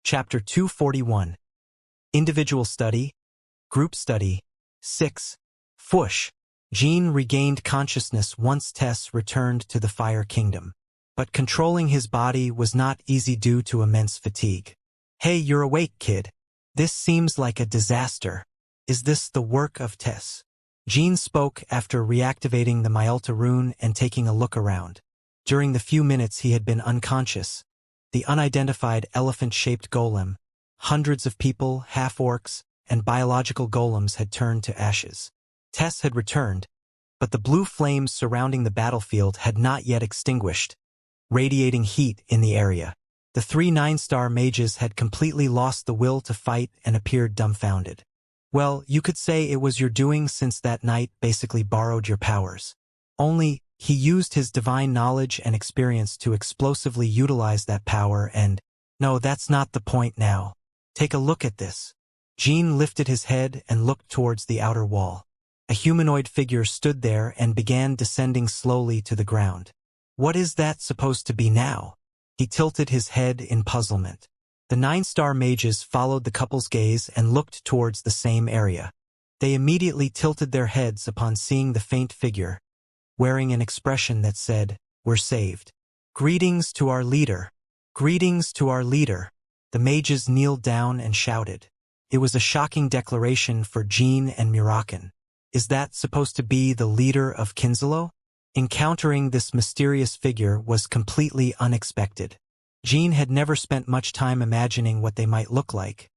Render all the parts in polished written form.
Chapter 241. Individual Study, Group Study, 6. Fush. Jean regained consciousness once Tess returned to the Fire Kingdom. But controlling his body was not easy due to immense fatigue. "Hey, you're awake, kid. This seems like a disaster. Is this the work of Tess?" Jean spoke after reactivating the Myelta rune and taking a look around. During the few minutes he had been unconscious, the unidentified elephant-shaped golem, hundreds of people, half-orcs, and biological golems had turned to ashes. Tess had returned, but the blue flames surrounding the battlefield had not yet extinguished, radiating heat in the area. The 3 9-star mages had completely lost the will to fight and appeared dumbfounded. "Well, you could say it was your doing since that knight basically borrowed your powers. Only, he used his divine knowledge and experience to explosively utilize that power and— No, that's not the point now. Take a look at this." Jean lifted his head and looked towards the outer wall. A humanoid figure stood there and began descending slowly to the ground. "What is that supposed to be now?" He tilted his head in puzzlement. The 9-star mages followed the couple's gaze and looked towards the same area. They immediately tilted their heads upon seeing the faint figure, wearing an expression that said, "We're saved." "Greetings to our leader. Greetings to our leader." The mages kneeled down and shouted. It was a shocking declaration for Jean and Murakan. Is that supposed to be the leader of Kinzalo? Encountering this mysterious figure was completely unexpected. Jean had never spent much time imagining what they might look like.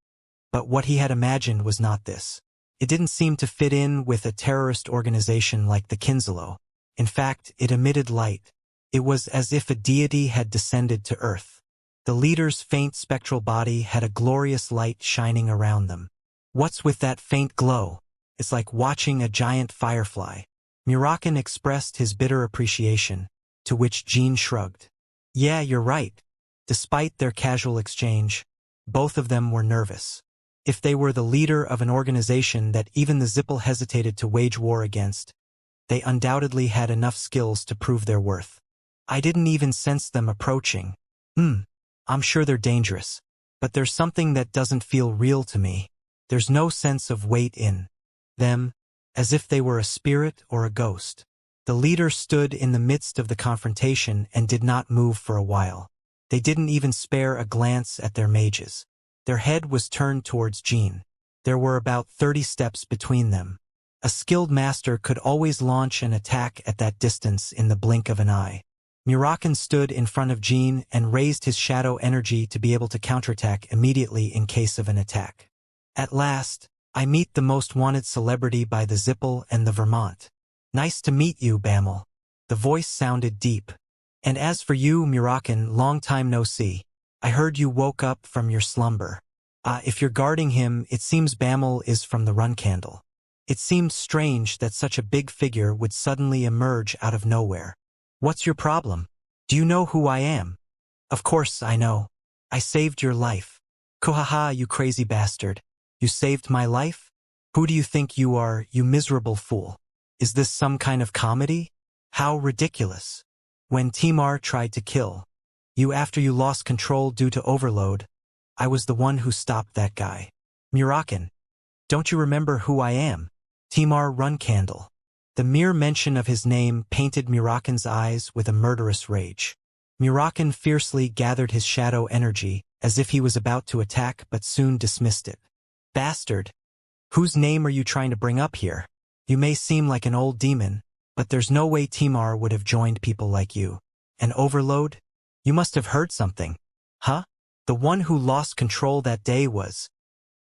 But what he had imagined was not this. It didn't seem to fit in with a terrorist organization like the Kinzalo. In fact, it emitted light. It was as if a deity had descended to Earth. The leader's faint spectral body had a glorious light shining around them. "What's with that faint glow? It's like watching a giant firefly." Murakan expressed his bitter appreciation, to which Jean shrugged. "Yeah, you're right." Despite their casual exchange, both of them were nervous. If they were the leader of an organization that even the Zippel hesitated to wage war against, they undoubtedly had enough skills to prove their worth. "I didn't even sense them approaching." I'm sure they're dangerous. But there's something that doesn't feel real to me. There's no sense of weight in them, as if they were a spirit or a ghost." The leader stood in the midst of the confrontation and did not move for a while. They didn't even spare a glance at their mages. Their head was turned towards Jean. There were about 30 steps between them. A skilled master could always launch an attack at that distance in the blink of an eye. Murakan stood in front of Jean and raised his shadow energy to be able to counterattack immediately in case of an attack. "At last, I meet the most wanted celebrity by the Zippel and the Vermont. Nice to meet you, Bamel." The voice sounded deep. "And as for you, Murakan, long time no see. I heard you woke up from your slumber. If you're guarding him, it seems Bamel is from the Run Candle." It seemed strange that such a big figure would suddenly emerge out of nowhere. "What's your problem? Do you know who I am?" "Of course I know. I saved your life." "Kohaha, you crazy bastard. You saved my life? Who do you think you are, you miserable fool? Is this some kind of comedy? How ridiculous. When Timar tried to kill you after you lost control due to overload, I was the one who stopped that guy." "Murakan, don't you remember who I am? Timar Runcandle." The mere mention of his name painted Murakan's eyes with a murderous rage. Murakan fiercely gathered his shadow energy, as if he was about to attack but soon dismissed it. "Bastard! Whose name are you trying to bring up here? You may seem like an old demon, but there's no way Timar would have joined people like you. An overload? You must have heard something. Huh? The one who lost control that day was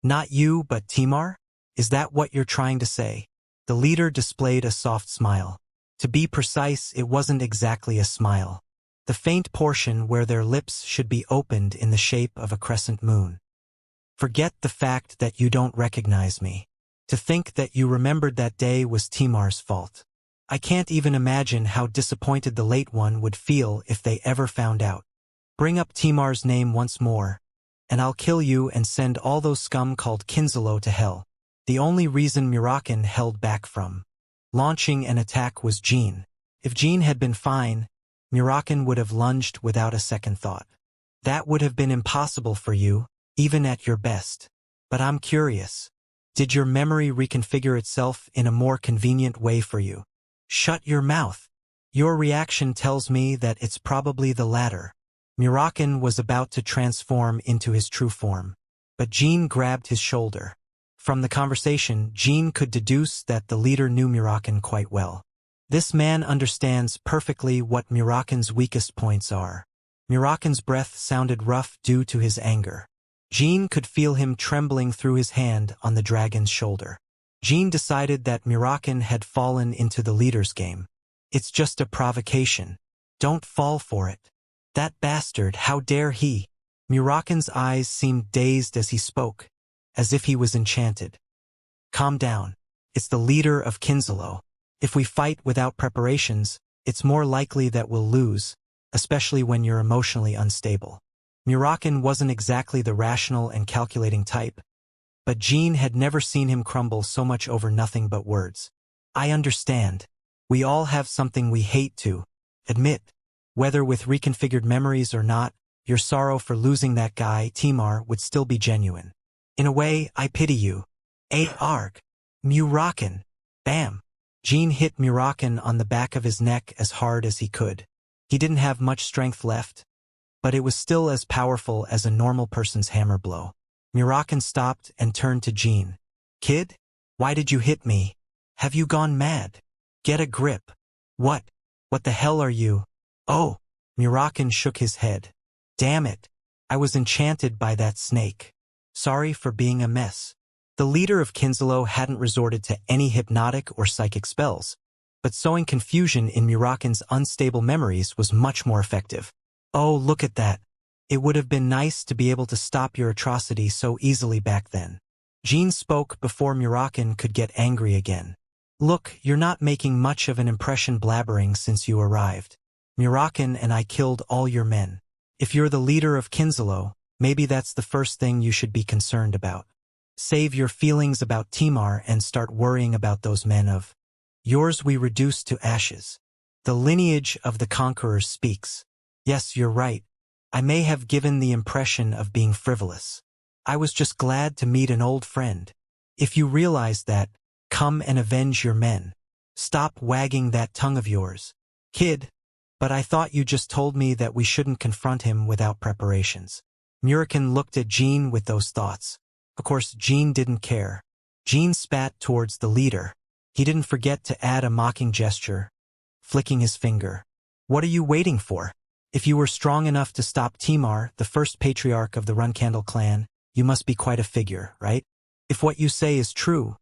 not you but Timar? Is that what you're trying to say?" The leader displayed a soft smile. To be precise, it wasn't exactly a smile. The faint portion where their lips should be opened in the shape of a crescent moon. "Forget the fact that you don't recognize me. To think that you remembered that day was Timar's fault. I can't even imagine how disappointed the late one would feel if they ever found out. Bring up Timar's name once more, and I'll kill you and send all those scum called Kinzalo to hell." The only reason Murakan held back from launching an attack was Jean. If Jean had been fine, Murakan would have lunged without a second thought. "That would have been impossible for you, even at your best. But I'm curious. Did your memory reconfigure itself in a more convenient way for you? Shut your mouth. Your reaction tells me that it's probably the latter. Murakan was about to transform into his true form, but Jean grabbed his shoulder. From the conversation, Jean could deduce that the leader knew Murakan quite well. This man understands perfectly what Murakan's weakest points are. Murakan's breath sounded rough due to his anger. Jean could feel him trembling through his hand on the dragon's shoulder. Jean decided that Murakan had fallen into the leader's game. It's just a provocation. Don't fall for it. That bastard, how dare he? Murakan's eyes seemed dazed as he spoke, as if he was enchanted. Calm down. It's the leader of Kinsalo. If we fight without preparations, it's more likely that we'll lose, especially when you're emotionally unstable. Murakan wasn't exactly the rational and calculating type, but Jean had never seen him crumble so much over nothing but words. I understand. We all have something we hate to admit. Whether with reconfigured memories or not, your sorrow for losing that guy, Timar, would still be genuine. In a way, I pity you. Arg. Murakan. Bam. Jean hit Murakan on the back of his neck as hard as he could. He didn't have much strength left, but it was still as powerful as a normal person's hammer blow. Murakan stopped and turned to Jean. Kid? Why did you hit me? Have you gone mad? Get a grip. What? What the hell are you? Oh. Murakan shook his head. Damn it. I was enchanted by that snake. Sorry for being a mess. The leader of Kinsalo hadn't resorted to any hypnotic or psychic spells, but sowing confusion in Murakan's unstable memories was much more effective. Oh, look at that. It would have been nice to be able to stop your atrocity so easily back then. Jean spoke before Murakan could get angry again. Look, you're not making much of an impression blabbering since you arrived. Murakan and I killed all your men. If you're the leader of Kinsalo, maybe that's the first thing you should be concerned about. Save your feelings about Timar and start worrying about those men of yours we reduced to ashes. The lineage of the conquerors speaks. Yes, you're right. I may have given the impression of being frivolous. I was just glad to meet an old friend. If you realize that, come and avenge your men. Stop wagging that tongue of yours. Kid. But I thought you just told me that we shouldn't confront him without preparations. Murakan looked at Jean with those thoughts. Of course, Jean didn't care. Jean spat towards the leader. He didn't forget to add a mocking gesture, flicking his finger. What are you waiting for? If you were strong enough to stop Timar, the first patriarch of the Runcandle clan, you must be quite a figure, right? If what you say is true,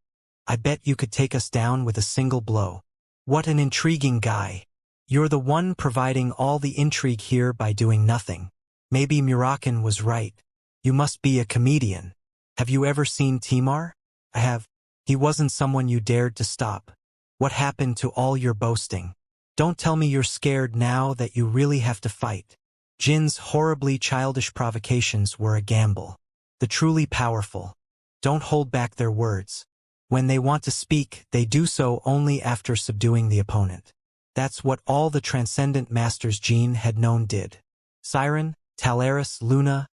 I bet you could take us down with a single blow. What an intriguing guy. You're the one providing all the intrigue here by doing nothing. Maybe Murakan was right. You must be a comedian. Have you ever seen Timar? I have. He wasn't someone you dared to stop. What happened to all your boasting? Don't tell me you're scared now that you really have to fight. Jin's horribly childish provocations were a gamble. The truly powerful don't hold back their words. When they want to speak, they do so only after subduing the opponent. That's what all the transcendent masters Jean had known did. Siren, Talaris, Luna,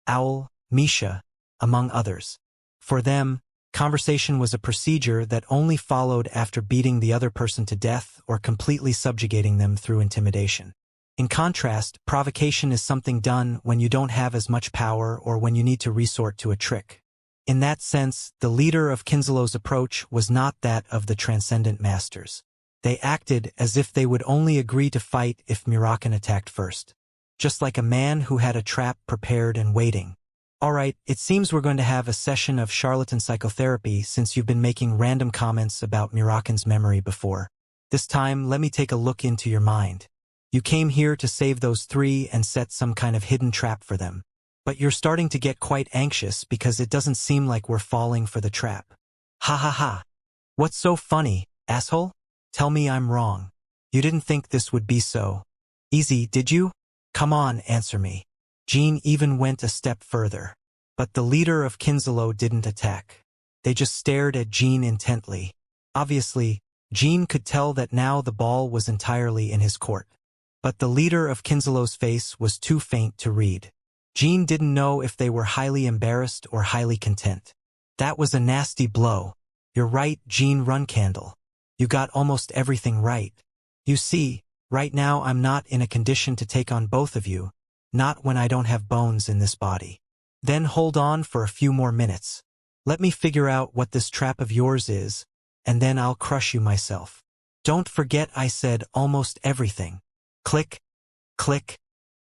Owl, Misha, among others. For them, conversation was a procedure that only followed after beating the other person to death or completely subjugating them through intimidation. In contrast, provocation is something done when you don't have as much power or when you need to resort to a trick. In that sense, the leader of Kinsalo's approach was not that of the transcendent masters. They acted as if they would only agree to fight if Murakan attacked first. Just like a man who had a trap prepared and waiting. All right, it seems we're going to have a session of charlatan psychotherapy since you've been making random comments about Murakan's memory before. This time, let me take a look into your mind. You came here to save those three and set some kind of hidden trap for them. But you're starting to get quite anxious because it doesn't seem like we're falling for the trap. Ha ha ha. What's so funny, asshole? Tell me I'm wrong. You didn't think this would be so easy, did you? Come on, answer me. Jean even went a step further. But the leader of Kinsalo didn't attack. They just stared at Jean intently. Obviously, Jean could tell that now the ball was entirely in his court. But the leader of Kinsalo's face was too faint to read. Jean didn't know if they were highly embarrassed or highly content. That was a nasty blow. You're right, Jean Runcandle. You got almost everything right. You see, right now I'm not in a condition to take on both of you, not when I don't have bones in this body. Then hold on for a few more minutes. Let me figure out what this trap of yours is, and then I'll crush you myself. Don't forget I said almost everything. Click, click,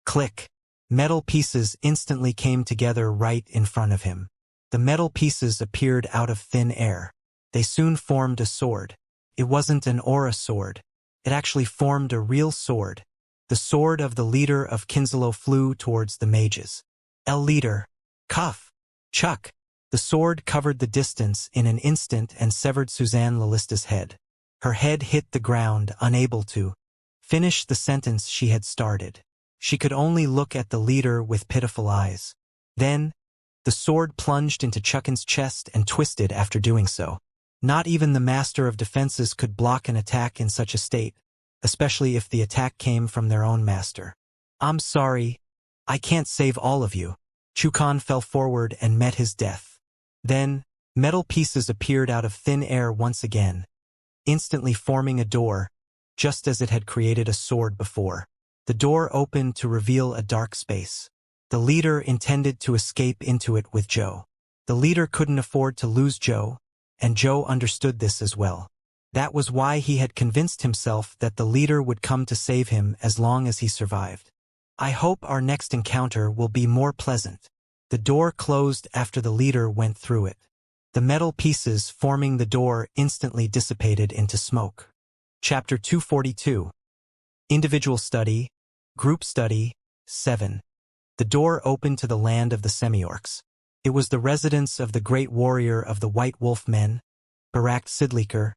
click. Metal pieces instantly came together right in front of him. The metal pieces appeared out of thin air. They soon formed a sword. It wasn't an aura sword. It actually formed a real sword. The sword of the leader of Kinslow flew towards the mages. El leader. Cuff. Chuck. The sword covered the distance in an instant and severed Suzanne Lalista's head. Her head hit the ground, unable to finish the sentence she had started. She could only look at the leader with pitiful eyes. Then, the sword plunged into Chuckin's chest and twisted after doing so. Not even the master of defenses could block an attack in such a state, especially if the attack came from their own master. I'm sorry. I can't save all of you. Chukan fell forward and met his death. Then, metal pieces appeared out of thin air once again, instantly forming a door, just as it had created a sword before. The door opened to reveal a dark space. The leader intended to escape into it with Joe. The leader couldn't afford to lose Joe, and Joe understood this as well. That was why he had convinced himself that the leader would come to save him as long as he survived. I hope our next encounter will be more pleasant. The door closed after the leader went through it. The metal pieces forming the door instantly dissipated into smoke. Chapter 242. Individual Study, Group Study, 7. The door opened to the land of the Semi-Orcs. It was the residence of the great warrior of the White Wolf Men, Barak Sidliker,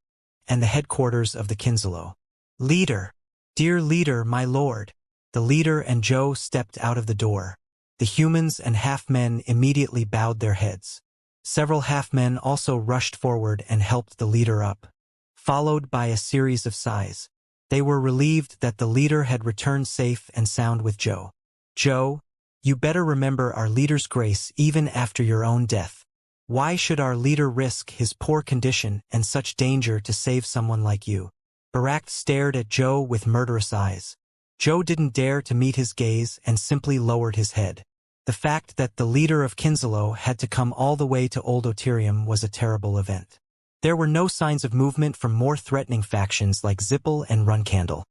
and the headquarters of the Kinslow. Leader! Dear leader, my lord! The leader and Joe stepped out of the door. The humans and half-men immediately bowed their heads. Several half-men also rushed forward and helped the leader up, followed by a series of sighs. They were relieved that the leader had returned safe and sound with Joe. Joe, you better remember our leader's grace even after your own death. Why should our leader risk his poor condition and such danger to save someone like you? Barak stared at Joe with murderous eyes. Joe didn't dare to meet his gaze and simply lowered his head. The fact that the leader of Kinslow had to come all the way to Old Otirium was a terrible event. There were no signs of movement from more threatening factions like Zippel and Runcandle.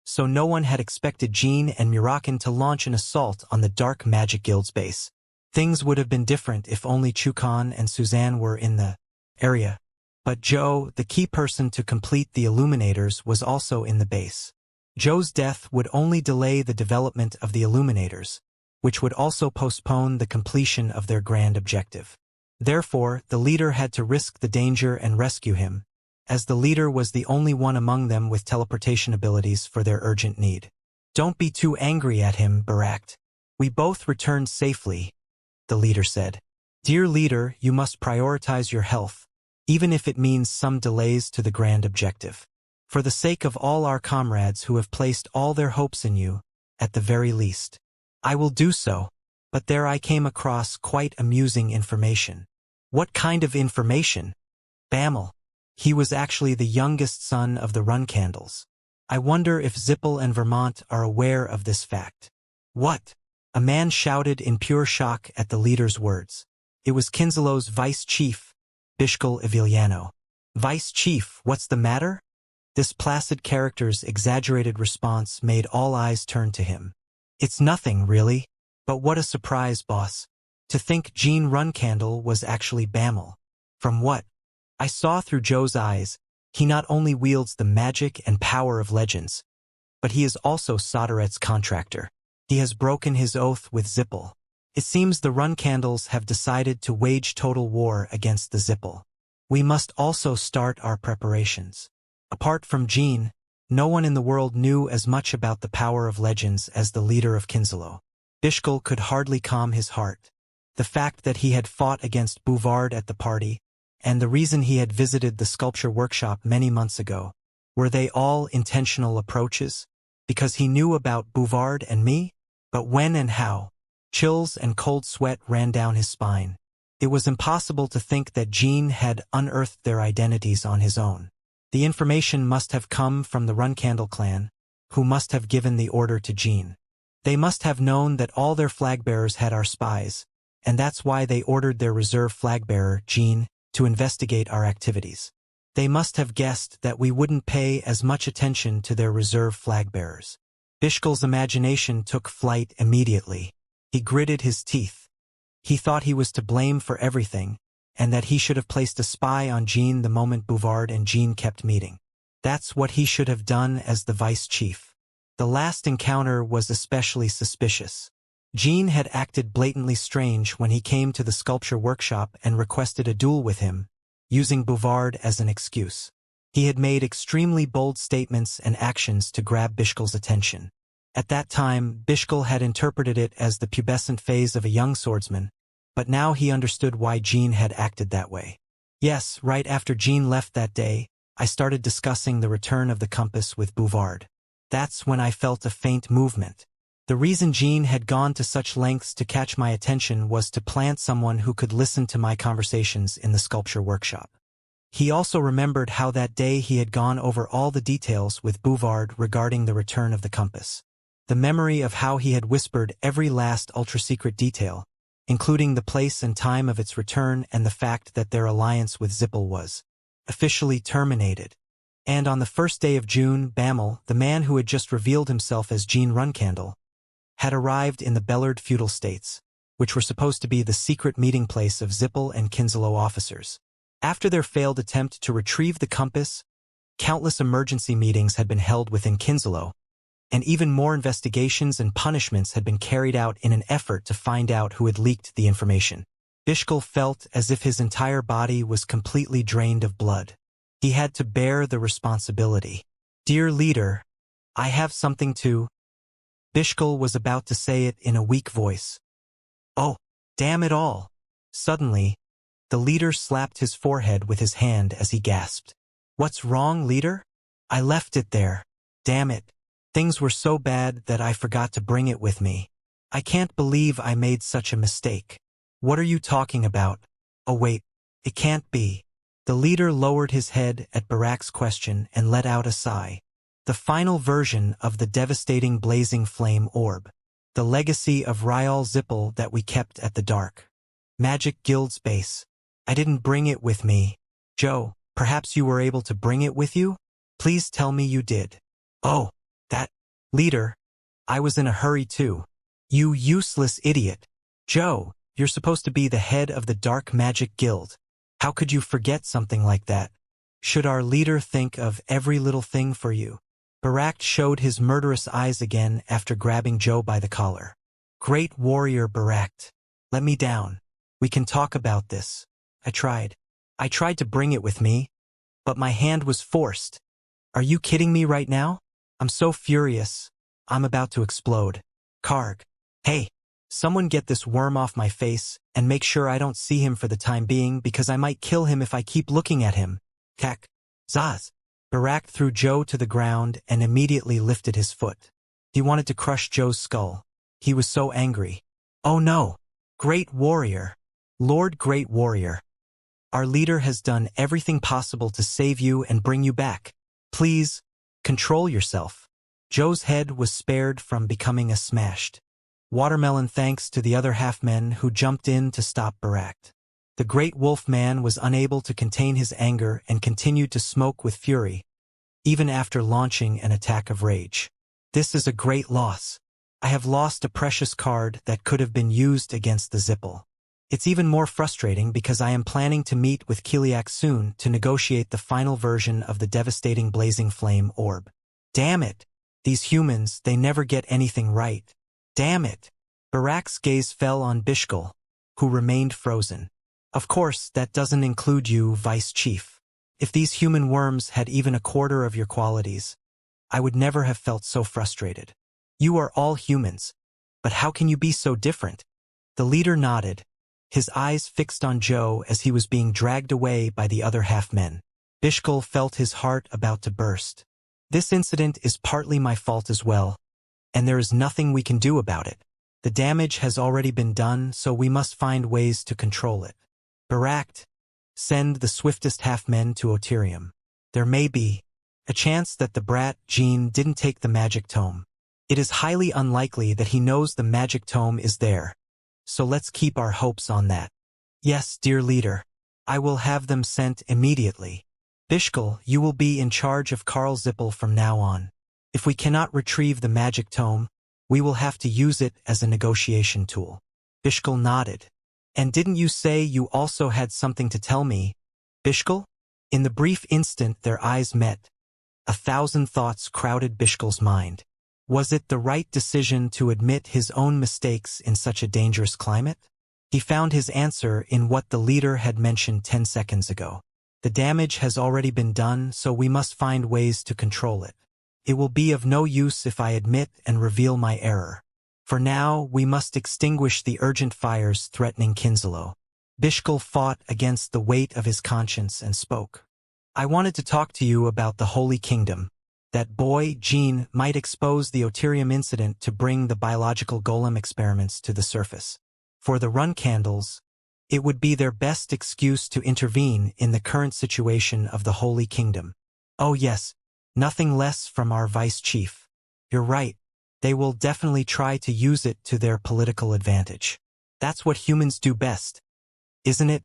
So no one had expected Jean and Murakin to launch an assault on the Dark Magic Guild's base. Things would have been different if only Chukan and Suzanne were in the area. But Joe, the key person to complete the Illuminators, was also in the base. Joe's death would only delay the development of the Illuminators, which would also postpone the completion of their grand objective. Therefore, the leader had to risk the danger and rescue him, as the leader was the only one among them with teleportation abilities for their urgent need. Don't be too angry at him, Barak. We both returned safely, the leader said. Dear leader, you must prioritize your health, even if it means some delays to the grand objective. For the sake of all our comrades who have placed all their hopes in you, at the very least. I will do so, but there I came across quite amusing information. What kind of information? Bammel. He was actually the youngest son of the Runcandles. I wonder if Zippel and Vermont are aware of this fact. What? A man shouted in pure shock at the leader's words. It was Kinslow's vice chief, Bishkal Iviliano. Vice chief, what's the matter? This placid character's exaggerated response made all eyes turn to him. It's nothing, really. But what a surprise, boss. To think Jean Runcandle was actually Bammel. From what I saw through Joe's eyes, he not only wields the magic and power of legends, but he is also Soderet's contractor. He has broken his oath with Zippel. It seems the Runcandles have decided to wage total war against the Zippel. We must also start our preparations. Apart from Jean, no one in the world knew as much about the power of legends as the leader of Kinslow. Bishkal could hardly calm his heart. The fact that he had fought against Bouvard at the party, and the reason he had visited the sculpture workshop many months ago, were they all intentional approaches? Because he knew about Bouvard and me? But when and how? Chills and cold sweat ran down his spine. It was impossible to think that Jean had unearthed their identities on his own. The information must have come from the Runcandle clan, who must have given the order to Jean. They must have known that all their flagbearers had our spies, and that's why they ordered their reserve flagbearer, Jean, to investigate our activities. They must have guessed that we wouldn't pay as much attention to their reserve flagbearers. Bishkel's imagination took flight immediately. He gritted his teeth. He thought he was to blame for everything, and that he should have placed a spy on Jean the moment Bouvard and Jean kept meeting. That's what he should have done as the vice chief. The last encounter was especially suspicious. Jean had acted blatantly strange when he came to the sculpture workshop and requested a duel with him, using Bouvard as an excuse. He had made extremely bold statements and actions to grab Bishkel's attention. At that time, Bishkel had interpreted it as the pubescent phase of a young swordsman, but now he understood why Jean had acted that way. Yes, right after Jean left that day, I started discussing the return of the compass with Bouvard. That's when I felt a faint movement. The reason Jean had gone to such lengths to catch my attention was to plant someone who could listen to my conversations in the sculpture workshop. He also remembered how that day he had gone over all the details with Bouvard regarding the return of the compass. The memory of how he had whispered every last ultra-secret detail, including the place and time of its return and the fact that their alliance with Zippel was officially terminated. And on the first day of June, Bammel, the man who had just revealed himself as Jean Runcandle, had arrived in the Bellard feudal states, which were supposed to be the secret meeting place of Zippel and Kinslow officers. After their failed attempt to retrieve the compass, countless emergency meetings had been held within Kinslow, and even more investigations and punishments had been carried out in an effort to find out who had leaked the information. Bishkel felt as if his entire body was completely drained of blood. He had to bear the responsibility. "Dear leader, I have something to—" Bishkel was about to say it in a weak voice. "Oh, damn it all." Suddenly, the leader slapped his forehead with his hand as he gasped. "What's wrong, leader? I left it there. Damn it. Things were so bad that I forgot to bring it with me. I can't believe I made such a mistake." "What are you talking about? Oh wait, it can't be." The leader lowered his head at Barak's question and let out a sigh. "The final version of the devastating blazing flame orb. The legacy of Ryal Zippel that we kept at the Dark Magic Guild's base. I didn't bring it with me." "Joe, perhaps you were able to bring it with you? Please tell me you did." "Oh, that, leader. I was in a hurry too." "You useless idiot. Joe, you're supposed to be the head of the Dark Magic Guild. How could you forget something like that? Should our leader think of every little thing for you?" Barak showed his murderous eyes again after grabbing Joe by the collar. "Great warrior Barak. Let me down. We can talk about this. I tried to bring it with me, but my hand was forced. Are you kidding me right now? I'm so furious. I'm about to explode. Karg. Hey, someone get this worm off my face and make sure I don't see him for the time being because I might kill him if I keep looking at him. Kak. Zaz." Barak threw Joe to the ground and immediately lifted his foot. He wanted to crush Joe's skull. He was so angry. "Oh no. Great warrior. Lord Great Warrior. Our leader has done everything possible to save you and bring you back. Please, control yourself." Joe's head was spared from becoming a smashed watermelon thanks to the other half-men who jumped in to stop Barak. The great wolf man was unable to contain his anger and continued to smoke with fury, even after launching an attack of rage. "This is a great loss. I have lost a precious card that could have been used against the Zippel. It's even more frustrating because I am planning to meet with Kiliak soon to negotiate the final version of the devastating blazing flame orb. Damn it! These humans, they never get anything right. Damn it!" Barak's gaze fell on Bishkel, who remained frozen. "Of course, that doesn't include you, Vice Chief. If these human worms had even a quarter of your qualities, I would never have felt so frustrated. You are all humans, but how can you be so different?" The leader nodded, his eyes fixed on Joe as he was being dragged away by the other half-men. Bishkel felt his heart about to burst. "This incident is partly my fault as well, and there is nothing we can do about it. The damage has already been done, so we must find ways to control it. Pact, send the swiftest half-men to Oterium. There may be a chance that the brat, Jean, didn't take the magic tome. It is highly unlikely that he knows the magic tome is there. So let's keep our hopes on that. Yes, dear leader. I will have them sent immediately. Bishkel, you will be in charge of Karl Zippel from now on. If we cannot retrieve the magic tome, we will have to use it as a negotiation tool. Bishkel nodded. And didn't you say you also had something to tell me, Bishkel? In the brief instant their eyes met, 1,000 thoughts crowded Bishkel's mind. Was it the right decision to admit his own mistakes in such a dangerous climate? He found his answer in what the leader had mentioned 10 seconds ago. The damage has already been done, so we must find ways to control it. It will be of no use if I admit and reveal my error. For now, we must extinguish the urgent fires threatening Kinslow. Bishkel fought against the weight of his conscience and spoke. I wanted to talk to you about the Holy Kingdom. That boy, Jean, might expose the Oterium incident to bring the biological golem experiments to the surface. For the run candles, it would be their best excuse to intervene in the current situation of the Holy Kingdom. Oh yes, nothing less from our vice chief. You're right. They will definitely try to use it to their political advantage. That's what humans do best. Isn't it?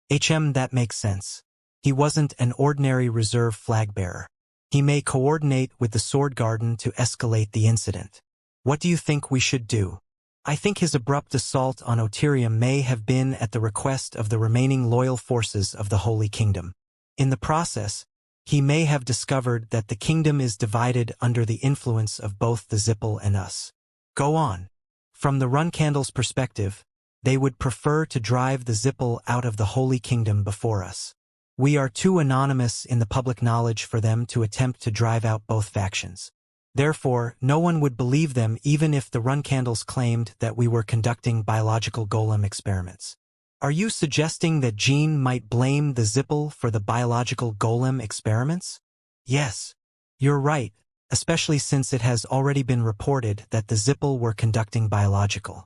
That makes sense. He wasn't an ordinary reserve flag bearer. He may coordinate with the Sword Garden to escalate the incident. What do you think we should do? I think his abrupt assault on Oterium may have been at the request of the remaining loyal forces of the Holy Kingdom. In the process, he may have discovered that the kingdom is divided under the influence of both the Zippel and us. Go on. From the Run Candle's perspective, they would prefer to drive the Zippel out of the Holy Kingdom before us. We are too anonymous in the public knowledge for them to attempt to drive out both factions. Therefore, no one would believe them even if the Run Candles claimed that we were conducting biological golem experiments. Are you suggesting that Jean might blame the Zippel for the biological golem experiments? Yes. You're right, especially since it has already been reported that the Zippel were conducting biological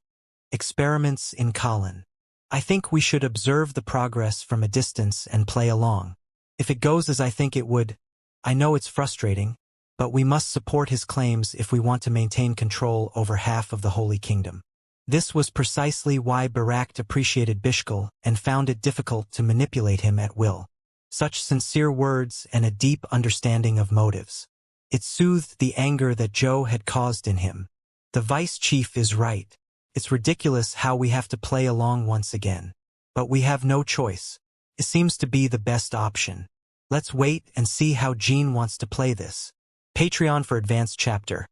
experiments in Colin. I think we should observe the progress from a distance and play along. If it goes as I think it would, I know it's frustrating, but we must support his claims if we want to maintain control over half of the Holy Kingdom. This was precisely why Pact appreciated Bishkel and found it difficult to manipulate him at will. Such sincere words and a deep understanding of motives. It soothed the anger that Joe had caused in him. The vice chief is right. It's ridiculous how we have to play along once again. But we have no choice. It seems to be the best option. Let's wait and see how Jean wants to play this. Patreon for advanced chapter.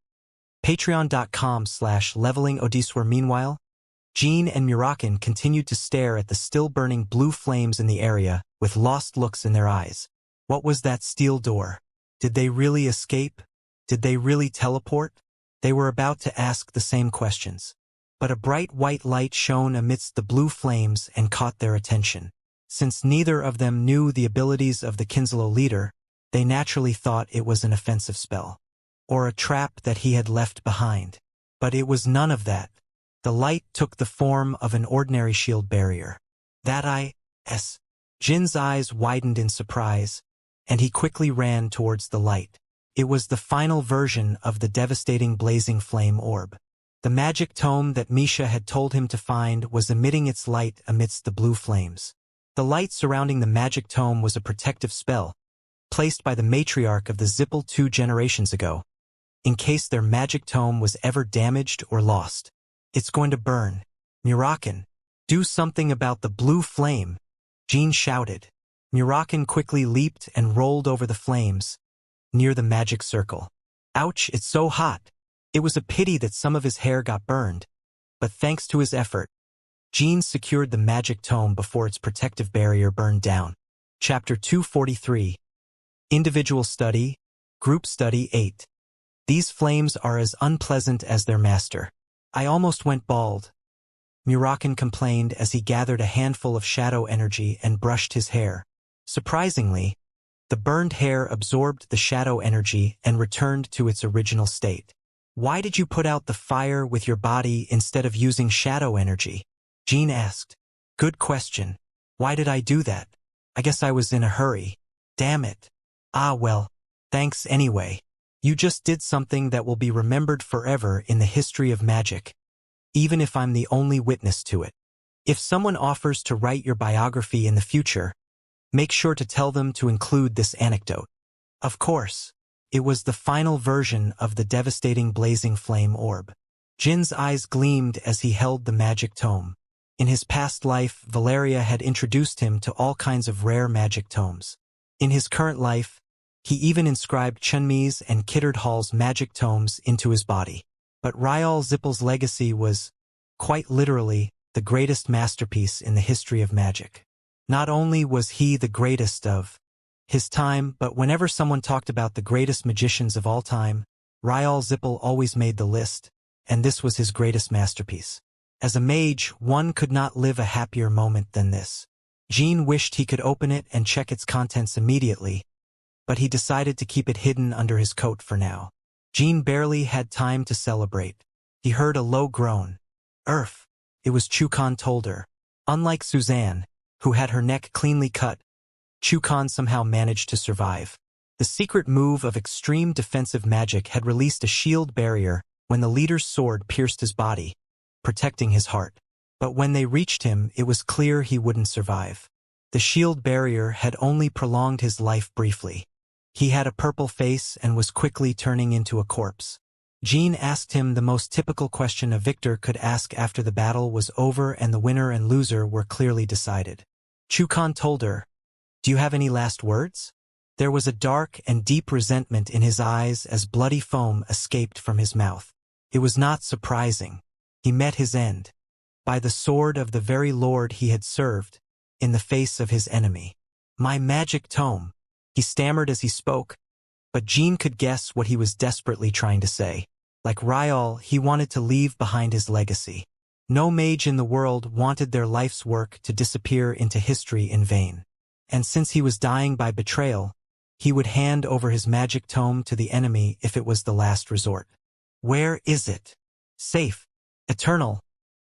Patreon.com/levelingOdysseor. Meanwhile, Jean and Murakin continued to stare at the still-burning blue flames in the area with lost looks in their eyes. What was that steel door? Did they really escape? Did they really teleport? They were about to ask the same questions. But a bright white light shone amidst the blue flames and caught their attention. Since neither of them knew the abilities of the Kinslow leader, they naturally thought it was an offensive spell, or a trap that he had left behind. But it was none of that. The light took the form of an ordinary shield barrier. Jin's eyes widened in surprise, and he quickly ran towards the light. It was the final version of the devastating blazing flame orb. The magic tome that Misha had told him to find was emitting its light amidst the blue flames. The light surrounding the magic tome was a protective spell, placed by the matriarch of the Zippel 2 generations ago, in case their magic tome was ever damaged or lost. It's going to burn. Murakin, do something about the blue flame, Jean shouted. Murakin quickly leaped and rolled over the flames, near the magic circle. Ouch, it's so hot. It was a pity that some of his hair got burned, but thanks to his effort, Jean secured the magic tome before its protective barrier burned down. Chapter 243. Individual Study, Group Study 8. These flames are as unpleasant as their master. I almost went bald, Murakin complained as he gathered a handful of shadow energy and brushed his hair. Surprisingly, the burned hair absorbed the shadow energy and returned to its original state. Why did you put out the fire with your body instead of using shadow energy? Jean asked. Good question. Why did I do that? I guess I was in a hurry. Damn it. Ah well, thanks anyway. You just did something that will be remembered forever in the history of magic, even if I'm the only witness to it. If someone offers to write your biography in the future, make sure to tell them to include this anecdote. Of course. It was the final version of the devastating blazing flame orb. Jin's eyes gleamed as he held the magic tome. In his past life, Valeria had introduced him to all kinds of rare magic tomes. In his current life, he even inscribed Chunmi's and Kittard Hall's magic tomes into his body. But Ryal Zippel's legacy was, quite literally, the greatest masterpiece in the history of magic. Not only was he the greatest of his time, but whenever someone talked about the greatest magicians of all time, Ryal Zippel always made the list, and this was his greatest masterpiece. As a mage, one could not live a happier moment than this. Jean wished he could open it and check its contents immediately, but he decided to keep it hidden under his coat for now. Jean barely had time to celebrate. He heard a low groan. Earth. It was Chukan told her. Unlike Suzanne, who had her neck cleanly cut, Chukan somehow managed to survive. The secret move of extreme defensive magic had released a shield barrier when the leader's sword pierced his body, protecting his heart. But when they reached him, it was clear he wouldn't survive. The shield barrier had only prolonged his life briefly. He had a purple face and was quickly turning into a corpse. Jean asked him the most typical question a victor could ask after the battle was over and the winner and loser were clearly decided. Chukan told her, Do you have any last words? There was a dark and deep resentment in his eyes as bloody foam escaped from his mouth. It was not surprising. He met his end. By the sword of the very lord he had served, in the face of his enemy. My magic tome, he stammered as he spoke, but Jean could guess what he was desperately trying to say. Like Ryal, he wanted to leave behind his legacy. No mage in the world wanted their life's work to disappear into history in vain. And since he was dying by betrayal, he would hand over his magic tome to the enemy if it was the last resort. Where is it? Safe. Eternal.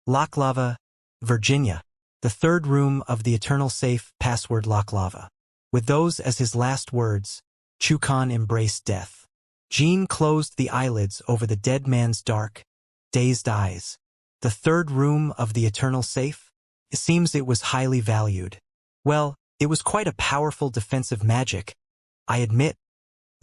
Locklava, Virginia. The third room of the Eternal Safe, password Locklava. With those as his last words, Chukan embraced death. Jean closed the eyelids over the dead man's dark, dazed eyes. The third room of the Eternal Safe? It seems it was highly valued. Well, it was quite a powerful defensive magic, I admit,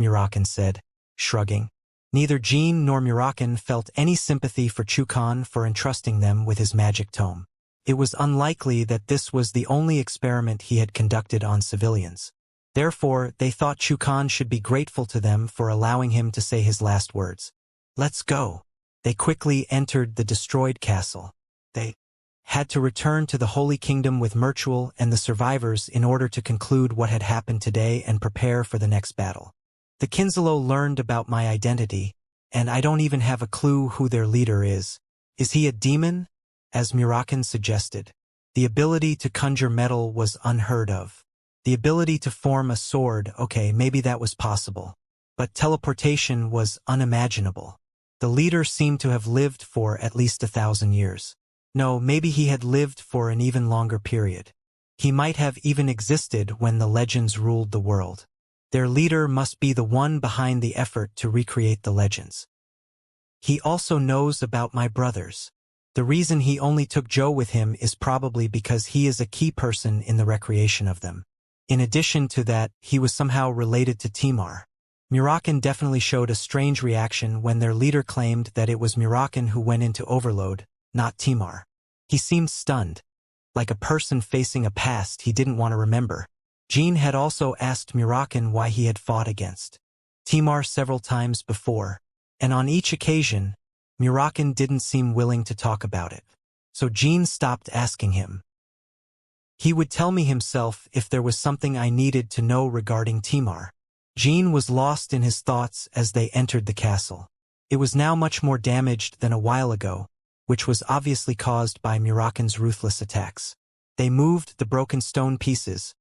Murakan said, shrugging. Neither Jean nor Murakan felt any sympathy for Chukan for entrusting them with his magic tome. It was unlikely that this was the only experiment he had conducted on civilians. Therefore, they thought Chukan should be grateful to them for allowing him to say his last words. Let's go. They quickly entered the destroyed castle. They had to return to the Holy Kingdom with Murtual and the survivors in order to conclude what had happened today and prepare for the next battle. The Kinsalo learned about my identity, and I don't even have a clue who their leader is. Is he a demon? As Murakan suggested. The ability to conjure metal was unheard of. The ability to form a sword, okay, maybe that was possible. But teleportation was unimaginable. The leader seemed to have lived for at least 1,000 years. No, maybe he had lived for an even longer period. He might have even existed when the legends ruled the world. Their leader must be the one behind the effort to recreate the legends. He also knows about my brothers. The reason he only took Joe with him is probably because he is a key person in the recreation of them. In addition to that, he was somehow related to Timar. Murakan definitely showed a strange reaction when their leader claimed that it was Murakan who went into overload, not Timar. He seemed stunned, like a person facing a past he didn't want to remember. Jean had also asked Murakan why he had fought against Timar several times before, and on each occasion, Murakan didn't seem willing to talk about it. So Jean stopped asking him. He would tell me himself if there was something I needed to know regarding Timar. Jean was lost in his thoughts as they entered the castle. It was now much more damaged than a while ago, which was obviously caused by Murakan's ruthless attacks. They moved the broken stone pieces,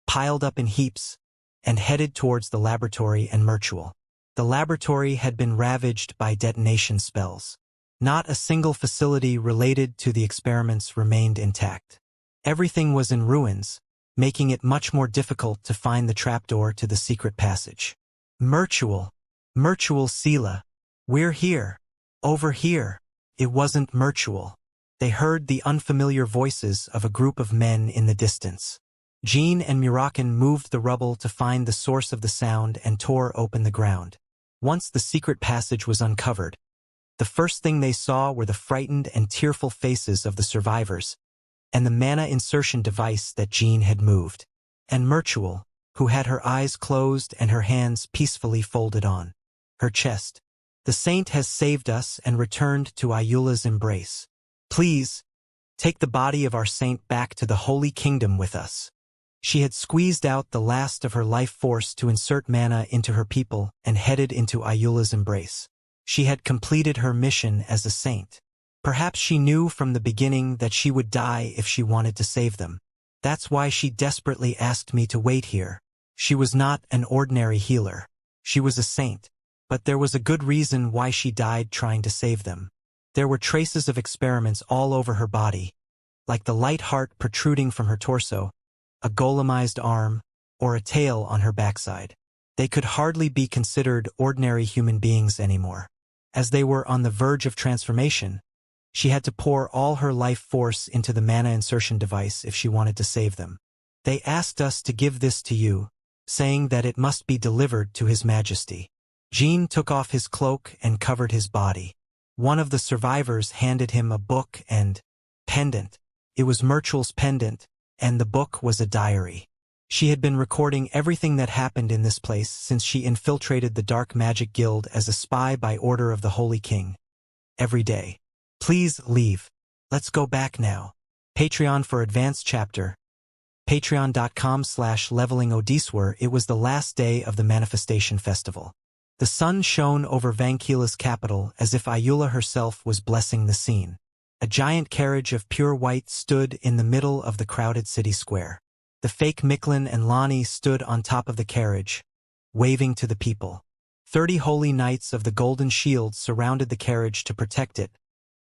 piled up in heaps, and headed towards the laboratory and Murtual. The laboratory had been ravaged by detonation spells. Not a single facility related to the experiments remained intact. Everything was in ruins, making it much more difficult to find the trapdoor to the secret passage. Mertual Sela. We're here. Over here. It wasn't Mertual. They heard the unfamiliar voices of a group of men in the distance. Jean and Murakan moved the rubble to find the source of the sound and tore open the ground. Once the secret passage was uncovered, the first thing they saw were the frightened and tearful faces of the survivors, and the mana insertion device that Jean had moved, and Mertual, who had her eyes closed and her hands peacefully folded on her chest. The saint has saved us and returned to Ayula's embrace. Please, take the body of our saint back to the Holy Kingdom with us. She had squeezed out the last of her life force to insert mana into her people and headed into Ayula's embrace. She had completed her mission as a saint. Perhaps she knew from the beginning that she would die if she wanted to save them. That's why she desperately asked me to wait here. She was not an ordinary healer. She was a saint. But there was a good reason why she died trying to save them. There were traces of experiments all over her body, like the light heart protruding from her torso, a golemized arm, or a tail on her backside. They could hardly be considered ordinary human beings anymore. As they were on the verge of transformation, she had to pour all her life force into the mana insertion device if she wanted to save them. They asked us to give this to you, saying that it must be delivered to His Majesty. Jean took off his cloak and covered his body. One of the survivors handed him a book and pendant. It was Mertual's pendant, and the book was a diary. She had been recording everything that happened in this place since she infiltrated the Dark Magic Guild as a spy by order of the Holy King. Every day. Please leave. Let's go back now. Patreon for advanced chapter. Patreon.com/levelingodiswer. It was the last day of the Manifestation Festival. The sun shone over Vanquila's capital as if Ayula herself was blessing the scene. A giant carriage of pure white stood in the middle of the crowded city square. The fake Miklin and Lani stood on top of the carriage, waving to the people. 30 holy knights of the Golden Shield surrounded the carriage to protect it,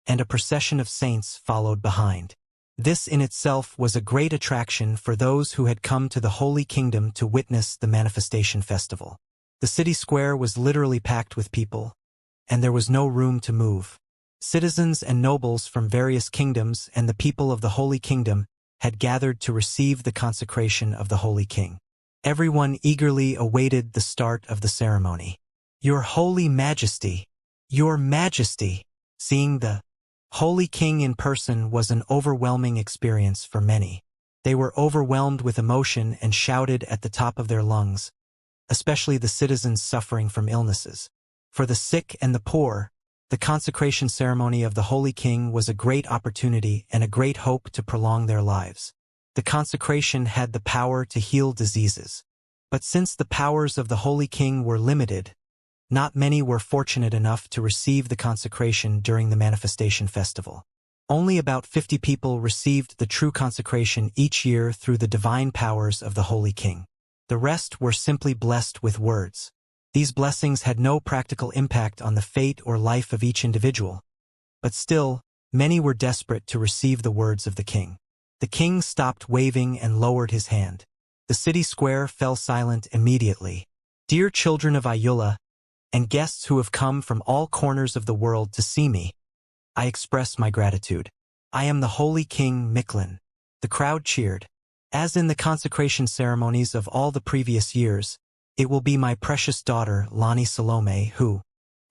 and a procession of saints followed behind. This in itself was a great attraction for those who had come to the Holy Kingdom to witness the Manifestation Festival. The city square was literally packed with people, and there was no room to move. Citizens and nobles from various kingdoms and the people of the Holy Kingdom had gathered to receive the consecration of the Holy King. Everyone eagerly awaited the start of the ceremony. Your Holy Majesty! Your Majesty! Seeing the Holy King in person was an overwhelming experience for many. They were overwhelmed with emotion and shouted at the top of their lungs, especially the citizens suffering from illnesses. For the sick and the poor, the consecration ceremony of the Holy King was a great opportunity and a great hope to prolong their lives. The consecration had the power to heal diseases. But since the powers of the Holy King were limited, not many were fortunate enough to receive the consecration during the Manifestation Festival. Only about 50 people received the true consecration each year through the divine powers of the Holy King. The rest were simply blessed with words. These blessings had no practical impact on the fate or life of each individual. But still, many were desperate to receive the words of the king. The king stopped waving and lowered his hand. The city square fell silent immediately. Dear children of Ayula, and guests who have come from all corners of the world to see me, I express my gratitude. I am the Holy King Miklin. The crowd cheered. As in the consecration ceremonies of all the previous years, it will be my precious daughter, Lani Salome, who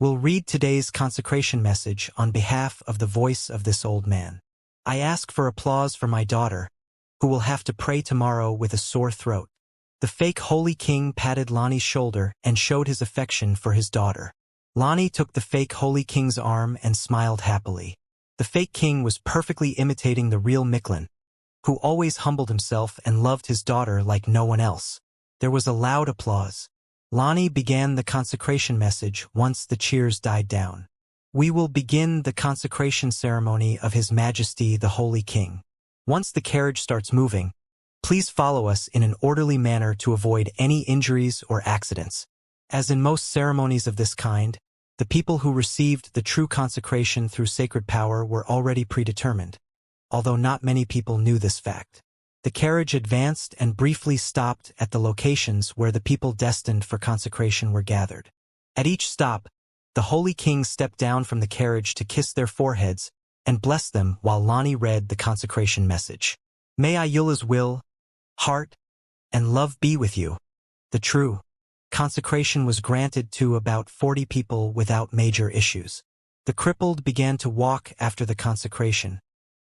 will read today's consecration message on behalf of the voice of this old man. I ask for applause for my daughter, who will have to pray tomorrow with a sore throat. The fake Holy King patted Lani's shoulder and showed his affection for his daughter. Lani took the fake Holy King's arm and smiled happily. The fake king was perfectly imitating the real Miklin, who always humbled himself and loved his daughter like no one else. There was a loud applause. Lani began the consecration message once the cheers died down. We will begin the consecration ceremony of His Majesty the Holy King. Once the carriage starts moving, please follow us in an orderly manner to avoid any injuries or accidents. As in most ceremonies of this kind, the people who received the true consecration through sacred power were already predetermined, although not many people knew this fact. The carriage advanced and briefly stopped at the locations where the people destined for consecration were gathered. At each stop, the Holy King stepped down from the carriage to kiss their foreheads and bless them while Lani read the consecration message. May Ayula's will, heart, and love be with you. The true consecration was granted to about 40 people without major issues. The crippled began to walk after the consecration,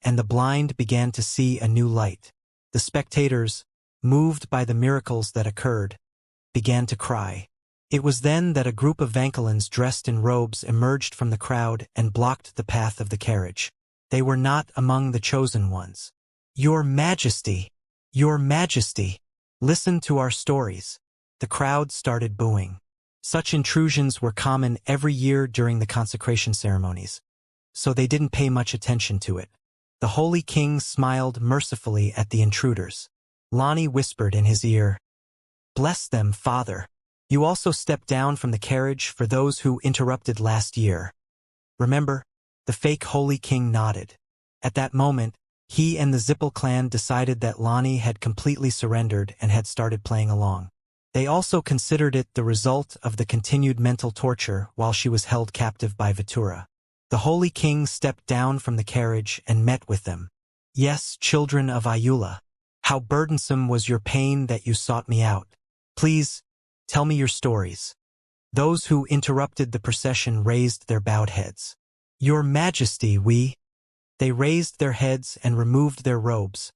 and the blind began to see a new light. The spectators, moved by the miracles that occurred, began to cry. It was then that a group of Vankalans dressed in robes emerged from the crowd and blocked the path of the carriage. They were not among the chosen ones. Your Majesty! Your Majesty! Listen to our stories. The crowd started booing. Such intrusions were common every year during the consecration ceremonies, so they didn't pay much attention to it. The Holy King smiled mercifully at the intruders. Lani whispered in his ear, "Bless them, Father. You also stepped down from the carriage for those who interrupted last year. Remember?" The fake Holy King nodded. At that moment, he and the Zippel clan decided that Lani had completely surrendered and had started playing along. They also considered it the result of the continued mental torture while she was held captive by Vitura. The Holy King stepped down from the carriage and met with them. "Yes, children of Ayula, how burdensome was your pain that you sought me out. Please, tell me your stories." Those who interrupted the procession raised their bowed heads. "Your Majesty, we..." They raised their heads and removed their robes,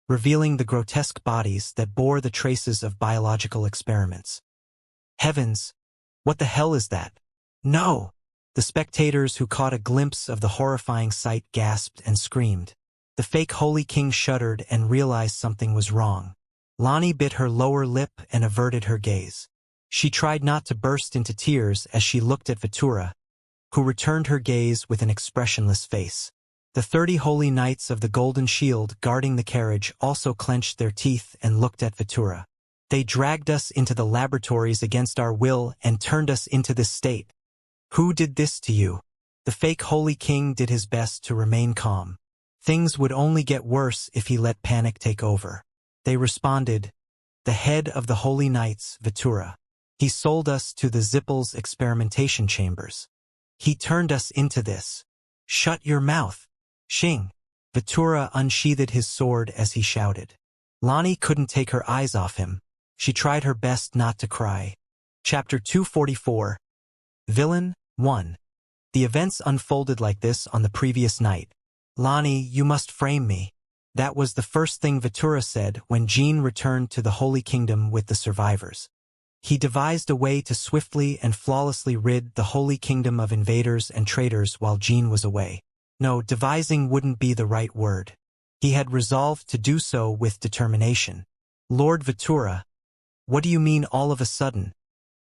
revealing the grotesque bodies that bore the traces of biological experiments. "Heavens! What the hell is that?" "No!" The spectators who caught a glimpse of the horrifying sight gasped and screamed. The fake Holy King shuddered and realized something was wrong. Lani bit her lower lip and averted her gaze. She tried not to burst into tears as she looked at Vitura, who returned her gaze with an expressionless face. The 30 holy knights of the Golden Shield guarding the carriage also clenched their teeth and looked at Vitura. "They dragged us into the laboratories against our will and turned us into this state. Who did this to you?" The fake Holy King did his best to remain calm. Things would only get worse if he let panic take over. They responded, "The head of the Holy Knights, Vitura. He sold us to the Zippel's experimentation chambers. He turned us into this." "Shut your mouth, Xing." Vitura unsheathed his sword as he shouted. Lani couldn't take her eyes off him. She tried her best not to cry. Chapter 244. Villain 1. The events unfolded like this on the previous night. "Lani, you must frame me." That was the first thing Vitura said when Jean returned to the Holy Kingdom with the survivors. He devised a way to swiftly and flawlessly rid the Holy Kingdom of invaders and traitors while Jean was away. No, devising wouldn't be the right word. He had resolved to do so with determination. "Lord Vitura, what do you mean all of a sudden?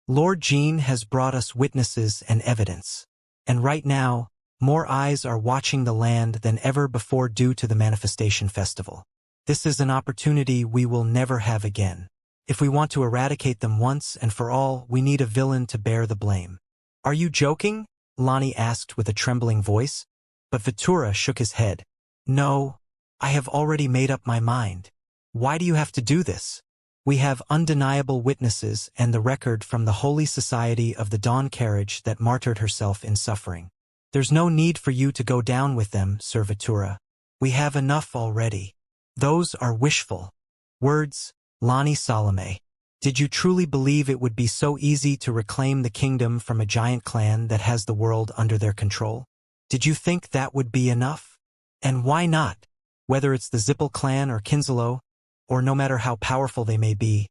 Lord Jean has brought us witnesses and evidence. And right now, more eyes are watching the land than ever before due to the Manifestation Festival. This is an opportunity we will never have again. If we want to eradicate them once and for all, we need a villain to bear the blame." "Are you joking?" Lani asked with a trembling voice. But Vitura shook his head. "No, I have already made up my mind. Why do you have to do this? We have undeniable witnesses and the record from the Holy Society of the Dawn Carriage that martyred herself in suffering. There's no need for you to go down with them, Sir Vitura. We have enough already." "Those are wishful words, Lani Salome. Did you truly believe it would be so easy to reclaim the kingdom from a giant clan that has the world under their control? Did you think that would be enough? And why not? Whether it's the Zippel clan or Kinselo, or no matter how powerful they may be,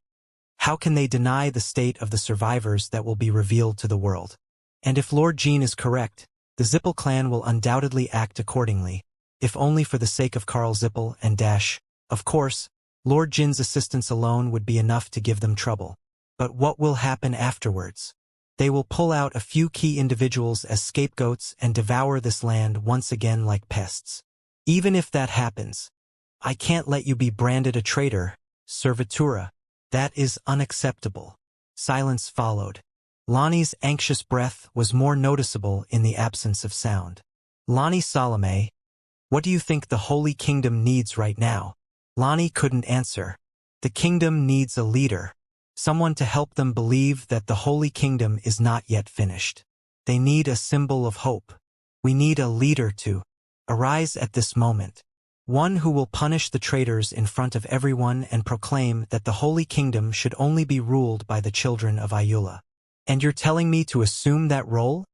how can they deny the state of the survivors that will be revealed to the world? And if Lord Jean is correct, the Zippel clan will undoubtedly act accordingly, if only for the sake of Karl Zippel and Dash. Of course, Lord Jin's assistance alone would be enough to give them trouble. But what will happen afterwards? They will pull out a few key individuals as scapegoats and devour this land once again like pests. Even if that happens, I can't let you be branded a traitor, Sir Vitura. That is unacceptable. Silence followed. Lonnie's anxious breath was more noticeable in the absence of sound. Lonnie Salome, what do you think the Holy Kingdom needs right now? Lonnie couldn't answer. The kingdom needs a leader. Someone to help them believe that the Holy Kingdom is not yet finished. They need a symbol of hope. We need a leader to arise at this moment. One who will punish the traitors in front of everyone and proclaim that the Holy Kingdom should only be ruled by the children of Ayula. And you're telling me to assume that role?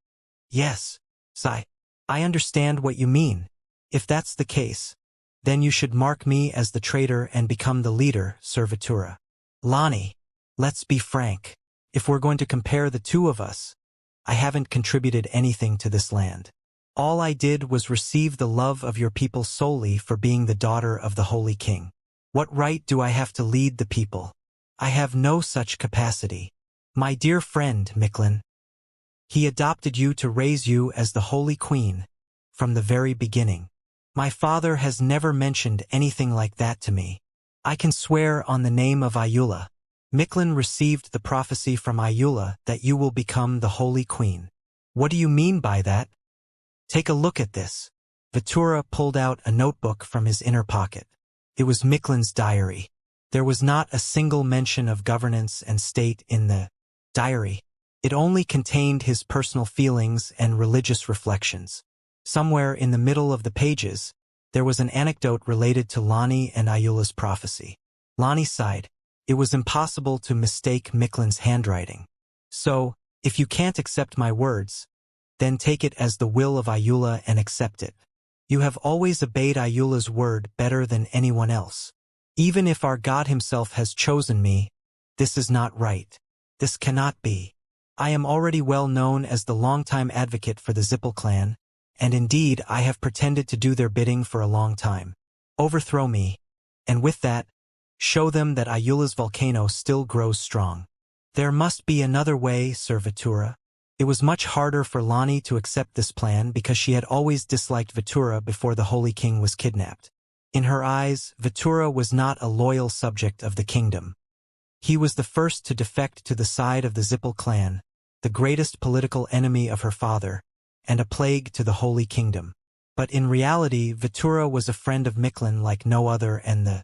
Yes, Sai. I understand what you mean. If that's the case, then you should mark me as the traitor and become the leader, Sir Vitura. Lonnie, let's be frank. If we're going to compare the two of us, I haven't contributed anything to this land. All I did was receive the love of your people solely for being the daughter of the Holy King. What right do I have to lead the people? I have no such capacity. My dear friend, Micklin. He adopted you to raise you as the Holy Queen from the very beginning. My father has never mentioned anything like that to me. I can swear on the name of Ayula. Micklin received the prophecy from Ayula that you will become the Holy Queen. What do you mean by that? Take a look at this. Vitura pulled out a notebook from his inner pocket. It was Micklin's diary. There was not a single mention of governance and state in the diary. It only contained his personal feelings and religious reflections. Somewhere in the middle of the pages, there was an anecdote related to Lonnie and Ayula's prophecy. Lonnie sighed. It was impossible to mistake Micklin's handwriting. So, if you can't accept my words, then take it as the will of Ayula and accept it. You have always obeyed Ayula's word better than anyone else. Even if our God himself has chosen me, this is not right. This cannot be. I am already well known as the longtime advocate for the Zippel clan, and indeed I have pretended to do their bidding for a long time. Overthrow me, and with that, show them that Ayula's volcano still grows strong. There must be another way, Sir Vitura. It was much harder for Lonnie to accept this plan because she had always disliked Vitura before the Holy King was kidnapped. In her eyes, Vitura was not a loyal subject of the kingdom. He was the first to defect to the side of the Zippel clan, the greatest political enemy of her father, and a plague to the Holy Kingdom. But in reality, Vitura was a friend of Micklin like no other and the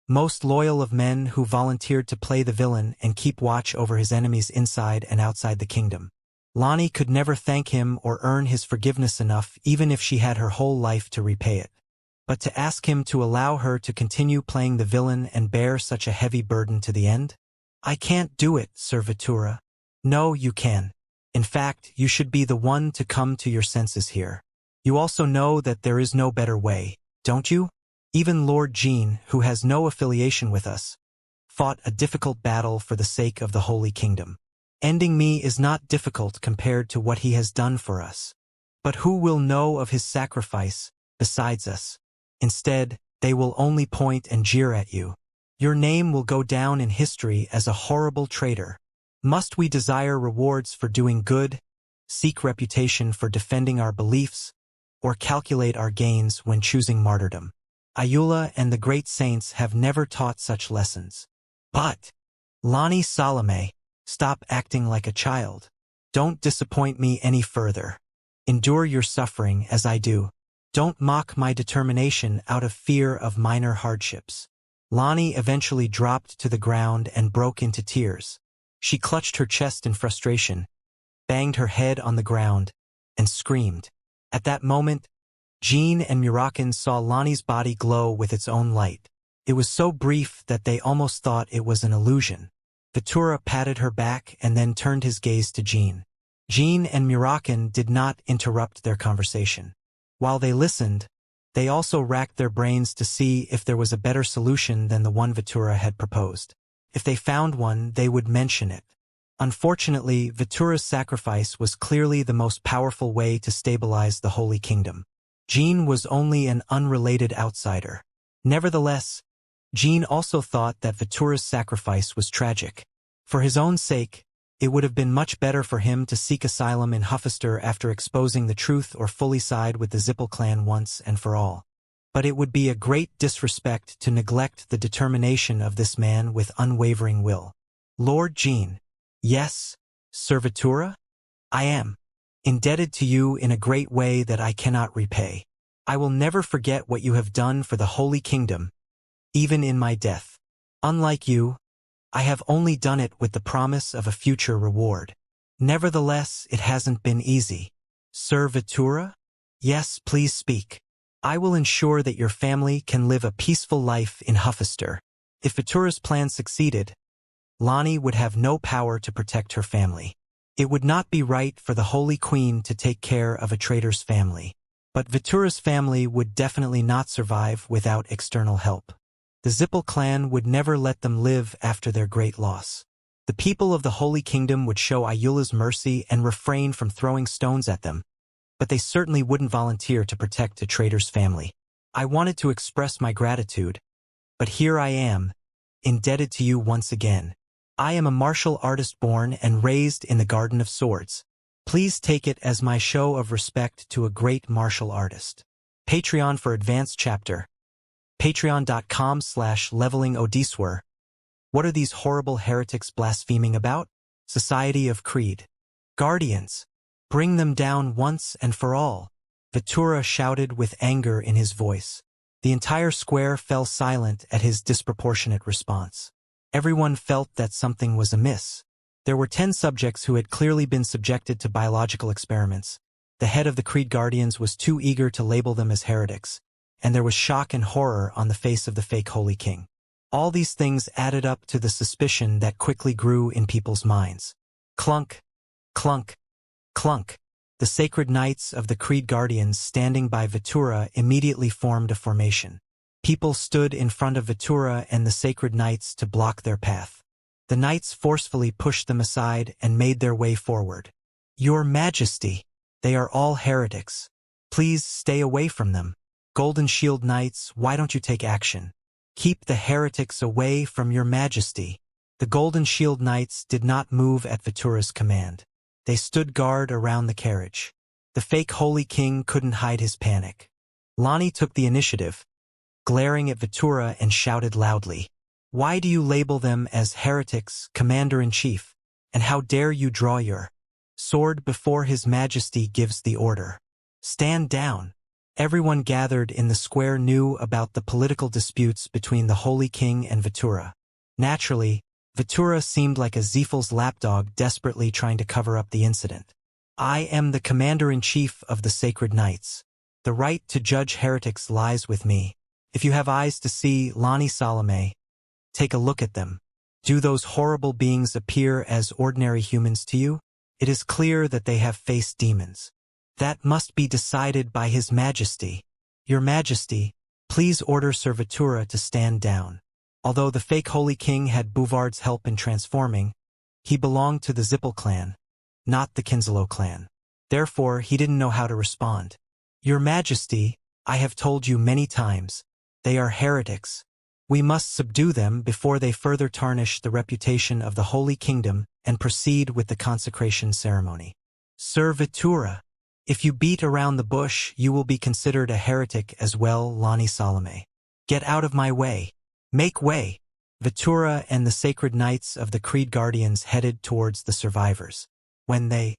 most loyal of men who volunteered to play the villain and keep watch over his enemies inside and outside the kingdom. Lonnie could never thank him or earn his forgiveness enough even if she had her whole life to repay it. But to ask him to allow her to continue playing the villain and bear such a heavy burden to the end? I can't do it, Sir Vitura. No, you can. In fact, you should be the one to come to your senses here. You also know that there is no better way, don't you? Even Lord Jean, who has no affiliation with us, fought a difficult battle for the sake of the Holy Kingdom. Ending me is not difficult compared to what he has done for us. But who will know of his sacrifice besides us? Instead, they will only point and jeer at you. Your name will go down in history as a horrible traitor. Must we desire rewards for doing good, seek reputation for defending our beliefs, or calculate our gains when choosing martyrdom? Ayula and the great saints have never taught such lessons. But, Lonnie Salome, stop acting like a child. Don't disappoint me any further. Endure your suffering as I do. Don't mock my determination out of fear of minor hardships. Lonnie eventually dropped to the ground and broke into tears. She clutched her chest in frustration, banged her head on the ground, and screamed. At that moment, Jean and Murakin saw Lonnie's body glow with its own light. It was so brief that they almost thought it was an illusion. Vitura patted her back and then turned his gaze to Jean. Jean and Murakin did not interrupt their conversation. While they listened, they also racked their brains to see if there was a better solution than the one Vitura had proposed. If they found one, they would mention it. Unfortunately, Vitura's sacrifice was clearly the most powerful way to stabilize the Holy Kingdom. Jean was only an unrelated outsider. Nevertheless, Jean also thought that Vitura's sacrifice was tragic. For his own sake, it would have been much better for him to seek asylum in Huffister after exposing the truth or fully side with the Zippel clan once and for all. But it would be a great disrespect to neglect the determination of this man with unwavering will. Lord Jean. Yes, Servitura? I am indebted to you in a great way that I cannot repay. I will never forget what you have done for the Holy Kingdom, even in my death. Unlike you, I have only done it with the promise of a future reward. Nevertheless, it hasn't been easy. Servitura? Yes, please speak. I will ensure that your family can live a peaceful life in Huffister. If Vitura's plan succeeded, Lani would have no power to protect her family. It would not be right for the Holy Queen to take care of a traitor's family. But Vitura's family would definitely not survive without external help. The Zippel clan would never let them live after their great loss. The people of the Holy Kingdom would show Ayula's mercy and refrain from throwing stones at them, but they certainly wouldn't volunteer to protect a traitor's family. I wanted to express my gratitude, but here I am, indebted to you once again. I am a martial artist born and raised in the Garden of Swords. Please take it as my show of respect to a great martial artist. Patreon for advanced chapter. Patreon.com/levelingodiswer. What are these horrible heretics blaspheming about? Society of Creed. Guardians, bring them down once and for all. Vitura shouted with anger in his voice. The entire square fell silent at his disproportionate response. Everyone felt that something was amiss. There were 10 subjects who had clearly been subjected to biological experiments. The head of the Creed Guardians was too eager to label them as heretics, and there was shock and horror on the face of the fake Holy King. All these things added up to the suspicion that quickly grew in people's minds. Clunk, clunk, clunk. The sacred knights of the Creed Guardians standing by Vitura immediately formed a formation. People stood in front of Vitura and the sacred knights to block their path. The knights forcefully pushed them aside and made their way forward. Your Majesty, they are all heretics. Please stay away from them. Golden Shield Knights, why don't you take action? Keep the heretics away from your Majesty. The Golden Shield Knights did not move at Vitura's command. They stood guard around the carriage. The fake Holy King couldn't hide his panic. Lani took the initiative, glaring at Vitura and shouted loudly, "Why do you label them as heretics, Commander-in-Chief? And how dare you draw your sword before His Majesty gives the order? Stand down." Everyone gathered in the square knew about the political disputes between the Holy King and Vitura. Naturally, Vitura seemed like a Ziefel's lapdog desperately trying to cover up the incident. I am the Commander-in-Chief of the Sacred Knights. The right to judge heretics lies with me. If you have eyes to see, Lani Salome, take a look at them. Do those horrible beings appear as ordinary humans to you? It is clear that they have faced demons. That must be decided by His Majesty. Your Majesty, please order Sir Vitura to stand down. Although the fake Holy King had Bouvard's help in transforming, he belonged to the Zippel clan, not the Kinslow clan. Therefore, he didn't know how to respond. Your Majesty, I have told you many times, they are heretics. We must subdue them before they further tarnish the reputation of the Holy Kingdom and proceed with the consecration ceremony. Sir Vitura, if you beat around the bush, you will be considered a heretic as well, Lani Salome. Get out of my way. Make way. Vitura and the sacred knights of the Creed Guardians headed towards the survivors. When they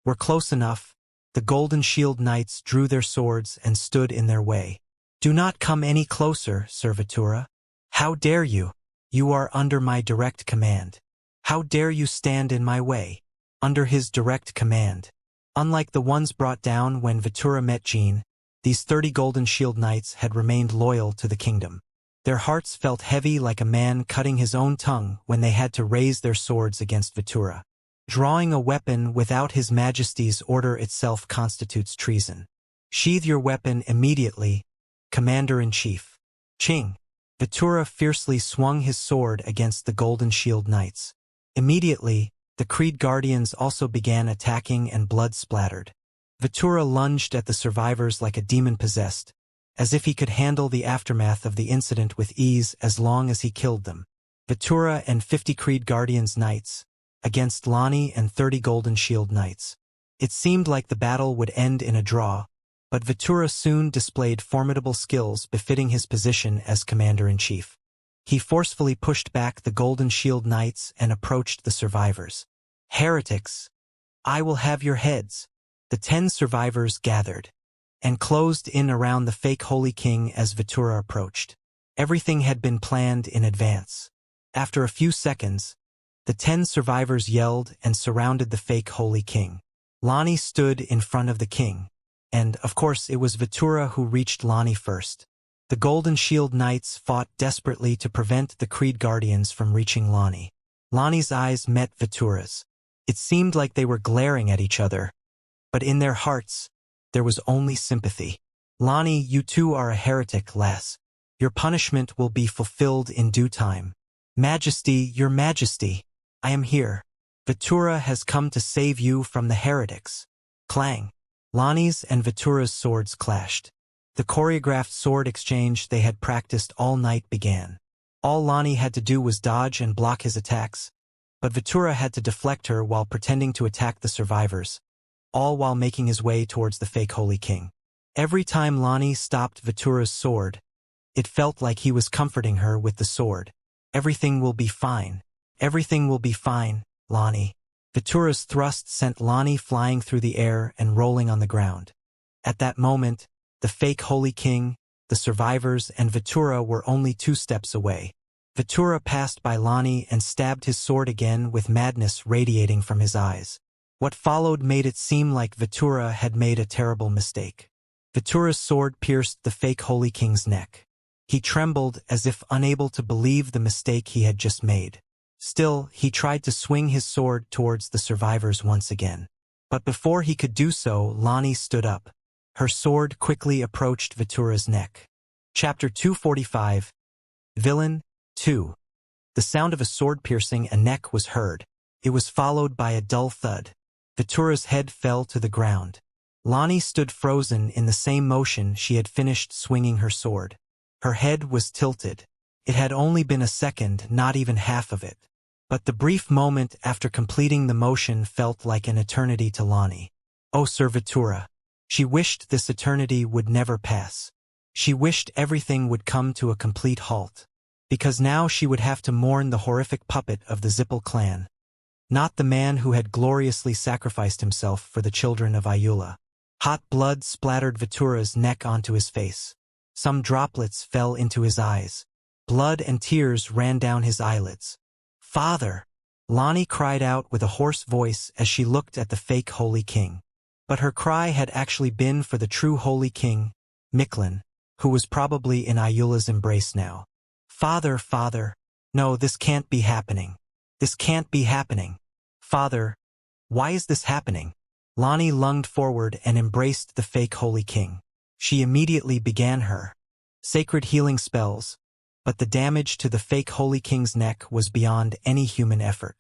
were close enough, the Golden Shield Knights drew their swords and stood in their way. Do not come any closer, Sir Vitura. How dare you? You are under my direct command. How dare you stand in my way? Under his direct command. Unlike the ones brought down when Vitura met Jean, these 30 Golden Shield Knights had remained loyal to the kingdom. Their hearts felt heavy like a man cutting his own tongue when they had to raise their swords against Vitura. Drawing a weapon without His Majesty's order itself constitutes treason. Sheathe your weapon immediately, Commander-in-Chief. Ching! Vitura fiercely swung his sword against the Golden Shield Knights. Immediately, the Creed Guardians also began attacking and blood splattered. Vitura lunged at the survivors like a demon possessed, as if he could handle the aftermath of the incident with ease as long as he killed them. Vitura and 50 Creed Guardians Knights, against Lani and 30 Golden Shield Knights. It seemed like the battle would end in a draw, but Vitura soon displayed formidable skills befitting his position as Commander-in-Chief. He forcefully pushed back the Golden Shield Knights and approached the survivors. Heretics, I will have your heads. The 10 survivors gathered and closed in around the fake Holy King as Vitura approached. Everything had been planned in advance. After a few seconds, the 10 survivors yelled and surrounded the fake Holy King. Lonnie stood in front of the king, and, of course, it was Vitura who reached Lonnie first. The Golden Shield Knights fought desperately to prevent the Creed Guardians from reaching Lonnie. Lonnie's eyes met Vitura's. It seemed like they were glaring at each other, but in their hearts, there was only sympathy. Lonnie, you too are a heretic, lass. Your punishment will be fulfilled in due time. Majesty, your majesty, I am here. Vitura has come to save you from the heretics. Clang. Lonnie's and Vitura's swords clashed. The choreographed sword exchange they had practiced all night began. All Lonnie had to do was dodge and block his attacks, but Vitura had to deflect her while pretending to attack the survivors, all while making his way towards the fake Holy King. Every time Lonnie stopped Vitura's sword, it felt like he was comforting her with the sword. Everything will be fine. Everything will be fine, Lonnie. Vitura's thrust sent Lonnie flying through the air and rolling on the ground. At that moment, the fake Holy King, the survivors, and Vitura were only 2 steps away. Vitura passed by Lonnie and stabbed his sword again with madness radiating from his eyes. What followed made it seem like Vitura had made a terrible mistake. Vitura's sword pierced the fake Holy King's neck. He trembled as if unable to believe the mistake he had just made. Still, he tried to swing his sword towards the survivors once again. But before he could do so, Lonnie stood up. Her sword quickly approached Vitura's neck. Chapter 245. Villain 2. The sound of a sword piercing a neck was heard. It was followed by a dull thud. Vitura's head fell to the ground. Lonnie stood frozen in the same motion she had finished swinging her sword. Her head was tilted. It had only been a second, not even half of it. But the brief moment after completing the motion felt like an eternity to Lonnie. Oh, Sir Vitura. She wished this eternity would never pass. She wished everything would come to a complete halt. Because now she would have to mourn the horrific puppet of the Zippel clan. Not the man who had gloriously sacrificed himself for the children of Ayula. Hot blood splattered Vitura's neck onto his face. Some droplets fell into his eyes. Blood and tears ran down his eyelids. Father! Lonnie cried out with a hoarse voice as she looked at the fake Holy King. But her cry had actually been for the true Holy King, Miklin, who was probably in Ayula's embrace now. Father, Father! No, this can't be happening. This can't be happening. Father, why is this happening? Lonnie lunged forward and embraced the fake Holy King. She immediately began her sacred healing spells, but the damage to the fake Holy King's neck was beyond any human effort.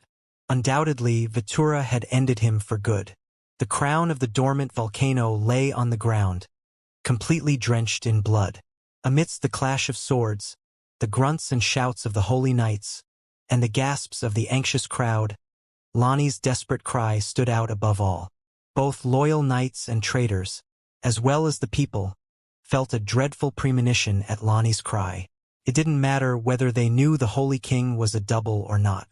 Undoubtedly, Vitura had ended him for good. The crown of the dormant volcano lay on the ground, completely drenched in blood. Amidst the clash of swords, the grunts and shouts of the holy knights, and the gasps of the anxious crowd, Lonnie's desperate cry stood out above all. Both loyal knights and traitors, as well as the people, felt a dreadful premonition at Lonnie's cry. It didn't matter whether they knew the Holy King was a double or not.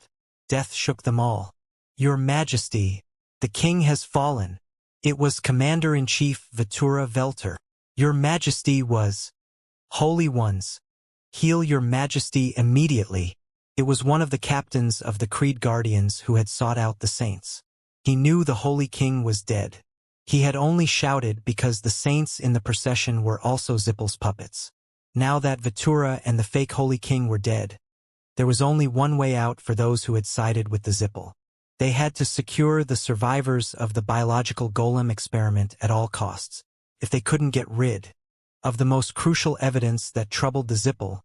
Death shook them all. Your Majesty, the king has fallen. It was Commander-in-Chief Vitura Velter. Your Majesty was... Holy Ones, heal your Majesty immediately. It was one of the captains of the Creed Guardians who had sought out the saints. He knew the Holy King was dead. He had only shouted because the saints in the procession were also Zippel's puppets. Now that Vitura and the fake Holy King were dead, there was only one way out for those who had sided with the Zippel. They had to secure the survivors of the biological golem experiment at all costs. If they couldn't get rid of the most crucial evidence that troubled the Zippel,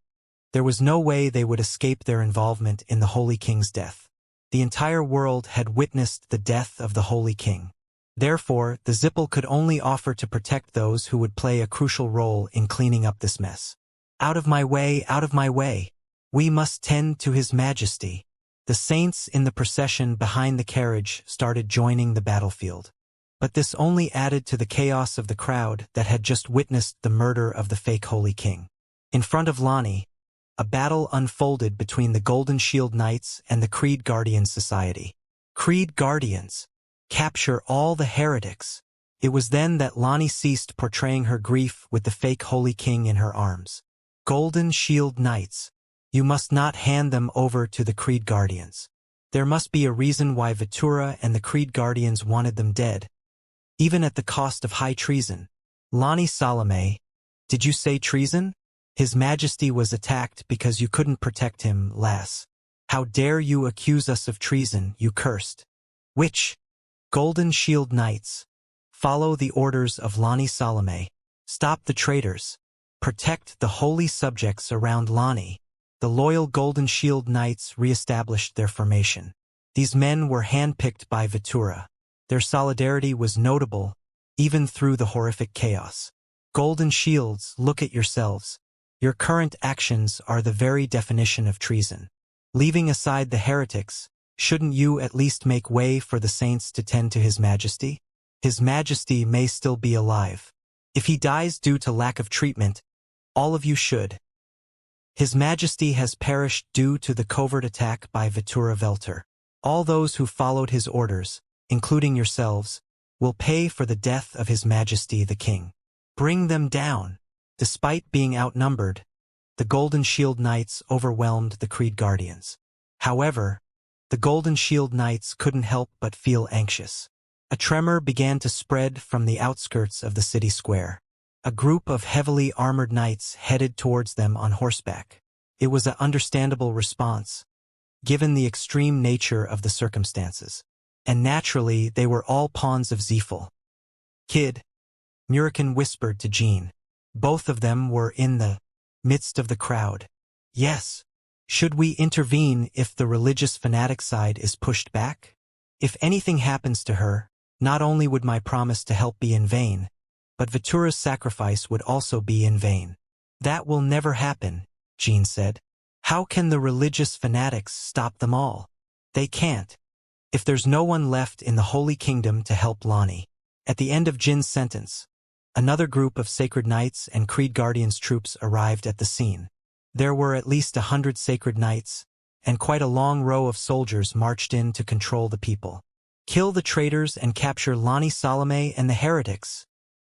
there was no way they would escape their involvement in the Holy King's death. The entire world had witnessed the death of the Holy King. Therefore, the Zippel could only offer to protect those who would play a crucial role in cleaning up this mess. Out of my way, out of my way. We must tend to His Majesty. The saints in the procession behind the carriage started joining the battlefield. But this only added to the chaos of the crowd that had just witnessed the murder of the fake Holy King. In front of Lonnie, a battle unfolded between the Golden Shield Knights and the Creed Guardian Society. Creed Guardians. Capture all the heretics. It was then that Lonnie ceased portraying her grief with the fake Holy King in her arms. Golden Shield Knights. You must not hand them over to the Creed Guardians. There must be a reason why Vitura and the Creed Guardians wanted them dead, even at the cost of high treason. Lonnie Salome, did you say treason? His Majesty was attacked because you couldn't protect him, lass. How dare you accuse us of treason, you cursed witch. Golden Shield Knights. Follow the orders of Lonnie Salome. Stop the traitors. Protect the holy subjects around Lonnie. The loyal Golden Shield Knights re-established their formation. These men were handpicked by Vitura. Their solidarity was notable, even through the horrific chaos. Golden Shields, look at yourselves. Your current actions are the very definition of treason. Leaving aside the heretics, shouldn't you at least make way for the saints to tend to His Majesty? His Majesty may still be alive. If he dies due to lack of treatment, all of you should. His Majesty has perished due to the covert attack by Vitura Velter. All those who followed his orders, including yourselves, will pay for the death of His Majesty the King. Bring them down. Despite being outnumbered, the Golden Shield Knights overwhelmed the Creed Guardians. However, the Golden Shield Knights couldn't help but feel anxious. A tremor began to spread from the outskirts of the city square. A group of heavily armored knights headed towards them on horseback. It was an understandable response, given the extreme nature of the circumstances. And naturally, they were all pawns of Zephyl. Kid, Murican whispered to Jean. Both of them were in the midst of the crowd. Yes. Should we intervene if the religious fanatic side is pushed back? If anything happens to her, not only would my promise to help be in vain, but Vitura's sacrifice would also be in vain. That will never happen, Jean said. How can the religious fanatics stop them all? They can't. If there's no one left in the Holy Kingdom to help Lonnie. At the end of Jin's sentence, another group of Sacred Knights and Creed Guardians troops arrived at the scene. There were at least 100 Sacred Knights, and quite a long row of soldiers marched in to control the people. Kill the traitors and capture Lonnie Salome and the heretics,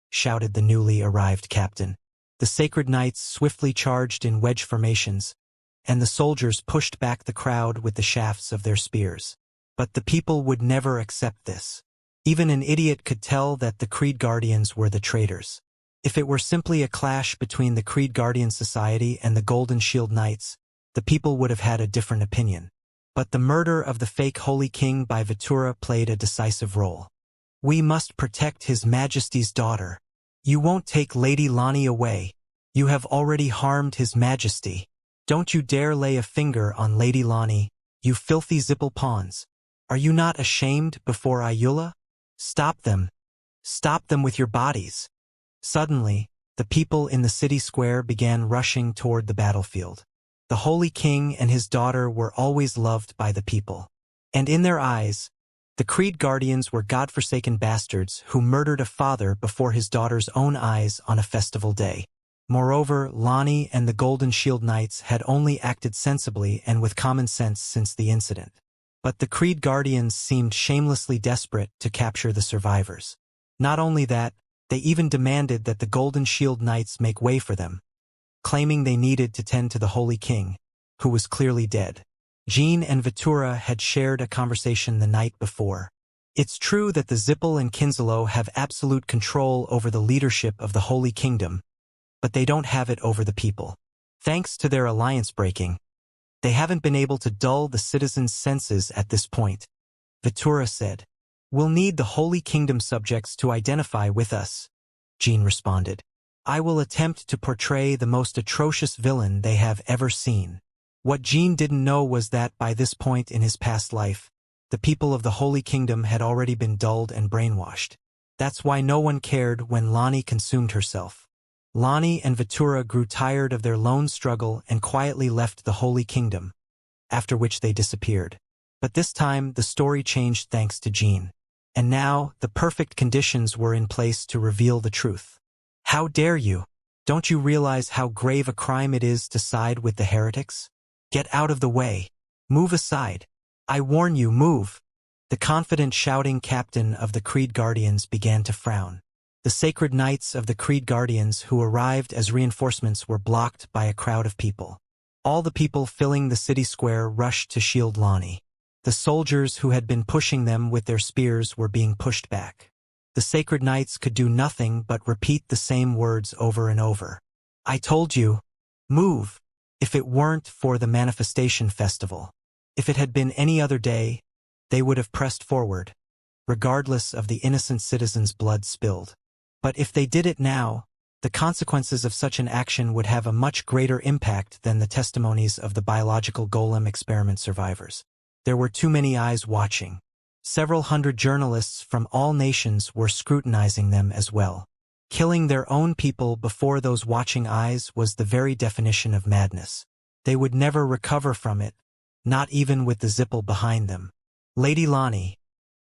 shouted the newly arrived captain. The Sacred Knights swiftly charged in wedge formations, and the soldiers pushed back the crowd with the shafts of their spears. But the people would never accept this. Even an idiot could tell that the Creed Guardians were the traitors. If it were simply a clash between the Creed Guardian Society and the Golden Shield Knights, the people would have had a different opinion. But the murder of the fake Holy King by Vitura played a decisive role. We must protect His Majesty's daughter. You won't take Lady Lonnie away. You have already harmed His Majesty. Don't you dare lay a finger on Lady Lonnie, you filthy Zipple pawns. Are you not ashamed before Ayula? Stop them. Stop them with your bodies. Suddenly, the people in the city square began rushing toward the battlefield. The Holy King and his daughter were always loved by the people. And in their eyes, the Creed Guardians were godforsaken bastards who murdered a father before his daughter's own eyes on a festival day. Moreover, Lonnie and the Golden Shield Knights had only acted sensibly and with common sense since the incident. But the Creed Guardians seemed shamelessly desperate to capture the survivors. Not only that, they even demanded that the Golden Shield Knights make way for them, claiming they needed to tend to the Holy King, who was clearly dead. Jean and Vitura had shared a conversation the night before. It's true that the Zipple and Kinselo have absolute control over the leadership of the Holy Kingdom, but they don't have it over the people. Thanks to their alliance breaking, they haven't been able to dull the citizens' senses at this point. Vitura said, "We'll need the Holy Kingdom subjects to identify with us," Jean responded. "I will attempt to portray the most atrocious villain they have ever seen." What Jean didn't know was that by this point in his past life, the people of the Holy Kingdom had already been dulled and brainwashed. That's why no one cared when Lonnie consumed herself. Lonnie and Vitura grew tired of their lone struggle and quietly left the Holy Kingdom, after which they disappeared. But this time, the story changed thanks to Jean. And now, the perfect conditions were in place to reveal the truth. How dare you? Don't you realize how grave a crime it is to side with the heretics? Get out of the way. Move aside. I warn you, move. The confident shouting captain of the Creed Guardians began to frown. The sacred knights of the Creed Guardians who arrived as reinforcements were blocked by a crowd of people. All the people filling the city square rushed to shield Lonnie. The soldiers who had been pushing them with their spears were being pushed back. The sacred knights could do nothing but repeat the same words over and over. I told you, move. If it weren't for the manifestation festival, if it had been any other day, they would have pressed forward, regardless of the innocent citizens' blood spilled. But if they did it now, the consequences of such an action would have a much greater impact than the testimonies of the biological golem experiment survivors. There were too many eyes watching. Several hundred journalists from all nations were scrutinizing them as well. Killing their own people before those watching eyes was the very definition of madness. They would never recover from it, not even with the Zipple behind them. Lady Lonnie,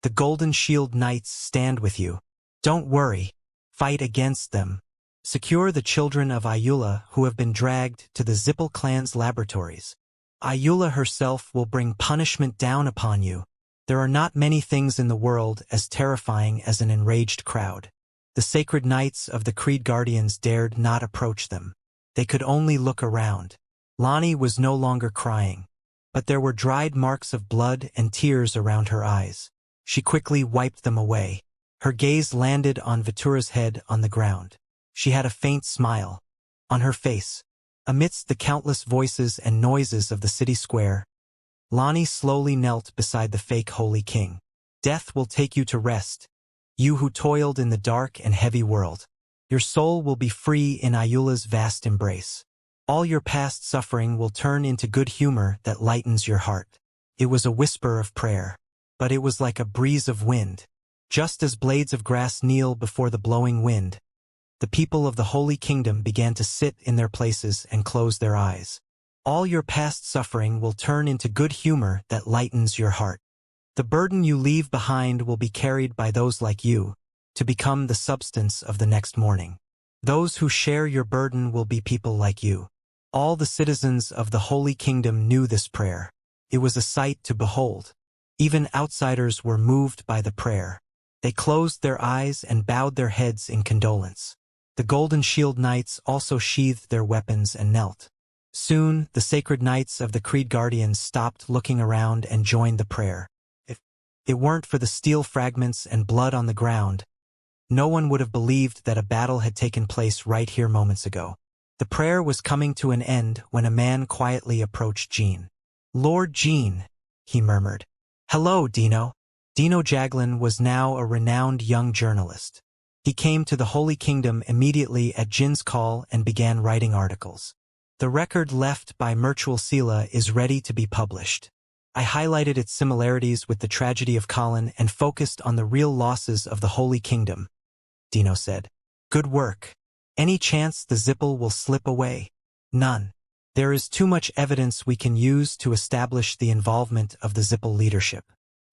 the Golden Shield Knights stand with you. Don't worry. Fight against them. Secure the children of Ayula who have been dragged to the Zipple clan's laboratories. Ayula herself will bring punishment down upon you. There are not many things in the world as terrifying as an enraged crowd. The sacred knights of the Creed Guardians dared not approach them. They could only look around. Lonnie was no longer crying, but there were dried marks of blood and tears around her eyes. She quickly wiped them away. Her gaze landed on Vitura's head on the ground. She had a faint smile on her face. Amidst the countless voices and noises of the city square, Lonnie slowly knelt beside the fake Holy King. Death will take you to rest, you who toiled in the dark and heavy world. Your soul will be free in Ayula's vast embrace. All your past suffering will turn into good humor that lightens your heart. It was a whisper of prayer, but it was like a breeze of wind. Just as blades of grass kneel before the blowing wind, the people of the Holy Kingdom began to sit in their places and close their eyes. All your past suffering will turn into good humor that lightens your heart. The burden you leave behind will be carried by those like you, to become the substance of the next morning. Those who share your burden will be people like you. All the citizens of the Holy Kingdom knew this prayer. It was a sight to behold. Even outsiders were moved by the prayer. They closed their eyes and bowed their heads in condolence. The Golden Shield Knights also sheathed their weapons and knelt. Soon, the sacred knights of the Creed Guardians stopped looking around and joined the prayer. If it weren't for the steel fragments and blood on the ground, no one would have believed that a battle had taken place right here moments ago. The prayer was coming to an end when a man quietly approached Jean. Lord Jean, he murmured. Hello, Dino. Dino Jaglin was now a renowned young journalist. He came to the Holy Kingdom immediately at Jin's call and began writing articles. The record left by Mertual Sela is ready to be published. I highlighted its similarities with the tragedy of Colin and focused on the real losses of the Holy Kingdom, Dino said. Good work. Any chance the Zipple will slip away? None. There is too much evidence we can use to establish the involvement of the Zipple leadership.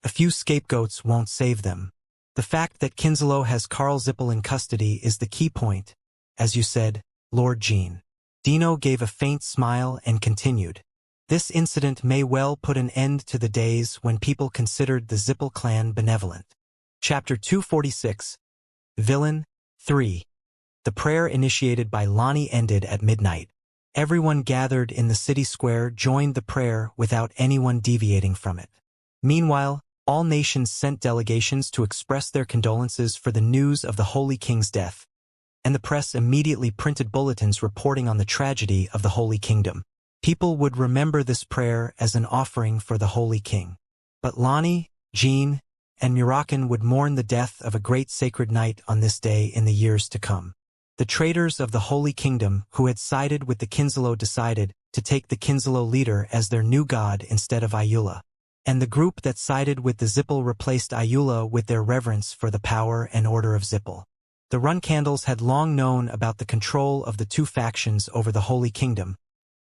A few scapegoats won't save them. The fact that Kinslow has Carl Zipple in custody is the key point, as you said, Lord Jean. Dino gave a faint smile and continued. This incident may well put an end to the days when people considered the Zipple clan benevolent. Chapter 246. Villain 3. The prayer initiated by Lonnie ended at midnight. Everyone gathered in the city square joined the prayer without anyone deviating from it. Meanwhile, all nations sent delegations to express their condolences for the news of the Holy King's death, and the press immediately printed bulletins reporting on the tragedy of the Holy Kingdom. People would remember this prayer as an offering for the Holy King. But Lonnie, Jean, and Murakan would mourn the death of a great sacred knight on this day in the years to come. The traitors of the Holy Kingdom who had sided with the Kinslow decided to take the Kinslow leader as their new god instead of Ayula. And the group that sided with the Zipple replaced Ayula with their reverence for the power and order of Zipple. The Runcandles had long known about the control of the two factions over the Holy Kingdom,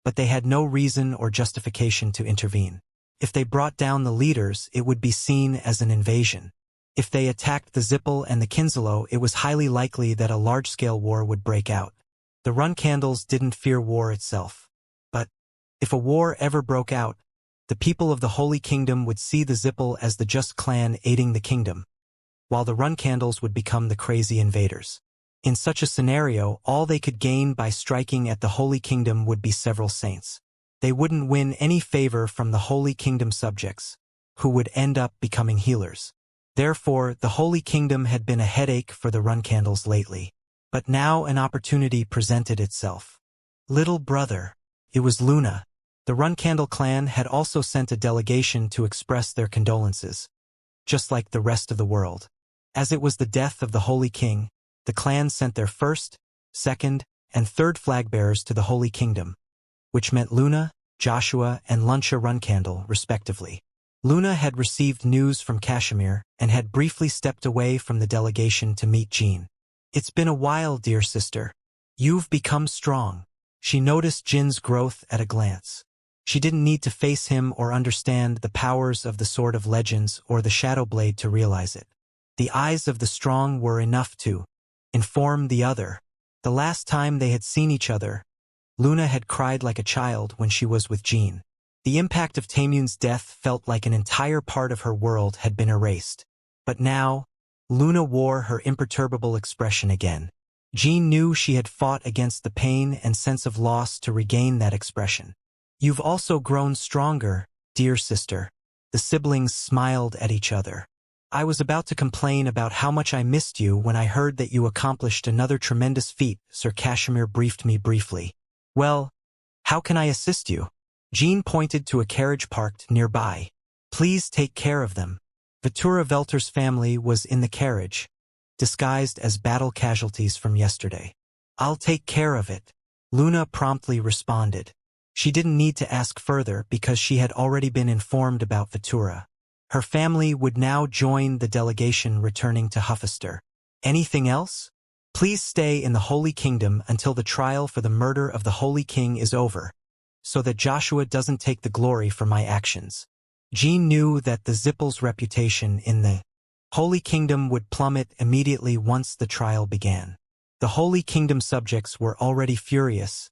but they had no reason or justification to intervene. If they brought down the leaders, it would be seen as an invasion. If they attacked the Zipple and the Kinslow, it was highly likely that a large-scale war would break out. The Runcandles didn't fear war itself. But if a war ever broke out, The people of the Holy Kingdom would see the Zippel as the just clan aiding the kingdom, while the Run Candles would become the crazy invaders. In such a scenario, all they could gain by striking at the Holy Kingdom would be several saints. They wouldn't win any favor from the Holy Kingdom subjects, who would end up becoming healers. Therefore, the Holy Kingdom had been a headache for the Run Candles lately. But now an opportunity presented itself. Little brother. It was Luna. The Run Candle clan had also sent a delegation to express their condolences, just like the rest of the world. As it was the death of the Holy King, the clan sent their first, second, and third flag-bearers to the Holy Kingdom, which meant Luna, Joshua, and Luncia Runcandle, respectively. Luna had received news from Kashmir and had briefly stepped away from the delegation to meet Jean. It's been a while, dear sister. You've become strong. She noticed Jin's growth at a glance. She didn't need to face him or understand the powers of the Sword of Legends or the Shadow Blade to realize it. The eyes of the strong were enough to inform the other. The last time they had seen each other, Luna had cried like a child when she was with Jean. The impact of Taemun's death felt like an entire part of her world had been erased. But now, Luna wore her imperturbable expression again. Jean knew she had fought against the pain and sense of loss to regain that expression. You've also grown stronger, dear sister. The siblings smiled at each other. I was about to complain about how much I missed you when I heard that you accomplished another tremendous feat, Sir Kashmir briefed me briefly. Well, how can I assist you? Jean pointed to a carriage parked nearby. Please take care of them. Vitura Velter's family was in the carriage, disguised as battle casualties from yesterday. I'll take care of it, Luna promptly responded. She didn't need to ask further because she had already been informed about Vitura. Her family would now join the delegation returning to Huffister. Anything else? Please stay in the Holy Kingdom until the trial for the murder of the Holy King is over, so that Joshua doesn't take the glory for my actions. Jean knew that the Zippel's reputation in the Holy Kingdom would plummet immediately once the trial began. The Holy Kingdom subjects were already furious,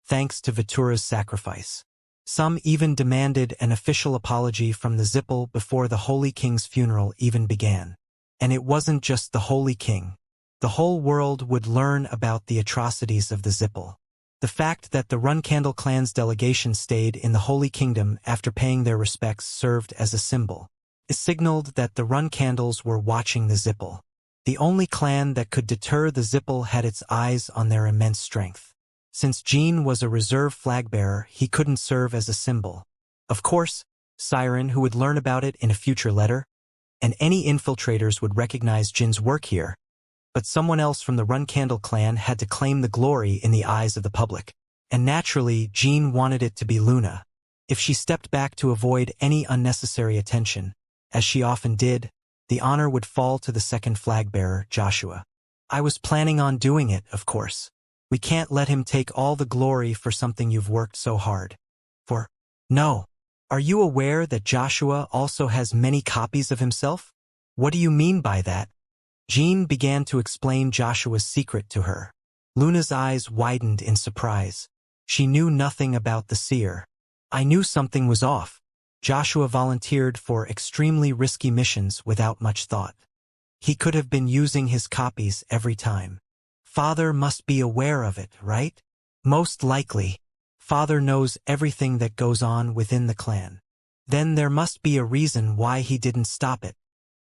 thanks to Vitura's sacrifice. Some even demanded an official apology from the Zippel before the Holy King's funeral even began. And it wasn't just the Holy King. The whole world would learn about the atrocities of the Zippel. The fact that the Runcandle clan's delegation stayed in the Holy Kingdom after paying their respects served as a symbol. It signaled that the Runcandles were watching the Zippel. The only clan that could deter the Zippel had its eyes on their immense strength. Since Jean was a reserve flag-bearer, he couldn't serve as a symbol. Of course, Siren, who would learn about it in a future letter, and any infiltrators would recognize Jin's work here, but someone else from the Runcandle clan had to claim the glory in the eyes of the public. And naturally, Jean wanted it to be Luna. If she stepped back to avoid any unnecessary attention, as she often did, the honor would fall to the second flag-bearer, Joshua. I was planning on doing it, of course. We can't let him take all the glory for something you've worked so hard for. No. Are you aware that Joshua also has many copies of himself? What do you mean by that? Jean began to explain Joshua's secret to her. Luna's eyes widened in surprise. She knew nothing about the seer. I knew something was off. Joshua volunteered for extremely risky missions without much thought. He could have been using his copies every time. Father must be aware of it, right? Most likely. Father knows everything that goes on within the clan. Then there must be a reason why he didn't stop it.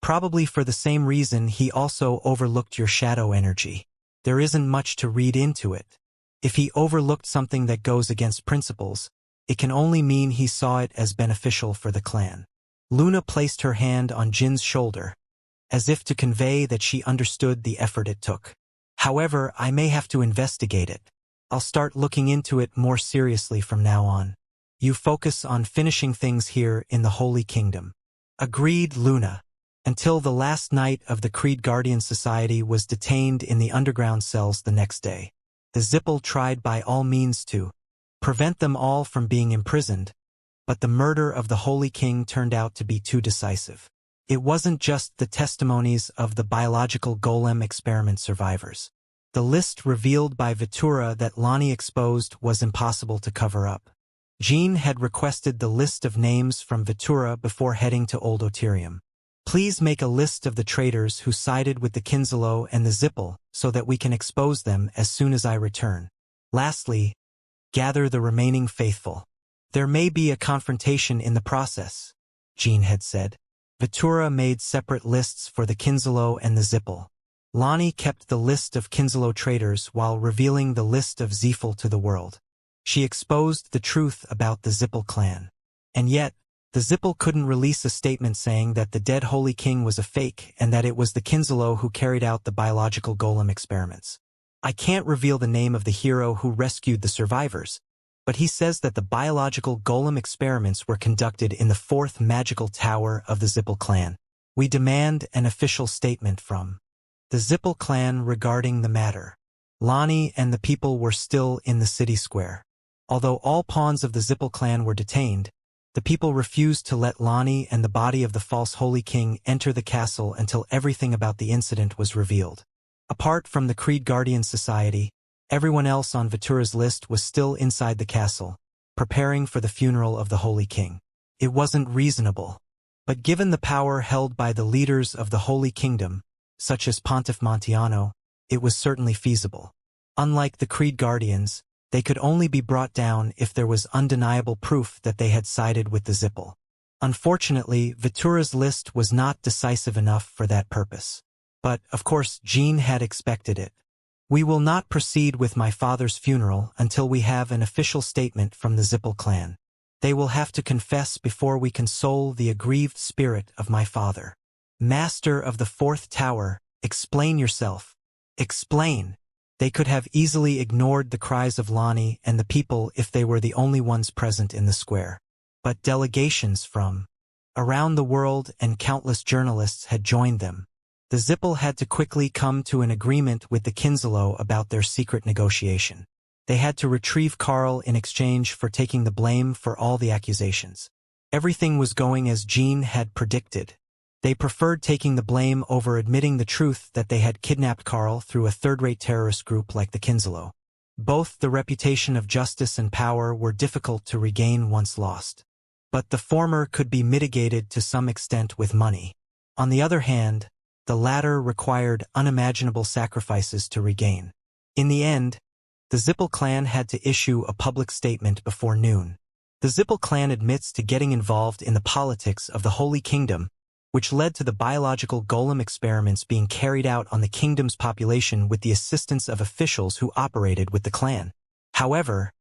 Probably for the same reason he also overlooked your shadow energy. There isn't much to read into it. If he overlooked something that goes against principles, it can only mean he saw it as beneficial for the clan. Luna placed her hand on Jin's shoulder, as if to convey that she understood the effort it took. However, I may have to investigate it. I'll start looking into it more seriously from now on. You focus on finishing things here in the Holy Kingdom. Agreed, Luna. Until the last night of the Creed Guardian Society was detained in the underground cells the next day. The Zippel tried by all means to prevent them all from being imprisoned, but the murder of the Holy King turned out to be too decisive. It wasn't just the testimonies of the biological golem experiment survivors. The list revealed by Vitura that Lonnie exposed was impossible to cover up. Jean had requested the list of names from Vitura before heading to Old Otyrium. Please make a list of the traitors who sided with the Kinzalo and the Zippel so that we can expose them as soon as I return. Lastly, gather the remaining faithful. There may be a confrontation in the process, Jean had said. Vitura made separate lists for the Kinzalo and the Zippel. Lonnie kept the list of Kinzalo traitors while revealing the list of Ziffel to the world. She exposed the truth about the Zippel clan. And yet, the Zippel couldn't release a statement saying that the dead Holy King was a fake and that it was the Kinzalo who carried out the biological golem experiments. I can't reveal the name of the hero who rescued the survivors, but he says that the biological golem experiments were conducted in the 4th magical tower of the Zippel clan. We demand an official statement from the Zippel clan regarding the matter. Lonnie and the people were still in the city square. Although all pawns of the Zippel clan were detained, the people refused to let Lonnie and the body of the false Holy King enter the castle until everything about the incident was revealed. Apart from the Creed Guardian Society, everyone else on Vitura's list was still inside the castle, preparing for the funeral of the Holy King. It wasn't reasonable. But given the power held by the leaders of the Holy Kingdom, such as Pontiff Montiano, it was certainly feasible. Unlike the Creed Guardians, they could only be brought down if there was undeniable proof that they had sided with the Zippel. Unfortunately, Vitura's list was not decisive enough for that purpose. But, of course, Jean had expected it. We will not proceed with my father's funeral until we have an official statement from the Zippel clan. They will have to confess before we console the aggrieved spirit of my father. Master of the 4th tower, explain yourself. Explain. They could have easily ignored the cries of Lonnie and the people if they were the only ones present in the square. But delegations from around the world and countless journalists had joined them. The Zippel had to quickly come to an agreement with the Kinzalo about their secret negotiation. They had to retrieve Karl in exchange for taking the blame for all the accusations. Everything was going as Jean had predicted. They preferred taking the blame over admitting the truth that they had kidnapped Karl through a third-rate terrorist group like the Kinzalo. Both the reputation of justice and power were difficult to regain once lost. But the former could be mitigated to some extent with money. On the other hand, the latter required unimaginable sacrifices to regain. In the end, the Zippel clan had to issue a public statement before noon. The Zippel clan admits to getting involved in the politics of the Holy Kingdom, which led to the biological golem experiments being carried out on the kingdom's population with the assistance of officials who operated with the clan. However,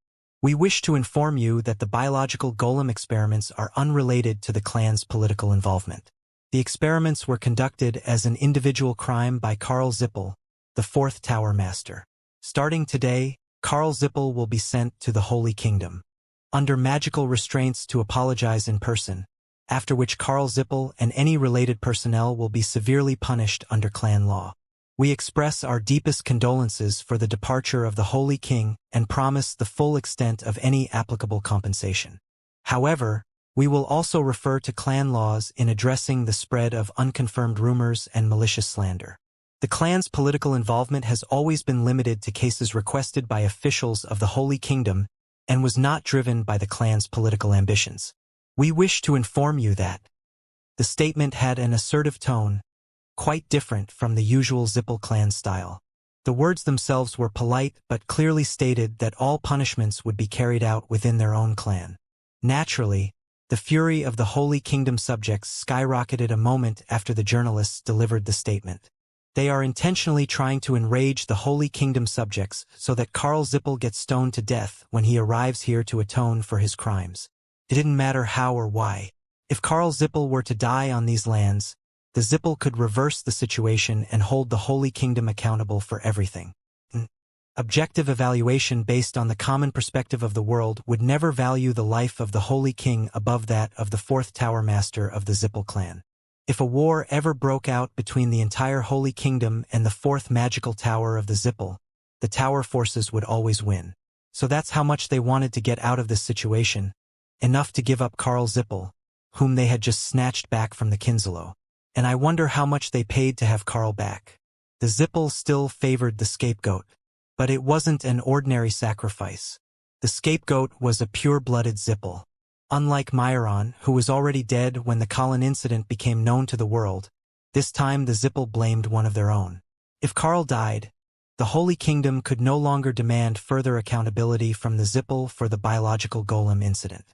we wish to inform you that the biological golem experiments are unrelated to the clan's political involvement. The experiments were conducted as an individual crime by Karl Zippel, the 4th Tower Master. Starting today, Karl Zippel will be sent to the Holy Kingdom, under magical restraints to apologize in person, after which Karl Zippel and any related personnel will be severely punished under clan law. We express our deepest condolences for the departure of the Holy King and promise the full extent of any applicable compensation. However, we will also refer to clan laws in addressing the spread of unconfirmed rumors and malicious slander. The clan's political involvement has always been limited to cases requested by officials of the Holy Kingdom and was not driven by the clan's political ambitions. We wish to inform you that the statement had an assertive tone, quite different from the usual Zippel clan style. The words themselves were polite but clearly stated that all punishments would be carried out within their own clan. Naturally, the fury of the Holy Kingdom subjects skyrocketed a moment after the journalists delivered the statement. They are intentionally trying to enrage the Holy Kingdom subjects so that Karl Zippel gets stoned to death when he arrives here to atone for his crimes. It didn't matter how or why. If Karl Zippel were to die on these lands, the Zippel could reverse the situation and hold the Holy Kingdom accountable for everything. Objective evaluation based on the common perspective of the world would never value the life of the Holy King above that of the 4th Tower Master of the Zippel clan. If a war ever broke out between the entire Holy Kingdom and the 4th magical tower of the Zippel, the tower forces would always win. So that's how much they wanted to get out of this situation. Enough to give up Karl Zippel, whom they had just snatched back from the Kinzalo. And I wonder how much they paid to have Karl back. The Zippel still favored the scapegoat. But it wasn't an ordinary sacrifice. The scapegoat was a pure-blooded Zippel. Unlike Myron, who was already dead when the Colin incident became known to the world, this time the Zippel blamed one of their own. If Karl died, the Holy Kingdom could no longer demand further accountability from the Zippel for the biological golem incident.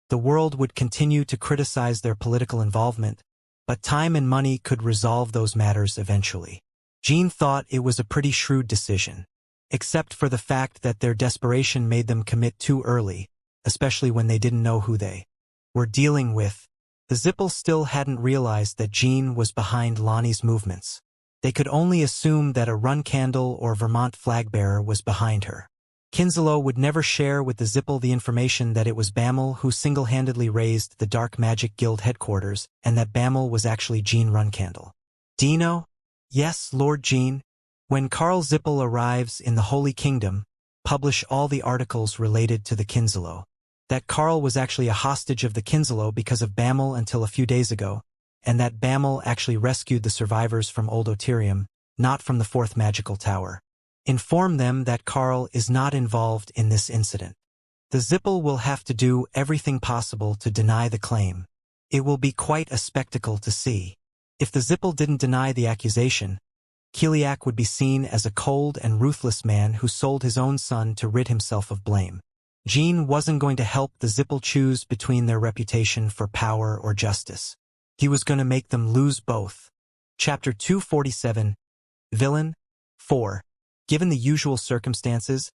The world would continue to criticize their political involvement, but time and money could resolve those matters eventually. Jean thought it was a pretty shrewd decision, except for the fact that their desperation made them commit too early, especially when they didn't know who they were dealing with. The Zippel still hadn't realized that Jean was behind Lonnie's movements. They could only assume that a Runcandle or Vermont flag-bearer was behind her. Kinslow would never share with the Zippel the information that it was Bammel who single-handedly raised the Dark Magic Guild headquarters and that Bammel was actually Jean Runcandle. Dino? Yes, Lord Jean. When Karl Zippel arrives in the Holy Kingdom, publish all the articles related to the Kinslow. That Karl was actually a hostage of the Kinslow because of Bammel until a few days ago, and that Bammel actually rescued the survivors from Old Otyrium, not from the Fourth Magical Tower. Inform them that Karl is not involved in this incident. The Zippel will have to do everything possible to deny the claim. It will be quite a spectacle to see. If the Zippel didn't deny the accusation, Kiliak would be seen as a cold and ruthless man who sold his own son to rid himself of blame. Jean wasn't going to help the Zippel choose between their reputation for power or justice. He was going to make them lose both. Chapter 247, Villain 4. Given the usual circumstances,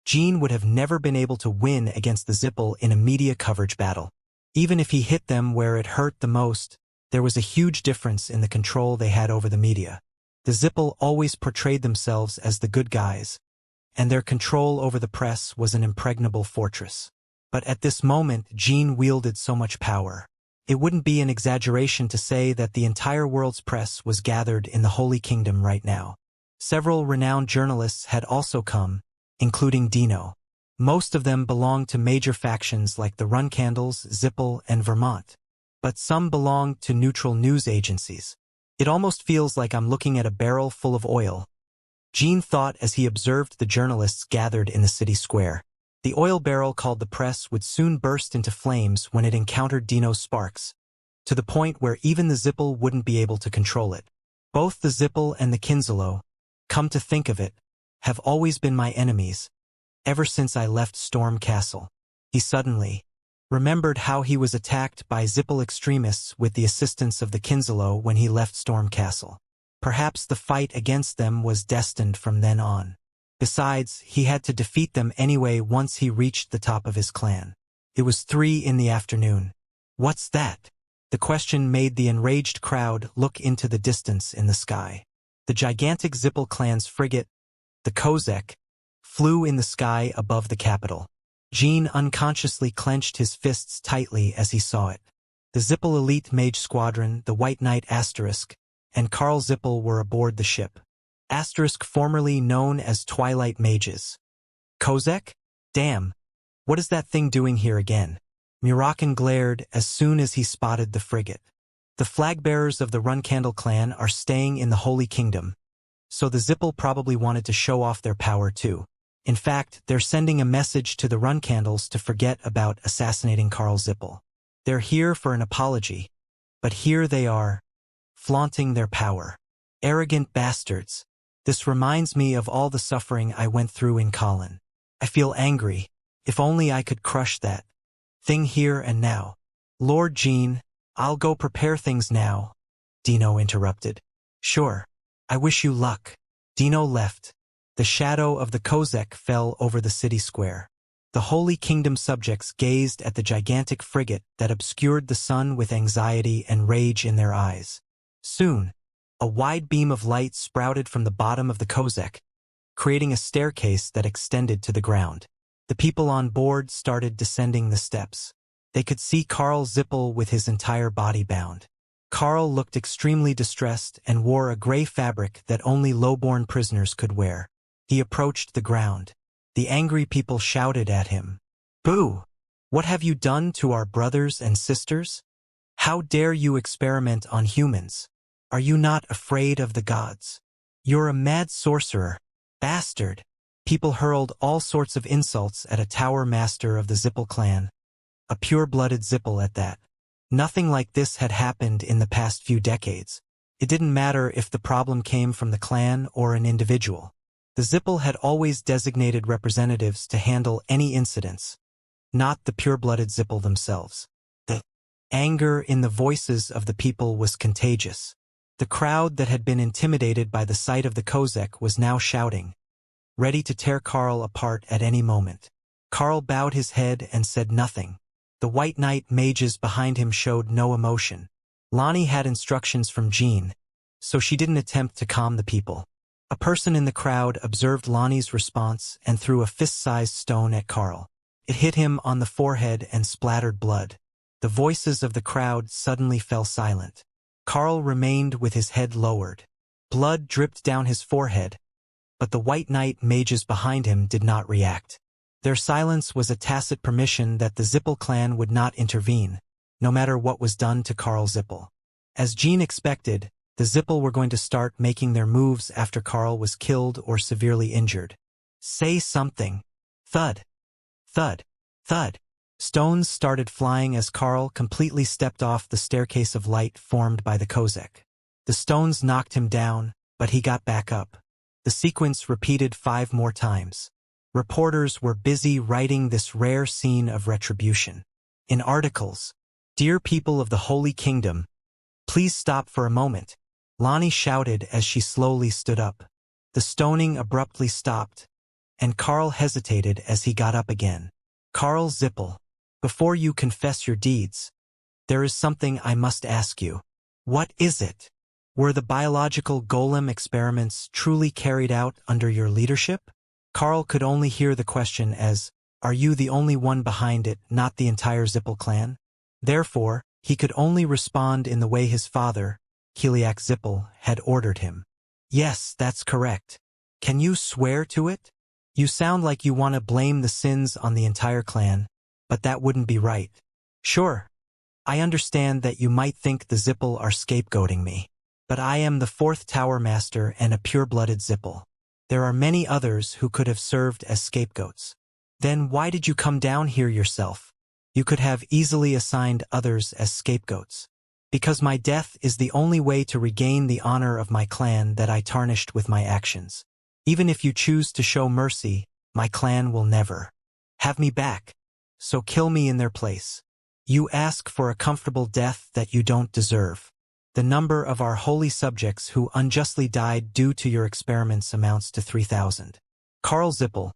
Jean would have never been able to win against the Zippel in a media coverage battle. Even if he hit them where it hurt the most, there was a huge difference in the control they had over the media. The Zippel always portrayed themselves as the good guys, and their control over the press was an impregnable fortress. But at this moment, Jean wielded so much power. It wouldn't be an exaggeration to say that the entire world's press was gathered in the Holy Kingdom right now. Several renowned journalists had also come, including Dino. Most of them belonged to major factions like the Runcandles, Zippel, and Vermont. But some belonged to neutral news agencies. It almost feels like I'm looking at a barrel full of oil, Jean thought as he observed the journalists gathered in the city square. The oil barrel called the press would soon burst into flames when it encountered Dino's sparks, to the point where even the Zippel wouldn't be able to control it. Both the Zippel and the Kinslow, come to think of it, have always been my enemies, ever since I left Storm Castle. He suddenly remembered how he was attacked by Zippel extremists with the assistance of the Kinslow when he left Storm Castle. Perhaps the fight against them was destined from then on. Besides, he had to defeat them anyway once he reached the top of his clan. It was 3 in the afternoon. What's that? The question made the enraged crowd look into the distance in the sky. The gigantic Zippel clan's frigate, the Kozek, flew in the sky above the capital. Jean unconsciously clenched his fists tightly as he saw it. The Zippel elite mage squadron, the White Knight Asterisk, and Karl Zippel were aboard the ship. Asterisk, formerly known as Twilight Mages. Kozek? Damn. What is that thing doing here again? Murakan glared as soon as he spotted the frigate. The flag-bearers of the Runcandle clan are staying in the Holy Kingdom, so the Zippel probably wanted to show off their power too. In fact, they're sending a message to the Runcandles to forget about assassinating Karl Zippel. They're here for an apology, but here they are, flaunting their power. Arrogant bastards. This reminds me of all the suffering I went through in Colin. I feel angry. If only I could crush that thing here and now. Lord Jean, I'll go prepare things now, Dino interrupted. Sure. I wish you luck. Dino left. The shadow of the Kozek fell over the city square. The Holy Kingdom subjects gazed at the gigantic frigate that obscured the sun with anxiety and rage in their eyes. Soon, a wide beam of light sprouted from the bottom of the Kozek, creating a staircase that extended to the ground. The people on board started descending the steps. They could see Karl Zippel with his entire body bound. Karl looked extremely distressed and wore a gray fabric that only low-born prisoners could wear. He approached the ground. The angry people shouted at him. Boo! What have you done to our brothers and sisters? How dare you experiment on humans? Are you not afraid of the gods? You're a mad sorcerer, bastard. People hurled all sorts of insults at a tower master of the Zippel clan, a pure-blooded Zippel at that. Nothing like this had happened in the past few decades. It didn't matter if the problem came from the clan or an individual. The Zippel had always designated representatives to handle any incidents, not the pure-blooded Zippel themselves. The anger in the voices of the people was contagious. The crowd that had been intimidated by the sight of the Kozak was now shouting, ready to tear Karl apart at any moment. Karl bowed his head and said nothing. The White Knight mages behind him showed no emotion. Lonnie had instructions from Jean, so she didn't attempt to calm the people. A person in the crowd observed Lonnie's response and threw a fist-sized stone at Karl. It hit him on the forehead and splattered blood. The voices of the crowd suddenly fell silent. Karl remained with his head lowered. Blood dripped down his forehead, but the White Knight mages behind him did not react. Their silence was a tacit permission that the Zippel clan would not intervene, no matter what was done to Karl Zippel. As Jean expected, the Zippel were going to start making their moves after Karl was killed or severely injured. Say something. Thud. Thud. Thud. Stones started flying as Karl completely stepped off the staircase of light formed by the Kozak. The stones knocked him down, but he got back up. The sequence repeated 5 more times. Reporters were busy writing this rare scene of retribution. In articles, "Dear people of the Holy Kingdom, please stop for a moment," Lonnie shouted as she slowly stood up. The stoning abruptly stopped, and Karl hesitated as he got up again. "Karl Zippel, before you confess your deeds, there is something I must ask you. What is it? Were the biological golem experiments truly carried out under your leadership?" Karl could only hear the question as, "Are you the only one behind it, not the entire Zippel clan?" Therefore, he could only respond in the way his father, Kiliak Zippel, had ordered him. "Yes, that's correct. Can you swear to it? You sound like you want to blame the sins on the entire clan, but that wouldn't be right." "Sure. I understand that you might think the Zippel are scapegoating me, but I am the 4th Tower Master and a pure-blooded Zippel. There are many others who could have served as scapegoats. Then why did you come down here yourself? You could have easily assigned others as scapegoats. Because my death is the only way to regain the honor of my clan that I tarnished with my actions. Even if you choose to show mercy, my clan will never have me back. So kill me in their place. You ask for a comfortable death that you don't deserve. The number of our holy subjects who unjustly died due to your experiments amounts to 3,000. Karl Zippel,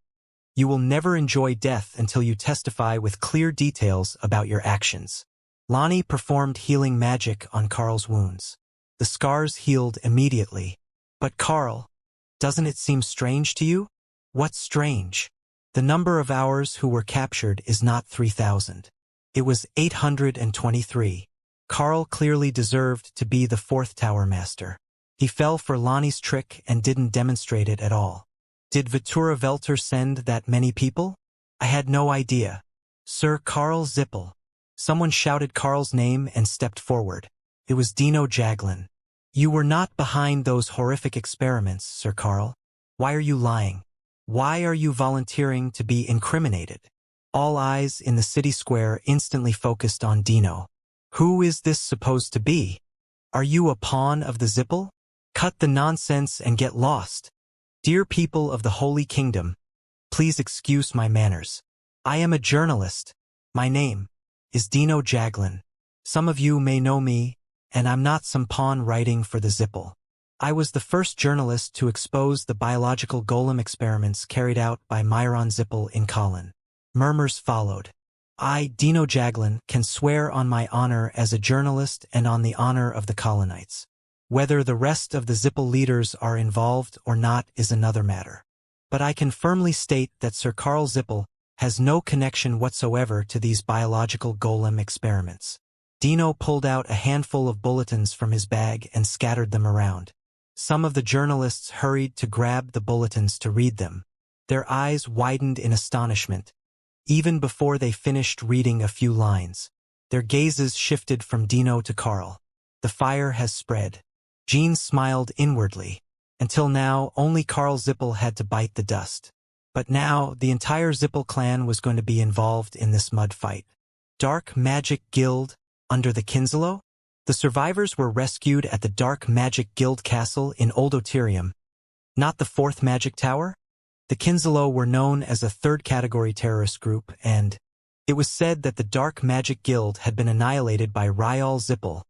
you will never enjoy death until you testify with clear details about your actions." Lonnie performed healing magic on Karl's wounds. The scars healed immediately. "But Karl, doesn't it seem strange to you?" "What's strange? The number of ours who were captured is not 3,000. It was 823. Karl clearly deserved to be the 4th Tower Master. He fell for Lonnie's trick and didn't demonstrate it at all. "Did Vitura Velter send that many people?" "I had no idea." "Sir Karl Zippel." Someone shouted Karl's name and stepped forward. It was Dino Jaglin. "You were not behind those horrific experiments, Sir Karl. Why are you lying? Why are you volunteering to be incriminated?" All eyes in the city square instantly focused on Dino. Who is this supposed to be? Are you a pawn of the Zippel? Cut the nonsense and get lost. Dear people of the Holy Kingdom, please excuse my manners. I am a journalist. My name is Dino Jaglin. Some of you may know me, and I'm not some pawn writing for the Zippel. I was the first journalist to expose the biological golem experiments carried out by Myron Zippel in Colin. Murmurs followed. I, Dino Jaglin, can swear on my honor as a journalist and on the honor of the colonites. Whether the rest of the Zippel leaders are involved or not is another matter. But I can firmly state that Sir Karl Zippel has no connection whatsoever to these biological golem experiments. Dino pulled out a handful of bulletins from his bag and scattered them around. Some of the journalists hurried to grab the bulletins to read them. Their eyes widened in astonishment, even before they finished reading a few lines. Their gazes shifted from Dino to Karl. The fire has spread. Jean smiled inwardly. Until now, only Karl Zippel had to bite the dust. But now, the entire Zippel clan was going to be involved in this mud fight. Dark Magic Guild under the Kinselo? The survivors were rescued at the Dark Magic Guild castle in Oldotirium, not the fourth magic tower? The Kinselo were known as a third-category terrorist group, and it was said that the Dark Magic Guild had been annihilated by Ryal Zippel,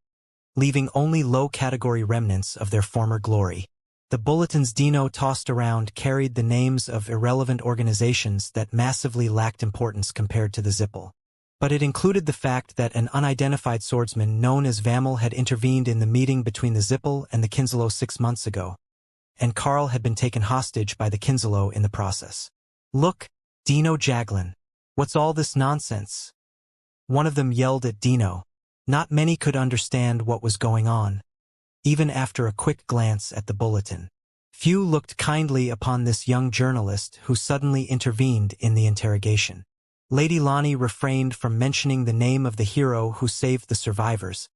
leaving only low-category remnants of their former glory. The bulletins Dino tossed around carried the names of irrelevant organizations that massively lacked importance compared to the Zippel. But it included the fact that an unidentified swordsman known as Vamel had intervened in the meeting between the Zippel and the Kinselo 6 months ago, and Carl had been taken hostage by the Kinselo in the process. "Look, Dino Jaglin, what's all this nonsense?" One of them yelled at Dino. Not many could understand what was going on, even after a quick glance at the bulletin. Few looked kindly upon this young journalist who suddenly intervened in the interrogation. Lady Lonnie refrained from mentioning the name of the hero who saved the survivors.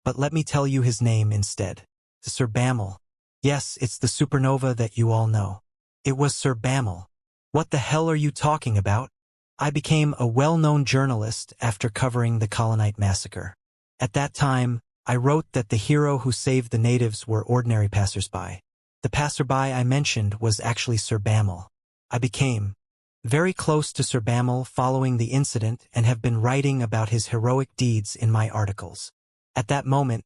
"But let me tell you his name instead. Sir Bamel. Yes, it's the supernova that you all know. It was Sir Bamel." "What the hell are you talking about?" "I became a well-known journalist after covering the Colonite massacre. At that time, I wrote that the hero who saved the natives were ordinary passersby. The passerby I mentioned was actually Sir Bamel. I became very close to Sir Bamel following the incident and have been writing about his heroic deeds in my articles." At that moment,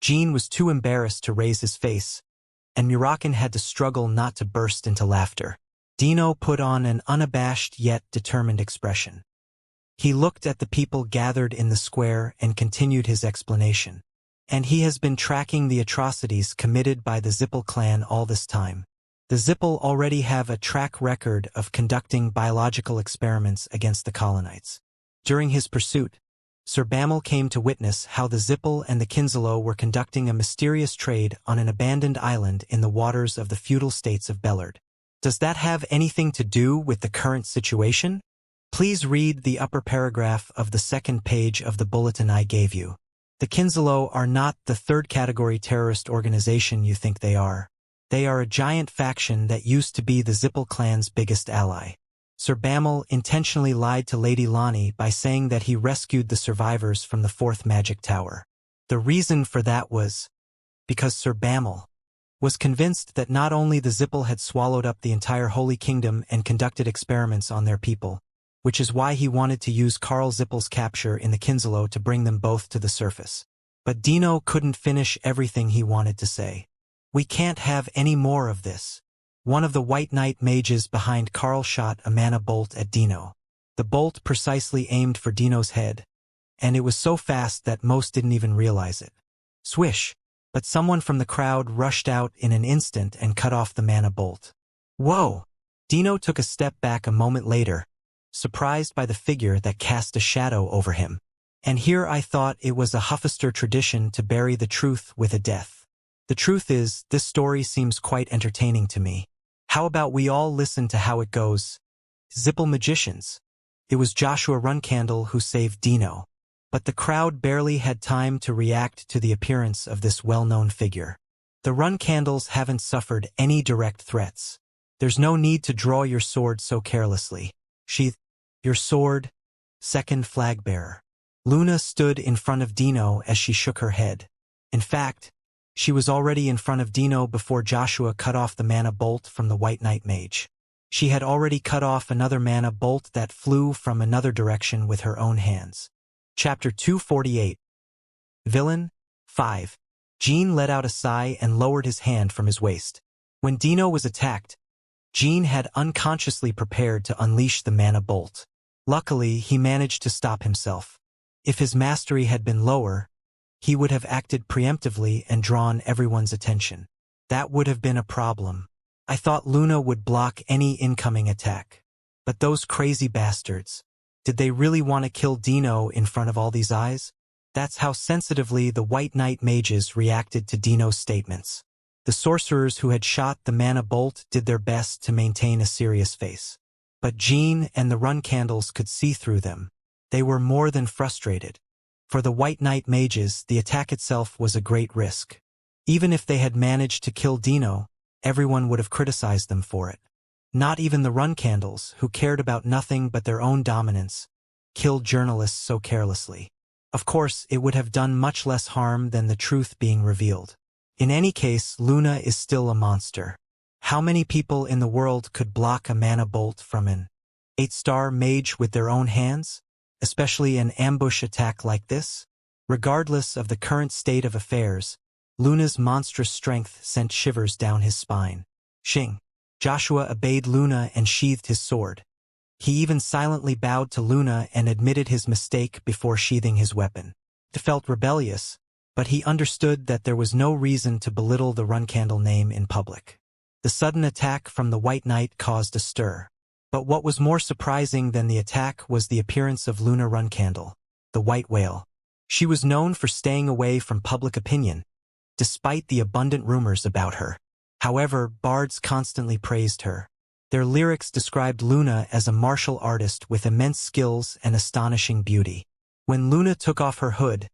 Jean was too embarrassed to raise his face, and Murakin had to struggle not to burst into laughter. Dino put on an unabashed yet determined expression. He looked at the people gathered in the square and continued his explanation. "And he has been tracking the atrocities committed by the Zippel clan all this time. The Zippel already have a track record of conducting biological experiments against the colonites. During his pursuit, Sir Bamel came to witness how the Zippel and the Kinselo were conducting a mysterious trade on an abandoned island in the waters of the feudal states of Bellard. Does that have anything to do with the current situation? Please read the upper paragraph of the second page of the bulletin I gave you. The Kinselo are not the third-category terrorist organization you think they are. They are a giant faction that used to be the Zippel clan's biggest ally. Sir Bamel intentionally lied to Lady Lonnie by saying that he rescued the survivors from the fourth magic tower. The reason for that was because Sir Bamel was convinced that not only the Zippel had swallowed up the entire Holy Kingdom and conducted experiments on their people, which is why he wanted to use Karl Zippel's capture in the Kinselo to bring them both to the surface. But Dino couldn't finish everything he wanted to say. "We can't have any more of this." One of the White Knight mages behind Karl shot a mana bolt at Dino. The bolt precisely aimed for Dino's head, and it was so fast that most didn't even realize it. Swish! But someone from the crowd rushed out in an instant and cut off the mana bolt. Whoa! Dino took a step back a moment later, surprised by the figure that cast a shadow over him. And here I thought it was a Huffister tradition to bury the truth with a death. The truth is, this story seems quite entertaining to me. How about we all listen to how it goes? Zippel magicians. It was Joshua Runcandle who saved Dino. But the crowd barely had time to react to the appearance of this well-known figure. The Runcandles haven't suffered any direct threats. There's no need to draw your sword so carelessly. Sheath your sword, second flag-bearer. Luna stood in front of Dino as she shook her head. In fact, she was already in front of Dino before Joshua cut off the mana bolt from the White Knight mage. She had already cut off another mana bolt that flew from another direction with her own hands. Chapter 248. Villain 5. Jean let out a sigh and lowered his hand from his waist. When Dino was attacked, Jean had unconsciously prepared to unleash the mana bolt. Luckily, he managed to stop himself. If his mastery had been lower, he would have acted preemptively and drawn everyone's attention. That would have been a problem. I thought Luna would block any incoming attack. But those crazy bastards. Did they really want to kill Dino in front of all these eyes? That's how sensitively the White Knight mages reacted to Dino's statements. The sorcerers who had shot the mana bolt did their best to maintain a serious face. But Jean and the Runcandles could see through them. They were more than frustrated. For the White Knight mages, the attack itself was a great risk. Even if they had managed to kill Dino, everyone would have criticized them for it. Not even the run candles, who cared about nothing but their own dominance, killed journalists so carelessly. Of course, it would have done much less harm than the truth being revealed. In any case, Luna is still a monster. How many people in the world could block a mana bolt from an 8-star mage with their own hands? Especially an ambush attack like this? Regardless of the current state of affairs, Luna's monstrous strength sent shivers down his spine. Shing. Joshua obeyed Luna and sheathed his sword. He even silently bowed to Luna and admitted his mistake before sheathing his weapon. He felt rebellious, but he understood that there was no reason to belittle the Runcandle name in public. The sudden attack from the White Knight caused a stir. But what was more surprising than the attack was the appearance of Luna Runcandle, the White Whale. She was known for staying away from public opinion, despite the abundant rumors about her. However, bards constantly praised her. Their lyrics described Luna as a martial artist with immense skills and astonishing beauty. When Luna took off her hood,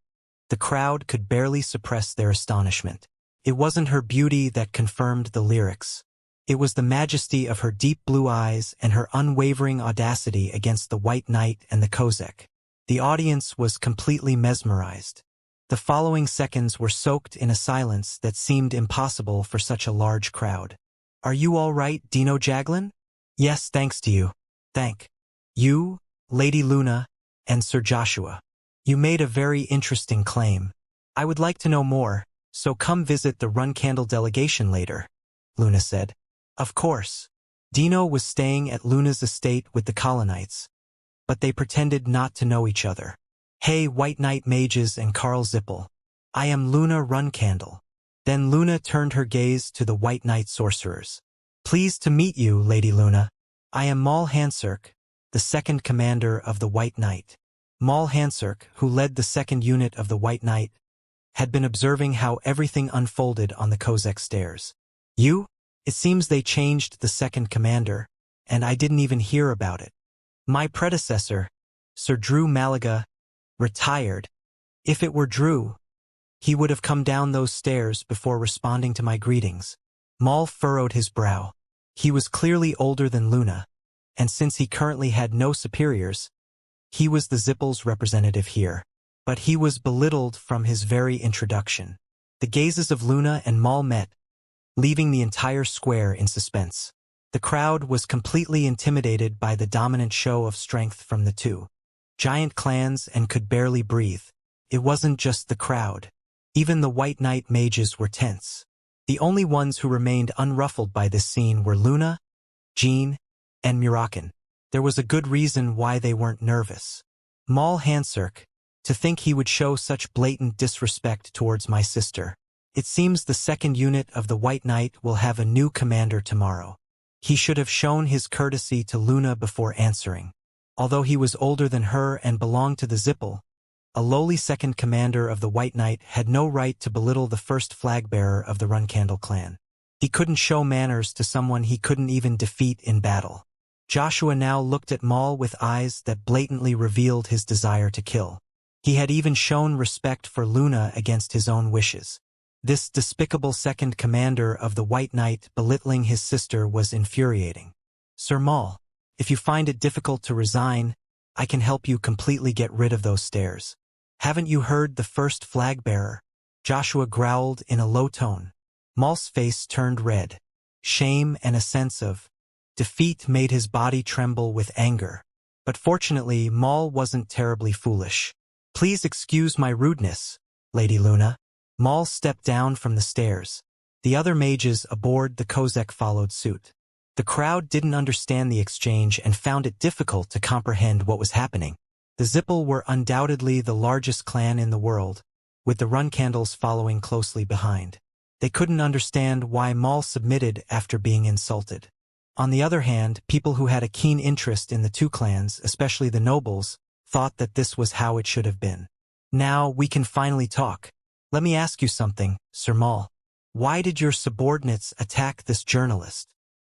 the crowd could barely suppress their astonishment. It wasn't her beauty that confirmed the lyrics. It was the majesty of her deep blue eyes and her unwavering audacity against the White Knight and the Kozak. The audience was completely mesmerized. The following seconds were soaked in a silence that seemed impossible for such a large crowd. "Are you all right, Dino Jaglin?" "Yes, thanks to you." "Thank you, Lady Luna, and Sir Joshua. You made a very interesting claim. I would like to know more, so come visit the Runcandle delegation later," Luna said. Of course. Dino was staying at Luna's estate with the Colonites, but they pretended not to know each other. "Hey, White Knight mages and Carl Zippel. I am Luna Runcandle." Then Luna turned her gaze to the White Knight sorcerers. "Pleased to meet you, Lady Luna. I am Mal Hansirk, the second commander of the White Knight." Mal Hansirk, who led the second unit of the White Knight, had been observing how everything unfolded on the Kozak stairs. "You? It seems they changed the second commander, and I didn't even hear about it. My predecessor, Sir Drew Malaga, retired. If it were Drew, he would have come down those stairs before responding to my greetings." Mal furrowed his brow. He was clearly older than Luna, and since he currently had no superiors, he was the Zippel's representative here. But he was belittled from his very introduction. The gazes of Luna and Mal met, leaving the entire square in suspense. The crowd was completely intimidated by the dominant show of strength from the two giant clans and could barely breathe. It wasn't just the crowd. Even the White Knight mages were tense. The only ones who remained unruffled by this scene were Luna, Jean, and Murakin. There was a good reason why they weren't nervous. Mal Hansirk, to think he would show such blatant disrespect towards my sister. It seems the second unit of the White Knight will have a new commander tomorrow. He should have shown his courtesy to Luna before answering. Although he was older than her and belonged to the Zippel, a lowly second commander of the White Knight had no right to belittle the first flag-bearer of the Runcandle clan. He couldn't show manners to someone he couldn't even defeat in battle. Joshua now looked at Mal with eyes that blatantly revealed his desire to kill. He had even shown respect for Luna against his own wishes. This despicable second commander of the White Knight belittling his sister was infuriating. "Sir Mal, if you find it difficult to resign, I can help you completely get rid of those stairs. Haven't you heard the first flag-bearer?" Joshua growled in a low tone. Mal's face turned red. Shame and a sense of defeat made his body tremble with anger. But fortunately, Mal wasn't terribly foolish. "Please excuse my rudeness, Lady Luna." Mal stepped down from the stairs. The other mages aboard the Kozak followed suit. The crowd didn't understand the exchange and found it difficult to comprehend what was happening. The Zippel were undoubtedly the largest clan in the world, with the Runcandles following closely behind. They couldn't understand why Mal submitted after being insulted. On the other hand, people who had a keen interest in the two clans, especially the nobles, thought that this was how it should have been. "Now we can finally talk. Let me ask you something, Sir Mal. Why did your subordinates attack this journalist?"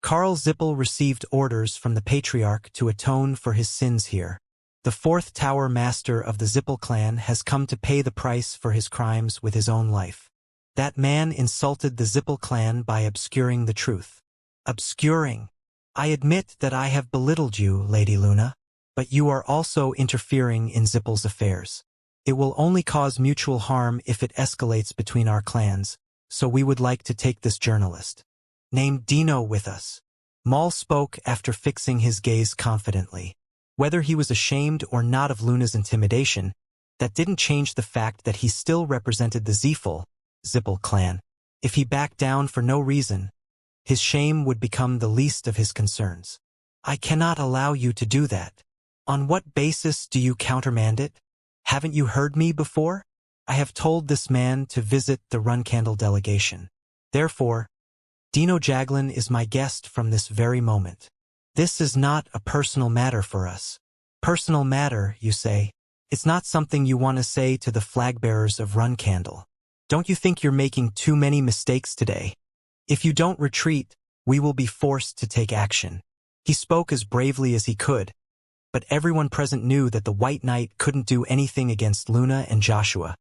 Carl Zippel received orders from the Patriarch to atone for his sins here. The fourth Tower Master of the Zippel clan has come to pay the price for his crimes with his own life. That man insulted the Zippel clan by obscuring the truth. Obscuring? I admit that I have belittled you, Lady Luna, but you are also interfering in Zippel's affairs. It will only cause mutual harm if it escalates between our clans, so we would like to take this journalist named Dino with us. Maul spoke after fixing his gaze confidently. Whether he was ashamed or not of Luna's intimidation, that didn't change the fact that he still represented the Zippel clan. If he backed down for no reason, his shame would become the least of his concerns. I cannot allow you to do that. On what basis do you countermand it? Haven't you heard me before? I have told this man to visit the Runcandle delegation. Therefore, Dino Jaglin is my guest from this very moment. This is not a personal matter for us. Personal matter, you say? It's not something you want to say to the flagbearers of Runcandle. Don't you think you're making too many mistakes today? If you don't retreat, we will be forced to take action. He spoke as bravely as he could, but everyone present knew that the White Knight couldn't do anything against Luna and Joshua,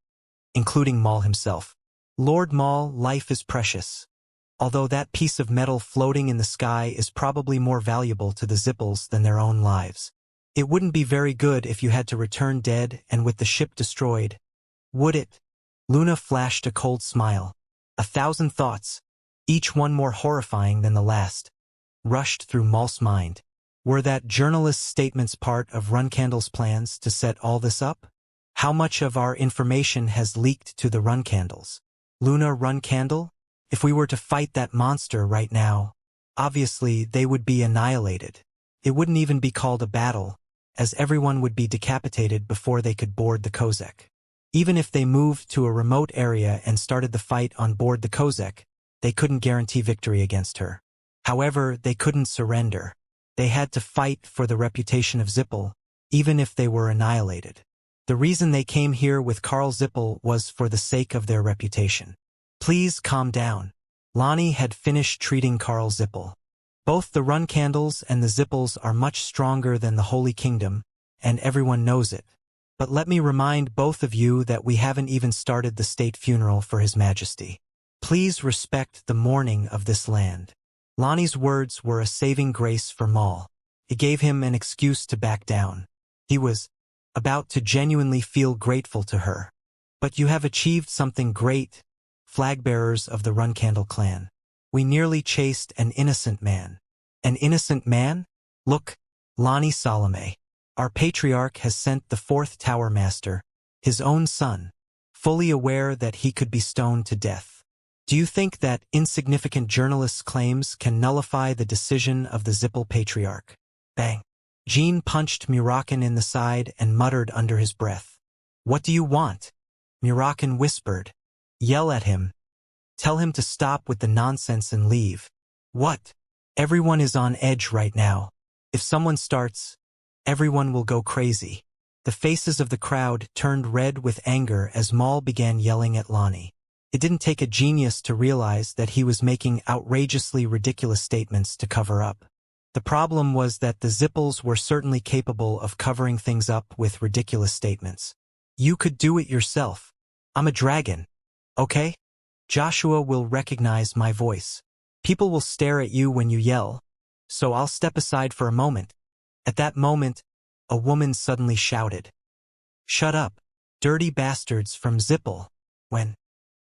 including Maul himself. Lord Maul, life is precious. Although that piece of metal floating in the sky is probably more valuable to the Zippels than their own lives. It wouldn't be very good if you had to return dead and with the ship destroyed, would it? Luna flashed a cold smile. 1,000 thoughts, each one more horrifying than the last, rushed through Maul's mind. Were that journalist's statements part of Runcandle's plans to set all this up? How much of our information has leaked to the Runcandles? Luna Runcandle? If we were to fight that monster right now, obviously they would be annihilated. It wouldn't even be called a battle, as everyone would be decapitated before they could board the Kozek. Even if they moved to a remote area and started the fight on board the Kozek, they couldn't guarantee victory against her. However, they couldn't surrender. They had to fight for the reputation of Zippel, even if they were annihilated. The reason they came here with Karl Zippel was for the sake of their reputation. Please calm down. Lonnie had finished treating Karl Zippel. Both the Runcandles and the Zippels are much stronger than the Holy Kingdom, and everyone knows it. But let me remind both of you that we haven't even started the state funeral for His Majesty. Please respect the mourning of this land. Lonnie's words were a saving grace for Maul. It gave him an excuse to back down. He was about to genuinely feel grateful to her. But you have achieved something great, flagbearers of the Runcandle clan. We nearly chased an innocent man. An innocent man? Look, Lonnie Salome. Our patriarch has sent the 4th Tower Master, his own son, fully aware that he could be stoned to death. Do you think that insignificant journalist's claims can nullify the decision of the Zippel Patriarch? Bang. Jean punched Murakan in the side and muttered under his breath. What do you want? Murakan whispered. Yell at him. Tell him to stop with the nonsense and leave. What? Everyone is on edge right now. If someone starts, everyone will go crazy. The faces of the crowd turned red with anger as Maul began yelling at Lonnie. It didn't take a genius to realize that he was making outrageously ridiculous statements to cover up. The problem was that the Zippels were certainly capable of covering things up with ridiculous statements. You could do it yourself. I'm a dragon. Okay? Joshua will recognize my voice. People will stare at you when you yell, so I'll step aside for a moment. At that moment, a woman suddenly shouted. Shut up, dirty bastards from Zippel. When?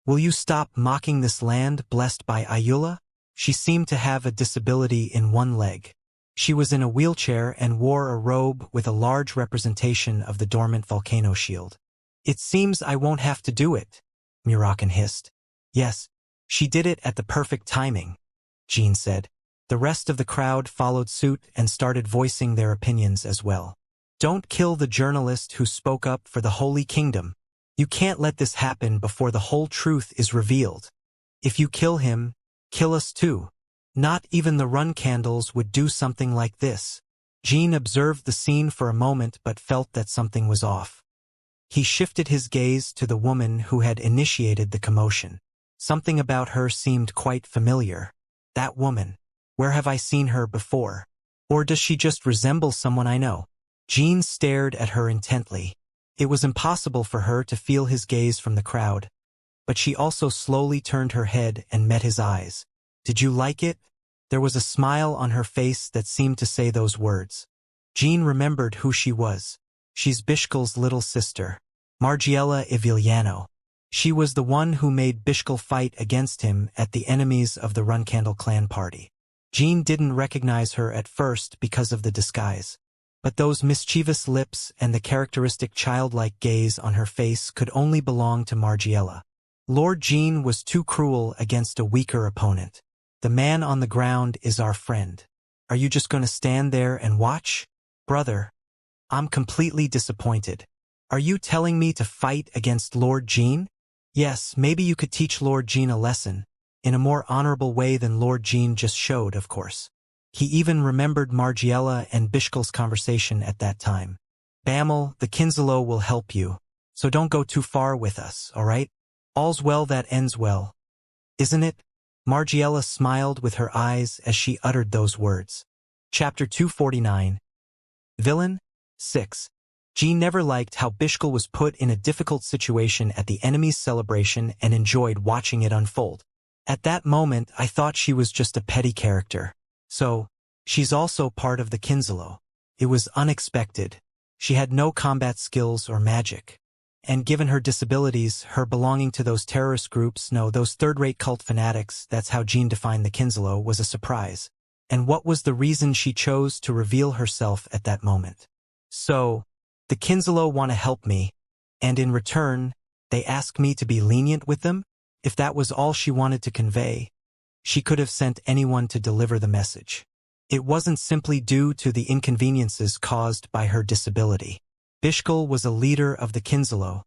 Will you stop mocking this land blessed by Ayula? She seemed to have a disability in one leg. She was in a wheelchair and wore a robe with a large representation of the dormant volcano shield. It seems I won't have to do it, Murakan hissed. Yes, she did it at the perfect timing, Jean said. The rest of the crowd followed suit and started voicing their opinions as well. Don't kill the journalist who spoke up for the Holy Kingdom. You can't let this happen before the whole truth is revealed. If you kill him, kill us too. Not even the Runcandles would do something like this. Jean observed the scene for a moment but felt that something was off. He shifted his gaze to the woman who had initiated the commotion. Something about her seemed quite familiar. That woman. Where have I seen her before? Or does she just resemble someone I know? Jean stared at her intently. It was impossible for her to feel his gaze from the crowd, but she also slowly turned her head and met his eyes. Did you like it? There was a smile on her face that seemed to say those words. Jean remembered who she was. She's Bishkel's little sister, Margiela Iviliano. She was the one who made Bishkel fight against him at the enemies of the Runcandle clan party. Jean didn't recognize her at first because of the disguise. But those mischievous lips and the characteristic childlike gaze on her face could only belong to Margiela. Lord Jean was too cruel against a weaker opponent. The man on the ground is our friend. Are you just going to stand there and watch? Brother, I'm completely disappointed. Are you telling me to fight against Lord Jean? Yes, maybe you could teach Lord Jean a lesson, in a more honorable way than Lord Jean just showed, of course. He even remembered Margiela and Bishkel's conversation at that time. Bamel, the Kinselo will help you, so don't go too far with us, all right? All's well that ends well. Isn't it? Margiela smiled with her eyes as she uttered those words. Chapter 249. Villain? 6. Jean never liked how Bishkel was put in a difficult situation at the enemy's celebration and enjoyed watching it unfold. At that moment, I thought she was just a petty character. So, she's also part of the Kinselo. It was unexpected. She had no combat skills or magic. And given her disabilities, her belonging to those terrorist groups, those third-rate cult fanatics, that's how Jean defined the Kinselo, was a surprise. And what was the reason she chose to reveal herself at that moment? So, the Kinselo want to help me, and in return, they ask me to be lenient with them? If that was all she wanted to convey, she could have sent anyone to deliver the message. It wasn't simply due to the inconveniences caused by her disability. Bishkel was a leader of the Kinselo,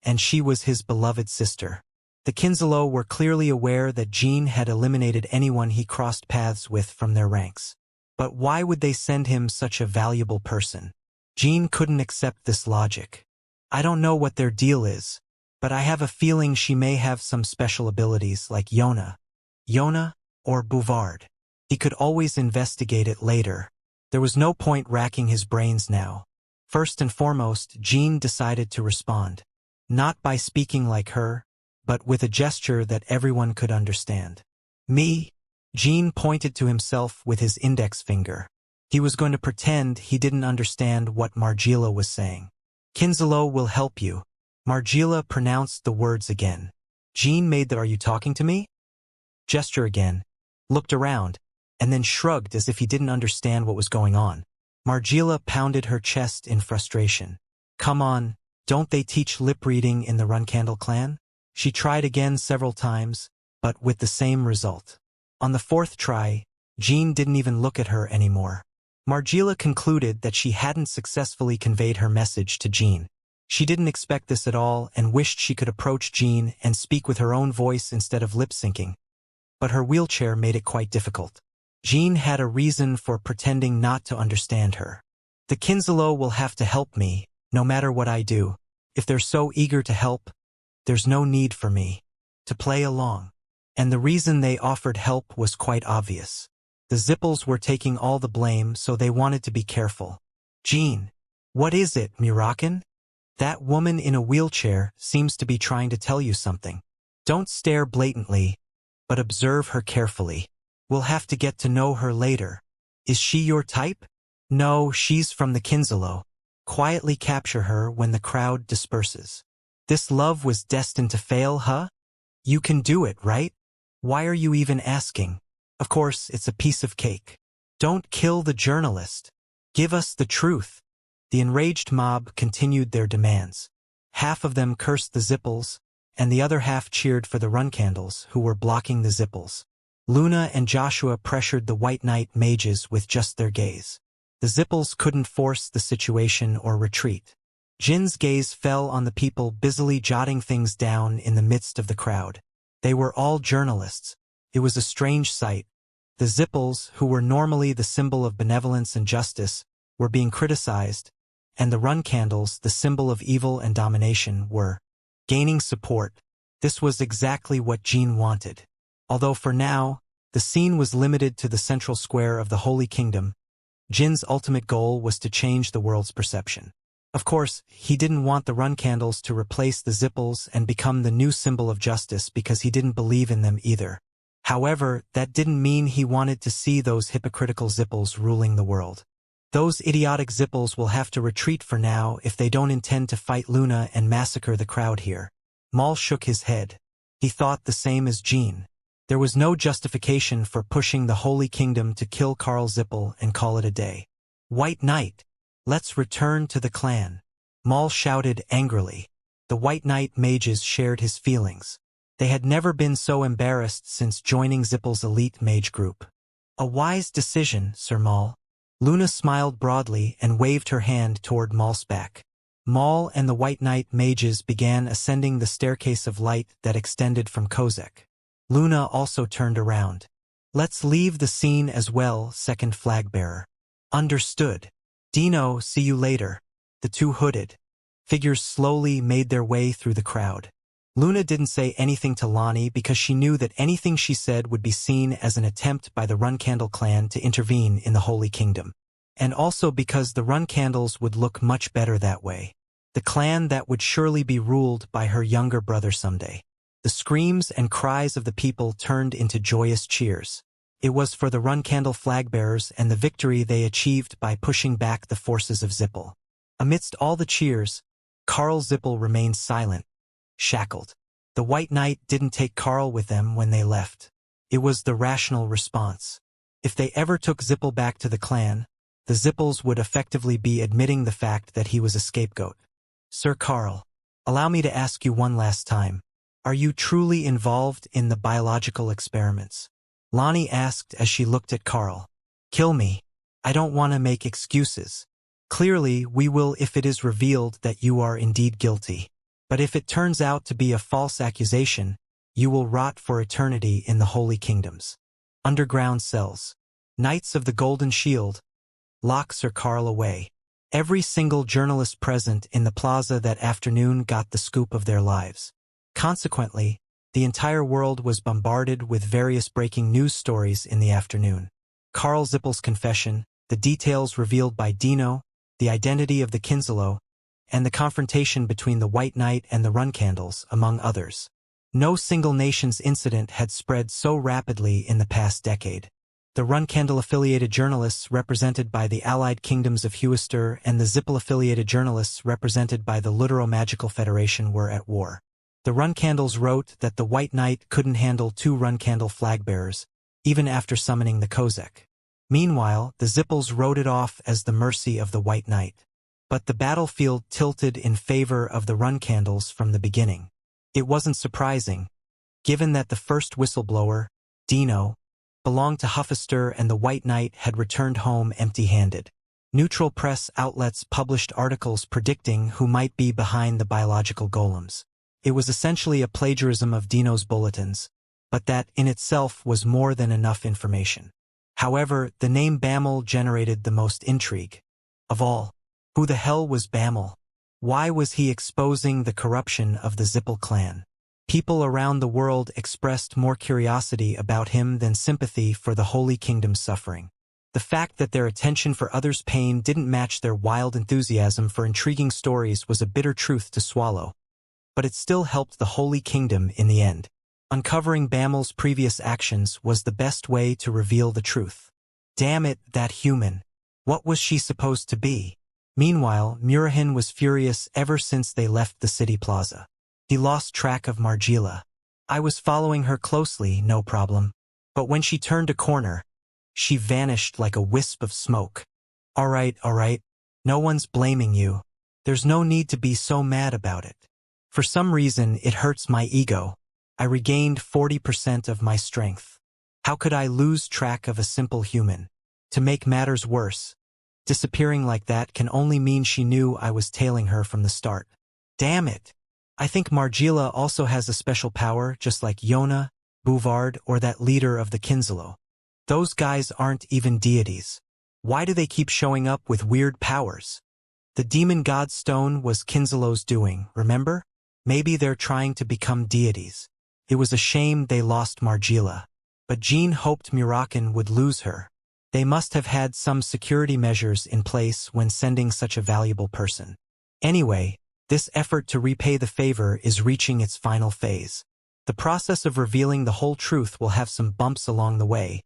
and she was his beloved sister. The Kinselo were clearly aware that Jean had eliminated anyone he crossed paths with from their ranks. But why would they send him such a valuable person? Jean couldn't accept this logic. I don't know what their deal is, but I have a feeling she may have some special abilities like Yona or Bouvard. He could always investigate it later. There was no point racking his brains now. First and foremost, Jean decided to respond. Not by speaking like her, but with a gesture that everyone could understand. Me? Jean pointed to himself with his index finger. He was going to pretend he didn't understand what Margiela was saying. Kinselo will help you. Margiela pronounced the words again. Jean made the "Are you talking to me?" gesture again, looked around, and then shrugged as if he didn't understand what was going on. Margiela pounded her chest in frustration. Come on, don't they teach lip reading in the Runcandle clan? She tried again several times, but with the same result. On the fourth try, Jean didn't even look at her anymore. Margiela concluded that she hadn't successfully conveyed her message to Jean. She didn't expect this at all and wished she could approach Jean and speak with her own voice instead of lip-syncing. But her wheelchair made it quite difficult. Jean had a reason for pretending not to understand her. The Kinselo will have to help me, no matter what I do. If they're so eager to help, there's no need for me to play along. And the reason they offered help was quite obvious. The Zippels were taking all the blame, so they wanted to be careful. Jean, what is it, Mirakin? That woman in a wheelchair seems to be trying to tell you something. Don't stare blatantly, but observe her carefully. We'll have to get to know her later. Is she your type? No, she's from the Kinselo. Quietly capture her when the crowd disperses. This love was destined to fail, huh? You can do it, right? Why are you even asking? Of course, it's a piece of cake. Don't kill the journalist. Give us the truth. The enraged mob continued their demands. Half of them cursed the Zippels, and the other half cheered for the Runcandles, who were blocking the Zippels. Luna and Joshua pressured the White Knight mages with just their gaze. The Zippels couldn't force the situation or retreat. Jin's gaze fell on the people busily jotting things down in the midst of the crowd. They were all journalists. It was a strange sight. The Zippels, who were normally the symbol of benevolence and justice, were being criticized, and the Runcandles, the symbol of evil and domination, were gaining support. This was exactly what Jean wanted. Although for now, the scene was limited to the central square of the Holy Kingdom, Jin's ultimate goal was to change the world's perception. Of course, he didn't want the Runcandles to replace the Zippels and become the new symbol of justice because he didn't believe in them either. However, that didn't mean he wanted to see those hypocritical Zipples ruling the world. Those idiotic Zipples will have to retreat for now if they don't intend to fight Luna and massacre the crowd here. Maul shook his head. He thought the same as Jean. There was no justification for pushing the Holy Kingdom to kill Karl Zippel and call it a day. White Knight! Let's return to the clan! Maul shouted angrily. The White Knight mages shared his feelings. They had never been so embarrassed since joining Zippel's elite mage group. A wise decision, Sir Maul. Luna smiled broadly and waved her hand toward Maulsback. Maul and the White Knight mages began ascending the staircase of light that extended from Kozek. Luna also turned around. Let's leave the scene as well, second flagbearer. Understood. Dino, see you later. The two hooded figures slowly made their way through the crowd. Luna didn't say anything to Lonnie because she knew that anything she said would be seen as an attempt by the Runcandle clan to intervene in the Holy Kingdom. And also because the Runcandles would look much better that way. The clan that would surely be ruled by her younger brother someday. The screams and cries of the people turned into joyous cheers. It was for the Runcandle flagbearers and the victory they achieved by pushing back the forces of Zippel. Amidst all the cheers, Karl Zippel remained silent, shackled. The White Knight didn't take Karl with them when they left. It was the rational response. If they ever took Zippel back to the clan, the Zippels would effectively be admitting the fact that he was a scapegoat. Sir Karl, allow me to ask you one last time. Are you truly involved in the biological experiments? Lonnie asked as she looked at Karl. Kill me. I don't want to make excuses. Clearly, we will if it is revealed that you are indeed guilty. But if it turns out to be a false accusation, you will rot for eternity in the Holy Kingdoms. Underground cells. Knights of the Golden Shield. Lock Sir Karl away. Every single journalist present in the plaza that afternoon got the scoop of their lives. Consequently, the entire world was bombarded with various breaking news stories in the afternoon. Karl Zippel's confession, the details revealed by Dino, the identity of the Kinselo, and the confrontation between the White Knight and the Runcandles, among others. No single nation's incident had spread so rapidly in the past decade. The Runcandle-affiliated journalists represented by the allied kingdoms of Huister and the Zippel-affiliated journalists represented by the Ludero-Magical Federation were at war. The Runcandles wrote that the White Knight couldn't handle two Runcandle flagbearers, even after summoning the Kozek. Meanwhile, the Zippels wrote it off as the mercy of the White Knight. But the battlefield tilted in favor of the Runcandles from the beginning. It wasn't surprising, given that the first whistleblower, Dino, belonged to Huffister and the White Knight had returned home empty-handed. Neutral press outlets published articles predicting who might be behind the biological golems. It was essentially a plagiarism of Dino's bulletins, but that in itself was more than enough information. However, the name Bammel generated the most intrigue. Of all, who the hell was Bammel? Why was he exposing the corruption of the Zippel clan? People around the world expressed more curiosity about him than sympathy for the Holy Kingdom's suffering. The fact that their attention for others' pain didn't match their wild enthusiasm for intriguing stories was a bitter truth to swallow. But it still helped the Holy Kingdom in the end. Uncovering Bammel's previous actions was the best way to reveal the truth. Damn it, that human. What was she supposed to be? Meanwhile, Murahin was furious ever since they left the city plaza. He lost track of Margila. I was following her closely, no problem. But when she turned a corner, she vanished like a wisp of smoke. All right. No one's blaming you. There's no need to be so mad about it. For some reason, it hurts my ego. I regained 40% of my strength. How could I lose track of a simple human? To make matters worse, disappearing like that can only mean she knew I was tailing her from the start. Damn it! I think Margila also has a special power, just like Yona, Bouvard, or that leader of the Kinselo. Those guys aren't even deities. Why do they keep showing up with weird powers? The Demon God Stone was Kinselo's doing, remember? Maybe they're trying to become deities. It was a shame they lost Margila. But Jean hoped Murakin would lose her. They must have had some security measures in place when sending such a valuable person. Anyway, this effort to repay the favor is reaching its final phase. The process of revealing the whole truth will have some bumps along the way,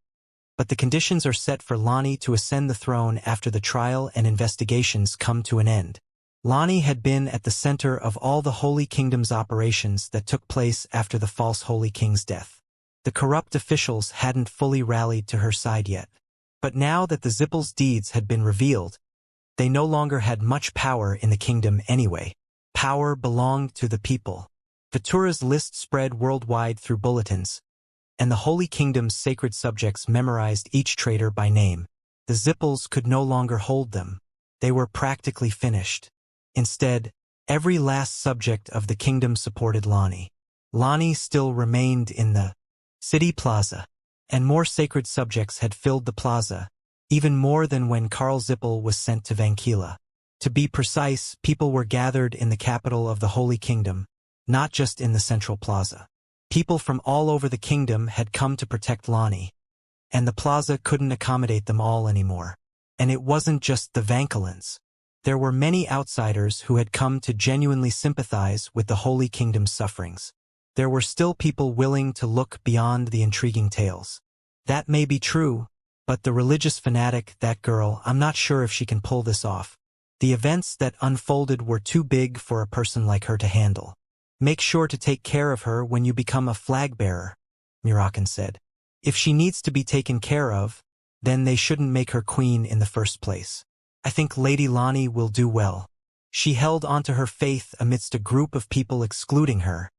but the conditions are set for Lonnie to ascend the throne after the trial and investigations come to an end. Lonnie had been at the center of all the Holy Kingdom's operations that took place after the false Holy King's death. The corrupt officials hadn't fully rallied to her side yet. But now that the Zippel's deeds had been revealed, they no longer had much power in the kingdom anyway. Power belonged to the people. Vitura's list spread worldwide through bulletins, and the Holy Kingdom's sacred subjects memorized each traitor by name. The Zippels could no longer hold them. They were practically finished. Instead, every last subject of the kingdom supported Lonnie. Lonnie still remained in the city plaza, and more sacred subjects had filled the plaza, even more than when Karl Zippel was sent to Vankila. To be precise, people were gathered in the capital of the Holy Kingdom, not just in the central plaza. People from all over the kingdom had come to protect Lonnie, and the plaza couldn't accommodate them all anymore. And it wasn't just the Vankilans. There were many outsiders who had come to genuinely sympathize with the Holy Kingdom's sufferings. There were still people willing to look beyond the intriguing tales. That may be true, but the religious fanatic, that girl, I'm not sure if she can pull this off. The events that unfolded were too big for a person like her to handle. Make sure to take care of her when you become a flag-bearer, Murakan said. If she needs to be taken care of, then they shouldn't make her queen in the first place. I think Lady Lonnie will do well. She held onto her faith amidst a group of people excluding her.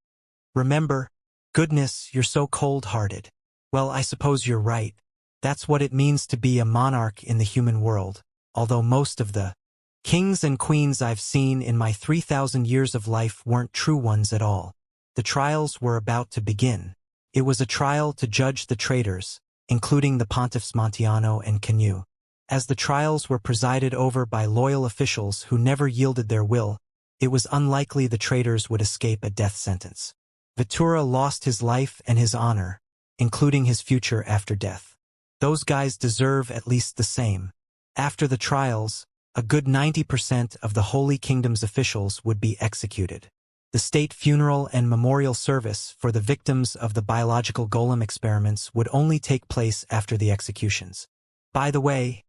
Remember, goodness, you're so cold-hearted. Well, I suppose you're right. That's what it means to be a monarch in the human world, although most of the kings and queens I've seen in my 3,000 years of life weren't true ones at all. The trials were about to begin. It was a trial to judge the traitors, including the Pontiffs Montiano and Canu. As the trials were presided over by loyal officials who never yielded their will, it was unlikely the traitors would escape a death sentence. Vitura lost his life and his honor, including his future after death. Those guys deserve at least the same. After the trials, a good 90% of the Holy Kingdom's officials would be executed. The state funeral and memorial service for the victims of the biological golem experiments would only take place after the executions. By the way,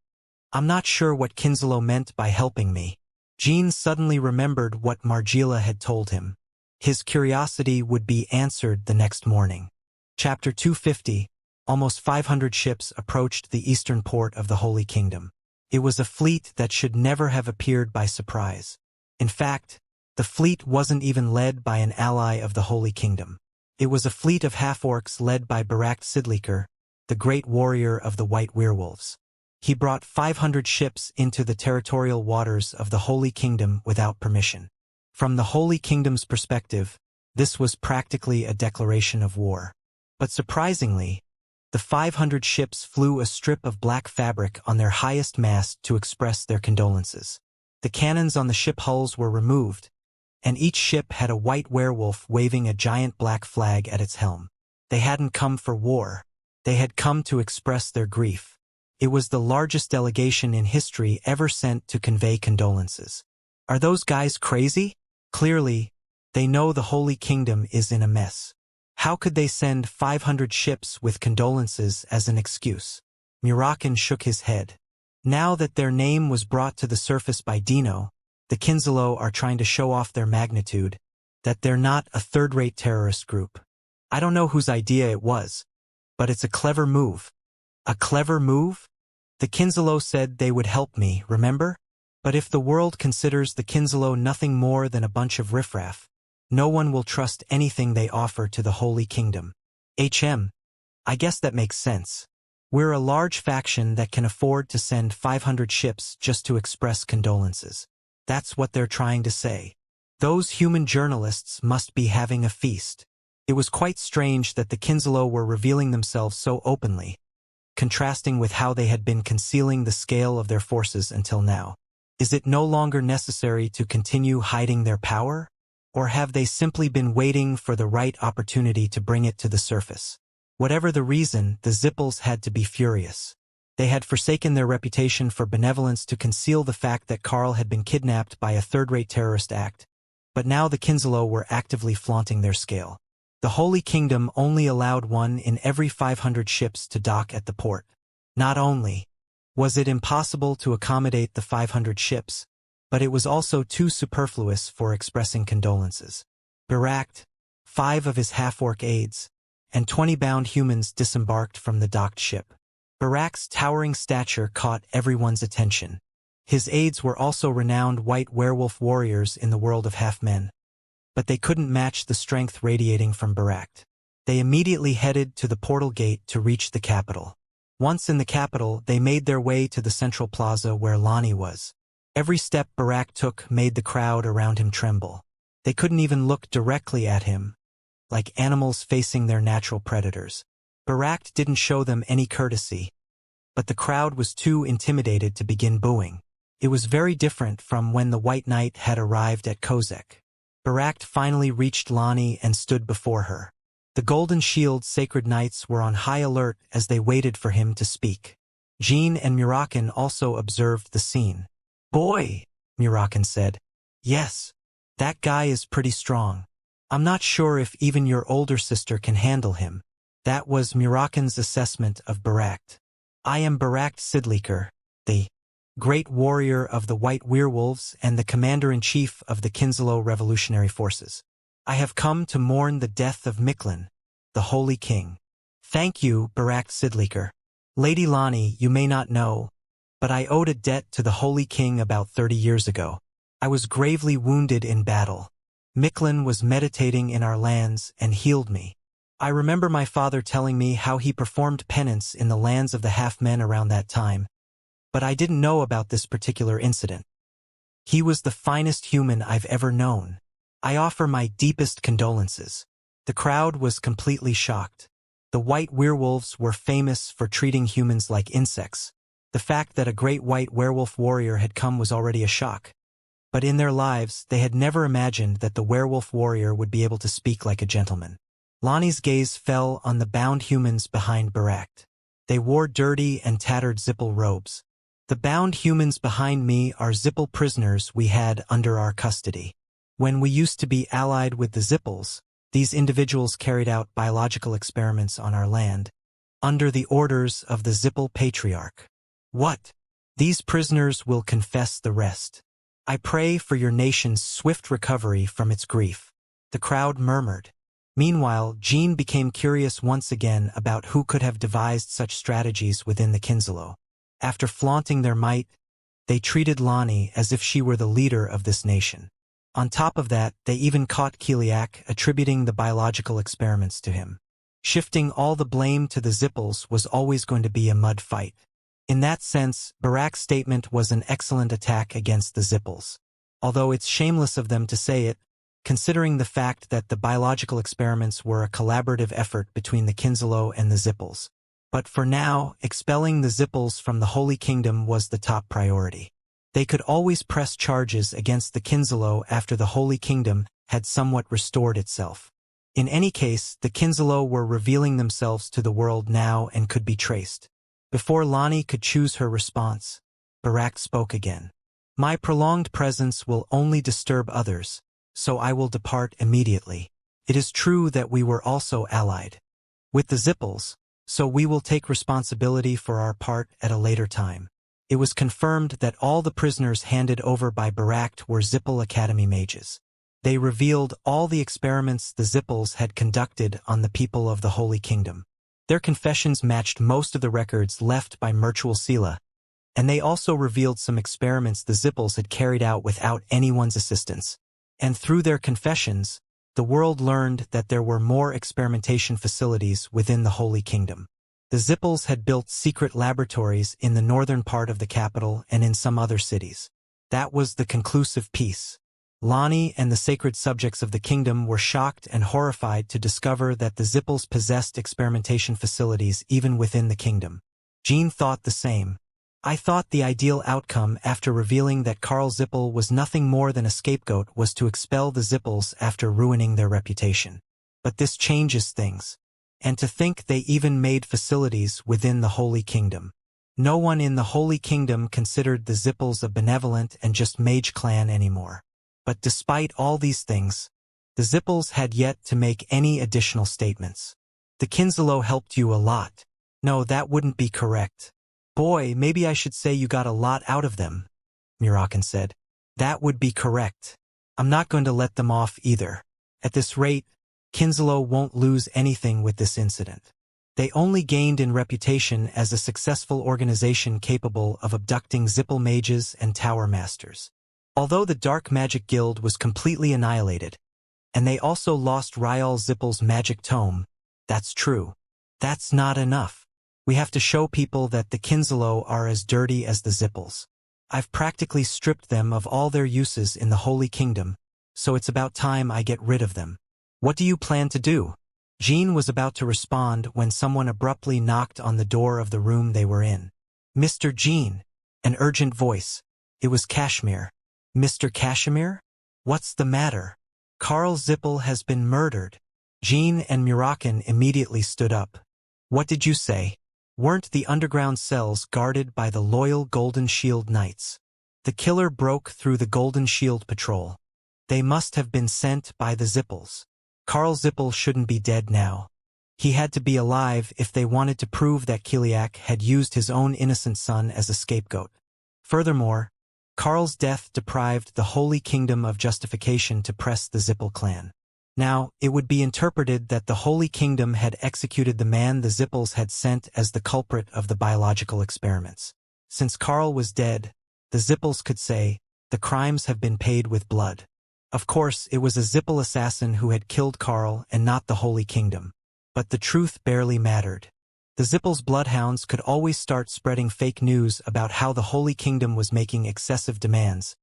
I'm not sure what Kinslow meant by helping me. Jean suddenly remembered what Margila had told him. His curiosity would be answered the next morning. Chapter 250. Almost 500 ships approached the eastern port of the Holy Kingdom. It was a fleet that should never have appeared by surprise. In fact, the fleet wasn't even led by an ally of the Holy Kingdom. It was a fleet of half-orcs led by Barak Sidliker, the great warrior of the White Werewolves. He brought 500 ships into the territorial waters of the Holy Kingdom without permission. From the Holy Kingdom's perspective, this was practically a declaration of war. But surprisingly, the 500 ships flew a strip of black fabric on their highest mast to express their condolences. The cannons on the ship hulls were removed, and each ship had a white werewolf waving a giant black flag at its helm. They hadn't come for war. They had come to express their grief. It was the largest delegation in history ever sent to convey condolences. Are those guys crazy? Clearly, they know the Holy Kingdom is in a mess. How could they send 500 ships with condolences as an excuse? Murakan shook his head. Now that their name was brought to the surface by Dino, the Kinslow are trying to show off their magnitude, that they're not a third-rate terrorist group. I don't know whose idea it was, but it's a clever move. A clever move? The Kinslow said they would help me, remember? But if the world considers the Kinslow nothing more than a bunch of riffraff, no one will trust anything they offer to the Holy Kingdom. I guess that makes sense. We're a large faction that can afford to send 500 ships just to express condolences. That's what they're trying to say. Those human journalists must be having a feast. It was quite strange that the Kinslow were revealing themselves so openly, contrasting with how they had been concealing the scale of their forces until now. Is it no longer necessary to continue hiding their power? Or have they simply been waiting for the right opportunity to bring it to the surface? Whatever the reason, the Zippels had to be furious. They had forsaken their reputation for benevolence to conceal the fact that Karl had been kidnapped by a third-rate terrorist act, but now the Kinslow were actively flaunting their scale. The Holy Kingdom only allowed one in every 500 ships to dock at the port. Not only was it impossible to accommodate the 500 ships, but it was also too superfluous for expressing condolences. Pact, 5 of his half-orc aides, and 20 bound humans disembarked from the docked ship. Pact's towering stature caught everyone's attention. His aides were also renowned white werewolf warriors in the world of half-men. But they couldn't match the strength radiating from Pact. They immediately headed to the portal gate to reach the capital. Once in the capital, they made their way to the central plaza where Lonnie was. Every step Pact took made the crowd around him tremble. They couldn't even look directly at him, like animals facing their natural predators. Pact didn't show them any courtesy, but the crowd was too intimidated to begin booing. It was very different from when the White Knight had arrived at Kozek. Pact finally reached Lonnie and stood before her. The Golden Shield Sacred Knights were on high alert as they waited for him to speak. Jean and Murakan also observed the scene. "Boy," Murakan said. "Yes, that guy is pretty strong. I'm not sure if even your older sister can handle him." That was Murakan's assessment of Pact. "I am Pact Sidleker, the great warrior of the White Werewolves and the commander-in-chief of the Kinslow Revolutionary Forces. I have come to mourn the death of Miklin, the Holy King." "Thank you, Pact Sidleker. Lady Lonnie, you may not know, but I owed a debt to the Holy King about 30 years ago. I was gravely wounded in battle. Miklin was meditating in our lands and healed me. I remember my father telling me how he performed penance in the lands of the half-men around that time, but I didn't know about this particular incident. He was the finest human I've ever known. I offer my deepest condolences." The crowd was completely shocked. The White Werewolves were famous for treating humans like insects. The fact that a great white werewolf warrior had come was already a shock. But in their lives, they had never imagined that the werewolf warrior would be able to speak like a gentleman. Lonnie's gaze fell on the bound humans behind Pact. They wore dirty and tattered Zippel robes. "The bound humans behind me are Zippel prisoners we had under our custody. When we used to be allied with the Zippels, these individuals carried out biological experiments on our land, under the orders of the Zippel Patriarch. What? These prisoners will confess the rest. I pray for your nation's swift recovery from its grief." The crowd murmured. Meanwhile, Jean became curious once again about who could have devised such strategies within the Kinslow. After flaunting their might, they treated Lonnie as if she were the leader of this nation. On top of that, they even caught Kiliak attributing the biological experiments to him. Shifting all the blame to the Zippels was always going to be a mud fight. In that sense, Pact's statement was an excellent attack against the Zippels. Although it's shameless of them to say it, considering the fact that the biological experiments were a collaborative effort between the Kinslow and the Zippels. But for now, expelling the Zippels from the Holy Kingdom was the top priority. They could always press charges against the Kinslow after the Holy Kingdom had somewhat restored itself. In any case, the Kinslow were revealing themselves to the world now and could be traced. Before Lonnie could choose her response, Pact spoke again. "My prolonged presence will only disturb others, so I will depart immediately. It is true that we were also allied with the Zippels, so we will take responsibility for our part at a later time." It was confirmed that all the prisoners handed over by Pact were Zippel Academy mages. They revealed all the experiments the Zippels had conducted on the people of the Holy Kingdom. Their confessions matched most of the records left by Mertual Sela, and they also revealed some experiments the Zippels had carried out without anyone's assistance. And through their confessions, the world learned that there were more experimentation facilities within the Holy Kingdom. The Zippels had built secret laboratories in the northern part of the capital and in some other cities. That was the conclusive piece. Lonnie and the sacred subjects of the kingdom were shocked and horrified to discover that the Zippels possessed experimentation facilities even within the kingdom. Jean thought the same. "I thought the ideal outcome after revealing that Karl Zippel was nothing more than a scapegoat was to expel the Zippels after ruining their reputation. But this changes things. And to think they even made facilities within the Holy Kingdom. No one in the Holy Kingdom considered the Zippels a benevolent and just mage clan anymore. But despite all these things, The Zippels had yet to make any additional statements. The Kinselo helped you a lot. No, that wouldn't be correct. Boy, maybe I should say you got a lot out of them, Murakin said. That would be correct. I'm not going to let them off either. At this rate, Kinselo won't lose anything with this incident. They only gained in reputation as a successful organization capable of abducting Zippel mages and tower masters. Although the Dark Magic Guild was completely annihilated, and they also lost Ryal Zippel's magic tome, that's true. That's not enough. We have to show people that the Kinselo are as dirty as the Zippels. I've practically stripped them of all their uses in the Holy Kingdom, so it's about time I get rid of them. What do you plan to do? Jean was about to respond when someone abruptly knocked on the door of the room they were in. Mr. Jean, an urgent voice. It was Kashmir. Mr. Kashmir? What's the matter? Karl Zippel has been murdered. Jean and Murakin immediately stood up. What did you say? Weren't the underground cells guarded by the loyal Golden Shield Knights? The killer broke through the Golden Shield Patrol. They must have been sent by the Zippels. Karl Zippel shouldn't be dead now. He had to be alive if they wanted to prove that Kiliak had used his own innocent son as a scapegoat. Furthermore, Karl's death deprived the Holy Kingdom of justification to press the Zippel clan. Now, it would be interpreted that the Holy Kingdom had executed the man the Zippels had sent as the culprit of the biological experiments. Since Karl was dead, the Zippels could say, the crimes have been paid with blood. Of course, it was a Zippel assassin who had killed Karl and not the Holy Kingdom. But the truth barely mattered. The Zippels' bloodhounds could always start spreading fake news about how the Holy Kingdom was making excessive demands,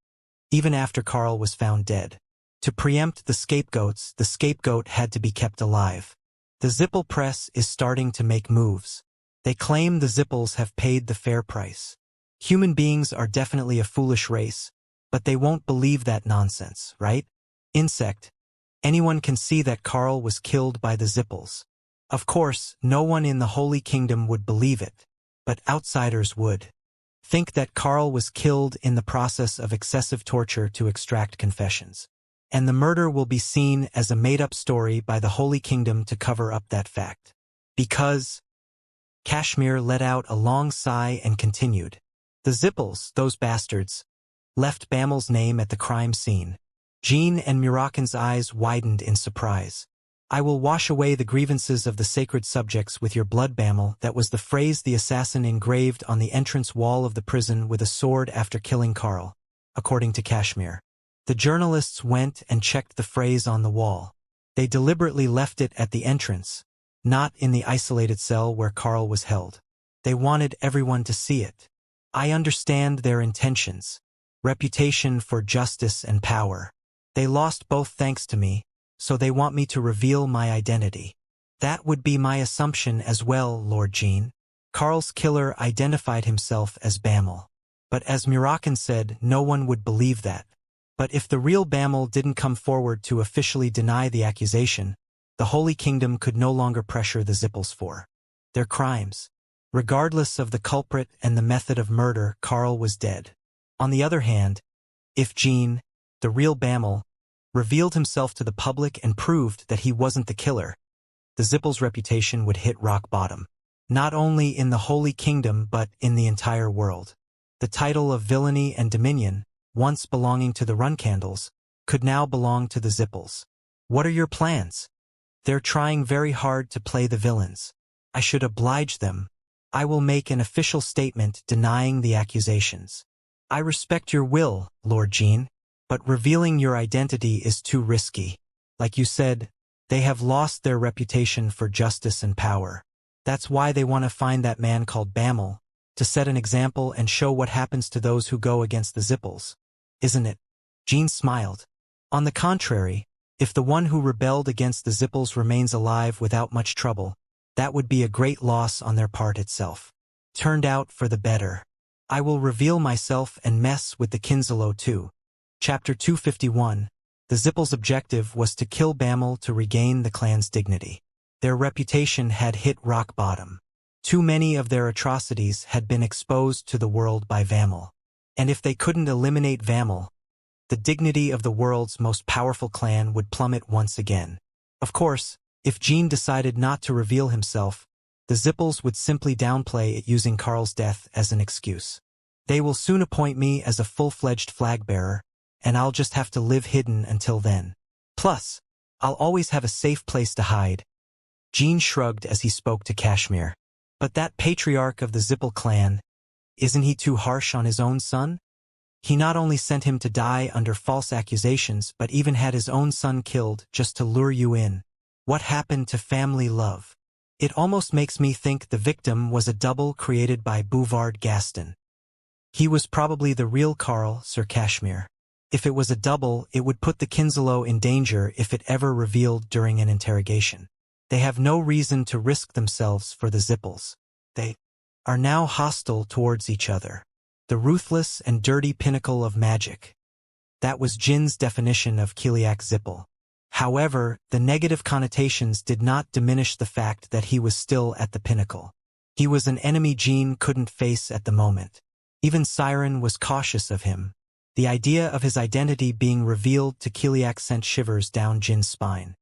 even after Karl was found dead. To preempt the scapegoat had to be kept alive. The Zippel press is starting to make moves. They claim the Zippels have paid the fair price. Human beings are definitely a foolish race, but they won't believe that nonsense, right? Insect. Anyone can see that Karl was killed by the Zippels. Of course, no one in the Holy Kingdom would believe it, but outsiders would. Think that Karl was killed in the process of excessive torture to extract confessions. And the murder will be seen as a made-up story by the Holy Kingdom to cover up that fact. Because... Kashmir let out a long sigh and continued. The Zippels, those bastards, left Bamel's name at the crime scene. Jean and Murakin's eyes widened in surprise. I will wash away the grievances of the sacred subjects with your blood, Bamel. That was the phrase the assassin engraved on the entrance wall of the prison with a sword after killing Karl, according to Kashmir. The journalists went and checked the phrase on the wall. They deliberately left it at the entrance, not in the isolated cell where Karl was held. They wanted everyone to see it. I understand their intentions. Reputation for justice and power. They lost both thanks to me, so they want me to reveal my identity. That would be my assumption as well, Lord Jean. Karl's killer identified himself as Bamel. But as Murakin said, no one would believe that. But if the real Bamel didn't come forward to officially deny the accusation, the Holy Kingdom could no longer pressure the Zippels for their crimes. Regardless of the culprit and the method of murder, Karl was dead. On the other hand, if Jean, the real Bamel, revealed himself to the public and proved that he wasn't the killer, the Zippels' reputation would hit rock bottom. Not only in the Holy Kingdom but in the entire world. The title of villainy and dominion, once belonging to the Runcandles, could now belong to the Zippels. What are your plans? They're trying very hard to play the villains. I should oblige them. I will make an official statement denying the accusations. I respect your will, Lord Jean, but revealing your identity is too risky. Like you said, they have lost their reputation for justice and power. That's why they want to find that man called Bamel, to set an example and show what happens to those who go against the Zippels. Isn't it? Jean smiled. On the contrary, if the one who rebelled against the Zippels remains alive without much trouble, that would be a great loss on their part itself. Turned out for the better. I will reveal myself and mess with the Kinselo too. Chapter 251. The Zippels' objective was to kill Bamel to regain the clan's dignity. Their reputation had hit rock bottom. Too many of their atrocities had been exposed to the world by Vamel. And if they couldn't eliminate Vamel, the dignity of the world's most powerful clan would plummet once again. Of course, if Jean decided not to reveal himself, the Zippels would simply downplay it using Carl's death as an excuse. They will soon appoint me as a full-fledged flag-bearer, and I'll just have to live hidden until then. Plus, I'll always have a safe place to hide. Jean shrugged as he spoke to Kashmir. But that patriarch of the Zippel clan, isn't he too harsh on his own son? He not only sent him to die under false accusations but even had his own son killed just to lure you in. What happened to family love? It almost makes me think the victim was a double created by Bouvard Gaston. He was probably the real Carl, Sir Kashmir. If it was a double, it would put the Kinslow in danger if it ever revealed during an interrogation. They have no reason to risk themselves for the Zippels. They are now hostile towards each other. The ruthless and dirty pinnacle of magic. That was Jin's definition of Kiliak Zippel. However, the negative connotations did not diminish the fact that he was still at the pinnacle. He was an enemy Jin couldn't face at the moment. Even Siren was cautious of him. The idea of his identity being revealed to Kiliak sent shivers down Jin's spine.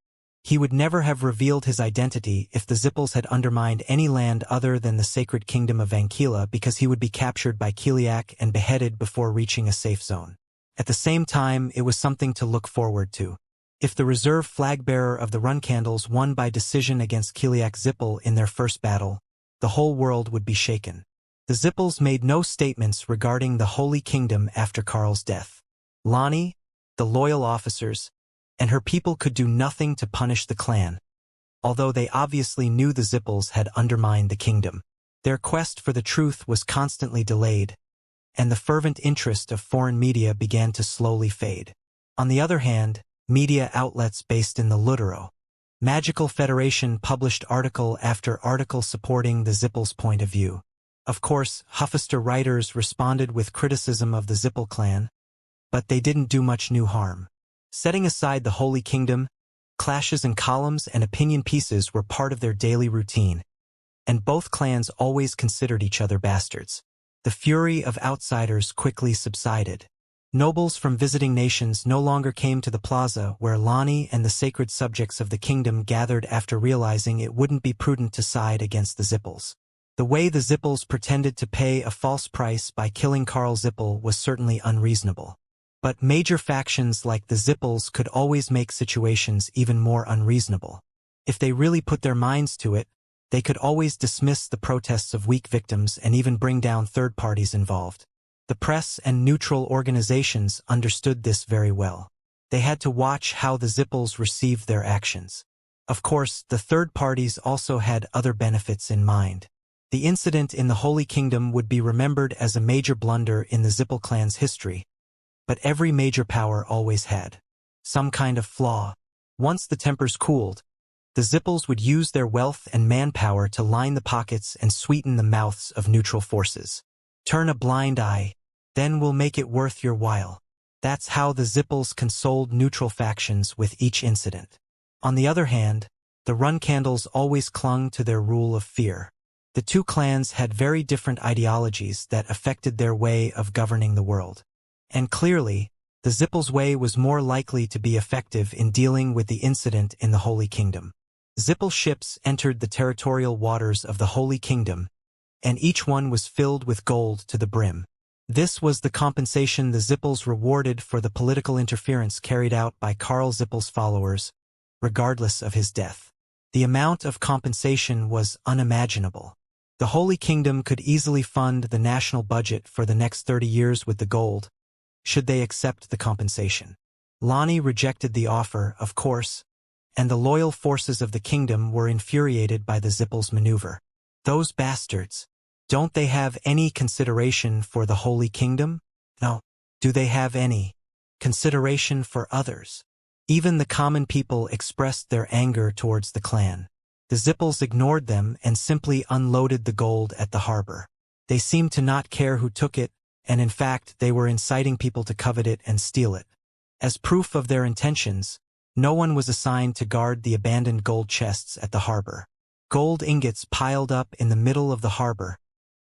He would never have revealed his identity if the Zippels had undermined any land other than the sacred kingdom of Vankila, because he would be captured by Kiliak and beheaded before reaching a safe zone. At the same time, it was something to look forward to. If the reserve flag-bearer of the Runcandles won by decision against Kiliak Zippel in their first battle, the whole world would be shaken. The Zippels made no statements regarding the Holy Kingdom after Karl's death. Lonnie, the loyal officers, and her people could do nothing to punish the clan, although they obviously knew the Zippels had undermined the kingdom. Their quest for the truth was constantly delayed, and the fervent interest of foreign media began to slowly fade. On the other hand, media outlets based in the Lutero Magical Federation published article after article supporting the Zippels' point of view. Of course, Huffaster writers responded with criticism of the Zippel clan, but they didn't do much new harm. Setting aside the Holy Kingdom, clashes in columns and opinion pieces were part of their daily routine, and both clans always considered each other bastards. The fury of outsiders quickly subsided. Nobles from visiting nations no longer came to the plaza where Lonnie and the sacred subjects of the kingdom gathered after realizing it wouldn't be prudent to side against the Zippels. The way the Zippels pretended to pay a false price by killing Karl Zippel was certainly unreasonable. But major factions like the Zippels could always make situations even more unreasonable. If they really put their minds to it, they could always dismiss the protests of weak victims and even bring down third parties involved. The press and neutral organizations understood this very well. They had to watch how the Zippels received their actions. Of course, the third parties also had other benefits in mind. The incident in the Holy Kingdom would be remembered as a major blunder in the Zippel clan's history. But every major power always had some kind of flaw. Once the tempers cooled, the Zippels would use their wealth and manpower to line the pockets and sweeten the mouths of neutral forces. Turn a blind eye, then we'll make it worth your while. That's how the Zippels consoled neutral factions with each incident. On the other hand, the Runcandles always clung to their rule of fear. The two clans had very different ideologies that affected their way of governing the world. And clearly, the Zippels' way was more likely to be effective in dealing with the incident in the Holy Kingdom. Zippel ships entered the territorial waters of the Holy Kingdom, and each one was filled with gold to the brim. This was the compensation the Zippels rewarded for the political interference carried out by Karl Zippel's followers, regardless of his death. The amount of compensation was unimaginable. The Holy Kingdom could easily fund the national budget for the next 30 years with the gold, should they accept the compensation. Lonnie rejected the offer, of course, and the loyal forces of the kingdom were infuriated by the Zippels' maneuver. Those bastards. Don't they have any consideration for the Holy Kingdom? No. Do they have any consideration for others? Even the common people expressed their anger towards the clan. The Zippels ignored them and simply unloaded the gold at the harbor. They seemed to not care who took it, and in fact they were inciting people to covet it and steal it. As proof of their intentions, no one was assigned to guard the abandoned gold chests at the harbor. Gold ingots piled up in the middle of the harbor,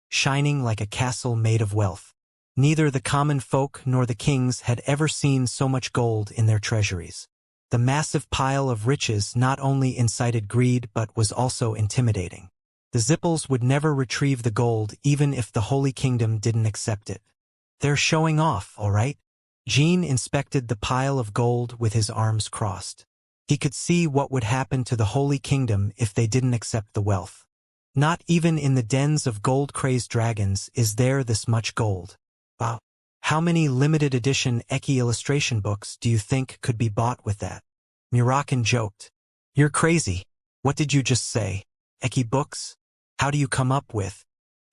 shining like a castle made of wealth. Neither the common folk nor the kings had ever seen so much gold in their treasuries. The massive pile of riches not only incited greed but was also intimidating. The Zippels would never retrieve the gold even if the Holy Kingdom didn't accept it. They're showing off, all right? Jean inspected the pile of gold with his arms crossed. He could see what would happen to the Holy Kingdom if they didn't accept the wealth. Not even in the dens of gold-crazed dragons is there this much gold. Wow. How many limited edition Eki illustration books do you think could be bought with that? Murakan joked. You're crazy. What did you just say? Eki books? How do you come up with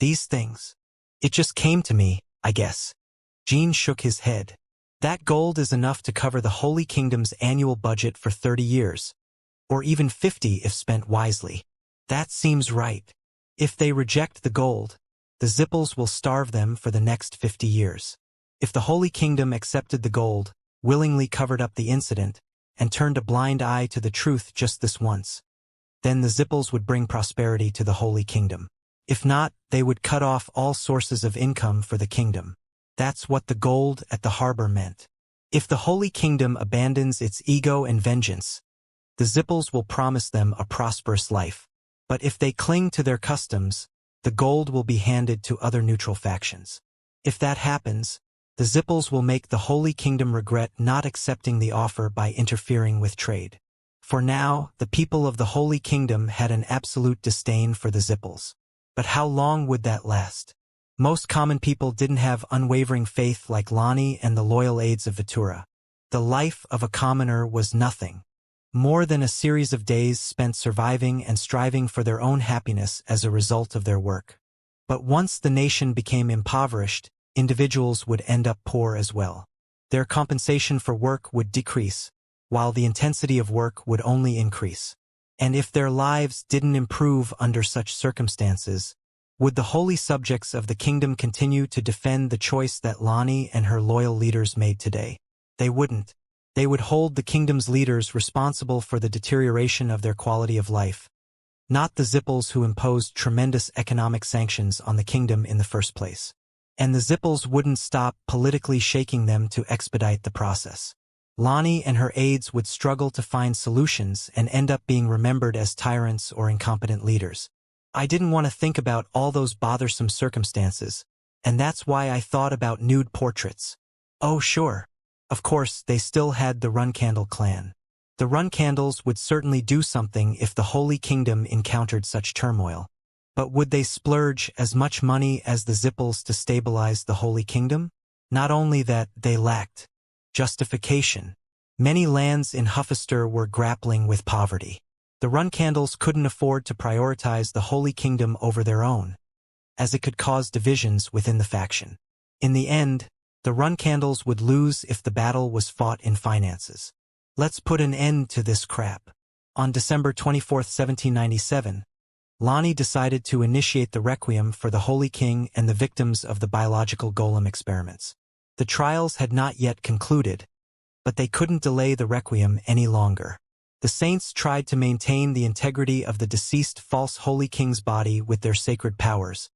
these things? It just came to me, I guess. Jean shook his head. That gold is enough to cover the Holy Kingdom's annual budget for 30 years. Or even 50 if spent wisely. That seems right. If they reject the gold, the Zippels will starve them for the next 50 years. If the Holy Kingdom accepted the gold, willingly covered up the incident, and turned a blind eye to the truth just this once, then the Zippels would bring prosperity to the Holy Kingdom. If not, they would cut off all sources of income for the kingdom. That's what the gold at the harbor meant. If the Holy Kingdom abandons its ego and vengeance, the Zippels will promise them a prosperous life. But if they cling to their customs, the gold will be handed to other neutral factions. If that happens, the Zippels will make the Holy Kingdom regret not accepting the offer by interfering with trade. For now, the people of the Holy Kingdom had an absolute disdain for the Zippels. But how long would that last? Most common people didn't have unwavering faith like Lonnie and the loyal aides of Vitura. The life of a commoner was nothing more than a series of days spent surviving and striving for their own happiness as a result of their work. But once the nation became impoverished, individuals would end up poor as well. Their compensation for work would decrease, while the intensity of work would only increase. And if their lives didn't improve under such circumstances, would the holy subjects of the kingdom continue to defend the choice that Lonnie and her loyal leaders made today? They wouldn't. They would hold the kingdom's leaders responsible for the deterioration of their quality of life, not the Zippels who imposed tremendous economic sanctions on the kingdom in the first place. And the Zippels wouldn't stop politically shaking them to expedite the process. Lonnie and her aides would struggle to find solutions and end up being remembered as tyrants or incompetent leaders. I didn't want to think about all those bothersome circumstances, and that's why I thought about nude portraits. Oh sure. Of course, they still had the Runcandle clan. The Runcandles would certainly do something if the Holy Kingdom encountered such turmoil. But would they splurge as much money as the Zippels to stabilize the Holy Kingdom? Not only that, they lacked justification. Many lands in Huffister were grappling with poverty. The Runcandles couldn't afford to prioritize the Holy Kingdom over their own, as it could cause divisions within the faction. In the end, the Runcandles would lose if the battle was fought in finances. Let's put an end to this crap. On December 24, 1797, Lonnie decided to initiate the requiem for the Holy King and the victims of the biological golem experiments. The trials had not yet concluded, but they couldn't delay the requiem any longer. The saints tried to maintain the integrity of the deceased false Holy King's body with their sacred powers,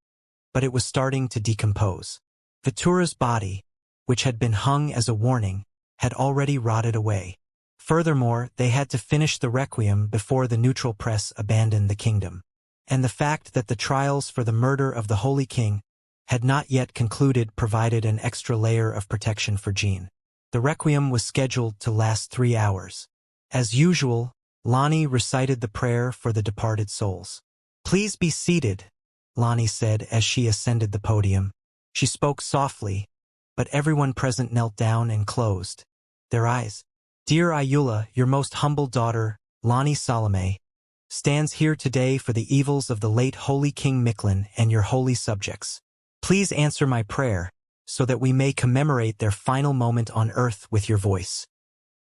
but it was starting to decompose. Vitura's body, which had been hung as a warning, had already rotted away. Furthermore, they had to finish the requiem before the neutral press abandoned the kingdom. And the fact that the trials for the murder of the Holy King had not yet concluded provided an extra layer of protection for Jean. The requiem was scheduled to last 3 hours. As usual, Lonnie recited the prayer for the departed souls. "Please be seated," Lonnie said as she ascended the podium. She spoke softly, but everyone present knelt down and closed their eyes. "Dear Ayula, your most humble daughter, Lonnie Salome, stands here today for the evils of the late Holy King Miklin and your holy subjects. Please answer my prayer, so that we may commemorate their final moment on earth with your voice."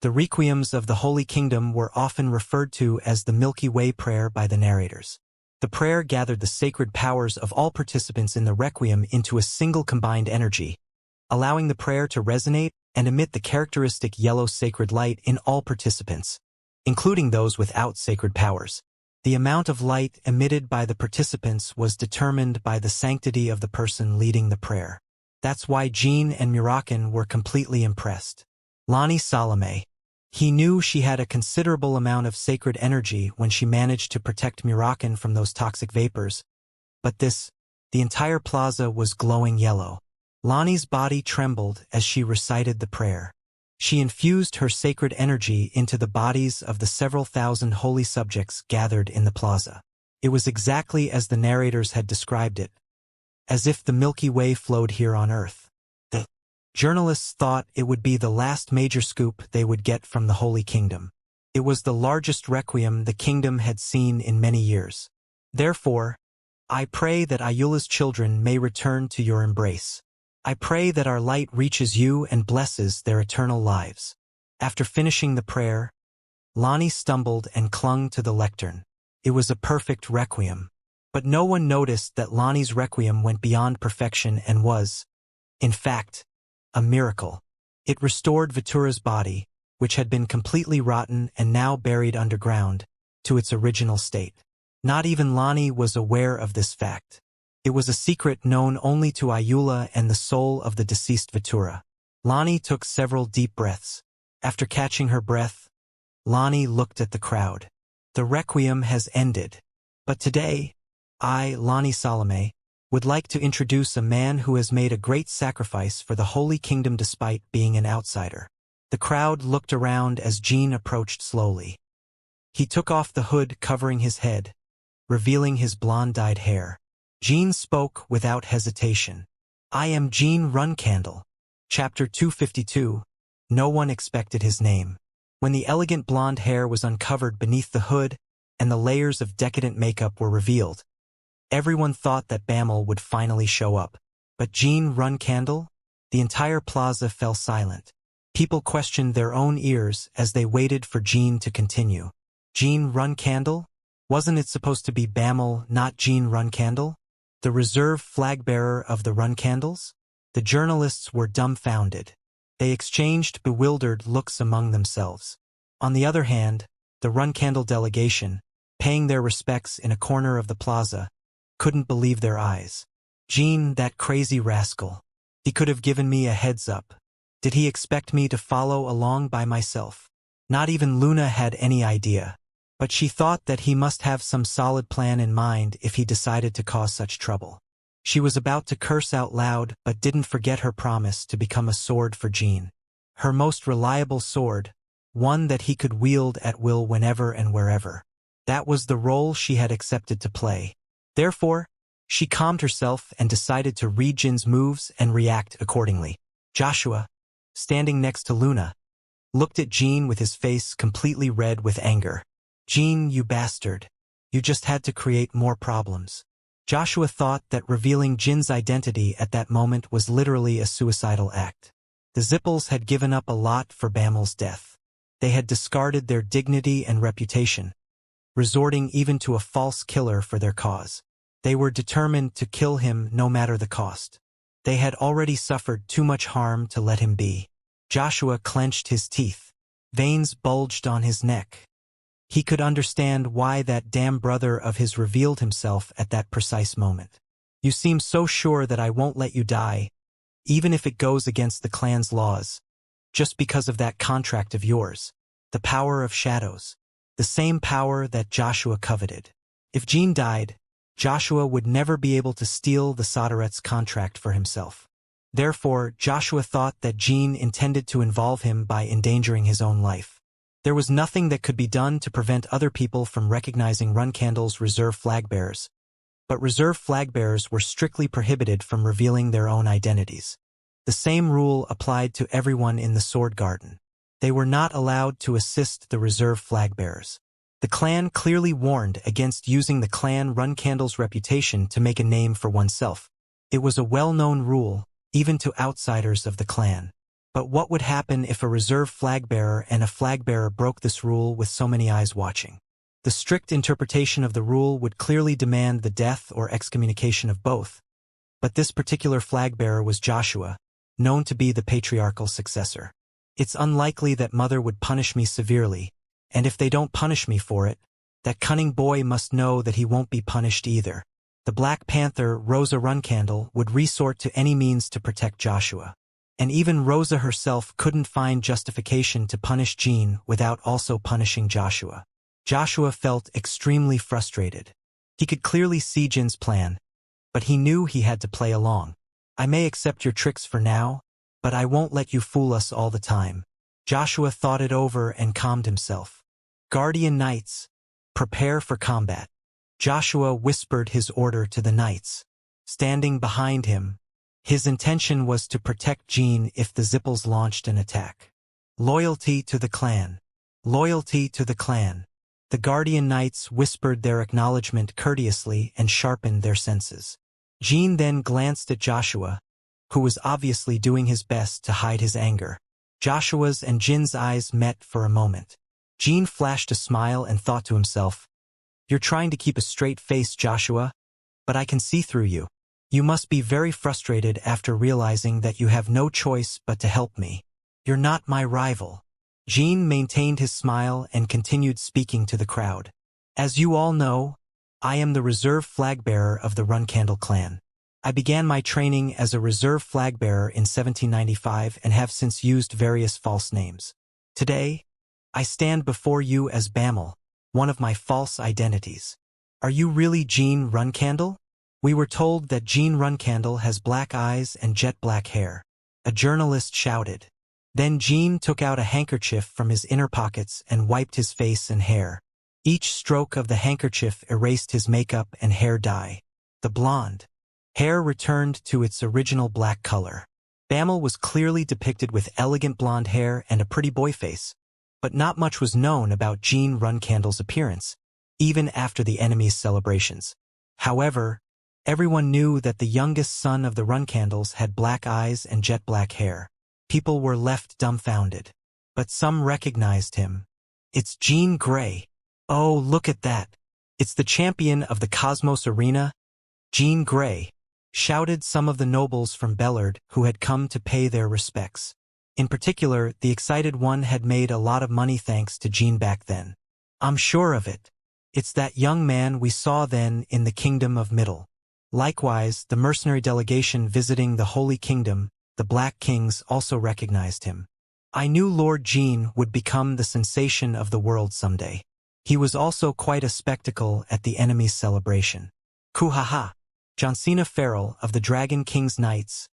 The requiems of the Holy Kingdom were often referred to as the Milky Way prayer by the narrators. The prayer gathered the sacred powers of all participants in the requiem into a single combined energy, allowing the prayer to resonate and emit the characteristic yellow sacred light in all participants, including those without sacred powers. The amount of light emitted by the participants was determined by the sanctity of the person leading the prayer. That's why Jean and Murakin were completely impressed. Lonnie Salome. He knew she had a considerable amount of sacred energy when she managed to protect Murakin from those toxic vapors. But the entire plaza was glowing yellow. Lonnie's body trembled as she recited the prayer. She infused her sacred energy into the bodies of the several thousand holy subjects gathered in the plaza. It was exactly as the narrators had described it, as if the Milky Way flowed here on Earth. The journalists thought it would be the last major scoop they would get from the Holy Kingdom. It was the largest requiem the kingdom had seen in many years. Therefore, I pray that Ayula's children may return to your embrace. I pray that our light reaches you and blesses their eternal lives. After finishing the prayer, Lonnie stumbled and clung to the lectern. It was a perfect requiem. But no one noticed that Lonnie's requiem went beyond perfection and was, in fact, a miracle. It restored Vitura's body, which had been completely rotten and now buried underground, to its original state. Not even Lonnie was aware of this fact. It was a secret known only to Ayula and the soul of the deceased Vitura. Lonnie took several deep breaths. After catching her breath, Lonnie looked at the crowd. The requiem has ended. But today, I, Lonnie Salome, would like to introduce a man who has made a great sacrifice for the Holy Kingdom despite being an outsider. The crowd looked around as Jean approached slowly. He took off the hood covering his head, revealing his blonde-dyed hair. Jean spoke without hesitation. I am Jean Runcandle. Chapter 252. No one expected his name. When the elegant blonde hair was uncovered beneath the hood and the layers of decadent makeup were revealed, everyone thought that Bamel would finally show up. But Jean Runcandle? The entire plaza fell silent. People questioned their own ears as they waited for Jean to continue. Jean Runcandle? Wasn't it supposed to be Bamel, not Jean Runcandle? The reserve flag-bearer of the Runcandles? The journalists were dumbfounded. They exchanged bewildered looks among themselves. On the other hand, the Runcandle delegation, paying their respects in a corner of the plaza, couldn't believe their eyes. Jean, that crazy rascal. He could have given me a heads up. Did he expect me to follow along by myself? Not even Luna had any idea. But she thought that he must have some solid plan in mind if he decided to cause such trouble. She was about to curse out loud but didn't forget her promise to become a sword for Jean. Her most reliable sword, one that he could wield at will whenever and wherever. That was the role she had accepted to play. Therefore, she calmed herself and decided to read Jin's moves and react accordingly. Joshua, standing next to Luna, looked at Jean with his face completely red with anger. Jean, you bastard. You just had to create more problems. Joshua thought that revealing Jin's identity at that moment was literally a suicidal act. The Zippels had given up a lot for Bamel's death. They had discarded their dignity and reputation, resorting even to a false killer for their cause. They were determined to kill him no matter the cost. They had already suffered too much harm to let him be. Joshua clenched his teeth. Veins bulged on his neck. He could understand why that damn brother of his revealed himself at that precise moment. You seem so sure that I won't let you die, even if it goes against the clan's laws, just because of that contract of yours, the power of shadows, the same power that Joshua coveted. If Jean died, Joshua would never be able to steal the Soderet's contract for himself. Therefore, Joshua thought that Jean intended to involve him by endangering his own life. There was nothing that could be done to prevent other people from recognizing Runcandle's reserve flag-bearers, but reserve flag-bearers were strictly prohibited from revealing their own identities. The same rule applied to everyone in the Sword Garden. They were not allowed to assist the reserve flag-bearers. The clan clearly warned against using the clan Runcandle's reputation to make a name for oneself. It was a well-known rule, even to outsiders of the clan. But what would happen if a reserve flag-bearer and a flag-bearer broke this rule with so many eyes watching? The strict interpretation of the rule would clearly demand the death or excommunication of both. But this particular flag-bearer was Joshua, known to be the patriarchal successor. It's unlikely that Mother would punish me severely, and if they don't punish me for it, that cunning boy must know that he won't be punished either. The Black Panther, Rosa Runcandle, would resort to any means to protect Joshua. And even Rosa herself couldn't find justification to punish Jean without also punishing Joshua. Joshua felt extremely frustrated. He could clearly see Jin's plan, but he knew he had to play along. I may accept your tricks for now, but I won't let you fool us all the time. Joshua thought it over and calmed himself. Guardian Knights, prepare for combat. Joshua whispered his order to the knights. Standing behind him, his intention was to protect Jean if the Zippels launched an attack. Loyalty to the clan. Loyalty to the clan. The Guardian Knights whispered their acknowledgement courteously and sharpened their senses. Jean then glanced at Joshua, who was obviously doing his best to hide his anger. Joshua's and Jin's eyes met for a moment. Jean flashed a smile and thought to himself, "You're trying to keep a straight face, Joshua, but I can see through you. You must be very frustrated after realizing that you have no choice but to help me. You're not my rival." Jean maintained his smile and continued speaking to the crowd. "As you all know, I am the reserve flag-bearer of the Runcandle clan. I began my training as a reserve flag-bearer in 1795 and have since used various false names. Today, I stand before you as Bamel, one of my false identities. Are you really Jean Runcandle?" We were told that Jean Runcandle has black eyes and jet black hair. A journalist shouted. Then Jean took out a handkerchief from his inner pockets and wiped his face and hair. Each stroke of the handkerchief erased his makeup and hair dye. The blonde hair returned to its original black color. Bamel was clearly depicted with elegant blonde hair and a pretty boy face, but not much was known about Jean Runcandle's appearance, even after the enemy's celebrations. However, everyone knew that the youngest son of the Runcandles had black eyes and jet black hair. People were left dumbfounded, but some recognized him. "It's Jean Grey. Oh, look at that. It's the champion of the Cosmos Arena, Jean Grey," shouted some of the nobles from Bellard who had come to pay their respects. In particular, the excited one had made a lot of money thanks to Jean back then. "I'm sure of it. It's that young man we saw then in the Kingdom of Middle." Likewise, the mercenary delegation visiting the Holy Kingdom, the Black Kings, also recognized him. "I knew Lord Jean would become the sensation of the world someday. He was also quite a spectacle at the enemy's celebration." Kuhaha. Johnsina Farrell of the Dragon King's Knights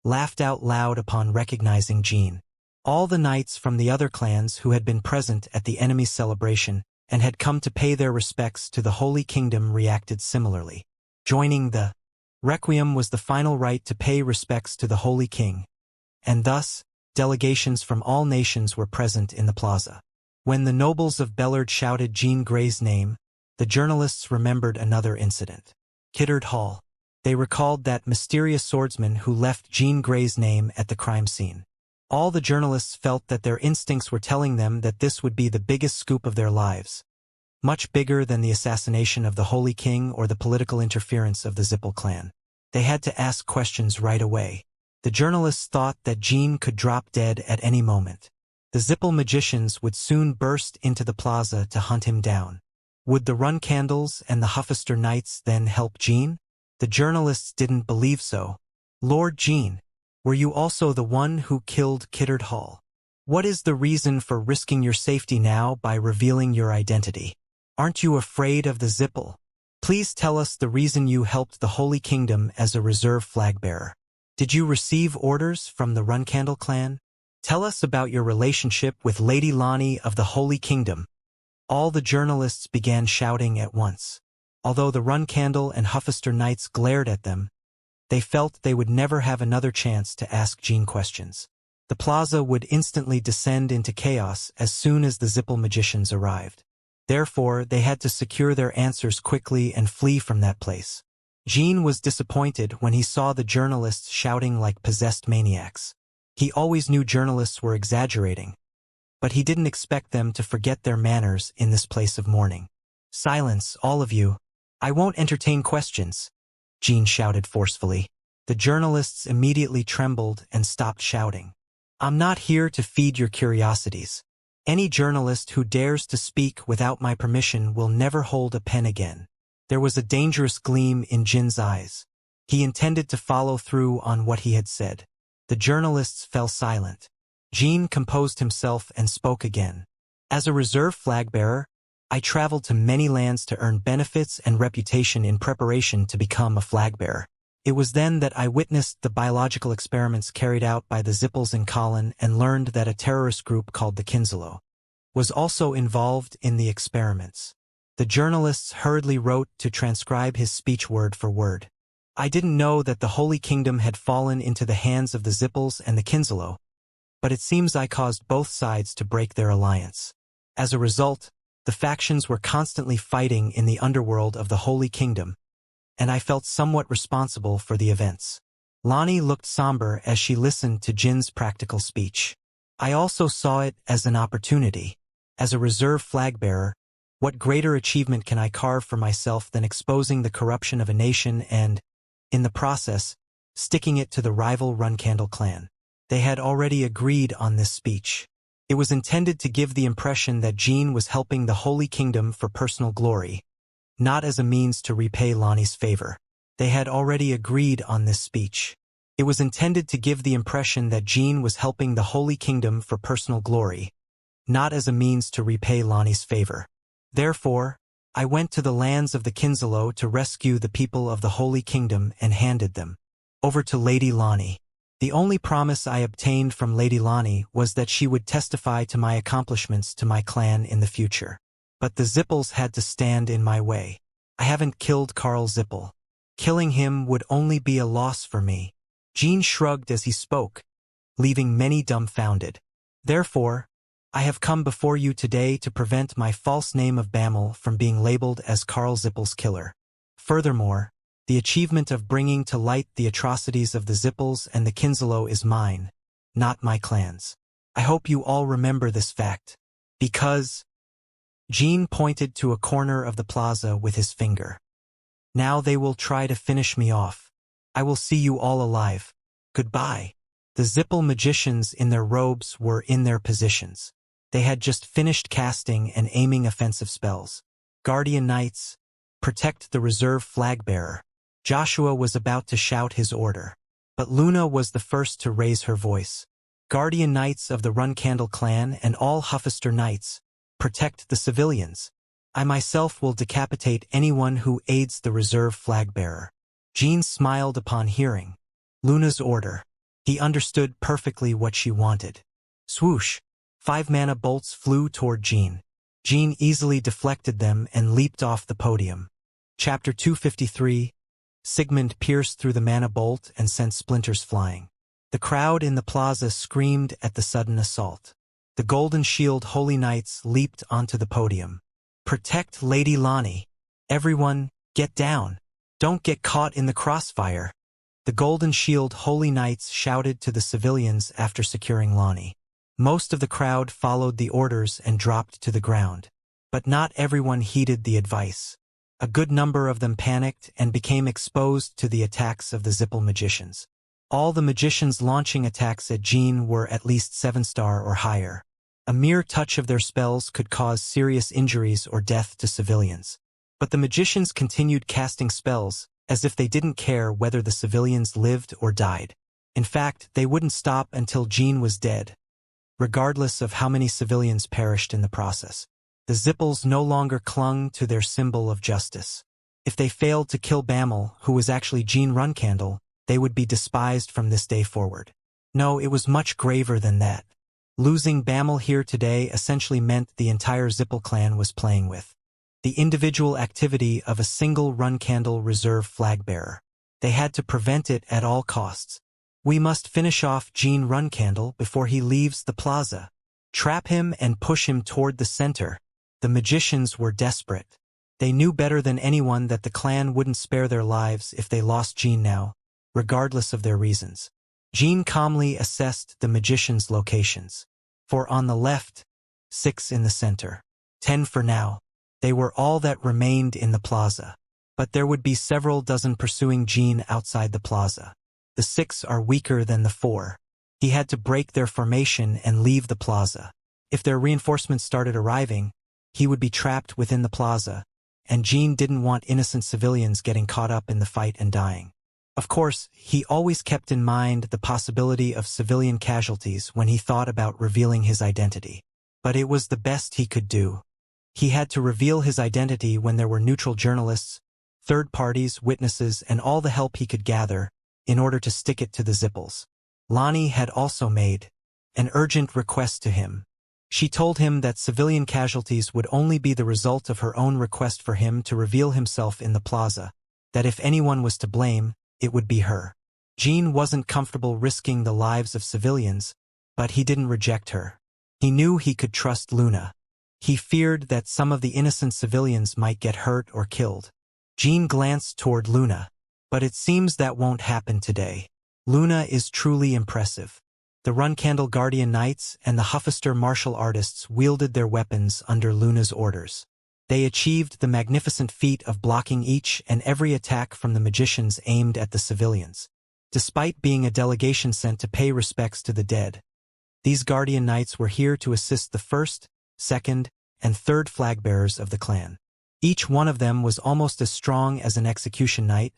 laughed out loud upon recognizing Jean. All the knights from the other clans who had been present at the enemy's celebration and had come to pay their respects to the Holy Kingdom reacted similarly. Joining the Requiem was the final rite to pay respects to the Holy King, and thus, delegations from all nations were present in the plaza. When the nobles of Bellard shouted Jean Grey's name, the journalists remembered another incident. Kiddard Hall. They recalled that mysterious swordsman who left Jean Grey's name at the crime scene. All the journalists felt that their instincts were telling them that this would be the biggest scoop of their lives, much bigger than the assassination of the Holy King or the political interference of the Zippel clan. They had to ask questions right away. The journalists thought that Jean could drop dead at any moment. The Zippel magicians would soon burst into the plaza to hunt him down. Would the Runcandles and the Huffaster Knights then help Jean? The journalists didn't believe so. "Lord Jean, were you also the one who killed Kiddard Hall? What is the reason for risking your safety now by revealing your identity? Aren't you afraid of the Zippel? Please tell us the reason you helped the Holy Kingdom as a reserve flag-bearer. Did you receive orders from the Runcandle clan? Tell us about your relationship with Lady Lonnie of the Holy Kingdom." All the journalists began shouting at once. Although the Runcandle and Huffaster Knights glared at them, they felt they would never have another chance to ask Jean questions. The plaza would instantly descend into chaos as soon as the Zippel magicians arrived. Therefore, they had to secure their answers quickly and flee from that place. Jean was disappointed when he saw the journalists shouting like possessed maniacs. He always knew journalists were exaggerating, but he didn't expect them to forget their manners in this place of mourning. "Silence, all of you. I won't entertain questions," Jean shouted forcefully. The journalists immediately trembled and stopped shouting. "I'm not here to feed your curiosities. Any journalist who dares to speak without my permission will never hold a pen again." There was a dangerous gleam in Jin's eyes. He intended to follow through on what he had said. The journalists fell silent. Jin composed himself and spoke again. As a reserve flag-bearer, I traveled to many lands to earn benefits and reputation in preparation to become a flag-bearer. It was then that I witnessed the biological experiments carried out by the Zippels in Colin and learned that a terrorist group called the Kinzalo was also involved in the experiments. The journalists hurriedly wrote to transcribe his speech word for word. I didn't know that the Holy Kingdom had fallen into the hands of the Zippels and the Kinzalo, but it seems I caused both sides to break their alliance. As a result, the factions were constantly fighting in the underworld of the Holy Kingdom, and I felt somewhat responsible for the events. Lonnie looked somber as she listened to Jin's practical speech. I also saw it as an opportunity. As a reserve flag-bearer, what greater achievement can I carve for myself than exposing the corruption of a nation and, in the process, sticking it to the rival Runcandle clan? They had already agreed on this speech. It was intended to give the impression that Jin was helping the Holy Kingdom for personal glory, not as a means to repay Lonnie's favor. They had already agreed on this speech. It was intended to give the impression that Jin was helping the Holy Kingdom for personal glory, not as a means to repay Lonnie's favor. Therefore, I went to the lands of the Kinzalo to rescue the people of the Holy Kingdom and handed them over to Lady Lonnie. The only promise I obtained from Lady Lonnie was that she would testify to my accomplishments to my clan in the future. But the Zippels had to stand in my way. I haven't killed Karl Zippel. Killing him would only be a loss for me. Jin shrugged as he spoke, leaving many dumbfounded. Therefore, I have come before you today to prevent my false name of Bammel from being labeled as Karl Zippel's killer. Furthermore, the achievement of bringing to light the atrocities of the Zippels and the Kinzalo is mine, not my clan's. I hope you all remember this fact, because Jin pointed to a corner of the plaza with his finger. Now they will try to finish me off. I will see you all alive. Goodbye. The Zippel magicians in their robes were in their positions. They had just finished casting and aiming offensive spells. Guardian Knights, protect the reserve flag-bearer. Joshua was about to shout his order, but Luna was the first to raise her voice. Guardian Knights of the Runcandle clan and all Huffister Knights, protect the civilians. I myself will decapitate anyone who aids the reserve flag-bearer. Jin smiled upon hearing Luna's order. He understood perfectly what she wanted. Swoosh! 5 mana bolts flew toward Jin. Jin easily deflected them and leaped off the podium. Chapter 253. Sigmund pierced through the mana bolt and sent splinters flying. The crowd in the plaza screamed at the sudden assault. The Golden Shield Holy Knights leaped onto the podium. Protect Lady Lonnie. Everyone, get down. Don't get caught in the crossfire. The Golden Shield Holy Knights shouted to the civilians after securing Lonnie. Most of the crowd followed the orders and dropped to the ground. But not everyone heeded the advice. A good number of them panicked and became exposed to the attacks of the Zippel magicians. All the magicians launching attacks at Jin were at least 7-star or higher. A mere touch of their spells could cause serious injuries or death to civilians. But the magicians continued casting spells, as if they didn't care whether the civilians lived or died. In fact, they wouldn't stop until Jin was dead, regardless of how many civilians perished in the process. The Zippels no longer clung to their symbol of justice. If they failed to kill Bammel, who was actually Jin Runcandle, they would be despised from this day forward. No, it was much graver than that. Losing Bammel here today essentially meant the entire Zippel clan was playing with the individual activity of a single Runcandle reserve flag-bearer. They had to prevent it at all costs. We must finish off Jin Runcandle before he leaves the plaza. Trap him and push him toward the center. The magicians were desperate. They knew better than anyone that the clan wouldn't spare their lives if they lost Jin now, regardless of their reasons. Jin calmly assessed the magicians' locations. 4 on the left, 6 in the center. 10 for now. They were all that remained in the plaza. But there would be several dozen pursuing Jin outside the plaza. The 6 are weaker than the 4. He had to break their formation and leave the plaza. If their reinforcements started arriving, he would be trapped within the plaza, and Jean didn't want innocent civilians getting caught up in the fight and dying. Of course, he always kept in mind the possibility of civilian casualties when he thought about revealing his identity. But it was the best he could do. He had to reveal his identity when there were neutral journalists, third parties, witnesses, and all the help he could gather in order to stick it to the Zippels. Lonnie had also made an urgent request to him. She told him that civilian casualties would only be the result of her own request for him to reveal himself in the plaza, that if anyone was to blame, it would be her. Jean wasn't comfortable risking the lives of civilians, but he didn't reject her. He knew he could trust Luna. He feared that some of the innocent civilians might get hurt or killed. Jean glanced toward Luna. But it seems that won't happen today. Luna is truly impressive. The Runcandle Guardian Knights and the Huffister martial artists wielded their weapons under Luna's orders. They achieved the magnificent feat of blocking each and every attack from the magicians aimed at the civilians. Despite being a delegation sent to pay respects to the dead, these Guardian Knights were here to assist the first, second, and third flagbearers of the clan. Each one of them was almost as strong as an execution knight,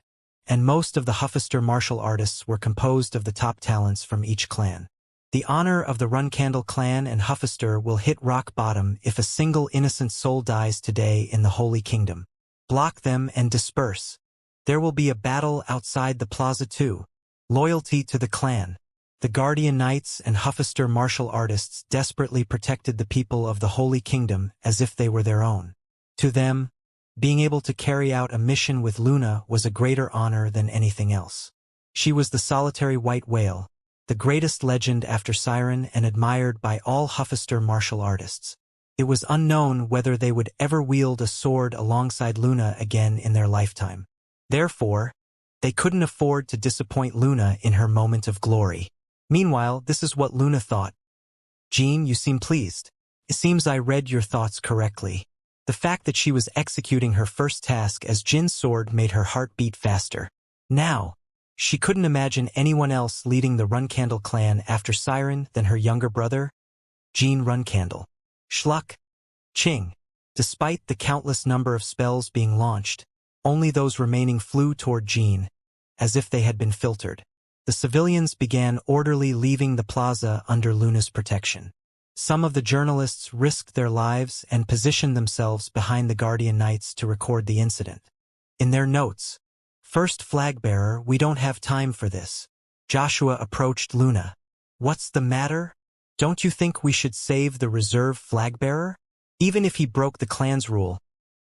and most of the Huffister martial artists were composed of the top talents from each clan. The honor of the Runcandle clan and Huffister will hit rock bottom if a single innocent soul dies today in the Holy Kingdom. Block them and disperse. There will be a battle outside the plaza too. Loyalty to the clan. The Guardian Knights and Huffister martial artists desperately protected the people of the Holy Kingdom as if they were their own. To them, being able to carry out a mission with Luna was a greater honor than anything else. She was the solitary white whale, the greatest legend after Siren and admired by all Huffister martial artists. It was unknown whether they would ever wield a sword alongside Luna again in their lifetime. Therefore, they couldn't afford to disappoint Luna in her moment of glory. Meanwhile, this is what Luna thought. Jean, you seem pleased. It seems I read your thoughts correctly. The fact that she was executing her first task as Jin's sword made her heart beat faster. Now, she couldn't imagine anyone else leading the Runcandle clan after Siren than her younger brother, Jean Runcandle. Schluck. Ching. Despite the countless number of spells being launched, only those remaining flew toward Jean, as if they had been filtered. The civilians began orderly leaving the plaza under Luna's protection. Some of the journalists risked their lives and positioned themselves behind the Guardian Knights to record the incident. In their notes, "First flagbearer, we don't have time for this." Joshua approached Luna. "What's the matter? Don't you think we should save the reserve flagbearer? Even if he broke the clan's rule,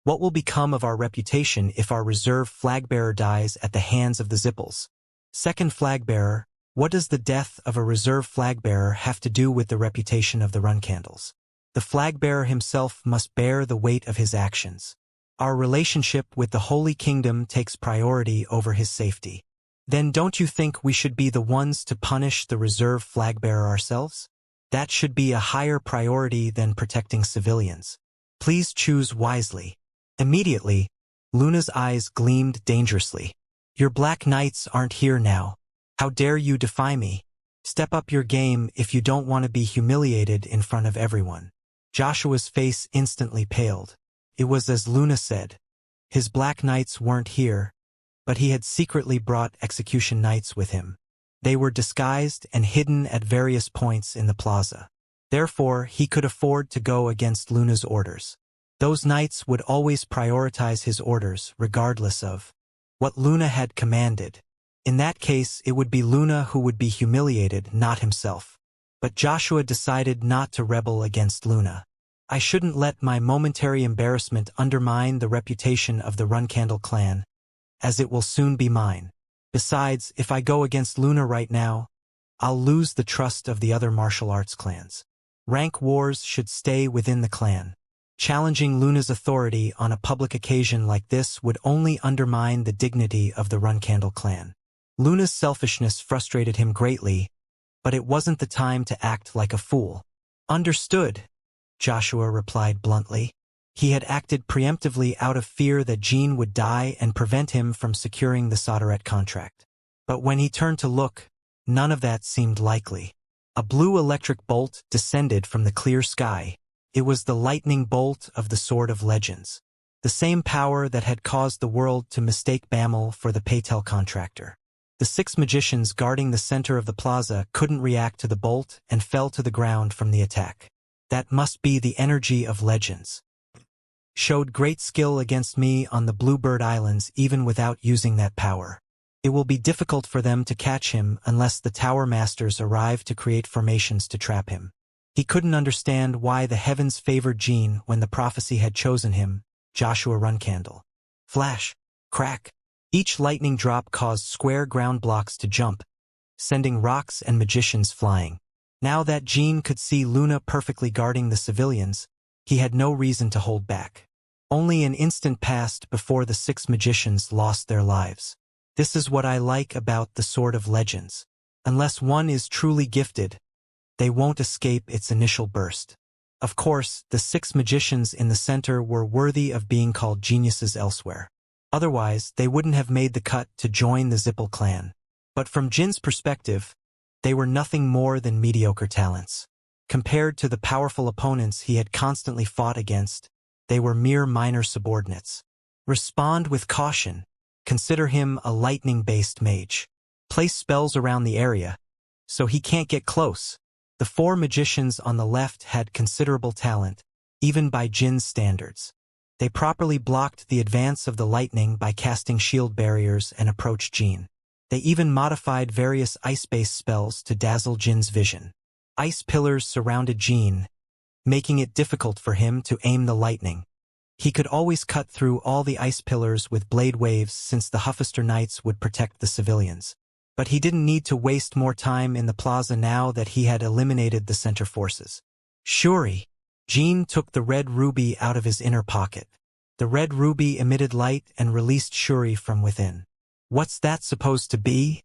what will become of our reputation if our reserve flagbearer dies at the hands of the Zippels? Second flagbearer, what does the death of a reserve flagbearer have to do with the reputation of the Runcandles? The flagbearer himself must bear the weight of his actions. Our relationship with the Holy Kingdom takes priority over his safety. Then don't you think we should be the ones to punish the reserve flagbearer ourselves? That should be a higher priority than protecting civilians. Please choose wisely." Immediately, Luna's eyes gleamed dangerously. "Your Black Knights aren't here now. How dare you defy me? Step up your game if you don't want to be humiliated in front of everyone." Joshua's face instantly paled. It was as Luna said. His Black Knights weren't here, but he had secretly brought execution knights with him. They were disguised and hidden at various points in the plaza. Therefore, he could afford to go against Luna's orders. Those knights would always prioritize his orders, regardless of what Luna had commanded. In that case, it would be Luna who would be humiliated, not himself. But Joshua decided not to rebel against Luna. "I shouldn't let my momentary embarrassment undermine the reputation of the Runcandle clan, as it will soon be mine. Besides, if I go against Luna right now, I'll lose the trust of the other martial arts clans. Rank wars should stay within the clan. Challenging Luna's authority on a public occasion like this would only undermine the dignity of the Runcandle clan." Luna's selfishness frustrated him greatly, but it wasn't the time to act like a fool. "Understood," Joshua replied bluntly. He had acted preemptively out of fear that Jean would die and prevent him from securing the Soderette contract. But when he turned to look, none of that seemed likely. A blue electric bolt descended from the clear sky. It was the lightning bolt of the Sword of Legends. the same power that had caused the world to mistake Bamel for the Paytel contractor. The 6 magicians guarding the center of the plaza couldn't react to the bolt and fell to the ground from the attack. That must be the energy of legends. Showed great skill against me on the Bluebird Islands even without using that power. It will be difficult for them to catch him unless the Tower Masters arrive to create formations to trap him. He couldn't understand why the heavens favored Jean when the prophecy had chosen him, Joshua Runcandle. Flash, crack. Each lightning drop caused square ground blocks to jump, sending rocks and magicians flying. Now that Jean could see Luna perfectly guarding the civilians, he had no reason to hold back. Only an instant passed before the 6 magicians lost their lives. This is what I like about the Sword of Legends. Unless one is truly gifted, they won't escape its initial burst. Of course, the 6 magicians in the center were worthy of being called geniuses elsewhere. Otherwise, they wouldn't have made the cut to join the Zippel clan. But from Jin's perspective, they were nothing more than mediocre talents. Compared to the powerful opponents he had constantly fought against, they were mere minor subordinates. Respond with caution. Consider him a lightning-based mage. Place spells around the area, so he can't get close. The 4 magicians on the left had considerable talent, even by Jin's standards. They properly blocked the advance of the lightning by casting shield barriers and approached Jin. They even modified various ice-based spells to dazzle Jin's vision. Ice pillars surrounded Jin, making it difficult for him to aim the lightning. He could always cut through all the ice pillars with blade waves since the Huffister Knights would protect the civilians. But he didn't need to waste more time in the plaza now that he had eliminated the center forces. Shuri. Jin took the red ruby out of his inner pocket. The red ruby emitted light and released Shuri from within. What's that supposed to be?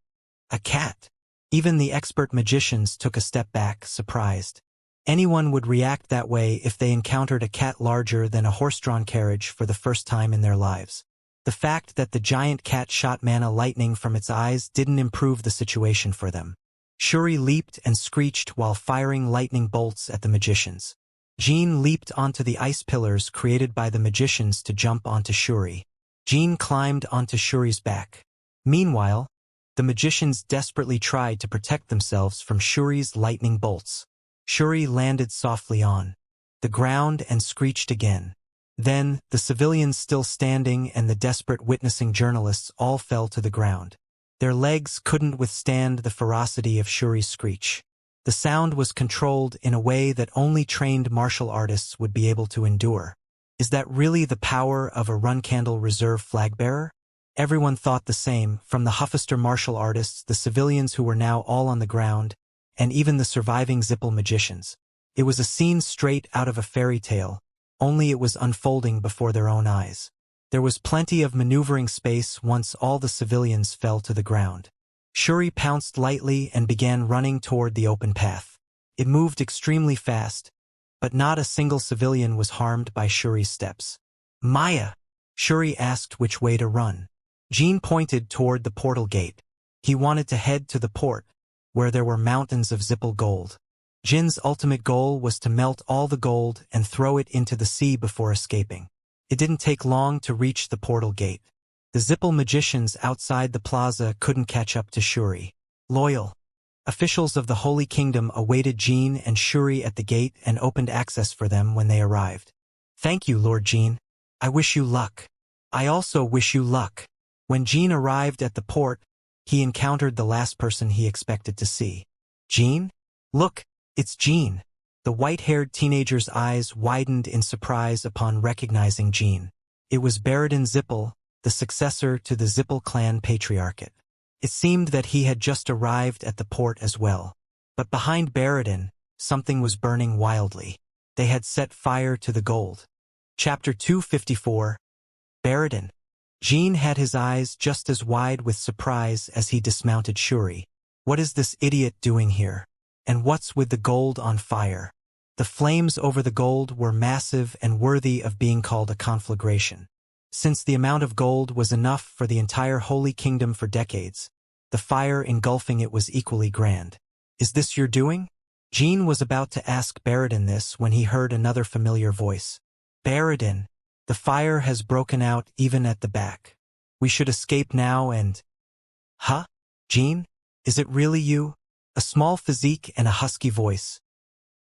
A cat. Even the expert magicians took a step back, surprised. Anyone would react that way if they encountered a cat larger than a horse-drawn carriage for the first time in their lives. The fact that the giant cat shot mana lightning from its eyes didn't improve the situation for them. Shuri leaped and screeched while firing lightning bolts at the magicians. Jin leaped onto the ice pillars created by the magicians to jump onto Shuri. Jin climbed onto Shuri's back. Meanwhile, the magicians desperately tried to protect themselves from Shuri's lightning bolts. Shuri landed softly on the ground and screeched again. Then, the civilians still standing and the desperate witnessing journalists all fell to the ground. Their legs couldn't withstand the ferocity of Shuri's screech. The sound was controlled in a way that only trained martial artists would be able to endure. Is that really the power of a Runcandle Reserve flag-bearer? Everyone thought the same, from the Huffister martial artists, the civilians who were now all on the ground, and even the surviving Zippel magicians. It was a scene straight out of a fairy tale, only it was unfolding before their own eyes. There was plenty of maneuvering space once all the civilians fell to the ground. Shuri pounced lightly and began running toward the open path. It moved extremely fast, but not a single civilian was harmed by Shuri's steps. Maya! Shuri asked which way to run. Jin pointed toward the portal gate. He wanted to head to the port, where there were mountains of Zippel gold. Jin's ultimate goal was to melt all the gold and throw it into the sea before escaping. It didn't take long to reach the portal gate. The Zippel magicians outside the plaza couldn't catch up to Shuri. Loyal. Officials of the Holy Kingdom awaited Jin and Shuri at the gate and opened access for them when they arrived. Thank you, Lord Jin. I wish you luck. I also wish you luck. When Jin arrived at the port, he encountered the last person he expected to see. Jin? Look, it's Jin. The white-haired teenager's eyes widened in surprise upon recognizing Jin. It was Baradin Zippel, the successor to the Zippel clan patriarchate. It seemed that he had just arrived at the port as well. But behind Baradin, something was burning wildly. They had set fire to the gold. Chapter 254. Baradin. Jin had his eyes just as wide with surprise as he dismounted Shuri. What is this idiot doing here? And what's with the gold on fire? The flames over the gold were massive and worthy of being called a conflagration. Since the amount of gold was enough for the entire Holy Kingdom for decades, the fire engulfing it was equally grand. Is this your doing? Jin was about to ask Baradin this when he heard another familiar voice. Baradin. The fire has broken out even at the back. We should escape now and... Huh? Jean? Is it really you? A small physique and a husky voice.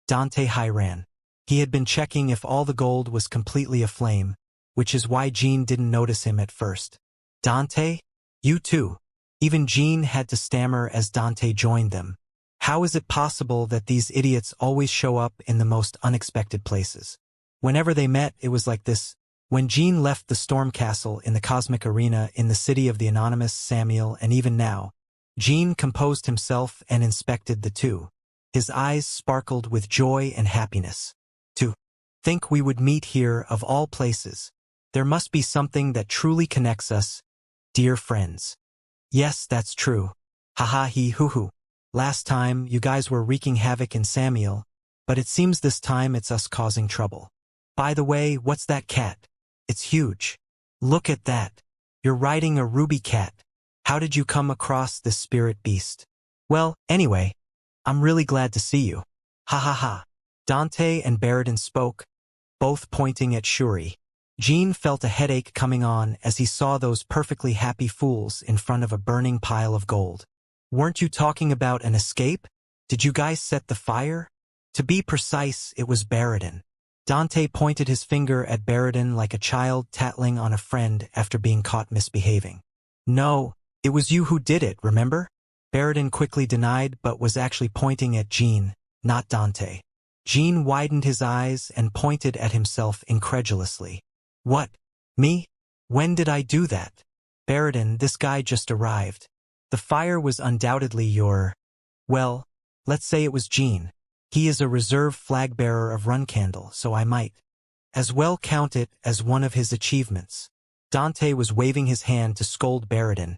Dante ran. He had been checking if all the gold was completely aflame, which is why Jean didn't notice him at first. Dante? You too. Even Jean had to stammer as Dante joined them. How is it possible that these idiots always show up in the most unexpected places? Whenever they met, it was like this. When Jean left the storm castle in the cosmic arena in the city of the anonymous Samuel, and even now, Jean composed himself and inspected the two. His eyes sparkled with joy and happiness. To think we would meet here of all places. There must be something that truly connects us, dear friends. Yes, that's true. Haha he hoo hoo. Last time, you guys were wreaking havoc in Samuel, but it seems this time it's us causing trouble. By the way, what's that cat? It's huge. Look at that. You're riding a ruby cat. How did you come across this spirit beast? Well, anyway, I'm really glad to see you. Ha ha ha. Dante and Baradin spoke, both pointing at Shuri. Jean felt a headache coming on as he saw those perfectly happy fools in front of a burning pile of gold. Weren't you talking about an escape? Did you guys set the fire? To be precise, it was Baradin. Dante pointed his finger at Baradin like a child tattling on a friend after being caught misbehaving. No, it was you who did it, remember? Baradin quickly denied but was actually pointing at Jean, not Dante. Jean widened his eyes and pointed at himself incredulously. What? Me? When did I do that? Baradin, this guy just arrived. The fire was undoubtedly your... Well, let's say it was Jean. He is a reserve flag-bearer of Runcandle, so I might as well count it as one of his achievements. Dante was waving his hand to scold Baradin,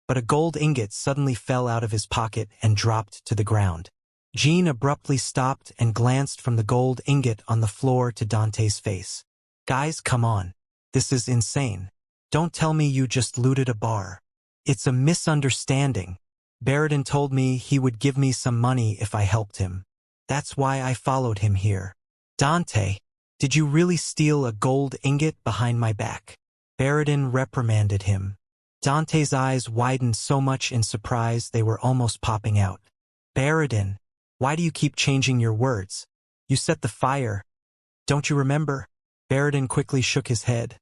but a gold ingot suddenly fell out of his pocket and dropped to the ground. Jean abruptly stopped and glanced from the gold ingot on the floor to Dante's face. Guys, come on. This is insane. Don't tell me you just looted a bar. It's a misunderstanding. Baradin told me he would give me some money if I helped him. That's why I followed him here. Dante, did you really steal a gold ingot behind my back? Baradin reprimanded him. Dante's eyes widened so much in surprise they were almost popping out. Baradin, why do you keep changing your words? You set the fire. Don't you remember? Baradin quickly shook his head.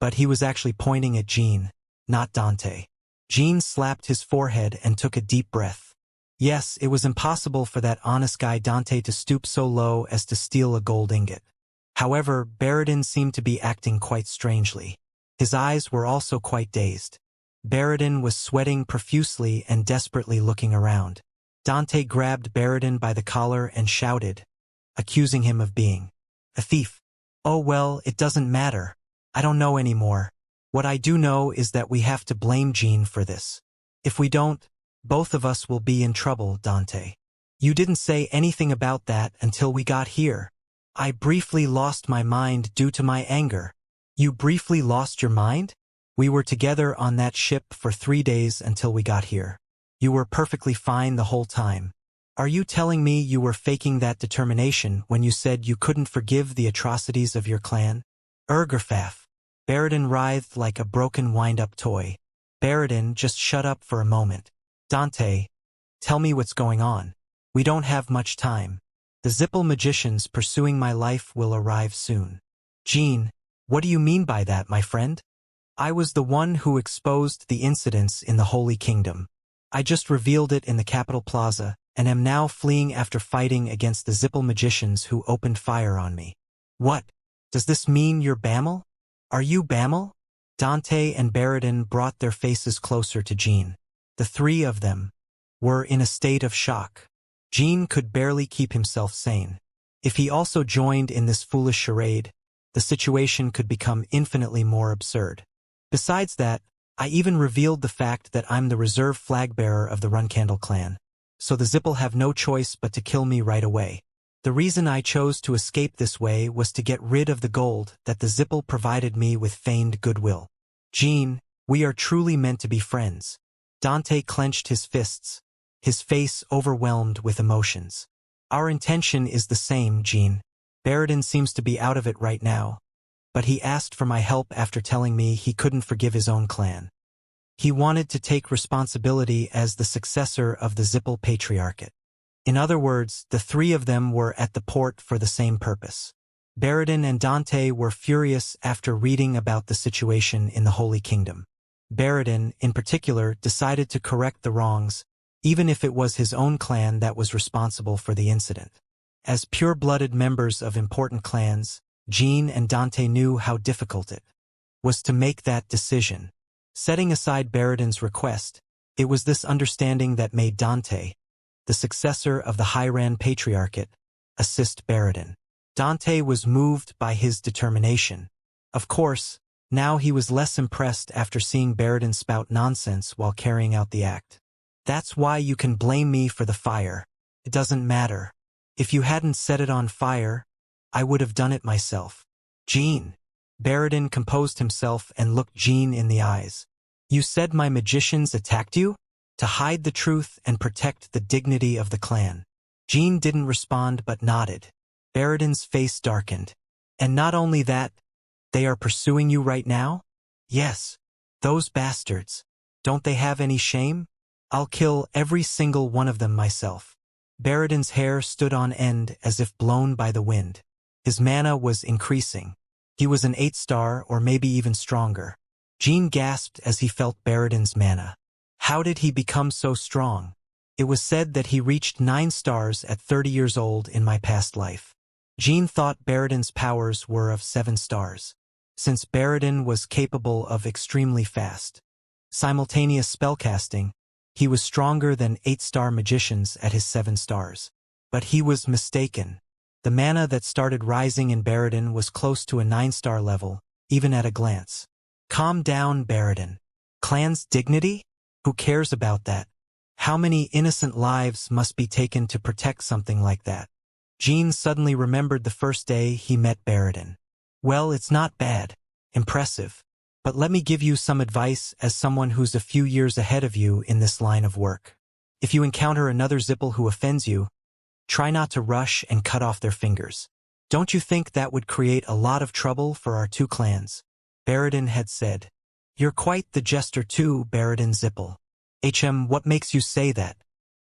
But he was actually pointing at Jean, not Dante. Jean slapped his forehead and took a deep breath. Yes, it was impossible for that honest guy Dante to stoop so low as to steal a gold ingot. However, Baradin seemed to be acting quite strangely. His eyes were also quite dazed. Baradin was sweating profusely and desperately looking around. Dante grabbed Baradin by the collar and shouted, accusing him of being a thief. Oh well, it doesn't matter. I don't know anymore. What I do know is that we have to blame Jean for this. If we don't, both of us will be in trouble, Dante. You didn't say anything about that until we got here. I briefly lost my mind due to my anger. You briefly lost your mind? We were together on that ship for 3 days until we got here. You were perfectly fine the whole time. Are you telling me you were faking that determination when you said you couldn't forgive the atrocities of your clan? Urgrafaf. Baradin writhed like a broken wind-up toy. Baradin, just shut up for a moment. Dante, tell me what's going on. We don't have much time. The Zippel magicians pursuing my life will arrive soon. Jean, what do you mean by that, my friend? I was the one who exposed the incidents in the Holy Kingdom. I just revealed it in the Capitol Plaza, and am now fleeing after fighting against the Zippel magicians who opened fire on me. What? Does this mean you're Bamel? Are you Bamel? Dante and Baradin brought their faces closer to Jean. The three of them were in a state of shock. Jean could barely keep himself sane. If he also joined in this foolish charade, the situation could become infinitely more absurd. Besides that, I even revealed the fact that I'm the reserve flag-bearer of the Runcandle clan, so the Zippel have no choice but to kill me right away. The reason I chose to escape this way was to get rid of the gold that the Zippel provided me with feigned goodwill. Jean, we are truly meant to be friends. Dante clenched his fists, his face overwhelmed with emotions. Our intention is the same, Jean. Baradin seems to be out of it right now, but he asked for my help after telling me he couldn't forgive his own clan. He wanted to take responsibility as the successor of the Zippel Patriarchate. In other words, the three of them were at the port for the same purpose. Baradin and Dante were furious after reading about the situation in the Holy Kingdom. Baradin, in particular, decided to correct the wrongs, even if it was his own clan that was responsible for the incident. As pure-blooded members of important clans, Jean and Dante knew how difficult it was to make that decision. Setting aside Baradin's request, it was this understanding that made Dante, the successor of the Hiran Patriarchate, assist Baradin. Dante was moved by his determination. Of course, now he was less impressed after seeing Baradin spout nonsense while carrying out the act. That's why you can blame me for the fire. It doesn't matter. If you hadn't set it on fire, I would have done it myself. Jean. Baradin composed himself and looked Jean in the eyes. You said my magicians attacked you? To hide the truth and protect the dignity of the clan. Jean didn't respond but nodded. Baradin's face darkened. And not only that, they are pursuing you right now? Yes. Those bastards. Don't they have any shame? I'll kill every single one of them myself. Baradin's hair stood on end as if blown by the wind. His mana was increasing. He was an 8-star or maybe even stronger. Jean gasped as he felt Baradin's mana. How did he become so strong? It was said that he reached 9 stars at 30 years old in my past life. Jean thought Baradin's powers were of 7 stars. Since Baradin was capable of extremely fast, simultaneous spellcasting, he was stronger than 8-star magicians at his 7 stars. But he was mistaken. The mana that started rising in Baradin was close to a 9-star level, even at a glance. Calm down, Baradin. Clan's dignity? Who cares about that? How many innocent lives must be taken to protect something like that? Jean suddenly remembered the first day he met Baradin. Well, it's not bad. Impressive. But let me give you some advice as someone who's a few years ahead of you in this line of work. If you encounter another Zippel who offends you, try not to rush and cut off their fingers. Don't you think that would create a lot of trouble for our two clans? Baradin had said. You're quite the jester too, Baradin Zippel. What makes you say that?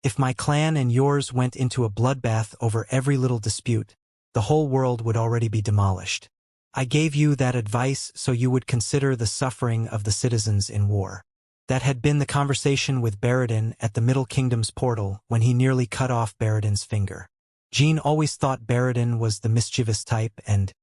If my clan and yours went into a bloodbath over every little dispute, the whole world would already be demolished. I gave you that advice so you would consider the suffering of the citizens in war. That had been the conversation with Baradin at the Middle Kingdom's portal when he nearly cut off Baradin's finger. Jean always thought Baradin was the mischievous type and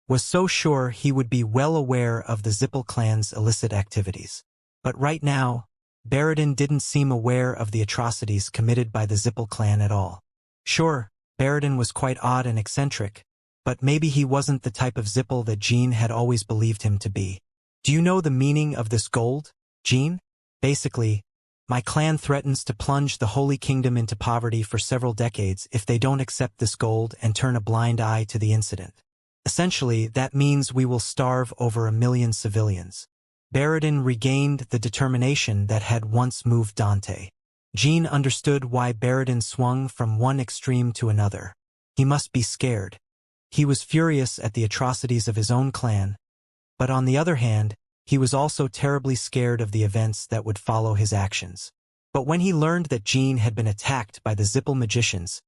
was so sure he would be well aware of the Zippel clan's illicit activities. But right now, Baradin didn't seem aware of the atrocities committed by the Zippel clan at all. Sure, Baradin was quite odd and eccentric, but maybe he wasn't the type of Zippel that Jean had always believed him to be. Do you know the meaning of this gold, Jean? Basically, my clan threatens to plunge the Holy Kingdom into poverty for several decades if they don't accept this gold and turn a blind eye to the incident. Essentially, that means we will starve over 1 million civilians. Baradin regained the determination that had once moved Dante. Jean understood why Baradin swung from one extreme to another. He must be scared. He was furious at the atrocities of his own clan, but on the other hand, he was also terribly scared of the events that would follow his actions. But when he learned that Jean had been attacked by the Zippel magicians,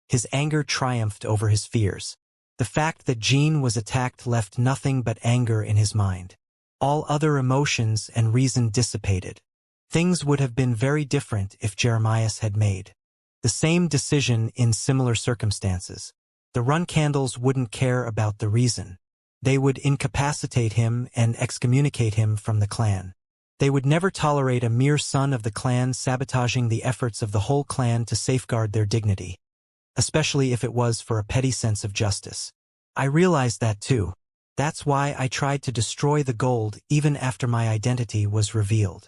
his anger triumphed over his fears. The fact that Jean was attacked left nothing but anger in his mind. All other emotions and reason dissipated. Things would have been very different if Jeremias had made the same decision in similar circumstances. The run candles wouldn't care about the reason. They would incapacitate him and excommunicate him from the clan. They would never tolerate a mere son of the clan sabotaging the efforts of the whole clan to safeguard their dignity, especially if it was for a petty sense of justice. I realized that too. That's why I tried to destroy the gold even after my identity was revealed.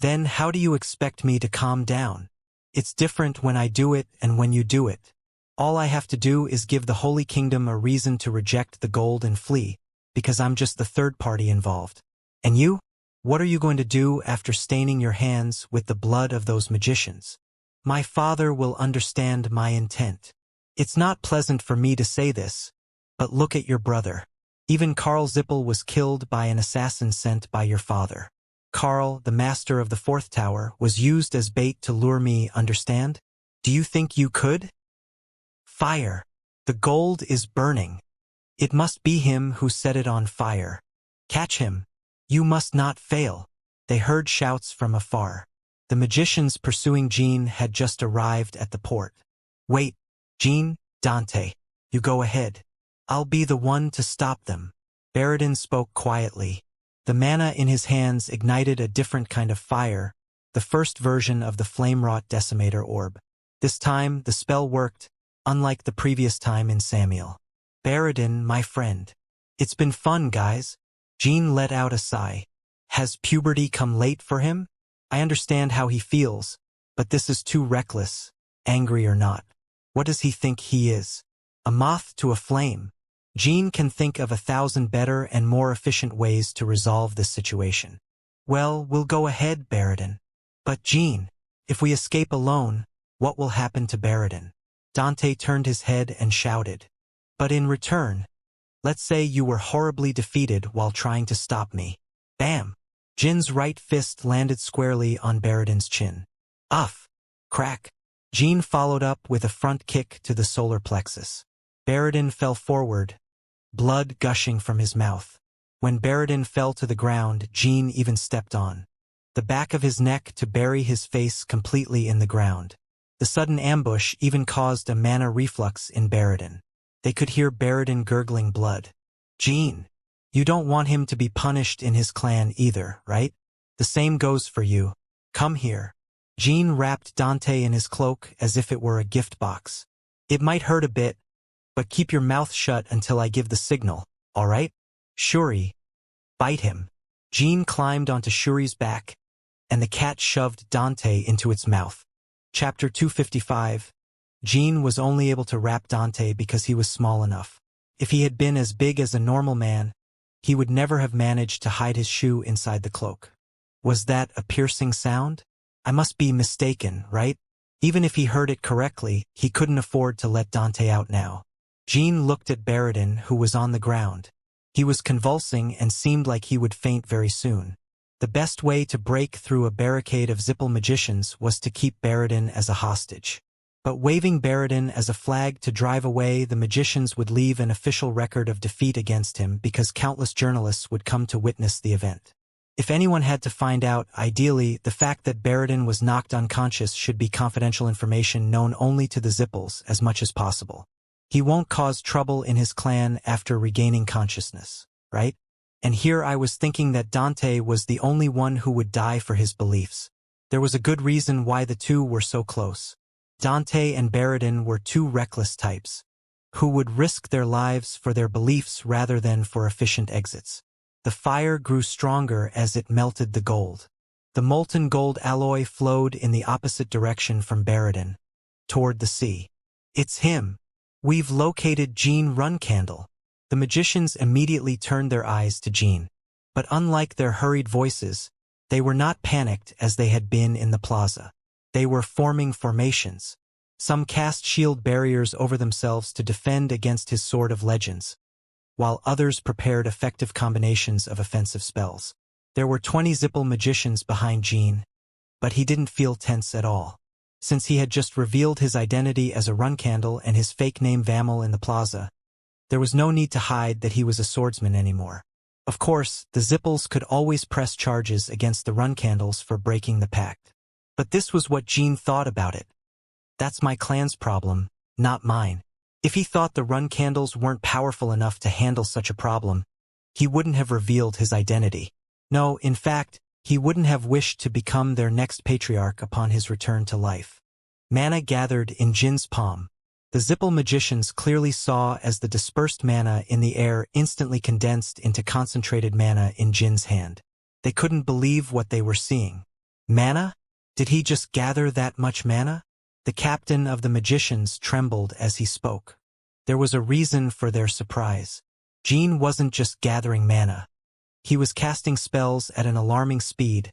Then how do you expect me to calm down? It's different when I do it and when you do it. All I have to do is give the Holy Kingdom a reason to reject the gold and flee, because I'm just the third party involved. And you? What are you going to do after staining your hands with the blood of those magicians? My father will understand my intent. It's not pleasant for me to say this, but look at your brother. Even Karl Zippel was killed by an assassin sent by your father. Karl, the master of the fourth tower, was used as bait to lure me, understand? Do you think you could? Fire. The gold is burning. It must be him who set it on fire. Catch him. You must not fail. They heard shouts from afar. The magicians pursuing Jean had just arrived at the port. Wait, Jean, Dante, you go ahead. I'll be the one to stop them. Baradin spoke quietly. The mana in his hands ignited a different kind of fire, the first version of the flame-wrought decimator orb. This time, the spell worked, unlike the previous time in Samuel. Baradin, my friend. It's been fun, guys. Jean let out a sigh. Has puberty come late for him? I understand how he feels, but this is too reckless, angry or not. What does he think he is? A moth to a flame. Jean can think of 1,000 better and more efficient ways to resolve this situation. Well, we'll go ahead, Baradin. But Jean, if we escape alone, what will happen to Baradin? Dante turned his head and shouted. But in return, let's say you were horribly defeated while trying to stop me. Bam! Jin's right fist landed squarely on Baradin's chin. Uff! Crack! Jean followed up with a front kick to the solar plexus. Baradin fell forward, blood gushing from his mouth. When Baradin fell to the ground, Jean even stepped on the back of his neck to bury his face completely in the ground. The sudden ambush even caused a mana reflux in Baradin. They could hear Baradin gurgling blood. Jean, you don't want him to be punished in his clan either, right? The same goes for you. Come here. Jean wrapped Dante in his cloak as if it were a gift box. It might hurt a bit, but keep your mouth shut until I give the signal, all right? Shuri, bite him. Jean climbed onto Shuri's back, and the cat shoved Dante into its mouth. Chapter 255. Jean was only able to wrap Dante because he was small enough. If he had been as big as a normal man, he would never have managed to hide his shoe inside the cloak. Was that a piercing sound? I must be mistaken, right? Even if he heard it correctly, he couldn't afford to let Dante out now. Jean looked at Baradin, who was on the ground. He was convulsing and seemed like he would faint very soon. The best way to break through a barricade of Zippel magicians was to keep Baradin as a hostage. But waving Baradin as a flag to drive away, the magicians would leave an official record of defeat against him because countless journalists would come to witness the event. If anyone had to find out, ideally, the fact that Baradin was knocked unconscious should be confidential information known only to the Zippels as much as possible. He won't cause trouble in his clan after regaining consciousness, right? And here I was thinking that Dante was the only one who would die for his beliefs. There was a good reason why the two were so close. Dante and Baradin were two reckless types, who would risk their lives for their beliefs rather than for efficient exits. The fire grew stronger as it melted the gold. The molten gold alloy flowed in the opposite direction from Baradin, toward the sea. It's him. We've located Jean Runcandle. The magicians immediately turned their eyes to Jean. But unlike their hurried voices, they were not panicked as they had been in the plaza. They were forming formations. Some cast shield barriers over themselves to defend against his Sword of Legends, while others prepared effective combinations of offensive spells. There were 20 Zippel magicians behind Jean, but he didn't feel tense at all. Since he had just revealed his identity as a Runcandle and his fake name Vamel in the plaza, there was no need to hide that he was a swordsman anymore. Of course, the Zippels could always press charges against the Runcandles for breaking the pact. But this was what Jean thought about it. That's my clan's problem, not mine. If he thought the Runcandles weren't powerful enough to handle such a problem, he wouldn't have revealed his identity. No, in fact, he wouldn't have wished to become their next patriarch upon his return to life. Mana gathered in Jin's palm. The Zippel magicians clearly saw as the dispersed mana in the air instantly condensed into concentrated mana in Jin's hand. They couldn't believe what they were seeing. Mana? Did he just gather that much mana? The captain of the magicians trembled as he spoke. There was a reason for their surprise. Jean wasn't just gathering mana. He was casting spells at an alarming speed,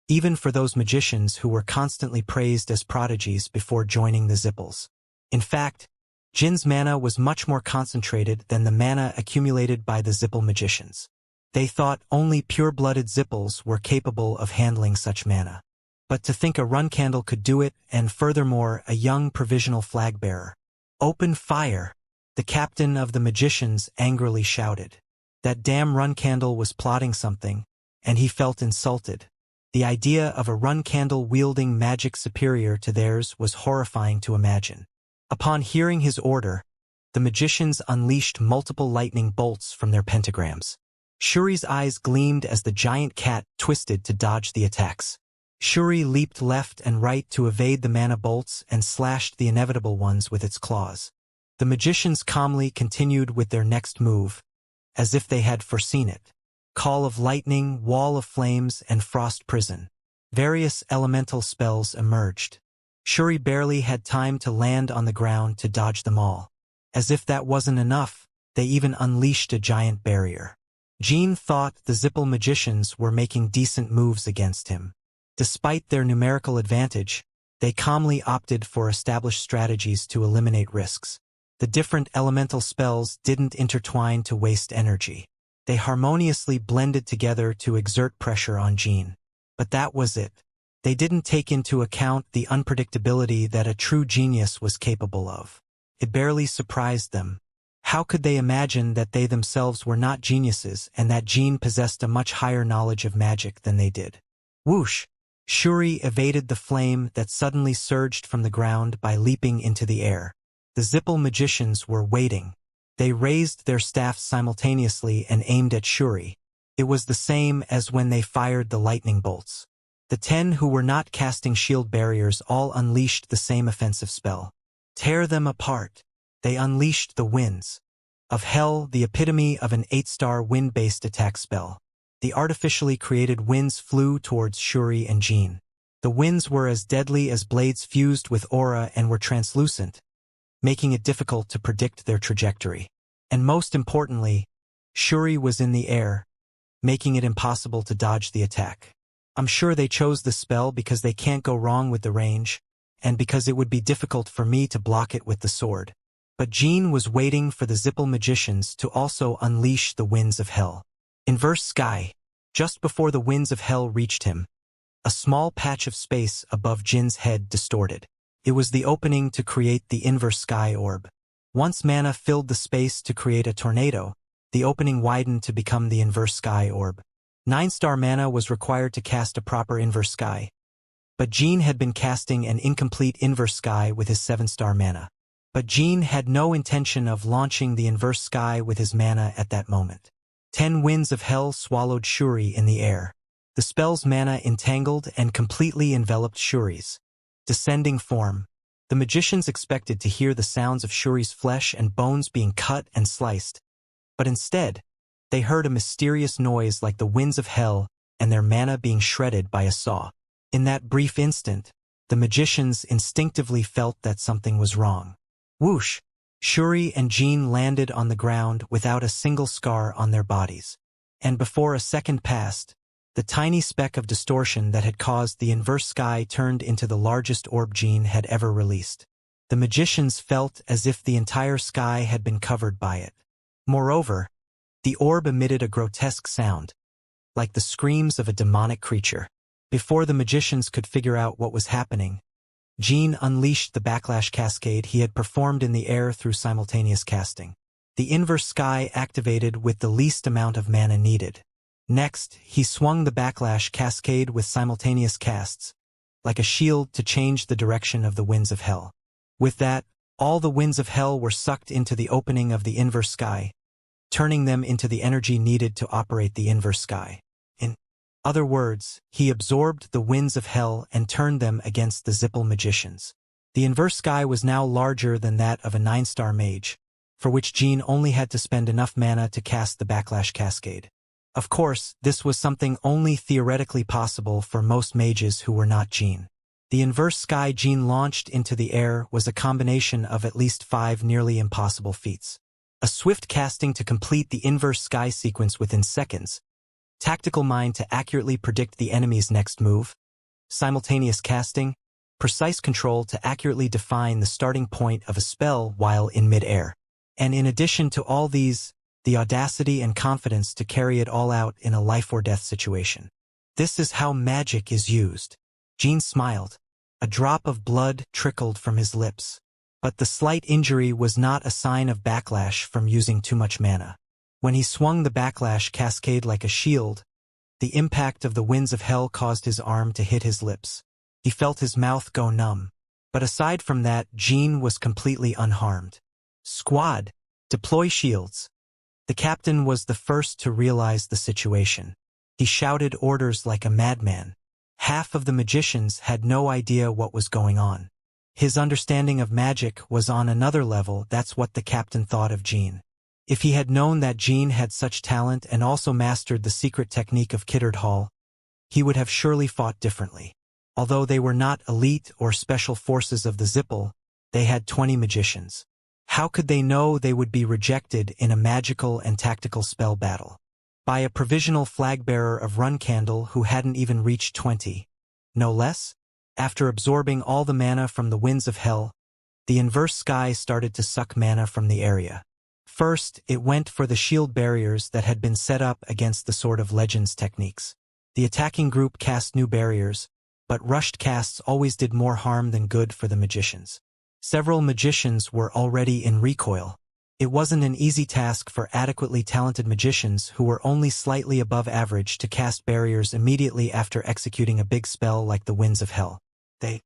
even for those magicians who were constantly praised as prodigies before joining the Zippels. In fact, Jin's mana was much more concentrated than the mana accumulated by the Zippel magicians. They thought only pure-blooded Zippels were capable of handling such mana. But to think a run candle could do it, and furthermore a young provisional flag-bearer. "Open fire!" the captain of the magicians angrily shouted. That damn run candle was plotting something, and he felt insulted. The idea of a run candle wielding magic superior to theirs was horrifying to imagine. Upon hearing his order, the magicians unleashed multiple lightning bolts from their pentagrams. Shuri's eyes gleamed as the giant cat twisted to dodge the attacks. Shuri leaped left and right to evade the mana bolts and slashed the inevitable ones with its claws. The magicians calmly continued with their next move, as if they had foreseen it. Call of Lightning, Wall of Flames, and Frost Prison. Various elemental spells emerged. Shuri barely had time to land on the ground to dodge them all. As if that wasn't enough, they even unleashed a giant barrier. Jin thought the Zippel magicians were making decent moves against him. Despite their numerical advantage, they calmly opted for established strategies to eliminate risks. The different elemental spells didn't intertwine to waste energy. They harmoniously blended together to exert pressure on Jin. But that was it. They didn't take into account the unpredictability that a true genius was capable of. It barely surprised them. How could they imagine that they themselves were not geniuses and that Jin possessed a much higher knowledge of magic than they did? Whoosh! Shuri evaded the flame that suddenly surged from the ground by leaping into the air. The Zippel magicians were waiting. They raised their staffs simultaneously and aimed at Shuri. It was the same as when they fired the lightning bolts. The 10 who were not casting shield barriers all unleashed the same offensive spell. Tear them apart. They unleashed the winds of hell, the epitome of an 8-star wind-based attack spell. The artificially created winds flew towards Shuri and Jin. The winds were as deadly as blades fused with aura and were translucent, making it difficult to predict their trajectory. And most importantly, Shuri was in the air, making it impossible to dodge the attack. I'm sure they chose the spell because they can't go wrong with the range, and because it would be difficult for me to block it with the sword. But Jin was waiting for the Zippel magicians to also unleash the winds of hell. Inverse sky. Just before the winds of hell reached him, a small patch of space above Jin's head distorted. It was the opening to create the inverse sky orb. Once mana filled the space to create a tornado, the opening widened to become the inverse sky orb. 9-star mana was required to cast a proper inverse sky. But Jin had been casting an incomplete inverse sky with his 7-star mana. But Jin had no intention of launching the inverse sky with his mana at that moment. 10 winds of hell swallowed Shuri in the air. The spell's mana entangled and completely enveloped Shuri's descending form. The magicians expected to hear the sounds of Shuri's flesh and bones being cut and sliced. But instead, they heard a mysterious noise like the winds of hell and their mana being shredded by a saw. In that brief instant, the magicians instinctively felt that something was wrong. Whoosh! Shuri and Jin landed on the ground without a single scar on their bodies. And before a second passed, the tiny speck of distortion that had caused the inverse sky turned into the largest orb Jin had ever released. The magicians felt as if the entire sky had been covered by it. Moreover, the orb emitted a grotesque sound, like the screams of a demonic creature. Before the magicians could figure out what was happening, Jin unleashed the backlash cascade he had performed in the air through simultaneous casting. The inverse sky activated with the least amount of mana needed. Next, he swung the backlash cascade with simultaneous casts, like a shield to change the direction of the winds of hell. With that, all the winds of hell were sucked into the opening of the inverse sky, turning them into the energy needed to operate the inverse sky. In other words, he absorbed the winds of hell and turned them against the Zippel magicians. The inverse sky was now larger than that of a 9-star mage, for which Jin only had to spend enough mana to cast the backlash cascade. Of course, this was something only theoretically possible for most mages who were not Jin. The inverse sky Jin launched into the air was a combination of at least 5 nearly impossible feats. A swift casting to complete the inverse sky sequence within seconds, tactical mind to accurately predict the enemy's next move, simultaneous casting, precise control to accurately define the starting point of a spell while in mid-air. And in addition to all these, the audacity and confidence to carry it all out in a life-or-death situation. This is how magic is used. Jean smiled. A drop of blood trickled from his lips. But the slight injury was not a sign of backlash from using too much mana. When he swung the backlash cascade like a shield, the impact of the winds of hell caused his arm to hit his lips. He felt his mouth go numb. But aside from that, Jean was completely unharmed. Squad, deploy shields. The captain was the first to realize the situation. He shouted orders like a madman. Half of the magicians had no idea what was going on. His understanding of magic was on another level. That's what the captain thought of Jean. If he had known that Jean had such talent and also mastered the secret technique of Kiddard Hall, he would have surely fought differently. Although they were not elite or special forces of the Zippel, they had 20 magicians. How could they know they would be rejected in a magical and tactical spell battle? By a provisional flag-bearer of Runcandle who hadn't even reached 20. No less? After absorbing all the mana from the winds of hell, the inverse sky started to suck mana from the area. First, it went for the shield barriers that had been set up against the Sword of Legends techniques. The attacking group cast new barriers, but rushed casts always did more harm than good for the magicians. Several magicians were already in recoil. It wasn't an easy task for adequately talented magicians who were only slightly above average to cast barriers immediately after executing a big spell like the Winds of Hell. They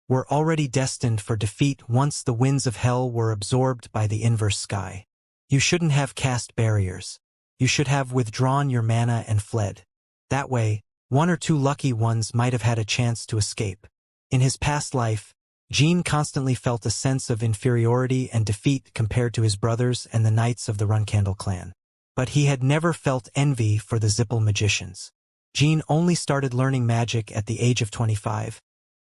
were already destined for defeat once the Winds of Hell were absorbed by the inverse sky. You shouldn't have cast barriers. You should have withdrawn your mana and fled. That way, one or two lucky ones might have had a chance to escape. In his past life, Jean constantly felt a sense of inferiority and defeat compared to his brothers and the knights of the Runcandle clan. But he had never felt envy for the Zippel magicians. Jean only started learning magic at the age of 25,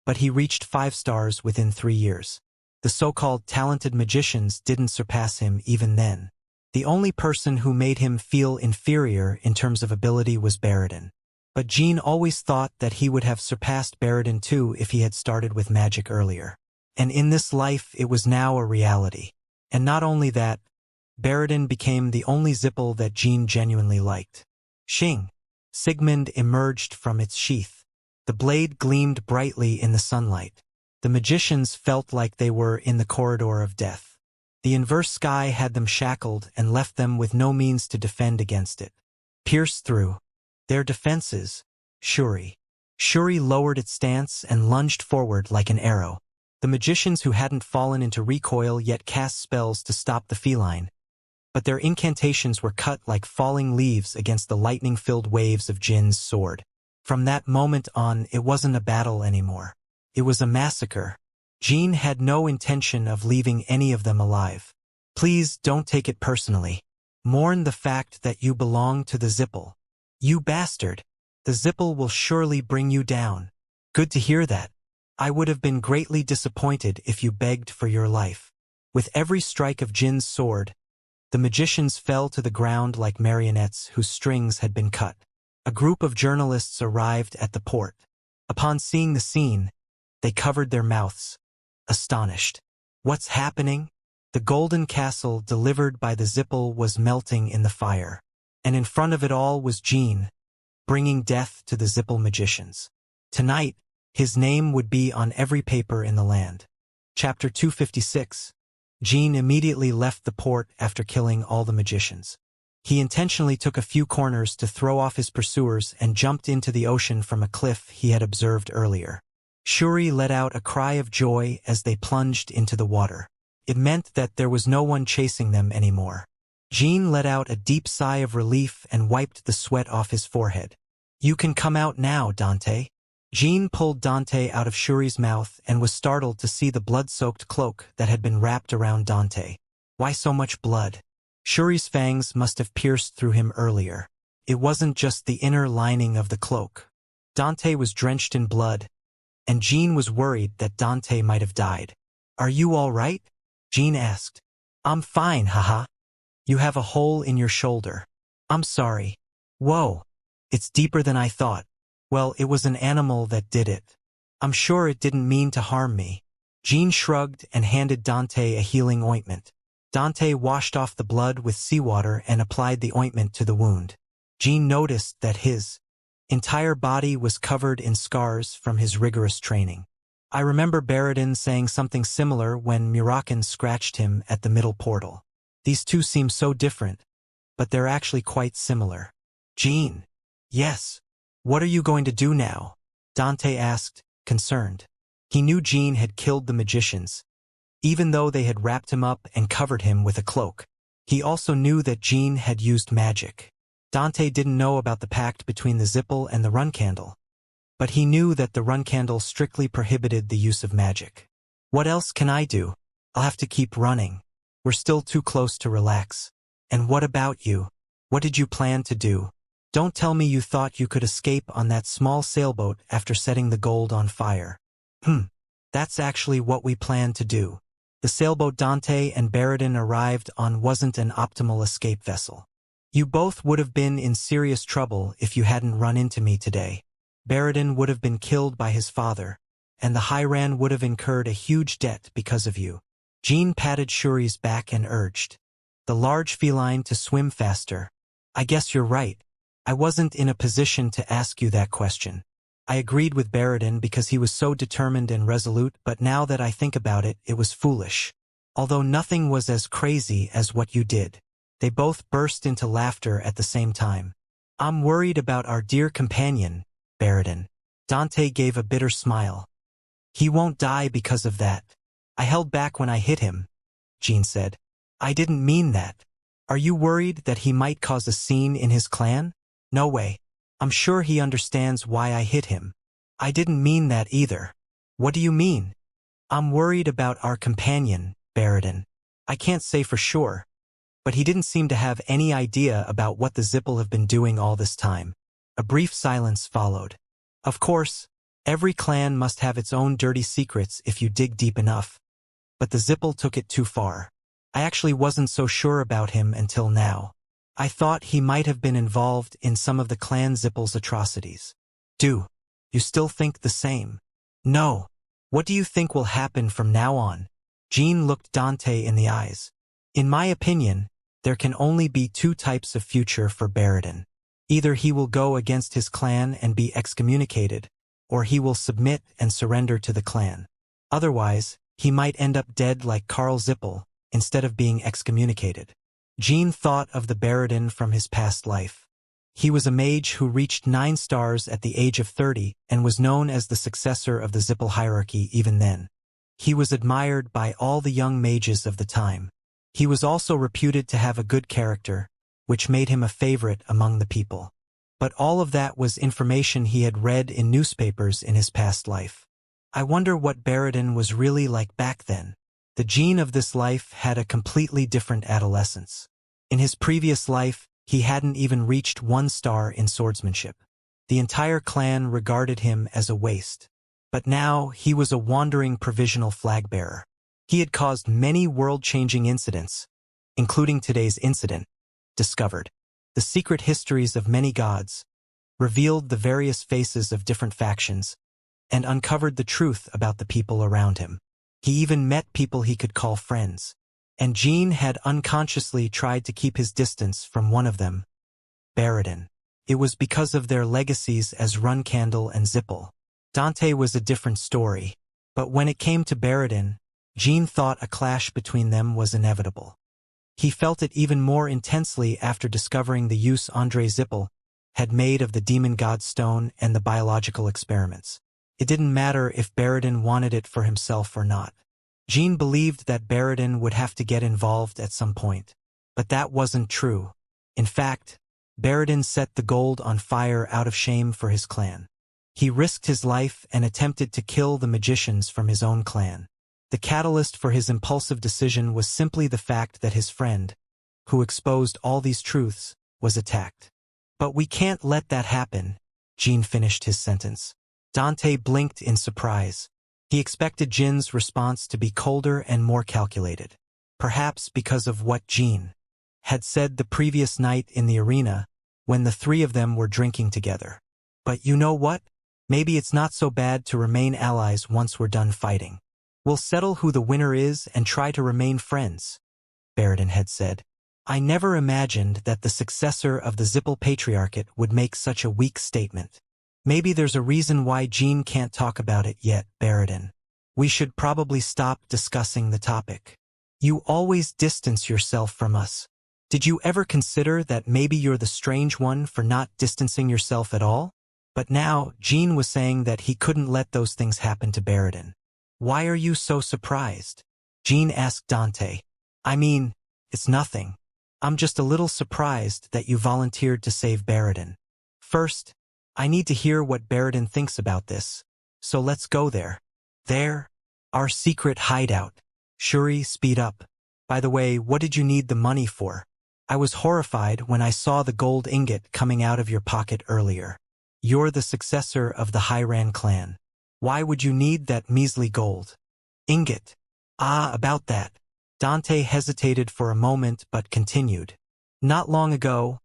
but he reached 5 stars within 3 years. The so-called talented magicians didn't surpass him even then. The only person who made him feel inferior in terms of ability was Baradin. But Jean always thought that he would have surpassed Baradin too if he had started with magic earlier. And in this life it was now a reality. And not only that, Baradin became the only Zippel that Jean genuinely liked. Shing! Sigmund emerged from its sheath. The blade gleamed brightly in the sunlight. The magicians felt like they were in the corridor of death. The inverse sky had them shackled and left them with no means to defend against it. Pierced through their defenses, Shuri lowered its stance and lunged forward like an arrow. The magicians who hadn't fallen into recoil yet cast spells to stop the feline, but their incantations were cut like falling leaves against the lightning-filled waves of Jin's sword. From that moment on, it wasn't a battle anymore. It was a massacre. Jean had no intention of leaving any of them alive. Please don't take it personally. Mourn the fact that you belong to the Zippel. You bastard! The Zippel will surely bring you down. Good to hear that. I would have been greatly disappointed if you begged for your life. With every strike of Jin's sword, the magicians fell to the ground like marionettes whose strings had been cut. A group of journalists arrived at the port. Upon seeing the scene, they covered their mouths, astonished. What's happening? The golden castle delivered by the Zippel was melting in the fire. And in front of it all was Jean, bringing death to the Zippel magicians. Tonight, his name would be on every paper in the land. Chapter 256. Jean immediately left the port after killing all the magicians. He intentionally took a few corners to throw off his pursuers and jumped into the ocean from a cliff he had observed earlier. Shuri let out a cry of joy as they plunged into the water. It meant that there was no one chasing them anymore. Jean let out a deep sigh of relief and wiped the sweat off his forehead. You can come out now, Dante. Jean pulled Dante out of Shuri's mouth and was startled to see the blood-soaked cloak that had been wrapped around Dante. Why so much blood? Shuri's fangs must have pierced through him earlier. It wasn't just the inner lining of the cloak. Dante was drenched in blood, and Jean was worried that Dante might have died. Are you all right? Jean asked. I'm fine, haha. You have a hole in your shoulder. I'm sorry. Whoa. It's deeper than I thought. Well, it was an animal that did it. I'm sure it didn't mean to harm me. Jean shrugged and handed Dante a healing ointment. Dante washed off the blood with seawater and applied the ointment to the wound. Jean noticed that his entire body was covered in scars from his rigorous training. I remember Baradin saying something similar when Murakan scratched him at the middle portal. These two seem so different, but they're actually quite similar. Jean. Yes. What are you going to do now? Dante asked, concerned. He knew Jean had killed the magicians, even though they had wrapped him up and covered him with a cloak. He also knew that Jean had used magic. Dante didn't know about the pact between the Zipple and the run candle, but he knew that the run candle strictly prohibited the use of magic. What else can I do? I'll have to keep running. We're still too close to relax. And what about you? What did you plan to do? Don't tell me you thought you could escape on that small sailboat after setting the gold on fire. That's actually what we planned to do. The sailboat Dante and Baradin arrived on wasn't an optimal escape vessel. You both would have been in serious trouble if you hadn't run into me today. Baradin would have been killed by his father, and the Hyran would have incurred a huge debt because of you. Jean patted Shuri's back and urged the large feline to swim faster. I guess you're right. I wasn't in a position to ask you that question. I agreed with Baradin because he was so determined and resolute, but now that I think about it, it was foolish. Although nothing was as crazy as what you did. They both burst into laughter at the same time. I'm worried about our dear companion, Baradin. Dante gave a bitter smile. He won't die because of that. I held back when I hit him, Jean said. I didn't mean that. Are you worried that he might cause a scene in his clan? No way. I'm sure he understands why I hit him. I didn't mean that either. What do you mean? I'm worried about our companion, Baradin. I can't say for sure, but he didn't seem to have any idea about what the Zipple have been doing all this time. A brief silence followed. Of course, every clan must have its own dirty secrets if you dig deep enough. But the Zipple took it too far. I actually wasn't so sure about him until now. I thought he might have been involved in some of the clan Zipple's atrocities. Do you still think the same? No. What do you think will happen from now on? Jean looked Dante in the eyes. In my opinion, there can only be two types of future for Baradin. Either he will go against his clan and be excommunicated, or he will submit and surrender to the clan. Otherwise, he might end up dead like Karl Zipple, instead of being excommunicated. Jean thought of the Baradin from his past life. He was a mage who reached 9 stars at the age of 30 and was known as the successor of the Zipple hierarchy even then. He was admired by all the young mages of the time. He was also reputed to have a good character, which made him a favorite among the people. But all of that was information he had read in newspapers in his past life. I wonder what Baradin was really like back then. The Jean of this life had a completely different adolescence. In his previous life, he hadn't even reached 1 star in swordsmanship. The entire clan regarded him as a waste. But now, he was a wandering provisional flag bearer. He had caused many world-changing incidents, including today's incident, discovered the secret histories of many gods, revealed the various faces of different factions, and uncovered the truth about the people around him. He even met people he could call friends. And Jean had unconsciously tried to keep his distance from one of them, Baradin. It was because of their legacies as Runcandle and Zipple. Dante was a different story, but when it came to Baradin, Jean thought a clash between them was inevitable. He felt it even more intensely after discovering the use André Zipple had made of the demon god stone and the biological experiments. It didn't matter if Baradin wanted it for himself or not. Jean believed that Baradin would have to get involved at some point. But that wasn't true. In fact, Baradin set the gold on fire out of shame for his clan. He risked his life and attempted to kill the magicians from his own clan. The catalyst for his impulsive decision was simply the fact that his friend, who exposed all these truths, was attacked. But we can't let that happen, Jean finished his sentence. Dante blinked in surprise. He expected Jin's response to be colder and more calculated. Perhaps because of what Jean had said the previous night in the arena when the three of them were drinking together. But you know what? Maybe it's not so bad to remain allies once we're done fighting. We'll settle who the winner is and try to remain friends, Baradin had said. I never imagined that the successor of the Zippel Patriarchate would make such a weak statement. Maybe there's a reason why Jean can't talk about it yet, Baradin. We should probably stop discussing the topic. You always distance yourself from us. Did you ever consider that maybe you're the strange one for not distancing yourself at all? But now, Jean was saying that he couldn't let those things happen to Baradin. Why are you so surprised? Jean asked Dante. I mean, it's nothing. I'm just a little surprised that you volunteered to save Baradin. First, I need to hear what Baradin thinks about this, so let's go there. There? Our secret hideout. Shuri, speed up. By the way, what did you need the money for? I was horrified when I saw the gold ingot coming out of your pocket earlier. You're the successor of the Hyran clan. Why would you need that measly gold ingot? About that. Dante hesitated for a moment but continued. Not long ago,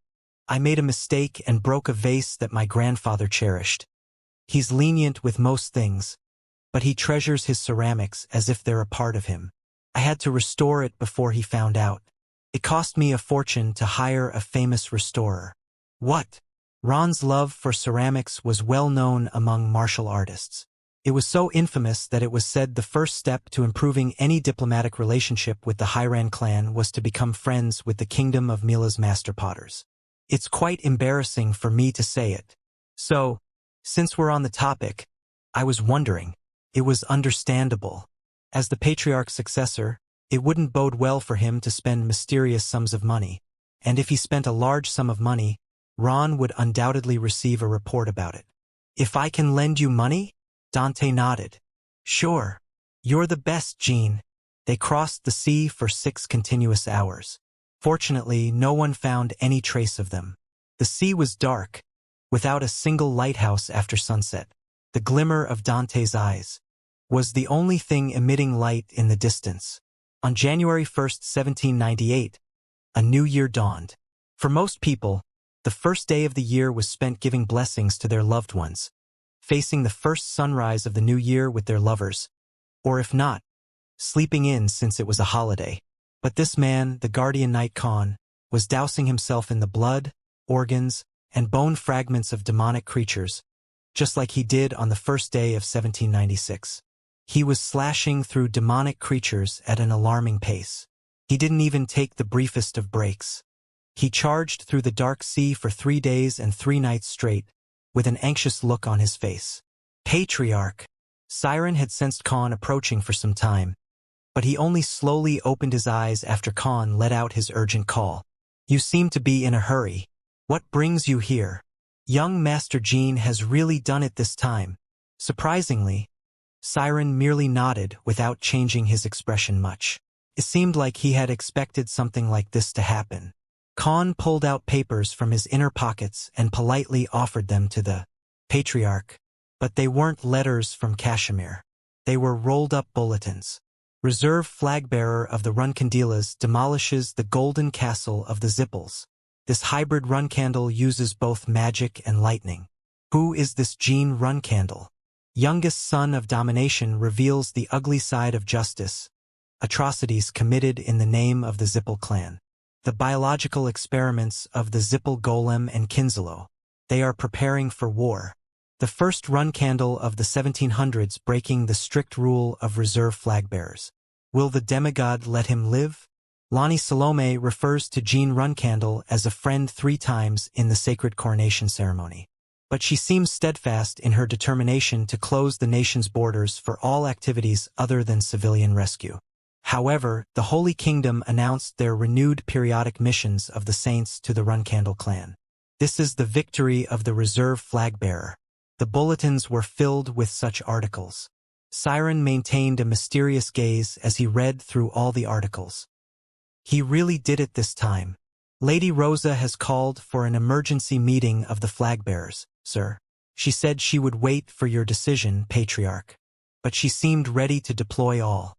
I made a mistake and broke a vase that my grandfather cherished. He's lenient with most things, but he treasures his ceramics as if they're a part of him. I had to restore it before he found out. It cost me a fortune to hire a famous restorer. What? Ron's love for ceramics was well known among martial artists. It was so infamous that it was said the first step to improving any diplomatic relationship with the Hyran clan was to become friends with the Kingdom of Mila's master potters. It's quite embarrassing for me to say it. So, since we're on the topic, I was wondering. It was understandable. As the Patriarch's successor, it wouldn't bode well for him to spend mysterious sums of money, and if he spent a large sum of money, Ron would undoubtedly receive a report about it. If I can lend you money? Dante nodded. Sure. You're the best, Jean. They crossed the sea for 6 continuous hours. Fortunately, no one found any trace of them. The sea was dark, without a single lighthouse after sunset. The glimmer of Dante's eyes was the only thing emitting light in the distance. On January 1st, 1798, a new year dawned. For most people, the first day of the year was spent giving blessings to their loved ones, facing the first sunrise of the new year with their lovers, or if not, sleeping in since it was a holiday. But this man, the guardian knight Khan, was dousing himself in the blood, organs, and bone fragments of demonic creatures, just like he did on the first day of 1796. He was slashing through demonic creatures at an alarming pace. He didn't even take the briefest of breaks. He charged through the dark sea for 3 days and 3 nights straight, with an anxious look on his face. Patriarch! Siren had sensed Khan approaching for some time, but he only slowly opened his eyes after Khan let out his urgent call. You seem to be in a hurry. What brings you here? Young Master Jean has really done it this time. Surprisingly, Siren merely nodded without changing his expression much. It seemed like he had expected something like this to happen. Khan pulled out papers from his inner pockets and politely offered them to the Patriarch, but they weren't letters from Kashmir. They were rolled-up bulletins. Reserve flag-bearer of the Runcandelas demolishes the golden castle of the Zippels. This hybrid Runcandle uses both magic and lightning. Who is this Jean Runcandle? Youngest son of domination reveals the ugly side of justice, atrocities committed in the name of the Zippel clan. The biological experiments of the Zippel Golem and Kinselo. They are preparing for war. The first Runcandle of the 1700s breaking the strict rule of reserve flag-bearers. Will the demigod let him live? Lonnie Salome refers to Jean Runcandle as a friend 3 times in the sacred coronation ceremony. But she seems steadfast in her determination to close the nation's borders for all activities other than civilian rescue. However, the Holy Kingdom announced their renewed periodic missions of the saints to the Runcandle clan. This is the victory of the reserve flag-bearer. The bulletins were filled with such articles. Siren maintained a mysterious gaze as he read through all the articles. He really did it this time. Lady Rosa has called for an emergency meeting of the flag-bearers, sir. She said she would wait for your decision, Patriarch. But she seemed ready to deploy all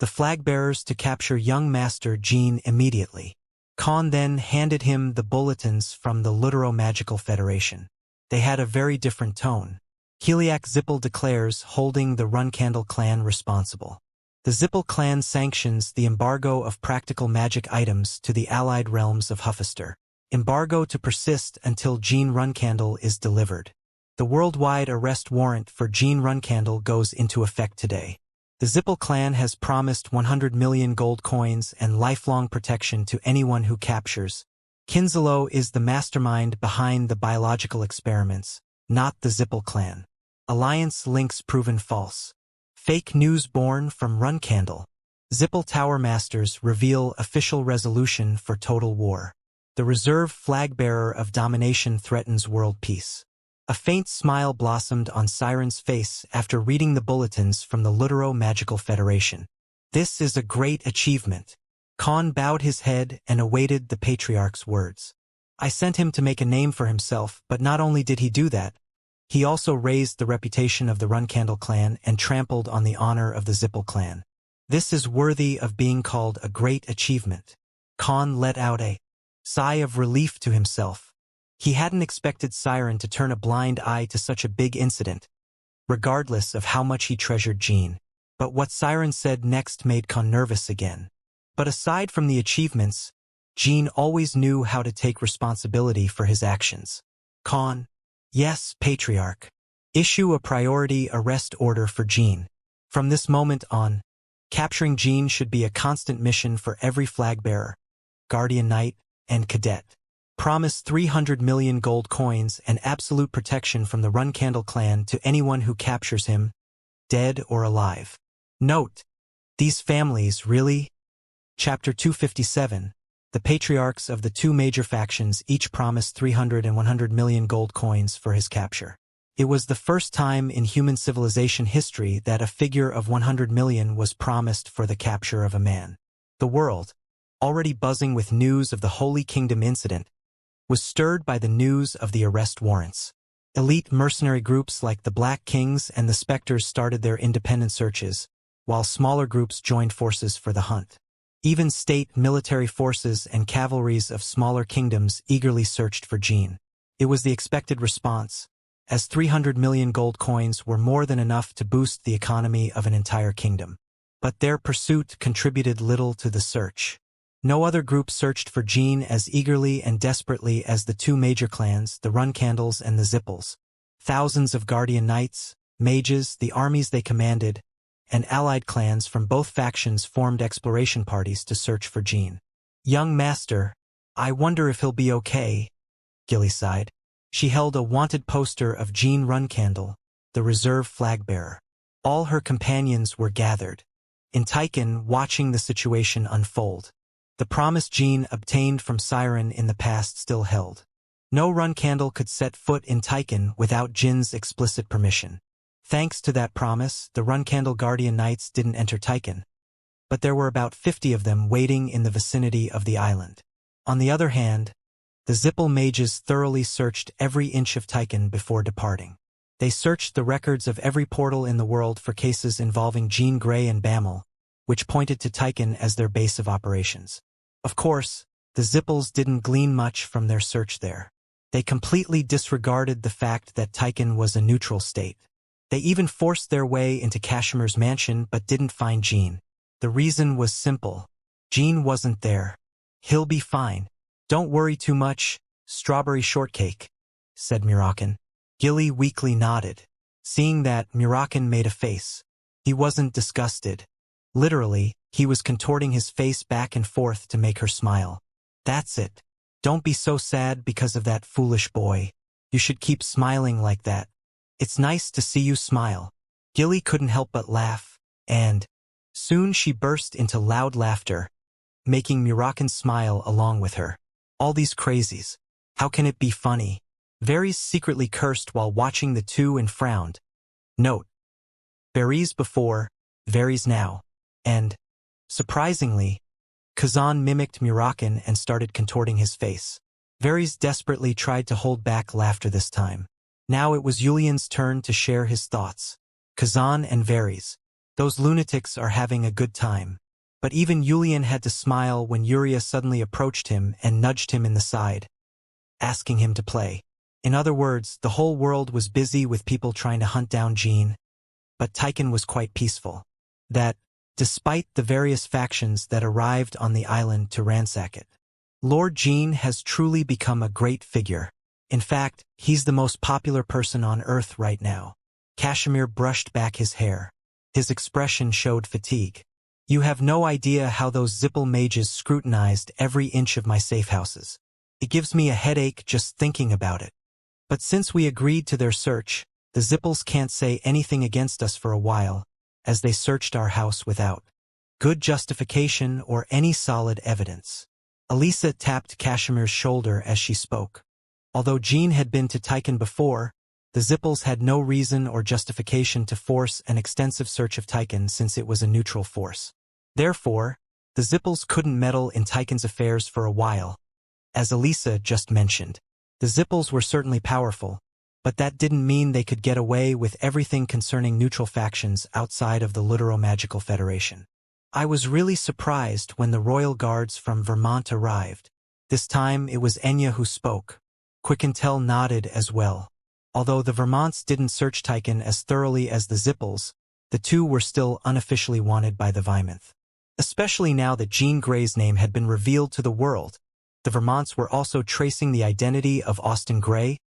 the flag-bearers to capture young Master Jean immediately. Khan then handed him the bulletins from the Lutero Magical Federation. They had a very different tone. Kiliak Zippel declares holding the Runcandle clan responsible. The Zippel clan sanctions the embargo of practical magic items to the allied realms of Huffister. Embargo to persist until Jean Runcandle is delivered. The worldwide arrest warrant for Jean Runcandle goes into effect today. The Zippel clan has promised 100 million gold coins and lifelong protection to anyone who captures. Kinzelo is the mastermind behind the biological experiments, not the Zippel clan. Alliance links proven false. Fake news born from Runcandle. Zippel Tower Masters reveal official resolution for total war. The reserve flag-bearer of domination threatens world peace. A faint smile blossomed on Siren's face after reading the bulletins from the Lutero Magical Federation. This is a great achievement. Khan bowed his head and awaited the Patriarch's words. I sent him to make a name for himself, but not only did he do that, he also raised the reputation of the Runcandle clan and trampled on the honor of the Zippel clan. This is worthy of being called a great achievement. Khan let out a sigh of relief to himself. He hadn't expected Siren to turn a blind eye to such a big incident, regardless of how much he treasured Jean. But what Siren said next made Khan nervous again. But aside from the achievements, Jean always knew how to take responsibility for his actions. Khan. Yes, Patriarch. Issue a priority arrest order for Jean. From this moment on, capturing Jean should be a constant mission for every flag-bearer, Guardian Knight, and Cadet. Promise 300 million gold coins and absolute protection from the Runcandle clan to anyone who captures him, dead or alive. Note: these families really? Chapter 257. The patriarchs of the two major factions each promised 300 and 100 million gold coins for his capture. It was the first time in human civilization history that a figure of 100 million was promised for the capture of a man. The world, already buzzing with news of the Holy Kingdom incident, was stirred by the news of the arrest warrants. Elite mercenary groups like the Black Kings and the Spectres started their independent searches, while smaller groups joined forces for the hunt. Even state military forces and cavalries of smaller kingdoms eagerly searched for Jean. It was the expected response, as 300 million gold coins were more than enough to boost the economy of an entire kingdom. But their pursuit contributed little to the search. No other group searched for Jean as eagerly and desperately as the two major clans, the Runcandles and the Zippels. Thousands of Guardian Knights, mages, the armies they commanded, and allied clans from both factions formed exploration parties to search for Jean. Young Master, I wonder if he'll be okay, Gilly sighed. She held a wanted poster of Jean Runcandle, the reserve flag-bearer. All her companions were gathered, in Tychon, watching the situation unfold. The promise Jean obtained from Siren in the past still held. No Runcandle could set foot in Tychon without Jin's explicit permission. Thanks to that promise, the Runcandle Guardian Knights didn't enter Tychon, but there were about 50 of them waiting in the vicinity of the island. On the other hand, the Zippel mages thoroughly searched every inch of Tychon before departing. They searched the records of every portal in the world for cases involving Jean Grey and Bammel, which pointed to Tychon as their base of operations. Of course, the Zippels didn't glean much from their search there. They completely disregarded the fact that Tychon was a neutral state. They even forced their way into Cashimir's mansion but didn't find Jean. The reason was simple. Jean wasn't there. He'll be fine. Don't worry too much, strawberry shortcake, said Murakan. Gilly weakly nodded. Seeing that, Murakan made a face. He wasn't disgusted. Literally, he was contorting his face back and forth to make her smile. That's it. Don't be so sad because of that foolish boy. You should keep smiling like that. It's nice to see you smile. Gilly couldn't help but laugh, and soon she burst into loud laughter, making Murakan smile along with her. All these crazies. How can it be funny? Varys secretly cursed while watching the two and frowned. Note: Varys before, Varys now. And, surprisingly, Kazan mimicked Murakan and started contorting his face. Varys desperately tried to hold back laughter this time. Now it was Yulian's turn to share his thoughts. Kazan and Varys. Those lunatics are having a good time. But even Yulian had to smile when Yuria suddenly approached him and nudged him in the side, asking him to play. In other words, the whole world was busy with people trying to hunt down Jean, but Tychon was quite peaceful. That, despite the various factions that arrived on the island to ransack it, Lord Jean has truly become a great figure. In fact, he's the most popular person on Earth right now. Kashmir brushed back his hair. His expression showed fatigue. You have no idea how those Zippel mages scrutinized every inch of my safe houses. It gives me a headache just thinking about it. But since we agreed to their search, the Zippels can't say anything against us for a while, as they searched our house without good justification or any solid evidence. Elisa tapped Kashmir's shoulder as she spoke. Although Jean had been to Tychon before, the Zippels had no reason or justification to force an extensive search of Tychon since it was a neutral force. Therefore, the Zippels couldn't meddle in Tychon's affairs for a while. As Elisa just mentioned, the Zippels were certainly powerful, but that didn't mean they could get away with everything concerning neutral factions outside of the Literary-Magical Federation. I was really surprised when the royal guards from Vermont arrived. This time it was Enya who spoke. Quick-and-Tell nodded as well. Although the Vermonts didn't search Tychon as thoroughly as the Zippels, the two were still unofficially wanted by the Vymonth. Especially now that Jean Grey's name had been revealed to the world, the Vermonts were also tracing the identity of Austin Grey,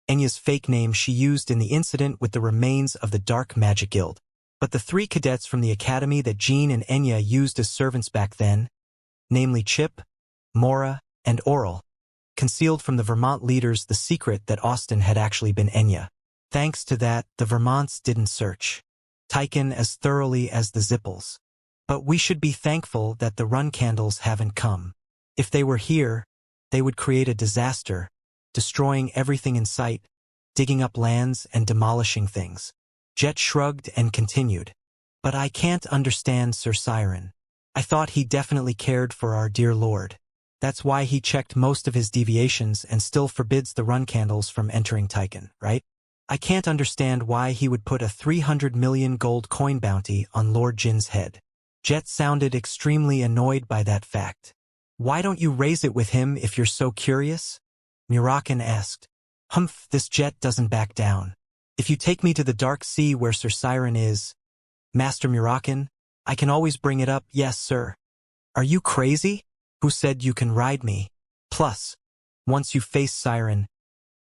Enya's fake name she used in the incident with the remains of the Dark Magic Guild. But the three cadets from the academy that Jean and Enya used as servants back then, namely Chip, Mora, and Oral, concealed from the Vermont leaders the secret that Austin had actually been Enya. Thanks to that, the Vermonts didn't search Tychon as thoroughly as the Zippels. But we should be thankful that the run candles haven't come. If they were here, they would create a disaster, destroying everything in sight, digging up lands and demolishing things. Jet shrugged and continued. But I can't understand Sir Siren. I thought he definitely cared for our dear lord. That's why he checked most of his deviations and still forbids the run candles from entering Tychon, right? I can't understand why he would put a 300 million gold coin bounty on Lord Jin's head. Jet sounded extremely annoyed by that fact. Why don't you raise it with him if you're so curious? Murakan asked. Humph, this Jet doesn't back down. If you take me to the dark sea where Sir Siren is, Master Murakan, I can always bring it up, yes, sir. Are you crazy? Who said you can ride me? Plus, once you face Siren,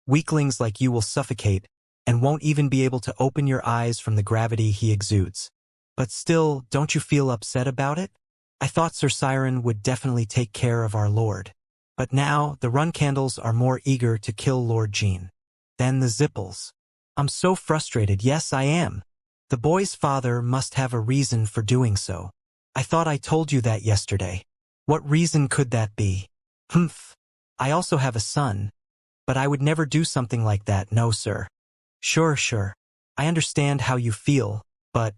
weaklings like you will suffocate and won't even be able to open your eyes from the gravity he exudes. But still, don't you feel upset about it? I thought Sir Siren would definitely take care of our lord. But now, the run candles are more eager to kill Lord Jean than the Zippels. I'm so frustrated, yes I am. The boy's father must have a reason for doing so. I thought I told you that yesterday. What reason could that be? Humph. I also have a son, but I would never do something like that, no sir. Sure. I understand how you feel, but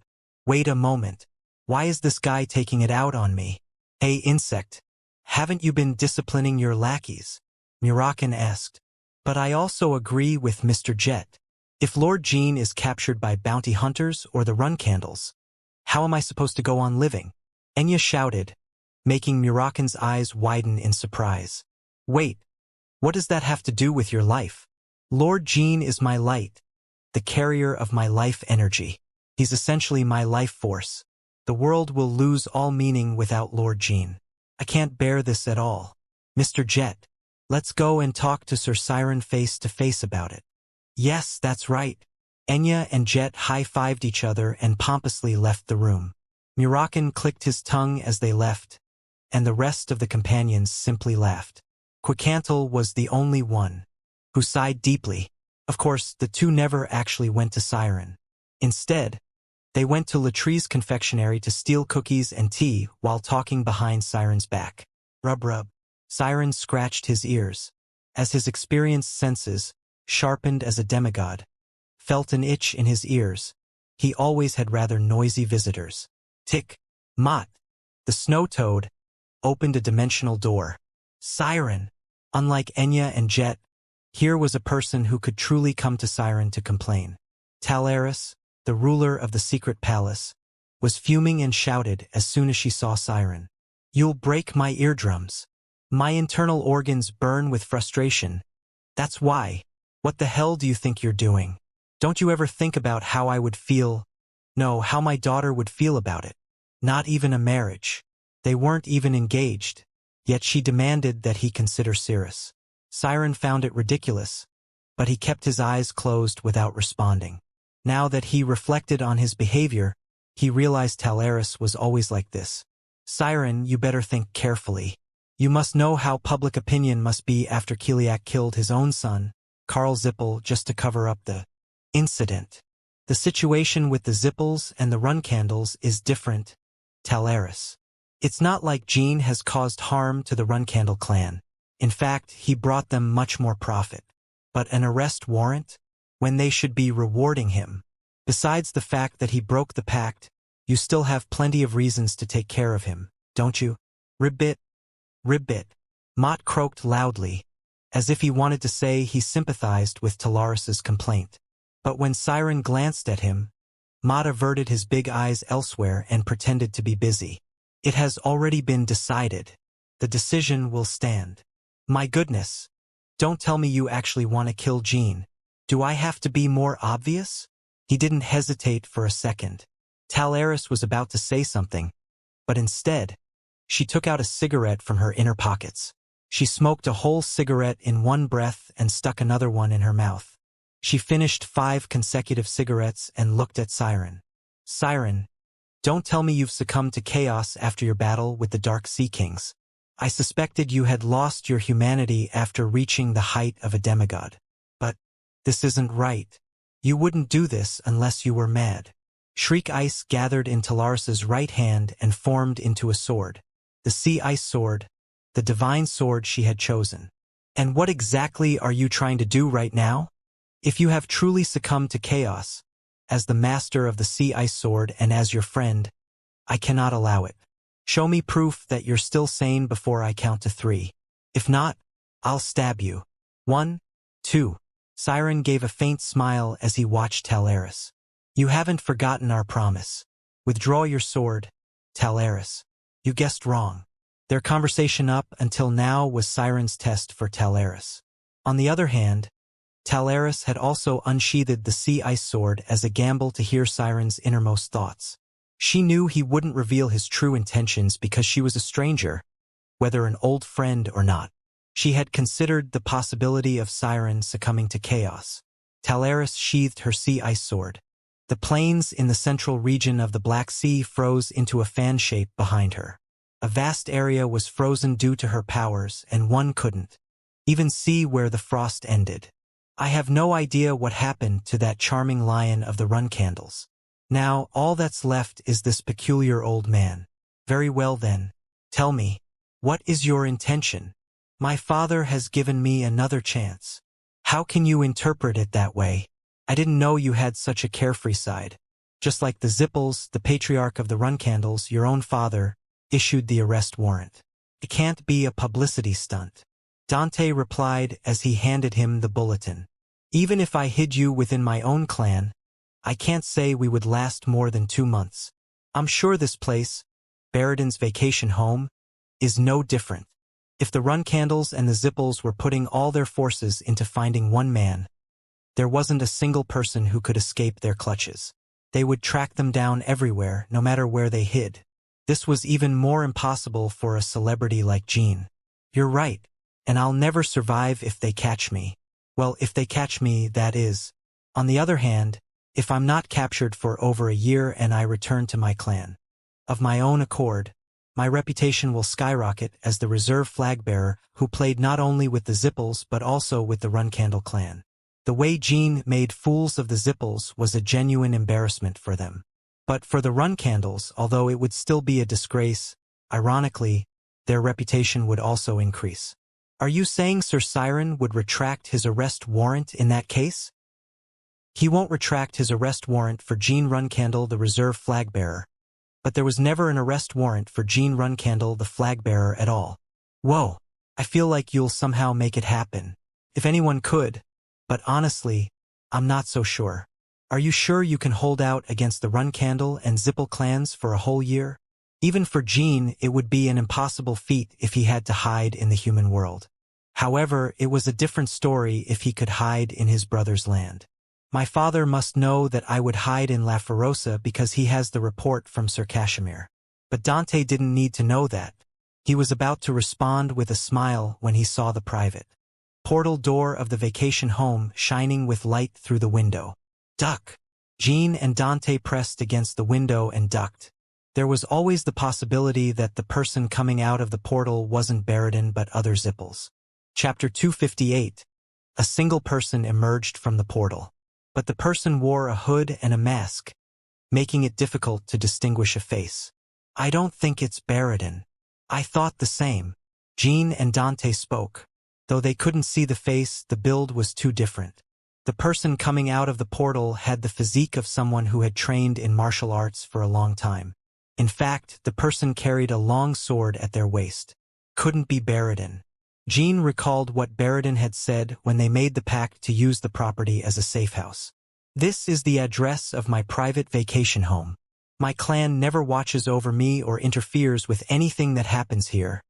wait a moment. Why is this guy taking it out on me? Hey, insect. Haven't you been disciplining your lackeys? Murakan asked. But I also agree with Mr. Jet. If Lord Jean is captured by bounty hunters or the run candles, how am I supposed to go on living? Enya shouted, making Murakan's eyes widen in surprise. Wait, what does that have to do with your life? Lord Jean is my light, the carrier of my life energy. He's essentially my life force. The world will lose all meaning without Lord Jean. I can't bear this at all. Mr. Jet, let's go and talk to Sir Siren face to face about it. Yes, that's right. Enya and Jet high-fived each other and pompously left the room. Murakan clicked his tongue as they left, and the rest of the companions simply laughed. Quick-and-Tell was the only one who sighed deeply. Of course, the two never actually went to Siren. Instead, they went to Latree's confectionery to steal cookies and tea while talking behind Siren's back. Rub. Siren scratched his ears, as his experienced senses, sharpened as a demigod, felt an itch in his ears. He always had rather noisy visitors. Tick, Mott, the snow toad, opened a dimensional door. Siren. Unlike Enya and Jet, here was a person who could truly come to Siren to complain. Talaris, the ruler of the secret palace, was fuming and shouted as soon as she saw Siren. You'll break my eardrums. My internal organs burn with frustration. That's why. What the hell do you think you're doing? Don't you ever think about how I would feel? No, how my daughter would feel about it. Not even a marriage. They weren't even engaged. Yet she demanded that he consider Cirrus. Siren found it ridiculous, but he kept his eyes closed without responding. Now that he reflected on his behavior, he realized Talaris was always like this. Siren, you better think carefully. You must know how public opinion must be after Kiliak killed his own son, Karl Zippel, just to cover up the incident. The situation with the Zippels and the run candles is different, Talaris. It's not like Jean has caused harm to the Run Candle clan. In fact, he brought them much more profit. But an arrest warrant? When they should be rewarding him. Besides the fact that he broke the pact, you still have plenty of reasons to take care of him, don't you? Ribbit. Ribbit. Mott croaked loudly, as if he wanted to say he sympathized with Talaris's complaint. But when Siren glanced at him, Mott averted his big eyes elsewhere and pretended to be busy. It has already been decided. The decision will stand. My goodness. Don't tell me you actually want to kill Jean. Do I have to be more obvious? He didn't hesitate for a second. Talaris was about to say something, but instead, she took out a cigarette from her inner pockets. She smoked a whole cigarette in one breath and stuck another one in her mouth. She finished 5 consecutive cigarettes and looked at Siren. Siren, don't tell me you've succumbed to chaos after your battle with the Dark Sea Kings. I suspected you had lost your humanity after reaching the height of a demigod. But this isn't right. You wouldn't do this unless you were mad. Shriek ice gathered in Talaris's right hand and formed into a sword. The sea ice sword, the divine sword she had chosen. And what exactly are you trying to do right now? If you have truly succumbed to chaos, as the master of the sea ice sword and as your friend, I cannot allow it. Show me proof that you're still sane before I count to 3. If not, I'll stab you. 1, 2. Siren gave a faint smile as he watched Talaris. You haven't forgotten our promise. Withdraw your sword, Talaris. You guessed wrong. Their conversation up until now was Siren's test for Talaris. On the other hand, Talaris had also unsheathed the sea ice sword as a gamble to hear Siren's innermost thoughts. She knew he wouldn't reveal his true intentions because she was a stranger, whether an old friend or not. She had considered the possibility of Siren succumbing to chaos. Talaris sheathed her sea ice sword. The plains in the central region of the Black Sea froze into a fan shape behind her. A vast area was frozen due to her powers, and one couldn't even see where the frost ended. I have no idea what happened to that charming lion of the run candles. Now, all that's left is this peculiar old man. Very well then. Tell me, what is your intention? My father has given me another chance. How can you interpret it that way? I didn't know you had such a carefree side. Just like the Zippels, the patriarch of the run candles, your own father issued the arrest warrant. It can't be a publicity stunt. Dante replied as he handed him the bulletin. Even if I hid you within my own clan, I can't say we would last more than 2 months. I'm sure this place, Baradin's vacation home, is no different. If the Run Candles and the Zippels were putting all their forces into finding one man, there wasn't a single person who could escape their clutches. They would track them down everywhere, no matter where they hid. This was even more impossible for a celebrity like Jean. You're right, and I'll never survive if they catch me. Well, if they catch me, that is. On the other hand, if I'm not captured for over a year and I return to my clan, of my own accord, my reputation will skyrocket as the reserve flag-bearer who played not only with the Zippels but also with the Run Candle clan. The way Jean made fools of the Zippels was a genuine embarrassment for them. But for the Run Candles, although it would still be a disgrace, ironically, their reputation would also increase. Are you saying Sir Siren would retract his arrest warrant in that case? He won't retract his arrest warrant for Jean Runcandle, the reserve flag-bearer. But there was never an arrest warrant for Jean Runcandle, the flag-bearer, at all. Whoa, I feel like you'll somehow make it happen. If anyone could. But honestly, I'm not so sure. Are you sure you can hold out against the Runcandle and Zippel clans for a whole year? Even for Jean, it would be an impossible feat if he had to hide in the human world. However, it was a different story if he could hide in his brother's land. My father must know that I would hide in La Ferosa because he has the report from Sir Kashmir. But Dante didn't need to know that. He was about to respond with a smile when he saw the private portal door of the vacation home shining with light through the window. Duck! Jean and Dante pressed against the window and ducked. There was always the possibility that the person coming out of the portal wasn't Baradin but other Zippels. Chapter 258. A single person emerged from the portal. But the person wore a hood and a mask, making it difficult to distinguish a face. I don't think it's Baradin. I thought the same. Jean and Dante spoke. Though they couldn't see the face, the build was too different. The person coming out of the portal had the physique of someone who had trained in martial arts for a long time. In fact, the person carried a long sword at their waist. Couldn't be Baradin. Jean recalled what Baradin had said when they made the pact to use the property as a safe house. This is the address of my private vacation home. My clan never watches over me or interferes with anything that happens here,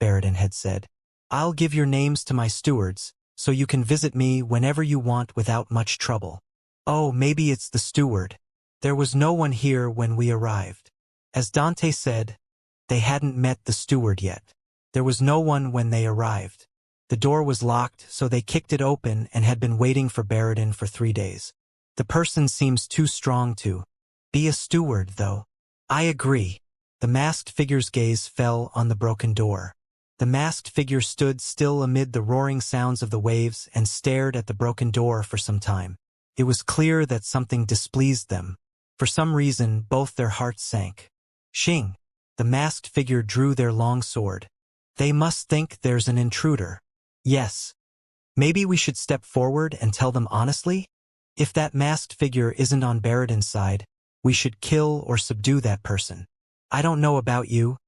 Baradin had said. I'll give your names to my stewards, so you can visit me whenever you want without much trouble. Oh, maybe it's the steward. There was no one here when we arrived. As Dante said, they hadn't met the steward yet. There was no one when they arrived. The door was locked, so they kicked it open and had been waiting for Baradin for 3 days. The person seems too strong to be a steward, though. I agree. The masked figure's gaze fell on the broken door. The masked figure stood still amid the roaring sounds of the waves and stared at the broken door for some time. It was clear that something displeased them. For some reason, both their hearts sank. Xing! The masked figure drew their long sword. They must think there's an intruder. Yes. Maybe we should step forward and tell them honestly? If that masked figure isn't on Baradin's side, we should kill or subdue that person. I don't know about you,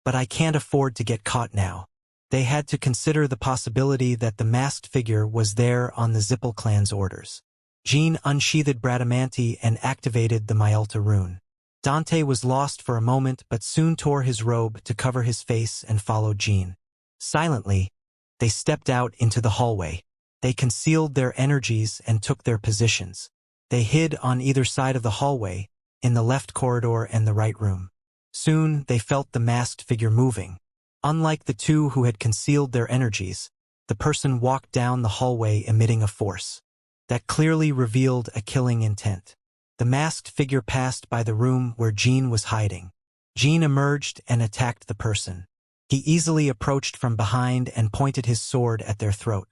but I can't afford to get caught now. They had to consider the possibility that the masked figure was there on the Zippel clan's orders. Jean unsheathed Bradamanti and activated the Myalta rune. Dante was lost for a moment but soon tore his robe to cover his face and followed Jean. Silently, they stepped out into the hallway. They concealed their energies and took their positions. They hid on either side of the hallway, in the left corridor and the right room. Soon, they felt the masked figure moving. Unlike the two who had concealed their energies, the person walked down the hallway emitting a force that clearly revealed a killing intent. The masked figure passed by the room where Jean was hiding. Jean emerged and attacked the person. He easily approached from behind and pointed his sword at their throat.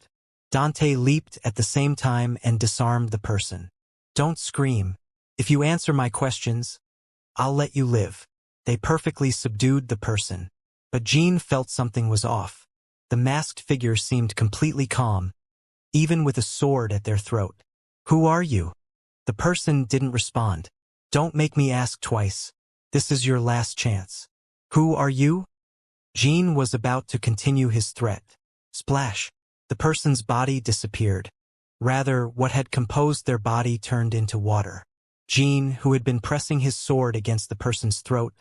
Dante leaped at the same time and disarmed the person. Don't scream. If you answer my questions, I'll let you live. They perfectly subdued the person. But Jean felt something was off. The masked figure seemed completely calm, even with a sword at their throat. Who are you? The person didn't respond. Don't make me ask twice. This is your last chance. Who are you? Jean was about to continue his threat. Splash. The person's body disappeared. Rather, what had composed their body turned into water. Jean, who had been pressing his sword against the person's throat,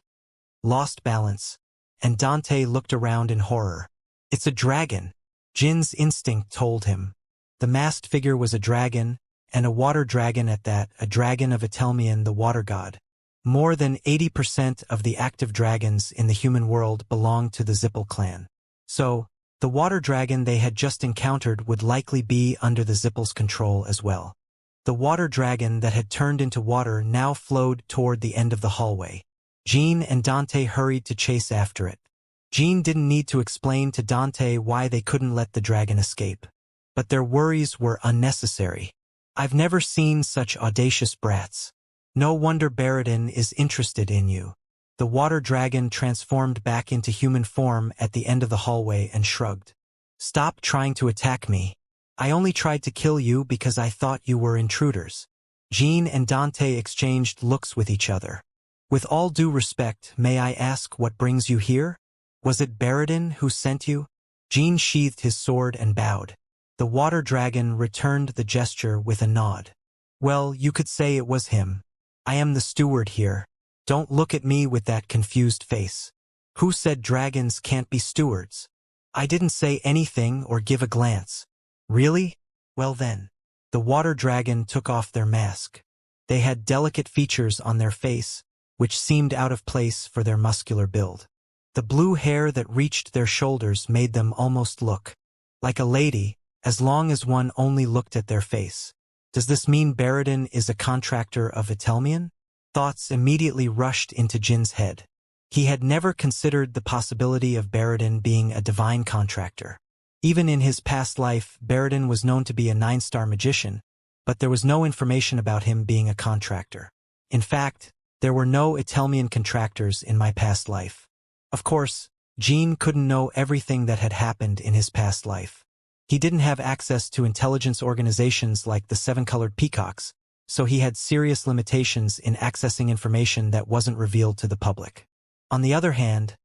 lost balance, and Dante looked around in horror. It's a dragon. Jin's instinct told him. The masked figure was a dragon, and a water dragon at that, a dragon of Atelmian, the water god. More than 80% of the active dragons in the human world belonged to the Zippel clan. So, the water dragon they had just encountered would likely be under the Zippel's control as well. The water dragon that had turned into water now flowed toward the end of the hallway. Jean and Dante hurried to chase after it. Jean didn't need to explain to Dante why they couldn't let the dragon escape. But their worries were unnecessary. I've never seen such audacious brats. No wonder Baradin is interested in you. The water dragon transformed back into human form at the end of the hallway and shrugged. Stop trying to attack me. I only tried to kill you because I thought you were intruders. Jean and Dante exchanged looks with each other. With all due respect, may I ask what brings you here? Was it Baradin who sent you? Jean sheathed his sword and bowed. The water dragon returned the gesture with a nod. Well, you could say it was him. I am the steward here. Don't look at me with that confused face. Who said dragons can't be stewards? I didn't say anything or give a glance. Really? Well then. The water dragon took off their mask. They had delicate features on their face, which seemed out of place for their muscular build. The blue hair that reached their shoulders made them almost look like a lady, as long as one only looked at their face. Does this mean Baradin is a contractor of Itelmian? Thoughts immediately rushed into Jin's head. He had never considered the possibility of Baradin being a divine contractor. Even in his past life, Baradin was known to be a 9-star magician, but there was no information about him being a contractor. In fact, there were no Itelmian contractors in my past life. Of course, Jin couldn't know everything that had happened in his past life. He didn't have access to intelligence organizations like the 7-colored peacocks, so he had serious limitations in accessing information that wasn't revealed to the public. On the other hand,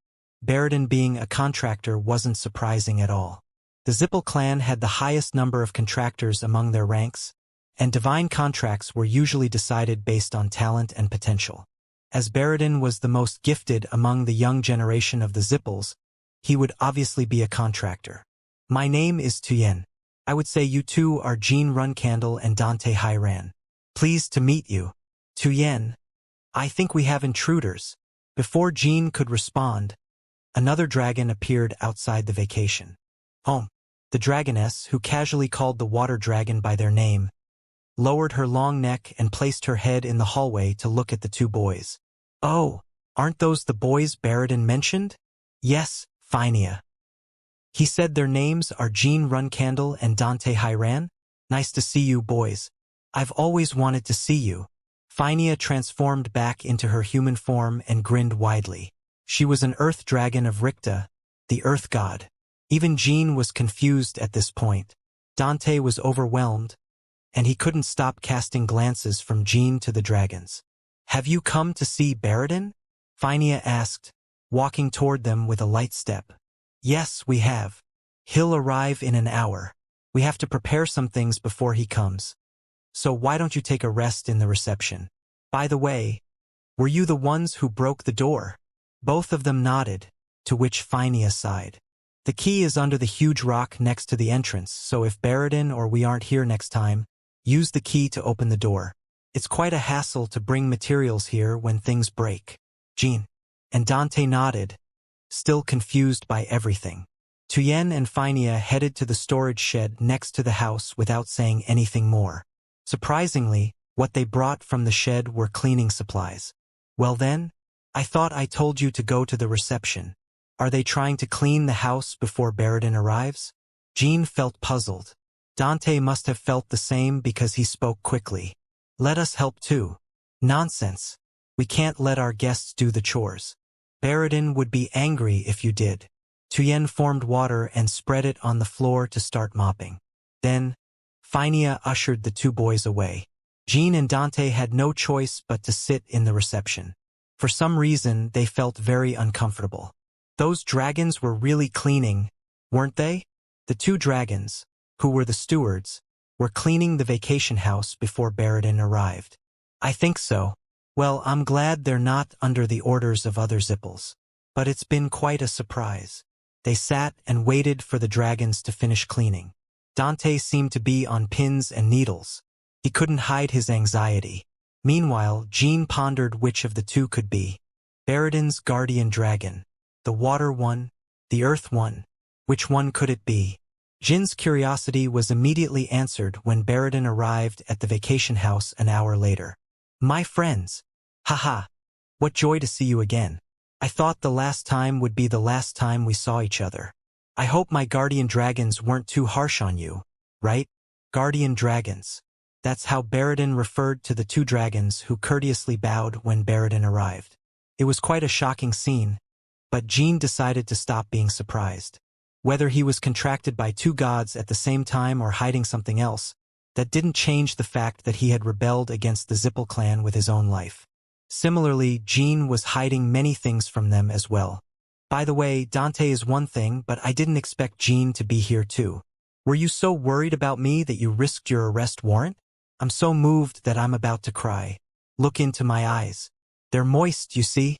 Baradin being a contractor wasn't surprising at all. The Zippel clan had the highest number of contractors among their ranks, and divine contracts were usually decided based on talent and potential. As Baradin was the most gifted among the young generation of the Zippels, he would obviously be a contractor. My name is Tuyen. I would say you two are Jean Runcandle and Dante Hyran. Pleased to meet you. Tuyen. I think we have intruders. Before Jean could respond, another dragon appeared outside the vacation home. The dragoness, who casually called the water dragon by their name, lowered her long neck and placed her head in the hallway to look at the two boys. Oh, aren't those the boys Baradin mentioned? Yes, Phinia. He said their names are Jean Runcandle and Dante Hyran. Nice to see you, boys. I've always wanted to see you. Phinia transformed back into her human form and grinned widely. She was an earth dragon of Ricta, the earth god. Even Jean was confused at this point. Dante was overwhelmed, and he couldn't stop casting glances from Jean to the dragons. Have you come to see Baradin? Phinia asked, walking toward them with a light step. Yes, we have. He'll arrive in an hour. We have to prepare some things before he comes. So why don't you take a rest in the reception? By the way, were you the ones who broke the door? Both of them nodded, to which Phinia sighed. The key is under the huge rock next to the entrance, so if Baradin or we aren't here next time, use the key to open the door. It's quite a hassle to bring materials here when things break. Jean and Dante nodded, still confused by everything. Tuyen and Phinia headed to the storage shed next to the house without saying anything more. Surprisingly, what they brought from the shed were cleaning supplies. Well then, I thought I told you to go to the reception. Are they trying to clean the house before Baradin arrives? Jean felt puzzled. Dante must have felt the same because he spoke quickly. Let us help too. Nonsense. We can't let our guests do the chores. Baradin would be angry if you did. Tuyen formed water and spread it on the floor to start mopping. Then, Phinia ushered the two boys away. Jean and Dante had no choice but to sit in the reception. For some reason, they felt very uncomfortable. Those dragons were really cleaning, weren't they? The two dragons, who were the stewards, were cleaning the vacation house before Baradin arrived. I think so. Well, I'm glad they're not under the orders of other Zippels. But it's been quite a surprise. They sat and waited for the dragons to finish cleaning. Dante seemed to be on pins and needles. He couldn't hide his anxiety. Meanwhile, Jean pondered which of the two could be. Baradin's guardian dragon. The water one, the earth one. Which one could it be? Jin's curiosity was immediately answered when Baradin arrived at the vacation house an hour later. My friends. Haha. What joy to see you again. I thought the last time would be the last time we saw each other. I hope my guardian dragons weren't too harsh on you, right? Guardian dragons. That's how Baradin referred to the two dragons who courteously bowed when Baradin arrived. It was quite a shocking scene, but Jean decided to stop being surprised. Whether he was contracted by two gods at the same time or hiding something else, that didn't change the fact that he had rebelled against the Zippel clan with his own life. Similarly, Jean was hiding many things from them as well. By the way, Dante is one thing, but I didn't expect Jean to be here too. Were you so worried about me that you risked your arrest warrant? I'm so moved that I'm about to cry. Look into my eyes. They're moist, you see?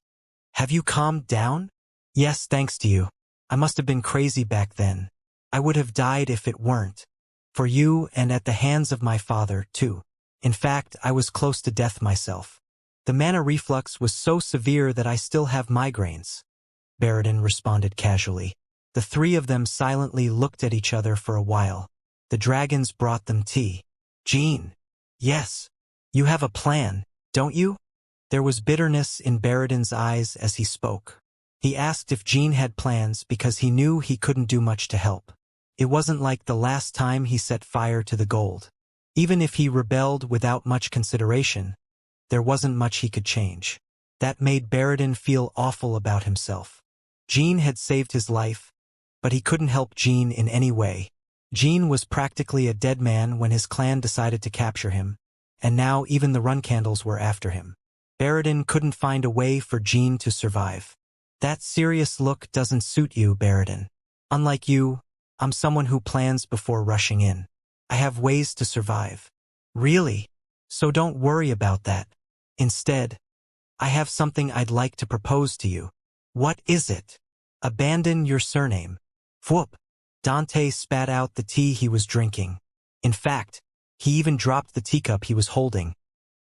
Have you calmed down? Yes, thanks to you. I must have been crazy back then. I would have died if it weren't for you, and at the hands of my father, too. In fact, I was close to death myself. The mana reflux was so severe that I still have migraines. Baradin responded casually. The three of them silently looked at each other for a while. The dragons brought them tea. Jean. Yes. You have a plan, don't you? There was bitterness in Baradin's eyes as he spoke. He asked if Jean had plans because he knew he couldn't do much to help. It wasn't like the last time he set fire to the gold. Even if he rebelled without much consideration, there wasn't much he could change. That made Baradin feel awful about himself. Jean had saved his life, but he couldn't help Jean in any way. Jean was practically a dead man when his clan decided to capture him, and now even the run candles were after him. Baradin couldn't find a way for Jean to survive. That serious look doesn't suit you, Baradin. Unlike you, I'm someone who plans before rushing in. I have ways to survive. Really? So don't worry about that. Instead, I have something I'd like to propose to you. What is it? Abandon your surname. Whoop! Dante spat out the tea he was drinking. In fact, he even dropped the teacup he was holding,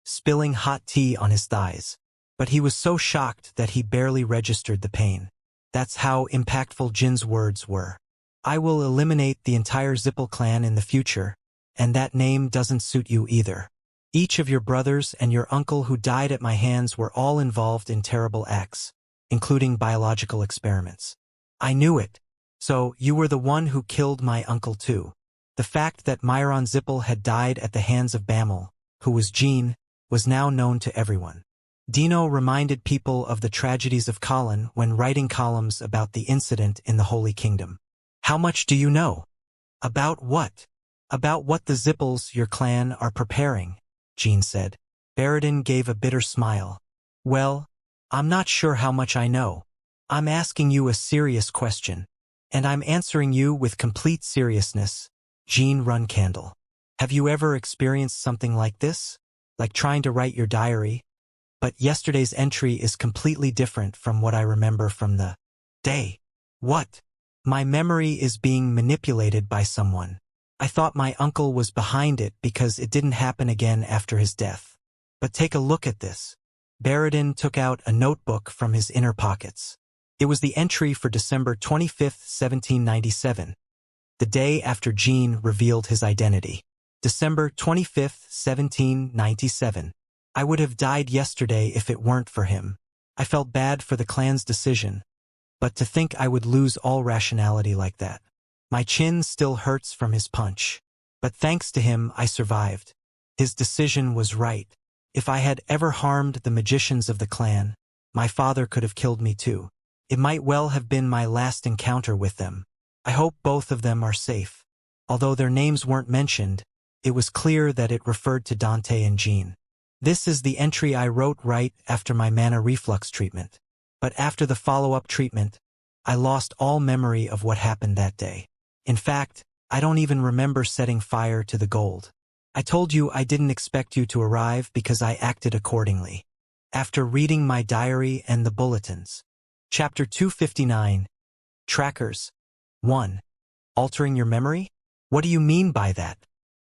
spilling hot tea on his thighs. But he was so shocked that he barely registered the pain. That's how impactful Jin's words were. I will eliminate the entire Zippel clan in the future, and that name doesn't suit you either. Each of your brothers and your uncle who died at my hands were all involved in terrible acts, including biological experiments. I knew it. So you were the one who killed my uncle too. The fact that Myron Zippel had died at the hands of Bamel, who was Jean, was now known to everyone. Dino reminded people of the tragedies of Colin when writing columns about the incident in the Holy Kingdom. How much do you know? About what? About what the Zippels, your clan, are preparing, Jean said. Baradin gave a bitter smile. Well, I'm not sure how much I know. I'm asking you a serious question, and I'm answering you with complete seriousness. Jean Runcandle. Have you ever experienced something like this? Like trying to write your diary? But yesterday's entry is completely different from what I remember from the day. What? My memory is being manipulated by someone. I thought my uncle was behind it because it didn't happen again after his death. But take a look at this. Baradin took out a notebook from his inner pockets. It was the entry for December 25, 1797, the day after Jean revealed his identity. December 25, 1797. I would have died yesterday if it weren't for him. I felt bad for the clan's decision, but to think I would lose all rationality like that. My chin still hurts from his punch. But thanks to him, I survived. His decision was right. If I had ever harmed the magicians of the clan, my father could have killed me too. It might well have been my last encounter with them. I hope both of them are safe. Although their names weren't mentioned, it was clear that it referred to Dante and Jean. This is the entry I wrote right after my mana reflux treatment. But after the follow-up treatment, I lost all memory of what happened that day. In fact, I don't even remember setting fire to the gold. I told you I didn't expect you to arrive because I acted accordingly. After reading my diary and the bulletins. Chapter 259. Trackers. 1. Altering your memory? What do you mean by that?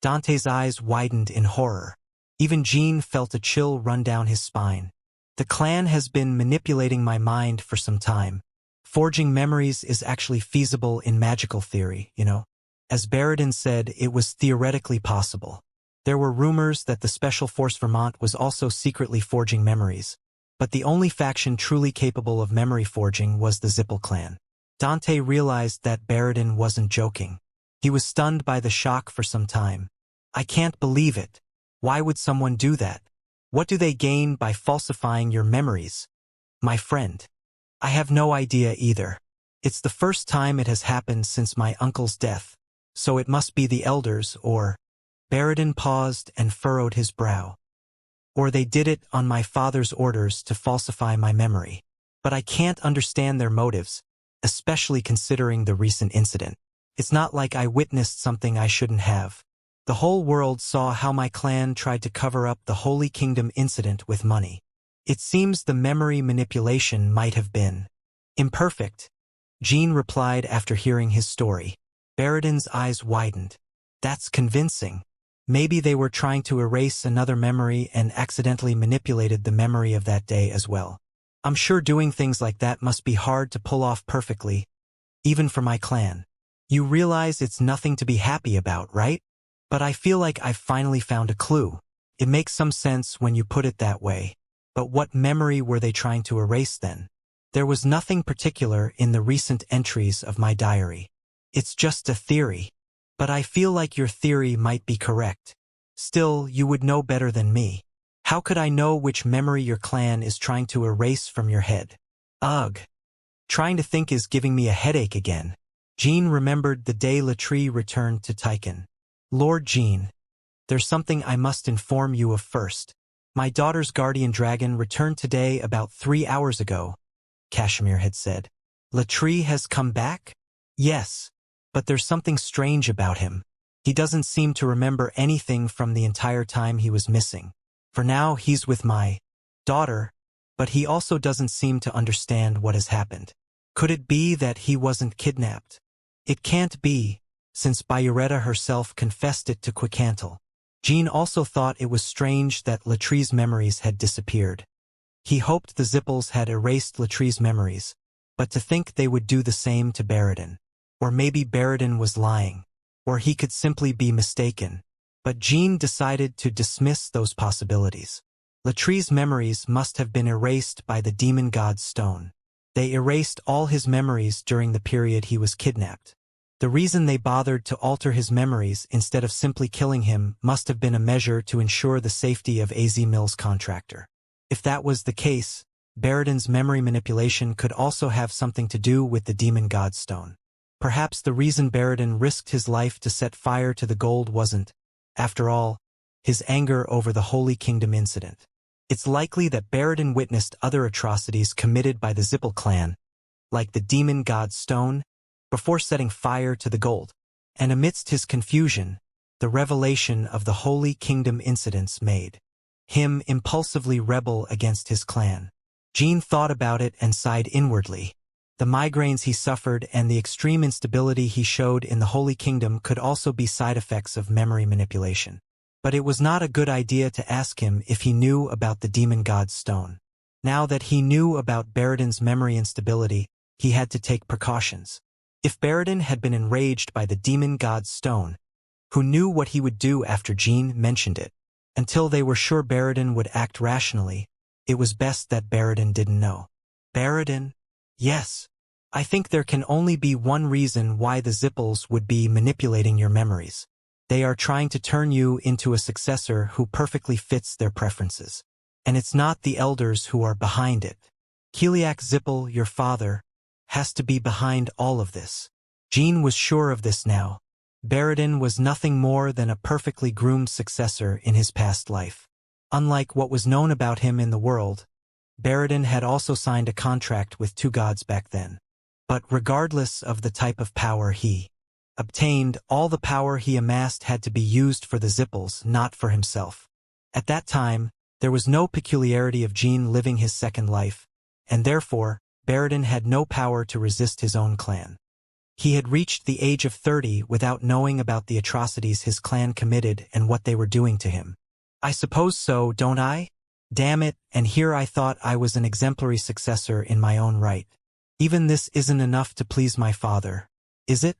Dante's eyes widened in horror. Even Jean felt a chill run down his spine. The clan has been manipulating my mind for some time. Forging memories is actually feasible in magical theory, you know. As Baradin said, it was theoretically possible. There were rumors that the Special Force Vermont was also secretly forging memories, but the only faction truly capable of memory forging was the Zippel clan. Dante realized that Baradin wasn't joking. He was stunned by the shock for some time. I can't believe it. Why would someone do that? What do they gain by falsifying your memories? My friend. I have no idea either. It's the first time it has happened since my uncle's death, so it must be the elders or... Baradin paused and furrowed his brow. Or they did it on my father's orders to falsify my memory. But I can't understand their motives, especially considering the recent incident. It's not like I witnessed something I shouldn't have. The whole world saw how my clan tried to cover up the Holy Kingdom incident with money. It seems the memory manipulation might have been imperfect, Jean replied after hearing his story. Baradin's eyes widened. That's convincing. Maybe they were trying to erase another memory and accidentally manipulated the memory of that day as well. I'm sure doing things like that must be hard to pull off perfectly, even for my clan. You realize it's nothing to be happy about, right? But I feel like I've finally found a clue. It makes some sense when you put it that way. But what memory were they trying to erase then? There was nothing particular in the recent entries of my diary. It's just a theory. But I feel like your theory might be correct. Still, you would know better than me. How could I know which memory your clan is trying to erase from your head? Ugh. Trying to think is giving me a headache again. Jean remembered the day Latrie returned to Tychon. Lord Jean, there's something I must inform you of first. My daughter's guardian dragon returned today about 3 hours ago, Kashmir had said. Latrie has come back? Yes. But there's something strange about him. He doesn't seem to remember anything from the entire time he was missing. For now, he's with my daughter, but he also doesn't seem to understand what has happened. Could it be that he wasn't kidnapped? It can't be, since Bayuretta herself confessed it to Quicantle. Jean also thought it was strange that Latrie's memories had disappeared. He hoped the Zippels had erased Latrie's memories, but to think they would do the same to Baradin. Or maybe Baradin was lying, or he could simply be mistaken. But Jean decided to dismiss those possibilities. Latrie's memories must have been erased by the demon god's stone. They erased all his memories during the period he was kidnapped. The reason they bothered to alter his memories instead of simply killing him must have been a measure to ensure the safety of AZ Mills' contractor. If that was the case, Baradin's memory manipulation could also have something to do with the demon god's stone. Perhaps the reason Baradin risked his life to set fire to the gold wasn't, after all, his anger over the Holy Kingdom incident. It's likely that Baradin witnessed other atrocities committed by the Zippel clan, like the demon god's stone, before setting fire to the gold. And amidst his confusion, the revelation of the Holy Kingdom incidents made him impulsively rebel against his clan. Jean thought about it and sighed inwardly. The migraines he suffered and the extreme instability he showed in the Holy Kingdom could also be side effects of memory manipulation. But it was not a good idea to ask him if he knew about the demon god's stone. Now that he knew about Baradin's memory instability, he had to take precautions. If Baradin had been enraged by the demon god's stone, who knew what he would do after Jean mentioned it? Until they were sure Baradin would act rationally, it was best that Baradin didn't know. Baradin? Yes. I think there can only be one reason why the Zippels would be manipulating your memories. They are trying to turn you into a successor who perfectly fits their preferences. And it's not the elders who are behind it. Kiliak Zippel, your father, has to be behind all of this. Jean was sure of this now. Baradin was nothing more than a perfectly groomed successor in his past life. Unlike what was known about him in the world, Baradin had also signed a contract with two gods back then. But regardless of the type of power he obtained, all the power he amassed had to be used for the Zippels, not for himself. At that time, there was no peculiarity of Jean living his second life, and therefore, Baradin had no power to resist his own clan. He had reached the age of 30 without knowing about the atrocities his clan committed and what they were doing to him. I suppose so, don't I? Damn it, and here I thought I was an exemplary successor in my own right. Even this isn't enough to please my father, is it?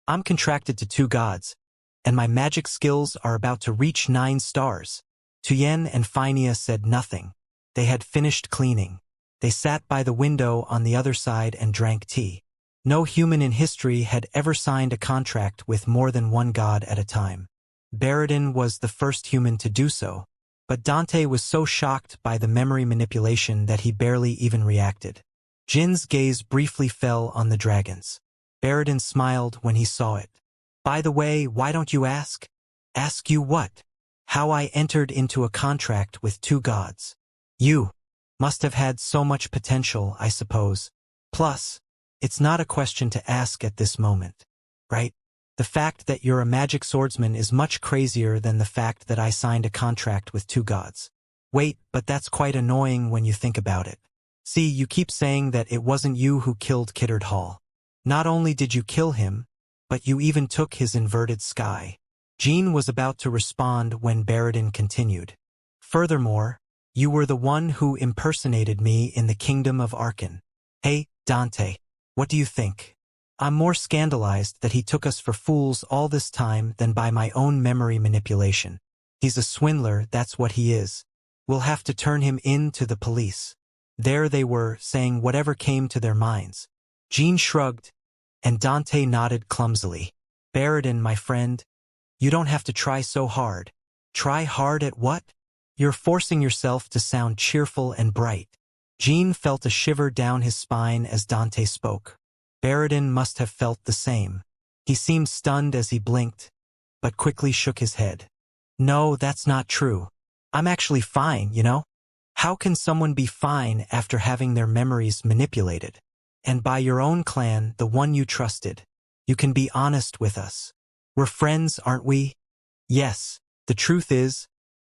I'm contracted to two gods, and my magic skills are about to reach 9 stars. Tuyen and Phinia said nothing. They had finished cleaning. They sat by the window on the other side and drank tea. No human in history had ever signed a contract with more than one god at a time. Baradin was the first human to do so, but Dante was so shocked by the memory manipulation that he barely even reacted. Jin's gaze briefly fell on the dragons. Baradin smiled when he saw it. By the way, why don't you ask? Ask you what? How I entered into a contract with two gods. You must have had so much potential, I suppose. Plus, it's not a question to ask at this moment, right? The fact that you're a magic swordsman is much crazier than the fact that I signed a contract with two gods. Wait, but that's quite annoying when you think about it. See, you keep saying that it wasn't you who killed Kiddard Hall. Not only did you kill him, but you even took his inverted sky. Jean was about to respond when Baradin continued. Furthermore, you were the one who impersonated me in the kingdom of Arkan. Hey, Dante, what do you think? I'm more scandalized that he took us for fools all this time than by my own memory manipulation. He's a swindler, that's what he is. We'll have to turn him in to the police. There they were, saying whatever came to their minds. Jean shrugged, and Dante nodded clumsily. Baradin, my friend, you don't have to try so hard. Try hard at what? You're forcing yourself to sound cheerful and bright. Jean felt a shiver down his spine as Dante spoke. Baradin must have felt the same. He seemed stunned as he blinked, but quickly shook his head. No, that's not true. I'm actually fine, you know? How can someone be fine after having their memories manipulated? And by your own clan, the one you trusted. You can be honest with us. We're friends, aren't we? Yes, the truth is,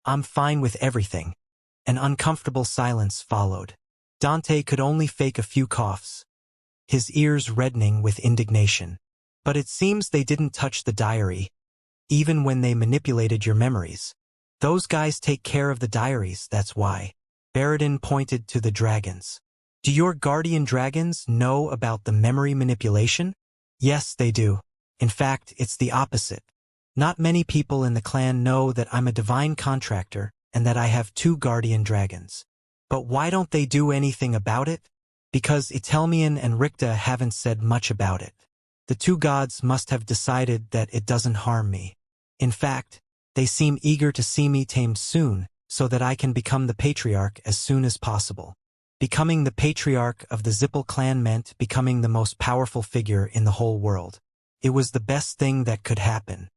I'm fine with everything. An uncomfortable silence followed. Dante could only fake a few coughs, his ears reddening with indignation. But it seems they didn't touch the diary, even when they manipulated your memories. Those guys take care of the diaries, that's why. Baradin pointed to the dragons. Do your guardian dragons know about the memory manipulation? Yes, they do. In fact, it's the opposite. Not many people in the clan know that I'm a divine contractor and that I have 2 guardian dragons. But why don't they do anything about it? Because Itelmian and Ricta haven't said much about it. The 2 gods must have decided that it doesn't harm me. In fact, they seem eager to see me tamed soon, so that I can become the patriarch as soon as possible. Becoming the patriarch of the Zippel clan meant becoming the most powerful figure in the whole world. It was the best thing that could happen.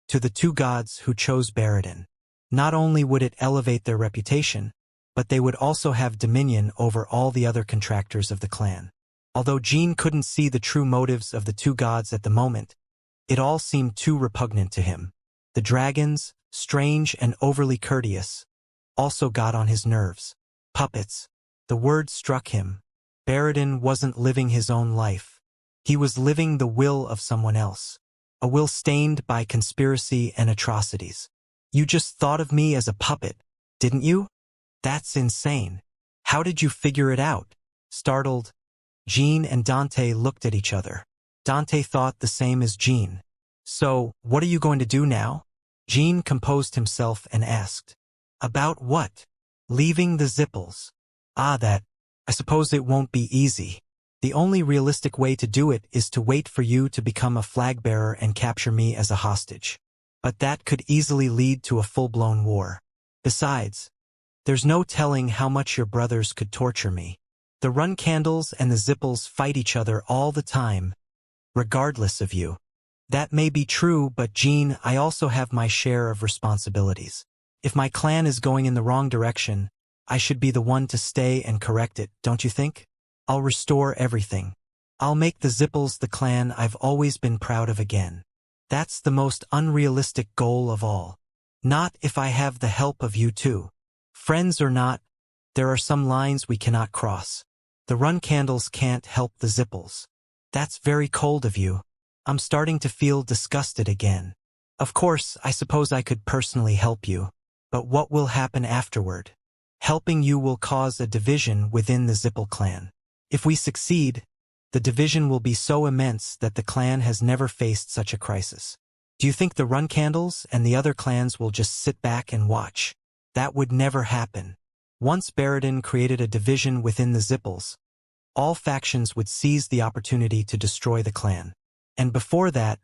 To the 2 gods who chose Baradin. Not only would it elevate their reputation, but they would also have dominion over all the other contractors of the clan. Although Jean couldn't see the true motives of the 2 gods at the moment, it all seemed too repugnant to him. The dragons, strange and overly courteous, also got on his nerves. Puppets. The word struck him. Baradin wasn't living his own life. He was living the will of someone else. A will stained by conspiracy and atrocities. You just thought of me as a puppet, didn't you? That's insane. How did you figure it out? Startled, Jean and Dante looked at each other. Dante thought the same as Jean. So, what are you going to do now? Jean composed himself and asked. About what? Leaving the Zippels. That. I suppose it won't be easy. The only realistic way to do it is to wait for you to become a flag-bearer and capture me as a hostage. But that could easily lead to a full-blown war. Besides, there's no telling how much your brothers could torture me. The Run Candles and the Zippels fight each other all the time, regardless of you. That may be true, but Jean, I also have my share of responsibilities. If my clan is going in the wrong direction, I should be the one to stay and correct it, don't you think? I'll restore everything. I'll make the Zippels the clan I've always been proud of again. That's the most unrealistic goal of all. Not if I have the help of you too. Friends or not, there are some lines we cannot cross. The Run Candles can't help the Zippels. That's very cold of you. I'm starting to feel disgusted again. Of course, I suppose I could personally help you. But what will happen afterward? Helping you will cause a division within the Zippel clan. If we succeed, the division will be so immense that the clan has never faced such a crisis. Do you think the Run Candles and the other clans will just sit back and watch? That would never happen. Once Baradin created a division within the Zippels, all factions would seize the opportunity to destroy the clan. And before that,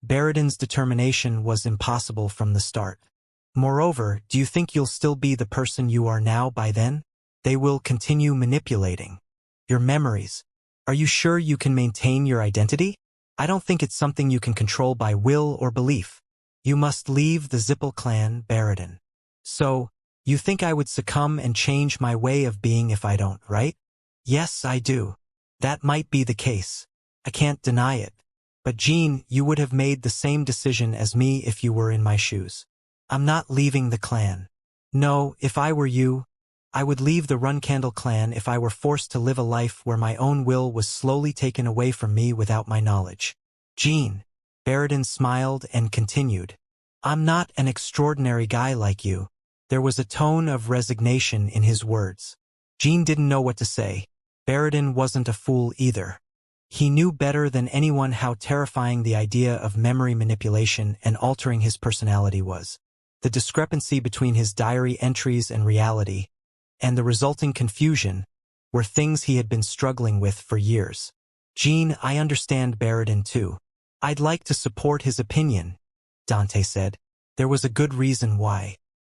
Baradin's determination was impossible from the start. Moreover, do you think you'll still be the person you are now by then? They will continue manipulating your memories. Are you sure you can maintain your identity? I don't think it's something you can control by will or belief. You must leave the Zippel clan, Baradin. So, you think I would succumb and change my way of being if I don't, right? Yes, I do. That might be the case. I can't deny it. But Jean, you would have made the same decision as me if you were in my shoes. I'm not leaving the clan. No, if I were you, I would leave the Runcandle clan if I were forced to live a life where my own will was slowly taken away from me without my knowledge. Jean. Baradin smiled and continued. I'm not an extraordinary guy like you. There was a tone of resignation in his words. Jean didn't know what to say. Baradin wasn't a fool either. He knew better than anyone how terrifying the idea of memory manipulation and altering his personality was. The discrepancy between his diary entries and reality, and the resulting confusion, were things he had been struggling with for years. Jean, I understand Baradin too. I'd like to support his opinion, Dante said. There was a good reason why.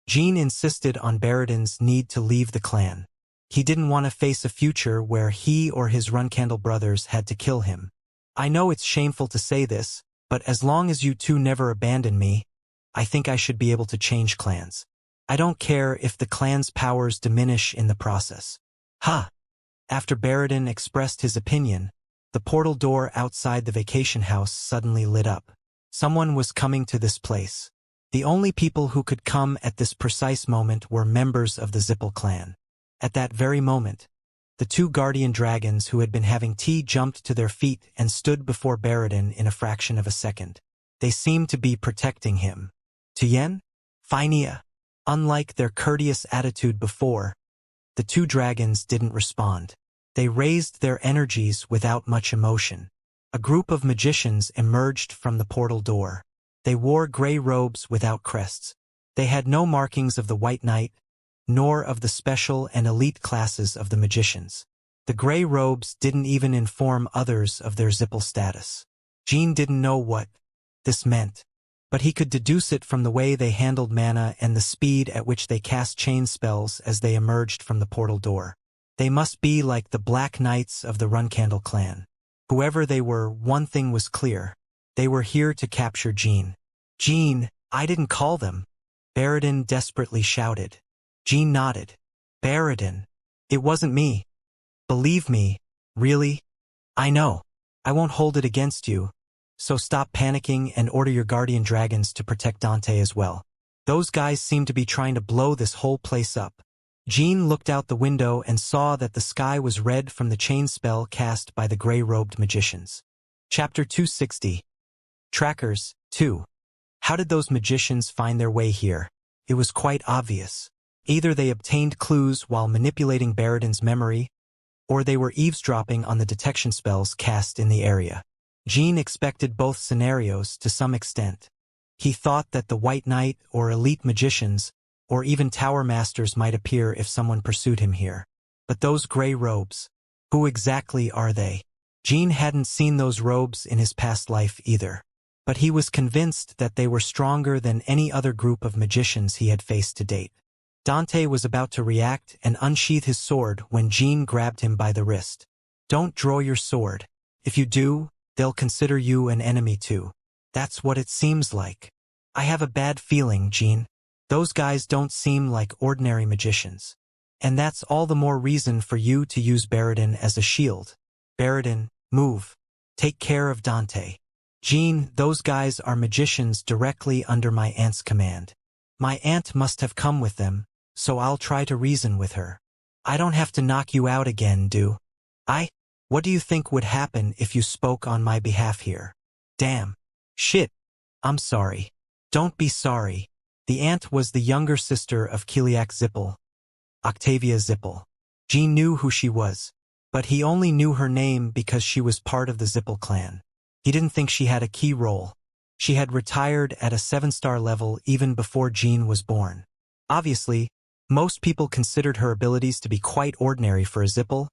Jean insisted on Baradin's need to leave the clan. He didn't want to face a future where he or his Runcandle brothers had to kill him. I know it's shameful to say this, but as long as you two never abandon me, I think I should be able to change clans. I don't care if the clan's powers diminish in the process. Ha! After Baradin expressed his opinion, the portal door outside the vacation house suddenly lit up. Someone was coming to this place. The only people who could come at this precise moment were members of the Zippel clan. At that very moment, the two guardian dragons who had been having tea jumped to their feet and stood before Baradin in a fraction of a second. They seemed to be protecting him. Tien? Finia. Unlike their courteous attitude before, the two dragons didn't respond. They raised their energies without much emotion. A group of magicians emerged from the portal door. They wore gray robes without crests. They had no markings of the White Knight, nor of the special and elite classes of the magicians. The gray robes didn't even inform others of their Zippel status. Jean didn't know what this meant, but he could deduce it from the way they handled mana and the speed at which they cast chain spells as they emerged from the portal door. They must be like the Black Knights of the Runcandle clan. Whoever they were, one thing was clear. They were here to capture Jean. Jean, I didn't call them. Baradin desperately shouted. Jean nodded. Baradin. It wasn't me. Believe me. Really? I know. I won't hold it against you. So stop panicking and order your guardian dragons to protect Dante as well. Those guys seem to be trying to blow this whole place up. Jean looked out the window and saw that the sky was red from the chain spell cast by the gray-robed magicians. Chapter 260. Trackers, 2. How did those magicians find their way here? It was quite obvious. Either they obtained clues while manipulating Baradin's memory, or they were eavesdropping on the detection spells cast in the area. Jean expected both scenarios to some extent. He thought that the White Knight or elite magicians, or even tower masters might appear if someone pursued him here. But those gray robes, who exactly are they? Jean hadn't seen those robes in his past life either. But he was convinced that they were stronger than any other group of magicians he had faced to date. Dante was about to react and unsheath his sword when Jean grabbed him by the wrist. Don't draw your sword. If you do, they'll consider you an enemy too. That's what it seems like. I have a bad feeling, Jean. Those guys don't seem like ordinary magicians. And that's all the more reason for you to use Baradin as a shield. Baradin, move. Take care of Dante. Jean, those guys are magicians directly under my aunt's command. My aunt must have come with them, so I'll try to reason with her. I don't have to knock you out again, do I? What do you think would happen if you spoke on my behalf here? Damn. Shit. I'm sorry. Don't be sorry. The aunt was the younger sister of Kiliak Zippel, Octavia Zippel. Jean knew who she was, but he only knew her name because she was part of the Zippel clan. He didn't think she had a key role. She had retired at a 7-star level even before Jean was born. Obviously, most people considered her abilities to be quite ordinary for a Zippel,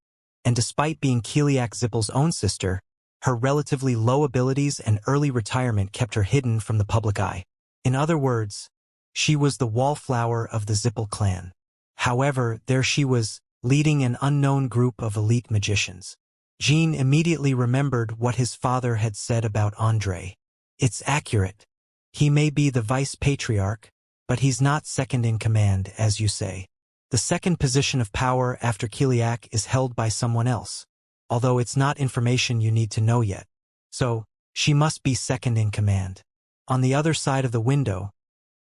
and despite being Kiliak Zippel's own sister, her relatively low abilities and early retirement kept her hidden from the public eye. In other words, she was the wallflower of the Zippel clan. However, there she was, leading an unknown group of elite magicians. Jean immediately remembered what his father had said about Andre. It's accurate. He may be the vice-patriarch, but he's not second in command, as you say. The second position of power after Kiliak is held by someone else, although it's not information you need to know yet. So, she must be second in command. On the other side of the window,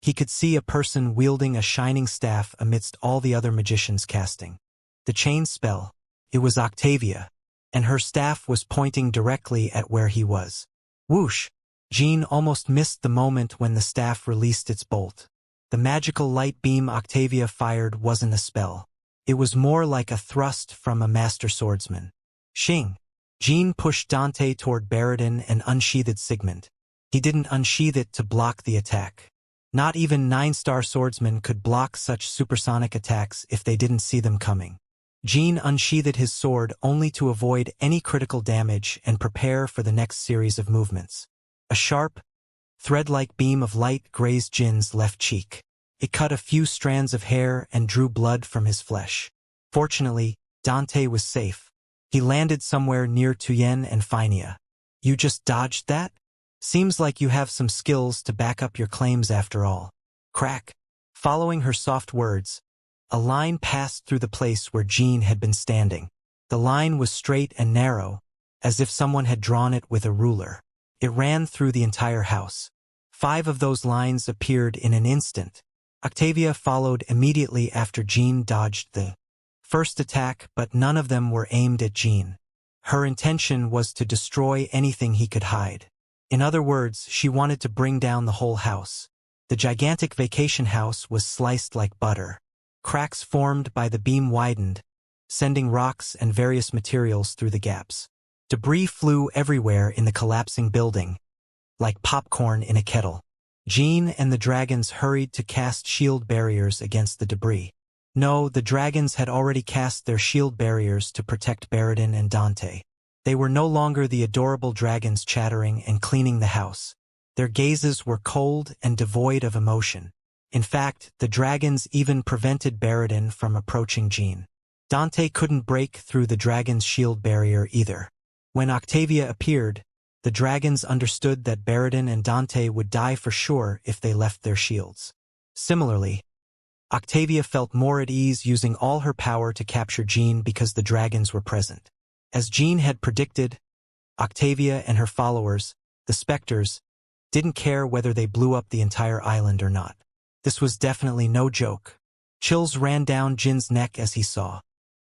He could see a person wielding a shining staff amidst all the other magicians casting the chain spell. It was Octavia, and her staff was pointing directly at where he was. Whoosh! Jean almost missed the moment when the staff released its bolt. The magical light beam Octavia fired wasn't a spell. It was more like a thrust from a master swordsman. Shing! Jean pushed Dante toward Baradin and unsheathed Sigmund. He didn't unsheath it to block the attack. Not even 9-star swordsmen could block such supersonic attacks if they didn't see them coming. Jean unsheathed his sword only to avoid any critical damage and prepare for the next series of movements. A sharp, thread-like beam of light grazed Jin's left cheek. It cut a few strands of hair and drew blood from his flesh. Fortunately, Dante was safe. He landed somewhere near Tuyen and Phainia. You just dodged that? Seems like you have some skills to back up your claims after all. Crack. Following her soft words, a line passed through the place where Jean had been standing. The line was straight and narrow, as if someone had drawn it with a ruler. It ran through the entire house. 5 of those lines appeared in an instant. Octavia followed immediately after Jean dodged the first attack, but none of them were aimed at Jean. Her intention was to destroy anything he could hide. In other words, she wanted to bring down the whole house. The gigantic vacation house was sliced like butter. Cracks formed by the beam widened, sending rocks and various materials through the gaps. Debris flew everywhere in the collapsing building, like popcorn in a kettle. Jean and the dragons hurried to cast shield barriers against the debris. No, the dragons had already cast their shield barriers to protect Baradin and Dante. They were no longer the adorable dragons chattering and cleaning the house. Their gazes were cold and devoid of emotion. In fact, the dragons even prevented Baradin from approaching Jean. Dante couldn't break through the dragon's shield barrier either. When Octavia appeared, the dragons understood that Baradin and Dante would die for sure if they left their shields. Similarly, Octavia felt more at ease using all her power to capture Jean because the dragons were present. As Jean had predicted, Octavia and her followers, the specters, didn't care whether they blew up the entire island or not. This was definitely no joke. Chills ran down Jin's neck as he saw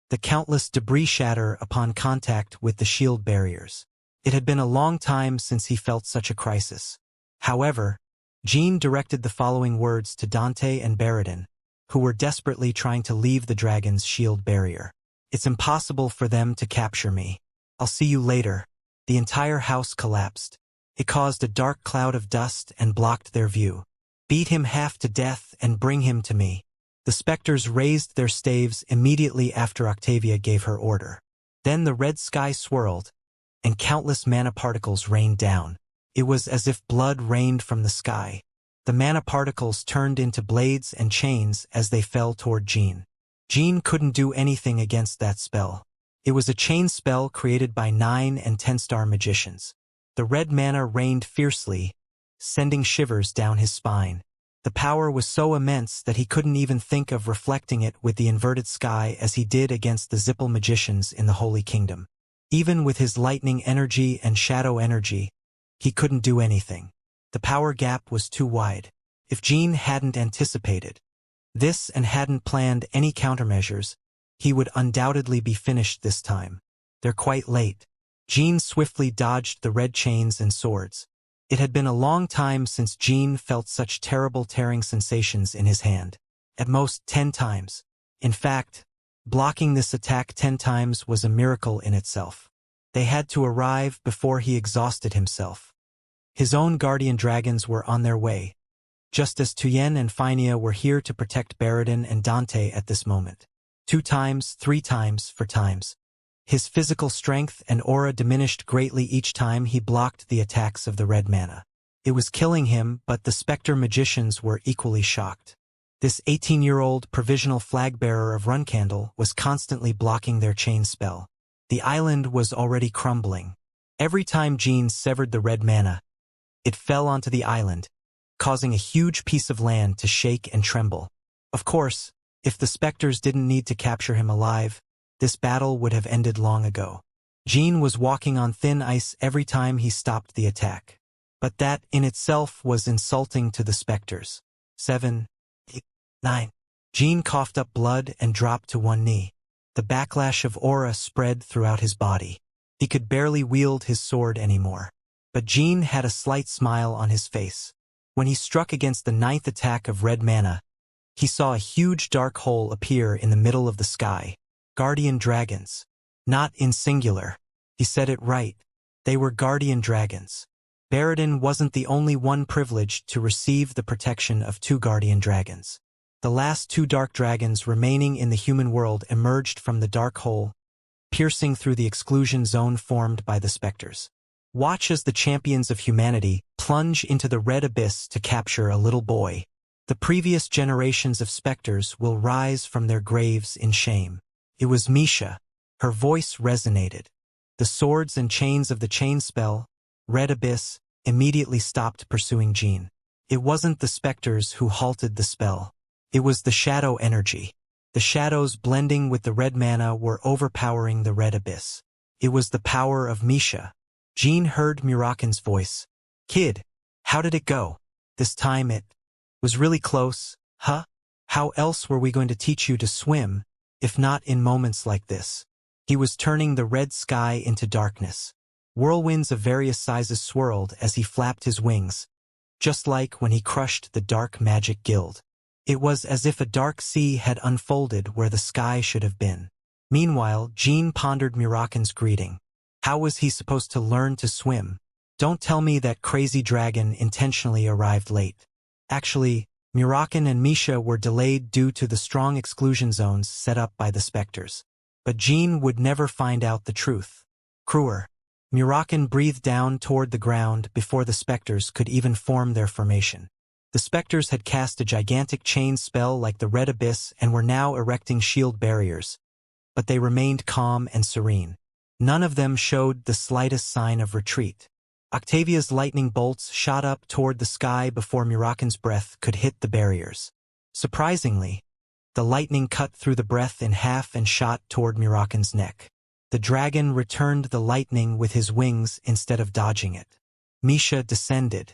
the countless debris shatter upon contact with the shield barriers. It had been a long time since he felt such a crisis. However, Jean directed the following words to Dante and Baradin, who were desperately trying to leave the dragon's shield barrier. It's impossible for them to capture me. I'll see you later. The entire house collapsed. It caused a dark cloud of dust and blocked their view. Beat him half to death and bring him to me. The specters raised their staves immediately after Octavia gave her order. Then the red sky swirled, and countless mana particles rained down. It was as if blood rained from the sky. The mana particles turned into blades and chains as they fell toward Jean. Jean couldn't do anything against that spell. It was a chain spell created by 9 and 10-star magicians. The red mana rained fiercely, sending shivers down his spine. The power was so immense that he couldn't even think of reflecting it with the inverted sky as he did against the Zippel magicians in the Holy Kingdom. Even with his lightning energy and shadow energy, he couldn't do anything. The power gap was too wide. If Jean hadn't anticipated this and hadn't planned any countermeasures, he would undoubtedly be finished this time. They're quite late. Jean swiftly dodged the red chains and swords. It had been a long time since Jean felt such terrible tearing sensations in his hand. At most 10 times. In fact, blocking this attack 10 times was a miracle in itself. They had to arrive before he exhausted himself. His own guardian dragons were on their way, just as Tuyen and Phainia were here to protect Baradin and Dante at this moment. 2 times, 3 times, 4 times. His physical strength and aura diminished greatly each time he blocked the attacks of the red mana. It was killing him, but the Spectre magicians were equally shocked. This 18-year-old provisional flag-bearer of Runcandle was constantly blocking their chain spell. The island was already crumbling. Every time Jean severed the red mana, it fell onto the island, causing a huge piece of land to shake and tremble. Of course, if the Spectres didn't need to capture him alive, this battle would have ended long ago. Jean was walking on thin ice every time he stopped the attack. But that in itself was insulting to the Spectres. 7, 8, 9. Jean coughed up blood and dropped to one knee. The backlash of aura spread throughout his body. He could barely wield his sword anymore. But Jean had a slight smile on his face. When he struck against the 9th attack of red mana, he saw a huge dark hole appear in the middle of the sky. Guardian dragons. Not in singular. He said it right. They were guardian dragons. Baradin wasn't the only one privileged to receive the protection of 2 guardian dragons. The last 2 dark dragons remaining in the human world emerged from the dark hole, piercing through the exclusion zone formed by the specters. Watch as the champions of humanity plunge into the red abyss to capture a little boy. The previous generations of specters will rise from their graves in shame. It was Misha. Her voice resonated. The swords and chains of the chain spell, red abyss, immediately stopped pursuing Jean. It wasn't the specters who halted the spell. It was the shadow energy. The shadows blending with the red mana were overpowering the red abyss. It was the power of Misha. Jean heard Muraken's voice. "Kid, how did it go? This time it was really close, huh? How else were we going to teach you to swim, if not in moments like this?" He was turning the red sky into darkness. Whirlwinds of various sizes swirled as he flapped his wings, just like when he crushed the dark magic guild. It was as if a dark sea had unfolded where the sky should have been. Meanwhile, Jean pondered Muraken's greeting. How was he supposed to learn to swim? Don't tell me that crazy dragon intentionally arrived late. Actually, Muraken and Misha were delayed due to the strong exclusion zones set up by the specters. But Jean would never find out the truth. Cruer. Muraken breathed down toward the ground before the specters could even form their formation. The specters had cast a gigantic chain spell like the Red Abyss and were now erecting shield barriers, but they remained calm and serene. None of them showed the slightest sign of retreat. Octavia's lightning bolts shot up toward the sky before Muraken's breath could hit the barriers. Surprisingly, the lightning cut through the breath in half and shot toward Muraken's neck. The dragon returned the lightning with his wings instead of dodging it. Misha descended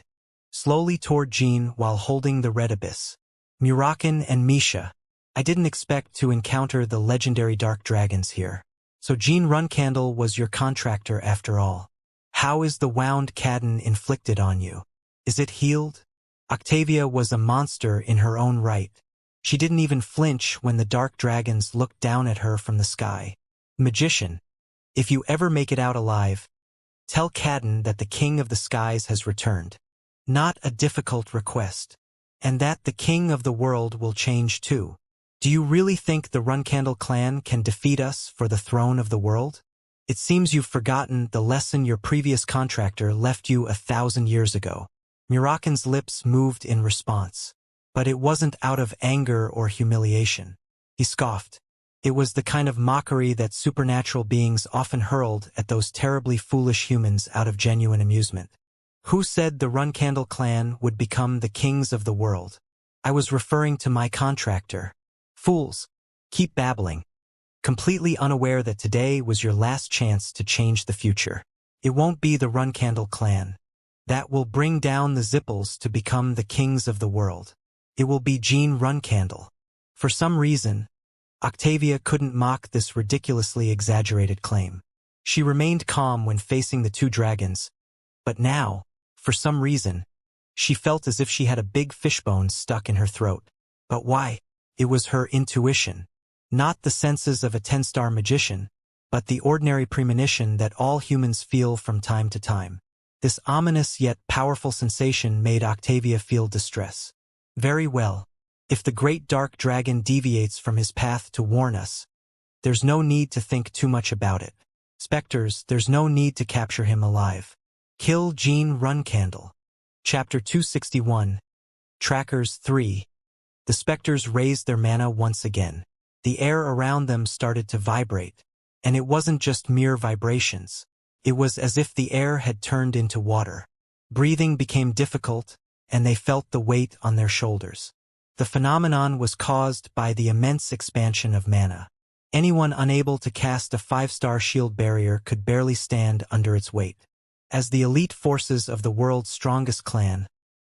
slowly toward Jean while holding the red abyss. Muraken and Misha. I didn't expect to encounter the legendary dark dragons here. So Jean Runcandle was your contractor after all. How is the wound Cadden inflicted on you? Is it healed? Octavia was a monster in her own right. She didn't even flinch when the dark dragons looked down at her from the sky. Magician, if you ever make it out alive, tell Cadden that the King of the Skies has returned. Not a difficult request. And that the King of the World will change too. Do you really think the Runcandle clan can defeat us for the throne of the world? It seems you've forgotten the lesson your previous contractor left you 1,000 years ago. Muraken's lips moved in response. But it wasn't out of anger or humiliation. He scoffed. It was the kind of mockery that supernatural beings often hurled at those terribly foolish humans out of genuine amusement. Who said the Runcandle clan would become the kings of the world? I was referring to my contractor. Fools, keep babbling. Completely unaware that today was your last chance to change the future. It won't be the Runcandle clan. That will bring down the Zipples to become the kings of the world. It will be Jean Runcandle. For some reason, Octavia couldn't mock this ridiculously exaggerated claim. She remained calm when facing the 2 dragons, but now, for some reason, she felt as if she had a big fishbone stuck in her throat. But why? It was her intuition. Not the senses of a 10-star magician, but the ordinary premonition that all humans feel from time to time. This ominous yet powerful sensation made Octavia feel distress. Very well. If the great dark dragon deviates from his path to warn us, there's no need to think too much about it. Spectres, there's no need to capture him alive. Kill Jean Runcandle. Chapter 261. Trackers 3. The specters raised their mana once again. The air around them started to vibrate. And it wasn't just mere vibrations. It was as if the air had turned into water. Breathing became difficult, and they felt the weight on their shoulders. The phenomenon was caused by the immense expansion of mana. Anyone unable to cast a 5-star shield barrier could barely stand under its weight. As the elite forces of the world's strongest clan,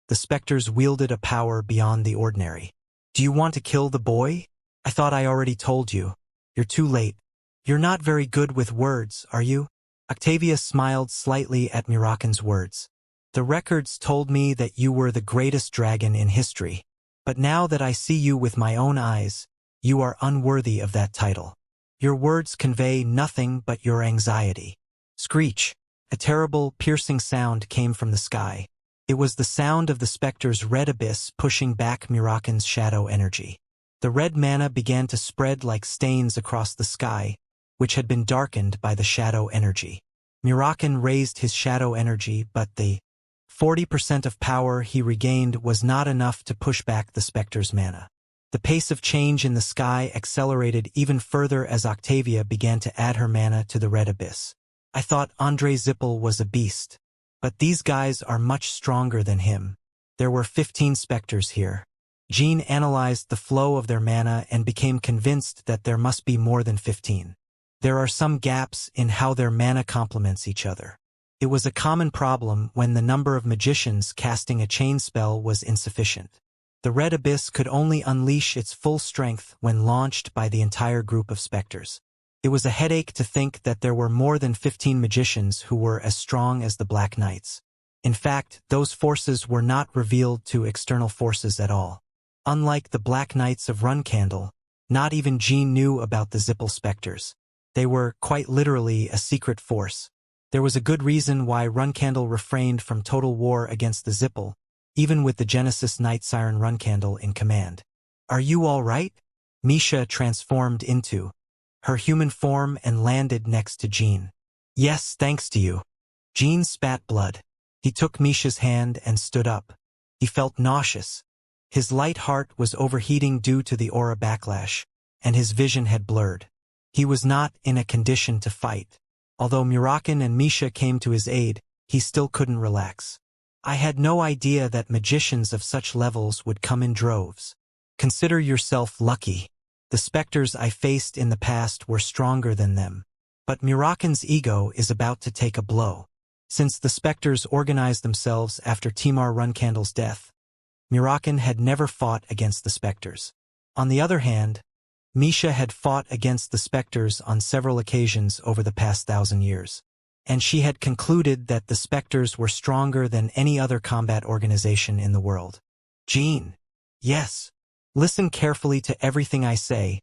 The specters wielded a power beyond the ordinary. Do you want to kill the boy? I thought I already told you. You're too late. You're not very good with words, are you? Octavia smiled slightly at Mirakan's words. The records told me that you were the greatest dragon in history. But now that I see you with my own eyes, you are unworthy of that title. Your words convey nothing but your anxiety. Screech. A terrible, piercing sound came from the sky. It was the sound of the specter's red abyss pushing back Mirakan's shadow energy. The red mana began to spread like stains across the sky, which had been darkened by the shadow energy. Mirakan raised his shadow energy, but the 40% of power he regained was not enough to push back the specter's mana. The pace of change in the sky accelerated even further as Octavia began to add her mana to the red abyss. I thought Andre Zippel was a beast. But these guys are much stronger than him. There were 15 specters here. Jean analyzed the flow of their mana and became convinced that there must be more than 15. There are some gaps in how their mana complements each other. It was a common problem when the number of magicians casting a chain spell was insufficient. The red abyss could only unleash its full strength when launched by the entire group of specters. It was a headache to think that there were more than 15 magicians who were as strong as the Black Knights. In fact, those forces were not revealed to external forces at all. Unlike the Black Knights of Runcandle, not even Jean knew about the Zippel specters. They were, quite literally, a secret force. There was a good reason why Runcandle refrained from total war against the Zippel, even with the Genesis Knight Siren Runcandle in command. Are you all right? Misha transformed into her human form and landed next to Jean. Yes, thanks to you. Jean spat blood. He took Misha's hand and stood up. He felt nauseous. His light heart was overheating due to the aura backlash, and his vision had blurred. He was not in a condition to fight. Although Mirakan and Misha came to his aid, he still couldn't relax. I had no idea that magicians of such levels would come in droves. Consider yourself lucky. The specters I faced in the past were stronger than them. But Mirakan's ego is about to take a blow. Since the specters organized themselves after Timar Runcandle's death, Mirakan had never fought against the specters. On the other hand, Misha had fought against the specters on several occasions over the past 1,000 years. And she had concluded that the specters were stronger than any other combat organization in the world. Jean. Yes. Listen carefully to everything I say,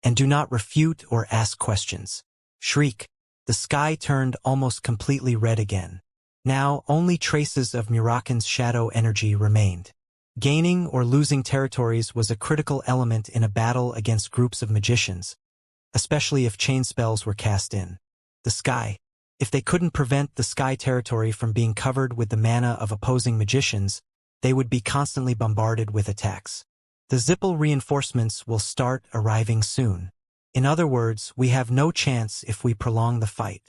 and do not refute or ask questions. Shriek. The sky turned almost completely red again. Now only traces of Mirakan's shadow energy remained. Gaining or losing territories was a critical element in a battle against groups of magicians, especially if chain spells were cast in the sky. If they couldn't prevent the sky territory from being covered with the mana of opposing magicians, they would be constantly bombarded with attacks. The Zippel reinforcements will start arriving soon. In other words, we have no chance if we prolong the fight.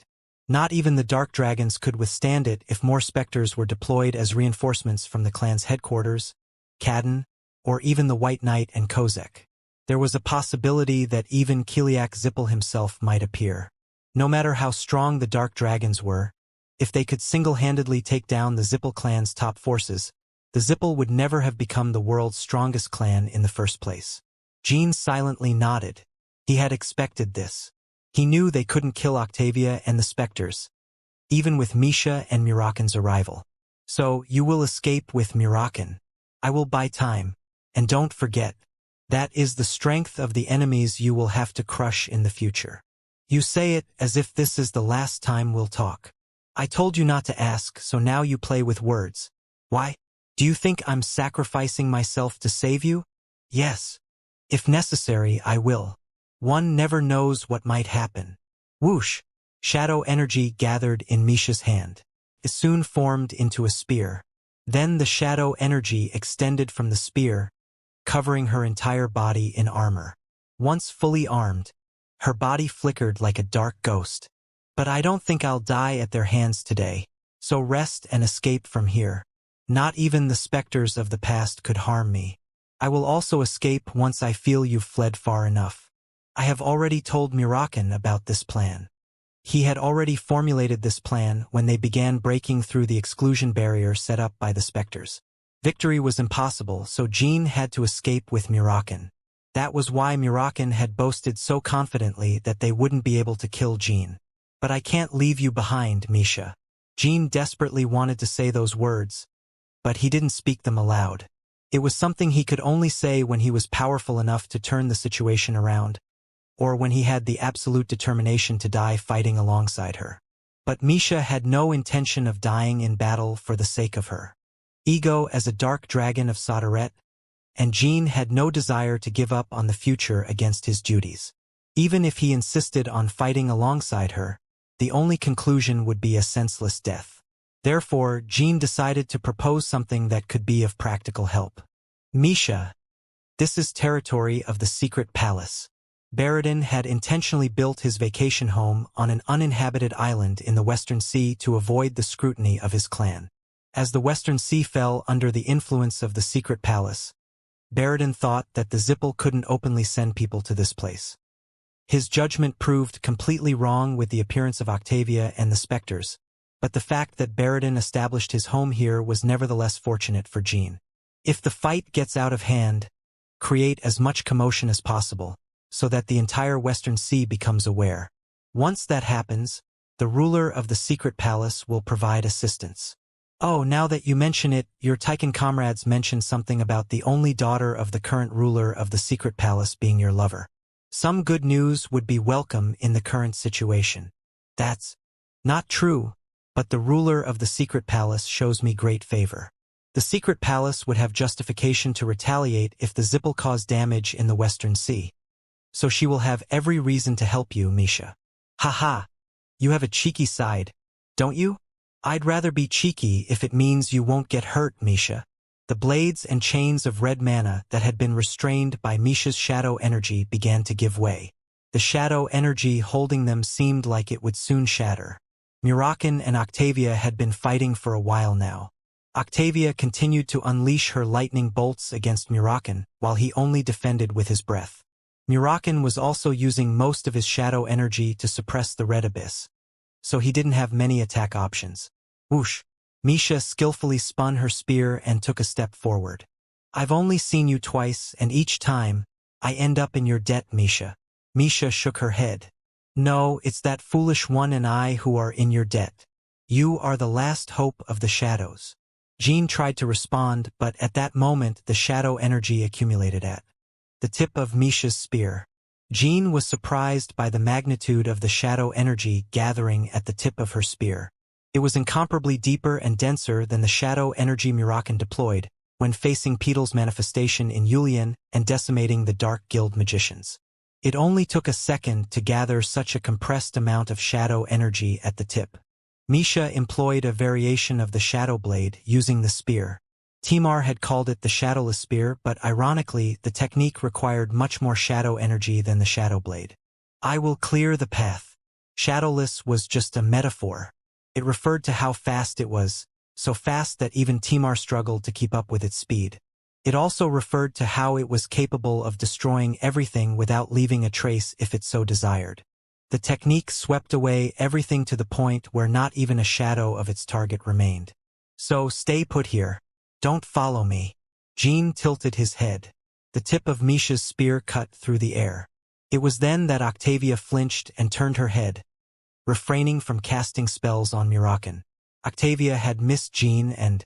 Not even the Dark Dragons could withstand it if more specters were deployed as reinforcements from the clan's headquarters, Kadin, or even the White Knight and Kozek. There was a possibility that even Kiliak Zippel himself might appear. No matter how strong the Dark Dragons were, if they could single-handedly take down the Zippel clan's top forces, the Zippel would never have become the world's strongest clan in the first place. Jean silently nodded. He had expected this. He knew they couldn't kill Octavia and the specters, even with Misha and Mirakan's arrival. So, you will escape with Mirakan. I will buy time. And don't forget, that is the strength of the enemies you will have to crush in the future. You say it as if this is the last time we'll talk. I told you not to ask, so now you play with words. Why? Do you think I'm sacrificing myself to save you? Yes. If necessary, I will. One never knows what might happen. Whoosh! Shadow energy gathered in Misha's hand. It soon formed into a spear. Then the shadow energy extended from the spear, covering her entire body in armor. Once fully armed, her body flickered like a dark ghost. But I don't think I'll die at their hands today, so rest and escape from here. Not even the specters of the past could harm me. I will also escape once I feel you've fled far enough. I have already told Mirakan about this plan. He had already formulated this plan when they began breaking through the exclusion barrier set up by the specters. Victory was impossible, so Jean had to escape with Murakan. That was why Murakan had boasted so confidently that they wouldn't be able to kill Jean. But I can't leave you behind, Misha. Jean desperately wanted to say those words, but he didn't speak them aloud. It was something he could only say when he was powerful enough to turn the situation around, or when he had the absolute determination to die fighting alongside her. But Misha had no intention of dying in battle for the sake of her ego as a dark dragon of Soderette, and Jean had no desire to give up on the future against his duties. Even if he insisted on fighting alongside her, the only conclusion would be a senseless death. Therefore, Jean decided to propose something that could be of practical help. Misha, this is territory of the secret palace. Baradin had intentionally built his vacation home on an uninhabited island in the Western Sea to avoid the scrutiny of his clan. As the Western Sea fell under the influence of the secret palace, Baradin thought that the Zippel couldn't openly send people to this place. His judgment proved completely wrong with the appearance of Octavia and the specters, but the fact that Baradin established his home here was nevertheless fortunate for Jean. If the fight gets out of hand, create as much commotion as possible, so that the entire Western Sea becomes aware. Once that happens, the ruler of the secret palace will provide assistance. Oh, now that you mention it, your Tycoon comrades mentioned something about the only daughter of the current ruler of the secret palace being your lover. Some good news would be welcome in the current situation. That's not true, but the ruler of the secret palace shows me great favor. The secret palace would have justification to retaliate if the Zippel caused damage in the Western Sea. So she will have every reason to help you, Misha. Haha, you have a cheeky side, don't you? I'd rather be cheeky if it means you won't get hurt, Misha. The blades and chains of red mana that had been restrained by Misha's shadow energy began to give way. The shadow energy holding them seemed like it would soon shatter. Murakan and Octavia had been fighting for a while now. Octavia continued to unleash her lightning bolts against Murakan, while he only defended with his breath. Murakan was also using most of his shadow energy to suppress the red abyss, so he didn't have many attack options. Whoosh! Misha skillfully spun her spear and took a step forward. I've only seen you twice, and each time, I end up in your debt, Misha. Misha shook her head. No, it's that foolish one and I who are in your debt. You are the last hope of the shadows. Jean tried to respond, but at that moment the shadow energy accumulated at the tip of Misha's spear. Jean was surprised by the magnitude of the shadow energy gathering at the tip of her spear. It was incomparably deeper and denser than the shadow energy Murakan deployed when facing Petal's manifestation in Yulian and decimating the Dark Guild magicians. It only took a second to gather such a compressed amount of shadow energy at the tip. Misha employed a variation of the shadow blade using the spear. Timar had called it the shadowless spear, but ironically, the technique required much more shadow energy than the shadow blade. I will clear the path. Shadowless was just a metaphor. It referred to how fast it was, so fast that even Timar struggled to keep up with its speed. It also referred to how it was capable of destroying everything without leaving a trace if it so desired. The technique swept away everything to the point where not even a shadow of its target remained. So stay put here. Don't follow me. Jean tilted his head. The tip of Misha's spear cut through the air. It was then that Octavia flinched and turned her head, refraining from casting spells on Murakan. Octavia had missed Jean and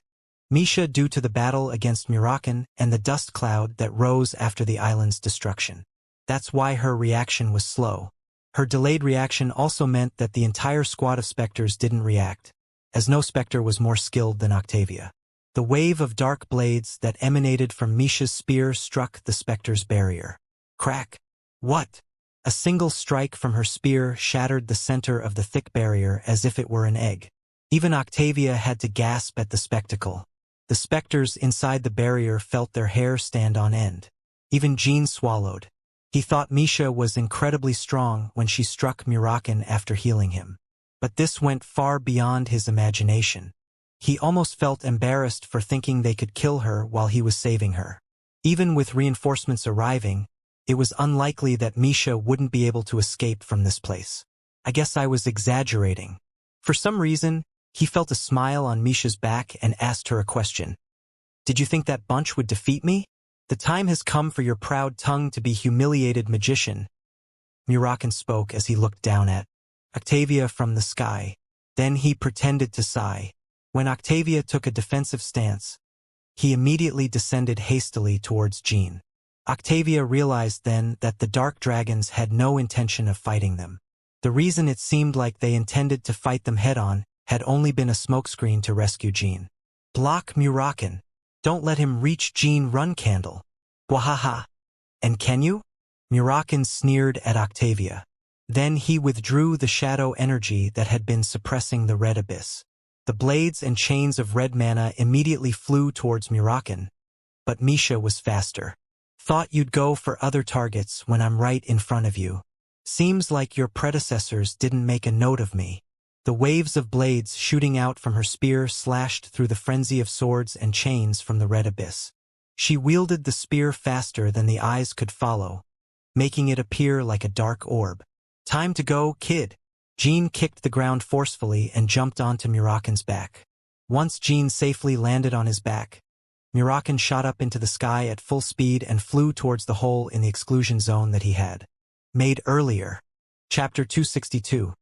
Misha due to the battle against Murakan and the dust cloud that rose after the island's destruction. That's why her reaction was slow. Her delayed reaction also meant that the entire squad of specters didn't react, as no specter was more skilled than Octavia. The wave of dark blades that emanated from Misha's spear struck the specter's barrier. Crack! What? A single strike from her spear shattered the center of the thick barrier as if it were an egg. Even Octavia had to gasp at the spectacle. The specters inside the barrier felt their hair stand on end. Even Jean swallowed. He thought Misha was incredibly strong when she struck Murakan after healing him. But this went far beyond his imagination. He almost felt embarrassed for thinking they could kill her while he was saving her. Even with reinforcements arriving, it was unlikely that Misha wouldn't be able to escape from this place. I guess I was exaggerating. For some reason, he felt a smile on Misha's back and asked her a question. Did you think that bunch would defeat me? The time has come for your proud tongue to be humiliated, magician. Murakin spoke as he looked down at Octavia from the sky. Then he pretended to sigh. When Octavia took a defensive stance, he immediately descended hastily towards Jean. Octavia realized then that the dark dragons had no intention of fighting them. The reason it seemed like they intended to fight them head-on had only been a smokescreen to rescue Jean. Block Murakin. Don't let him reach Jean. Run, Candle. Wahaha. And can you? Murakin sneered at Octavia. Then he withdrew the shadow energy that had been suppressing the red abyss. The blades and chains of red mana immediately flew towards Murakin, but Misha was faster. Thought you'd go for other targets when I'm right in front of you. Seems like your predecessors didn't make a note of me. The waves of blades shooting out from her spear slashed through the frenzy of swords and chains from the red abyss. She wielded the spear faster than the eyes could follow, making it appear like a dark orb. Time to go, kid. Jean kicked the ground forcefully and jumped onto Murakin's back. Once Jean safely landed on his back, Murakin shot up into the sky at full speed and flew towards the hole in the exclusion zone that he had made earlier. Chapter 262.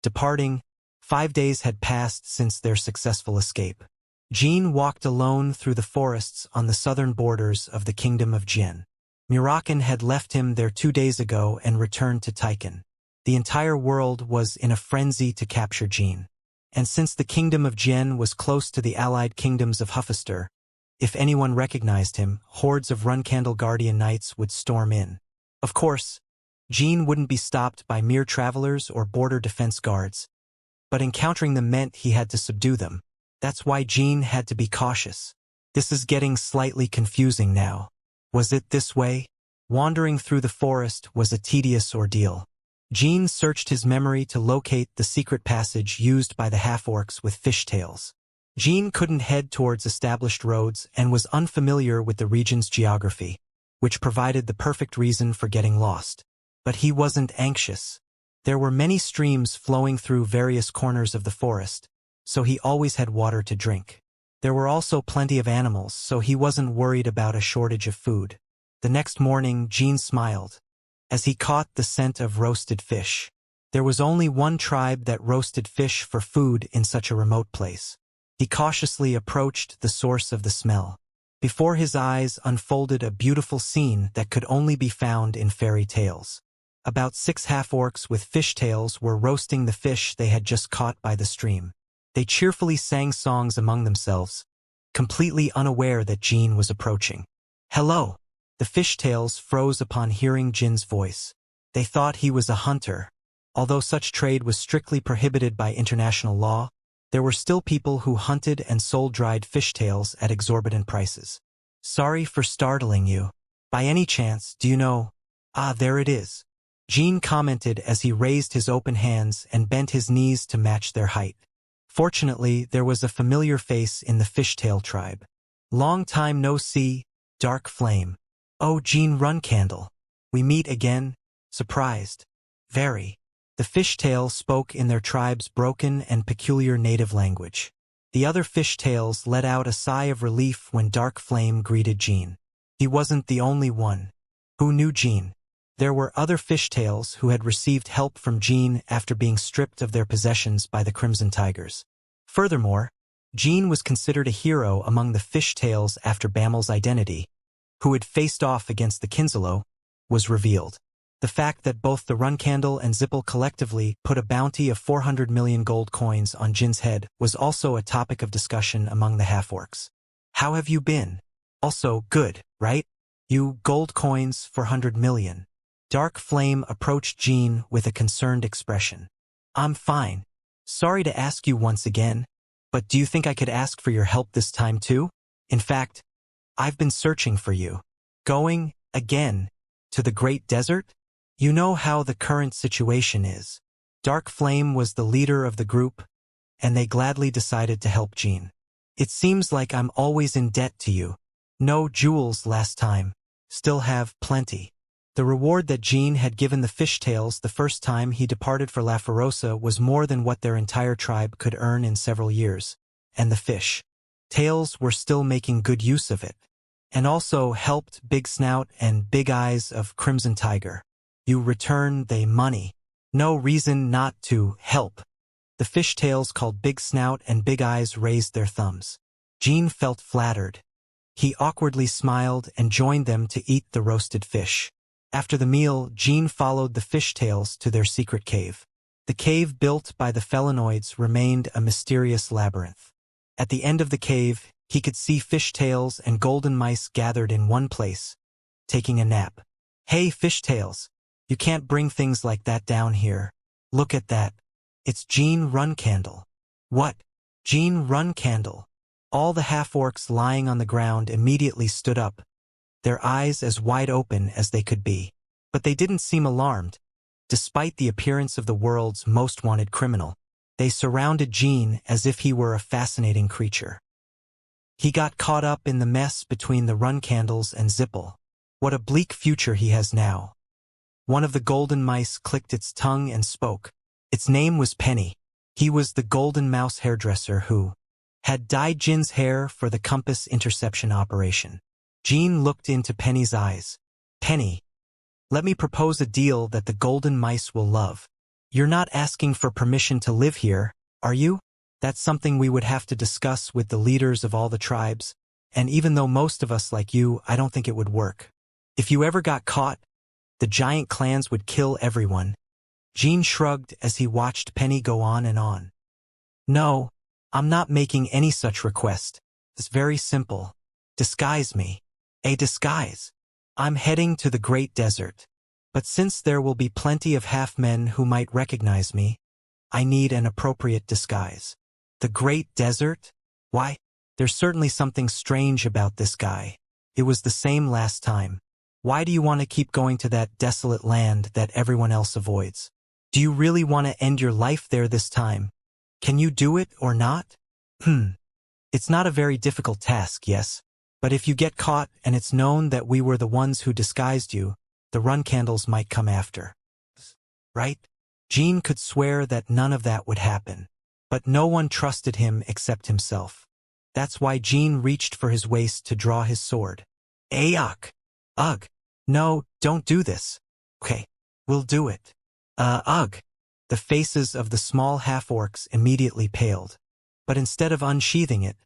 Departing, 5 days had passed since their successful escape. Jean walked alone through the forests on the southern borders of the kingdom of Jin. Murakin had left him there 2 days ago and returned to Taiken. The entire world was in a frenzy to capture Jean. And since the kingdom of Jin was close to the allied kingdoms of Huffister, if anyone recognized him, hordes of Runcandle Guardian Knights would storm in. Of course, Jean wouldn't be stopped by mere travelers or border defense guards, but encountering them meant he had to subdue them. That's why Jean had to be cautious. This is getting slightly confusing now. Was it this way? Wandering through the forest was a tedious ordeal. Jean searched his memory to locate the secret passage used by the half-orcs with fishtails. Jean couldn't head towards established roads and was unfamiliar with the region's geography, which provided the perfect reason for getting lost. But he wasn't anxious. There were many streams flowing through various corners of the forest, so he always had water to drink. There were also plenty of animals, so he wasn't worried about a shortage of food. The next morning, Jean smiled as he caught the scent of roasted fish. There was only one tribe that roasted fish for food in such a remote place. He cautiously approached the source of the smell. Before his eyes unfolded a beautiful scene that could only be found in fairy tales. About 6 half-orcs with fishtails were roasting the fish they had just caught by the stream. They cheerfully sang songs among themselves, completely unaware that Jean was approaching. Hello! The fishtails froze upon hearing Jin's voice. They thought he was a hunter. Although such trade was strictly prohibited by international law, there were still people who hunted and sold dried fishtails at exorbitant prices. Sorry for startling you. By any chance, do you know? Ah, there it is. Jean commented as he raised his open hands and bent his knees to match their height. Fortunately, there was a familiar face in the fishtail tribe. Long time no see, Dark Flame. Oh, Jean Runcandle. We meet again? Surprised. Very. The fishtail spoke in their tribe's broken and peculiar native language. The other fishtails let out a sigh of relief when Dark Flame greeted Jean. He wasn't the only one. Who knew Jean? There were other fishtails who had received help from Jean after being stripped of their possessions by the Crimson Tigers. Furthermore, Jean was considered a hero among the fishtails after Bamel's identity, who had faced off against the Kinselo, was revealed. The fact that both the Runcandle and Zippel collectively put a bounty of 400 million gold coins on Jin's head was also a topic of discussion among the half-orcs. How have you been? Also, good, right? You gold coins, 400 million. Dark Flame approached Jean with a concerned expression. I'm fine. Sorry to ask you once again, but do you think I could ask for your help this time too? In fact, I've been searching for you. Going, again, to the Great Desert? You know how the current situation is. Dark Flame was the leader of the group, and they gladly decided to help Jean. It seems like I'm always in debt to you. No jewels last time. Still have plenty. The reward that Jean had given the fishtails the first time he departed for La Ferosa was more than what their entire tribe could earn in several years. And the fish. Tails were still making good use of it, and also helped Big Snout and Big Eyes of Crimson Tiger. You return they money. No reason not to help. The fishtails called Big Snout and Big Eyes raised their thumbs. Gene felt flattered. He awkwardly smiled and joined them to eat the roasted fish. After the meal, Gene followed the fishtails to their secret cave. The cave built by the felinoids remained a mysterious labyrinth. At the end of the cave, he could see fishtails and golden mice gathered in one place, taking a nap. Hey, fishtails, you can't bring things like that down here. Look at that. It's Gene Runcandle. What? Gene Runcandle. All the half-orcs lying on the ground immediately stood up, their eyes as wide open as they could be. But they didn't seem alarmed. Despite the appearance of the world's most wanted criminal, they surrounded Gene as if he were a fascinating creature. He got caught up in the mess between the Runcandles and Zipple. What a bleak future he has now. One of the golden mice clicked its tongue and spoke. Its name was Penny. He was the golden mouse hairdresser who had dyed Jin's hair for the compass interception operation. Gene looked into Penny's eyes. Penny, let me propose a deal that the golden mice will love. You're not asking for permission to live here, are you? That's something we would have to discuss with the leaders of all the tribes, and even though most of us like you, I don't think it would work. If you ever got caught, the giant clans would kill everyone. Gene shrugged as he watched Penny go on and on. No, I'm not making any such request. It's very simple. Disguise me. A disguise. I'm heading to the Great Desert. But since there will be plenty of half-men who might recognize me, I need an appropriate disguise. The Great Desert? Why? There's certainly something strange about this guy. It was the same last time. Why do you want to keep going to that desolate land that everyone else avoids? Do you really want to end your life there this time? Can you do it or not? It's not a very difficult task, yes. But if you get caught and it's known that we were the ones who disguised you, the Runcandles might come after. Right? Gene could swear that none of that would happen. But no one trusted him except himself. That's why Gene reached for his waist to draw his sword. Ayok! Ugh! No, don't do this. Okay, we'll do it. Ugh! The faces of the small half-orcs immediately paled. But instead of unsheathing it,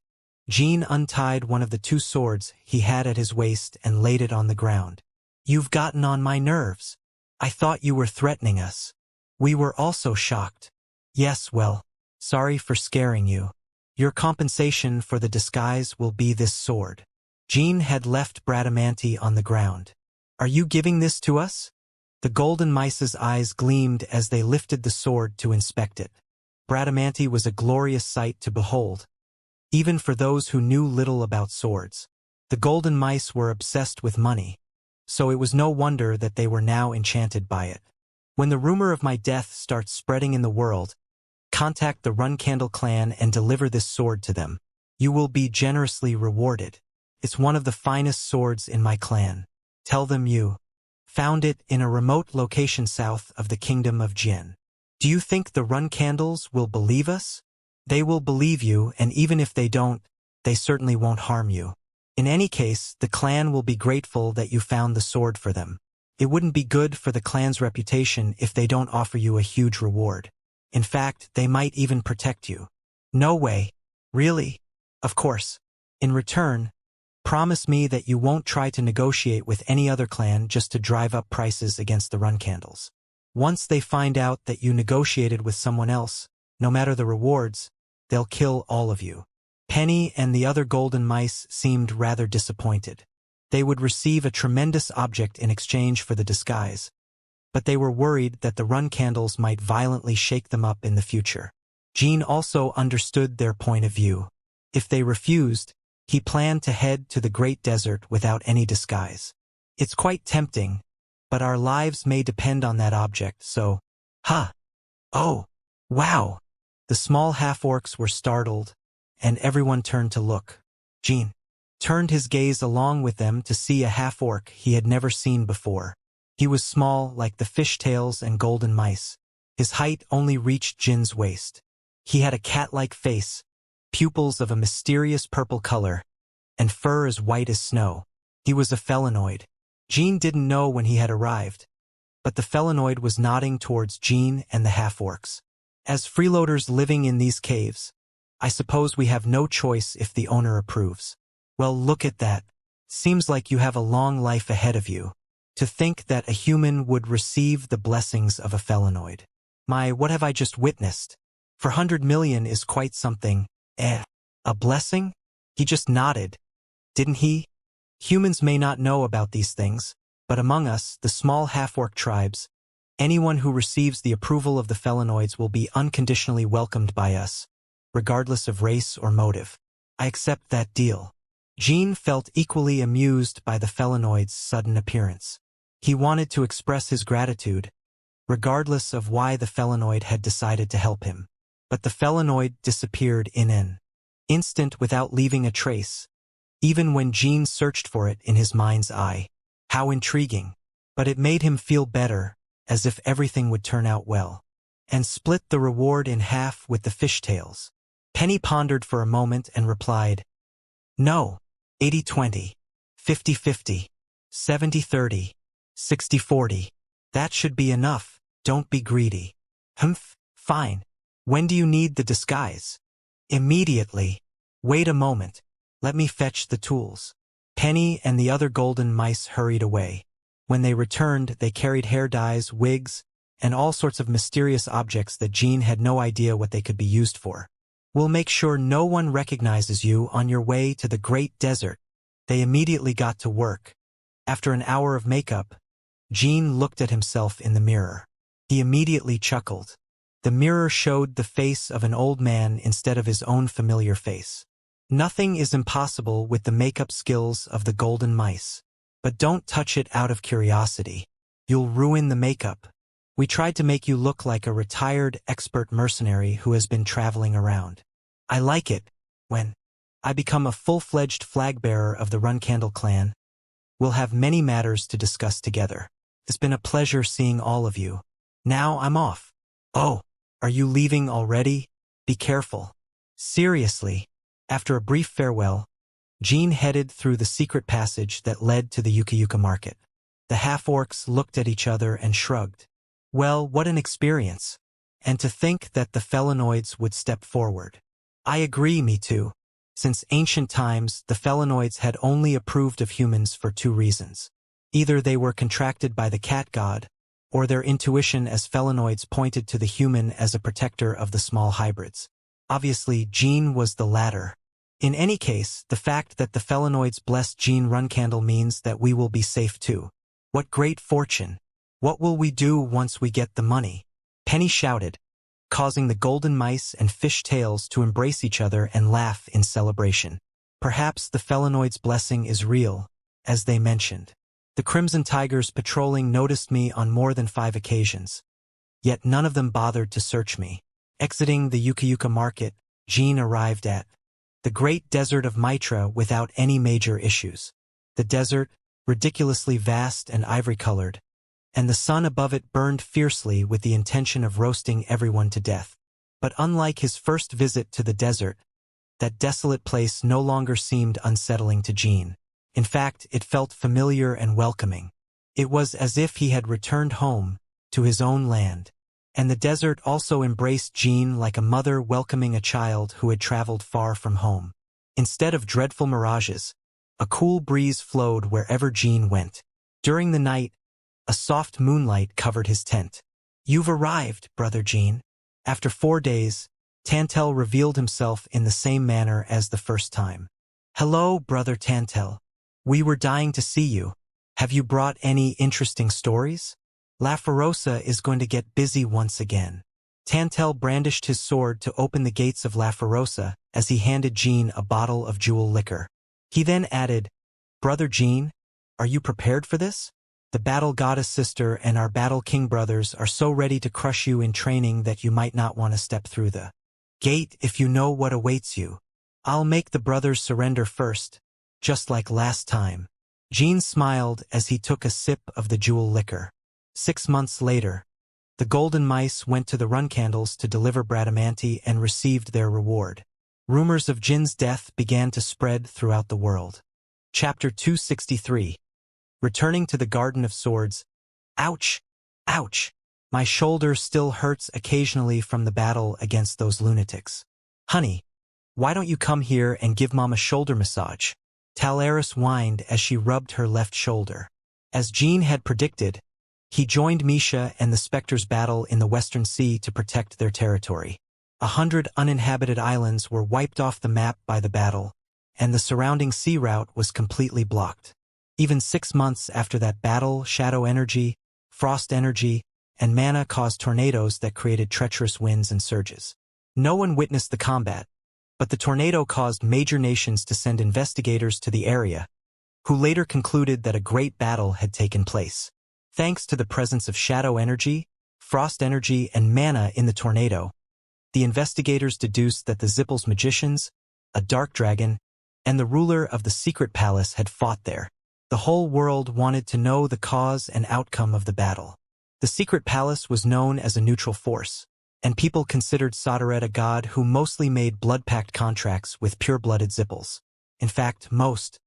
Gene untied one of the two swords he had at his waist and laid it on the ground. You've gotten on my nerves. I thought you were threatening us. We were also shocked. Yes, well, sorry for scaring you. Your compensation for the disguise will be this sword. Gene had left Bradamanti on the ground. Are you giving this to us? The golden mice's eyes gleamed as they lifted the sword to inspect it. Bradamanti was a glorious sight to behold, even for those who knew little about swords. The golden mice were obsessed with money, so it was no wonder that they were now enchanted by it. When the rumor of my death starts spreading in the world, contact the Runcandle clan and deliver this sword to them. You will be generously rewarded. It's one of the finest swords in my clan. Tell them you found it in a remote location south of the Kingdom of Jin. Do you think the Runcandles will believe us? They will believe you, and even if they don't, they certainly won't harm you. In any case, the clan will be grateful that you found the sword for them. It wouldn't be good for the clan's reputation if they don't offer you a huge reward. In fact, they might even protect you. No way. Really? Of course. In return, promise me that you won't try to negotiate with any other clan just to drive up prices against the Runcandles. Once they find out that you negotiated with someone else, no matter the rewards, they'll kill all of you. Penny and the other golden mice seemed rather disappointed. They would receive a tremendous object in exchange for the disguise, but they were worried that the Runcandles might violently shake them up in the future. Gene also understood their point of view. If they refused, he planned to head to the Great Desert without any disguise. It's quite tempting, but our lives may depend on that object, so... Oh! Wow! The small half-orcs were startled, and everyone turned to look. Gene turned his gaze along with them to see a half-orc he had never seen before. He was small like the fishtails and golden mice. His height only reached Jin's waist. He had a cat-like face, pupils of a mysterious purple color, and fur as white as snow. He was a felinoid. Jean didn't know when he had arrived, but the felinoid was nodding towards Jean and the half-orcs. As freeloaders living in these caves, I suppose we have no choice if the owner approves. Well, look at that. Seems like you have a long life ahead of you. To think that a human would receive the blessings of a felinoid. My, what have I just witnessed? 400 million is quite something. A blessing? He just nodded, didn't he? Humans may not know about these things, but among us, the small half-orc tribes, anyone who receives the approval of the felinoids will be unconditionally welcomed by us, regardless of race or motive. I accept that deal. Jean felt equally amused by the felinoid's sudden appearance. He wanted to express his gratitude, regardless of why the felinoid had decided to help him. But the felinoid disappeared in an instant without leaving a trace, even when Jean searched for it in his mind's eye. How intriguing. But it made him feel better, as if everything would turn out well. And split the reward in half with the fishtails. Penny pondered for a moment and replied, "No, 80-20, 50-50, 70-30, 60-40. That should be enough, don't be greedy." "Humph, fine. When do you need the disguise?" "Immediately. Wait a moment. Let me fetch the tools." Penny and the other golden mice hurried away. When they returned, they carried hair dyes, wigs, and all sorts of mysterious objects that Jean had no idea what they could be used for. "We'll make sure no one recognizes you on your way to the Great Desert." They immediately got to work. After an hour of makeup, Jean looked at himself in the mirror. He immediately chuckled. The mirror showed the face of an old man instead of his own familiar face. Nothing is impossible with the makeup skills of the golden mice. But don't touch it out of curiosity. You'll ruin the makeup. We tried to make you look like a retired expert mercenary who has been traveling around. I like it. When I become a full-fledged flag-bearer of the Runcandle clan, we'll have many matters to discuss together. It's been a pleasure seeing all of you. Now I'm off. Oh, are you leaving already? Be careful. Seriously. After a brief farewell, Jean headed through the secret passage that led to the Yuka market. The half-orcs looked at each other and shrugged. Well, what an experience. And to think that the felinoids would step forward. I agree, me too. Since ancient times, the felinoids had only approved of humans for two reasons. Either they were contracted by the cat god, or their intuition as felinoids pointed to the human as a protector of the small hybrids. Obviously, Jean was the latter. In any case, the fact that the felinoids blessed Jean Runcandle means that we will be safe too. What great fortune! What will we do once we get the money? Penny shouted, causing the golden mice and fish tails to embrace each other and laugh in celebration. Perhaps the felinoids' blessing is real, as they mentioned. The Crimson Tigers patrolling noticed me on more than 5 occasions. Yet none of them bothered to search me. Exiting the Yuka market, Jean arrived at the Great Desert of Mitra without any major issues. The desert, ridiculously vast and ivory-colored, and the sun above it burned fiercely with the intention of roasting everyone to death. But unlike his first visit to the desert, that desolate place no longer seemed unsettling to Jean. In fact, it felt familiar and welcoming. It was as if he had returned home, to his own land. And the desert also embraced Jean like a mother welcoming a child who had traveled far from home. Instead of dreadful mirages, a cool breeze flowed wherever Jean went. During the night, a soft moonlight covered his tent. You've arrived, Brother Jean. After 4 days, Tantel revealed himself in the same manner as the first time. Hello, Brother Tantel. We were dying to see you. Have you brought any interesting stories? La Ferosa is going to get busy once again. Tantel brandished his sword to open the gates of La Ferosa as he handed Jean a bottle of jewel liquor. He then added, Brother Jean, are you prepared for this? The battle goddess sister and our battle king brothers are so ready to crush you in training that you might not want to step through the gate if you know what awaits you. I'll make the brothers surrender first, just like last time. Jean smiled as he took a sip of the jewel liquor. 6 months later, the golden mice went to the Runcandles to deliver Bradamanti and received their reward. Rumors of Jin's death began to spread throughout the world. Chapter 263. Returning to the Garden of Swords. Ouch! Ouch! My shoulder still hurts occasionally from the battle against those lunatics. Honey, why don't you come here and give Mom a shoulder massage? Talaris whined as she rubbed her left shoulder. As Jean had predicted, he joined Misha and the Spectres' battle in the Western Sea to protect their territory. 100 uninhabited islands were wiped off the map by the battle, and the surrounding sea route was completely blocked. Even 6 months after that battle, shadow energy, frost energy, and mana caused tornadoes that created treacherous winds and surges. No one witnessed the combat, but the tornado caused major nations to send investigators to the area, who later concluded that a great battle had taken place. Thanks to the presence of shadow energy, frost energy, and mana in the tornado, the investigators deduced that the Zippel's magicians, a dark dragon, and the ruler of the secret palace had fought there. The whole world wanted to know the cause and outcome of the battle. The secret palace was known as a neutral force, and people considered Sodaret a god who mostly made blood pact contracts with pure-blooded Zippels. In fact, most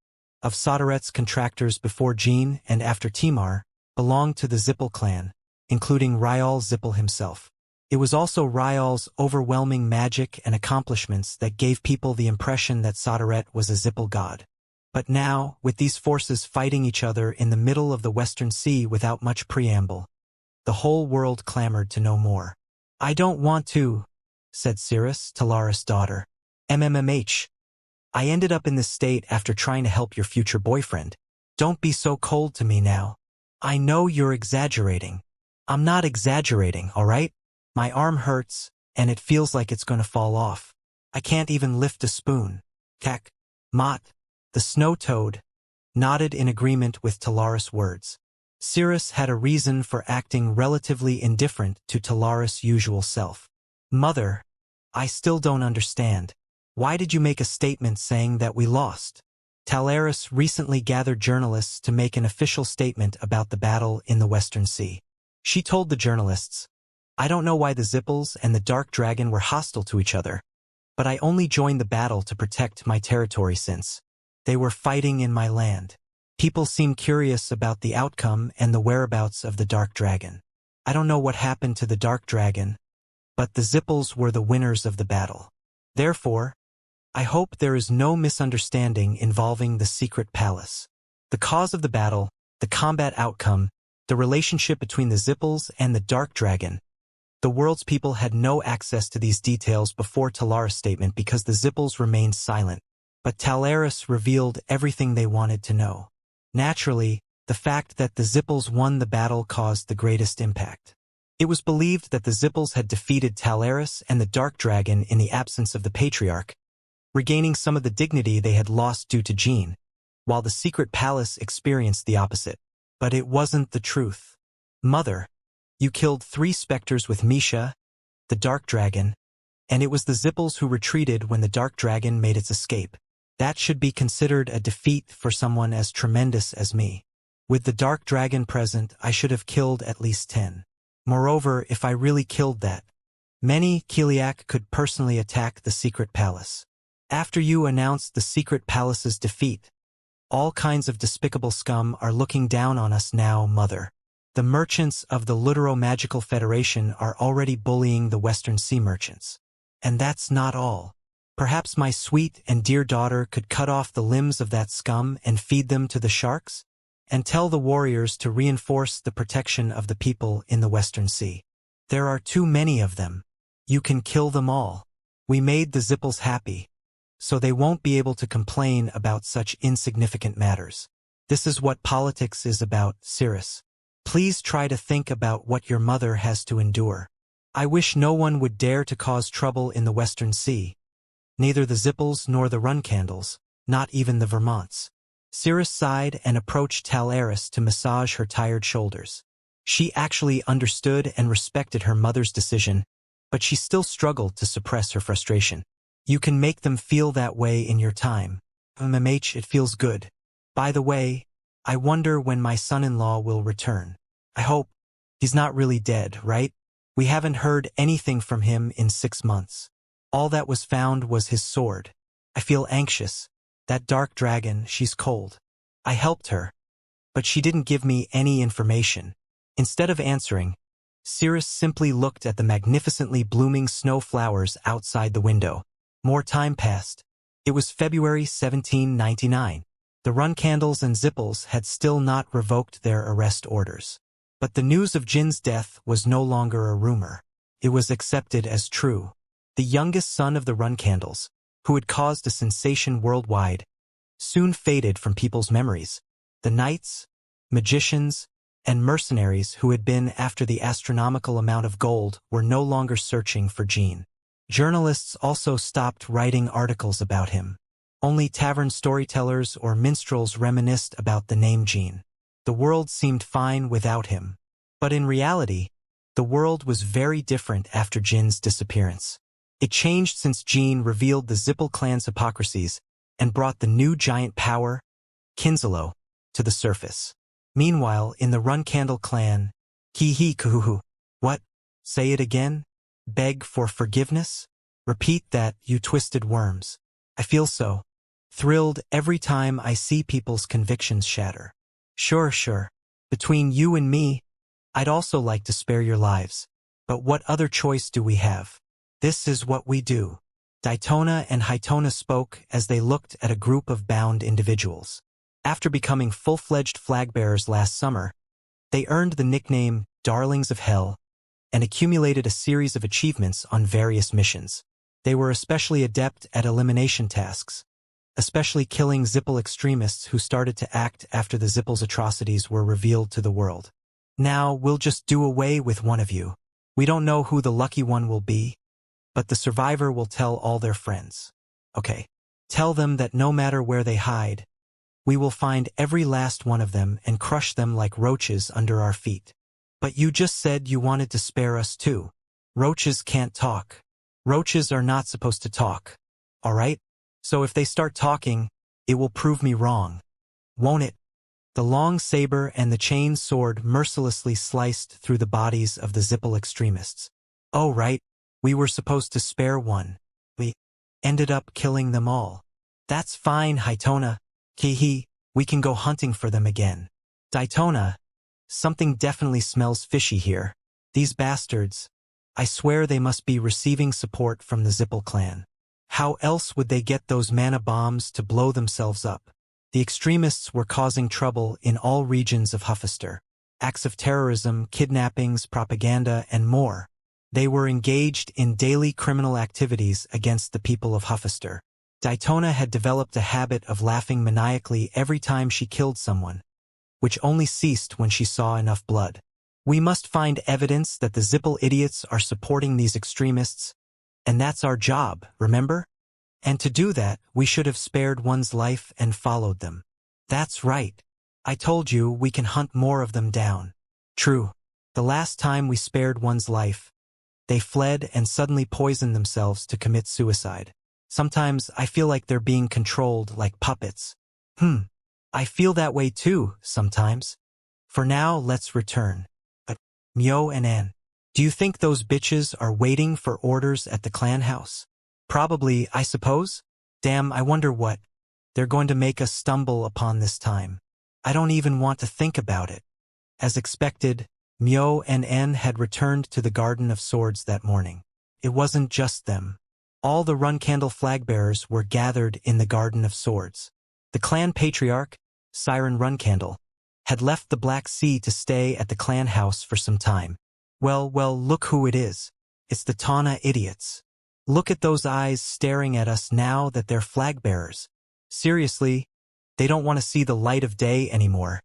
of Sodaret's contractors before Jean and after Timar belonged to the Zippel clan, including Ryal Zippel himself. It was also Ryal's overwhelming magic and accomplishments that gave people the impression that Sodaret was a Zippel god. But now, with these forces fighting each other in the middle of the Western Sea without much preamble, the whole world clamored to know more. I don't want to, said Cirrus, Talaris' daughter. MMMH. I ended up in this state after trying to help your future boyfriend. Don't be so cold to me now. I know you're exaggerating. I'm not exaggerating, all right? My arm hurts, and it feels like it's going to fall off. I can't even lift a spoon. Kek. Mott, the snow toad, nodded in agreement with Talaris' words. Cirrus had a reason for acting relatively indifferent to Talaris' usual self. Mother, I still don't understand. Why did you make a statement saying that we lost? Talaris recently gathered journalists to make an official statement about the battle in the Western Sea. She told the journalists, I don't know why the Zippels and the Dark Dragon were hostile to each other, but I only joined the battle to protect my territory since they were fighting in my land. People seem curious about the outcome and the whereabouts of the Dark Dragon. I don't know what happened to the Dark Dragon, but the Zippels were the winners of the battle. Therefore, I hope there is no misunderstanding involving the secret palace. The cause of the battle, the combat outcome, the relationship between the Zippels and the Dark Dragon. The world's people had no access to these details before Talaris' statement because the Zippels remained silent, but Talaris revealed everything they wanted to know. Naturally, the fact that the Zippels won the battle caused the greatest impact. It was believed that the Zippels had defeated Talaris and the Dark Dragon in the absence of the Patriarch, regaining some of the dignity they had lost due to Jean, while the secret palace experienced the opposite. But it wasn't the truth. Mother, you killed 3 specters with Misha, the Dark Dragon, and it was the Zippels who retreated when the Dark Dragon made its escape. That should be considered a defeat for someone as tremendous as me. With the Dark Dragon present, I should have killed at least 10. Moreover, if I really killed that many, Kiliak could personally attack the secret palace. After you announced the secret palace's defeat, all kinds of despicable scum are looking down on us now, Mother. The merchants of the Lutero-Magical Federation are already bullying the Western Sea merchants. And that's not all. Perhaps my sweet and dear daughter could cut off the limbs of that scum and feed them to the sharks? And tell the warriors to reinforce the protection of the people in the Western Sea. There are too many of them. You can kill them all. We made the Zippels happy, so they won't be able to complain about such insignificant matters. This is what politics is about, Cirrus. Please try to think about what your mother has to endure. I wish no one would dare to cause trouble in the Western Sea. Neither the Zippels nor the Runcandles, not even the Vermonts. Cirrus sighed and approached Talaris to massage her tired shoulders. She actually understood and respected her mother's decision, but she still struggled to suppress her frustration. You can make them feel that way in your time. MMH, it feels good. By the way, I wonder when my son-in-law will return. I hope he's not really dead, right? We haven't heard anything from him in 6 months. All that was found was his sword. I feel anxious. That dark dragon, she's cold. I helped her, but she didn't give me any information. Instead of answering, Cirrus simply looked at the magnificently blooming snow flowers outside the window. More time passed. It was February 1799. The run candles and Zippels had still not revoked their arrest orders. But the news of Jin's death was no longer a rumor. It was accepted as true. The youngest son of the run candles, who had caused a sensation worldwide, soon faded from people's memories. The knights, magicians, and mercenaries who had been after the astronomical amount of gold were no longer searching for Jin. Journalists also stopped writing articles about him. Only tavern storytellers or minstrels reminisced about the name Jin. The world seemed fine without him. But in reality, the world was very different after Jin's disappearance. It changed since Jin revealed the Zippel clan's hypocrisies and brought the new giant power, Kinzalo, to the surface. Meanwhile, in the Run Candle clan, kuhuhu. What? Say it again? Beg for forgiveness? Repeat that, you twisted worms. I feel so thrilled every time I see people's convictions shatter. Sure. Between you and me, I'd also like to spare your lives. But what other choice do we have? This is what we do. Daytona and Hytona spoke as they looked at a group of bound individuals. After becoming full-fledged flag-bearers last summer, they earned the nickname Darlings of Hell and accumulated a series of achievements on various missions. They were especially adept at elimination tasks, especially killing Zippel extremists who started to act after the Zippel's atrocities were revealed to the world. Now, we'll just do away with one of you. We don't know who the lucky one will be, but the survivor will tell all their friends. Okay. Tell them that no matter where they hide, we will find every last one of them and crush them like roaches under our feet. But you just said you wanted to spare us too. Roaches can't talk. Roaches are not supposed to talk. All right? So if they start talking, it will prove me wrong. Won't it? The long saber and the chain sword mercilessly sliced through the bodies of the Zippel extremists. Oh right, we were supposed to spare one. We ended up killing them all. That's fine, Hytona. We can go hunting for them again. Daytona, something definitely smells fishy here. These bastards, I swear they must be receiving support from the Zippel clan. How else would they get those mana bombs to blow themselves up? The extremists were causing trouble in all regions of Huffister. Acts of terrorism, kidnappings, propaganda, and more. They were engaged in daily criminal activities against the people of Huffister. Daytona had developed a habit of laughing maniacally every time she killed someone, which only ceased when she saw enough blood. We must find evidence that the Zippel idiots are supporting these extremists, and that's our job, remember? And to do that, we should have spared one's life and followed them. That's right. I told you we can hunt more of them down. True. The last time we spared one's life, they fled and suddenly poisoned themselves to commit suicide. Sometimes I feel like they're being controlled like puppets. I feel that way too, sometimes. For now, let's return. But, Myo and Ann, do you think those bitches are waiting for orders at the clan house? Probably, I suppose. Damn, I wonder what they're going to make us stumble upon this time. I don't even want to think about it. As expected, Myo and Ann had returned to the Garden of Swords that morning. It wasn't just them. All the Run Candle flag-bearers were gathered in the Garden of Swords. The clan patriarch, Siren Runcandle, had left the Black Sea to stay at the clan house for some time. Well, look who it is. It's the Tana idiots. Look at those eyes staring at us now that they're flag-bearers. Seriously, they don't want to see the light of day anymore.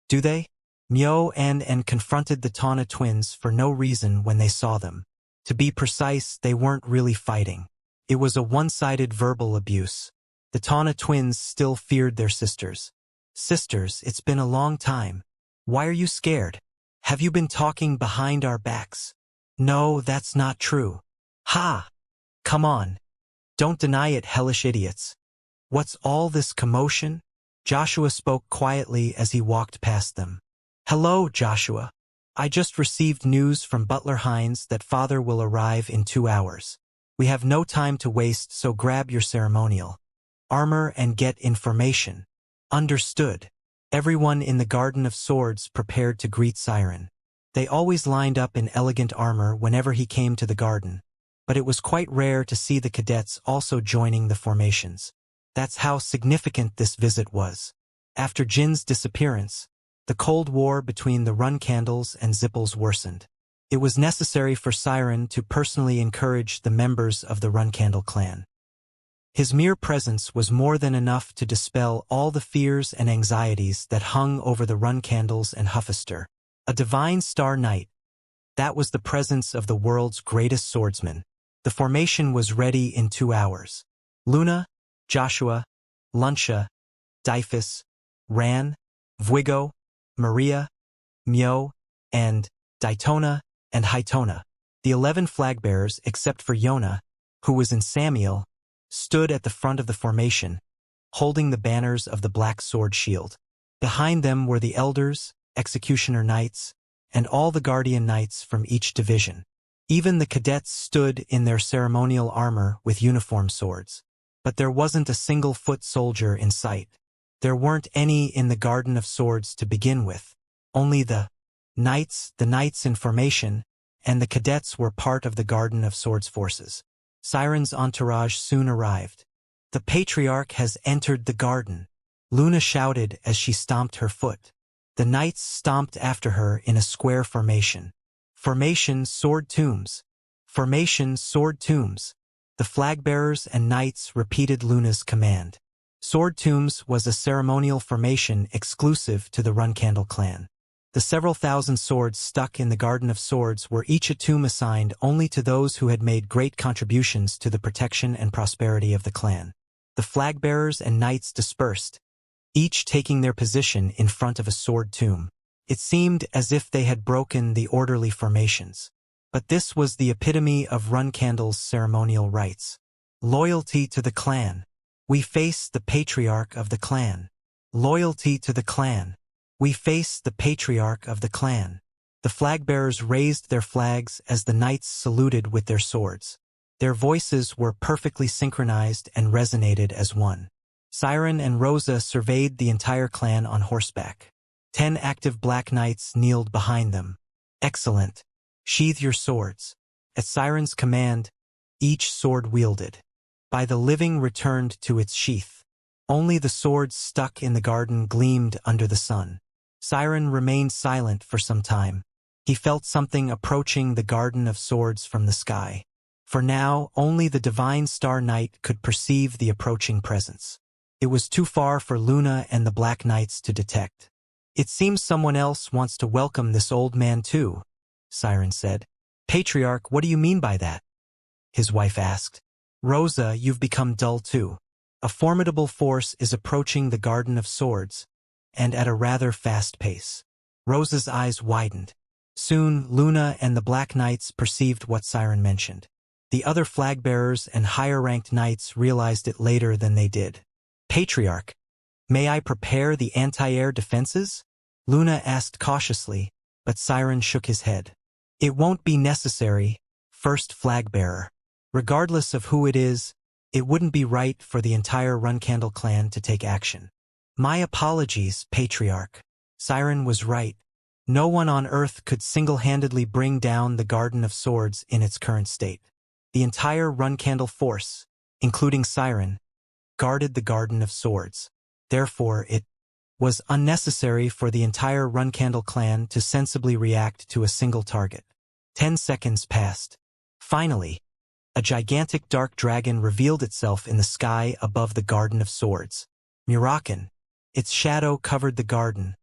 Do they? Myo and confronted the Tana twins for no reason when they saw them. To be precise, they weren't really fighting. It was a one-sided verbal abuse. The Tana twins still feared their sisters. Sisters, it's been a long time. Why are you scared? Have you been talking behind our backs? No, that's not true. Ha! Come on. Don't deny it, hellish idiots. What's all this commotion? Joshua spoke quietly as he walked past them. Hello, Joshua. I just received news from Butler Hines that father will arrive in 2 hours. We have no time to waste, so grab your ceremonial armor and get information. Understood. Everyone in the Garden of Swords prepared to greet Siren. They always lined up in elegant armor whenever he came to the garden, but it was quite rare to see the cadets also joining the formations. That's how significant this visit was. After Jin's disappearance, the Cold War between the Runcandles and Zipples worsened. It was necessary for Siren to personally encourage the members of the Runcandle clan. His mere presence was more than enough to dispel all the fears and anxieties that hung over the Runcandles and Huffister. A divine star knight. That was the presence of the world's greatest swordsman. The formation was ready in 2 hours. Luna, Joshua, Luncia, Dyphus, Ran, Vuigo, Maria, Myo, and Daytona and Hytona. The 11 flag-bearers, except for Yona, who was in Samuel, stood at the front of the formation, holding the banners of the Black Sword Shield. Behind them were the elders, executioner knights, and all the guardian knights from each division. Even the cadets stood in their ceremonial armor with uniform swords. But there wasn't a single foot soldier in sight. There weren't any in the Garden of Swords to begin with. Only the knights in formation, and the cadets were part of the Garden of Swords forces. Siren's entourage soon arrived. The Patriarch has entered the garden, Luna shouted as she stomped her foot. The knights stomped after her in a square formation. Formation sword tombs. Formation sword tombs. The flag-bearers and knights repeated Luna's command. Sword tombs was a ceremonial formation exclusive to the Runcandle clan. The several thousand swords stuck in the Garden of Swords were each a tomb assigned only to those who had made great contributions to the protection and prosperity of the clan. The flag-bearers and knights dispersed, each taking their position in front of a sword tomb. It seemed as if they had broken the orderly formations. But this was the epitome of Runcandle's ceremonial rites. Loyalty to the clan. We face the patriarch of the clan. Loyalty to the clan. We face the patriarch of the clan. The flag-bearers raised their flags as the knights saluted with their swords. Their voices were perfectly synchronized and resonated as one. Siren and Rosa surveyed the entire clan on horseback. 10 active black knights kneeled behind them. Excellent. Sheathe your swords. At Siren's command, each sword wielded by the living returned to its sheath. Only the swords stuck in the garden gleamed under the sun. Siren remained silent for some time. He felt something approaching the Garden of Swords from the sky. For now, only the divine star knight could perceive the approaching presence. It was too far for Luna and the Black Knights to detect. It seems someone else wants to welcome this old man too, Siren said. Patriarch, what do you mean by that? His wife asked. Rosa, you've become dull too. A formidable force is approaching the Garden of Swords, and at a rather fast pace. Rosa's eyes widened. Soon, Luna and the Black Knights perceived what Siren mentioned. The other flag-bearers and higher-ranked knights realized it later than they did. Patriarch, may I prepare the anti-air defenses? Luna asked cautiously, but Siren shook his head. It won't be necessary, first flag-bearer. Regardless of who it is, it wouldn't be right for the entire Runcandle clan to take action. My apologies, Patriarch. Siren was right. No one on Earth could single-handedly bring down the Garden of Swords in its current state. The entire Runcandle force, including Siren, guarded the Garden of Swords. Therefore, it was unnecessary for the entire Runcandle clan to sensibly react to a single target. 10 seconds passed. Finally, a gigantic dark dragon revealed itself in the sky above the Garden of Swords. Murakan. Its shadow covered the garden,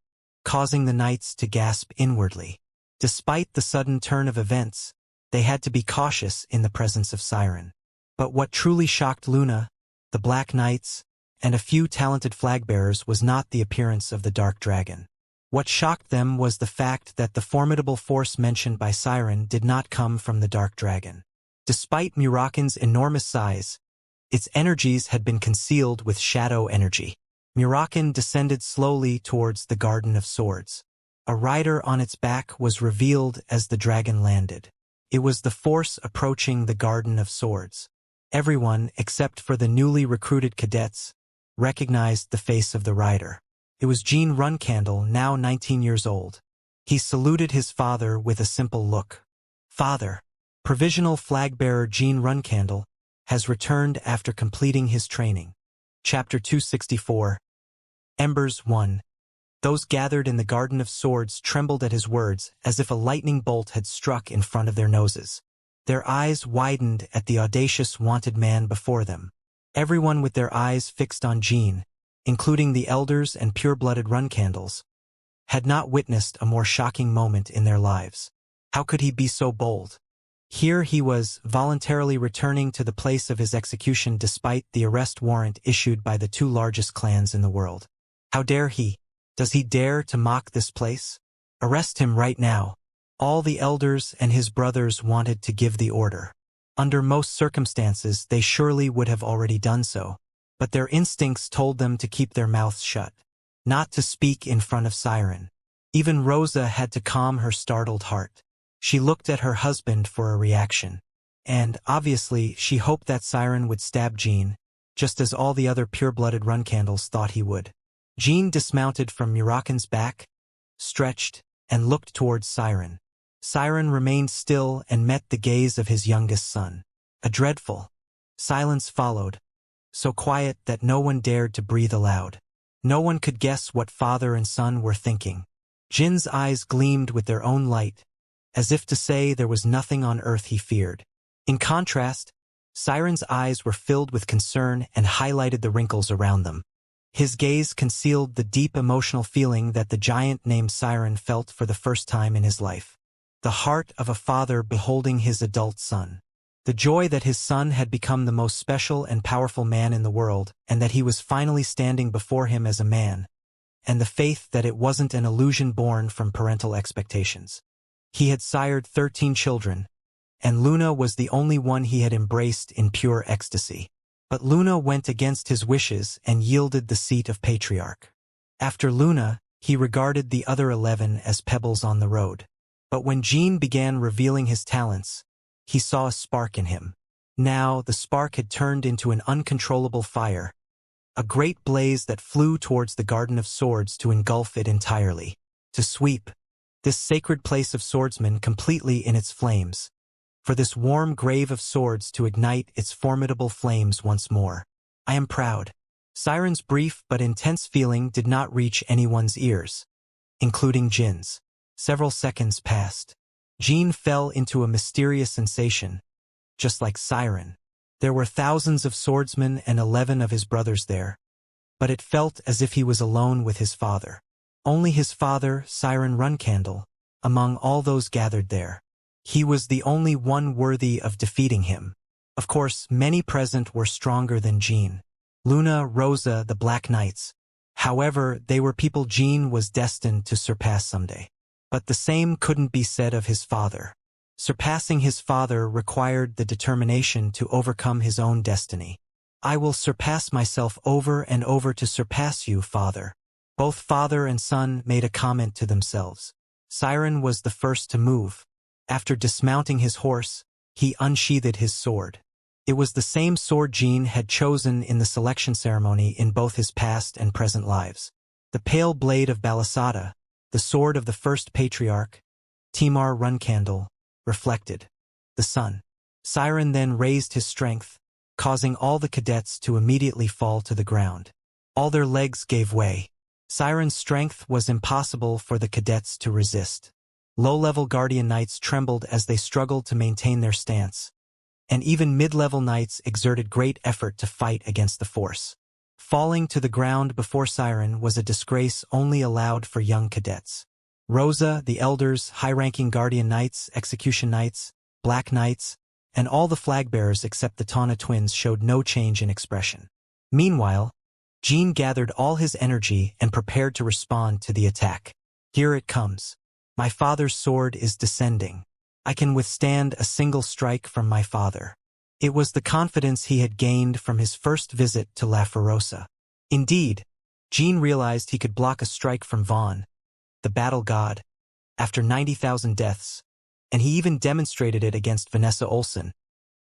causing the knights to gasp inwardly. Despite the sudden turn of events, they had to be cautious in the presence of Siren. But what truly shocked Luna, the Black Knights, and a few talented flag-bearers was not the appearance of the dark dragon. What shocked them was the fact that the formidable force mentioned by Siren did not come from the dark dragon. Despite Murakan's enormous size, its energies had been concealed with shadow energy. Murakan descended slowly towards the Garden of Swords. A rider on its back was revealed as the dragon landed. It was the force approaching the Garden of Swords. Everyone, except for the newly recruited cadets, recognized the face of the rider. It was Gene Runcandle, now 19 years old. He saluted his father with a simple look. "Father, provisional flag-bearer Gene Runcandle has returned after completing his training." Chapter 264. Embers 1. Those gathered in the Garden of Swords trembled at his words as if a lightning bolt had struck in front of their noses. Their eyes widened at the audacious wanted man before them. Everyone with their eyes fixed on Gene, including the elders and pure-blooded Runcandles, had not witnessed a more shocking moment in their lives. How could he be so bold? Here he was, voluntarily returning to the place of his execution despite the arrest warrant issued by the two largest clans in the world. How dare he? Does he dare to mock this place? Arrest him right now. All the elders and his brothers wanted to give the order. Under most circumstances, they surely would have already done so, but their instincts told them to keep their mouths shut, not to speak in front of Siren. Even Rosa had to calm her startled heart. She looked at her husband for a reaction, and, obviously, she hoped that Siren would stab Gene, just as all the other pure-blooded Runcandles thought he would. Gene dismounted from Murakan's back, stretched, and looked towards Siren. Siren remained still and met the gaze of his youngest son. A dreadful silence followed, so quiet that no one dared to breathe aloud. No one could guess what father and son were thinking. Jin's eyes gleamed with their own light, as if to say there was nothing on earth he feared. In contrast, Siren's eyes were filled with concern and highlighted the wrinkles around them. His gaze concealed the deep emotional feeling that the giant named Siren felt for the first time in his life. The heart of a father beholding his adult son. The joy that his son had become the most special and powerful man in the world, and that he was finally standing before him as a man. And the faith that it wasn't an illusion born from parental expectations. He had sired 13 children, and Luna was the only one he had embraced in pure ecstasy. But Luna went against his wishes and yielded the seat of patriarch. After Luna, he regarded the other 11 as pebbles on the road. But when Gene began revealing his talents, he saw a spark in him. Now the spark had turned into an uncontrollable fire, a great blaze that flew towards the Garden of Swords to engulf it entirely, to sweep this sacred place of swordsmen completely in its flames, for this warm grave of swords to ignite its formidable flames once more. "I am proud." Siren's brief but intense feeling did not reach anyone's ears, including Jin's. Several seconds passed. Gene fell into a mysterious sensation, just like Siren. There were thousands of swordsmen and 11 of his brothers there, but it felt as if he was alone with his father. Only his father, Siren Runcandle, among all those gathered there. He was the only one worthy of defeating him. Of course, many present were stronger than Gene. Luna, Rosa, the Black Knights. However, they were people Gene was destined to surpass someday. But the same couldn't be said of his father. Surpassing his father required the determination to overcome his own destiny. "I will surpass myself over and over to surpass you, father." Both father and son made a comment to themselves. Siren was the first to move. After dismounting his horse, he unsheathed his sword. It was the same sword Gene had chosen in the selection ceremony in both his past and present lives. The pale blade of Balasada, the sword of the first patriarch, Timar Runcandle, reflected the sun. Siren then raised his strength, causing all the cadets to immediately fall to the ground. All their legs gave way. Siren's strength was impossible for the cadets to resist. Low-level Guardian Knights trembled as they struggled to maintain their stance, and even mid-level Knights exerted great effort to fight against the force. Falling to the ground before Siren was a disgrace only allowed for young cadets. Rosa, the elders, high-ranking Guardian Knights, Execution Knights, Black Knights, and all the flag-bearers except the Tana twins showed no change in expression. Meanwhile, Gene gathered all his energy and prepared to respond to the attack. "Here it comes. My father's sword is descending. I can withstand a single strike from my father." It was the confidence he had gained from his first visit to La Ferosa. Indeed, Gene realized he could block a strike from Vaughn, the battle god. After 90,000 deaths, and he even demonstrated it against Vanessa Olsen,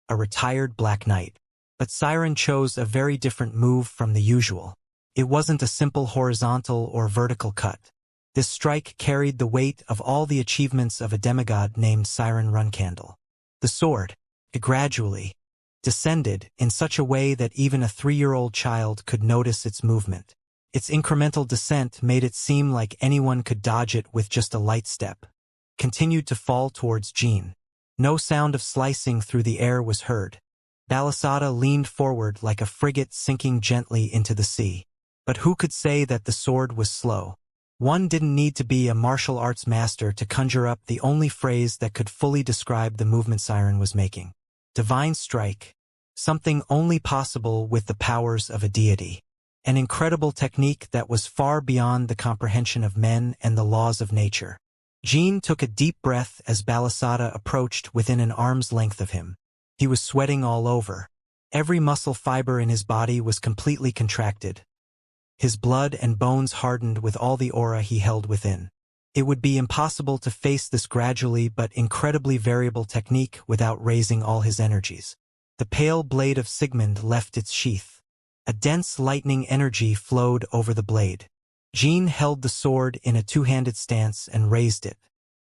a retired Black Knight. But Siren chose a very different move from the usual. It wasn't a simple horizontal or vertical cut. This strike carried the weight of all the achievements of a demigod named Siren Runcandle. The sword, gradually, descended in such a way that even a 3-year-old child could notice its movement. Its incremental descent made it seem like anyone could dodge it with just a light step. Continued to fall towards Jean. No sound of slicing through the air was heard. Balasada leaned forward like a frigate sinking gently into the sea. But who could say that the sword was slow? One didn't need to be a martial arts master to conjure up the only phrase that could fully describe the movement Siren was making. Divine strike. Something only possible with the powers of a deity. An incredible technique that was far beyond the comprehension of men and the laws of nature. Jean took a deep breath as Balasada approached within an arm's length of him. He was sweating all over. Every muscle fiber in his body was completely contracted. His blood and bones hardened with all the aura he held within. It would be impossible to face this gradually but incredibly variable technique without raising all his energies. The pale blade of Sigmund left its sheath. A dense lightning energy flowed over the blade. Jean held the sword in a two-handed stance and raised it,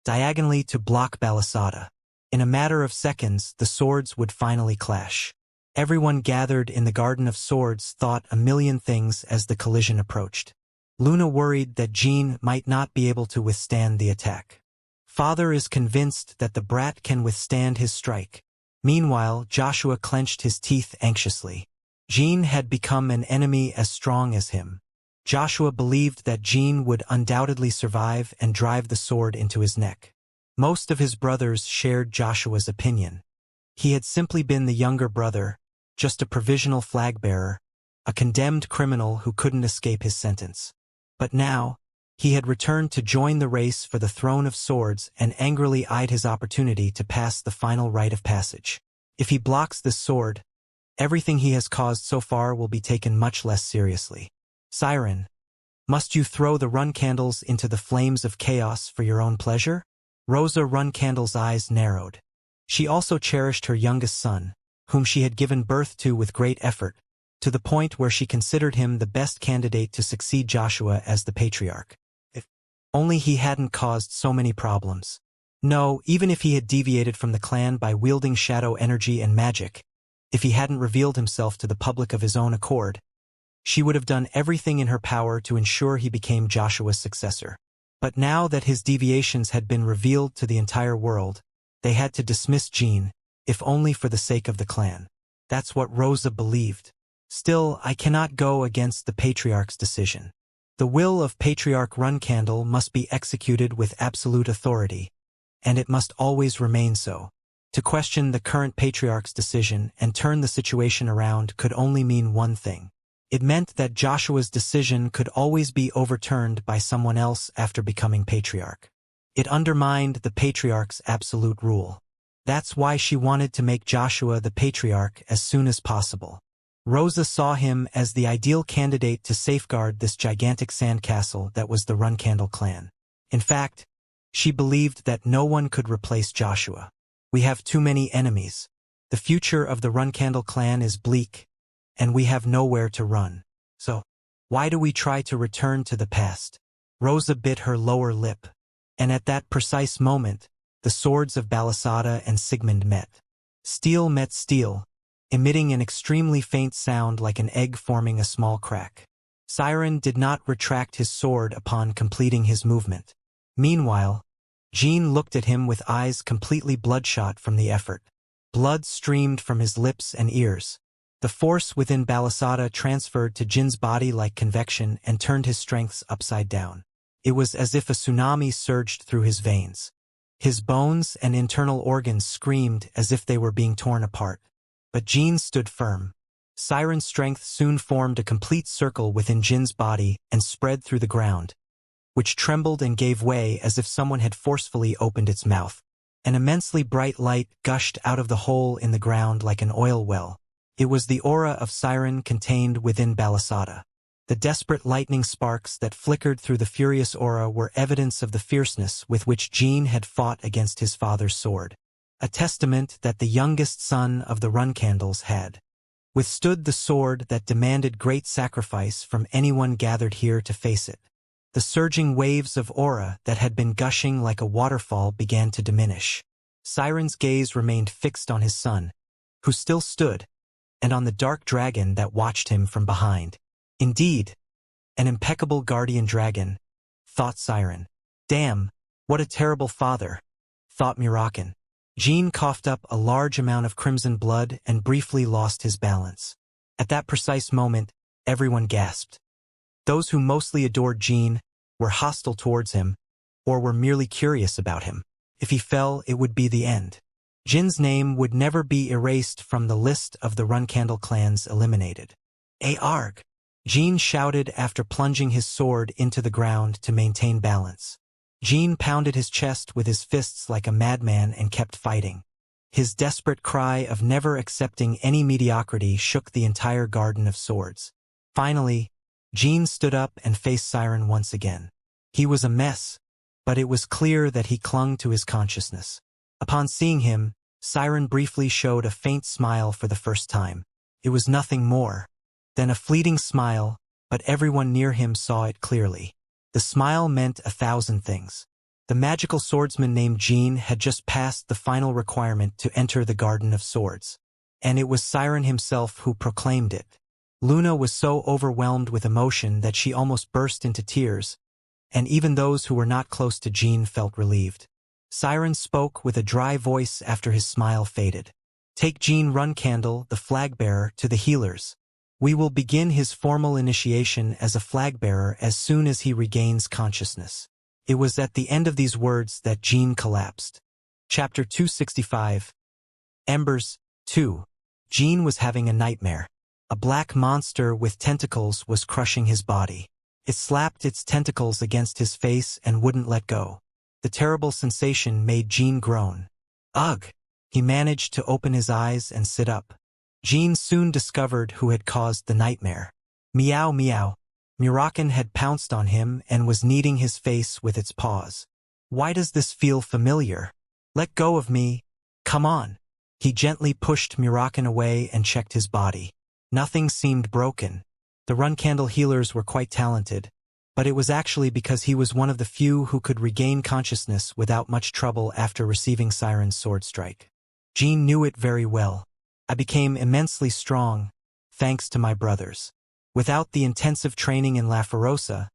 diagonally to block Balasada. In a matter of seconds, the swords would finally clash. Everyone gathered in the Garden of Swords thought a million things as the collision approached. Luna worried that Jean might not be able to withstand the attack. Father is convinced that the brat can withstand his strike. Meanwhile, Joshua clenched his teeth anxiously. Jean had become an enemy as strong as him. Joshua believed that Jean would undoubtedly survive and drive the sword into his neck. Most of his brothers shared Joshua's opinion. He had simply been the younger brother, just a provisional flag-bearer, a condemned criminal who couldn't escape his sentence. But now, he had returned to join the race for the throne of swords and angrily eyed his opportunity to pass the final rite of passage. If he blocks this sword, everything he has caused so far will be taken much less seriously. Siren, must you throw the Runcandles into the flames of chaos for your own pleasure? Rosa Runcandle's eyes narrowed. She also cherished her youngest son, whom she had given birth to with great effort, to the point where she considered him the best candidate to succeed Joshua as the patriarch. If only he hadn't caused so many problems. No, even if he had deviated from the clan by wielding shadow energy and magic, if he hadn't revealed himself to the public of his own accord, she would have done everything in her power to ensure he became Joshua's successor. But now that his deviations had been revealed to the entire world, they had to dismiss Jean, if only for the sake of the clan. That's what Rosa believed. Still, I cannot go against the Patriarch's decision. The will of Patriarch Runcandle must be executed with absolute authority, and it must always remain so. To question the current Patriarch's decision and turn the situation around could only mean one thing. It meant that Joshua's decision could always be overturned by someone else after becoming Patriarch. It undermined the Patriarch's absolute rule. That's why she wanted to make Joshua the Patriarch as soon as possible. Rosa saw him as the ideal candidate to safeguard this gigantic sandcastle that was the Runcandle clan. In fact, she believed that no one could replace Joshua. We have too many enemies. The future of the Runcandle clan is bleak, and we have nowhere to run. So, why do we try to return to the past? Rosa bit her lower lip, and at that precise moment, the swords of Balasada and Sigmund met. Steel met steel, emitting an extremely faint sound like an egg forming a small crack. Siren did not retract his sword upon completing his movement. Meanwhile, Jean looked at him with eyes completely bloodshot from the effort. Blood streamed from his lips and ears. The force within Balasada transferred to Jin's body like convection and turned his strengths upside down. It was as if a tsunami surged through his veins. His bones and internal organs screamed as if they were being torn apart. But Jean stood firm. Siren's strength soon formed a complete circle within Jin's body and spread through the ground, which trembled and gave way as if someone had forcefully opened its mouth. An immensely bright light gushed out of the hole in the ground like an oil well. It was the aura of Siren contained within Balasada. The desperate lightning sparks that flickered through the furious aura were evidence of the fierceness with which Jean had fought against his father's sword. A testament that the youngest son of the Runcandles had withstood the sword that demanded great sacrifice from anyone gathered here to face it. The surging waves of aura that had been gushing like a waterfall began to diminish. Siren's gaze remained fixed on his son, who still stood, and on the dark dragon that watched him from behind. Indeed, an impeccable guardian dragon, thought Siren. Damn, what a terrible father, thought Murakan. Jean coughed up a large amount of crimson blood and briefly lost his balance. At that precise moment, everyone gasped. Those who mostly adored Jean were hostile towards him, or were merely curious about him. If he fell, it would be the end. Jin's name would never be erased from the list of the Runcandle clans eliminated. Arg! Jean shouted after plunging his sword into the ground to maintain balance. Jean pounded his chest with his fists like a madman and kept fighting. His desperate cry of never accepting any mediocrity shook the entire garden of swords. Finally, Jean stood up and faced Siren once again. He was a mess, but it was clear that he clung to his consciousness. Upon seeing him, Siren briefly showed a faint smile for the first time. It was nothing more than a fleeting smile, but everyone near him saw it clearly. The smile meant 1,000 things. The magical swordsman named Jean had just passed the final requirement to enter the Garden of Swords. And it was Siren himself who proclaimed it. Luna was so overwhelmed with emotion that she almost burst into tears, and even those who were not close to Jean felt relieved. Siren spoke with a dry voice after his smile faded. Take Jean Runcandle, the flag-bearer, to the healers. We will begin his formal initiation as a flag-bearer as soon as he regains consciousness. It was at the end of these words that Jean collapsed. Chapter 265. Embers. 2. Jean was having a nightmare. A black monster with tentacles was crushing his body. It slapped its tentacles against his face and wouldn't let go. The terrible sensation made Jean groan. Ugh! He managed to open his eyes and sit up. Jean soon discovered who had caused the nightmare. Meow meow. Murakan had pounced on him and was kneading his face with its paws. Why does this feel familiar? Let go of me. Come on. He gently pushed Murakan away and checked his body. Nothing seemed broken. The Runcandle healers were quite talented, but it was actually because he was one of the few who could regain consciousness without much trouble after receiving Siren's sword strike. Jean knew it very well. I became immensely strong, thanks to my brothers. Without the intensive training in La Ferosa,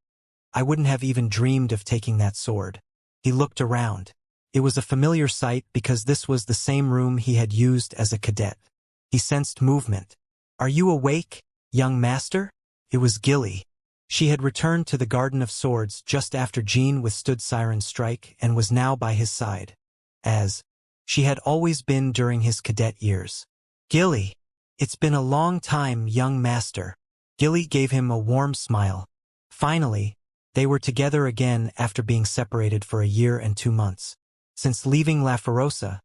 I wouldn't have even dreamed of taking that sword. He looked around. It was a familiar sight because this was the same room he had used as a cadet. He sensed movement. Are you awake, young master? It was Gilly. She had returned to the Garden of Swords just after Jean withstood Siren's strike and was now by his side, as she had always been during his cadet years. Gilly, it's been a long time, young master. Gilly gave him a warm smile. Finally, they were together again after being separated for a year and 2 months. Since leaving La Ferosa,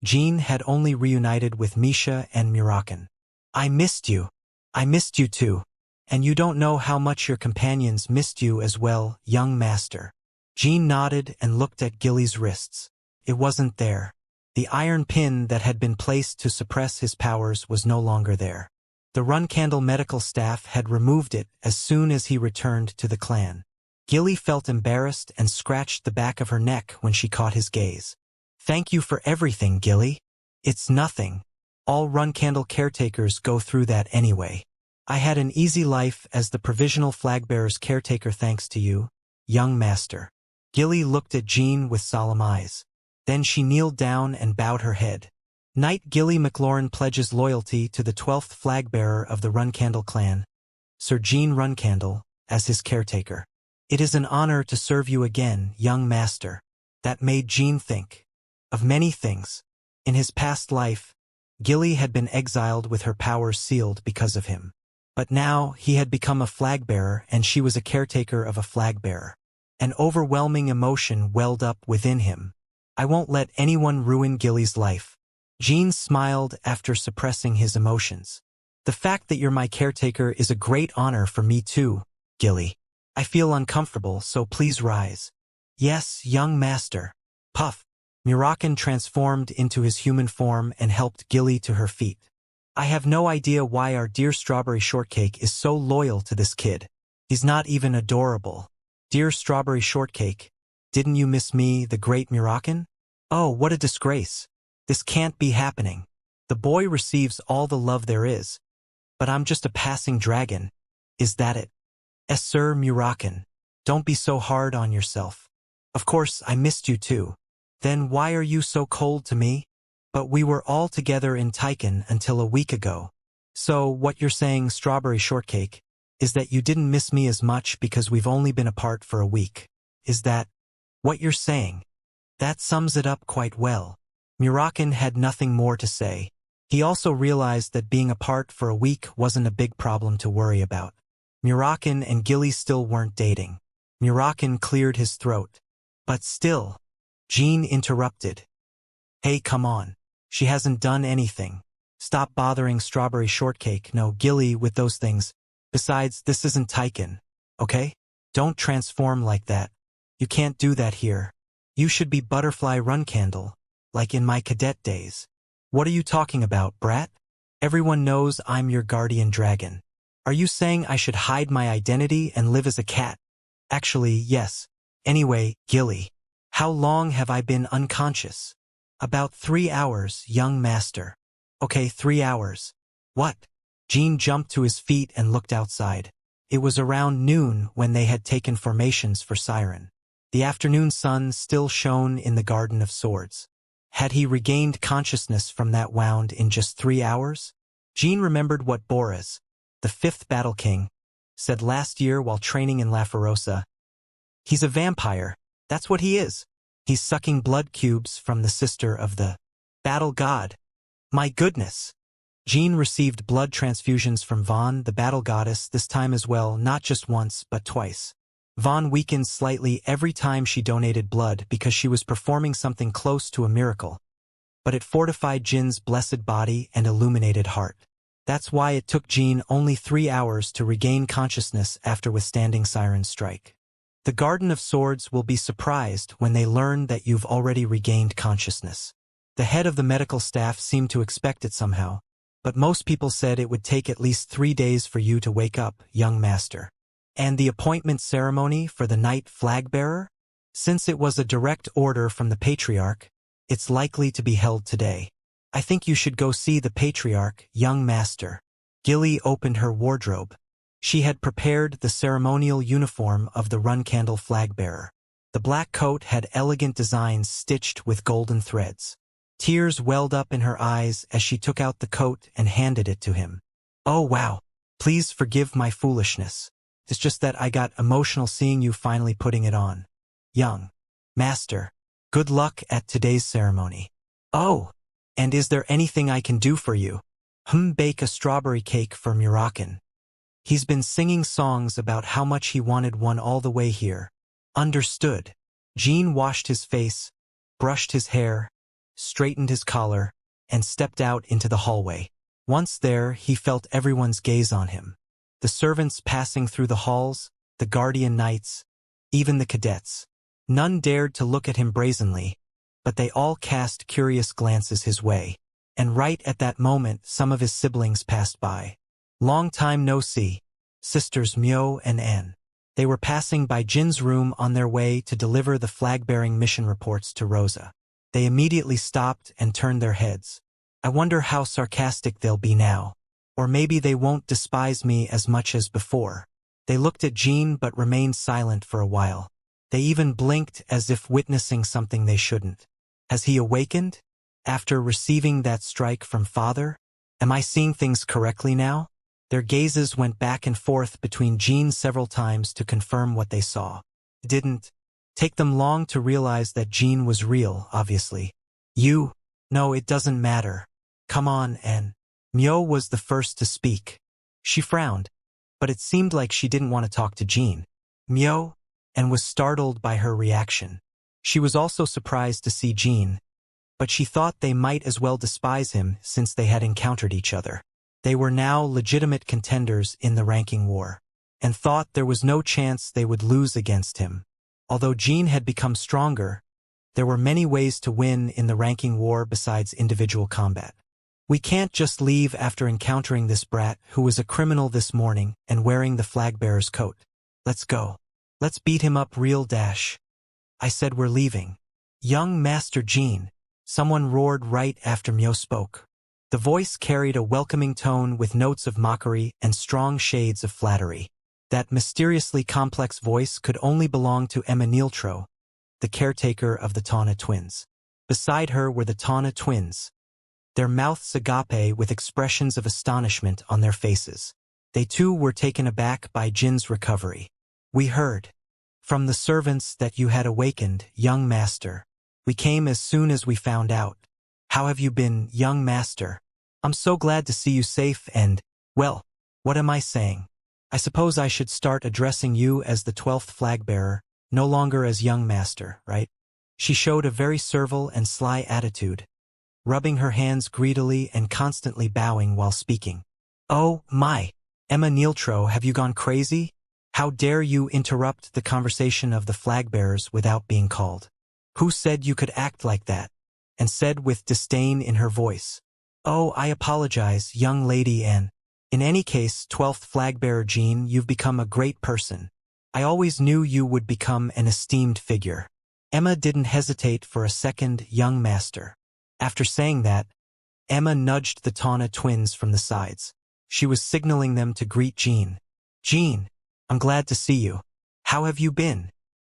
Jean had only reunited with Misha and Murakan. I missed you. I missed you too. And you don't know how much your companions missed you as well, young master. Jean nodded and looked at Gilly's wrists. It wasn't there. The iron pin that had been placed to suppress his powers was no longer there. The Runcandle medical staff had removed it as soon as he returned to the clan. Gilly felt embarrassed and scratched the back of her neck when she caught his gaze. Thank you for everything, Gilly. It's nothing. All Runcandle caretakers go through that anyway. I had an easy life as the provisional flagbearer's caretaker thanks to you, young master. Gilly looked at Jean with solemn eyes. Then she kneeled down and bowed her head. Knight Gilly McLaurin pledges loyalty to the 12th flagbearer of the Runcandle clan, Sir Jean Runcandle, as his caretaker. It is an honor to serve you again, young master. That made Jean think of many things. In his past life, Gilly had been exiled with her powers sealed because of him. But now he had become a flagbearer and she was a caretaker of a flagbearer. An overwhelming emotion welled up within him. I won't let anyone ruin Gilly's life. Jean smiled after suppressing his emotions. The fact that you're my caretaker is a great honor for me too, Gilly. I feel uncomfortable, so please rise. Yes, young master. Puff. Murakan transformed into his human form and helped Gilly to her feet. I have no idea why our dear Strawberry Shortcake is so loyal to this kid. He's not even adorable. Dear Strawberry Shortcake, didn't you miss me, the great Murakan? Oh, what a disgrace. This can't be happening. The boy receives all the love there is. But I'm just a passing dragon. Is that it? Sir Murakan, don't be so hard on yourself. Of course, I missed you too. Then why are you so cold to me? But we were all together in Tychon until a week ago. So, what you're saying, Strawberry Shortcake, is that you didn't miss me as much because we've only been apart for a week. Is that what you're saying? That sums it up quite well. Murakan had nothing more to say. He also realized that being apart for a week wasn't a big problem to worry about. Murakan and Gilly still weren't dating. Murakan cleared his throat. But still, Jean interrupted. Hey, come on. She hasn't done anything. Stop bothering Strawberry Shortcake, no Gilly with those things. Besides, this isn't Tychon, okay? Don't transform like that. You can't do that here. You should be Butterfly Runcandle, like in my cadet days. What are you talking about, brat? Everyone knows I'm your guardian dragon. Are you saying I should hide my identity and live as a cat? Actually, yes. Anyway, Gilly, how long have I been unconscious? About 3 hours, young master. Okay, 3 hours. What? Jean jumped to his feet and looked outside. It was around noon when they had taken formations for Siren. The afternoon sun still shone in the Garden of Swords. Had he regained consciousness from that wound in just 3 hours? Jean remembered what Boris, the 5th Battle King, said last year while training in La Ferosa. He's a vampire. That's what he is. He's sucking blood cubes from the sister of the battle god. My goodness. Jean received blood transfusions from Vaughn, the battle goddess, this time as well, not just once, but twice. Vaughn weakened slightly every time she donated blood because she was performing something close to a miracle. But it fortified Jin's blessed body and illuminated heart. That's why it took Jean only 3 hours to regain consciousness after withstanding Siren's strike. The Garden of Swords will be surprised when they learn that you've already regained consciousness. The head of the medical staff seemed to expect it somehow, but most people said it would take at least 3 days for you to wake up, young master. And the appointment ceremony for the Knight Flagbearer? Since it was a direct order from the Patriarch, it's likely to be held today. I think you should go see the Patriarch, young master. Gilly opened her wardrobe. She had prepared the ceremonial uniform of the Runcandle Flagbearer. The black coat had elegant designs stitched with golden threads. Tears welled up in her eyes as she took out the coat and handed it to him. Oh wow, please forgive my foolishness. It's just that I got emotional seeing you finally putting it on. Young master, good luck at today's ceremony. Oh, and is there anything I can do for you? Bake a strawberry cake for Murakan. He's been singing songs about how much he wanted one all the way here. Understood. Jean washed his face, brushed his hair, straightened his collar, and stepped out into the hallway. Once there, he felt everyone's gaze on him. The servants passing through the halls, the guardian knights, even the cadets. None dared to look at him brazenly, but they all cast curious glances his way. And right at that moment, some of his siblings passed by. Long time no see, sisters Myo and Anne. They were passing by Jin's room on their way to deliver the flag-bearing mission reports to Rosa. They immediately stopped and turned their heads. I wonder how sarcastic they'll be now. Or maybe they won't despise me as much as before. They looked at Jean but remained silent for a while. They even blinked as if witnessing something they shouldn't. Has he awakened? After receiving that strike from Father? Am I seeing things correctly now? Their gazes went back and forth between Jean several times to confirm what they saw. It didn't take them long to realize that Jean was real, obviously. No, it doesn't matter. Come on, Anne. Myo was the first to speak. She frowned, but it seemed like she didn't want to talk to Jean. Myo? And was startled by her reaction. She was also surprised to see Jean, but she thought they might as well despise him since they had encountered each other. They were now legitimate contenders in the ranking war, and thought there was no chance they would lose against him. Although Jean had become stronger, there were many ways to win in the ranking war besides individual combat. We can't just leave after encountering this brat who was a criminal this morning and wearing the flag-bearer's coat. Let's go. Let's beat him up real dash. I said we're leaving. Young Master Jean, someone roared right after Myo spoke. The voice carried a welcoming tone with notes of mockery and strong shades of flattery. That mysteriously complex voice could only belong to Emma Nieltro, the caretaker of the Tana twins. Beside her were the Tana twins, their mouths agape with expressions of astonishment on their faces. They too were taken aback by Jin's recovery. We heard from the servants that you had awakened, young master. We came as soon as we found out. How have you been, young master? I'm so glad to see you safe and, well, what am I saying? I suppose I should start addressing you as the 12th flag-bearer, no longer as young master, right? She showed a very servile and sly attitude, rubbing her hands greedily and constantly bowing while speaking. Oh, my! Emma Nieltro, have you gone crazy? How dare you interrupt the conversation of the flag-bearers without being called? Who said you could act like that? And said with disdain in her voice. Oh, I apologize, young lady Anne. In any case, 12th flag-bearer Jean, you've become a great person. I always knew you would become an esteemed figure. Emma didn't hesitate for a second, young master. After saying that, Emma nudged the Tana twins from the sides. She was signaling them to greet Jean. Jean, I'm glad to see you. How have you been?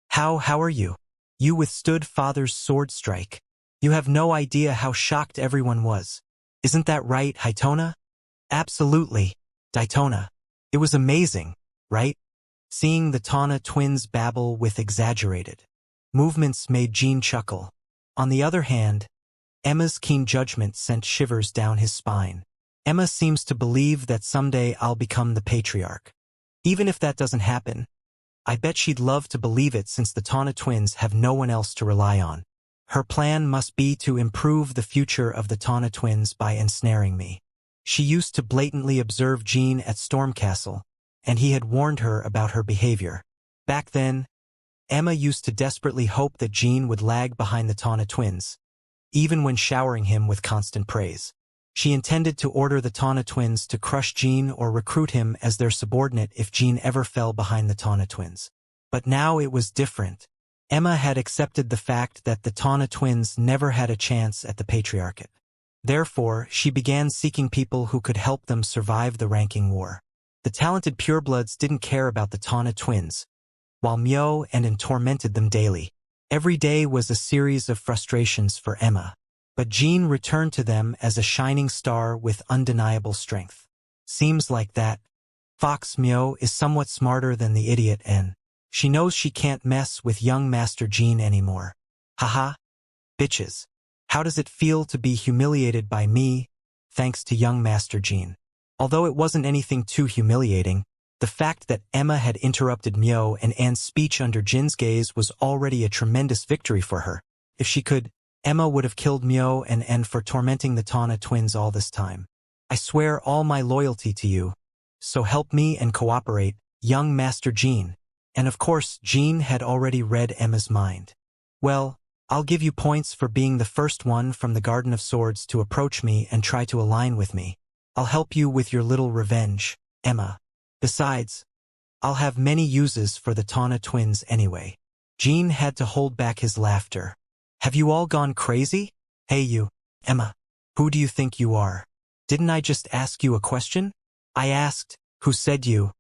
How are you? You withstood father's sword strike. You have no idea how shocked everyone was. Isn't that right, Haitona? Absolutely, Daytona. It was amazing, right? Seeing the Tana twins babble with exaggerated movements made Jean chuckle. On the other hand, Emma's keen judgment sent shivers down his spine. Emma seems to believe that someday I'll become the patriarch. Even if that doesn't happen, I bet she'd love to believe it since the Tana twins have no one else to rely on. Her plan must be to improve the future of the Tana twins by ensnaring me. She used to blatantly observe Jean at Stormcastle, and he had warned her about her behavior. Back then, Emma used to desperately hope that Jean would lag behind the Tana twins, even when showering him with constant praise. She intended to order the Tana twins to crush Jean or recruit him as their subordinate if Jean ever fell behind the Tana twins. But now it was different. Emma had accepted the fact that the Tana twins never had a chance at the patriarchate. Therefore, she began seeking people who could help them survive the ranking war. The talented purebloods didn't care about the Tana twins, while Myo and tormented them daily. Every day was a series of frustrations for Emma. But Jean returned to them as a shining star with undeniable strength. Seems like that Fox Myo is somewhat smarter than the idiot N. She knows she can't mess with young Master Jean anymore. Haha. Bitches. How does it feel to be humiliated by me, thanks to young Master Jean? Although it wasn't anything too humiliating, the fact that Emma had interrupted Myo and Anne's speech under Jin's gaze was already a tremendous victory for her. If she could, Emma would have killed Myo and Anne for tormenting the Tana twins all this time. I swear all my loyalty to you. So help me and cooperate, young Master Jean. And of course, Jean had already read Emma's mind. Well, I'll give you points for being the first one from the Garden of Swords to approach me and try to align with me. I'll help you with your little revenge, Emma. Besides, I'll have many uses for the Tana twins anyway. Jean had to hold back his laughter. Have you all gone crazy? Hey you, Emma. Who do you think you are? Didn't I just ask you a question? I asked, who said you?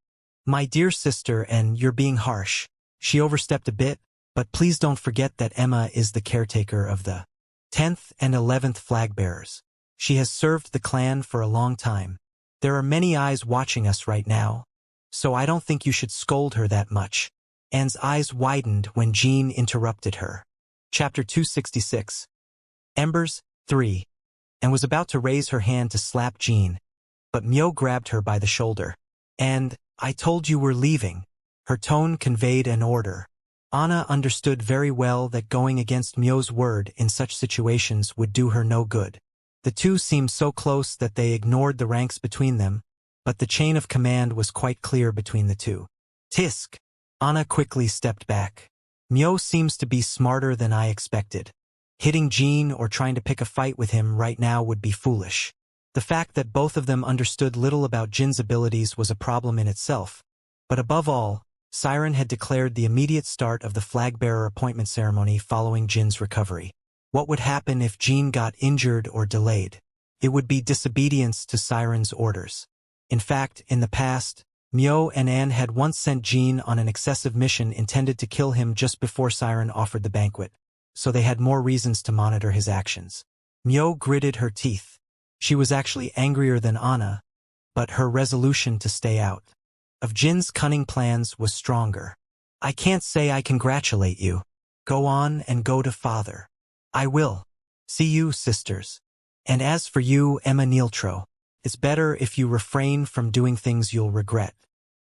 My dear sister, and you're being harsh. She overstepped a bit, but please don't forget that Emma is the caretaker of the 10th and 11th flag bearers. She has served the clan for a long time. There are many eyes watching us right now, so I don't think you should scold her that much. Anne's eyes widened when Jean interrupted her. Chapter 266. Embers, 3. Anne was about to raise her hand to slap Jean, but Myo grabbed her by the shoulder. And, I told you we're leaving. Her tone conveyed an order. Anna understood very well that going against Myo's word in such situations would do her no good. The two seemed so close that they ignored the ranks between them, but the chain of command was quite clear between the two. Tisk! Anna quickly stepped back. Myo seems to be smarter than I expected. Hitting Jean or trying to pick a fight with him right now would be foolish. The fact that both of them understood little about Jin's abilities was a problem in itself. But above all, Siren had declared the immediate start of the flag-bearer appointment ceremony following Jin's recovery. What would happen if Jean got injured or delayed? It would be disobedience to Siren's orders. In fact, in the past, Myo and Anne had once sent Jean on an excessive mission intended to kill him just before Siren offered the banquet, so they had more reasons to monitor his actions. Myo gritted her teeth. She was actually angrier than Anna, but her resolution to stay out of Jin's cunning plans was stronger. I can't say I congratulate you. Go on and go to father. I will. See you, sisters. And as for you, Emma Nieltro, it's better if you refrain from doing things you'll regret.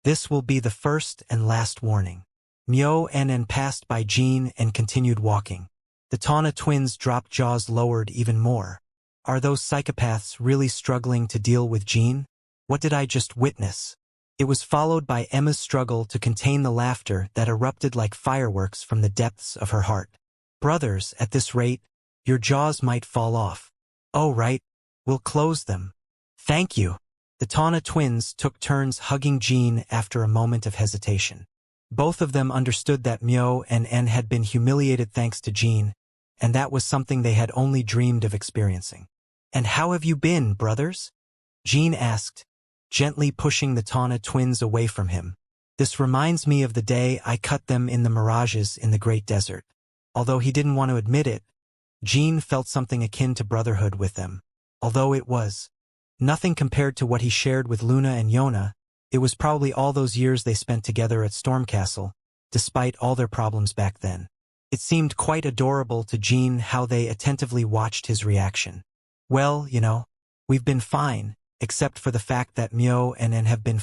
This will be the first and last warning. Myo and passed by Jean and continued walking. The Tana twins dropped jaws lowered even more. Are those psychopaths really struggling to deal with Jean? What did I just witness? It was followed by Emma's struggle to contain the laughter that erupted like fireworks from the depths of her heart. Brothers, at this rate, your jaws might fall off. Oh right, we'll close them. Thank you. The Tana twins took turns hugging Jean after a moment of hesitation. Both of them understood that Myo and En had been humiliated thanks to Jean, and that was something they had only dreamed of experiencing. And how have you been, brothers? Jean asked, gently pushing the Tana twins away from him. This reminds me of the day I cut them in the mirages in the Great Desert. Although he didn't want to admit it, Jean felt something akin to brotherhood with them. Although it was nothing compared to what he shared with Luna and Yona, it was probably all those years they spent together at Stormcastle, despite all their problems back then. It seemed quite adorable to Jean how they attentively watched his reaction. Well, we've been fine, except for the fact that Myo and En have been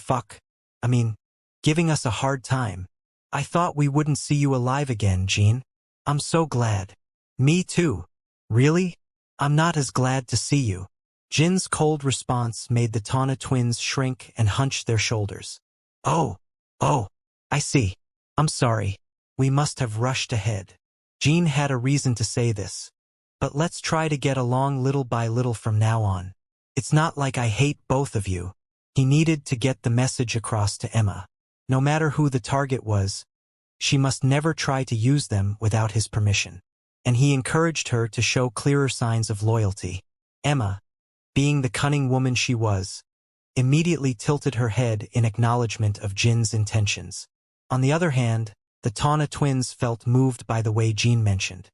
giving us a hard time. I thought we wouldn't see you alive again, Jean. I'm so glad. Me too. Really? I'm not as glad to see you. Jin's cold response made the Tana twins shrink and hunch their shoulders. Oh, I see. I'm sorry. We must have rushed ahead. Jean had a reason to say this. But let's try to get along little by little from now on. It's not like I hate both of you. He needed to get the message across to Emma. No matter who the target was, she must never try to use them without his permission. And he encouraged her to show clearer signs of loyalty. Emma, being the cunning woman she was, immediately tilted her head in acknowledgement of Jin's intentions. On the other hand, the Tana twins felt moved by the way Jean mentioned,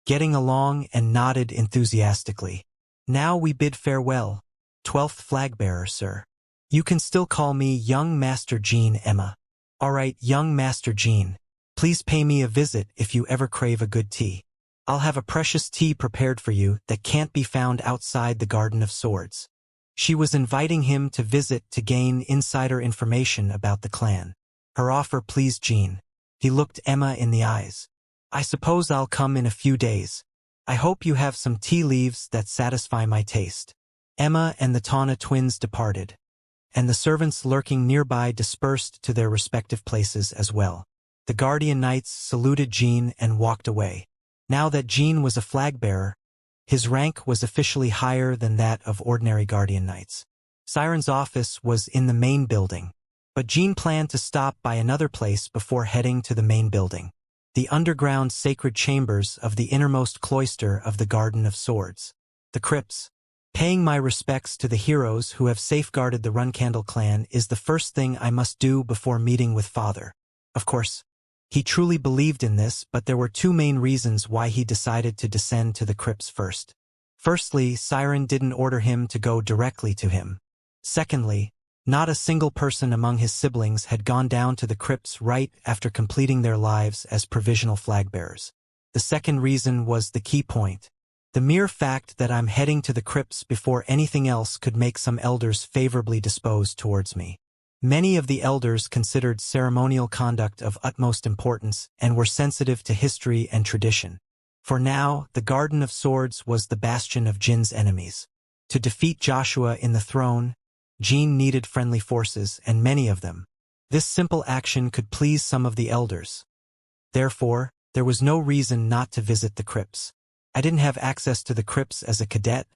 getting along, and nodded enthusiastically. Now we bid farewell, 12th flag-bearer, sir. You can still call me young Master Jean, Emma. All right, young Master Jean. Please pay me a visit if you ever crave a good tea. I'll have a precious tea prepared for you that can't be found outside the Garden of Swords. She was inviting him to visit to gain insider information about the clan. Her offer pleased Jean. He looked Emma in the eyes. I suppose I'll come in a few days. I hope you have some tea leaves that satisfy my taste. Emma and the Tana twins departed, and the servants lurking nearby dispersed to their respective places as well. The Guardian Knights saluted Jean and walked away. Now that Jean was a flag-bearer, his rank was officially higher than that of ordinary Guardian Knights. Siren's office was in the main building, but Jean planned to stop by another place before heading to the main building, the underground sacred chambers of the innermost cloister of the Garden of Swords, the crypts. Paying my respects to the heroes who have safeguarded the Runcandle clan is the first thing I must do before meeting with Father. Of course, he truly believed in this, but there were two main reasons why he decided to descend to the crypts first. Firstly, Siren didn't order him to go directly to him. Secondly, not a single person among his siblings had gone down to the crypts right after completing their lives as provisional flag-bearers. The second reason was the key point. The mere fact that I'm heading to the crypts before anything else could make some elders favorably disposed towards me. Many of the elders considered ceremonial conduct of utmost importance and were sensitive to history and tradition. For now, the Garden of Swords was the bastion of Jin's enemies. To defeat Joshua in the throne, Jean needed friendly forces, and many of them. This simple action could please some of the elders. Therefore, there was no reason not to visit the crypts. I didn't have access to the crypts as a cadet,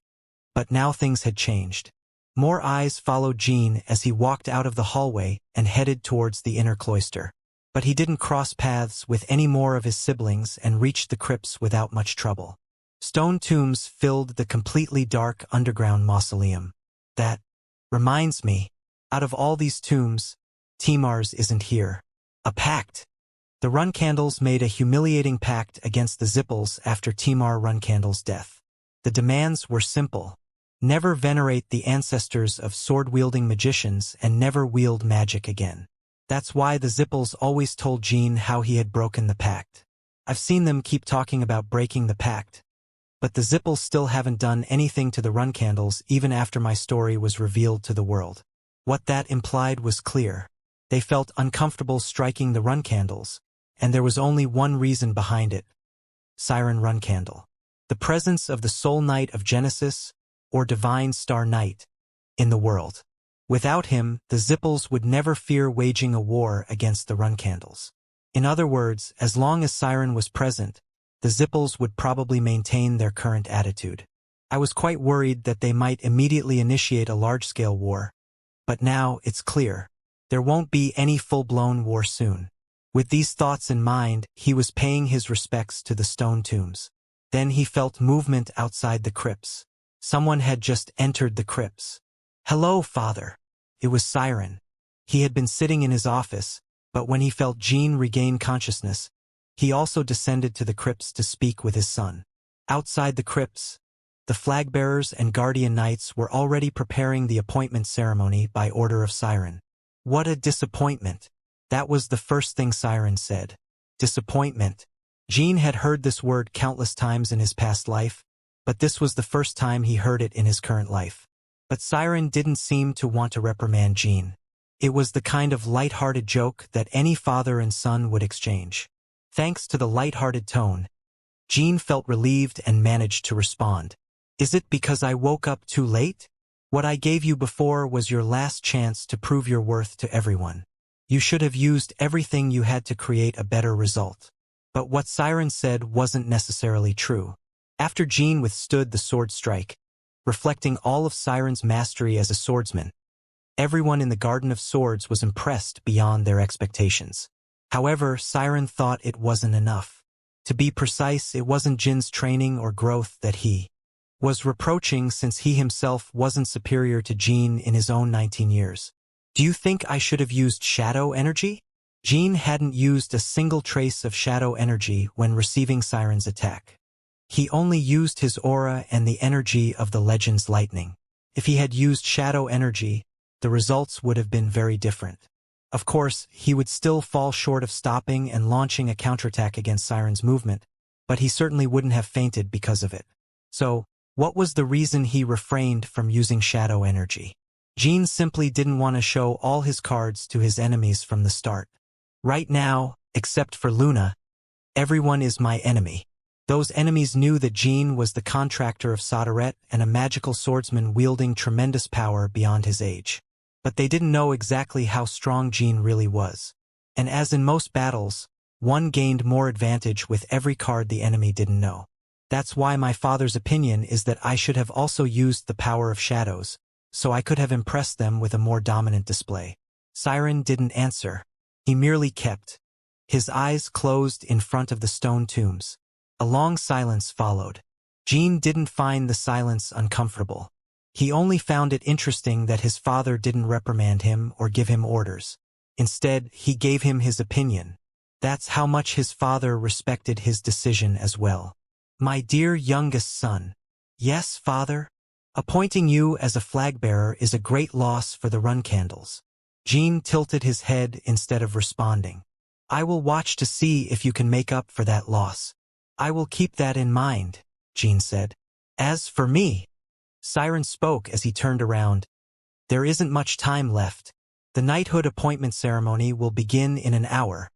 but now things had changed. More eyes followed Jean as he walked out of the hallway and headed towards the inner cloister. But he didn't cross paths with any more of his siblings and reached the crypts without much trouble. Stone tombs filled the completely dark underground mausoleum. That reminds me, out of all these tombs, Timar's isn't here. A pact. The Runcandles made a humiliating pact against the Zipples after Timar Runcandle's death. The demands were simple. Never venerate the ancestors of sword-wielding magicians and never wield magic again. That's why the Zipples always told Jean how he had broken the pact. I've seen them keep talking about breaking the pact, but the Zipples still haven't done anything to the Runcandles even after my story was revealed to the world. What that implied was clear. They felt uncomfortable striking the Runcandles, and there was only one reason behind it. Siren Runcandle. The presence of the Soul Knight of Genesis, or Divine Star Knight, in the world. Without him, the Zipples would never fear waging a war against the Runcandles. In other words, as long as Siren was present, the Zipples would probably maintain their current attitude. I was quite worried that they might immediately initiate a large-scale war. But now, it's clear. There won't be any full-blown war soon. With these thoughts in mind, he was paying his respects to the stone tombs. Then he felt movement outside the crypts. Someone had just entered the crypts. "Hello, Father." It was Siren. He had been sitting in his office, but when he felt Jean regain consciousness, he also descended to the crypts to speak with his son. Outside the crypts, the flagbearers and guardian knights were already preparing the appointment ceremony by order of Siren. What a disappointment. That was the first thing Siren said. Disappointment. Jean had heard this word countless times in his past life, but this was the first time he heard it in his current life. But Siren didn't seem to want to reprimand Jean. It was the kind of light-hearted joke that any father and son would exchange. Thanks to the light-hearted tone, Jean felt relieved and managed to respond. "Is it because I woke up too late? What I gave you before was your last chance to prove your worth to everyone. You should have used everything you had to create a better result." But what Siren said wasn't necessarily true. After Jean withstood the sword strike, reflecting all of Siren's mastery as a swordsman, everyone in the Garden of Swords was impressed beyond their expectations. However, Siren thought it wasn't enough. To be precise, it wasn't Jin's training or growth that he was reproaching, since he himself wasn't superior to Jean in his own 19 years. "Do you think I should have used shadow energy?" Jean hadn't used a single trace of shadow energy when receiving Siren's attack. He only used his aura and the energy of the legend's lightning. If he had used shadow energy, the results would have been very different. Of course, he would still fall short of stopping and launching a counterattack against Siren's movement, but he certainly wouldn't have fainted because of it. So, what was the reason he refrained from using shadow energy? Jean simply didn't want to show all his cards to his enemies from the start. Right now, except for Luna, everyone is my enemy. Those enemies knew that Jean was the contractor of Solderet and a magical swordsman wielding tremendous power beyond his age. But they didn't know exactly how strong Jean really was. And as in most battles, one gained more advantage with every card the enemy didn't know. That's why my father's opinion is that I should have also used the power of shadows, so I could have impressed them with a more dominant display. Siren didn't answer. He merely kept his eyes closed in front of the stone tombs. A long silence followed. Jean didn't find the silence uncomfortable. He only found it interesting that his father didn't reprimand him or give him orders. Instead, he gave him his opinion. That's how much his father respected his decision as well. "My dear youngest son." "Yes, father?" "Appointing you as a flag-bearer is a great loss for the Runcandles." Jean tilted his head instead of responding. "I will watch to see if you can make up for that loss." "I will keep that in mind," Jean said. "As for me," Siren spoke as he turned around, "there isn't much time left. The knighthood appointment ceremony will begin in an hour,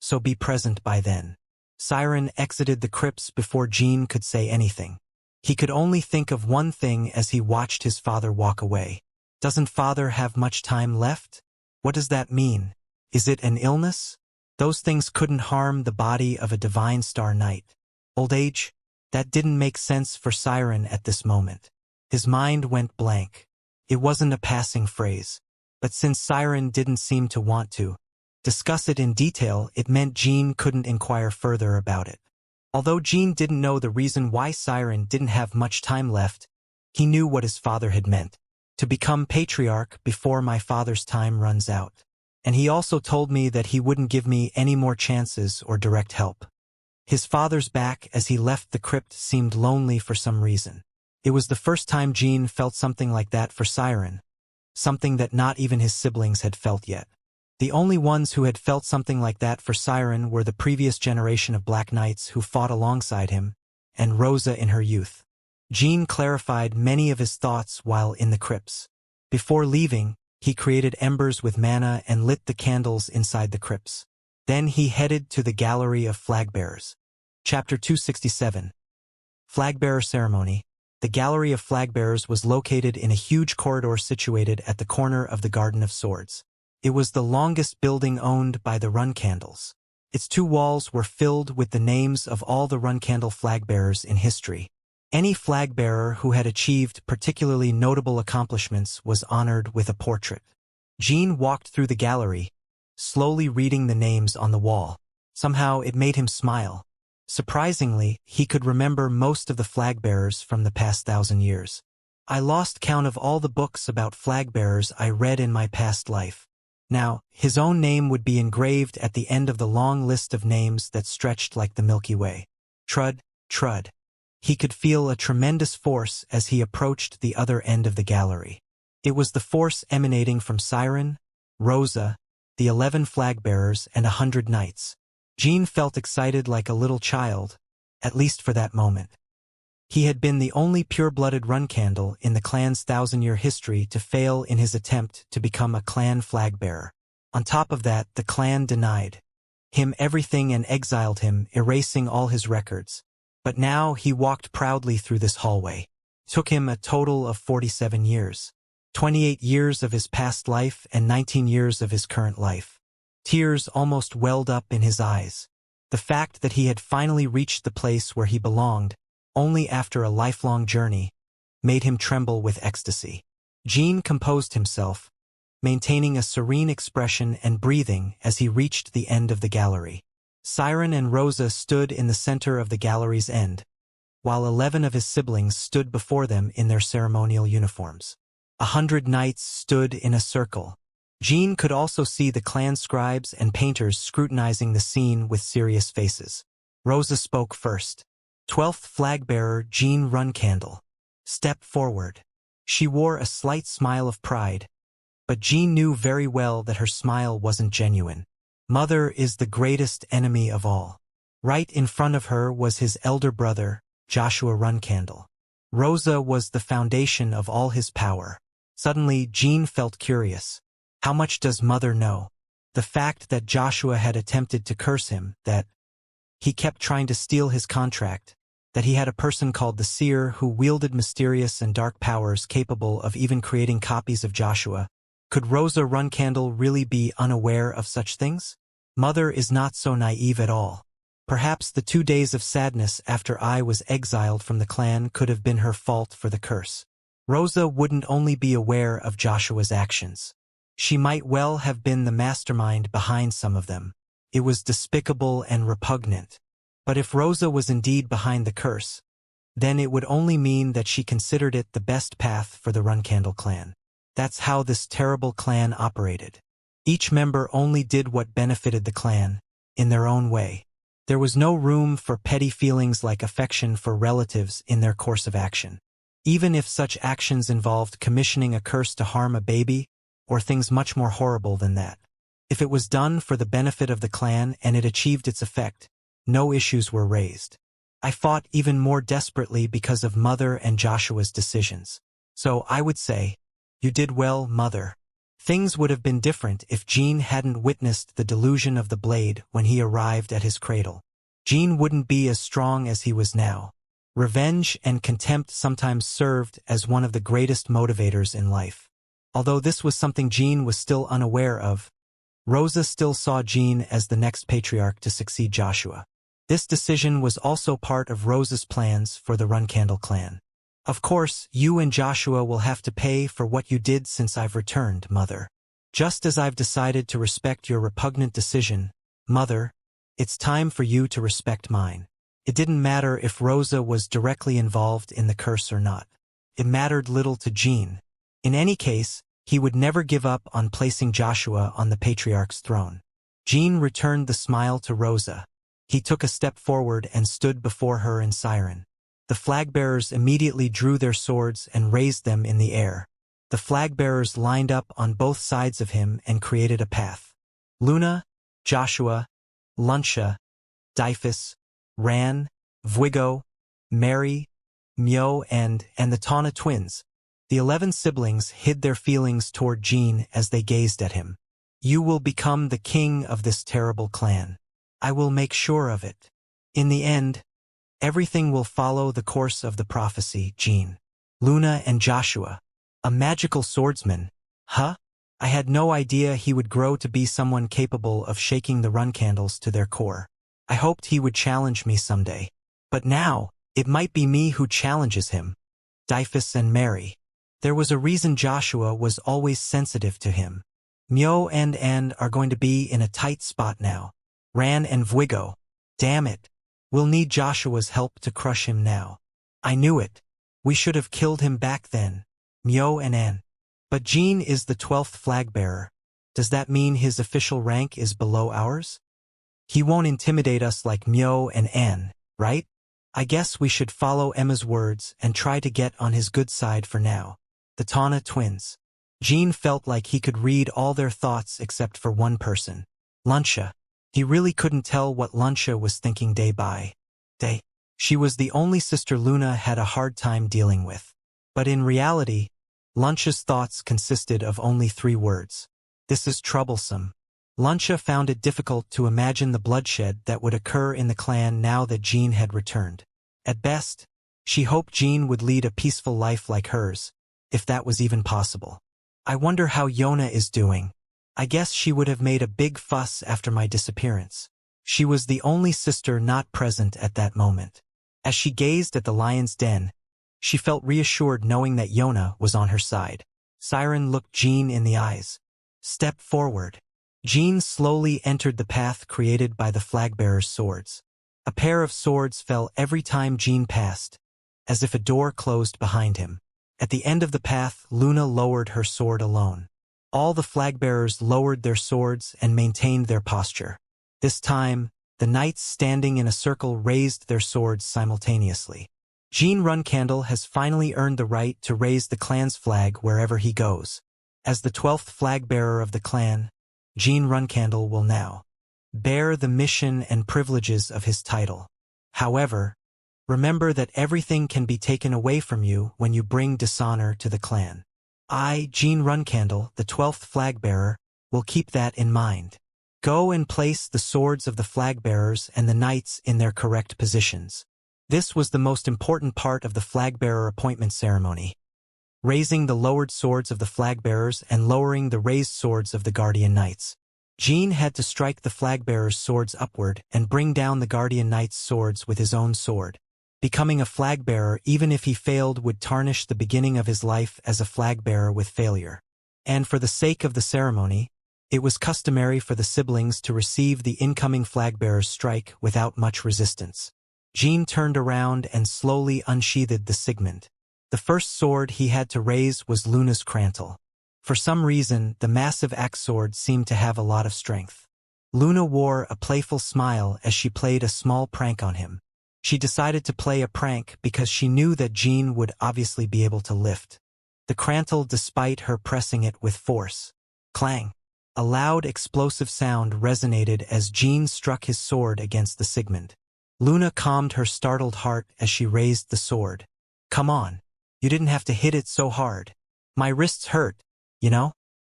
so be present by then." Siren exited the crypts before Jean could say anything. He could only think of one thing as he watched his father walk away. Doesn't father have much time left? What does that mean? Is it an illness? Those things couldn't harm the body of a divine star knight. Old age? That didn't make sense for Siren at this moment. His mind went blank. It wasn't a passing phrase. But since Siren didn't seem to want to discuss it in detail, it meant Jean couldn't inquire further about it. Although Jean didn't know the reason why Siren didn't have much time left, he knew what his father had meant. To become patriarch before my father's time runs out. And he also told me that he wouldn't give me any more chances or direct help. His father's back as he left the crypt seemed lonely for some reason. It was the first time Jean felt something like that for Siren, something that not even his siblings had felt yet. The only ones who had felt something like that for Siren were the previous generation of Black Knights who fought alongside him, and Rosa in her youth. Jean clarified many of his thoughts while in the crypts. Before leaving, he created embers with mana and lit the candles inside the crypts. Then he headed to the Gallery of Flagbearers. Chapter 267. Flagbearer Ceremony. The Gallery of Flagbearers was located in a huge corridor situated at the corner of the Garden of Swords. It was the longest building owned by the Runcandles. Its 2 walls were filled with the names of all the Runcandle flagbearers in history. Any flagbearer who had achieved particularly notable accomplishments was honored with a portrait. Jean walked through the gallery, slowly reading the names on the wall. Somehow it made him smile. Surprisingly, he could remember most of the flagbearers from the past 1,000 years. I lost count of all the books about flagbearers I read in my past life. Now, his own name would be engraved at the end of the long list of names that stretched like the Milky Way. Trud, trud. He could feel a tremendous force as he approached the other end of the gallery. It was the force emanating from Siren, Rosa, the 11 flagbearers, and 100 knights. Jean felt excited like a little child, at least for that moment. He had been the only pure-blooded Runcandle in the clan's 1,000-year history to fail in his attempt to become a clan flagbearer. On top of that, the clan denied him everything and exiled him, erasing all his records. But now he walked proudly through this hallway. It took him a total of 47 years. 28 years of his past life and 19 years of his current life. Tears almost welled up in his eyes. The fact that he had finally reached the place where he belonged, only after a lifelong journey, made him tremble with ecstasy. Jean composed himself, maintaining a serene expression and breathing as he reached the end of the gallery. Siren and Rosa stood in the center of the gallery's end, while 11 of his siblings stood before them in their ceremonial uniforms. 100 knights stood in a circle. Jean could also see the clan scribes and painters scrutinizing the scene with serious faces. Rosa spoke first. 12th flagbearer Jean Runcandle. Step forward. She wore a slight smile of pride, but Jean knew very well that her smile wasn't genuine. Mother is the greatest enemy of all. Right in front of her was his elder brother, Joshua Runcandle. Rosa was the foundation of all his power. Suddenly, Jean felt curious. How much does Mother know? The fact that Joshua had attempted to curse him, that he kept trying to steal his contract, that he had a person called the Seer who wielded mysterious and dark powers capable of even creating copies of Joshua. Could Rosa Runcandle really be unaware of such things? Mother is not so naive at all. Perhaps the 2 days of sadness after I was exiled from the clan could have been her fault for the curse. Rosa wouldn't only be aware of Joshua's actions. She might well have been the mastermind behind some of them. It was despicable and repugnant. But if Rosa was indeed behind the curse, then it would only mean that she considered it the best path for the Runcandle clan. That's how this terrible clan operated. Each member only did what benefited the clan, in their own way. There was no room for petty feelings like affection for relatives in their course of action. Even if such actions involved commissioning a curse to harm a baby, or things much more horrible than that. If it was done for the benefit of the clan and it achieved its effect, no issues were raised. I fought even more desperately because of Mother and Joshua's decisions. So I would say, you did well, Mother. Things would have been different if Jean hadn't witnessed the delusion of the blade when he arrived at his cradle. Jean wouldn't be as strong as he was now. Revenge and contempt sometimes served as one of the greatest motivators in life. Although this was something Jean was still unaware of, Rosa still saw Jean as the next patriarch to succeed Joshua. This decision was also part of Rosa's plans for the Runcandle clan. Of course, you and Joshua will have to pay for what you did since I've returned, Mother. Just as I've decided to respect your repugnant decision, Mother, it's time for you to respect mine. It didn't matter if Rosa was directly involved in the curse or not. It mattered little to Jean. In any case, he would never give up on placing Joshua on the patriarch's throne. Jean returned the smile to Rosa. He took a step forward and stood before her in siren. The flag-bearers immediately drew their swords and raised them in the air. The flag-bearers lined up on both sides of him and created a path. Luna, Joshua, Luncia, Dyphus, Ran, Vwigo, Mary, Myo, and the Tana twins. The 11 siblings hid their feelings toward Jean as they gazed at him. You will become the king of this terrible clan. I will make sure of it. In the end, everything will follow the course of the prophecy, Jean. Luna and Joshua. A magical swordsman. Huh? I had no idea he would grow to be someone capable of shaking the Runcandles to their core. I hoped he would challenge me someday. But now, it might be me who challenges him. Dyphus and Mary. There was a reason Joshua was always sensitive to him. Myo and N are going to be in a tight spot now. Ran and Vwigo. Damn it. We'll need Joshua's help to crush him now. I knew it. We should have killed him back then. Myo and N. But Jean is the 12th flag-bearer. Does that mean his official rank is below ours? He won't intimidate us like Myo and N, right? I guess we should follow Emma's words and try to get on his good side for now. The Tana twins. Jean felt like he could read all their thoughts except for one person. Luncia. He really couldn't tell what Luncia was thinking day by day. She was the only sister Luna had a hard time dealing with. But in reality, Luncia's thoughts consisted of only 3 words. This is troublesome. Luncia found it difficult to imagine the bloodshed that would occur in the clan now that Jean had returned. At best, she hoped Jean would lead a peaceful life like hers, if that was even possible. I wonder how Yona is doing. I guess she would have made a big fuss after my disappearance. She was the only sister not present at that moment. As she gazed at the lion's den, she felt reassured knowing that Yona was on her side. Siren looked Jean in the eyes. Step forward. Jean slowly entered the path created by the flag-bearers' swords. A pair of swords fell every time Jean passed, as if a door closed behind him. At the end of the path, Luna lowered her sword alone. All the flag-bearers lowered their swords and maintained their posture. This time, the knights standing in a circle raised their swords simultaneously. Jean Runcandle has finally earned the right to raise the clan's flag wherever he goes. As the 12th flag-bearer of the clan, Jean Runcandle will now bear the mission and privileges of his title. However, remember that everything can be taken away from you when you bring dishonor to the clan. I, Jean Runcandle, the 12th flag-bearer, will keep that in mind. Go and place the swords of the flag-bearers and the knights in their correct positions. This was the most important part of the flag-bearer appointment ceremony. Raising the lowered swords of the flag-bearers and lowering the raised swords of the guardian knights. Jean had to strike the flag-bearers' swords upward and bring down the guardian knight's swords with his own sword. Becoming a flag-bearer even if he failed would tarnish the beginning of his life as a flag-bearer with failure. And for the sake of the ceremony, it was customary for the siblings to receive the incoming flag-bearer's strike without much resistance. Jean turned around and slowly unsheathed the signet. The first sword he had to raise was Luna's Crantle. For some reason, the massive axe sword seemed to have a lot of strength. Luna wore a playful smile as she played a small prank on him. She decided to play a prank because she knew that Jean would obviously be able to lift the Crantle despite her pressing it with force. Clang! A loud explosive sound resonated as Jean struck his sword against the signet. Luna calmed her startled heart as she raised the sword. Come on. You didn't have to hit it so hard. My wrists hurt, you know?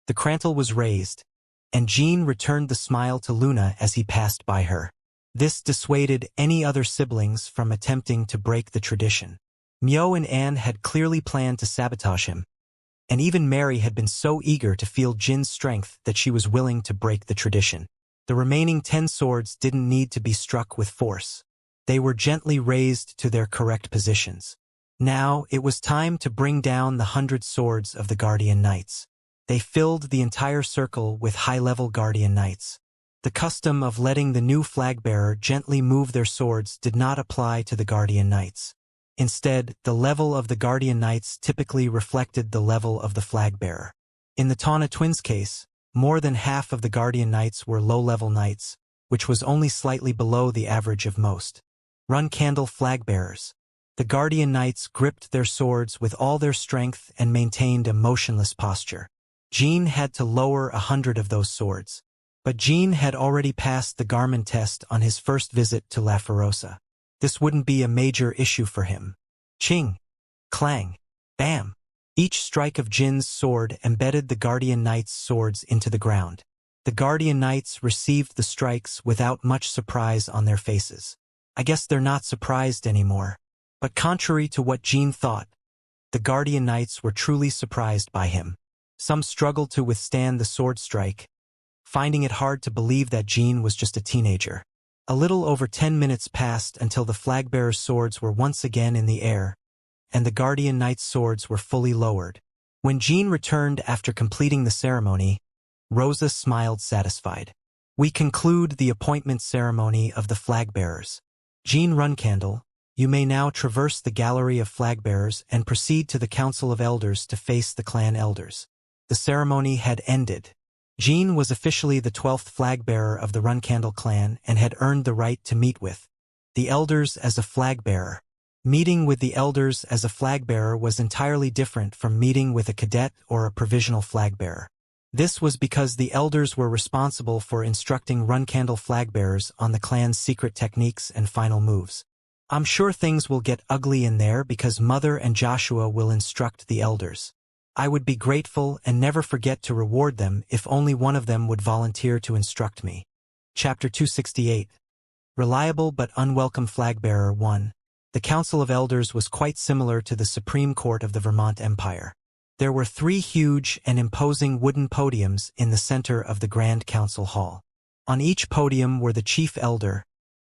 The Crantle was raised, and Jean returned the smile to Luna as he passed by her. This dissuaded any other siblings from attempting to break the tradition. Myo and Anne had clearly planned to sabotage him, and even Mary had been so eager to feel Jin's strength that she was willing to break the tradition. The remaining 10 swords didn't need to be struck with force. They were gently raised to their correct positions. Now, it was time to bring down the 100 swords of the Guardian Knights. They filled the entire circle with high-level Guardian Knights. The custom of letting the new flag-bearer gently move their swords did not apply to the Guardian Knights. Instead, the level of the Guardian Knights typically reflected the level of the flag-bearer. In the Tawna twins' case, more than half of the Guardian Knights were low-level knights, which was only slightly below the average of most. Run-candle flag-bearers. The Guardian Knights gripped their swords with all their strength and maintained a motionless posture. Jean had to lower 100 of those swords. But Jean had already passed the Garmin test on his first visit to La Ferosa. This wouldn't be a major issue for him. Ching! Clang! Bam! Each strike of Jin's sword embedded the Guardian Knights' swords into the ground. The Guardian Knights received the strikes without much surprise on their faces. I guess they're not surprised anymore. But contrary to what Jean thought, the Guardian Knights were truly surprised by him. Some struggled to withstand the sword strike, finding it hard to believe that Jean was just a teenager. A little over 10 minutes passed until the flag-bearer's swords were once again in the air, and the Guardian Knight's swords were fully lowered. When Jean returned after completing the ceremony, Rosa smiled satisfied. We conclude the appointment ceremony of the flag-bearers. Jean Runcandle, you may now traverse the gallery of flag-bearers and proceed to the Council of Elders to face the clan elders. The ceremony had ended. Jean was officially the 12th flag-bearer of the Runcandle clan and had earned the right to meet with the elders as a flag-bearer. Meeting with the elders as a flag-bearer was entirely different from meeting with a cadet or a provisional flag-bearer. This was because the elders were responsible for instructing Runcandle flag-bearers on the clan's secret techniques and final moves. I'm sure things will get ugly in there because Mother and Joshua will instruct the elders. I would be grateful and never forget to reward them if only one of them would volunteer to instruct me. Chapter 268. Reliable but Unwelcome Flagbearer 1. The Council of Elders was quite similar to the Supreme Court of the Vermont Empire. There were 3 huge and imposing wooden podiums in the center of the Grand Council Hall. On each podium were the Chief Elder,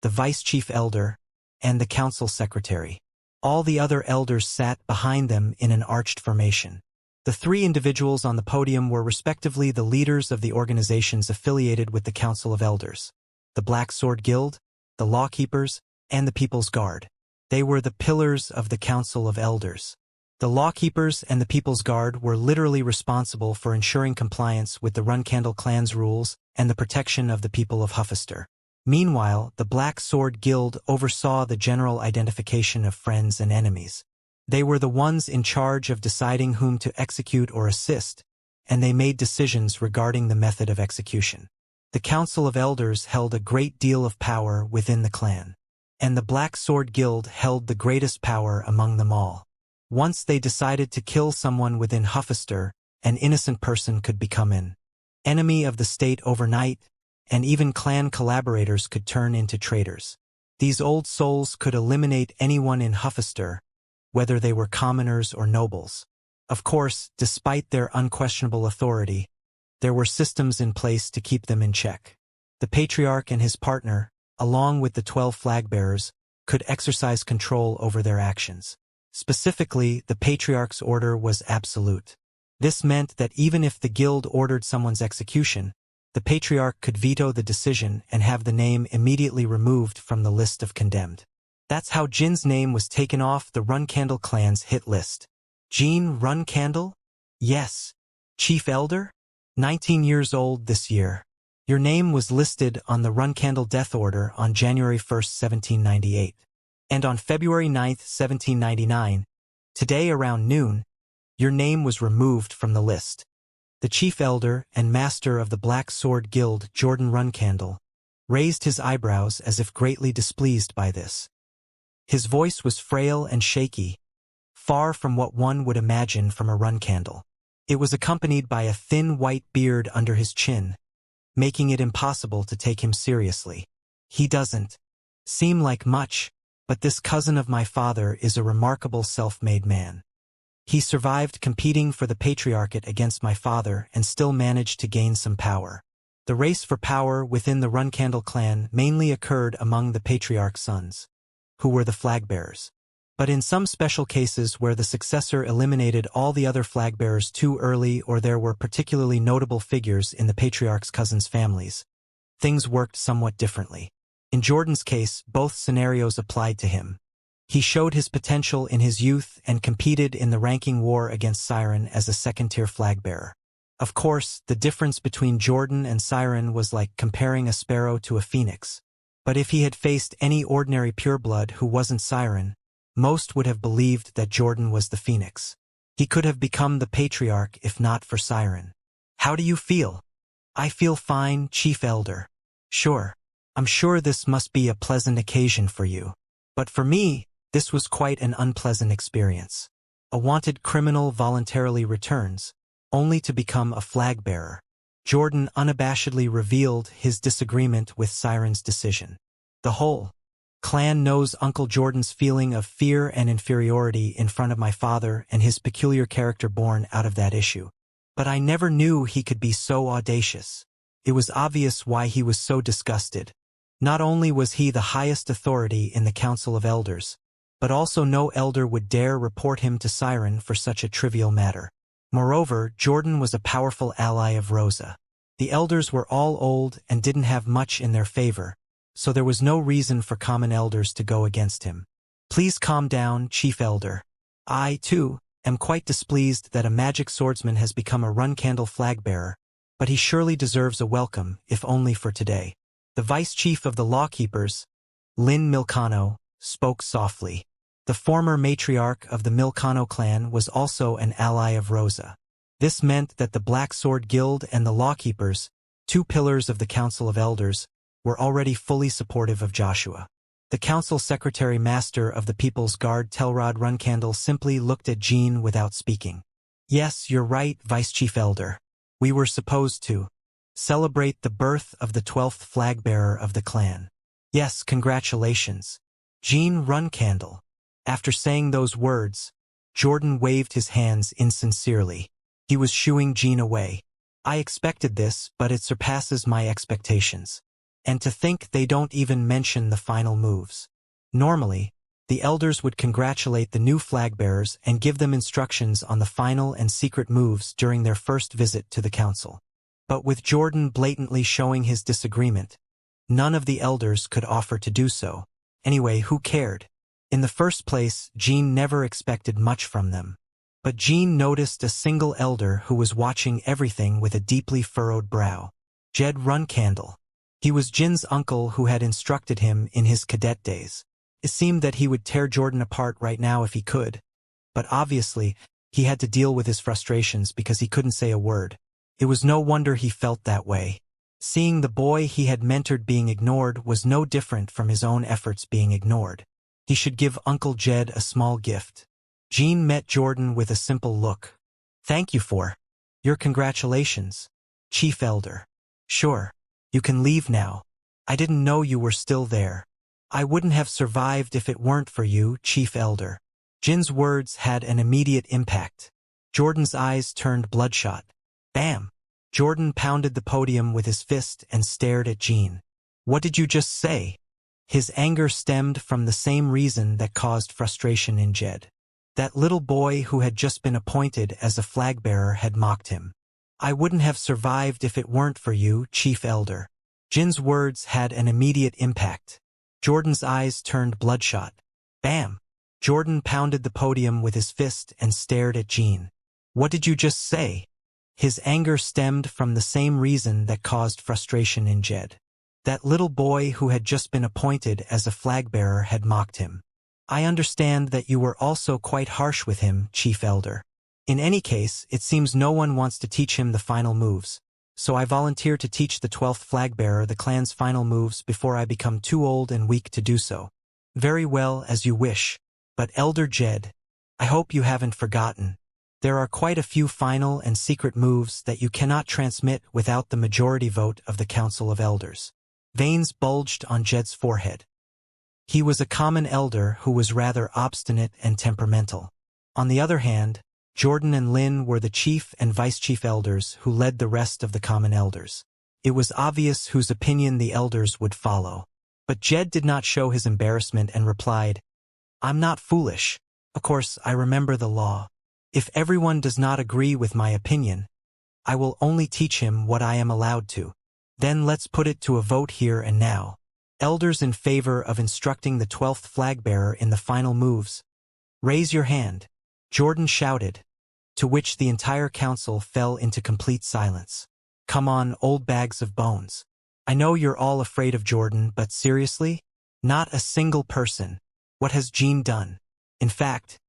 the Vice Chief Elder, and the Council Secretary. All the other elders sat behind them in an arched formation. The 3 individuals on the podium were respectively the leaders of the organizations affiliated with the Council of Elders: the Black Sword Guild, the Lawkeepers, and the People's Guard. They were the pillars of the Council of Elders. The Lawkeepers and the People's Guard were literally responsible for ensuring compliance with the Runcandle clan's rules and the protection of the people of Huffister. Meanwhile, the Black Sword Guild oversaw the general identification of friends and enemies. They were the ones in charge of deciding whom to execute or assist, and they made decisions regarding the method of execution. The Council of Elders held a great deal of power within the clan, and the Black Sword Guild held the greatest power among them all. Once they decided to kill someone within Huffister, an innocent person could become an enemy of the state overnight, and even clan collaborators could turn into traitors. These old souls could eliminate anyone in Huffister, whether they were commoners or nobles. Of course, despite their unquestionable authority, there were systems in place to keep them in check. The Patriarch and his partner, along with the 12 flag-bearers, could exercise control over their actions. Specifically, the Patriarch's order was absolute. This meant that even if the guild ordered someone's execution, the Patriarch could veto the decision and have the name immediately removed from the list of condemned. That's how Jin's name was taken off the Runcandle clan's hit list. Jean Runcandle? Yes. Chief Elder? 19 years old this year. Your name was listed on the Runcandle death order on January 1, 1798. And on February 9, 1799, today around noon, your name was removed from the list. The Chief Elder and Master of the Black Sword Guild, Jordan Runcandle, raised his eyebrows as if greatly displeased by this. His voice was frail and shaky, far from what one would imagine from a Runcandle. It was accompanied by a thin white beard under his chin, making it impossible to take him seriously. He doesn't seem like much, but this cousin of my father is a remarkable self-made man. He survived competing for the patriarchate against my father and still managed to gain some power. The race for power within the Runcandle clan mainly occurred among the patriarch's sons, who were the flag-bearers. But in some special cases where the successor eliminated all the other flag-bearers too early or there were particularly notable figures in the patriarch's cousins' families, things worked somewhat differently. In Jordan's case, both scenarios applied to him. He showed his potential in his youth and competed in the ranking war against Siren as a second-tier flag-bearer. Of course, the difference between Jordan and Siren was like comparing a sparrow to a phoenix. But if he had faced any ordinary pureblood who wasn't Siren, most would have believed that Jordan was the phoenix. He could have become the patriarch if not for Siren. How do you feel? I feel fine, Chief Elder. Sure. I'm sure this must be a pleasant occasion for you. But for me, this was quite an unpleasant experience. A wanted criminal voluntarily returns, only to become a flag-bearer. Jordan unabashedly revealed his disagreement with Siren's decision. The whole clan knows Uncle Jordan's feeling of fear and inferiority in front of my father and his peculiar character born out of that issue. But I never knew he could be so audacious. It was obvious why he was so disgusted. Not only was he the highest authority in the Council of Elders, but also no elder would dare report him to Siren for such a trivial matter. Moreover, Jordan was a powerful ally of Rosa. The elders were all old and didn't have much in their favor, so there was no reason for common elders to go against him. Please calm down, Chief Elder. I, too, am quite displeased that a magic swordsman has become a Runcandle flag-bearer, but he surely deserves a welcome, if only for today. The vice-chief of the lawkeepers, Lynn Milcano, spoke softly. The former matriarch of the Milcano clan was also an ally of Rosa. This meant that the Black Sword Guild and the lawkeepers, two pillars of the Council of Elders, were already fully supportive of Joshua. The council secretary master of the People's Guard Telrod Runcandle simply looked at Jean without speaking. Yes, you're right, Vice-Chief Elder. We were supposed to celebrate the birth of the 12th flag-bearer of the clan. Yes, congratulations. Jean Runcandle. After saying those words, Jordan waved his hands insincerely. He was shooing Jean away. I expected this, but it surpasses my expectations. And to think they don't even mention the final moves. Normally, the elders would congratulate the new flag-bearers and give them instructions on the final and secret moves during their first visit to the council. But with Jordan blatantly showing his disagreement, none of the elders could offer to do so. Anyway, who cared? In the first place, Jean never expected much from them. But Jean noticed a single elder who was watching everything with a deeply furrowed brow. Jed Runcandle. He was Jin's uncle who had instructed him in his cadet days. It seemed that he would tear Jordan apart right now if he could. But obviously, he had to deal with his frustrations because he couldn't say a word. It was no wonder he felt that way. Seeing the boy he had mentored being ignored was no different from his own efforts being ignored. He should give Uncle Jed a small gift. Jean met Jordan with a simple look. Thank you for your congratulations, Chief Elder. Sure. You can leave now. I didn't know you were still there. I wouldn't have survived if it weren't for you, Chief Elder. Jin's words had an immediate impact. Jordan's eyes turned bloodshot. Bam! Jordan pounded the podium with his fist and stared at Jean. What did you just say? His anger stemmed from the same reason that caused frustration in Jed. That little boy who had just been appointed as a flag-bearer had mocked him. I wouldn't have survived if it weren't for you, Chief Elder. Jin's words had an immediate impact. Jordan's eyes turned bloodshot. Bam! Jordan pounded the podium with his fist and stared at Jean. What did you just say? His anger stemmed from the same reason that caused frustration in Jed. That little boy who had just been appointed as a flag-bearer had mocked him. I understand that you were also quite harsh with him, Chief Elder. In any case, it seems no one wants to teach him the final moves, so I volunteer to teach the 12th flag-bearer the clan's final moves before I become too old and weak to do so. Very well, as you wish. But Elder Jed, I hope you haven't forgotten. There are quite a few final and secret moves that you cannot transmit without the majority vote of the Council of Elders. Veins bulged on Jed's forehead. He was a common elder who was rather obstinate and temperamental. On the other hand, Jordan and Lin were the chief and vice-chief elders who led the rest of the common elders. It was obvious whose opinion the elders would follow. But Jed did not show his embarrassment and replied, "I'm not foolish. Of course, I remember the law. If everyone does not agree with my opinion, I will only teach him what I am allowed to. Then let's put it to a vote here and now. Elders in favor of instructing the 12th flag-bearer in the final moves, raise your hand." Jordan shouted, to which the entire council fell into complete silence. "Come on, old bags of bones. I know you're all afraid of Jordan, but seriously? Not a single person. What has Jean done? In fact,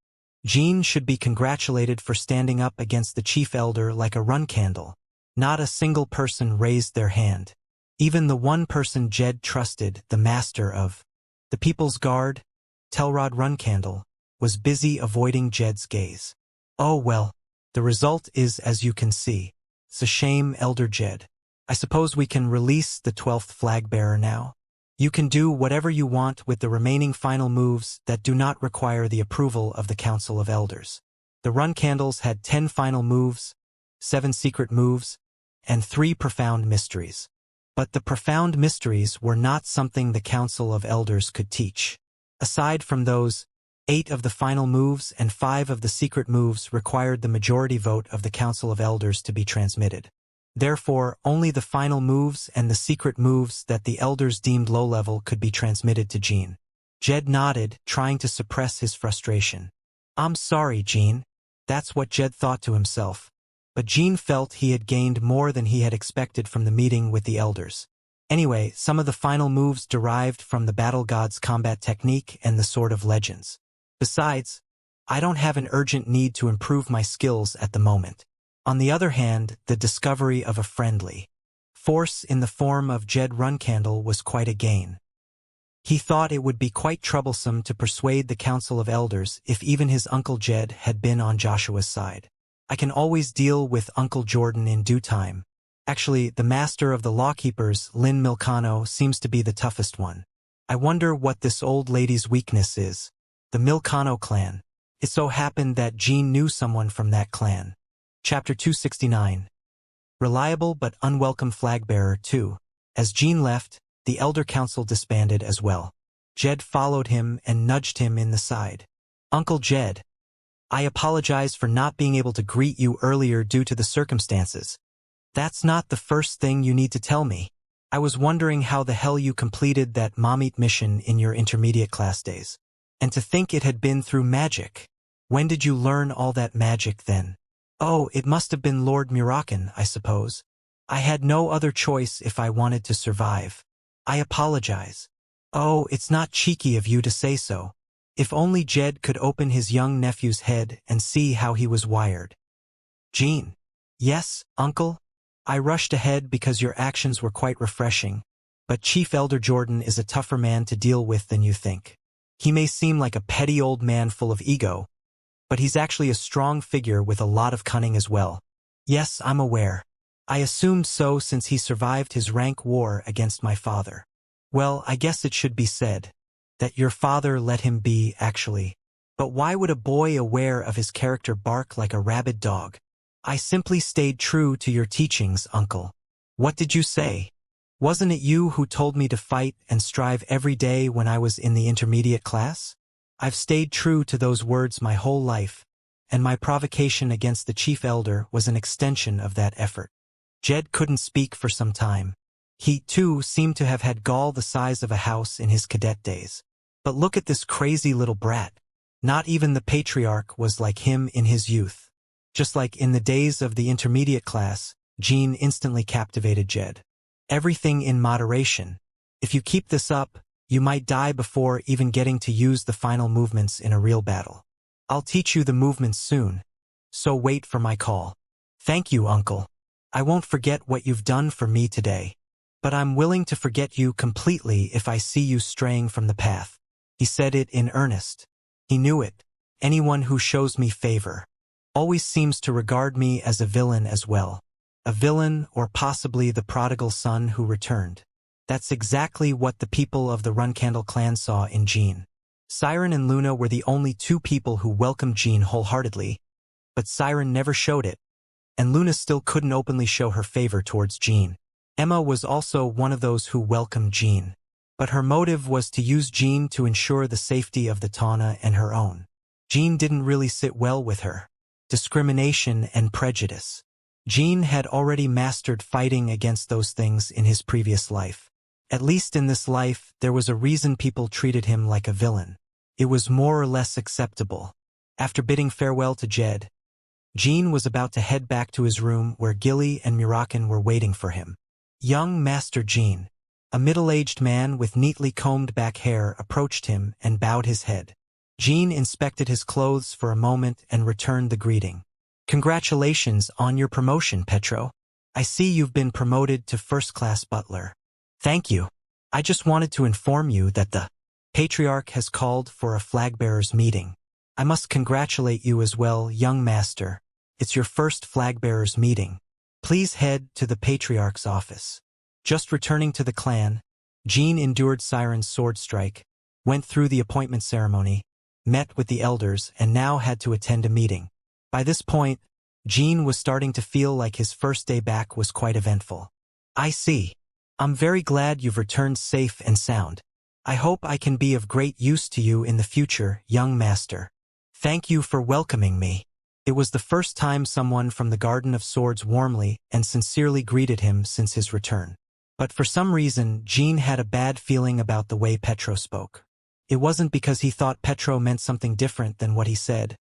Jean should be congratulated for standing up against the chief elder like a run candle." Not a single person raised their hand. Even the one person Jed trusted, the master of the People's Guard, Telrod Runcandle, was busy avoiding Jed's gaze. "Oh well, the result is as you can see. It's a shame, Elder Jed. I suppose we can release the 12th flag-bearer now. You can do whatever you want with the remaining final moves that do not require the approval of the Council of Elders." The Runcandles had 10 final moves, 7 secret moves, and 3 profound mysteries. But the profound mysteries were not something the Council of Elders could teach. Aside from those, 8 of the final moves and 5 of the secret moves required the majority vote of the Council of Elders to be transmitted. Therefore, only the final moves and the secret moves that the Elders deemed low-level could be transmitted to Jean. Jed nodded, trying to suppress his frustration. "I'm sorry, Jean." That's what Jed thought to himself. But Jean felt he had gained more than he had expected from the meeting with the Elders. Anyway, some of the final moves derived from the Battle God's combat technique and the Sword of Legends. Besides, I don't have an urgent need to improve my skills at the moment. On the other hand, the discovery of a friendly force in the form of Jed Runcandle was quite a gain. He thought it would be quite troublesome to persuade the Council of Elders if even his Uncle Jed had been on Joshua's side. "I can always deal with Uncle Jordan in due time. Actually, the master of the lawkeepers, Lin Milcano, seems to be the toughest one. I wonder what this old lady's weakness is." The Milcano clan. It so happened that Jean knew someone from that clan. Chapter 269. Reliable but unwelcome flag-bearer 2. As Jean left, the Elder Council disbanded as well. Jed followed him and nudged him in the side. "Uncle Jed, I apologize for not being able to greet you earlier due to the circumstances. That's not the first thing you need to tell me. I was wondering how the hell you completed that Mamit mission in your intermediate class days. And to think it had been through magic. When did you learn all that magic then?" "Oh, it must have been Lord Murakan, I suppose. I had no other choice if I wanted to survive. I apologize." "Oh, it's not cheeky of you to say so." If only Jed could open his young nephew's head and see how he was wired. "Jean." "Yes, Uncle? I rushed ahead because your actions were quite refreshing, but Chief Elder Jordan is a tougher man to deal with than you think. He may seem like a petty old man full of ego, but he's actually a strong figure with a lot of cunning as well." "Yes, I'm aware. I assumed so since he survived his rank war against my father. Well, I guess it should be said that your father let him be, actually. But why would a boy aware of his character bark like a rabid dog?" "I simply stayed true to your teachings, Uncle." "What did you say? Wasn't it you who told me to fight and strive every day when I was in the intermediate class? I've stayed true to those words my whole life, and my provocation against the Chief Elder was an extension of that effort." Jed couldn't speak for some time. He, too, seemed to have had gall the size of a house in his cadet days. But look at this crazy little brat. Not even the patriarch was like him in his youth. Just like in the days of the intermediate class, Jean instantly captivated Jed. "Everything in moderation. If you keep this up, you might die before even getting to use the final movements in a real battle. I'll teach you the movements soon, so wait for my call." "Thank you, Uncle. I won't forget what you've done for me today. But I'm willing to forget you completely if I see you straying from the path." He said it in earnest. He knew it. Anyone who shows me favor always seems to regard me as a villain as well. A villain, or possibly the prodigal son who returned. That's exactly what the people of the Runcandle clan saw in Jean. Siren and Luna were the only two people who welcomed Jean wholeheartedly, but Siren never showed it, and Luna still couldn't openly show her favor towards Jean. Emma was also one of those who welcomed Jean, but her motive was to use Jean to ensure the safety of the Tana and her own. Jean didn't really sit well with her. Discrimination and prejudice. Jean had already mastered fighting against those things in his previous life. At least in this life, there was a reason people treated him like a villain. It was more or less acceptable. After bidding farewell to Jed, Jean was about to head back to his room where Gilly and Murakan were waiting for him. Young Master Jean, a middle-aged man with neatly combed back hair, approached him and bowed his head. Jean inspected his clothes for a moment and returned the greeting. Congratulations on your promotion, Petro. I see you've been promoted to first-class butler. Thank you. I just wanted to inform you that the Patriarch has called for a flag-bearers meeting. I must congratulate you as well, young master. It's your first flag-bearers meeting. Please head to the Patriarch's office. Just returning to the clan, Jean endured Siren's sword strike, went through the appointment ceremony, met with the elders, and now had to attend a meeting. By this point, Jean was starting to feel like his first day back was quite eventful. I see. I'm very glad you've returned safe and sound. I hope I can be of great use to you in the future, young master. Thank you for welcoming me. It was the first time someone from the Garden of Swords warmly and sincerely greeted him since his return. But for some reason, Jean had a bad feeling about the way Petro spoke. It wasn't because he thought Petro meant something different than what he said,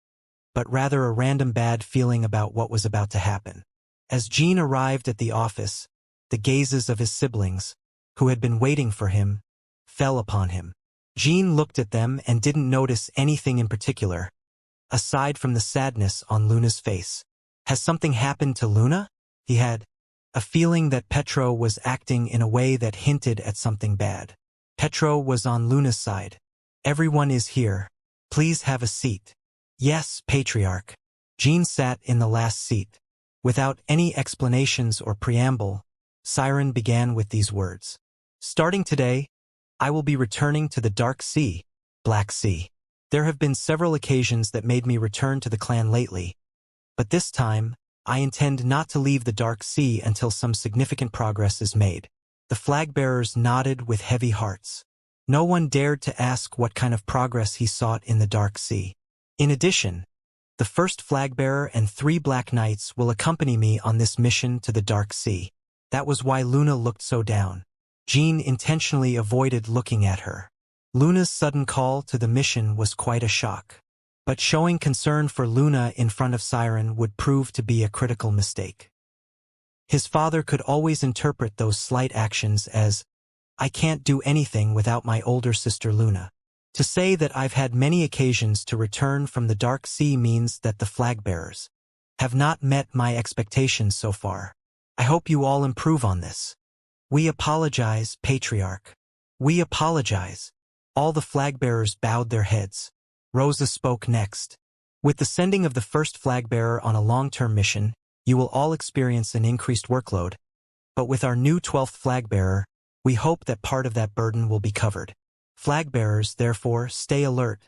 but rather a random bad feeling about what was about to happen. As Jean arrived at the office, the gazes of his siblings, who had been waiting for him, fell upon him. Jean looked at them and didn't notice anything in particular, aside from the sadness on Luna's face. Has something happened to Luna? He had a feeling that Petro was acting in a way that hinted at something bad. Petro was on Luna's side. Everyone is here. Please have a seat. Yes, Patriarch. Jean sat in the last seat. Without any explanations or preamble, Siren began with these words. Starting today, I will be returning to the Dark Sea, Black Sea. There have been several occasions that made me return to the clan lately, but this time, I intend not to leave the Dark Sea until some significant progress is made. The flag-bearers nodded with heavy hearts. No one dared to ask what kind of progress he sought in the Dark Sea. In addition, the first flag-bearer and 3 Black Knights will accompany me on this mission to the Dark Sea. That was why Luna looked so down. Jean intentionally avoided looking at her. Luna's sudden call to the mission was quite a shock. But showing concern for Luna in front of Siren would prove to be a critical mistake. His father could always interpret those slight actions as, I can't do anything without my older sister Luna. To say that I've had many occasions to return from the Dark Sea means that the flag-bearers have not met my expectations so far. I hope you all improve on this. We apologize, Patriarch. We apologize. All the flag-bearers bowed their heads. Rosa spoke next. With the sending of the first flag-bearer on a long-term mission, you will all experience an increased workload. But with our new 12th flag-bearer, we hope that part of that burden will be covered. Flag-bearers, therefore, stay alert.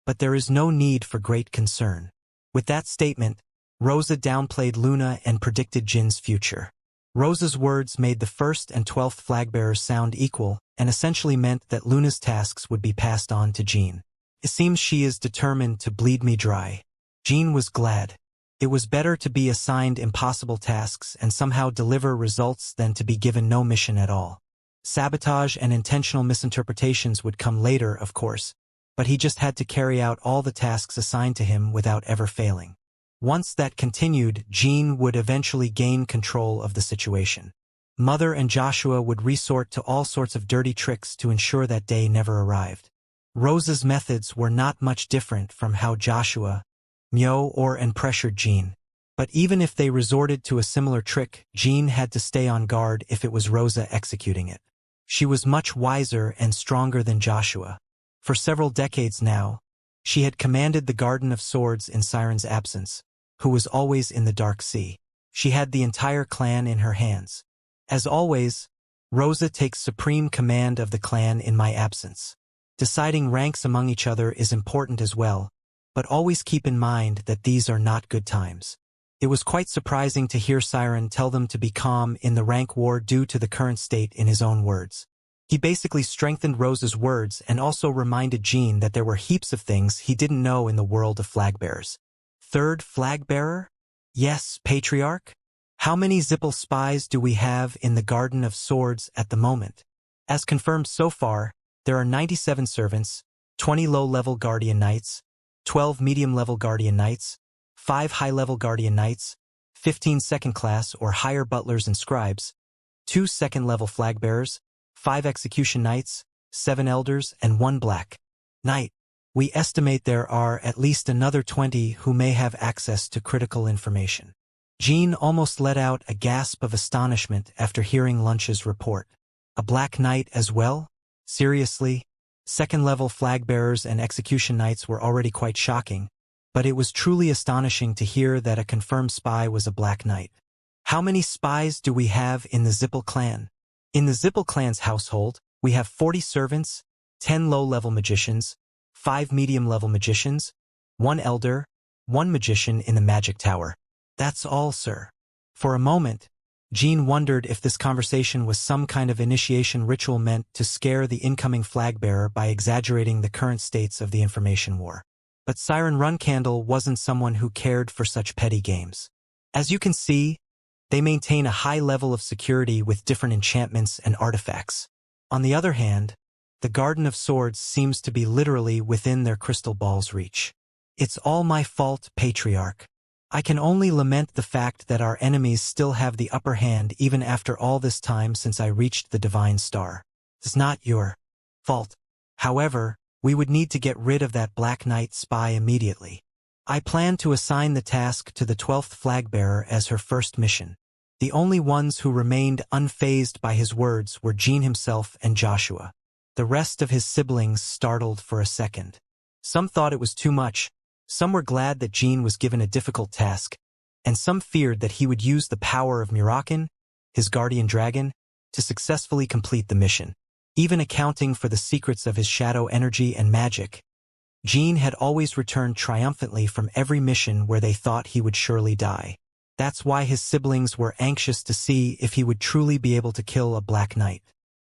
But there is no need for great concern. With that statement, Rosa downplayed Luna and predicted Jin's future. Rosa's words made the 1st and 12th flag-bearers sound equal and essentially meant that Luna's tasks would be passed on to Jean. It seems she is determined to bleed me dry. Jean was glad. It was better to be assigned impossible tasks and somehow deliver results than to be given no mission at all. Sabotage and intentional misinterpretations would come later, of course, but he just had to carry out all the tasks assigned to him without ever failing. Once that continued, Jean would eventually gain control of the situation. Mother and Joshua would resort to all sorts of dirty tricks to ensure that day never arrived. Rosa's methods were not much different from how Joshua, Myo and pressured Jean. But even if they resorted to a similar trick, Jean had to stay on guard if it was Rosa executing it. She was much wiser and stronger than Joshua. For several decades now, she had commanded the Garden of Swords in Siren's absence, who was always in the Dark Sea. She had the entire clan in her hands. As always, Rosa takes supreme command of the clan in my absence. Deciding ranks among each other is important as well, but always keep in mind that these are not good times. It was quite surprising to hear Siren tell them to be calm in the rank war due to the current state in his own words. He basically strengthened Rosa's words and also reminded Jean that there were heaps of things he didn't know in the world of flagbearers. Third flagbearer? Yes, Patriarch? How many Zippel spies do we have in the Garden of Swords at the moment? As confirmed so far, there are 97 servants, 20 low-level Guardian Knights, 12 medium-level Guardian Knights, 5 high-level Guardian Knights, 15 second-class or higher butlers and scribes, 2 second-level flagbearers, 5 execution knights, 7 elders, and 1 black knight. We estimate there are at least another 20 who may have access to critical information. Jean almost let out a gasp of astonishment after hearing Lunch's report. A black knight as well? Seriously? Second-level flagbearers and execution knights were already quite shocking, but it was truly astonishing to hear that a confirmed spy was a black knight. How many spies do we have in the Zippel clan? In the Zippel clan's household, we have 40 servants, 10 low-level magicians, 5 medium-level magicians, 1 elder, 1 magician in the magic tower. That's all, sir. For a moment, Jean wondered if this conversation was some kind of initiation ritual meant to scare the incoming flagbearer by exaggerating the current states of the information war. But Siren Runcandle wasn't someone who cared for such petty games. As you can see, they maintain a high level of security with different enchantments and artifacts. On the other hand, the Garden of Swords seems to be literally within their crystal ball's reach. It's all my fault, Patriarch. I can only lament the fact that our enemies still have the upper hand even after all this time since I reached the Divine Star. It's not your fault. However, we would need to get rid of that Black Knight spy immediately. I plan to assign the task to the 12th flagbearer as her first mission. The only ones who remained unfazed by his words were Jean himself and Joshua. The rest of his siblings startled for a second. Some thought it was too much. Some were glad that Jean was given a difficult task, and some feared that he would use the power of Mirakin, his guardian dragon, to successfully complete the mission. Even accounting for the secrets of his shadow energy and magic, Jean had always returned triumphantly from every mission where they thought he would surely die. That's why his siblings were anxious to see if he would truly be able to kill a Black Knight.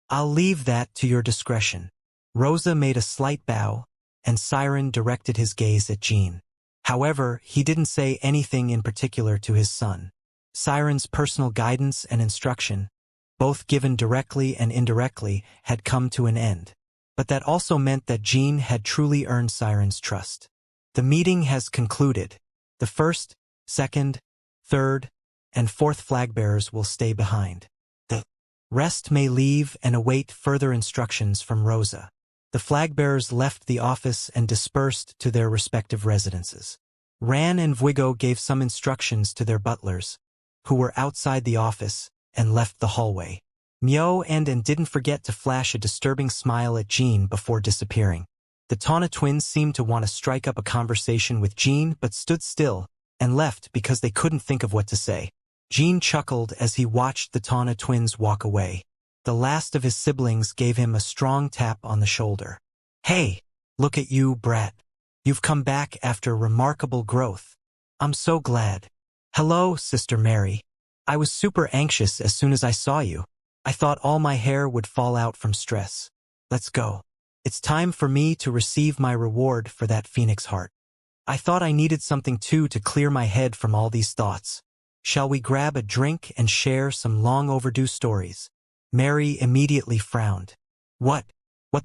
I'll leave that to your discretion. Rosa made a slight bow, and Siren directed his gaze at Jean. However, he didn't say anything in particular to his son. Siren's personal guidance and instruction, both given directly and indirectly, had come to an end. But that also meant that Jean had truly earned Siren's trust. The meeting has concluded. The first, second, third, and fourth flagbearers will stay behind. The rest may leave and await further instructions from Rosa. The flagbearers left the office and dispersed to their respective residences. Ran and Vuigo gave some instructions to their butlers, who were outside the office, and left the hallway. Mio and didn't forget to flash a disturbing smile at Jean before disappearing. The Tana twins seemed to want to strike up a conversation with Jean but stood still and left because they couldn't think of what to say. Jean chuckled as he watched the Tana twins walk away. The last of his siblings gave him a strong tap on the shoulder. Hey, look at you, brat. You've come back after remarkable growth. I'm so glad. Hello, Sister Mary. I was super anxious as soon as I saw you. I thought all my hair would fall out from stress. Let's go. It's time for me to receive my reward for that phoenix heart. I thought I needed something too to clear my head from all these thoughts. Shall we grab a drink and share some long overdue stories? Mary immediately frowned. What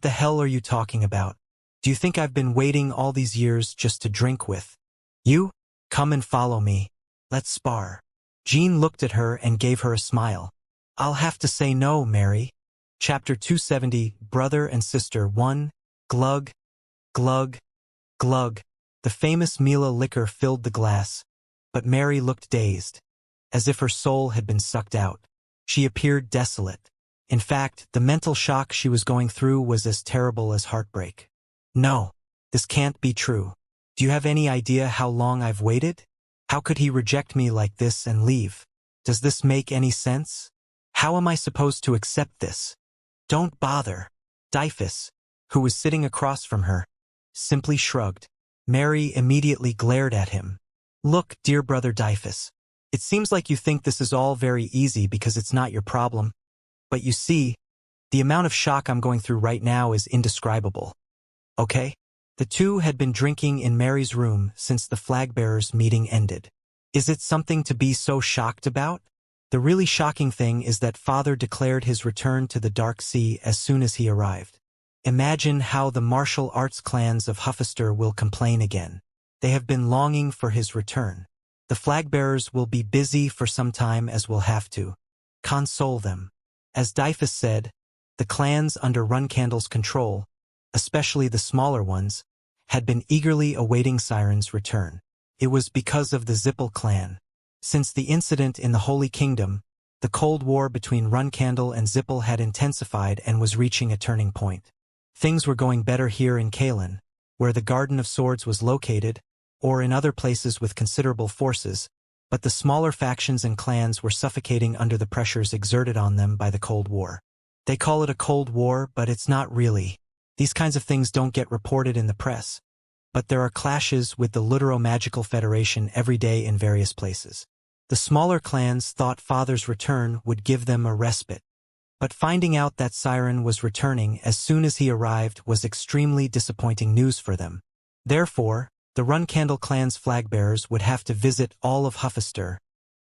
the hell are you talking about? Do you think I've been waiting all these years just to drink with you? Come and follow me. Let's spar. Jean looked at her and gave her a smile. I'll have to say no, Mary. Chapter 270, Brother and Sister 1, glug, glug, glug. The famous Mila liquor filled the glass, but Mary looked dazed, as if her soul had been sucked out. She appeared desolate. In fact, the mental shock she was going through was as terrible as heartbreak. No, this can't be true. Do you have any idea how long I've waited? How could he reject me like this and leave? Does this make any sense? How am I supposed to accept this? Don't bother. Dyphus, who was sitting across from her, simply shrugged. Mary immediately glared at him. Look, dear brother Dyphus, it seems like you think this is all very easy because it's not your problem. But you see, the amount of shock I'm going through right now is indescribable. Okay? The two had been drinking in Mary's room since the flag-bearers' meeting ended. Is it something to be so shocked about? The really shocking thing is that Father declared his return to the Dark Sea as soon as he arrived. Imagine how the martial arts clans of Huffister will complain again. They have been longing for his return. The flag-bearers will be busy for some time as we'll have to console them. As Dyphus said, the clans under Runcandle's control, especially the smaller ones, had been eagerly awaiting Siren's return. It was because of the Zippel clan. Since the incident in the Holy Kingdom, the Cold War between Runcandle and Zippel had intensified and was reaching a turning point. Things were going better here in Kalen, where the Garden of Swords was located, or in other places with considerable forces, but the smaller factions and clans were suffocating under the pressures exerted on them by the Cold War. They call it a Cold War, but it's not really. These kinds of things don't get reported in the press. But there are clashes with the Lutero-Magical Federation every day in various places. The smaller clans thought Father's return would give them a respite. But finding out that Siren was returning as soon as he arrived was extremely disappointing news for them. Therefore, the Runcandle clan's flag-bearers would have to visit all of Huffister,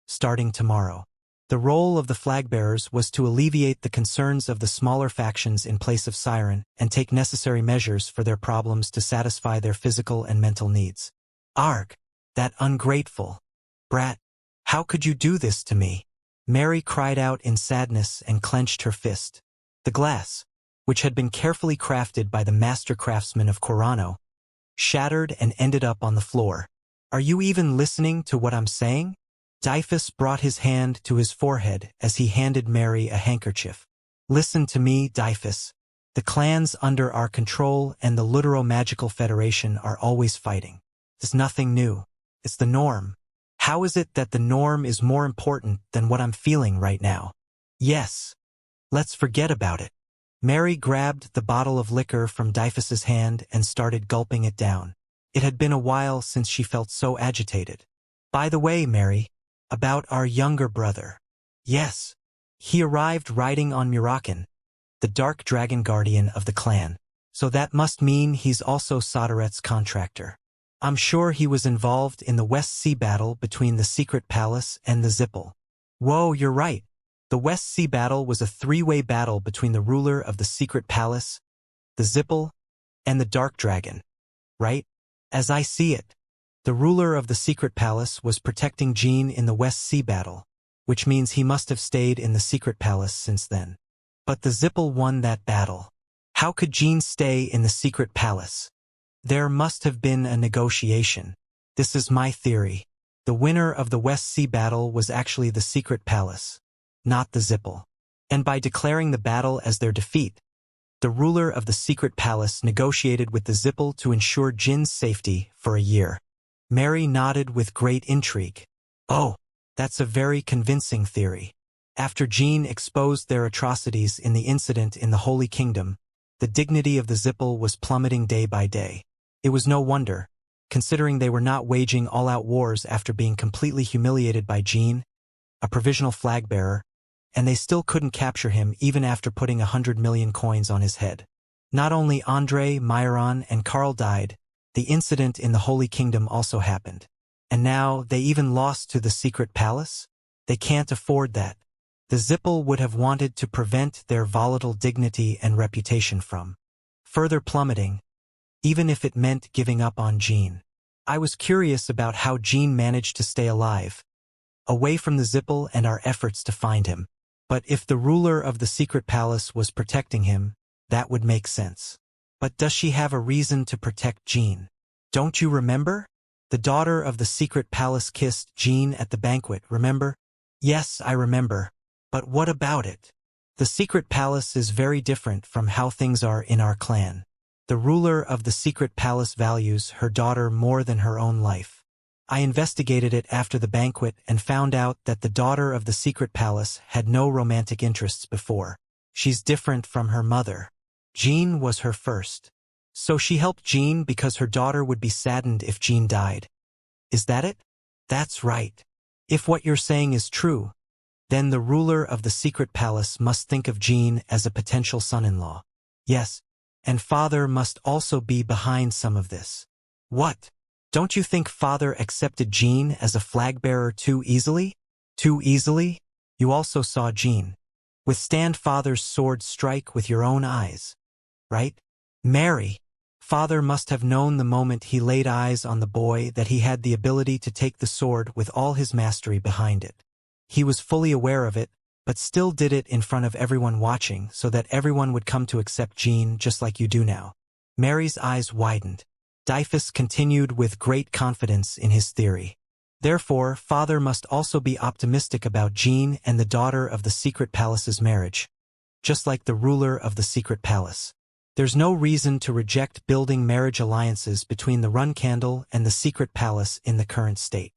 starting tomorrow. The role of the flag-bearers was to alleviate the concerns of the smaller factions in place of Siren and take necessary measures for their problems to satisfy their physical and mental needs. Arg! That ungrateful brat! How could you do this to me? Mary cried out in sadness and clenched her fist. The glass, which had been carefully crafted by the master craftsman of Corano, shattered and ended up on the floor. Are you even listening to what I'm saying? Dyphus brought his hand to his forehead as he handed Mary a handkerchief. Listen to me, Dyphus. The clans under our control and the Lutero-Magical Federation are always fighting. It's nothing new. It's the norm. How is it that the norm is more important than what I'm feeling right now? Yes. Let's forget about it. Mary grabbed the bottle of liquor from Dyphus's hand and started gulping it down. It had been a while since she felt so agitated. By the way, Mary, about our younger brother. Yes. He arrived riding on Murakan, the dark dragon guardian of the clan. So that must mean he's also Soderet's contractor. I'm sure he was involved in the West Sea battle between the Secret Palace and the Zippel. Whoa, you're right. The West Sea battle was a three-way battle between the ruler of the Secret Palace, the Zippel, and the Dark Dragon. Right? As I see it, the ruler of the Secret Palace was protecting Jean in the West Sea battle, which means he must have stayed in the Secret Palace since then. But the Zippel won that battle. How could Jean stay in the Secret Palace? There must have been a negotiation. This is my theory. The winner of the West Sea battle was actually the Secret Palace, not the Zippel. And by declaring the battle as their defeat, the ruler of the Secret Palace negotiated with the Zippel to ensure Jin's safety for a year. Mary nodded with great intrigue. Oh, that's a very convincing theory. After Jean exposed their atrocities in the incident in the Holy Kingdom, the dignity of the Zippel was plummeting day by day. It was no wonder, considering they were not waging all-out wars after being completely humiliated by Jean, a provisional flag-bearer, and they still couldn't capture him even after putting 100 million coins on his head. Not only André, Myron, and Karl died, the incident in the Holy Kingdom also happened. And now they even lost to the Secret Palace? They can't afford that. The Zippel would have wanted to prevent their volatile dignity and reputation from further plummeting, even if it meant giving up on Jean. I was curious about how Jean managed to stay alive, away from the Zippel and our efforts to find him. But if the ruler of the Secret Palace was protecting him, that would make sense. But does she have a reason to protect Jean? Don't you remember? The daughter of the Secret Palace kissed Jean at the banquet, remember? Yes, I remember. But what about it? The Secret Palace is very different from how things are in our clan. The ruler of the Secret Palace values her daughter more than her own life. I investigated it after the banquet and found out that the daughter of the secret palace had no romantic interests before. She's different from her mother. Jean was her first. So she helped Jean because her daughter would be saddened if Jean died. Is that it? That's right. If what you're saying is true, then the ruler of the secret palace must think of Jean as a potential son-in-law. Yes, and father must also be behind some of this. What? Don't you think father accepted Jean as a flag-bearer too easily? Too easily? You also saw Jean withstand father's sword strike with your own eyes, right? Mary. Father must have known the moment he laid eyes on the boy that he had the ability to take the sword with all his mastery behind it. He was fully aware of it, but still did it in front of everyone watching so that everyone would come to accept Jean just like you do now. Mary's eyes widened. Dyphus continued with great confidence in his theory. Therefore, father must also be optimistic about Jean and the daughter of the secret palace's marriage, just like the ruler of the secret palace. There's no reason to reject building marriage alliances between the Run Candle and the secret palace in the current state.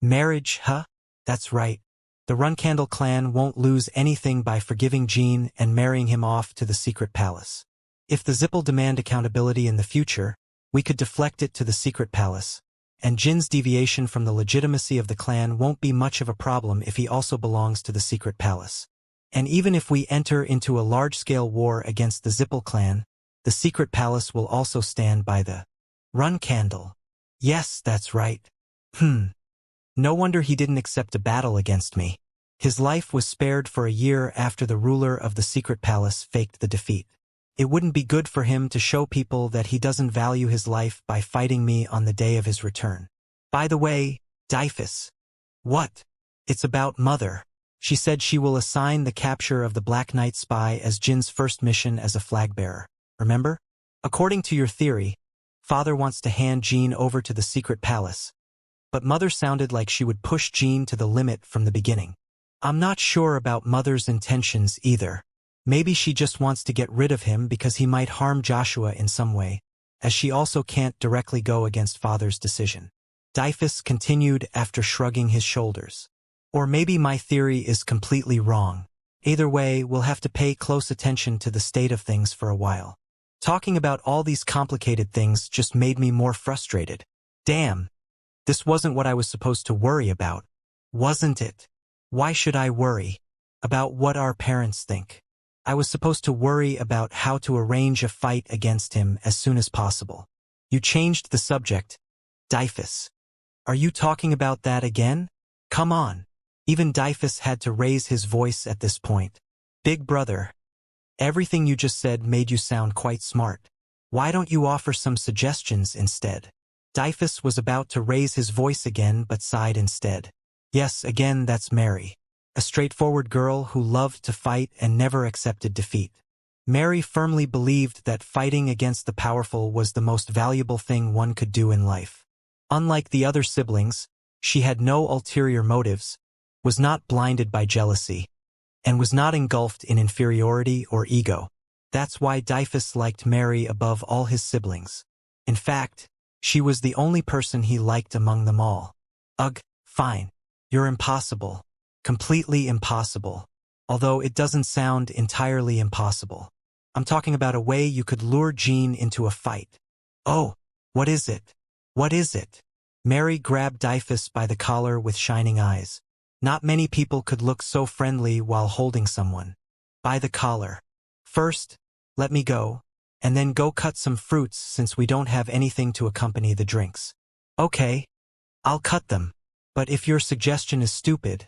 Marriage, huh? That's right. The Run Candle clan won't lose anything by forgiving Jean and marrying him off to the secret palace. If the Zippel demand accountability in the future, we could deflect it to the secret palace, and Jin's deviation from the legitimacy of the clan won't be much of a problem if he also belongs to the secret palace. And even if we enter into a large-scale war against the Zippel clan, the secret palace will also stand by the Run Candle. Yes, that's right. No wonder he didn't accept a battle against me. His life was spared for a year after the ruler of the secret palace faked the defeat. It wouldn't be good for him to show people that he doesn't value his life by fighting me on the day of his return. By the way, Dyphus. What? It's about Mother. She said she will assign the capture of the Black Knight spy as Jin's first mission as a flag-bearer. Remember? According to your theory, father wants to hand Jean over to the secret palace, but Mother sounded like she would push Jean to the limit from the beginning. I'm not sure about Mother's intentions either. Maybe she just wants to get rid of him because he might harm Joshua in some way, as she also can't directly go against father's decision. Dyphus continued after shrugging his shoulders. Or maybe my theory is completely wrong. Either way, we'll have to pay close attention to the state of things for a while. Talking about all these complicated things just made me more frustrated. Damn. This wasn't what I was supposed to worry about, wasn't it? Why should I worry about what our parents think? I was supposed to worry about how to arrange a fight against him as soon as possible. You changed the subject, Dyphus. Are you talking about that again? Come on. Even Dyphus had to raise his voice at this point. Big brother, everything you just said made you sound quite smart. Why don't you offer some suggestions instead? Dyphus was about to raise his voice again but sighed instead. Yes, again, that's Mary. A straightforward girl who loved to fight and never accepted defeat. Mary firmly believed that fighting against the powerful was the most valuable thing one could do in life. Unlike the other siblings, she had no ulterior motives, was not blinded by jealousy, and was not engulfed in inferiority or ego. That's why Dyphus liked Mary above all his siblings. In fact, she was the only person he liked among them all. Ugh, fine. You're impossible. Completely impossible. Although it doesn't sound entirely impossible. I'm talking about a way you could lure Jean into a fight. Oh, what is it? What is it? Mary grabbed Dyphus by the collar with shining eyes. Not many people could look so friendly while holding someone. By the collar. First, let me go, and then go cut some fruits since we don't have anything to accompany the drinks. Okay, I'll cut them. But if your suggestion is stupid,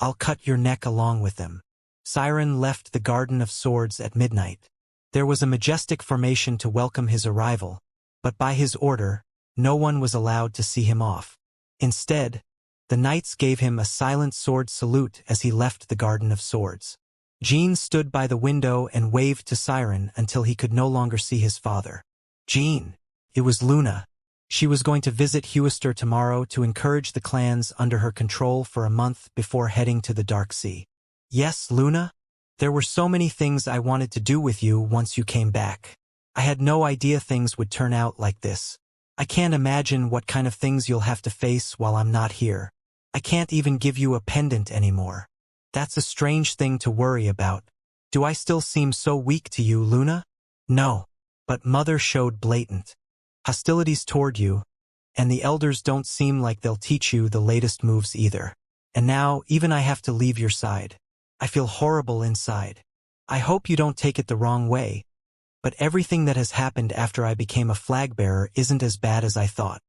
I'll cut your neck along with them. Siren left the Garden of Swords at midnight. There was a majestic formation to welcome his arrival, but by his order, no one was allowed to see him off. Instead, the knights gave him a silent sword salute as he left the Garden of Swords. Jean stood by the window and waved to Siren until he could no longer see his father. Jean. It was Luna. She was going to visit Huister tomorrow to encourage the clans under her control for a month before heading to the Dark Sea. Yes, Luna? There were so many things I wanted to do with you once you came back. I had no idea things would turn out like this. I can't imagine what kind of things you'll have to face while I'm not here. I can't even give you a pendant anymore. That's a strange thing to worry about. Do I still seem so weak to you, Luna? No. But Mother showed blatant hostilities toward you, and the elders don't seem like they'll teach you the latest moves either. And now, even I have to leave your side. I feel horrible inside. I hope you don't take it the wrong way, but everything that has happened after I became a flag bearer isn't as bad as I thought.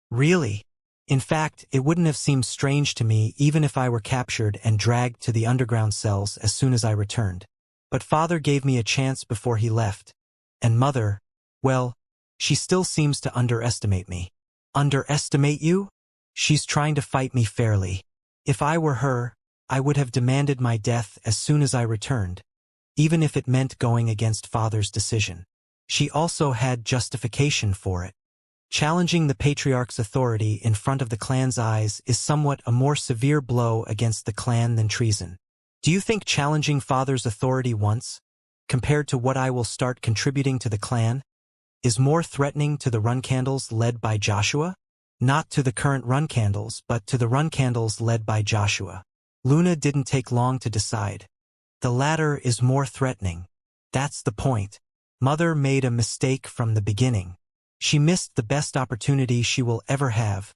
Really? In fact, it wouldn't have seemed strange to me even if I were captured and dragged to the underground cells as soon as I returned. But Father gave me a chance before he left. And Mother, well, she still seems to underestimate me. Underestimate you? She's trying to fight me fairly. If I were her, I would have demanded my death as soon as I returned, even if it meant going against Father's decision. She also had justification for it. Challenging the patriarch's authority in front of the clan's eyes is somewhat a more severe blow against the clan than treason. Do you think challenging Father's authority once, compared to what I will start contributing to the clan, is more threatening to the run candles led by Joshua? Not to the current run candles, but to the run candles led by Joshua. Luna didn't take long to decide. The latter is more threatening. That's the point. Mother made a mistake from the beginning. She missed the best opportunity she will ever have,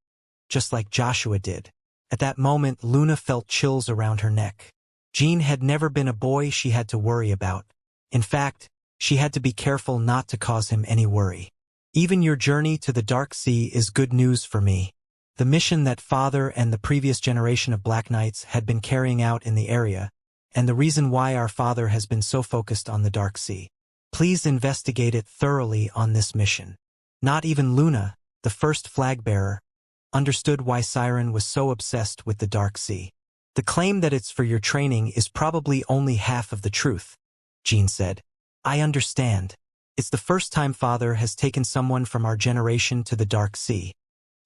just like Joshua did. At that moment, Luna felt chills around her neck. Jean had never been a boy she had to worry about. In fact, she had to be careful not to cause him any worry. Even your journey to the Dark Sea is good news for me. The mission that Father and the previous generation of Black Knights had been carrying out in the area, and the reason why our father has been so focused on the Dark Sea. Please investigate it thoroughly on this mission. Not even Luna, the first flag bearer, understood why Siren was so obsessed with the Dark Sea. The claim that it's for your training is probably only half of the truth, Jean said. I understand. It's the first time Father has taken someone from our generation to the Dark Sea.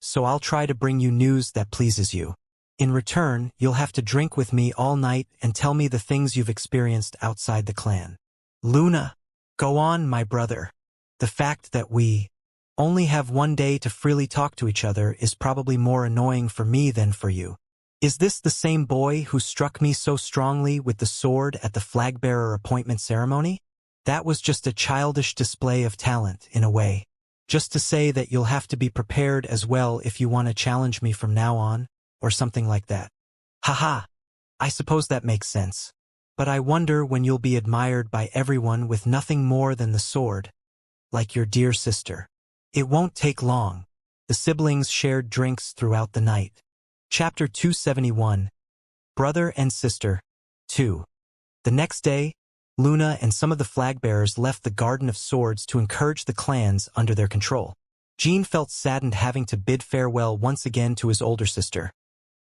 So I'll try to bring you news that pleases you. In return, you'll have to drink with me all night and tell me the things you've experienced outside the clan. Luna, go on, my brother. The fact that we only have one day to freely talk to each other is probably more annoying for me than for you. Is this the same boy who struck me so strongly with the sword at the flag-bearer appointment ceremony? That was just a childish display of talent, in a way. Just to say that you'll have to be prepared as well if you want to challenge me from now on, or something like that. Haha, I suppose that makes sense. But I wonder when you'll be admired by everyone with nothing more than the sword, like your dear sister. It won't take long. The siblings shared drinks throughout the night. Chapter 271, Brother and Sister, 2. The next day, Luna and some of the flag-bearers left the Garden of Swords to encourage the clans under their control. Jean felt saddened having to bid farewell once again to his older sister,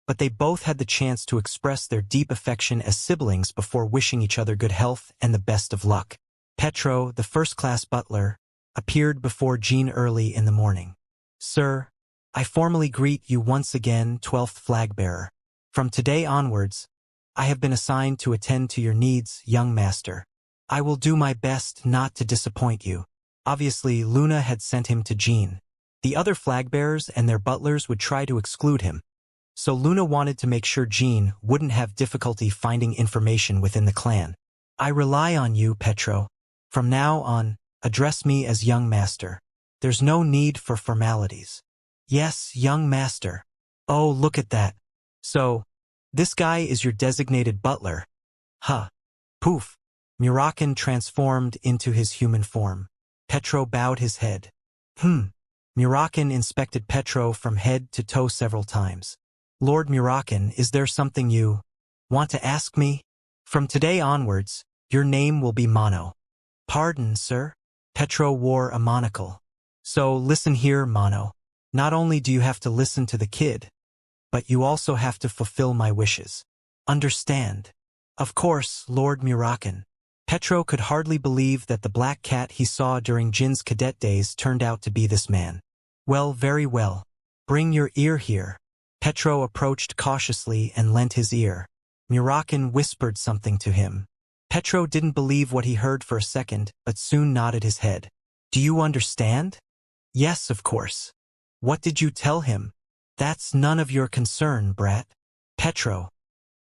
but they both had the chance to express their deep affection as siblings before wishing each other good health and the best of luck. Petro, the first-class butler, appeared before Jean early in the morning. Sir, I formally greet you once again, 12th flag-bearer. From today onwards, I have been assigned to attend to your needs, young master. I will do my best not to disappoint you. Obviously, Luna had sent him to Jean. The other flag-bearers and their butlers would try to exclude him, so Luna wanted to make sure Jean wouldn't have difficulty finding information within the clan. I rely on you, Petro. From now on, address me as young master. There's no need for formalities. Yes, young master. Oh, look at that. So, this guy is your designated butler. Huh. Poof. Murakan transformed into his human form. Petro bowed his head. Murakan inspected Petro from head to toe several times. Lord Murakan, is there something you want to ask me? From today onwards, your name will be Mono. Pardon, sir? Petro wore a monocle. So listen here, Mono. Not only do you have to listen to the kid, but you also have to fulfill my wishes. Understand? Of course, Lord Murakan. Petro could hardly believe that the black cat he saw during Jin's cadet days turned out to be this man. Well, very well. Bring your ear here. Petro approached cautiously and lent his ear. Murakan whispered something to him. Petro didn't believe what he heard for a second, but soon nodded his head. Do you understand? Yes, of course. What did you tell him? That's none of your concern, brat. Petro,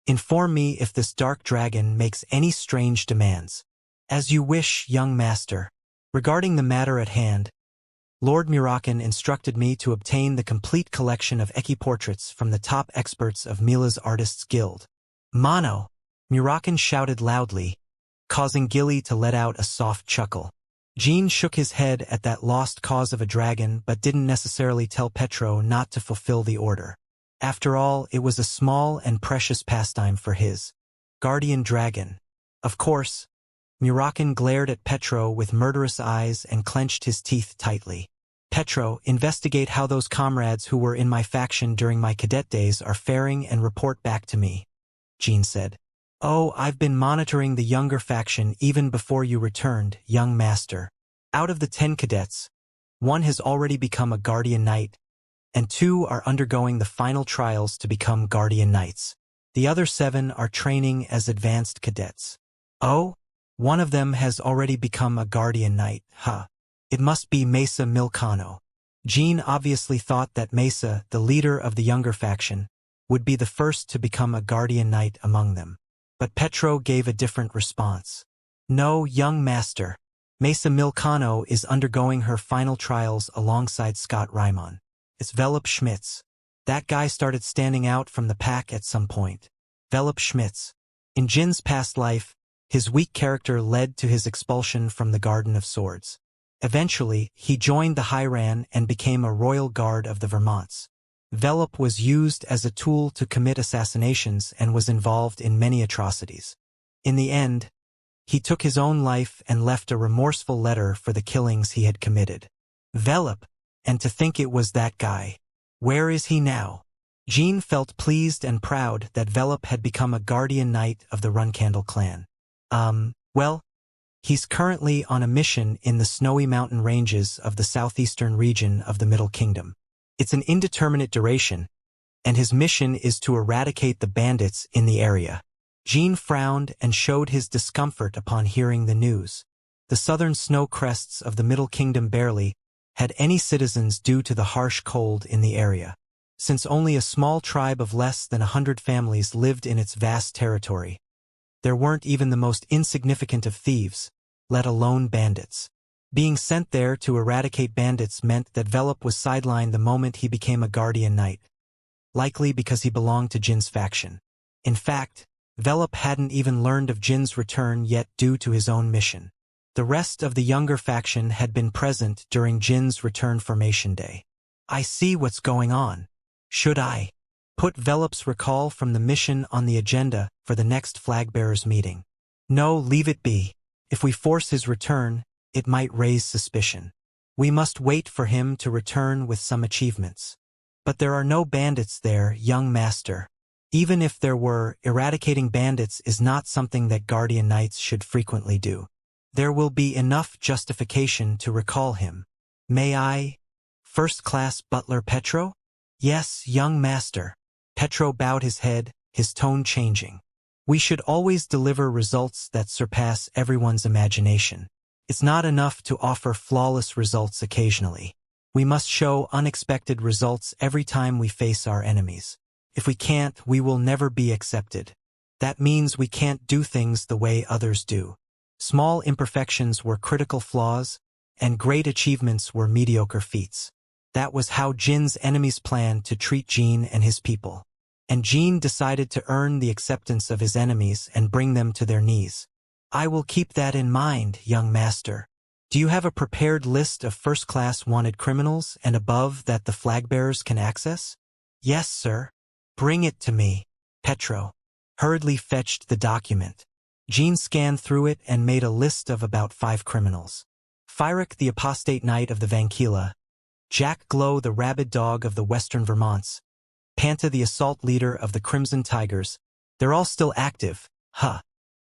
inform me if this dark dragon makes any strange demands. As you wish, young master. Regarding the matter at hand, Lord Murakan instructed me to obtain the complete collection of Eki portraits from the top experts of Mila's Artists Guild. Mono! Murakan shouted loudly, causing Gilly to let out a soft chuckle. Jean shook his head at that lost cause of a dragon but didn't necessarily tell Petro not to fulfill the order. After all, it was a small and precious pastime for his guardian dragon. Of course, Murakan glared at Petro with murderous eyes and clenched his teeth tightly. Petro, investigate how those comrades who were in my faction during my cadet days are faring and report back to me, Jean said. Oh, I've been monitoring the younger faction even before you returned, young master. Out of the 10 cadets, 1 has already become a guardian knight, and 2 are undergoing the final trials to become guardian knights. The other 7 are training as advanced cadets. Oh? 1 of them has already become a guardian knight, huh? It must be Mesa Milcano. Jean obviously thought that Mesa, the leader of the younger faction, would be the first to become a guardian knight among them. But Petro gave a different response. No, young master. Mesa Milcano is undergoing her final trials alongside Scott Raimon. It's Velop Schmitz. That guy started standing out from the pack at some point. Velop Schmitz. In Jin's past life, his weak character led to his expulsion from the Garden of Swords. Eventually, he joined the Hiran and became a royal guard of the Vermonts. Velop was used as a tool to commit assassinations and was involved in many atrocities. In the end, he took his own life and left a remorseful letter for the killings he had committed. Velop, and to think it was that guy. Where is he now? Jean felt pleased and proud that Velop had become a guardian knight of the Runcandle clan. Well, he's currently on a mission in the snowy mountain ranges of the southeastern region of the Middle Kingdom. It's an indeterminate duration, and his mission is to eradicate the bandits in the area. Jean frowned and showed his discomfort upon hearing the news. The southern snow crests of the Middle Kingdom barely had any citizens due to the harsh cold in the area. Since only a small tribe of less than 100 families lived in its vast territory, there weren't even the most insignificant of thieves, let alone bandits. Being sent there to eradicate bandits meant that Velop was sidelined the moment he became a guardian knight, likely because he belonged to Jin's faction. In fact, Velop hadn't even learned of Jin's return yet due to his own mission. The rest of the younger faction had been present during Jin's return formation day. I see what's going on. Should I put Velop's recall from the mission on the agenda for the next flagbearers meeting? No, leave it be. If we force his return, it might raise suspicion. We must wait for him to return with some achievements. But there are no bandits there, young master. Even if there were, eradicating bandits is not something that guardian knights should frequently do. There will be enough justification to recall him. May I? First-class butler Petro? Yes, young master. Petro bowed his head, his tone changing. We should always deliver results that surpass everyone's imagination. It's not enough to offer flawless results occasionally. We must show unexpected results every time we face our enemies. If we can't, we will never be accepted. That means we can't do things the way others do. Small imperfections were critical flaws, and great achievements were mediocre feats. That was how Jin's enemies planned to treat Jin and his people. And Jin decided to earn the acceptance of his enemies and bring them to their knees. I will keep that in mind, young master. Do you have a prepared list of first-class wanted criminals and above that the flagbearers can access? Yes, sir. Bring it to me. Petro hurriedly fetched the document. Jean scanned through it and made a list of about 5 criminals. Fyric, the apostate knight of the Vankila, Jack Glow, the rabid dog of the Western Vermonts, Panta, the assault leader of the Crimson Tigers. They're all still active, huh?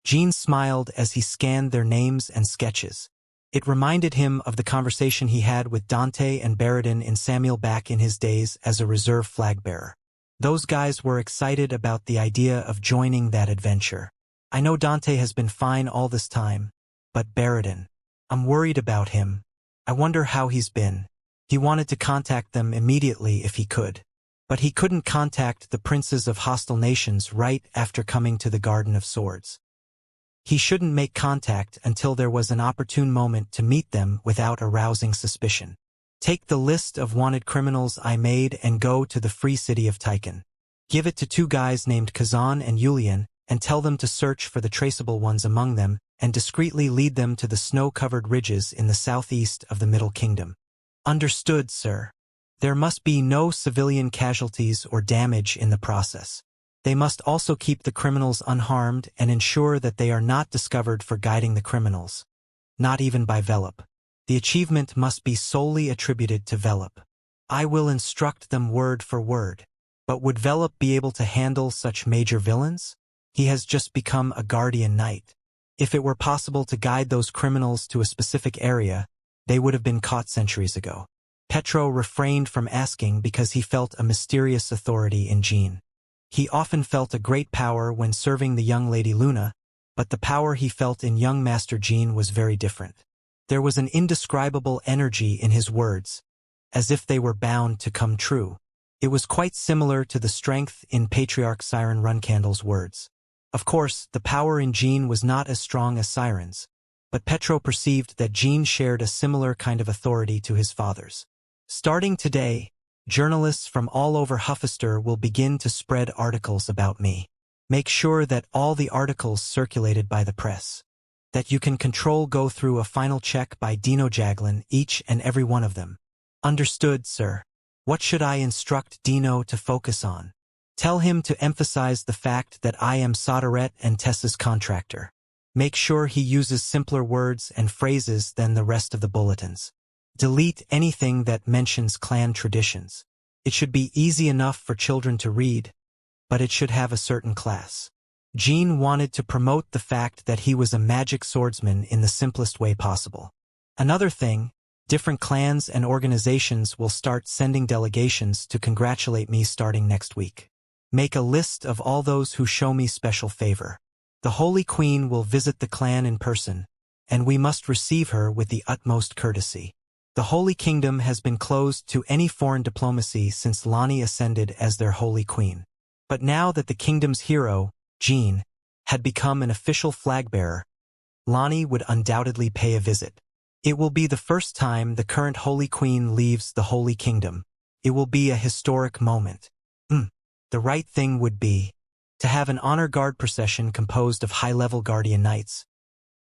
Jean smiled as he scanned their names and sketches. It reminded him of the conversation he had with Dante and Baradin in Samuel back in his days as a reserve flag-bearer. Those guys were excited about the idea of joining that adventure. I know Dante has been fine all this time, but Baradin, I'm worried about him. I wonder how he's been. He wanted to contact them immediately if he could. But he couldn't contact the princes of hostile nations right after coming to the Garden of Swords. He shouldn't make contact until there was an opportune moment to meet them without arousing suspicion. Take the list of wanted criminals I made and go to the free city of Tychon. Give it to two guys named Kazan and Yulian and tell them to search for the traceable ones among them and discreetly lead them to the snow-covered ridges in the southeast of the Middle Kingdom. Understood, sir. There must be no civilian casualties or damage in the process. They must also keep the criminals unharmed and ensure that they are not discovered for guiding the criminals. Not even by Velop. The achievement must be solely attributed to Velop. I will instruct them word for word. But would Velop be able to handle such major villains? He has just become a guardian knight. If it were possible to guide those criminals to a specific area, they would have been caught centuries ago. Petro refrained from asking because he felt a mysterious authority in Jean. He often felt a great power when serving the young Lady Luna, but the power he felt in young Master Jean was very different. There was an indescribable energy in his words, as if they were bound to come true. It was quite similar to the strength in Patriarch Siren Runcandle's words. Of course, the power in Jean was not as strong as Siren's, but Petro perceived that Jean shared a similar kind of authority to his father's. Starting today, journalists from all over Huffister will begin to spread articles about me. Make sure that all the articles circulated by the press, that you can control go through a final check by Dino Jaglin, each and every one of them. Understood, sir. What should I instruct Dino to focus on? Tell him to emphasize the fact that I am Soderette and Tessa's contractor. Make sure he uses simpler words and phrases than the rest of the bulletins. Delete anything that mentions clan traditions. It should be easy enough for children to read, but it should have a certain class. Jean wanted to promote the fact that he was a magic swordsman in the simplest way possible. Another thing, different clans and organizations will start sending delegations to congratulate me starting next week. Make a list of all those who show me special favor. The Holy Queen will visit the clan in person, and we must receive her with the utmost courtesy. The Holy Kingdom has been closed to any foreign diplomacy since Lani ascended as their Holy Queen. But now that the kingdom's hero, Jean, had become an official flag-bearer, Lani would undoubtedly pay a visit. It will be the first time the current Holy Queen leaves the Holy Kingdom. It will be a historic moment. The right thing would be to have an honor guard procession composed of high-level guardian knights.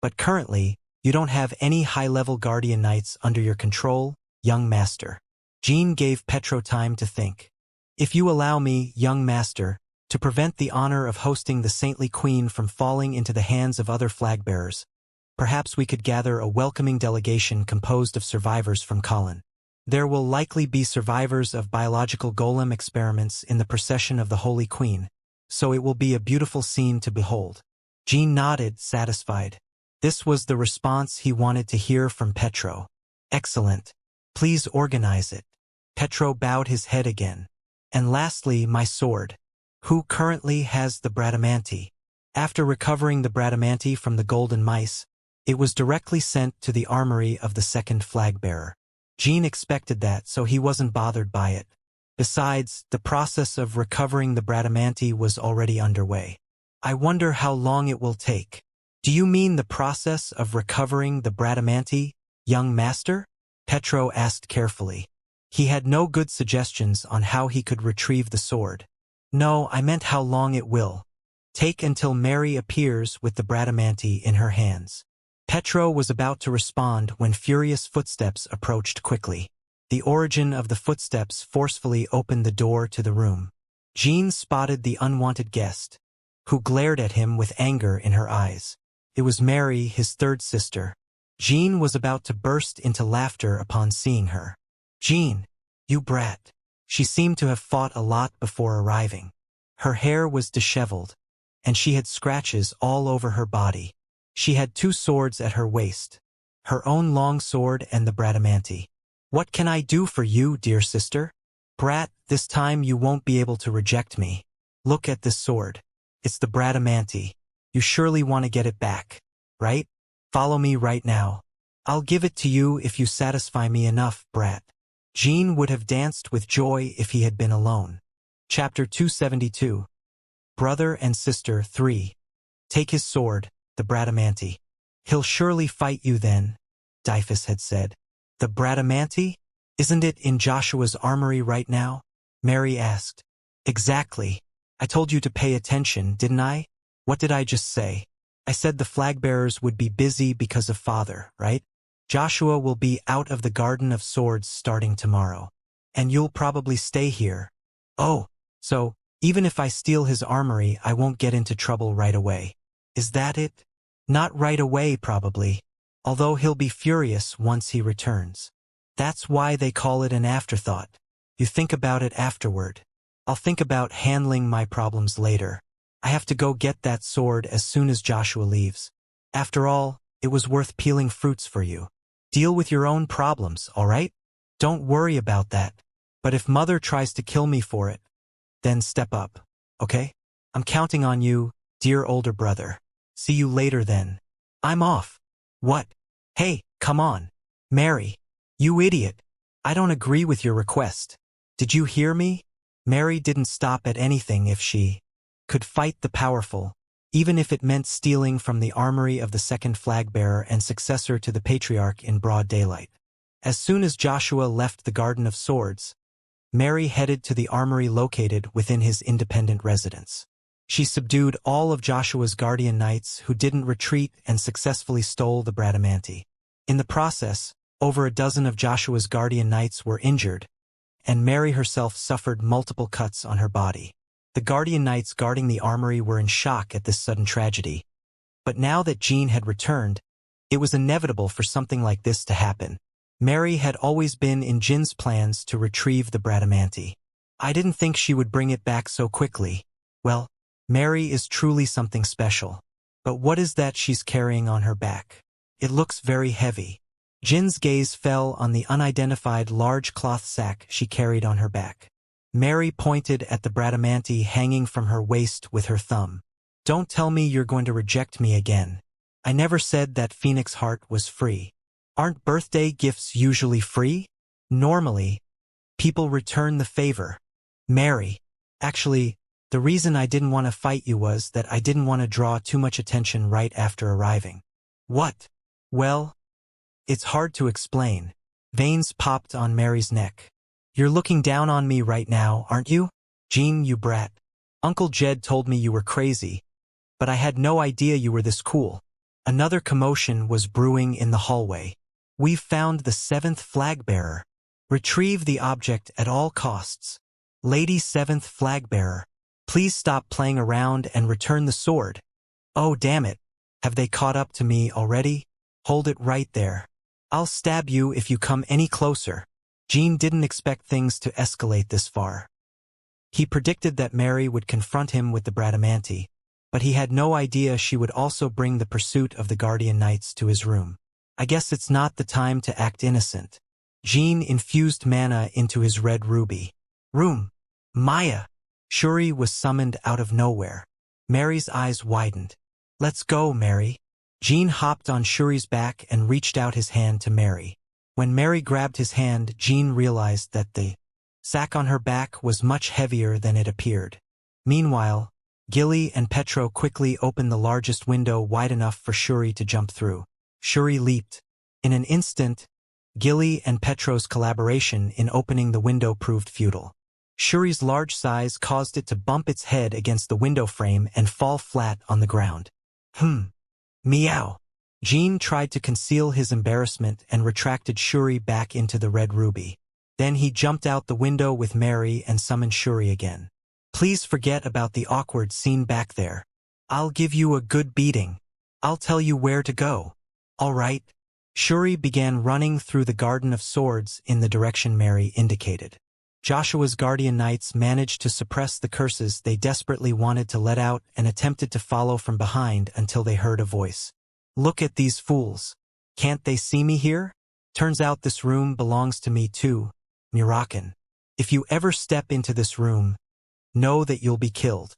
But currently, you don't have any high-level guardian knights under your control, young master. Jean gave Petro time to think. If you allow me, young master, to prevent the honor of hosting the saintly queen from falling into the hands of other flag-bearers, perhaps we could gather a welcoming delegation composed of survivors from Colin. There will likely be survivors of biological golem experiments in the procession of the Holy Queen, so it will be a beautiful scene to behold. Jean nodded, satisfied. This was the response he wanted to hear from Petro. Excellent. Please organize it. Petro bowed his head again. And lastly, my sword. Who currently has the Bradamanti? After recovering the Bradamanti from the Golden Mice, it was directly sent to the armory of the second flag-bearer. Jean expected that, so he wasn't bothered by it. Besides, the process of recovering the Bradamanti was already underway. I wonder how long it will take. Do you mean the process of recovering the Bradamanti, young master? Petro asked carefully. He had no good suggestions on how he could retrieve the sword. No, I meant how long it will take until Mary appears with the Bradamanti in her hands. Petro was about to respond when furious footsteps approached quickly. The origin of the footsteps forcefully opened the door to the room. Jean spotted the unwanted guest, who glared at him with anger in her eyes. It was Mary, his third sister. Jean was about to burst into laughter upon seeing her. Jean, you brat. She seemed to have fought a lot before arriving. Her hair was disheveled, and she had scratches all over her body. She had two swords at her waist, her own long sword and the Bradamanti. What can I do for you, dear sister? Brat, this time you won't be able to reject me. Look at this sword. It's the Bradamanti. You surely want to get it back, right? Follow me right now. I'll give it to you if you satisfy me enough, brat. Jean would have danced with joy if he had been alone. Chapter 272. Brother and Sister 3. Take his sword, the Bradamanti. He'll surely fight you then, Dyphus had said. The Bradamanti? Isn't it in Joshua's armory right now? Mary asked. Exactly. I told you to pay attention, didn't I? What did I just say? I said the flag-bearers would be busy because of Father, right? Joshua will be out of the Garden of Swords starting tomorrow. And you'll probably stay here. Oh, so, even if I steal his armory, I won't get into trouble right away. Is that it? Not right away, probably. Although he'll be furious once he returns. That's why they call it an afterthought. You think about it afterward. I'll think about handling my problems later. I have to go get that sword as soon as Joshua leaves. After all, it was worth peeling fruits for you. Deal with your own problems, all right? Don't worry about that. But if Mother tries to kill me for it, then step up, okay? I'm counting on you, dear older brother. See you later then. I'm off. What? Hey, come on. Mary. You idiot. I don't agree with your request. Did you hear me? Mary didn't stop at anything if she could fight the powerful, even if it meant stealing from the armory of the second flag-bearer and successor to the patriarch in broad daylight. As soon as Joshua left the Garden of Swords, Mary headed to the armory located within his independent residence. She subdued all of Joshua's guardian knights who didn't retreat and successfully stole the Bradamanti. In the process, over a dozen of Joshua's guardian knights were injured, and Mary herself suffered multiple cuts on her body. The guardian knights guarding the armory were in shock at this sudden tragedy. But now that Jean had returned, it was inevitable for something like this to happen. Mary had always been in Jin's plans to retrieve the Bradamanti. I didn't think she would bring it back so quickly. Well, Mary is truly something special. But what is that she's carrying on her back? It looks very heavy. Jin's gaze fell on the unidentified large cloth sack she carried on her back. Mary pointed at the Bradamanti hanging from her waist with her thumb. Don't tell me you're going to reject me again. I never said that Phoenix Heart was free. Aren't birthday gifts usually free? Normally, people return the favor. Mary, actually, the reason I didn't want to fight you was that I didn't want to draw too much attention right after arriving. What? Well, it's hard to explain. Veins popped on Mary's neck. You're looking down on me right now, aren't you? Jean, you brat. Uncle Jed told me you were crazy, but I had no idea you were this cool. Another commotion was brewing in the hallway. We've found the seventh flag-bearer. Retrieve the object at all costs. Lady Seventh Flag-bearer, please stop playing around and return the sword. Oh, damn it. Have they caught up to me already? Hold it right there. I'll stab you if you come any closer. Jean didn't expect things to escalate this far. He predicted that Mary would confront him with the Bradamanti, but he had no idea she would also bring the pursuit of the Guardian Knights to his room. I guess it's not the time to act innocent. Jean infused mana into his red ruby. Room. Maya. Shuri was summoned out of nowhere. Mary's eyes widened. Let's go, Mary. Jean hopped on Shuri's back and reached out his hand to Mary. When Mary grabbed his hand, Jean realized that the sack on her back was much heavier than it appeared. Meanwhile, Gilly and Petro quickly opened the largest window wide enough for Shuri to jump through. Shuri leaped. In an instant, Gilly and Petro's collaboration in opening the window proved futile. Shuri's large size caused it to bump its head against the window frame and fall flat on the ground. Meow. Jean tried to conceal his embarrassment and retracted Shuri back into the red ruby. Then he jumped out the window with Mary and summoned Shuri again. Please forget about the awkward scene back there. I'll give you a good beating. I'll tell you where to go. All right. Shuri began running through the Garden of Swords in the direction Mary indicated. Joshua's guardian knights managed to suppress the curses they desperately wanted to let out and attempted to follow from behind until they heard a voice. Look at these fools. Can't they see me here? Turns out this room belongs to me too, Murakan. If you ever step into this room, know that you'll be killed.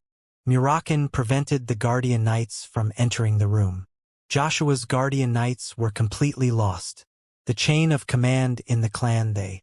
Murakan prevented the guardian knights from entering the room. Joshua's guardian knights were completely lost. The chain of command in the clan they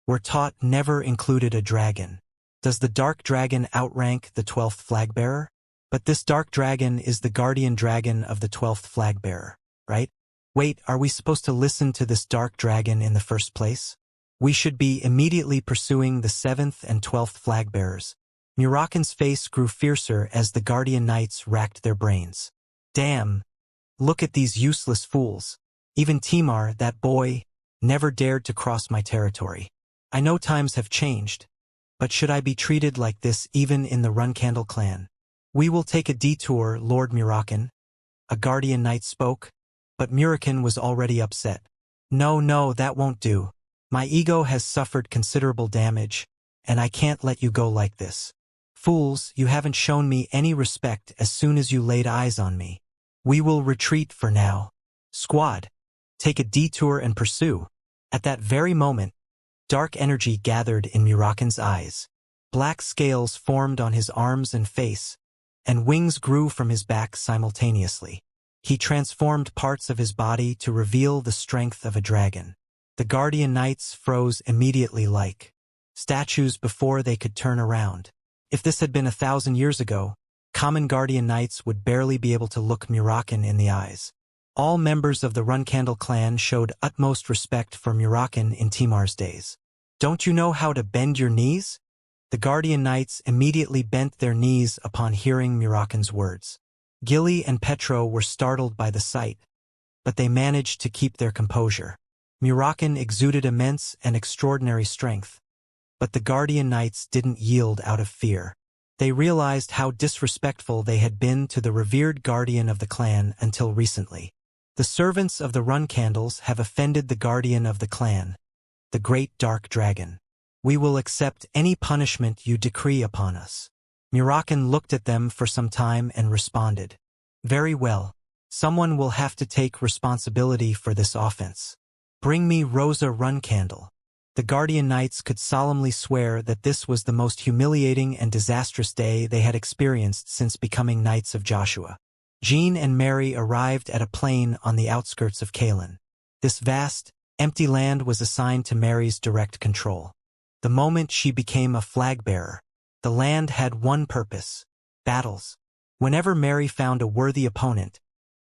we're taught never included a dragon. Does the dark dragon outrank the 12th flag-bearer? But this dark dragon is the guardian dragon of the 12th flag-bearer, right? Wait, are we supposed to listen to this dark dragon in the first place? We should be immediately pursuing the 7th and 12th flag-bearers. Murakan's face grew fiercer as the guardian knights racked their brains. Damn! Look at these useless fools. Even Timar, that boy, never dared to cross my territory. I know times have changed, but should I be treated like this even in the Runcandle clan? We will take a detour, Lord Murakan. A guardian knight spoke, but Murakan was already upset. No, that won't do. My ego has suffered considerable damage, and I can't let you go like this. Fools, you haven't shown me any respect as soon as you laid eyes on me. We will retreat for now. Squad, take a detour and pursue. At that very moment, dark energy gathered in Murakan's eyes. Black scales formed on his arms and face, and wings grew from his back simultaneously. He transformed parts of his body to reveal the strength of a dragon. The guardian knights froze immediately like statues before they could turn around. If this had been 1,000 years ago, common guardian knights would barely be able to look Murakan in the eyes. All members of the Runcandle clan showed utmost respect for Murakan in Timar's days. Don't you know how to bend your knees? The guardian knights immediately bent their knees upon hearing Murakan's words. Gilly and Petro were startled by the sight, but they managed to keep their composure. Murakan exuded immense and extraordinary strength, but the guardian knights didn't yield out of fear. They realized how disrespectful they had been to the revered guardian of the clan until recently. The servants of the Runcandles have offended the guardian of the clan, the great dark dragon. We will accept any punishment you decree upon us. Murakan looked at them for some time and responded. Very well. Someone will have to take responsibility for this offense. Bring me Rosa Runcandle. The guardian knights could solemnly swear that this was the most humiliating and disastrous day they had experienced since becoming Knights of Joshua. Jean and Mary arrived at a plain on the outskirts of Kalen. This vast, empty land was assigned to Mary's direct control. The moment she became a flag-bearer, the land had one purpose: battles. Whenever Mary found a worthy opponent,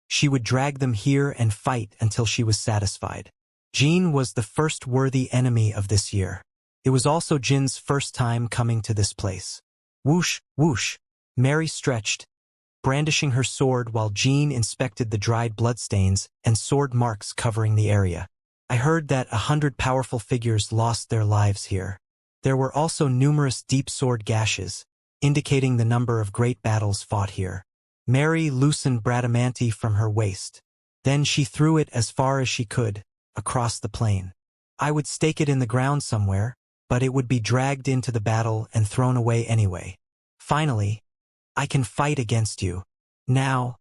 she would drag them here and fight until she was satisfied. Jean was the first worthy enemy of this year. It was also Jin's first time coming to this place. Whoosh, whoosh. Mary stretched, brandishing her sword while Jean inspected the dried bloodstains and sword marks covering the area. I heard that 100 powerful figures lost their lives here. There were also numerous deep sword gashes, indicating the number of great battles fought here. Mary loosened Bradamante from her waist. Then she threw it as far as she could, across the plain. I would stake it in the ground somewhere, but it would be dragged into the battle and thrown away anyway. Finally, I can fight against you. Now,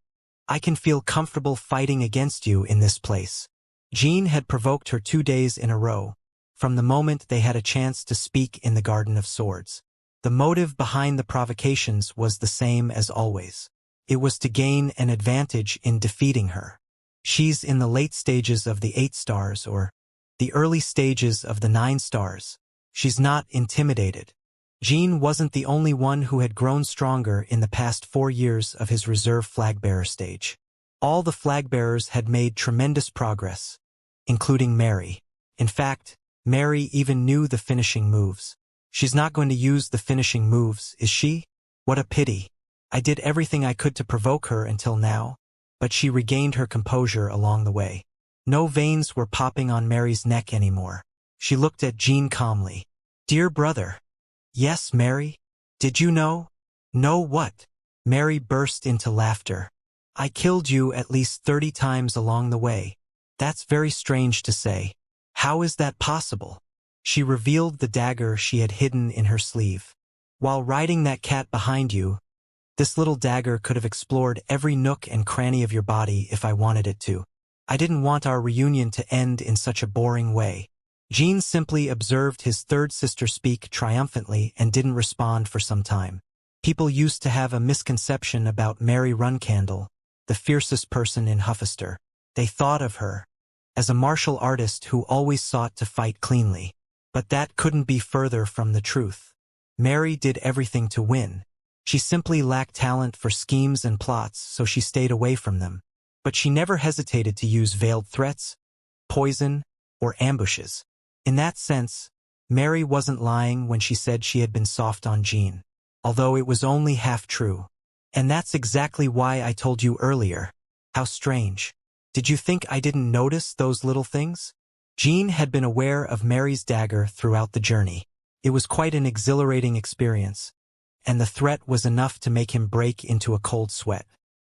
I can feel comfortable fighting against you in this place. Jean had provoked her 2 days in a row, from the moment they had a chance to speak in the Garden of Swords. The motive behind the provocations was the same as always. It was to gain an advantage in defeating her. She's in the late stages of the 8 stars or the early stages of the 9 stars. She's not intimidated. Jean wasn't the only one who had grown stronger in the past 4 years of his reserve flag-bearer stage. All the flag-bearers had made tremendous progress, including Mary. In fact, Mary even knew the finishing moves. She's not going to use the finishing moves, is she? What a pity. I did everything I could to provoke her until now, but she regained her composure along the way. No veins were popping on Mary's neck anymore. She looked at Jean calmly. Dear brother. Yes, Mary? Did you know? Know what? Mary burst into laughter. I killed you at least 30 times along the way. That's very strange to say. How is that possible? She revealed the dagger she had hidden in her sleeve. While riding that cat behind you, this little dagger could have explored every nook and cranny of your body if I wanted it to. I didn't want our reunion to end in such a boring way. Jean simply observed his third sister speak triumphantly and didn't respond for some time. People used to have a misconception about Mary Runcandle, the fiercest person in Huffister. They thought of her as a martial artist who always sought to fight cleanly. But that couldn't be further from the truth. Mary did everything to win. She simply lacked talent for schemes and plots, so she stayed away from them. But she never hesitated to use veiled threats, poison, or ambushes. In that sense, Mary wasn't lying when she said she had been soft on Jean, although it was only half true. And that's exactly why I told you earlier. How strange. Did you think I didn't notice those little things? Jean had been aware of Mary's dagger throughout the journey. It was quite an exhilarating experience, and the threat was enough to make him break into a cold sweat.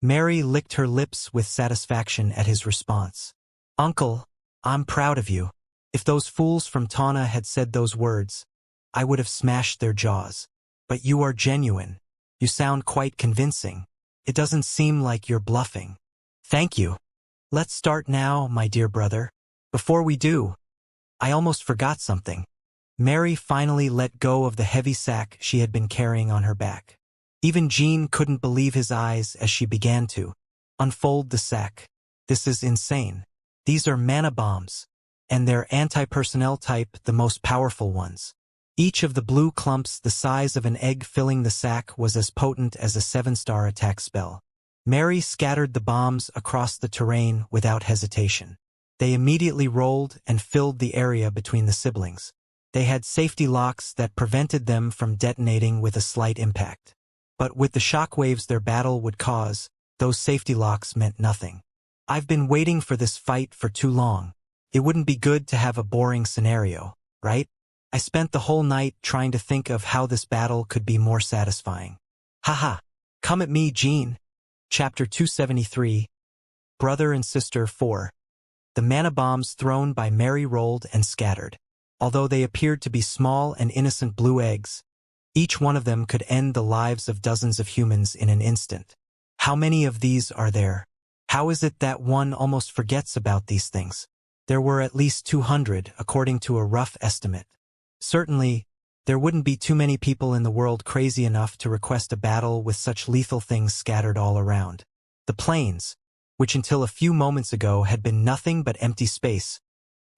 Mary licked her lips with satisfaction at his response. "Uncle, I'm proud of you. If those fools from Tana had said those words, I would have smashed their jaws. But you are genuine. You sound quite convincing. It doesn't seem like you're bluffing." "Thank you. Let's start now, my dear brother. Before we do, I almost forgot something." Mary finally let go of the heavy sack she had been carrying on her back. Even Jean couldn't believe his eyes as she began to unfold the sack. "This is insane. These are mana bombs, and they're anti-personnel type, the most powerful ones." Each of the blue clumps the size of an egg filling the sack was as potent as a 7-star attack spell. Mary scattered the bombs across the terrain without hesitation. They immediately rolled and filled the area between the siblings. They had safety locks that prevented them from detonating with a slight impact. But with the shockwaves their battle would cause, those safety locks meant nothing. "I've been waiting for this fight for too long. It wouldn't be good to have a boring scenario, right? I spent the whole night trying to think of how this battle could be more satisfying." "Haha. Come at me, Jean." Chapter 273. Brother and Sister 4. The mana bombs thrown by Mary rolled and scattered. Although they appeared to be small and innocent blue eggs, each one of them could end the lives of dozens of humans in an instant. How many of these are there? How is it that one almost forgets about these things? There were at least 200, according to a rough estimate. Certainly, there wouldn't be too many people in the world crazy enough to request a battle with such lethal things scattered all around. The plains, which until a few moments ago had been nothing but empty space,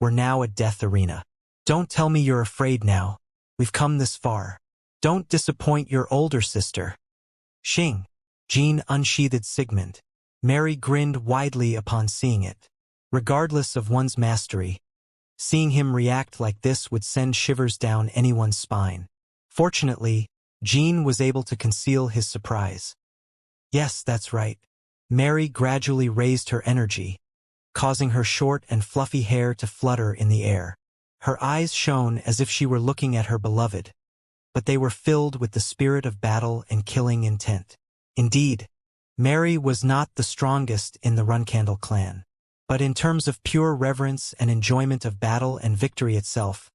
were now a death arena. "Don't tell me you're afraid now. We've come this far. Don't disappoint your older sister." "Xing." Jean unsheathed Sigmund. Mary grinned widely upon seeing it. Regardless of one's mastery, seeing him react like this would send shivers down anyone's spine. Fortunately, Jean was able to conceal his surprise. "Yes, that's right." Mary gradually raised her energy, causing her short and fluffy hair to flutter in the air. Her eyes shone as if she were looking at her beloved, but they were filled with the spirit of battle and killing intent. Indeed, Mary was not the strongest in the Runcandle clan, but in terms of pure reverence and enjoyment of battle and victory itself,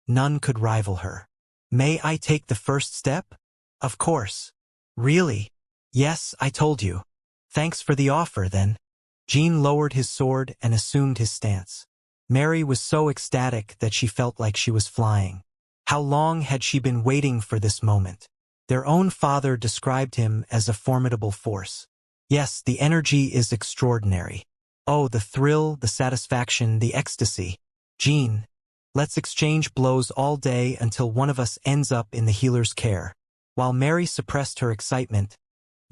none could rival her. "May I take the first step?" "Of course." "Really?" "Yes, I told you." "Thanks for the offer, then." Jean lowered his sword and assumed his stance. Mary was so ecstatic that she felt like she was flying. How long had she been waiting for this moment? Their own father described him as a formidable force. Yes, the energy is extraordinary. Oh, the thrill, the satisfaction, the ecstasy. "Jean, let's exchange blows all day until one of us ends up in the healer's care." While Mary suppressed her excitement,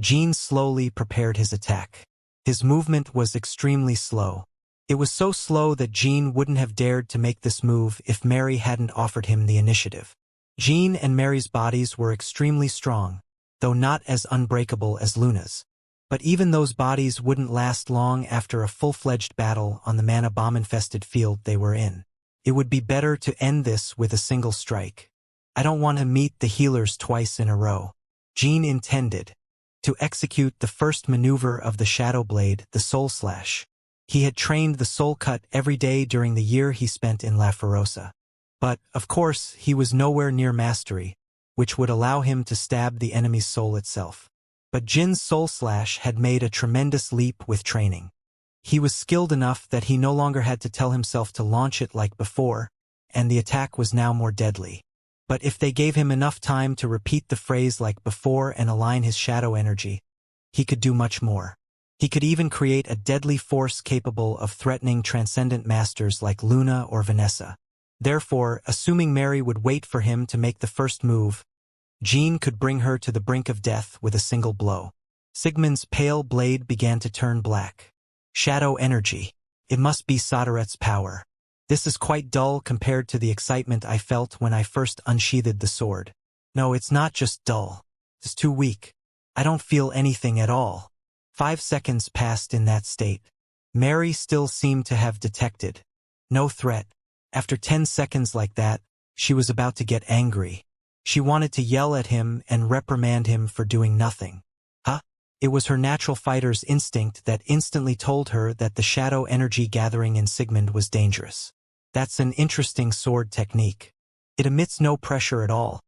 Jean slowly prepared his attack. His movement was extremely slow. It was so slow that Jean wouldn't have dared to make this move if Mary hadn't offered him the initiative. Jean and Mary's bodies were extremely strong, though not as unbreakable as Luna's. But even those bodies wouldn't last long after a full-fledged battle on the mana bomb-infested field they were in. It would be better to end this with a single strike. "I don't want to meet the healers twice in a row." Jean intended to execute the first maneuver of the Shadow Blade, the Soul Slash. He had trained the Soul Cut every day during the year he spent in La Ferosa. But, of course, he was nowhere near mastery, which would allow him to stab the enemy's soul itself. But Jin's Soul Slash had made a tremendous leap with training. He was skilled enough that he no longer had to tell himself to launch it like before, and the attack was now more deadly. But if they gave him enough time to repeat the phrase like before and align his shadow energy, he could do much more. He could even create a deadly force capable of threatening transcendent masters like Luna or Vanessa. Therefore, assuming Mary would wait for him to make the first move, Jean could bring her to the brink of death with a single blow. Sigmund's pale blade began to turn black. Shadow energy. It must be Soderet's power. This is quite dull compared to the excitement I felt when I first unsheathed the sword. No, it's not just dull. It's too weak. I don't feel anything at all. 5 seconds passed in that state. Mary still seemed to have detected no threat. After 10 seconds like that, she was about to get angry. She wanted to yell at him and reprimand him for doing nothing. It was her natural fighter's instinct that instantly told her that the shadow energy gathering in Sigmund was dangerous. That's an interesting sword technique. It emits no pressure at all,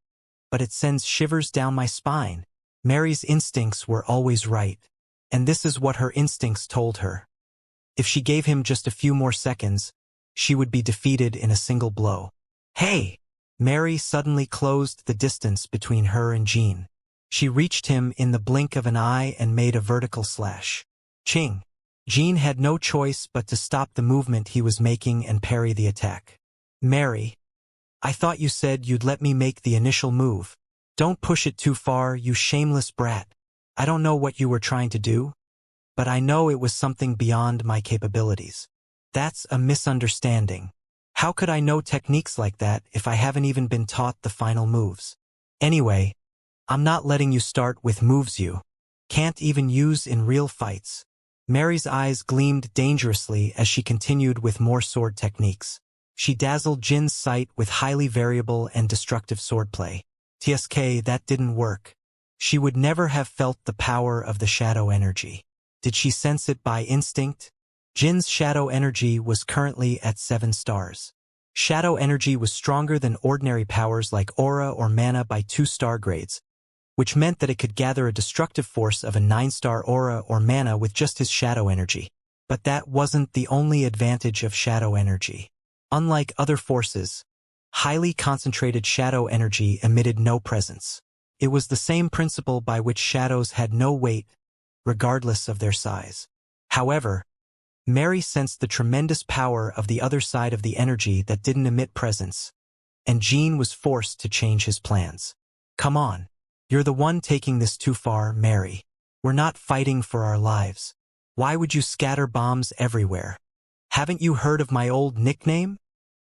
but it sends shivers down my spine. Mary's instincts were always right, and this is what her instincts told her. If she gave him just a few more seconds, she would be defeated in a single blow. Hey! Mary suddenly closed the distance between her and Jean. She reached him in the blink of an eye and made a vertical slash. Ching! Jean had no choice but to stop the movement he was making and parry the attack. Mary, I thought you said you'd let me make the initial move. Don't push it too far, you shameless brat. I don't know what you were trying to do, but I know it was something beyond my capabilities. That's a misunderstanding. How could I know techniques like that if I haven't even been taught the final moves? Anyway, I'm not letting you start with moves you can't even use in real fights. Mary's eyes gleamed dangerously as she continued with more sword techniques. She dazzled Jin's sight with highly variable and destructive swordplay. TSK, that didn't work. She would never have felt the power of the shadow energy. Did she sense it by instinct? Jin's shadow energy was currently at 7 stars. Shadow energy was stronger than ordinary powers like aura or mana by 2 star grades, which meant that it could gather a destructive force of a 9-star aura or mana with just his shadow energy. But that wasn't the only advantage of shadow energy. Unlike other forces, highly concentrated shadow energy emitted no presence. It was the same principle by which shadows had no weight, regardless of their size. However, Mary sensed the tremendous power of the other side of the energy that didn't emit presence, and Jean was forced to change his plans. Come on. You're the one taking this too far, Mary. We're not fighting for our lives. Why would you scatter bombs everywhere? Haven't you heard of my old nickname?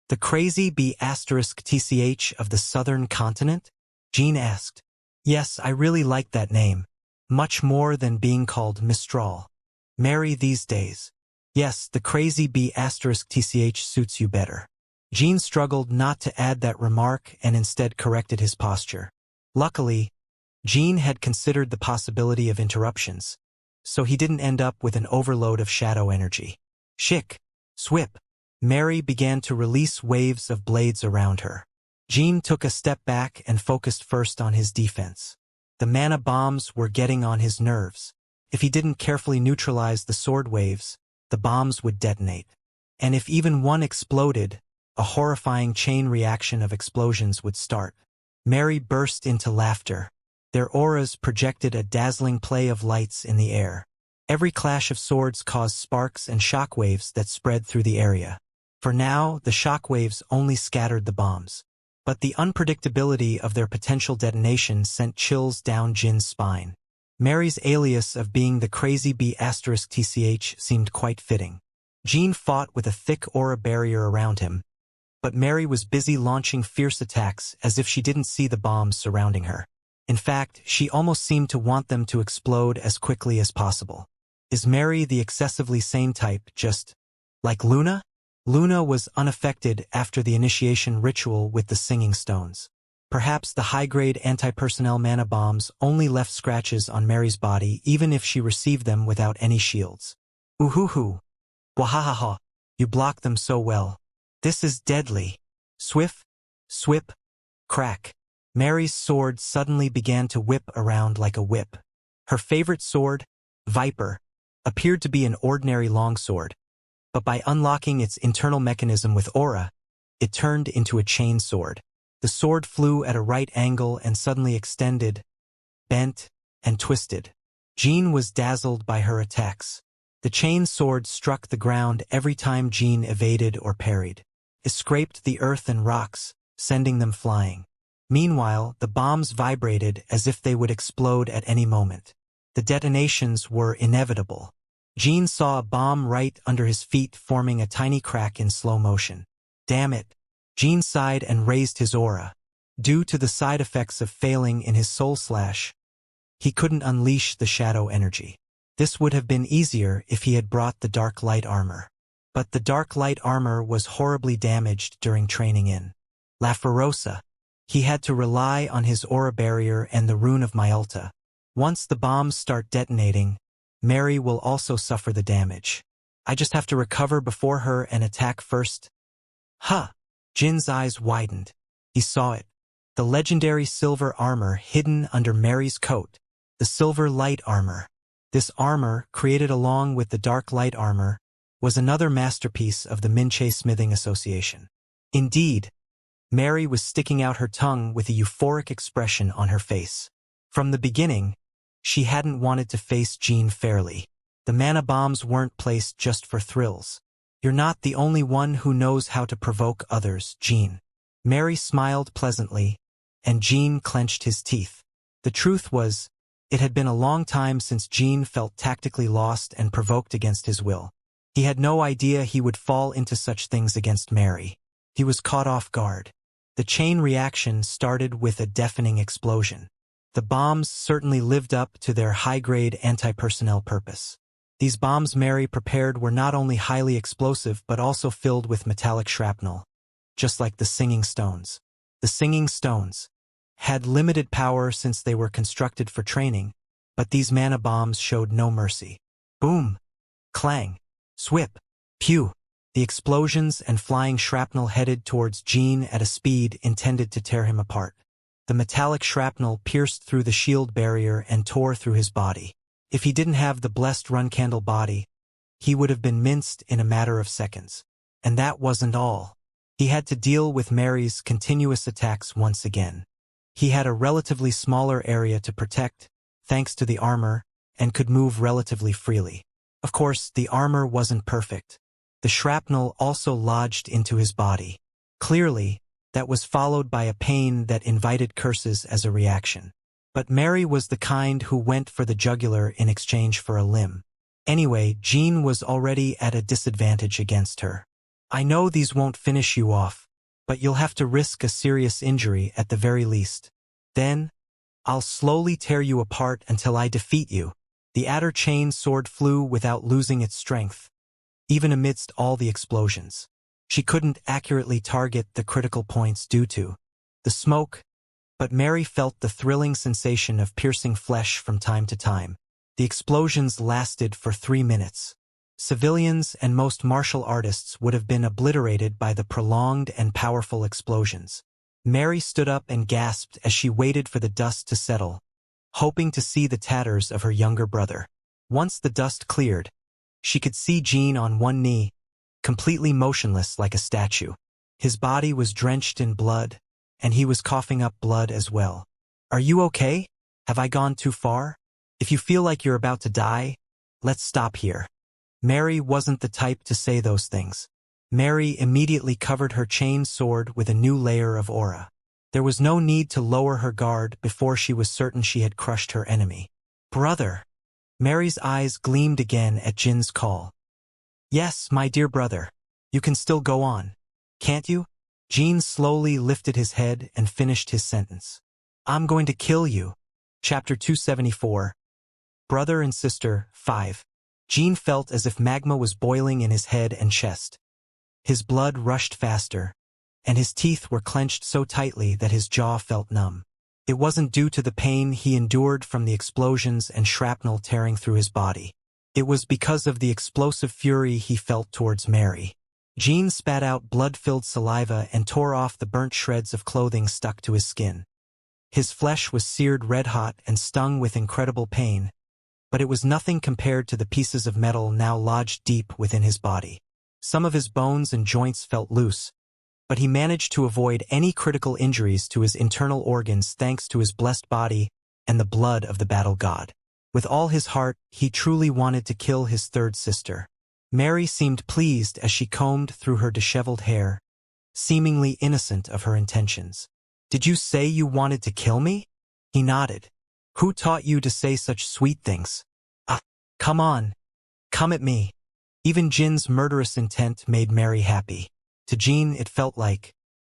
The crazy B***TCH of the southern continent? Jean asked. Yes, I really like that name. Much more than being called Mistral. Mary these days. Yes, the crazy B***TCH suits you better. Jean struggled not to add that remark and instead corrected his posture. Luckily, Jean had considered the possibility of interruptions, so he didn't end up with an overload of shadow energy. Shick! Swip! Mary began to release waves of blades around her. Jean took a step back and focused first on his defense. The mana bombs were getting on his nerves. If he didn't carefully neutralize the sword waves, the bombs would detonate. And if even one exploded, a horrifying chain reaction of explosions would start. Mary burst into laughter. Their auras projected a dazzling play of lights in the air. Every clash of swords caused sparks and shockwaves that spread through the area. For now, the shockwaves only scattered the bombs. But the unpredictability of their potential detonation sent chills down Jin's spine. Mary's alias of being the crazy B***TCH seemed quite fitting. Jean fought with a thick aura barrier around him, but Mary was busy launching fierce attacks as if she didn't see the bombs surrounding her. In fact, she almost seemed to want them to explode as quickly as possible. Is Mary the excessively sane type, just like Luna? Luna was unaffected after the initiation ritual with the singing stones. Perhaps the high-grade anti-personnel mana bombs only left scratches on Mary's body even if she received them without any shields. Ooh-hoo-hoo. Wahahaha. You blocked them so well. This is deadly. Swift, swip, crack. Mary's sword suddenly began to whip around like a whip. Her favorite sword, Viper, appeared to be an ordinary longsword, but by unlocking its internal mechanism with aura, it turned into a chain sword. The sword flew at a right angle and suddenly extended, bent, and twisted. Jean was dazzled by her attacks. The chain sword struck the ground every time Jean evaded or parried. It scraped the earth and rocks, sending them flying. Meanwhile, the bombs vibrated as if they would explode at any moment. The detonations were inevitable. Jean saw a bomb right under his feet, forming a tiny crack in slow motion. Damn it! Jean sighed and raised his aura. Due to the side effects of failing in his soul slash, he couldn't unleash the shadow energy. This would have been easier if he had brought the dark light armor. But the dark light armor was horribly damaged during training in La Ferosa. He had to rely on his aura barrier and the rune of Myalta. Once the bombs start detonating, Mary will also suffer the damage. I just have to recover before her and attack first. Huh! Jin's eyes widened. He saw it. The legendary silver armor hidden under Mary's coat. The silver light armor. This armor, created along with the dark light armor, was another masterpiece of the Minche Smithing Association. Indeed, Mary was sticking out her tongue with a euphoric expression on her face. From the beginning, she hadn't wanted to face Jean fairly. The mana bombs weren't placed just for thrills. You're not the only one who knows how to provoke others, Jean. Mary smiled pleasantly, and Jean clenched his teeth. The truth was, it had been a long time since Jean felt tactically lost and provoked against his will. He had no idea he would fall into such things against Mary. He was caught off guard. The chain reaction started with a deafening explosion. The bombs certainly lived up to their high-grade anti-personnel purpose. These bombs Mary prepared were not only highly explosive but also filled with metallic shrapnel, just like the Singing Stones. The Singing Stones had limited power since they were constructed for training, but these mana bombs showed no mercy. Boom! Clang! Swip! Pew! The explosions and flying shrapnel headed towards Jean at a speed intended to tear him apart. The metallic shrapnel pierced through the shield barrier and tore through his body. If he didn't have the blessed run-candle body, he would have been minced in a matter of seconds. And that wasn't all. He had to deal with Mary's continuous attacks once again. He had a relatively smaller area to protect, thanks to the armor, and could move relatively freely. Of course, the armor wasn't perfect. The shrapnel also lodged into his body. Clearly, that was followed by a pain that invited curses as a reaction. But Mary was the kind who went for the jugular in exchange for a limb. Anyway, Jean was already at a disadvantage against her. I know these won't finish you off, but you'll have to risk a serious injury at the very least. Then, I'll slowly tear you apart until I defeat you. The adder chain sword flew without losing its strength, even amidst all the explosions. She couldn't accurately target the critical points due to the smoke, but Mary felt the thrilling sensation of piercing flesh from time to time. The explosions lasted for 3 minutes. Civilians and most martial artists would have been obliterated by the prolonged and powerful explosions. Mary stood up and gasped as she waited for the dust to settle, hoping to see the tatters of her younger brother. Once the dust cleared, she could see Jean on one knee, completely motionless like a statue. His body was drenched in blood, and he was coughing up blood as well. Are you okay? Have I gone too far? If you feel like you're about to die, let's stop here. Mary wasn't the type to say those things. Mary immediately covered her chain sword with a new layer of aura. There was no need to lower her guard before she was certain she had crushed her enemy. Brother! Mary's eyes gleamed again at Jin's call. Yes, my dear brother. You can still go on. Can't you? Jean slowly lifted his head and finished his sentence. I'm going to kill you. Chapter 274. Brother and Sister, 5. Jean felt as if magma was boiling in his head and chest. His blood rushed faster, and his teeth were clenched so tightly that his jaw felt numb. It wasn't due to the pain he endured from the explosions and shrapnel tearing through his body. It was because of the explosive fury he felt towards Mary. Jean spat out blood-filled saliva and tore off the burnt shreds of clothing stuck to his skin. His flesh was seared red-hot and stung with incredible pain, but it was nothing compared to the pieces of metal now lodged deep within his body. Some of his bones and joints felt loose, but he managed to avoid any critical injuries to his internal organs thanks to his blessed body and the blood of the battle god. With all his heart, he truly wanted to kill his third sister. Mary seemed pleased as she combed through her disheveled hair, seemingly innocent of her intentions. "Did you say you wanted to kill me?" He nodded. "Who taught you to say such sweet things?" "Ah, come on. Come at me." Even Jin's murderous intent made Mary happy. To Jin it felt like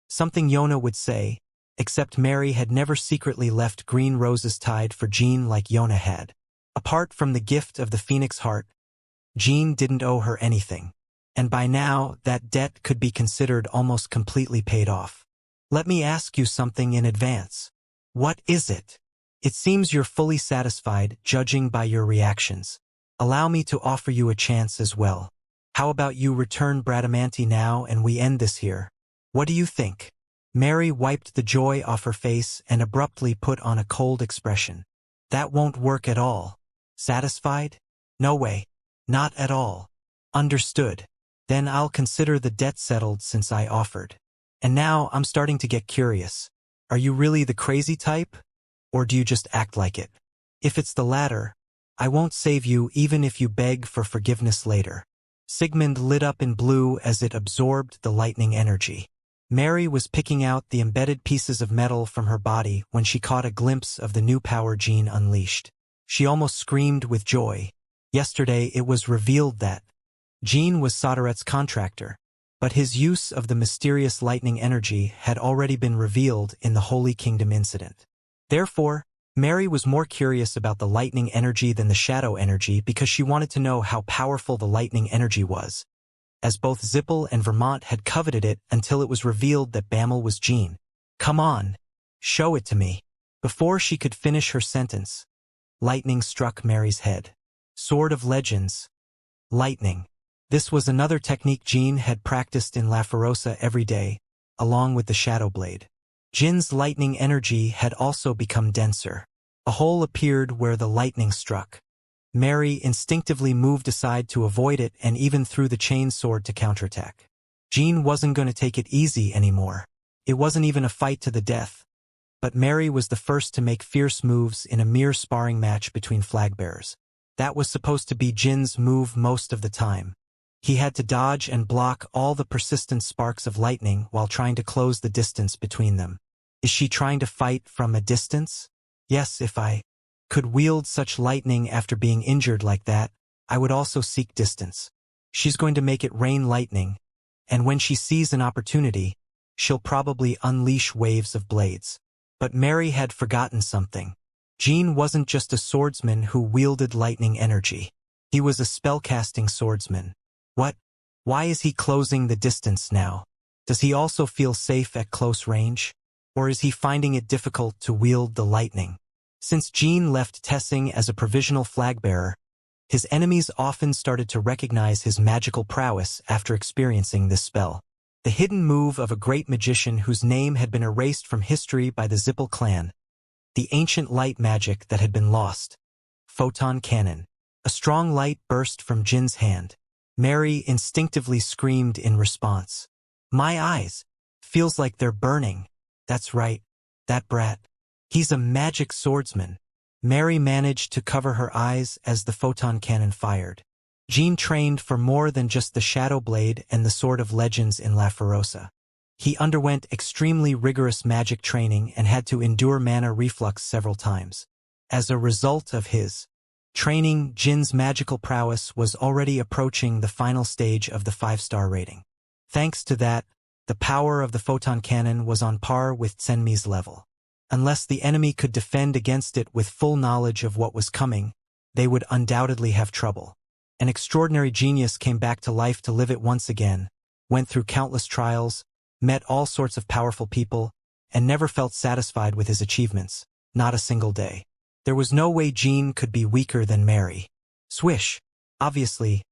something Yona would say, except Mary had never secretly left green roses tied for Jin like Yona had. Apart from the gift of the Phoenix Heart, Jin didn't owe her anything. And by now, that debt could be considered almost completely paid off. "Let me ask you something in advance." "What is it?" "It seems you're fully satisfied, judging by your reactions. Allow me to offer you a chance as well. How about you return Bradamanti now and we end this here? What do you think?" Mary wiped the joy off her face and abruptly put on a cold expression. "That won't work at all." "Satisfied? No way. Not at all." "Understood. Then I'll consider the debt settled since I offered. And now I'm starting to get curious. Are you really the crazy type? Or do you just act like it? If it's the latter, I won't save you even if you beg for forgiveness later." Sigmund lit up in blue as it absorbed the lightning energy. Mary was picking out the embedded pieces of metal from her body when she caught a glimpse of the new power Jean unleashed. She almost screamed with joy. Yesterday it was revealed that Jean was Soderet's contractor, but his use of the mysterious lightning energy had already been revealed in the Holy Kingdom incident. Therefore, Mary was more curious about the lightning energy than the shadow energy because she wanted to know how powerful the lightning energy was, as both Zippel and Vermont had coveted it until it was revealed that Bamel was Jean. "Come on, show it to me." Before she could finish her sentence, lightning struck Mary's head. Sword of Legends. Lightning. This was another technique Jean had practiced in La Ferosa every day, along with the Shadow Blade. Jin's lightning energy had also become denser. A hole appeared where the lightning struck. Mary instinctively moved aside to avoid it and even threw the chain sword to counterattack. Jean wasn't going to take it easy anymore. It wasn't even a fight to the death. But Mary was the first to make fierce moves in a mere sparring match between flagbearers. That was supposed to be Jin's move most of the time. He had to dodge and block all the persistent sparks of lightning while trying to close the distance between them. Is she trying to fight from a distance? Yes, if I could wield such lightning after being injured like that, I would also seek distance. She's going to make it rain lightning, and when she sees an opportunity, she'll probably unleash waves of blades. But Mary had forgotten something. Jean wasn't just a swordsman who wielded lightning energy. He was a spellcasting swordsman. What? Why is he closing the distance now? Does he also feel safe at close range? Or is he finding it difficult to wield the lightning? Since Jean left Tessing as a provisional flagbearer, his enemies often started to recognize his magical prowess after experiencing this spell. The hidden move of a great magician whose name had been erased from history by the Zippel clan. The ancient light magic that had been lost. Photon cannon. A strong light burst from Jin's hand. Mary instinctively screamed in response. "My eyes! Feels like they're burning." "That's right. That brat. He's a magic swordsman." Mary managed to cover her eyes as the photon cannon fired. Jean trained for more than just the Shadow Blade and the Sword of Legends in La Ferosa. He underwent extremely rigorous magic training and had to endure mana reflux several times. As a result of his training, Jin's magical prowess was already approaching the final stage of the 5-star rating. Thanks to that, the power of the photon cannon was on par with Tsenmi's level. Unless the enemy could defend against it with full knowledge of what was coming, they would undoubtedly have trouble. An extraordinary genius came back to life to live it once again, went through countless trials, met all sorts of powerful people, and never felt satisfied with his achievements, not a single day. There was no way Jean could be weaker than Mary. Swish! Obviously,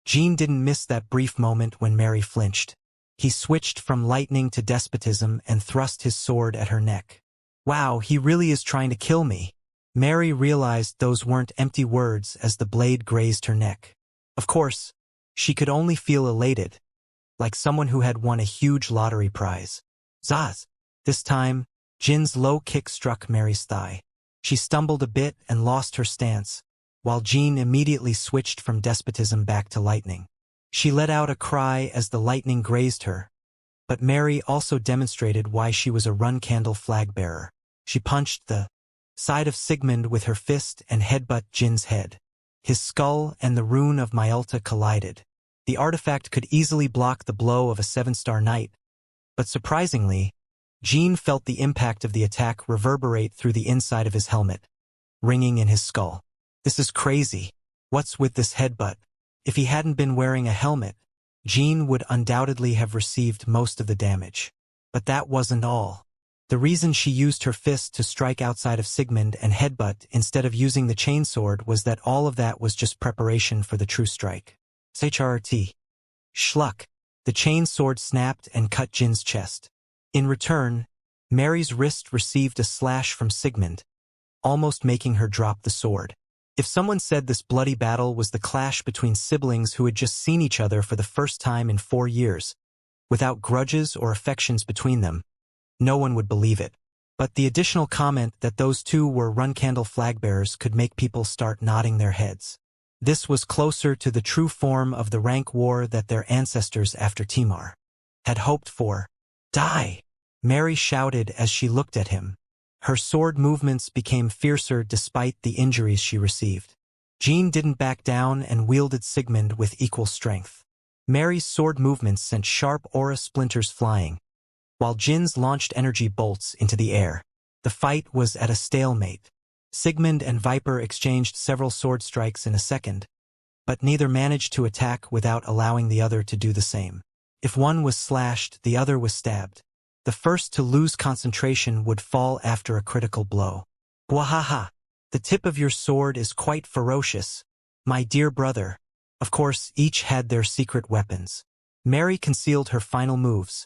Jean didn't miss that brief moment when Mary flinched. He switched from lightning to despotism and thrust his sword at her neck. Wow, he really is trying to kill me. Mary realized those weren't empty words as the blade grazed her neck. Of course, she could only feel elated, like someone who had won a huge lottery prize. Zaz! This time, Jin's low kick struck Mary's thigh. She stumbled a bit and lost her stance, while Jean immediately switched from despotism back to lightning. She let out a cry as the lightning grazed her, But Mary also demonstrated why she was a run-candle flag-bearer. She punched the side of Sigmund with her fist and headbutt Jin's head. His skull and the rune of Myalta collided. The artifact could easily block the blow of a 7-star knight, but surprisingly, Jin felt the impact of the attack reverberate through the inside of his helmet, ringing in his skull. This is crazy. What's with this headbutt? If he hadn't been wearing a helmet, Jin would undoubtedly have received most of the damage. But that wasn't all. The reason she used her fist to strike outside of Sigmund and headbutt instead of using the chainsword was that all of that was just preparation for the true strike. HRT. Schluck. The chainsword snapped and cut Jin's chest. In return, Mary's wrist received a slash from Sigmund, almost making her drop the sword. If someone said this bloody battle was the clash between siblings who had just seen each other for the first time in 4 years, without grudges or affections between them, no one would believe it. But the additional comment that those two were run-candle flag-bearers could make people start nodding their heads. This was closer to the true form of the rank war that their ancestors after Timar had hoped for. Die! Mary shouted as she looked at him. Her sword movements became fiercer despite the injuries she received. Jin didn't back down and wielded Sigmund with equal strength. Mary's sword movements sent sharp aura splinters flying, while Jin's launched energy bolts into the air. The fight was at a stalemate. Sigmund and Viper exchanged several sword strikes in a second, but neither managed to attack without allowing the other to do the same. If one was slashed, the other was stabbed. The first to lose concentration would fall after a critical blow. Bwahaha! The tip of your sword is quite ferocious, my dear brother. Of course, each had their secret weapons. Mary concealed her final moves,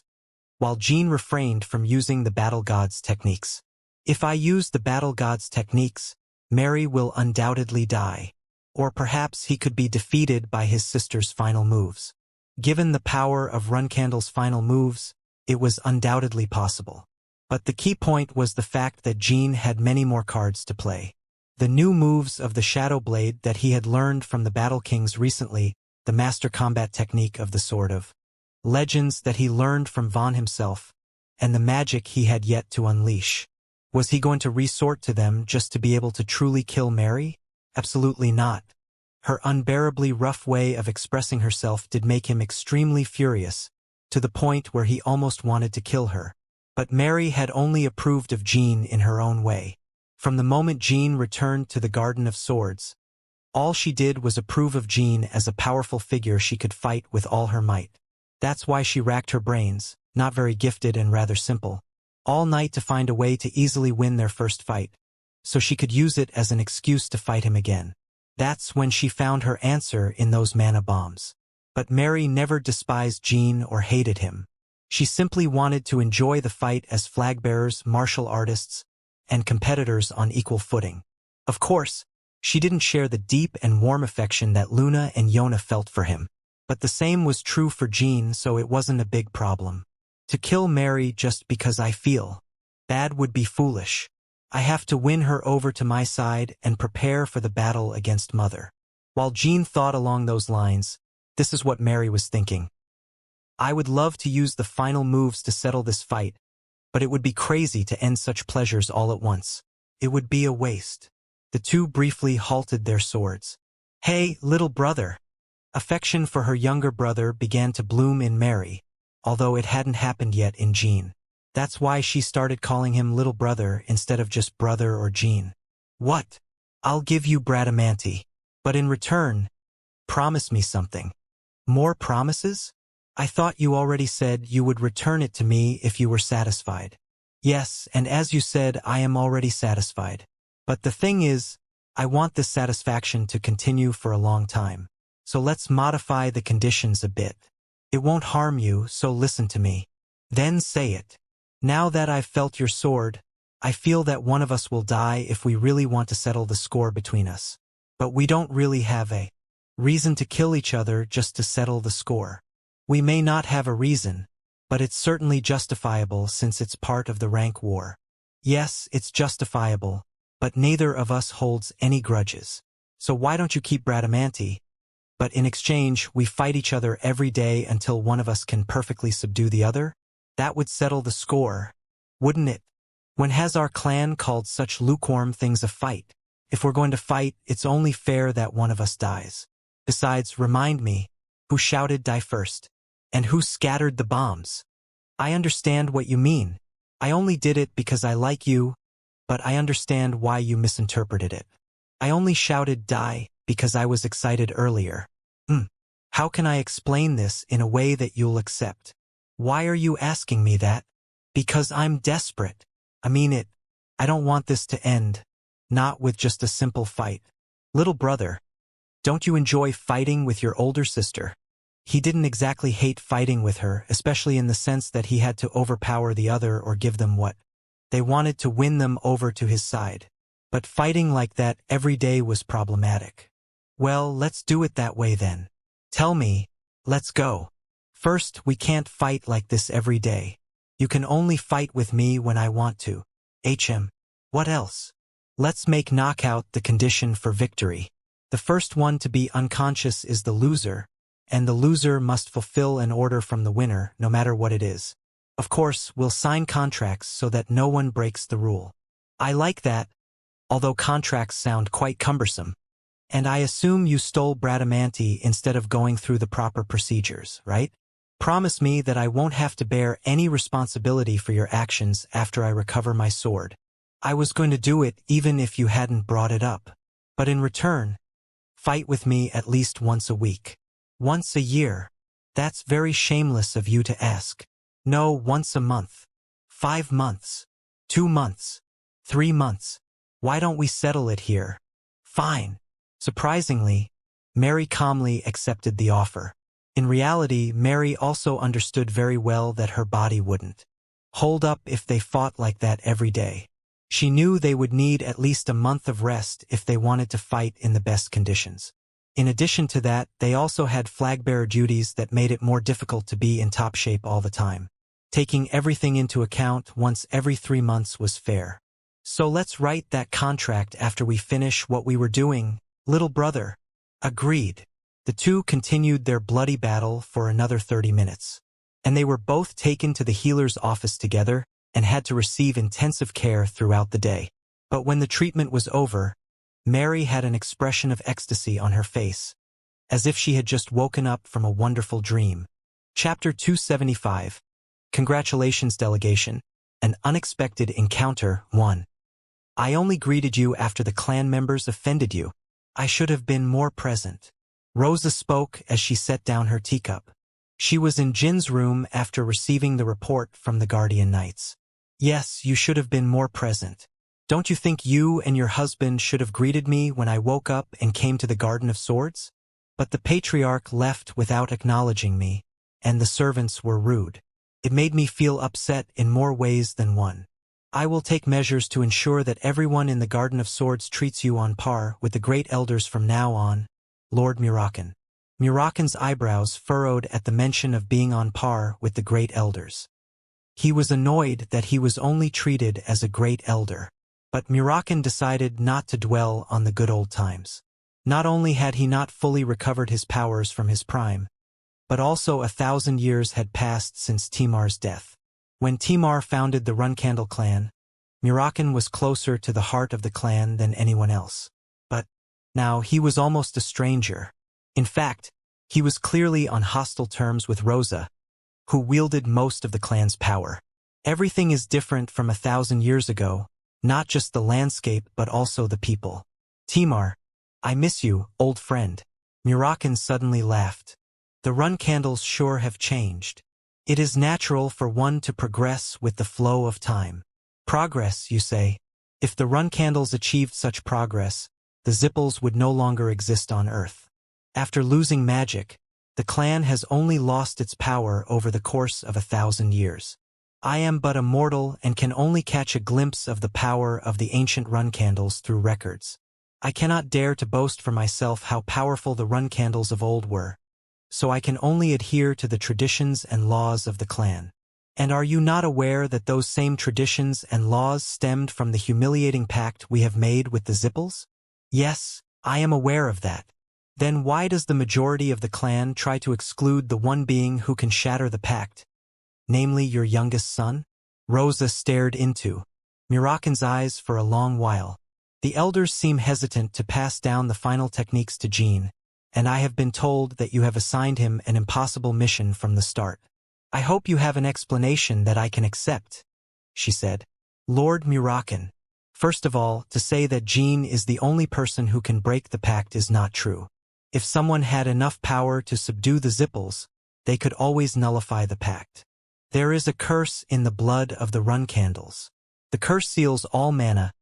while Jin refrained from using the battle god's techniques. If I use the battle god's techniques, Mary will undoubtedly die. Or perhaps he could be defeated by his sister's final moves. Given the power of Runcandle's final moves, it was undoubtedly possible. But the key point was the fact that Jin had many more cards to play. The new moves of the Shadow Blade that he had learned from the Battle Kings recently, the master combat technique of the Sword of Legends that he learned from Vaughn himself, and the magic he had yet to unleash. Was he going to resort to them just to be able to truly kill Mary? Absolutely not. Her unbearably rough way of expressing herself did make him extremely furious, to the point where he almost wanted to kill her. But Mary had only approved of Jin in her own way. From the moment Jin returned to the Garden of Swords, all she did was approve of Jin as a powerful figure she could fight with all her might. That's why she racked her brains, not very gifted and rather simple, all night to find a way to easily win their first fight, so she could use it as an excuse to fight him again. That's when she found her answer in those mana bombs. But Mary never despised Jin or hated him. She simply wanted to enjoy the fight as flag-bearers, martial artists, and competitors on equal footing. Of course, she didn't share the deep and warm affection that Luna and Yona felt for him. But the same was true for Jin, so it wasn't a big problem. To kill Mary just because I feel bad would be foolish. I have to win her over to my side and prepare for the battle against Mother. While Jin thought along those lines, this is what Mary was thinking. I would love to use the final moves to settle this fight, but it would be crazy to end such pleasures all at once. It would be a waste. The two briefly halted their swords. Hey, little brother. Affection for her younger brother began to bloom in Mary, although it hadn't happened yet in Jin. That's why she started calling him little brother instead of just brother or Jin. What? I'll give you Bradamanti. But in return, promise me something. More promises? I thought you already said you would return it to me if you were satisfied. Yes, and as you said, I am already satisfied. But the thing is, I want this satisfaction to continue for a long time. So let's modify the conditions a bit. It won't harm you, so listen to me. Then say it. Now that I've felt your sword, I feel that one of us will die if we really want to settle the score between us. But we don't really have a reason to kill each other just to settle the score. We may not have a reason, but it's certainly justifiable since it's part of the rank war. Yes, it's justifiable, but neither of us holds any grudges. So why don't you keep Bradamanti? But in exchange, we fight each other every day until one of us can perfectly subdue the other? That would settle the score, wouldn't it? When has our clan called such lukewarm things a fight? If we're going to fight, it's only fair that one of us dies. Besides, remind me, who shouted die first? And who scattered the bombs? I understand what you mean. I only did it because I like you, but I understand why you misinterpreted it. I only shouted die because I was excited earlier. How can I explain this in a way that you'll accept? Why are you asking me that? Because I'm desperate. I mean it. I don't want this to end. Not with just a simple fight. Little brother, don't you enjoy fighting with your older sister? He didn't exactly hate fighting with her, especially in the sense that he had to overpower the other or give them what they wanted to win them over to his side. But fighting like that every day was problematic. Well, let's do it that way then. Tell me, let's go. First, we can't fight like this every day. You can only fight with me when I want to. What else? Let's make knockout the condition for victory. The first one to be unconscious is the loser, and the loser must fulfill an order from the winner, no matter what it is. Of course, we'll sign contracts so that no one breaks the rule. I like that, although contracts sound quite cumbersome. And I assume you stole Bradamanti instead of going through the proper procedures, right? Promise me that I won't have to bear any responsibility for your actions after I recover my sword. I was going to do it even if you hadn't brought it up. But in return, fight with me at least once a week. Once a year. That's very shameless of you to ask. No, once a month. 5 months. 2 months. 3 months. Why don't we settle it here? Fine. Surprisingly, Mary calmly accepted the offer. In reality, Mary also understood very well that her body wouldn't hold up if they fought like that every day. She knew they would need at least a month of rest if they wanted to fight in the best conditions. In addition to that, they also had flag-bearer duties that made it more difficult to be in top shape all the time. Taking everything into account, once every 3 months was fair. So let's write that contract after we finish what we were doing, little brother. Agreed. The two continued their bloody battle for another 30 minutes. And they were both taken to the healer's office together and had to receive intensive care throughout the day. But when the treatment was over, Mary had an expression of ecstasy on her face, as if she had just woken up from a wonderful dream. Chapter 275. Congratulations, delegation. An unexpected encounter 1. I only greeted you after the clan members offended you. I should have been more present. Rosa spoke as she set down her teacup. She was in Jin's room after receiving the report from the Guardian Knights. Yes, you should have been more present. Don't you think you and your husband should have greeted me when I woke up and came to the Garden of Swords? But the patriarch left without acknowledging me, and the servants were rude. It made me feel upset in more ways than one. I will take measures to ensure that everyone in the Garden of Swords treats you on par with the great elders from now on, Lord Murakan. Murakan's eyebrows furrowed at the mention of being on par with the great elders. He was annoyed that he was only treated as a great elder. But Murakan decided not to dwell on the good old times. Not only had he not fully recovered his powers from his prime, but also 1,000 years had passed since Timar's death. When Timar founded the Runcandle clan, Murakan was closer to the heart of the clan than anyone else. But now he was almost a stranger. In fact, he was clearly on hostile terms with Rosa, who wielded most of the clan's power. Everything is different from 1,000 years ago, not just the landscape but also the people. Timar, I miss you, old friend. Murakan suddenly laughed. The Runcandles sure have changed. It is natural for one to progress with the flow of time. Progress, you say? If the Runcandles achieved such progress, the Zipples would no longer exist on Earth. After losing magic, the clan has only lost its power over the course of 1,000 years. I am but a mortal and can only catch a glimpse of the power of the ancient Runcandles through records. I cannot dare to boast for myself how powerful the Runcandles of old were, so I can only adhere to the traditions and laws of the clan. And are you not aware that those same traditions and laws stemmed from the humiliating pact we have made with the Zipples? Yes, I am aware of that. Then why does the majority of the clan try to exclude the one being who can shatter the pact? namely your youngest son? Rosa stared into Murakin's eyes for a long while. The elders seem hesitant to pass down the final techniques to Jean, and I have been told that you have assigned him an impossible mission from the start. I hope you have an explanation that I can accept, she said. Lord Murakin, first of all, to say that Jean is the only person who can break the pact is not true. If someone had enough power to subdue the Zipples, they could always nullify the pact. There is a curse in the blood of the run candles. The curse seals all mana,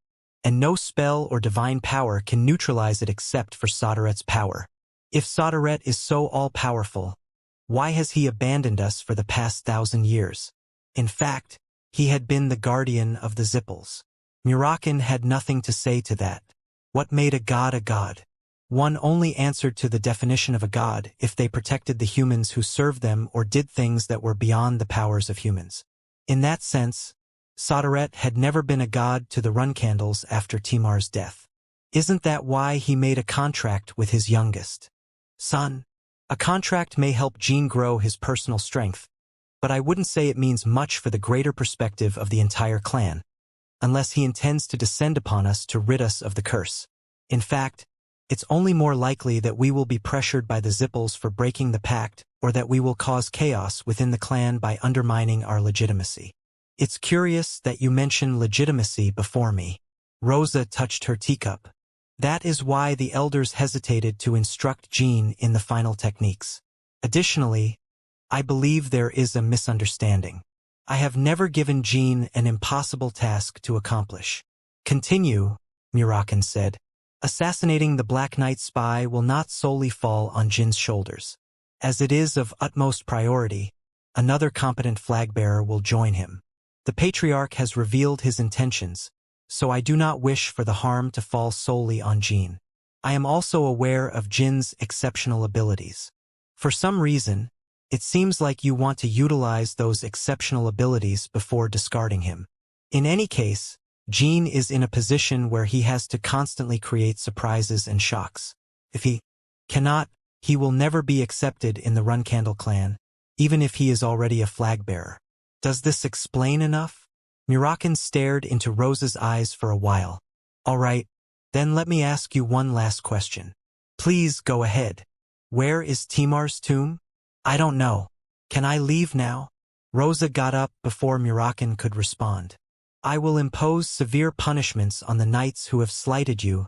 and no spell or divine power can neutralize it except for Sodaret's power. If Sodaret is so all-powerful, why has he abandoned us for the past 1,000 years? In fact, he had been the guardian of the Zipples. Murakin had nothing to say to that. What made a god a god? One only answered to the definition of a god if they protected the humans who served them or did things that were beyond the powers of humans. In that sense, Sodaret had never been a god to the run candles after Timar's death. Isn't that why he made a contract with his youngest son? A contract may help Jean grow his personal strength, but I wouldn't say it means much for the greater perspective of the entire clan, unless he intends to descend upon us to rid us of the curse. In fact, it's only more likely that we will be pressured by the Zipples for breaking the pact, or that we will cause chaos within the clan by undermining our legitimacy. It's curious that you mention legitimacy before me. Rosa touched her teacup. That is why the elders hesitated to instruct Jean in the final techniques. Additionally, I believe there is a misunderstanding. I have never given Jean an impossible task to accomplish. Continue, Murakin said. Assassinating the Black Knight spy will not solely fall on Jin's shoulders. As it is of utmost priority, another competent flag-bearer will join him. The Patriarch has revealed his intentions, so I do not wish for the harm to fall solely on Jean. I am also aware of Jin's exceptional abilities. For some reason, it seems like you want to utilize those exceptional abilities before discarding him. In any case, Jean is in a position where he has to constantly create surprises and shocks. If he cannot, he will never be accepted in the Run Candle clan, even if he is already a flag-bearer. Does this explain enough? Murakin stared into Rosa's eyes for a while. All right, then let me ask you one last question. Please go ahead. Where is Timar's tomb? I don't know. Can I leave now? Rosa got up before Murakin could respond. I will impose severe punishments on the knights who have slighted you,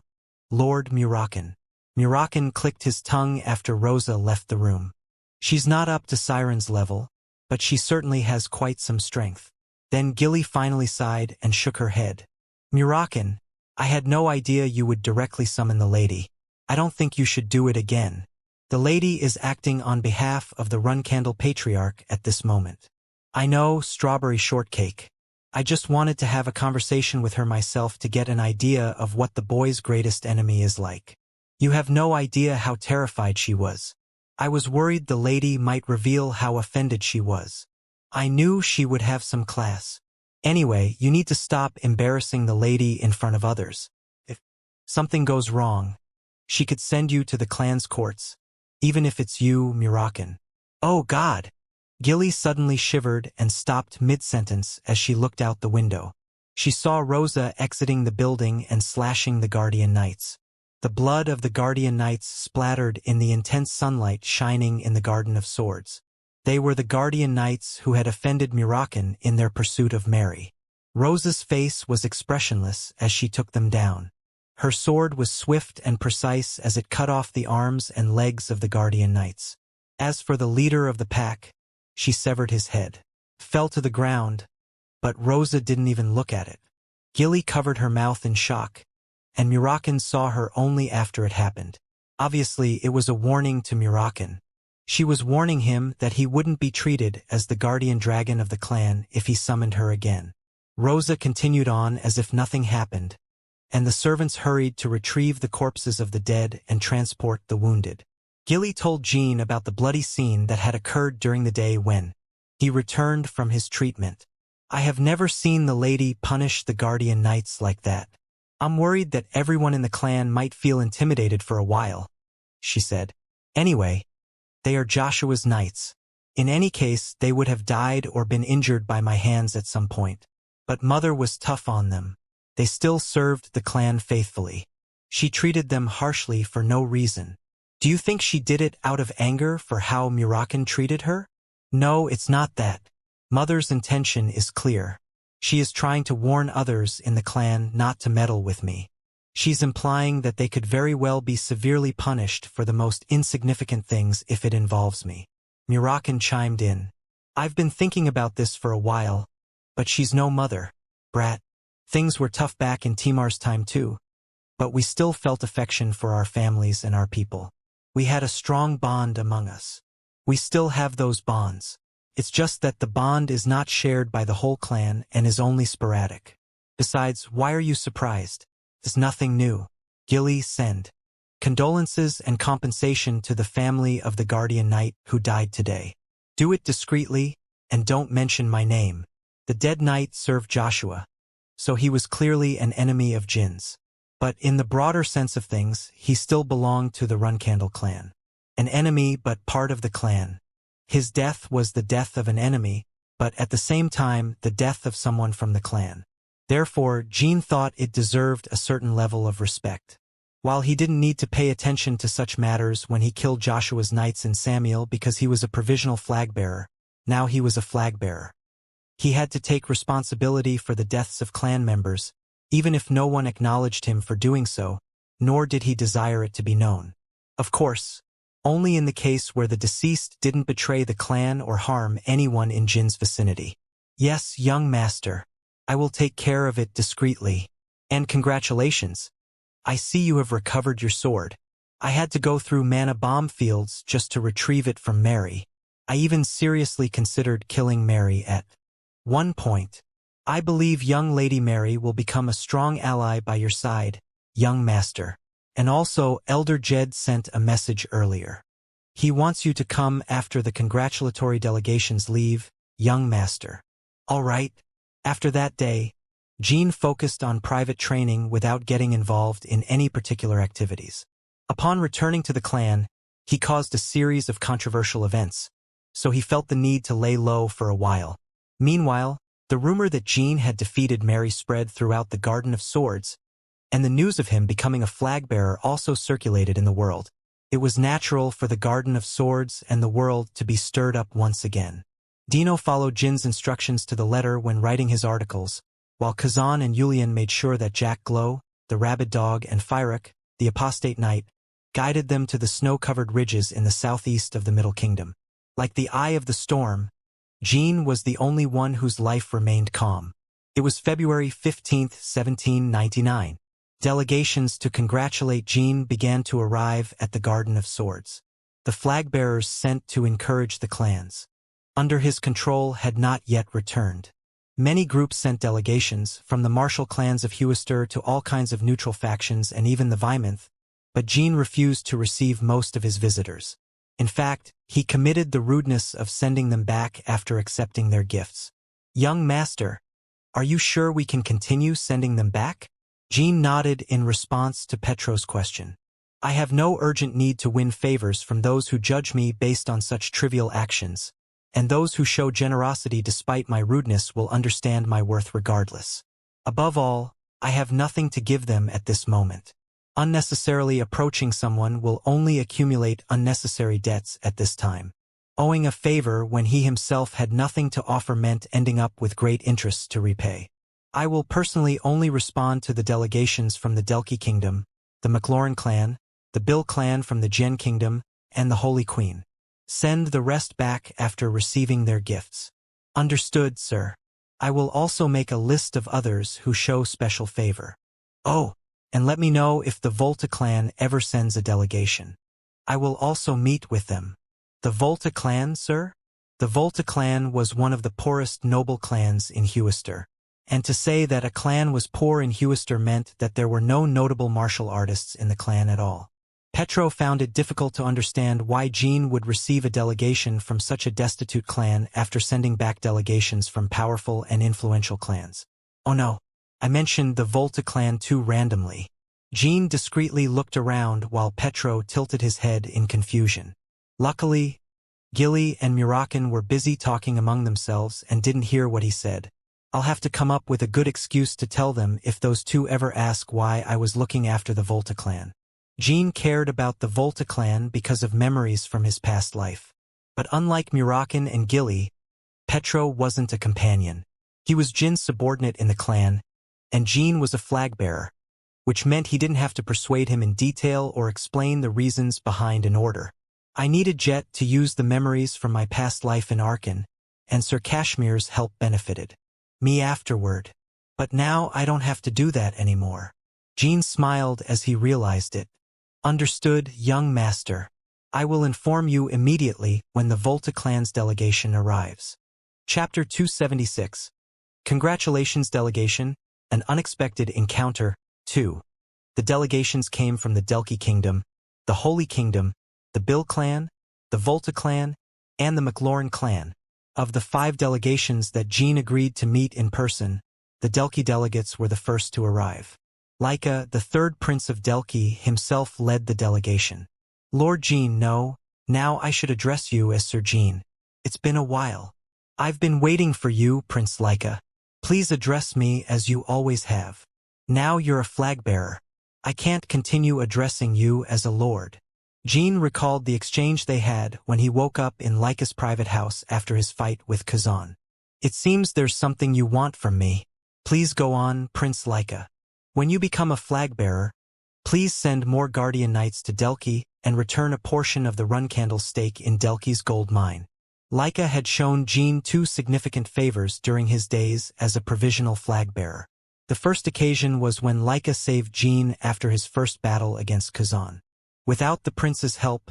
Lord Murakin. Murakin clicked his tongue after Rosa left the room. She's not up to Siren's level, but she certainly has quite some strength. Then Gilly finally sighed and shook her head. Murakin, I had no idea you would directly summon the lady. I don't think you should do it again. The lady is acting on behalf of the Run Candle Patriarch at this moment. I know, Strawberry Shortcake. I just wanted to have a conversation with her myself to get an idea of what the boy's greatest enemy is like. You have no idea how terrified she was. I was worried the lady might reveal how offended she was. I knew she would have some class. Anyway, you need to stop embarrassing the lady in front of others. If something goes wrong, she could send you to the clan's courts, even if it's you, Murakin. Oh God! Gilly suddenly shivered and stopped mid-sentence as she looked out the window. She saw Rosa exiting the building and slashing the Guardian Knights. The blood of the Guardian Knights splattered in the intense sunlight shining in the Garden of Swords. They were the Guardian Knights who had offended Murakin in their pursuit of Mary. Rosa's face was expressionless as she took them down. Her sword was swift and precise as it cut off the arms and legs of the Guardian Knights. As for the leader of the pack, she severed his head. Fell to the ground, but Rosa didn't even look at it. Gilly covered her mouth in shock, and Murakin saw her only after it happened. Obviously, it was a warning to Murakin. She was warning him that he wouldn't be treated as the guardian dragon of the clan if he summoned her again. Rosa continued on as if nothing happened, and the servants hurried to retrieve the corpses of the dead and transport the wounded. Gilly told Jean about the bloody scene that had occurred during the day when he returned from his treatment. I have never seen the lady punish the Guardian Knights like that. I'm worried that everyone in the clan might feel intimidated for a while, she said. Anyway, they are Joshua's knights. In any case, they would have died or been injured by my hands at some point. But Mother was tough on them. They still served the clan faithfully. She treated them harshly for no reason. Do you think she did it out of anger for how Murakan treated her? No, it's not that. Mother's intention is clear. She is trying to warn others in the clan not to meddle with me. She's implying that they could very well be severely punished for the most insignificant things if it involves me. Murakan chimed in. I've been thinking about this for a while, but she's no mother, brat. Things were tough back in Timar's time too, but we still felt affection for our families and our people. We had a strong bond among us. We still have those bonds. It's just that the bond is not shared by the whole clan and is only sporadic. Besides, why are you surprised? It's nothing new. Gilly, send condolences and compensation to the family of the guardian knight who died today. Do it discreetly, and don't mention my name. The dead knight served Joshua, so he was clearly an enemy of Jin's. But in the broader sense of things, he still belonged to the Runcandle clan. An enemy but part of the clan. His death was the death of an enemy, but at the same time the death of someone from the clan. Therefore, Jin thought it deserved a certain level of respect. While he didn't need to pay attention to such matters when he killed Joshua's knights in Samuel because he was a provisional flag-bearer, now he was a flag-bearer. He had to take responsibility for the deaths of clan members, even if no one acknowledged him for doing so, nor did he desire it to be known. Of course, only in the case where the deceased didn't betray the clan or harm anyone in Jin's vicinity. Yes, young master, I will take care of it discreetly. And congratulations. I see you have recovered your sword. I had to go through mana bomb fields just to retrieve it from Mary. I even seriously considered killing Mary at one point. I believe young Lady Mary will become a strong ally by your side, young master. And also, Elder Jed sent a message earlier. He wants you to come after the congratulatory delegations leave, young master. All right. After that day, Jean focused on private training without getting involved in any particular activities. Upon returning to the clan, he caused a series of controversial events, so he felt the need to lay low for a while. Meanwhile, the rumor that Jean had defeated Mary spread throughout the Garden of Swords, and the news of him becoming a flag-bearer also circulated in the world. It was natural for the Garden of Swords and the world to be stirred up once again. Dino followed Jin's instructions to the letter when writing his articles, while Kazan and Yulian made sure that Jack Glow, the rabid dog, and Fyrak, the apostate knight, guided them to the snow-covered ridges in the southeast of the Middle Kingdom. Like the eye of the storm, Jean was the only one whose life remained calm. It was February 15, 1799. Delegations to congratulate Jean began to arrive at the Garden of Swords. The flag-bearers sent to encourage the clans under his control had not yet returned. Many groups sent delegations, from the martial clans of Huister to all kinds of neutral factions and even the Vymonth, but Jean refused to receive most of his visitors. In fact, he committed the rudeness of sending them back after accepting their gifts. Young master, are you sure we can continue sending them back? Jean nodded in response to Petro's question. I have no urgent need to win favors from those who judge me based on such trivial actions, and those who show generosity despite my rudeness will understand my worth regardless. Above all, I have nothing to give them at this moment. Unnecessarily approaching someone will only accumulate unnecessary debts at this time. Owing a favor when he himself had nothing to offer meant ending up with great interests to repay. I will personally only respond to the delegations from the Delki Kingdom, the McLaurin clan, the Bill clan from the Jen Kingdom, and the Holy Queen. Send the rest back after receiving their gifts. Understood, sir. I will also make a list of others who show special favor. Oh, and let me know if the Volta clan ever sends a delegation. I will also meet with them. The Volta clan, sir? The Volta clan was one of the poorest noble clans in Huister, and to say that a clan was poor in Huister meant that there were no notable martial artists in the clan at all. Petro found it difficult to understand why Jean would receive a delegation from such a destitute clan after sending back delegations from powerful and influential clans. Oh no, I mentioned the Volta clan too randomly. Jean discreetly looked around while Petro tilted his head in confusion. Luckily, Gilly and Murakan were busy talking among themselves and didn't hear what he said. I'll have to come up with a good excuse to tell them if those two ever ask why I was looking after the Volta clan. Jean cared about the Volta clan because of memories from his past life. But unlike Murakan and Gilly, Petro wasn't a companion. He was Jin's subordinate in the clan, and Jean was a flag-bearer, which meant he didn't have to persuade him in detail or explain the reasons behind an order. I needed Jet to use the memories from my past life in Arkan, and Sir Kashmir's help benefited me afterward. But now I don't have to do that anymore. Jean smiled as he realized it. Understood, young master. I will inform you immediately when the Volta clan's delegation arrives. Chapter 276. Congratulations, delegation. An unexpected encounter. 2. The delegations came from the Delki Kingdom, the Holy Kingdom, the Bill clan, the Volta clan, and the McLaurin clan. Of the 5 delegations that Jean agreed to meet in person, the Delki delegates were the first to arrive. Laika, the 3rd Prince of Delki, himself led the delegation. Lord Jean, no, now I should address you as Sir Jean. It's been a while. I've been waiting for you, Prince Laika. Please address me as you always have. Now you're a flag-bearer. I can't continue addressing you as a lord. Jean recalled the exchange they had when he woke up in Laika's private house after his fight with Kazan. It seems there's something you want from me. Please go on, Prince Laika. When you become a flag-bearer, please send more Guardian Knights to Delki and return a portion of the Runcandle stake in Delki's gold mine. Laika had shown Jean 2 significant favors during his days as a provisional flag-bearer. The first occasion was when Laika saved Jean after his first battle against Kazan. Without the prince's help,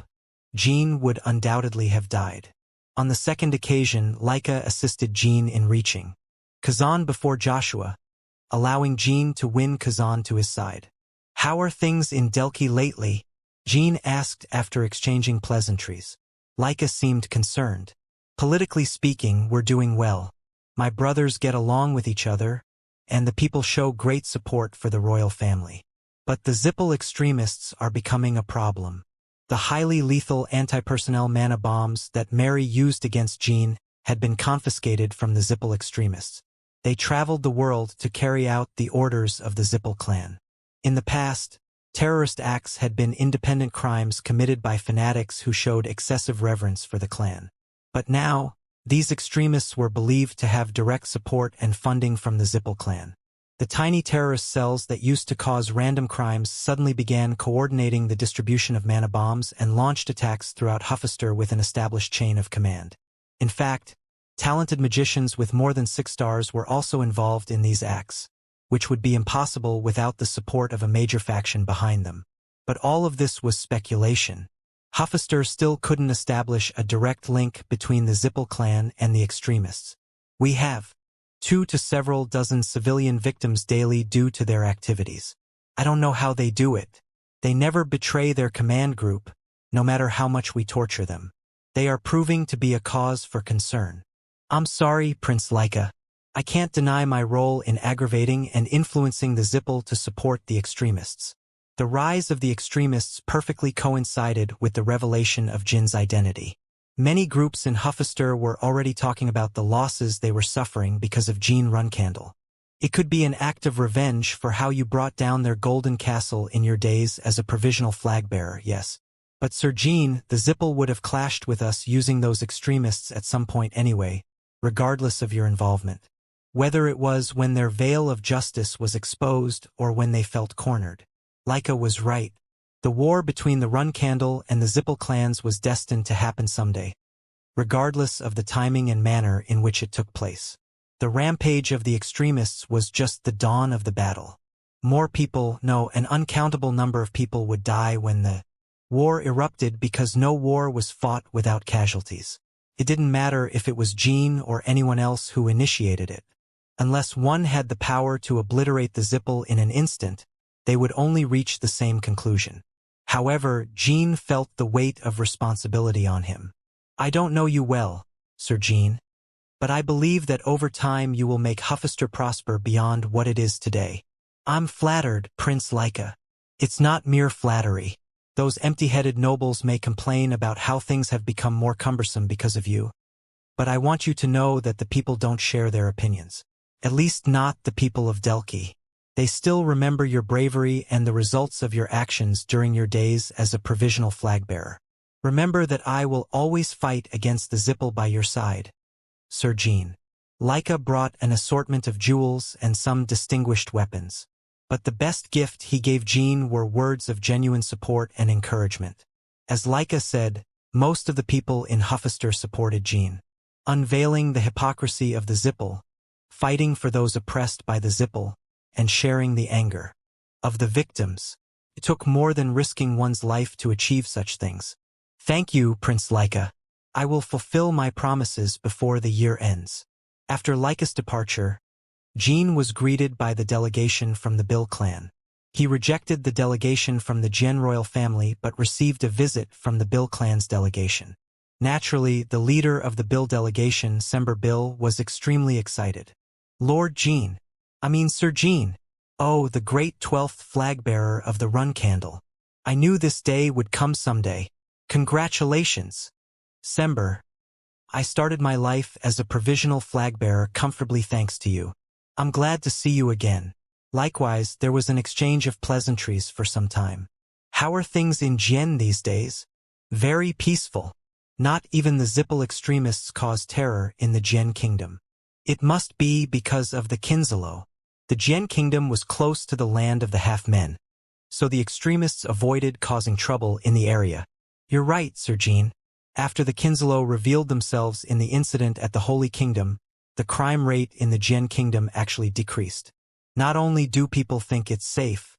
Jean would undoubtedly have died. On the second occasion, Laika assisted Jean in reaching Kazan before Joshua, allowing Jean to win Kazan to his side. How are things in Delki lately? Jean asked after exchanging pleasantries. Laika seemed concerned. Politically speaking, we're doing well. My brothers get along with each other, and the people show great support for the royal family. But the Zippel extremists are becoming a problem. The highly lethal anti-personnel mana bombs that Mary used against Jean had been confiscated from the Zippel extremists. They traveled the world to carry out the orders of the Zippel clan. In the past, terrorist acts had been independent crimes committed by fanatics who showed excessive reverence for the clan. But now, these extremists were believed to have direct support and funding from the Zippel clan. The tiny terrorist cells that used to cause random crimes suddenly began coordinating the distribution of mana bombs and launched attacks throughout Huffister with an established chain of command. In fact, talented magicians with more than 6 stars were also involved in these acts, which would be impossible without the support of a major faction behind them. But all of this was speculation. Huffister still couldn't establish a direct link between the Zippel clan and the extremists. We have 2 to several dozen civilian victims daily due to their activities. I don't know how they do it. They never betray their command group, no matter how much we torture them. They are proving to be a cause for concern. I'm sorry, Prince Laika. I can't deny my role in aggravating and influencing the Zippel to support the extremists. The rise of the extremists perfectly coincided with the revelation of Jin's identity. Many groups in Huffister were already talking about the losses they were suffering because of Jean Runcandle. It could be an act of revenge for how you brought down their golden castle in your days as a provisional flag-bearer, yes. But Sir Jean, the Zippel would have clashed with us using those extremists at some point anyway, regardless of your involvement. Whether it was when their veil of justice was exposed or when they felt cornered. Laika was right. The war between the Runcandle and the Zippel clans was destined to happen someday, regardless of the timing and manner in which it took place. The rampage of the extremists was just the dawn of the battle. More people, no, an uncountable number of people would die when the war erupted because no war was fought without casualties. It didn't matter if it was Jean or anyone else who initiated it. Unless one had the power to obliterate the Zippel in an instant, they would only reach the same conclusion. However, Jean felt the weight of responsibility on him. I don't know you well, Sir Jean, but I believe that over time you will make Huffister prosper beyond what it is today. I'm flattered, Prince Laika. It's not mere flattery. Those empty-headed nobles may complain about how things have become more cumbersome because of you, but I want you to know that the people don't share their opinions. At least not the people of Delki. They still remember your bravery and the results of your actions during your days as a provisional flag-bearer. Remember that I will always fight against the Zippel by your side, Sir Jean. Leica brought an assortment of jewels and some distinguished weapons. But the best gift he gave Jean were words of genuine support and encouragement. As Leica said, most of the people in Huffister supported Jean. Unveiling the hypocrisy of the Zippel, fighting for those oppressed by the Zippel, and sharing the anger of the victims. It took more than risking one's life to achieve such things. Thank you, Prince Leica. I will fulfill my promises before the year ends. After Leica's departure, Jean was greeted by the delegation from the Bill clan. He rejected the delegation from the Gen royal family but received a visit from the Bill clan's delegation. Naturally, the leader of the Bill delegation, Sember Bill, was extremely excited. Lord Jean. Sir Jean. Oh, the great 12th flag-bearer of the Run Candle. I knew this day would come someday. Congratulations. Sember. I started my life as a provisional flag-bearer comfortably thanks to you. I'm glad to see you again. Likewise, there was an exchange of pleasantries for some time. How are things in Jian these days? Very peaceful. Not even the Zippel extremists cause terror in the Jian kingdom. It must be because of the Kinzalo. The Jian kingdom was close to the land of the half-men, so the extremists avoided causing trouble in the area. You're right, Sir Jean. After the Kinzalo revealed themselves in the incident at the Holy Kingdom, the crime rate in the Jian kingdom actually decreased. Not only do people think it's safe,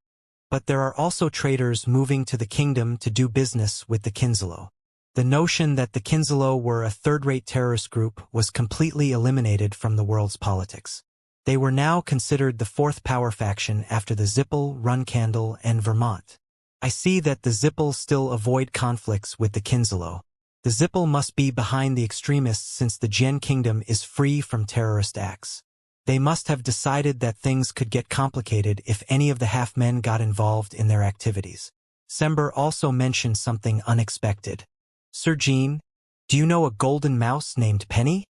but there are also traders moving to the kingdom to do business with the Kinzalo. The notion that the Kinzalo were a third-rate terrorist group was completely eliminated from the world's politics. They were now considered the fourth power faction after the Zippel, Runcandle, and Vermont. I see that the Zippel still avoid conflicts with the Kinzalo. The Zippel must be behind the extremists since the Jian kingdom is free from terrorist acts. They must have decided that things could get complicated if any of the half-men got involved in their activities. Sember also mentioned something unexpected. Sir Jean, do you know a golden mouse named Penny?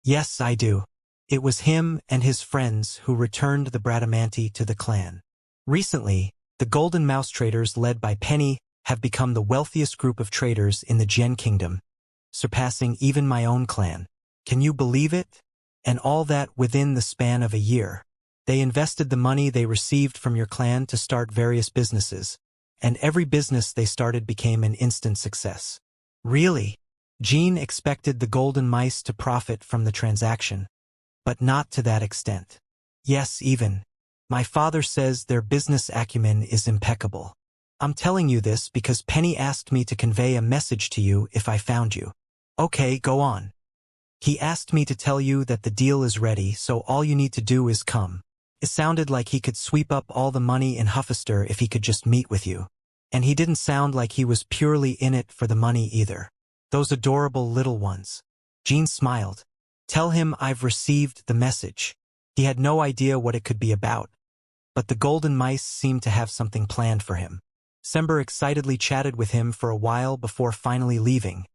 Yes, I do. It was him and his friends who returned the Bradamanti to the clan. Recently, the golden mouse traders led by Penny have become the wealthiest group of traders in the Jian kingdom, surpassing even my own clan. Can you believe it? And all that within the span of a year. They invested the money they received from your clan to start various businesses, and every business they started became an instant success. Really? Jean expected the golden mice to profit from the transaction, but not to that extent. Yes, even. My father says their business acumen is impeccable. I'm telling you this because Penny asked me to convey a message to you if I found you. Okay, go on. He asked me to tell you that the deal is ready, so all you need to do is come. It sounded like he could sweep up all the money in Huffister if he could just meet with you. And he didn't sound like he was purely in it for the money either. Those adorable little ones. Jean smiled. Tell him I've received the message. He had no idea what it could be about, but the golden mice seemed to have something planned for him. Sember excitedly chatted with him for a while before finally leaving,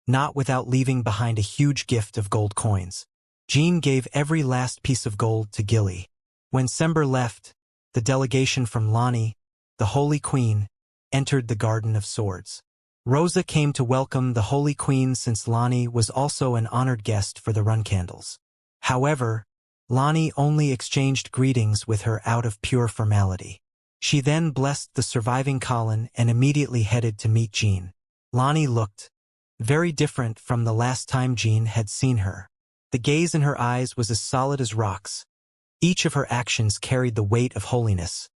not without leaving behind a huge gift of gold coins. Jean gave every last piece of gold to Gilly. When Sember left, the delegation from Lani, the Holy Queen, entered the Garden of Swords. Rosa came to welcome the Holy Queen since Lani was also an honored guest for the Runcandles. However, Lani only exchanged greetings with her out of pure formality. She then blessed the surviving Colin and immediately headed to meet Jean. Lani looked very different from the last time Jean had seen her. The gaze in her eyes was as solid as rocks. Each of her actions carried the weight of holiness,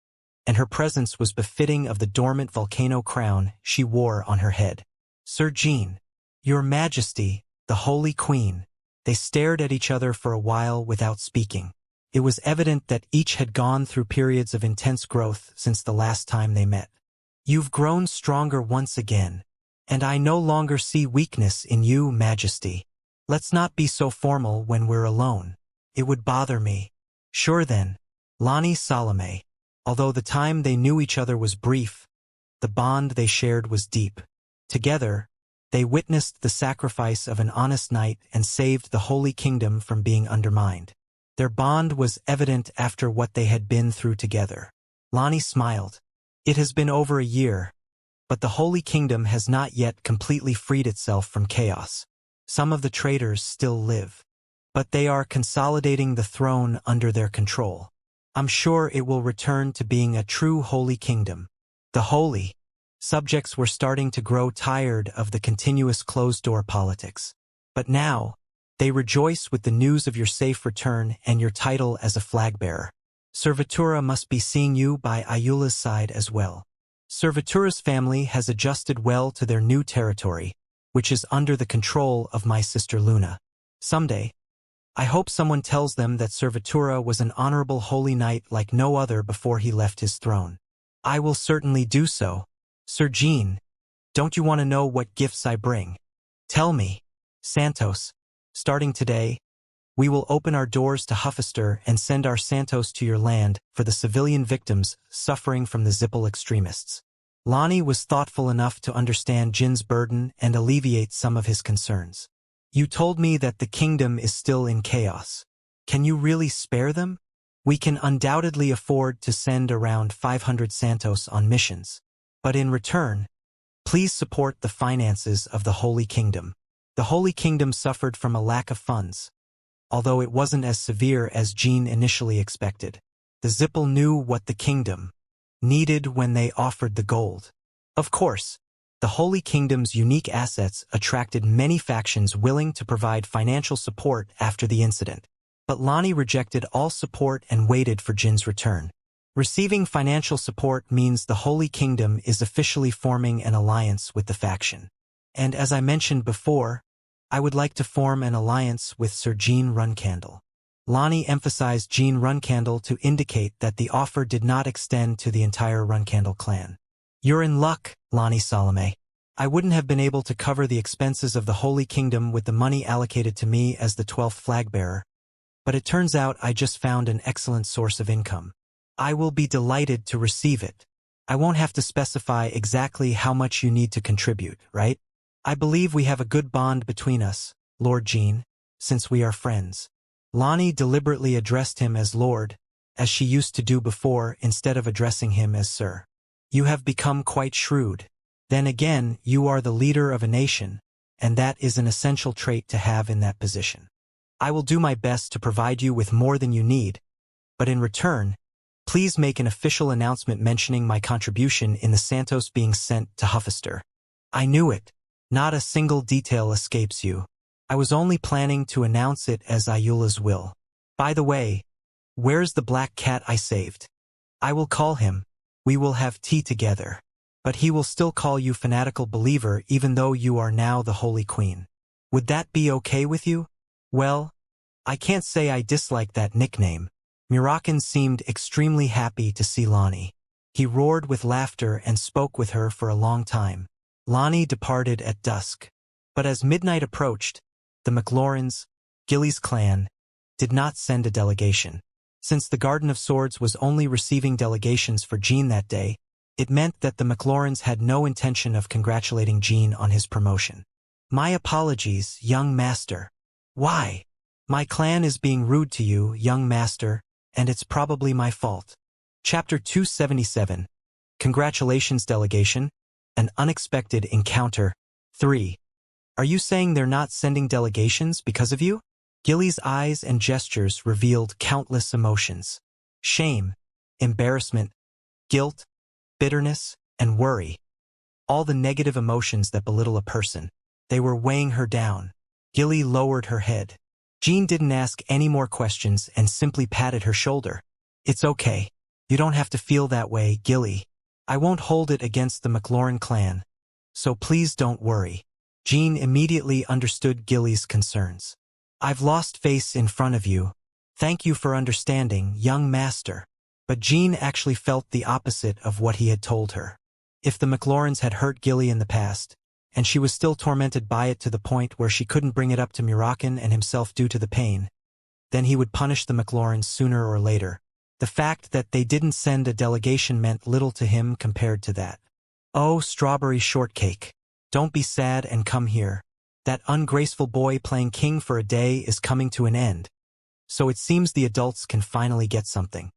and her presence was befitting of the dormant volcano crown she wore on her head. Sir Jean, Your Majesty, the Holy Queen. They stared at each other for a while without speaking. It was evident that each had gone through periods of intense growth since the last time they met. You've grown stronger once again, and I no longer see weakness in you, Majesty. Let's not be so formal when we're alone. It would bother me. Sure then. Lani Salome. Although the time they knew each other was brief, The bond they shared was deep. Together, they witnessed the sacrifice of an honest knight and saved the Holy Kingdom from being undermined. Their bond was evident after what they had been through together. Lonnie smiled. It has been over a year, but the Holy Kingdom has not yet completely freed itself from chaos. Some of the traitors still live, but they are consolidating the throne under their control. I'm sure it will return to being a true Holy Kingdom. The holy subjects were starting to grow tired of the continuous closed-door politics. But now, they rejoice with the news of your safe return and your title as a flag-bearer. Servitura must be seeing you by Ayula's side as well. Servitura's family has adjusted well to their new territory, which is under the control of my sister Luna. Someday, I hope someone tells them that Servitura was an honorable holy knight like no other before he left his throne. I will certainly do so. Sir Jean, don't you want to know what gifts I bring? Tell me. Santos, starting today, we will open our doors to Huffister and send our Santos to your land for the civilian victims suffering from the Zippel extremists. Lonnie was thoughtful enough to understand Jin's burden and alleviate some of his concerns. You told me that the kingdom is still in chaos. Can you really spare them? We can undoubtedly afford to send around 500 Santos on missions. But in return, please support the finances of the Holy Kingdom. The Holy Kingdom suffered from a lack of funds, although it wasn't as severe as Jean initially expected. The Zippel knew what the kingdom needed when they offered the gold. Of course, the Holy Kingdom's unique assets attracted many factions willing to provide financial support after the incident. But Lonnie rejected all support and waited for Jin's return. Receiving financial support means the Holy Kingdom is officially forming an alliance with the faction. And as I mentioned before, I would like to form an alliance with Sir Jean Runcandle. Lonnie emphasized Jean Runcandle to indicate that the offer did not extend to the entire Runcandle clan. You're in luck, Lonnie Salome. I wouldn't have been able to cover the expenses of the Holy Kingdom with the money allocated to me as the 12th flag-bearer, but it turns out I just found an excellent source of income. I will be delighted to receive it. I won't have to specify exactly how much you need to contribute, right? I believe we have a good bond between us, Lord Jean, since we are friends. Lonnie deliberately addressed him as Lord, as she used to do before instead of addressing him as Sir. You have become quite shrewd. Then again, you are the leader of a nation, and that is an essential trait to have in that position. I will do my best to provide you with more than you need, but in return, please make an official announcement mentioning my contribution in the Santos being sent to Huffister. I knew it. Not a single detail escapes you. I was only planning to announce it as Ayula's will. By the way, where's the black cat I saved? I will call him. We will have tea together. But he will still call you fanatical believer even though you are now the Holy Queen. Would that be okay with you? Well, I can't say I dislike that nickname. Murakan seemed extremely happy to see Lonnie. He roared with laughter and spoke with her for a long time. Lonnie departed at dusk. But as midnight approached, the McLaurens, Gilly's clan, did not send a delegation. Since the Garden of Swords was only receiving delegations for Jean that day, it meant that the McLaurens had no intention of congratulating Jean on his promotion. My apologies, young master. Why? My clan is being rude to you, young master, and it's probably my fault. Chapter 277. Congratulations, delegation. An unexpected encounter. 3. Are you saying they're not sending delegations because of you? Gilly's eyes and gestures revealed countless emotions. Shame, embarrassment, guilt, bitterness, and worry. All the negative emotions that belittle a person. They were weighing her down. Gilly lowered her head. Jean didn't ask any more questions and simply patted her shoulder. It's okay. You don't have to feel that way, Gilly. I won't hold it against the McLaurin clan. So please don't worry. Jean immediately understood Gilly's concerns. I've lost face in front of you. Thank you for understanding, young master. But Jean actually felt the opposite of what he had told her. If the McLaurens had hurt Gilly in the past, and she was still tormented by it to the point where she couldn't bring it up to Murakan and himself due to the pain, then he would punish the McLaurens sooner or later. The fact that they didn't send a delegation meant little to him compared to that. "Oh, strawberry shortcake. Don't be sad and come here. That ungraceful boy playing king for a day is coming to an end. So it seems the adults can finally get something."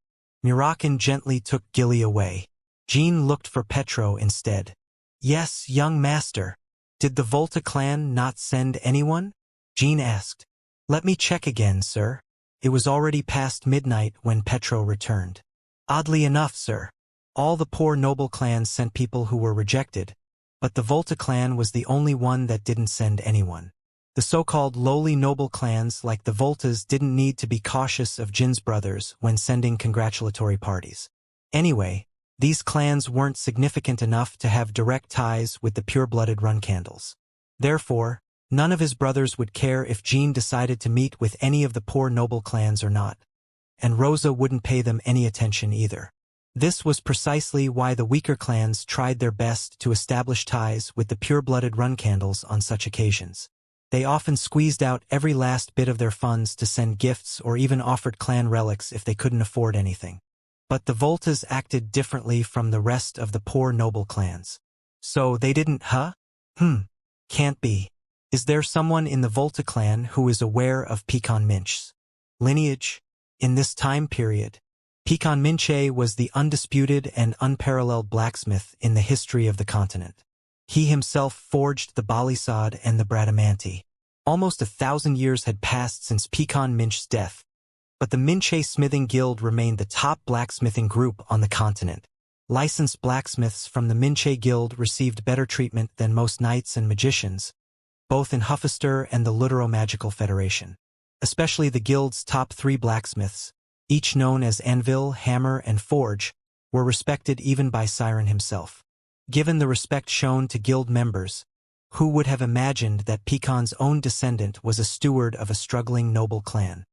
Murakin gently took Gilly away. Jean looked for Petro instead. "Yes, young master. Did the Volta clan not send anyone?" Jean asked. "Let me check again, sir." It was already past midnight when Petro returned. "Oddly enough, sir, all the poor noble clans sent people who were rejected, but the Volta clan was the only one that didn't send anyone. The so-called lowly noble clans like the Voltas didn't need to be cautious of Jin's brothers when sending congratulatory parties. Anyway, these clans weren't significant enough to have direct ties with the pure-blooded Runcandles. Therefore, none of his brothers would care if Jean decided to meet with any of the poor noble clans or not. And Rosa wouldn't pay them any attention either. This was precisely why the weaker clans tried their best to establish ties with the pure-blooded Runcandles on such occasions. They often squeezed out every last bit of their funds to send gifts or even offered clan relics if they couldn't afford anything. But the Voltas acted differently from the rest of the poor noble clans. So they didn't, huh? Can't be. Is there someone in the Volta clan who is aware of Pecan Minch's lineage? In this time period, Pecan Minche was the undisputed and unparalleled blacksmith in the history of the continent. He himself forged the Balisad and the Bradamanti. Almost 1,000 years had passed since Pecan Minch's death, but the Minche Smithing Guild remained the top blacksmithing group on the continent. Licensed blacksmiths from the Minche Guild received better treatment than most knights and magicians, both in Huffister and the Luteromagical Federation. Especially the guild's top 3 blacksmiths, each known as Anvil, Hammer, and Forge, were respected even by Siren himself. Given the respect shown to guild members, who would have imagined that Pecan's own descendant was a steward of a struggling noble clan?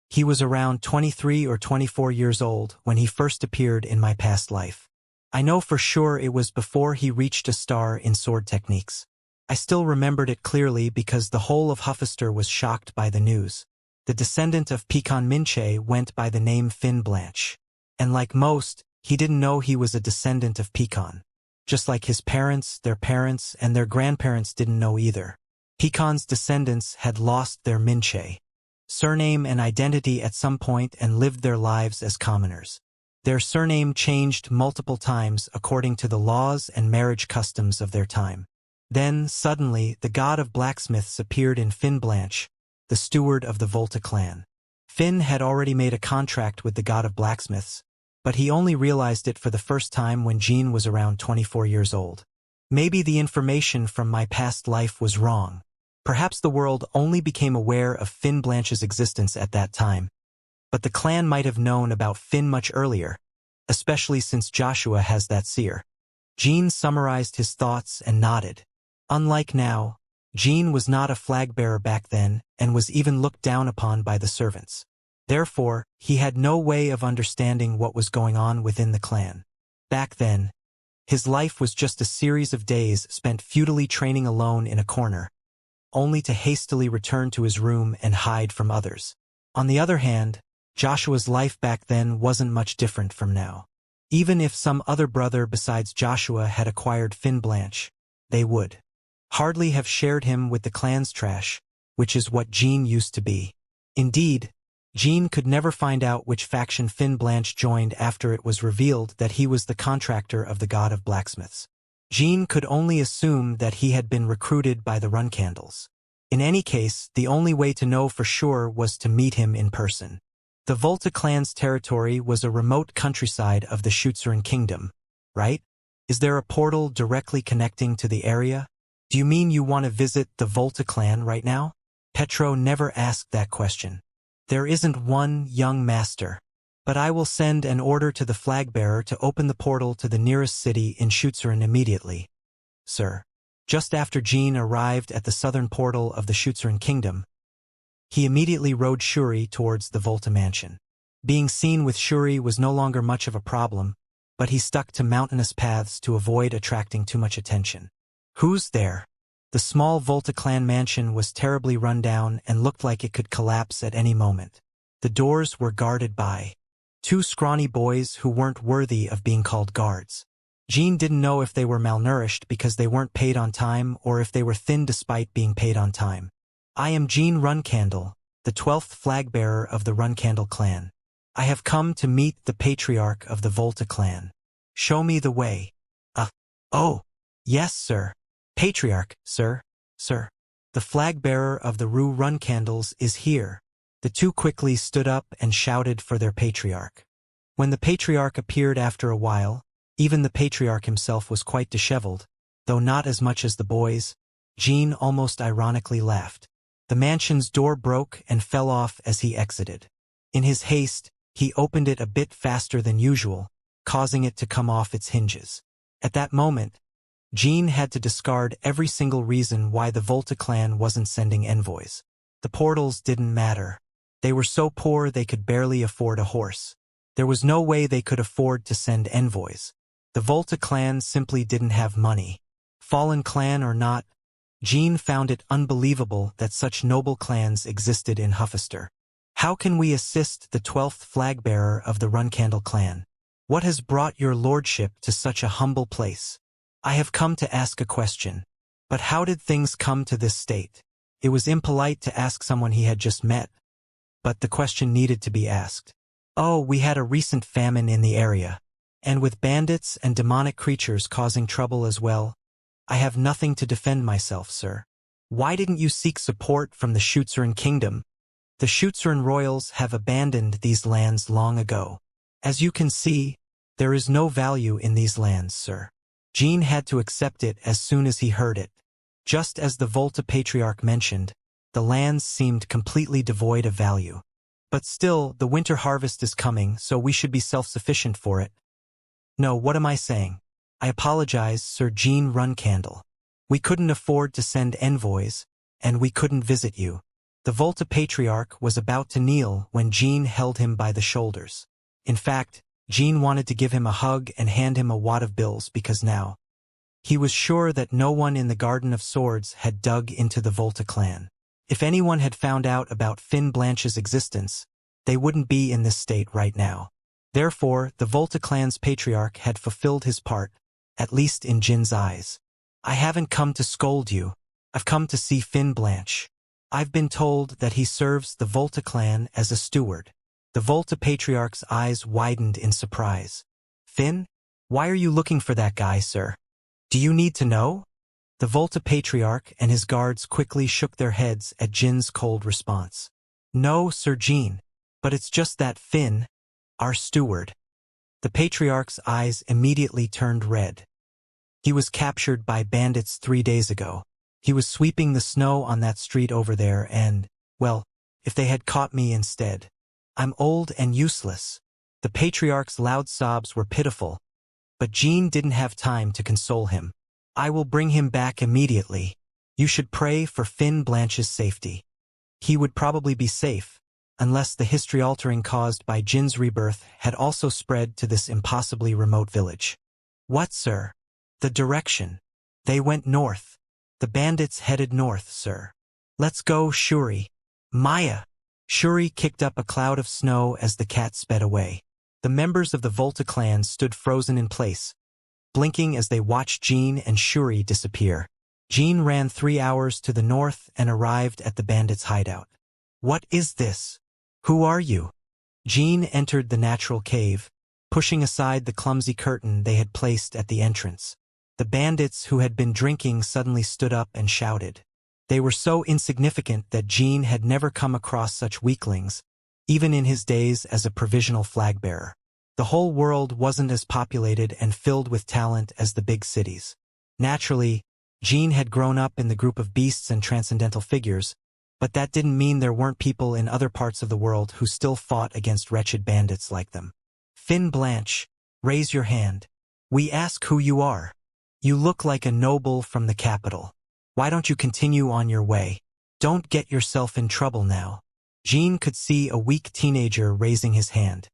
He was around 23 or 24 years old when he first appeared in my past life. I know for sure it was before he reached a star in sword techniques. I still remembered it clearly because the whole of Huffister was shocked by the news. The descendant of Pecan Minche went by the name Finn Blanche. And like most, he didn't know he was a descendant of Pecan. Just like his parents, and their grandparents didn't know either. Pecan's descendants had lost their Minche surname and identity at some point and lived their lives as commoners. Their surname changed multiple times according to the laws and marriage customs of their time. Then, suddenly, the god of blacksmiths appeared in Finn Blanche, the steward of the Volta clan. Finn had already made a contract with the god of blacksmiths, but he only realized it for the first time when Jean was around 24 years old. Maybe the information from my past life was wrong. Perhaps the world only became aware of Finn Blanche's existence at that time. But the clan might have known about Finn much earlier, especially since Joshua has that seer. Jean summarized his thoughts and nodded. Unlike now, Jean was not a flag-bearer back then and was even looked down upon by the servants. Therefore, he had no way of understanding what was going on within the clan. Back then, his life was just a series of days spent futilely training alone in a corner, only to hastily return to his room and hide from others. On the other hand, Joshua's life back then wasn't much different from now. Even if some other brother besides Joshua had acquired Finn Blanche, they would hardly have shared him with the clan's trash, which is what Jean used to be. Indeed, Jean could never find out which faction Finn Blanche joined after it was revealed that he was the contractor of the god of blacksmiths. Jean could only assume that he had been recruited by the Runcandles. In any case, the only way to know for sure was to meet him in person. The Volta clan's territory was a remote countryside of the Schutzeren kingdom, right? Is there a portal directly connecting to the area? Do you mean you want to visit the Volta clan right now? Petro never asked that question. There isn't one, young master. But I will send an order to the flag-bearer to open the portal to the nearest city in Schutzeren immediately, sir. Just after Jean arrived at the southern portal of the Schutzeren kingdom, he immediately rode Shuri towards the Volta mansion. Being seen with Shuri was no longer much of a problem, but he stuck to mountainous paths to avoid attracting too much attention. Who's there? The small Volta clan mansion was terribly run down and looked like it could collapse at any moment. The doors were guarded by 2 scrawny boys who weren't worthy of being called guards. Jean didn't know if they were malnourished because they weren't paid on time or if they were thin despite being paid on time. I am Jean Runcandle, the 12th flag-bearer of the Runcandle clan. I have come to meet the patriarch of the Volta clan. Show me the way. Oh, yes, sir. Patriarch, sir. The flag-bearer of the Rue Runcandles is here. The two quickly stood up and shouted for their patriarch. When the patriarch appeared after a while, even the patriarch himself was quite disheveled, though not as much as the boys. Jean almost ironically laughed. The mansion's door broke and fell off as he exited. In his haste, he opened it a bit faster than usual, causing it to come off its hinges. At that moment, Jean had to discard every single reason why the Volta clan wasn't sending envoys. The portals didn't matter. They were so poor they could barely afford a horse. There was no way they could afford to send envoys. The Volta clan simply didn't have money. Fallen clan or not, Jean found it unbelievable that such noble clans existed in Huffister. How can we assist the 12th flag-bearer of the Runcandle clan? What has brought your lordship to such a humble place? I have come to ask a question. But how did things come to this state? It was impolite to ask someone he had just met. But the question needed to be asked. Oh, we had a recent famine in the area. And with bandits and demonic creatures causing trouble as well, I have nothing to defend myself, sir. Why didn't you seek support from the Schutzeren kingdom? The Schutzeren royals have abandoned these lands long ago. As you can see, there is no value in these lands, sir. Jean had to accept it as soon as he heard it. Just as the Volta patriarch mentioned, the lands seemed completely devoid of value. But still, the winter harvest is coming, so we should be self-sufficient for it. No, what am I saying? I apologize, Sir Jean Runcandle. We couldn't afford to send envoys, and we couldn't visit you. The Volta patriarch was about to kneel when Jean held him by the shoulders. In fact, Jean wanted to give him a hug and hand him a wad of bills because now he was sure that no one in the Garden of Swords had dug into the Volta clan. If anyone had found out about Finn Blanche's existence, they wouldn't be in this state right now. Therefore, the Volta clan's patriarch had fulfilled his part, at least in Jin's eyes. I haven't come to scold you. I've come to see Finn Blanche. I've been told that he serves the Volta clan as a steward. The Volta patriarch's eyes widened in surprise. Finn? Why are you looking for that guy, sir? Do you need to know? The Volta patriarch and his guards quickly shook their heads at Jin's cold response. No, Sir Jean, but it's just that Finn, our steward. The patriarch's eyes immediately turned red. He was captured by bandits 3 days ago. He was sweeping the snow on that street over there and, well, if they had caught me instead. I'm old and useless. The patriarch's loud sobs were pitiful, but Jean didn't have time to console him. I will bring him back immediately. You should pray for Finn Blanche's safety. He would probably be safe, unless the history altering caused by Jin's rebirth had also spread to this impossibly remote village. What, sir? The direction. They went north. The bandits headed north, sir. Let's go, Shuri. Maya! Shuri kicked up a cloud of snow as the cat sped away. The members of the Volta clan stood frozen in place, blinking as they watched Jean and Shuri disappear. Jean ran 3 hours to the north and arrived at the bandits' hideout. What is this? Who are you? Jean entered the natural cave, pushing aside the clumsy curtain they had placed at the entrance. The bandits who had been drinking suddenly stood up and shouted. They were so insignificant that Jean had never come across such weaklings, even in his days as a provisional flag-bearer. The whole world wasn't as populated and filled with talent as the big cities. Naturally, Jean had grown up in the group of beasts and transcendental figures, but that didn't mean there weren't people in other parts of the world who still fought against wretched bandits like them. Finn Blanche, raise your hand. We ask who you are. You look like a noble from the capital. Why don't you continue on your way? Don't get yourself in trouble now. Jean could see a weak teenager raising his hand.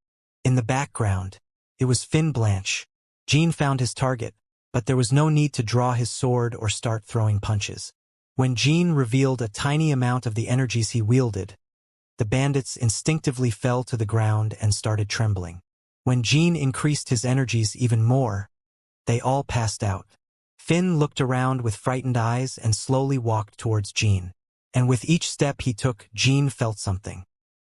In the background, it was Finn Blanche. Jean found his target, but there was no need to draw his sword or start throwing punches. When Jean revealed a tiny amount of the energies he wielded, the bandits instinctively fell to the ground and started trembling. When Jean increased his energies even more, They all passed out. Finn looked around with frightened eyes and slowly walked towards Jean. And with each step he took, Jean felt something.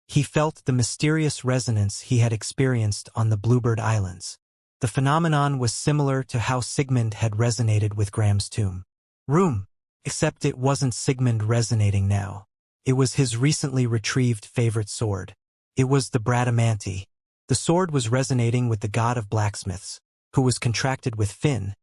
He felt the mysterious resonance he had experienced on the Bluebird Islands. The phenomenon was similar to how Sigmund had resonated with Graham's tomb. Room. Except it wasn't Sigmund resonating now. It was his recently retrieved favorite sword. It was the Bradamanti. The sword was resonating with the god of blacksmiths, who was contracted with Finn.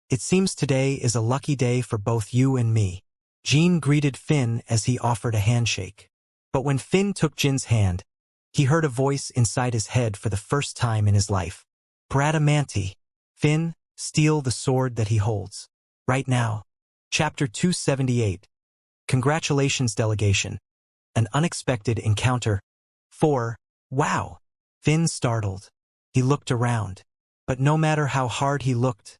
It seems today is a lucky day for both you and me. Jean greeted Finn as he offered a handshake. But when Finn took Jin's hand, he heard a voice inside his head for the first time in his life. Bradamanti. Finn, steal the sword that he holds. Right now. Chapter 278. Congratulations, delegation. An unexpected encounter. 4. Wow. Finn startled. He looked around. But no matter how hard he looked,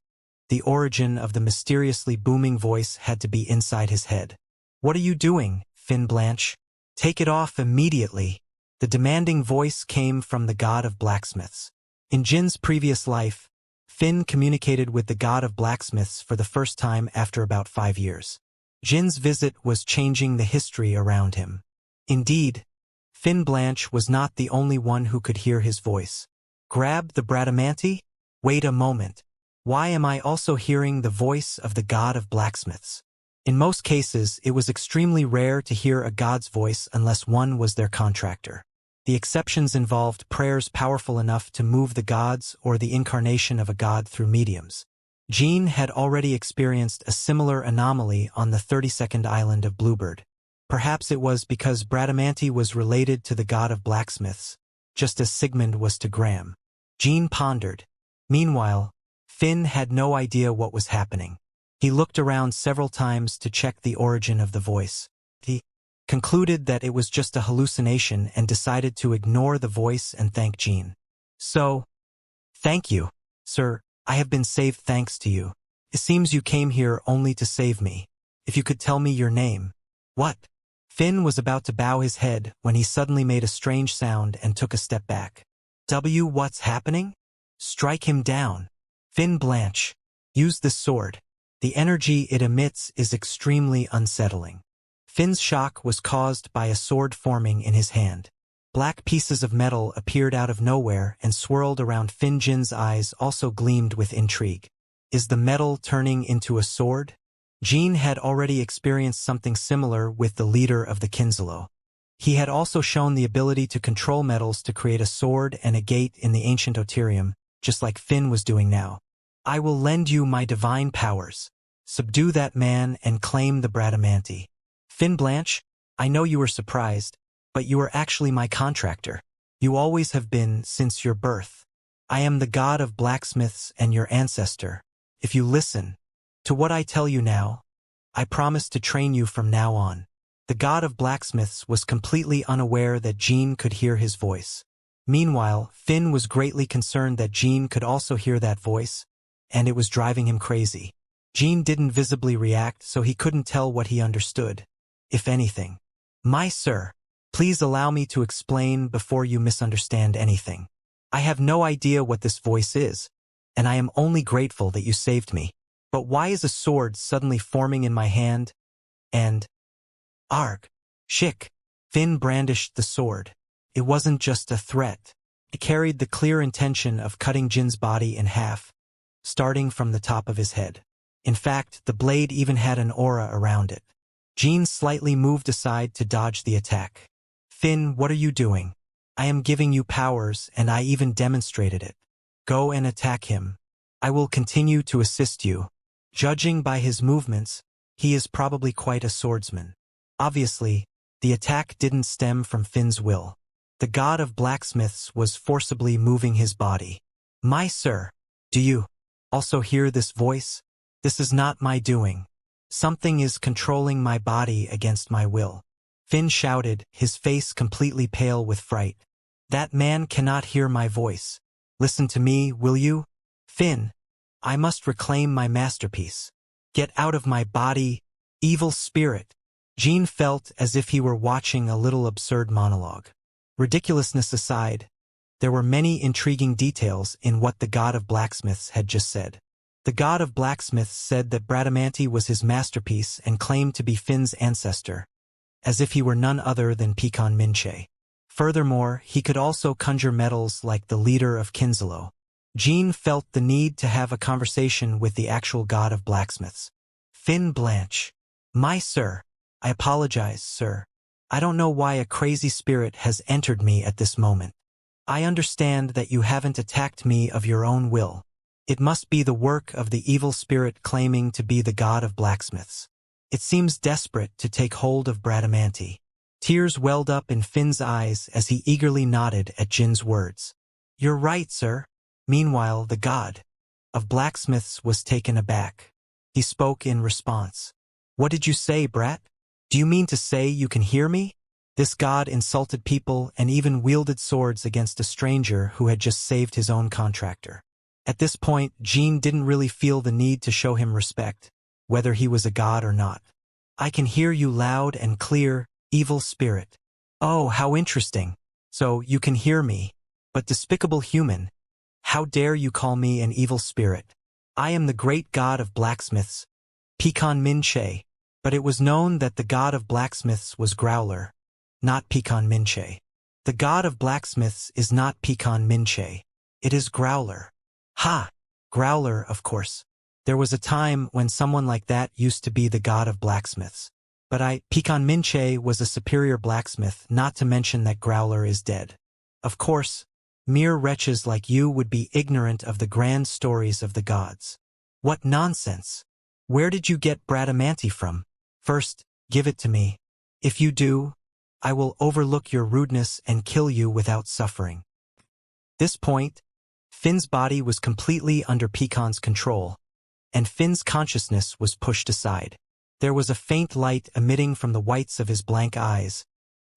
the origin of the mysteriously booming voice had to be inside his head. What are you doing, Finn Blanche? Take it off immediately. The demanding voice came from the god of blacksmiths. In Jin's previous life, Finn communicated with the god of blacksmiths for the first time after about 5 years. Jin's visit was changing the history around him. Indeed, Finn Blanche was not the only one who could hear his voice. Grab the Bradamanti? Wait a moment. Why am I also hearing the voice of the god of blacksmiths? In most cases, it was extremely rare to hear a god's voice unless one was their contractor. The exceptions involved prayers powerful enough to move the gods or the incarnation of a god through mediums. Jean had already experienced a similar anomaly on the 32nd island of Bluebird. Perhaps it was because Bradamanti was related to the god of blacksmiths, just as Sigmund was to Graham. Jean pondered. Meanwhile, Finn had no idea what was happening. He looked around several times to check the origin of the voice. He concluded that it was just a hallucination and decided to ignore the voice and thank Jean. So, thank you, sir. I have been saved thanks to you. It seems you came here only to save me. If you could tell me your name. What? Finn was about to bow his head when he suddenly made a strange sound and took a step back. What's happening? Strike him down. Finn Blanche. Use this sword. The energy it emits is extremely unsettling. Finn's shock was caused by a sword forming in his hand. Black pieces of metal appeared out of nowhere and swirled around Finn. Jin's eyes also gleamed with intrigue. Is the metal turning into a sword? Jean had already experienced something similar with the leader of the Kinselo. He had also shown the ability to control metals to create a sword and a gate in the ancient Oterium, just like Finn was doing now. I will lend you my divine powers. Subdue that man and claim the Bradamanti. Finn Blanche, I know you were surprised, but you are actually my contractor. You always have been since your birth. I am the god of blacksmiths and your ancestor. If you listen to what I tell you now, I promise to train you from now on. The god of blacksmiths was completely unaware that Jean could hear his voice. Meanwhile, Finn was greatly concerned that Jean could also hear that voice, and it was driving him crazy. Jean didn't visibly react, so he couldn't tell what he understood, if anything. My sir, please allow me to explain before you misunderstand anything. I have no idea what this voice is, and I am only grateful that you saved me. But why is a sword suddenly forming in my hand? And... Arg. Shik. Finn brandished the sword. It wasn't just a threat. It carried the clear intention of cutting Jin's body in half, starting from the top of his head. In fact, the blade even had an aura around it. Jean slightly moved aside to dodge the attack. Finn, what are you doing? I am giving you powers, and I even demonstrated it. Go and attack him. I will continue to assist you. Judging by his movements, he is probably quite a swordsman. Obviously, the attack didn't stem from Finn's will. The god of blacksmiths was forcibly moving his body. My sir, do you also hear this voice? This is not my doing. Something is controlling my body against my will. Finn shouted, his face completely pale with fright. That man cannot hear my voice. Listen to me, will you? Finn, I must reclaim my masterpiece. Get out of my body, evil spirit. Jean felt as if he were watching a little absurd monologue. Ridiculousness aside, there were many intriguing details in what the god of blacksmiths had just said. The god of blacksmiths said that Bradamanti was his masterpiece and claimed to be Finn's ancestor, as if he were none other than Pecan Minche. Furthermore, he could also conjure metals like the leader of Kinslow. Jean felt the need to have a conversation with the actual god of blacksmiths. Finn Blanche. My sir. I apologize, sir. I don't know why a crazy spirit has entered me at this moment. I understand that you haven't attacked me of your own will. It must be the work of the evil spirit claiming to be the god of blacksmiths. It seems desperate to take hold of Bradamanti. Tears welled up in Finn's eyes as he eagerly nodded at Jin's words. You're right, sir. Meanwhile, the god of blacksmiths was taken aback. He spoke in response. What did you say, Brat? Do you mean to say you can hear me? This god insulted people and even wielded swords against a stranger who had just saved his own contractor. At this point, Jean didn't really feel the need to show him respect, whether he was a god or not. I can hear you loud and clear, evil spirit. Oh, how interesting. So, you can hear me. But despicable human, how dare you call me an evil spirit? I am the great god of blacksmiths, Pecan Minche. But it was known that the god of blacksmiths was Growler, not Pecan Minche. The god of blacksmiths is not Pecan Minche. It is Growler. Ha! Growler, of course. There was a time when someone like that used to be the god of blacksmiths. But Pecan Minche was a superior blacksmith, not to mention that Growler is dead. Of course, mere wretches like you would be ignorant of the grand stories of the gods. What nonsense! Where did you get Bradamanti from? First, give it to me. If you do, I will overlook your rudeness and kill you without suffering. This point, Finn's body was completely under Pecan's control, and Finn's consciousness was pushed aside. There was a faint light emitting from the whites of his blank eyes,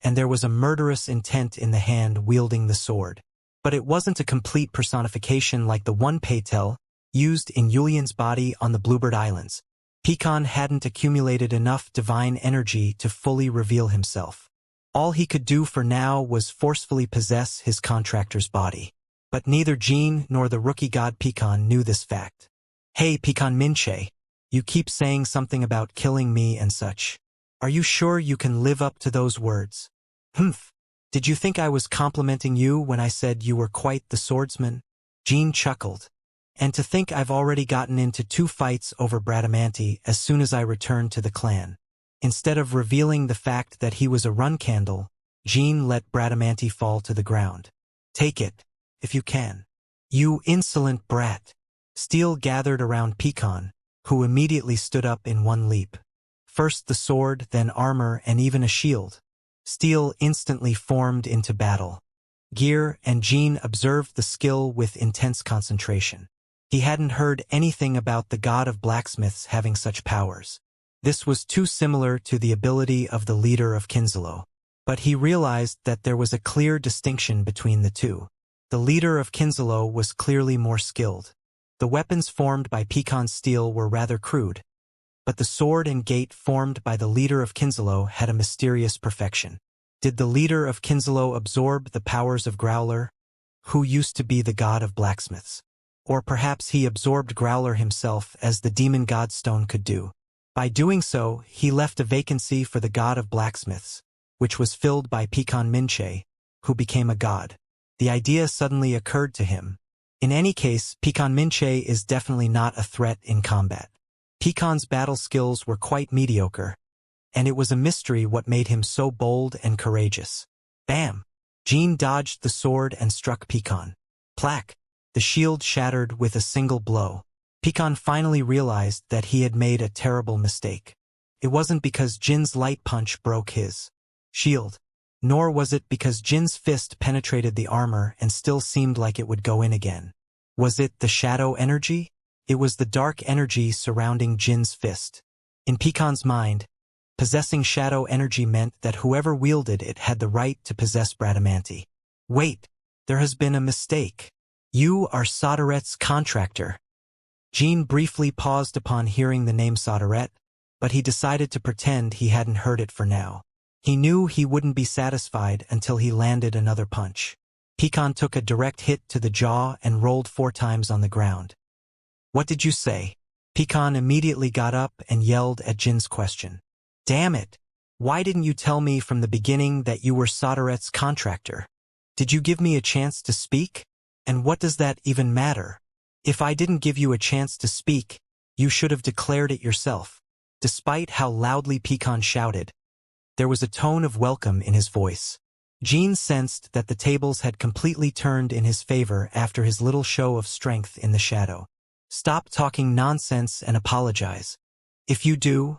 and there was a murderous intent in the hand wielding the sword. But it wasn't a complete personification like the one Paytel used in Yulian's body on the Bluebird Islands. Pecan hadn't accumulated enough divine energy to fully reveal himself. All he could do for now was forcefully possess his contractor's body. But neither Jean nor the rookie god Pecan knew this fact. Hey, Pecan Minche, you keep saying something about killing me and such. Are you sure you can live up to those words? Humph. Did you think I was complimenting you when I said you were quite the swordsman? Jean chuckled. And to think I've already gotten into 2 fights over Bradamanti as soon as I returned to the clan. Instead of revealing the fact that he was a run candle, Jean let Bradamanti fall to the ground. Take it, if you can. You insolent brat. Steel gathered around Pecan, who immediately stood up in one leap. First the sword, then armor, and even a shield. Steel instantly formed into battle. Gear and Jean observed the skill with intense concentration. He hadn't heard anything about the god of blacksmiths having such powers. This was too similar to the ability of the leader of Kinslow. But he realized that there was a clear distinction between the two. The leader of Kinslow was clearly more skilled. The weapons formed by Pecan's steel were rather crude, but the sword and gate formed by the leader of Kinslow had a mysterious perfection. Did the leader of Kinslow absorb the powers of Growler, who used to be the god of blacksmiths? Or perhaps he absorbed Growler himself as the demon godstone could do. By doing so, he left a vacancy for the god of blacksmiths, which was filled by Pecan Minche, who became a god. The idea suddenly occurred to him. In any case, Pecan Minche is definitely not a threat in combat. Pecan's battle skills were quite mediocre, and it was a mystery what made him so bold and courageous. Bam! Jean dodged the sword and struck Pecan. Plack! The shield shattered with a single blow. Pecan finally realized that he had made a terrible mistake. It wasn't because Jin's light punch broke his shield, nor was it because Jin's fist penetrated the armor and still seemed like it would go in again. Was it the shadow energy? It was the dark energy surrounding Jin's fist. In Pecan's mind, possessing shadow energy meant that whoever wielded it had the right to possess Bradamanti. Wait, there has been a mistake. You are Soderet's contractor. Jean briefly paused upon hearing the name Soderet, but he decided to pretend he hadn't heard it for now. He knew he wouldn't be satisfied until he landed another punch. Pecan took a direct hit to the jaw and rolled 4 times on the ground. What did you say? Pecan immediately got up and yelled at Jin's question. Damn it! Why didn't you tell me from the beginning that you were Soderet's contractor? Did you give me a chance to speak? And what does that even matter? If I didn't give you a chance to speak, you should have declared it yourself. Despite how loudly Pecan shouted, there was a tone of welcome in his voice. Jin sensed that the tables had completely turned in his favor after his little show of strength in the shadow. Stop talking nonsense and apologize. If you do,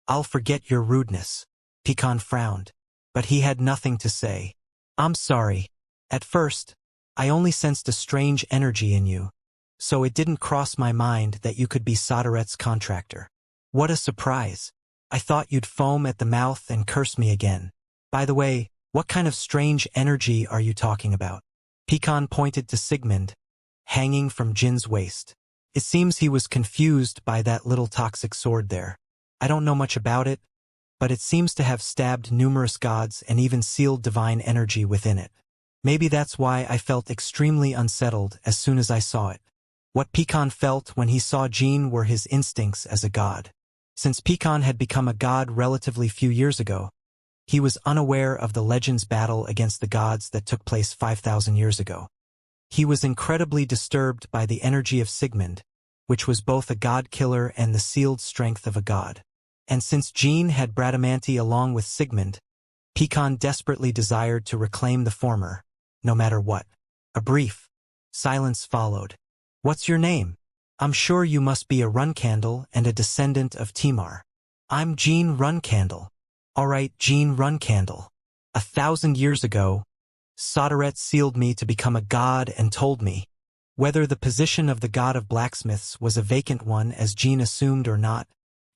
I'll forget your rudeness. Pecan frowned, but he had nothing to say. I'm sorry. At first, I only sensed a strange energy in you, so it didn't cross my mind that you could be Soderet's contractor. What a surprise. I thought you'd foam at the mouth and curse me again. By the way, what kind of strange energy are you talking about? Pecan pointed to Sigmund, hanging from Jin's waist. It seems he was confused by that little toxic sword there. I don't know much about it, but it seems to have stabbed numerous gods and even sealed divine energy within it. Maybe that's why I felt extremely unsettled as soon as I saw it. What Pecan felt when he saw Jin were his instincts as a god. Since Pecan had become a god relatively few years ago, he was unaware of the Legends battle against the gods that took place 5,000 years ago. He was incredibly disturbed by the energy of Sigmund, which was both a god-killer and the sealed strength of a god. And since Jin had Bradamanti along with Sigmund, Pecan desperately desired to reclaim the former, no matter what. A brief silence followed. What's your name? I'm sure you must be a Runcandle and a descendant of Timar. I'm Jean Runcandle. All right, Jean Runcandle. 1,000 years ago, Soderet sealed me to become a god and told me, whether the position of the god of blacksmiths was a vacant one as Jean assumed or not,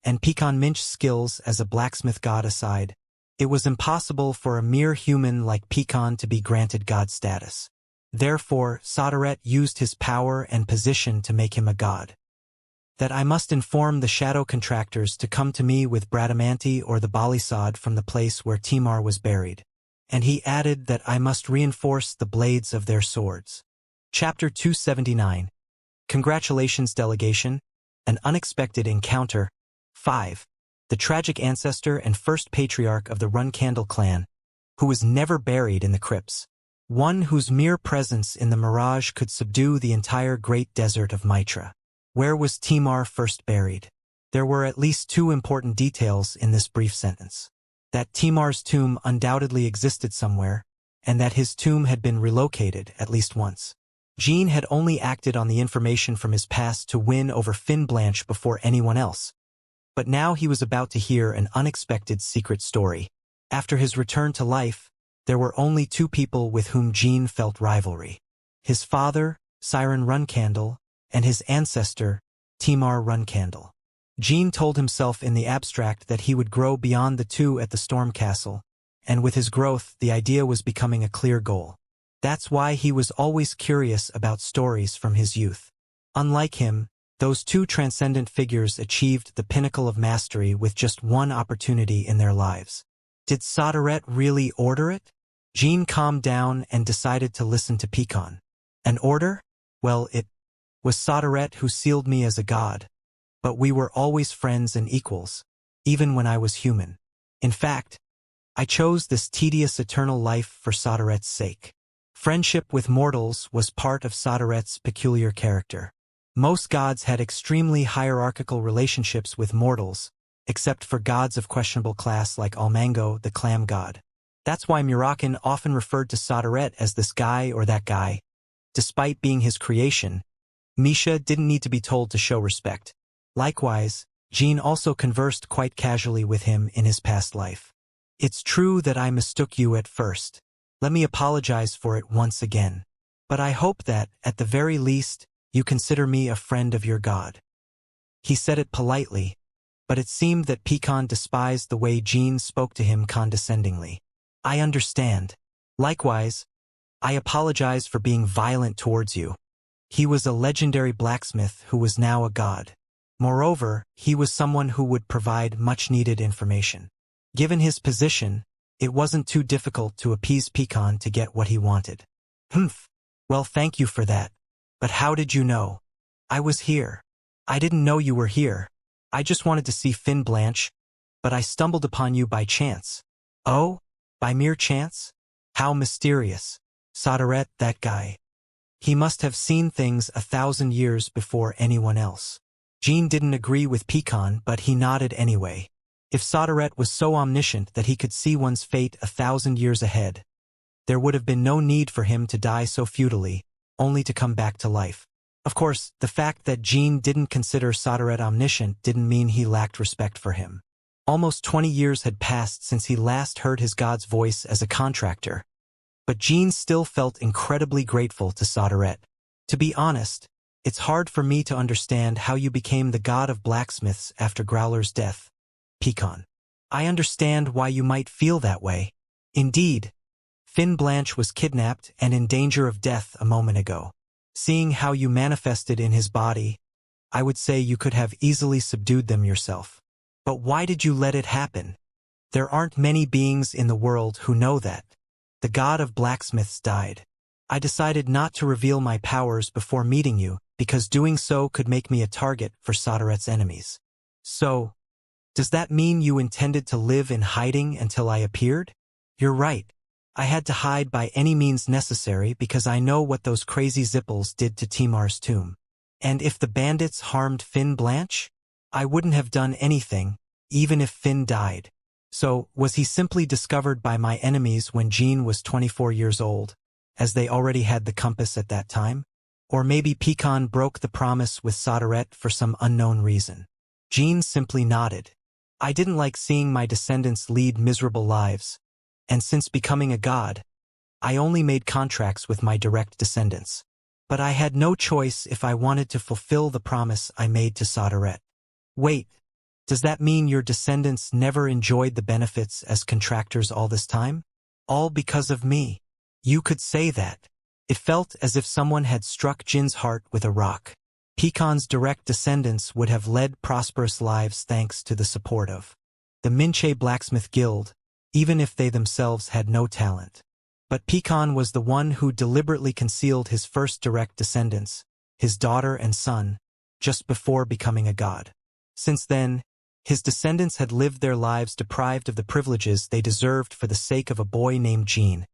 and Pecan Minch's skills as a blacksmith god aside, it was impossible for a mere human like Pecan to be granted god status. Therefore, Soderet used his power and position to make him a god. That I must inform the shadow contractors to come to me with Bradamanti or the Balisad from the place where Timar was buried. And he added that I must reinforce the blades of their swords. Chapter 279. Congratulations, Delegation. An Unexpected Encounter. 5. The tragic ancestor and first patriarch of the Runcandle clan, who was never buried in the crypts. One whose mere presence in the mirage could subdue the entire great desert of Mitra. Where was Timar first buried? There were at least two important details in this brief sentence. That Timar's tomb undoubtedly existed somewhere, and that his tomb had been relocated at least once. Jean had only acted on the information from his past to win over Finn Blanche before anyone else. But now he was about to hear an unexpected secret story. After his return to life, there were only two people with whom Jean felt rivalry. His father, Siren Runcandle, and his ancestor, Timar Runcandle. Jean told himself in the abstract that he would grow beyond the two at the Storm Castle, and with his growth the idea was becoming a clear goal. That's why he was always curious about stories from his youth. Unlike him, those two transcendent figures achieved the pinnacle of mastery with just one opportunity in their lives. Did Soderet really order it? Jean calmed down and decided to listen to Pecan. An order? Well, it was Soderet who sealed me as a god. But we were always friends and equals, even when I was human. In fact, I chose this tedious eternal life for Soderet's sake. Friendship with mortals was part of Soderet's peculiar character. Most gods had extremely hierarchical relationships with mortals, except for gods of questionable class like Almango, the clam god. That's why Murakan often referred to Soderet as this guy or that guy. Despite being his creation, Misha didn't need to be told to show respect. Likewise, Jean also conversed quite casually with him in his past life. It's true that I mistook you at first. Let me apologize for it once again. But I hope that, at the very least, you consider me a friend of your god. He said it politely, but it seemed that Pecan despised the way Jean spoke to him condescendingly. I understand. Likewise, I apologize for being violent towards you. He was a legendary blacksmith who was now a god. Moreover, he was someone who would provide much-needed information. Given his position, it wasn't too difficult to appease Pecan to get what he wanted. Well, thank you for that. But how did you know? I was here. I didn't know you were here. I just wanted to see Finn Blanche, but I stumbled upon you by chance. Oh? By mere chance? How mysterious. Soderette, that guy. He must have seen things 1,000 years before anyone else. Jean didn't agree with Pecan, but he nodded anyway. If Soderette was so omniscient that he could see one's fate 1,000 years ahead, there would have been no need for him to die so futilely, only to come back to life. Of course, the fact that Jean didn't consider Soderette omniscient didn't mean he lacked respect for him. Almost 20 years had passed since he last heard his god's voice as a contractor, but Jean still felt incredibly grateful to Soderette. To be honest, it's hard for me to understand how you became the god of blacksmiths after Growler's death, Pecan. I understand why you might feel that way. Indeed, Finn Blanche was kidnapped and in danger of death a moment ago. Seeing how you manifested in his body, I would say you could have easily subdued them yourself. But why did you let it happen? There aren't many beings in the world who know that. The god of blacksmiths died. I decided not to reveal my powers before meeting you, because doing so could make me a target for Soderette's enemies. So, does that mean you intended to live in hiding until I appeared? You're right. I had to hide by any means necessary because I know what those crazy Zippels did to Timar's tomb. And if the bandits harmed Finn Blanche, I wouldn't have done anything, even if Finn died. So, was he simply discovered by my enemies when Jean was 24 years old, as they already had the compass at that time? Or maybe Pecan broke the promise with Soderette for some unknown reason. Jean simply nodded. I didn't like seeing my descendants lead miserable lives, and since becoming a god, I only made contracts with my direct descendants. But I had no choice if I wanted to fulfill the promise I made to Soderette. Wait, does that mean your descendants never enjoyed the benefits as contractors all this time? All because of me? You could say that. It felt as if someone had struck Jin's heart with a rock. Pecan's direct descendants would have led prosperous lives thanks to the support of the Minche Blacksmith Guild, even if they themselves had no talent. But Pecan was the one who deliberately concealed his first direct descendants, his daughter and son, just before becoming a god. Since then, his descendants had lived their lives deprived of the privileges they deserved for the sake of a boy named Jean,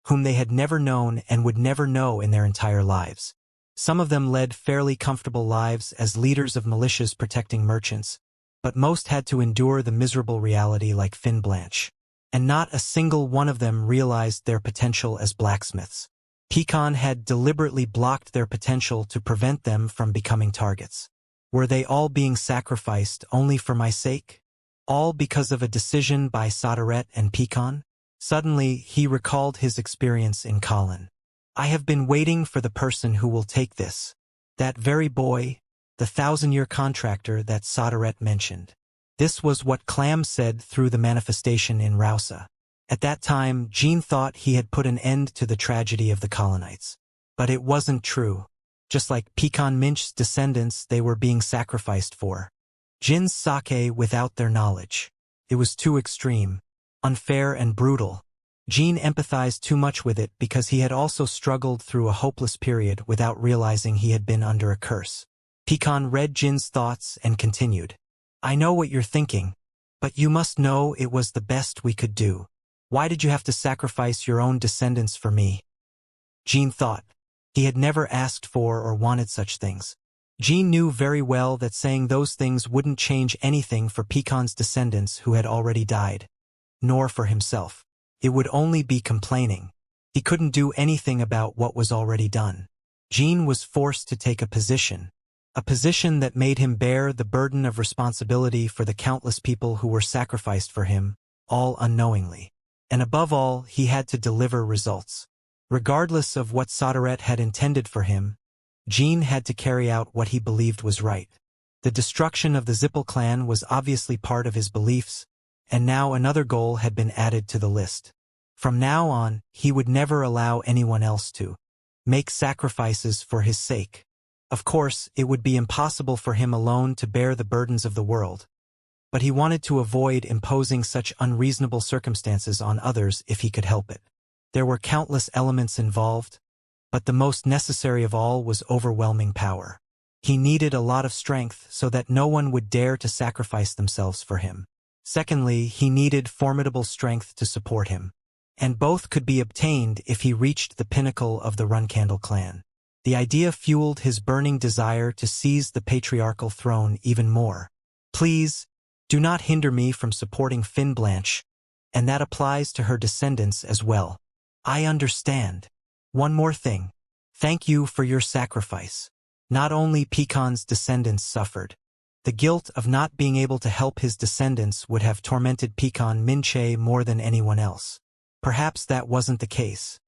whom they had never known and would never know in their entire lives. Some of them led fairly comfortable lives as leaders of militias protecting merchants, but most had to endure the miserable reality like Finn Blanche. And not a single one of them realized their potential as blacksmiths. Pecan had deliberately blocked their potential to prevent them from becoming targets. Were they all being sacrificed only for my sake? All because of a decision by Soderette and Pecan? Suddenly, he recalled his experience in Colin. I have been waiting for the person who will take this. That very boy, the 1,000-year contractor that Soderette mentioned. This was what Clam said through the manifestation in Rausa. At that time, Jean thought he had put an end to the tragedy of the Colonites. But it wasn't true. Just like Pecan Minch's descendants, they were being sacrificed for Jin's sake without their knowledge. It was too extreme, unfair and brutal. Jean empathized too much with it because he had also struggled through a hopeless period without realizing he had been under a curse. Pecan read Jin's thoughts and continued. I know what you're thinking, but you must know it was the best we could do. Why did you have to sacrifice your own descendants for me? Jean thought. He had never asked for or wanted such things. Jean knew very well that saying those things wouldn't change anything for Pecan's descendants who had already died, nor for himself. It would only be complaining. He couldn't do anything about what was already done. Jean was forced to take a position that made him bear the burden of responsibility for the countless people who were sacrificed for him, all unknowingly. And above all, he had to deliver results. Regardless of what Soderette had intended for him, Jean had to carry out what he believed was right. The destruction of the Zippel clan was obviously part of his beliefs, and now another goal had been added to the list. From now on, he would never allow anyone else to make sacrifices for his sake. Of course, it would be impossible for him alone to bear the burdens of the world, but he wanted to avoid imposing such unreasonable circumstances on others if he could help it. There were countless elements involved, but the most necessary of all was overwhelming power. He needed a lot of strength so that no one would dare to sacrifice themselves for him. Secondly, he needed formidable strength to support him. And both could be obtained if he reached the pinnacle of the Runcandle clan. The idea fueled his burning desire to seize the patriarchal throne even more. Please, do not hinder me from supporting Finn Blanche, and that applies to her descendants as well. I understand. One more thing. Thank you for your sacrifice. Not only Pecan's descendants suffered. The guilt of not being able to help his descendants would have tormented Pecan Minche more than anyone else. Perhaps that wasn't the case,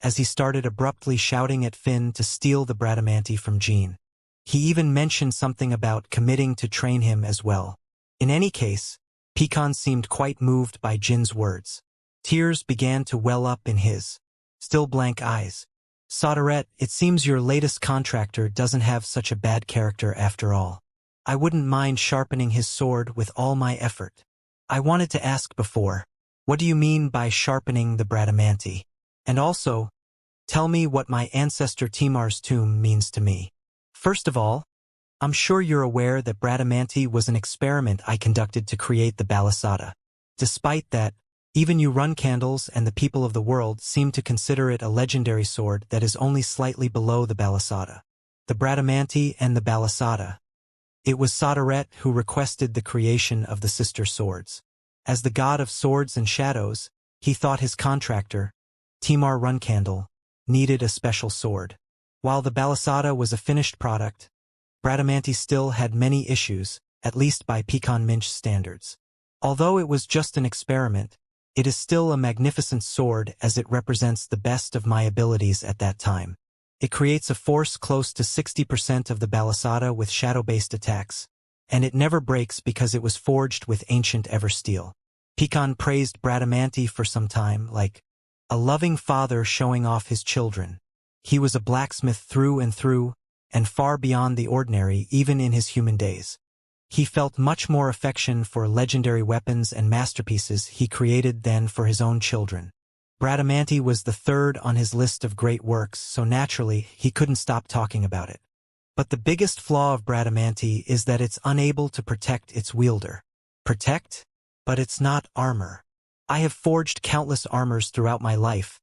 as he started abruptly shouting at Finn to steal the Bradamanti from Jean. He even mentioned something about committing to train him as well. In any case, Pecan seemed quite moved by Jin's words. Tears began to well up in his still blank eyes. Soderette, it seems your latest contractor doesn't have such a bad character after all. I wouldn't mind sharpening his sword with all my effort. I wanted to ask before, what do you mean by sharpening the Bradamanti? And also, tell me what my ancestor Timar's tomb means to me. First of all, I'm sure you're aware that Bradamanti was an experiment I conducted to create the Balisada. Despite that, even you Runcandles and the people of the world seem to consider it a legendary sword that is only slightly below the Balisada. The Bradamanti and the Balisada. It was Soderette who requested the creation of the sister swords. As the god of swords and shadows, he thought his contractor, Timar Runcandle, needed a special sword. While the Balisada was a finished product, Bradamanti still had many issues, at least by Pecan Minch standards. Although it was just an experiment, it is still a magnificent sword as it represents the best of my abilities at that time. It creates a force close to 60% of the Balisada with shadow-based attacks, and it never breaks because it was forged with ancient Eversteel. Pecan praised Bradamanti for some time, like a loving father showing off his children. He was a blacksmith through and far beyond the ordinary even in his human days. He felt much more affection for legendary weapons and masterpieces he created than for his own children. Bradamanti was the third on his list of great works, so naturally he couldn't stop talking about it. But the biggest flaw of Bradamanti is that it's unable to protect its wielder. Protect? But it's not armor. I have forged countless armors throughout my life,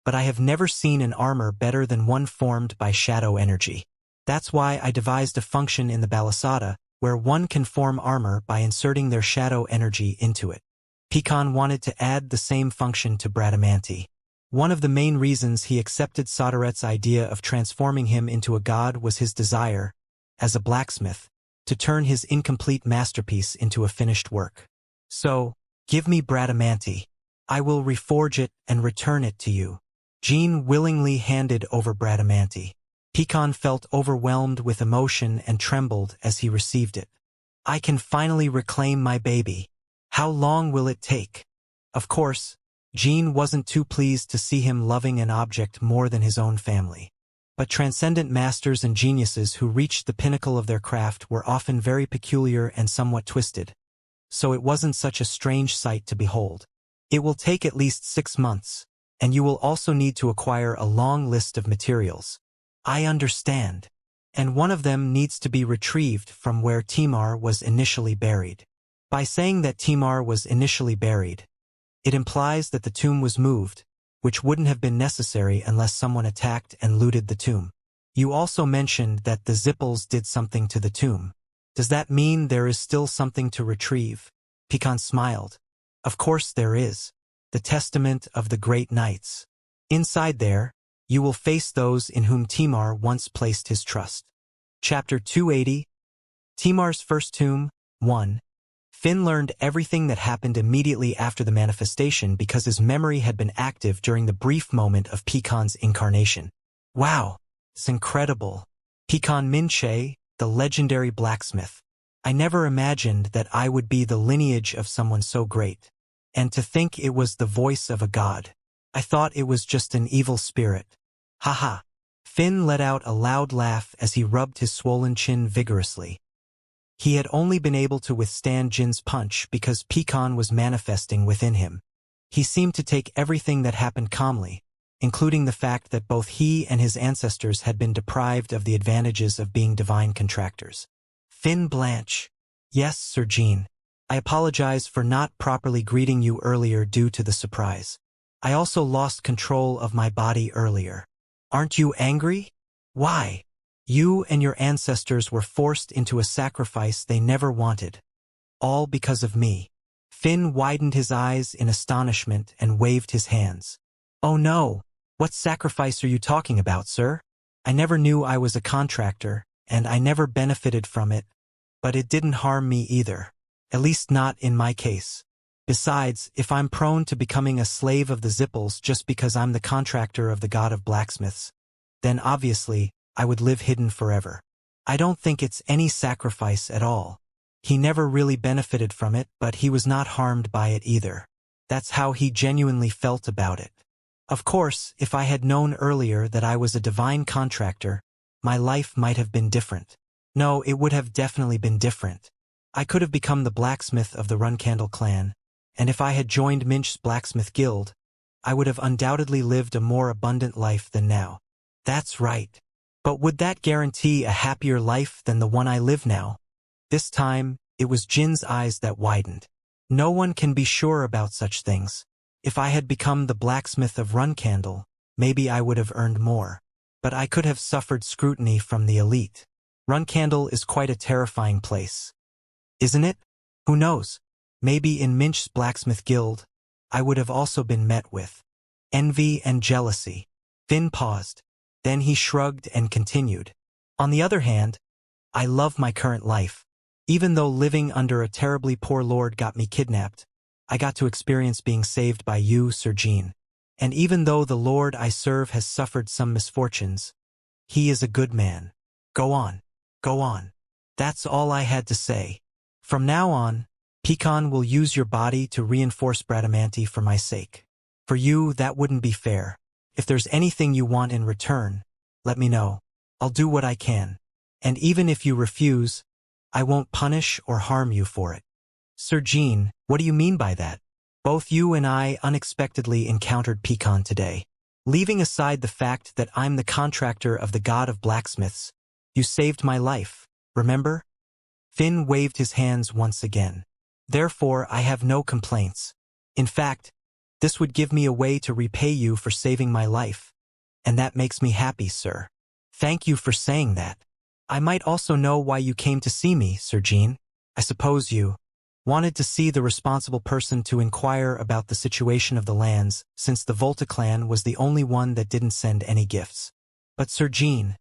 but I have never seen an armor better than one formed by shadow energy. That's why I devised a function in the Balisada where one can form armor by inserting their shadow energy into it. Pecan wanted to add the same function to Bradamanti. One of the main reasons he accepted Soderette's idea of transforming him into a god was his desire, as a blacksmith, to turn his incomplete masterpiece into a finished work. So, give me Bradamanti. I will reforge it and return it to you. Jean willingly handed over Bradamanti. Pecan felt overwhelmed with emotion and trembled as he received it. I can finally reclaim my baby. How long will it take? Of course, Jean wasn't too pleased to see him loving an object more than his own family. But transcendent masters and geniuses who reached the pinnacle of their craft were often very peculiar and somewhat twisted. So it wasn't such a strange sight to behold. It will take at least 6 months, and you will also need to acquire a long list of materials. I understand. And one of them needs to be retrieved from where Timar was initially buried. By saying that Timar was initially buried, it implies that the tomb was moved, which wouldn't have been necessary unless someone attacked and looted the tomb. You also mentioned that the Zippels did something to the tomb. Does that mean there is still something to retrieve? Pecan smiled. Of course there is. The Testament of the Great Knights. Inside there, you will face those in whom Timar once placed his trust. Chapter 280. Timar's First Tomb. 1. Finn learned everything that happened immediately after the manifestation because his memory had been active during the brief moment of Pecan's incarnation. Wow, it's incredible. Pecan Minche, the legendary blacksmith. I never imagined that I would be the lineage of someone so great. And to think it was the voice of a god. I thought it was just an evil spirit. Haha. Finn let out a loud laugh as he rubbed his swollen chin vigorously. He had only been able to withstand Jin's punch because Pecan was manifesting within him. He seemed to take everything that happened calmly, including the fact that both he and his ancestors had been deprived of the advantages of being divine contractors. Finn Blanche. Yes, Sir Jean. I apologize for not properly greeting you earlier due to the surprise. I also lost control of my body earlier. Aren't you angry? Why? You and your ancestors were forced into a sacrifice they never wanted. All because of me. Finn widened his eyes in astonishment and waved his hands. Oh no! What sacrifice are you talking about, sir? I never knew I was a contractor, and I never benefited from it, but it didn't harm me either. At least not in my case. Besides, if I'm prone to becoming a slave of the Zipples just because I'm the contractor of the god of blacksmiths, then obviously, I would live hidden forever. I don't think it's any sacrifice at all. He never really benefited from it, but he was not harmed by it either. That's how he genuinely felt about it. Of course, if I had known earlier that I was a divine contractor, my life might have been different. No, it would have definitely been different. I could have become the blacksmith of the Runcandle clan, and if I had joined Minch's blacksmith guild, I would have undoubtedly lived a more abundant life than now. That's right. But would that guarantee a happier life than the one I live now? This time, it was Jin's eyes that widened. No one can be sure about such things. If I had become the blacksmith of Runcandle, maybe I would have earned more. But I could have suffered scrutiny from the elite. Runcandle is quite a terrifying place. Isn't it? Who knows? Maybe in Minch's blacksmith guild, I would have also been met with envy and jealousy. Finn paused. Then he shrugged and continued. On the other hand, I love my current life. Even though living under a terribly poor lord got me kidnapped, I got to experience being saved by you, Sir Jean. And even though the lord I serve has suffered some misfortunes, he is a good man. Go on. Go on. That's all I had to say. From now on, Pecan will use your body to reinforce Bradamanti for my sake. For you, that wouldn't be fair. If there's anything you want in return, let me know. I'll do what I can. And even if you refuse, I won't punish or harm you for it. Sir Jean, what do you mean by that? Both you and I unexpectedly encountered Pecan today. Leaving aside the fact that I'm the contractor of the god of blacksmiths, you saved my life, remember? Finn waved his hands once again. Therefore, I have no complaints. In fact, this would give me a way to repay you for saving my life. And that makes me happy, sir. Thank you for saying that. I might also know why you came to see me, Sir Jean. I suppose you wanted to see the responsible person to inquire about the situation of the lands, since the Volta clan was the only one that didn't send any gifts. But Sir Jean,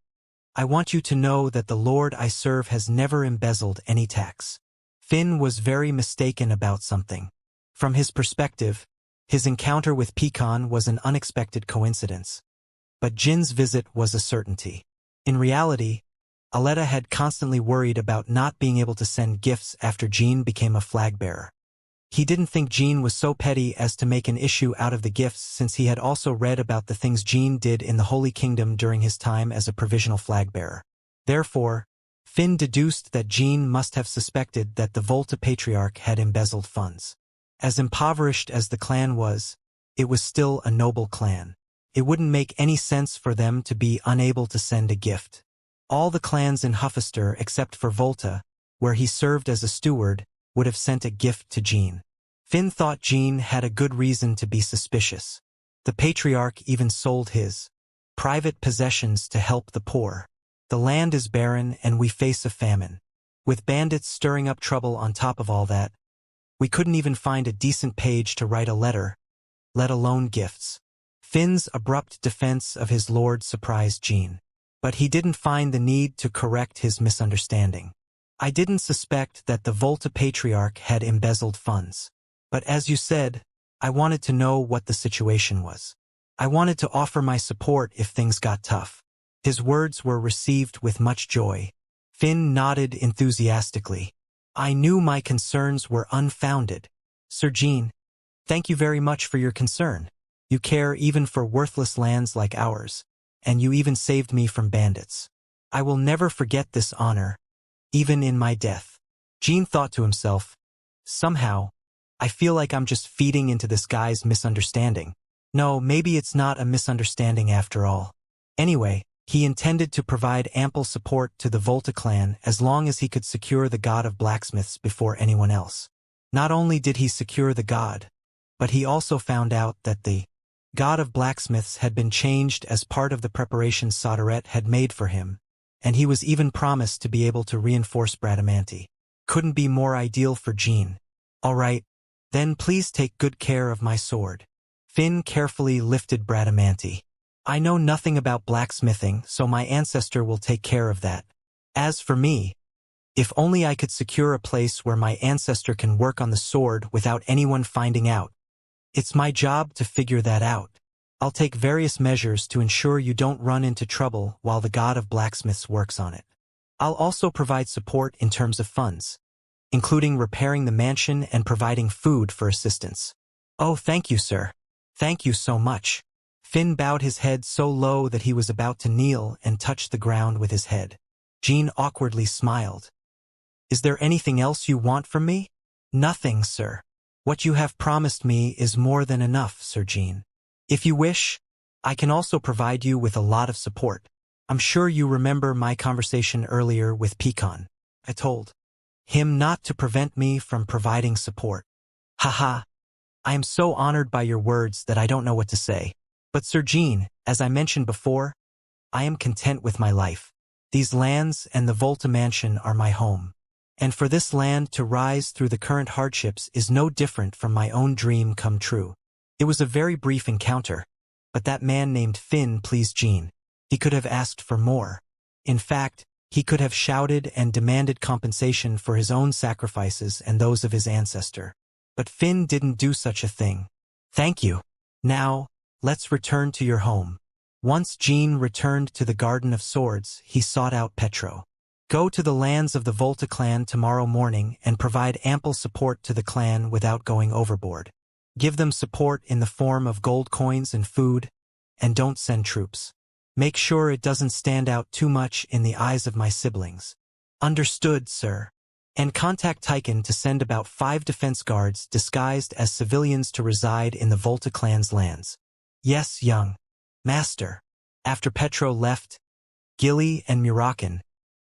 I want you to know that the lord I serve has never embezzled any tax. Finn was very mistaken about something. From his perspective, his encounter with Pecan was an unexpected coincidence. But Jin's visit was a certainty. In reality, Aletta had constantly worried about not being able to send gifts after Jean became a flag-bearer. He didn't think Jean was so petty as to make an issue out of the gifts, since he had also read about the things Jean did in the Holy Kingdom during his time as a provisional flag-bearer. Therefore, Finn deduced that Jean must have suspected that the Volta Patriarch had embezzled funds. As impoverished as the clan was, it was still a noble clan. It wouldn't make any sense for them to be unable to send a gift. All the clans in Huffister except for Volta, where he served as a steward, would have sent a gift to Jean. Finn thought Jean had a good reason to be suspicious. The Patriarch even sold his private possessions to help the poor. The land is barren and we face a famine. With bandits stirring up trouble on top of all that, we couldn't even find a decent page to write a letter, let alone gifts. Finn's abrupt defense of his lord surprised Jean. But he didn't find the need to correct his misunderstanding. I didn't suspect that the Volta Patriarch had embezzled funds. But as you said, I wanted to know what the situation was. I wanted to offer my support if things got tough. His words were received with much joy. Finn nodded enthusiastically. I knew my concerns were unfounded. Sir Jean, thank you very much for your concern. You care even for worthless lands like ours, and you even saved me from bandits. I will never forget this honor, even in my death. Jean thought to himself, somehow, I feel like I'm just feeding into this guy's misunderstanding. No, maybe it's not a misunderstanding after all. Anyway, he intended to provide ample support to the Volta clan as long as he could secure the god of blacksmiths before anyone else. Not only did he secure the god, but he also found out that the god of blacksmiths had been changed as part of the preparations Soderette had made for him, and he was even promised to be able to reinforce Bradamanti. Couldn't be more ideal for Jean. All right, then please take good care of my sword. Finn carefully lifted Bradamanti. I know nothing about blacksmithing, so my ancestor will take care of that. As for me, if only I could secure a place where my ancestor can work on the sword without anyone finding out. It's my job to figure that out. I'll take various measures to ensure you don't run into trouble while the god of blacksmiths works on it. I'll also provide support in terms of funds, including repairing the mansion and providing food for assistance. Oh, thank you, sir. Thank you so much. Finn bowed his head so low that he was about to kneel and touch the ground with his head. Jean awkwardly smiled. Is there anything else you want from me? Nothing, sir. What you have promised me is more than enough, Sir Jean. If you wish, I can also provide you with a lot of support. I'm sure you remember my conversation earlier with Pecan. I told him not to prevent me from providing support. Haha. I am so honored by your words that I don't know what to say. But Sir Jean, as I mentioned before, I am content with my life. These lands and the Volta mansion are my home. And for this land to rise through the current hardships is no different from my own dream come true. It was a very brief encounter, but that man named Finn pleased Jean. He could have asked for more. In fact, he could have shouted and demanded compensation for his own sacrifices and those of his ancestor. But Finn didn't do such a thing. Thank you. Now, let's return to your home. Once Jean returned to the Garden of Swords, he sought out Petro. Go to the lands of the Volta clan tomorrow morning and provide ample support to the clan without going overboard. Give them support in the form of gold coins and food, and don't send troops. Make sure it doesn't stand out too much in the eyes of my siblings. Understood, sir. And contact Tychon to send about 5 defense guards disguised as civilians to reside in the Volta clan's lands. Yes, young master. After Petro left, Gilly and Murakan,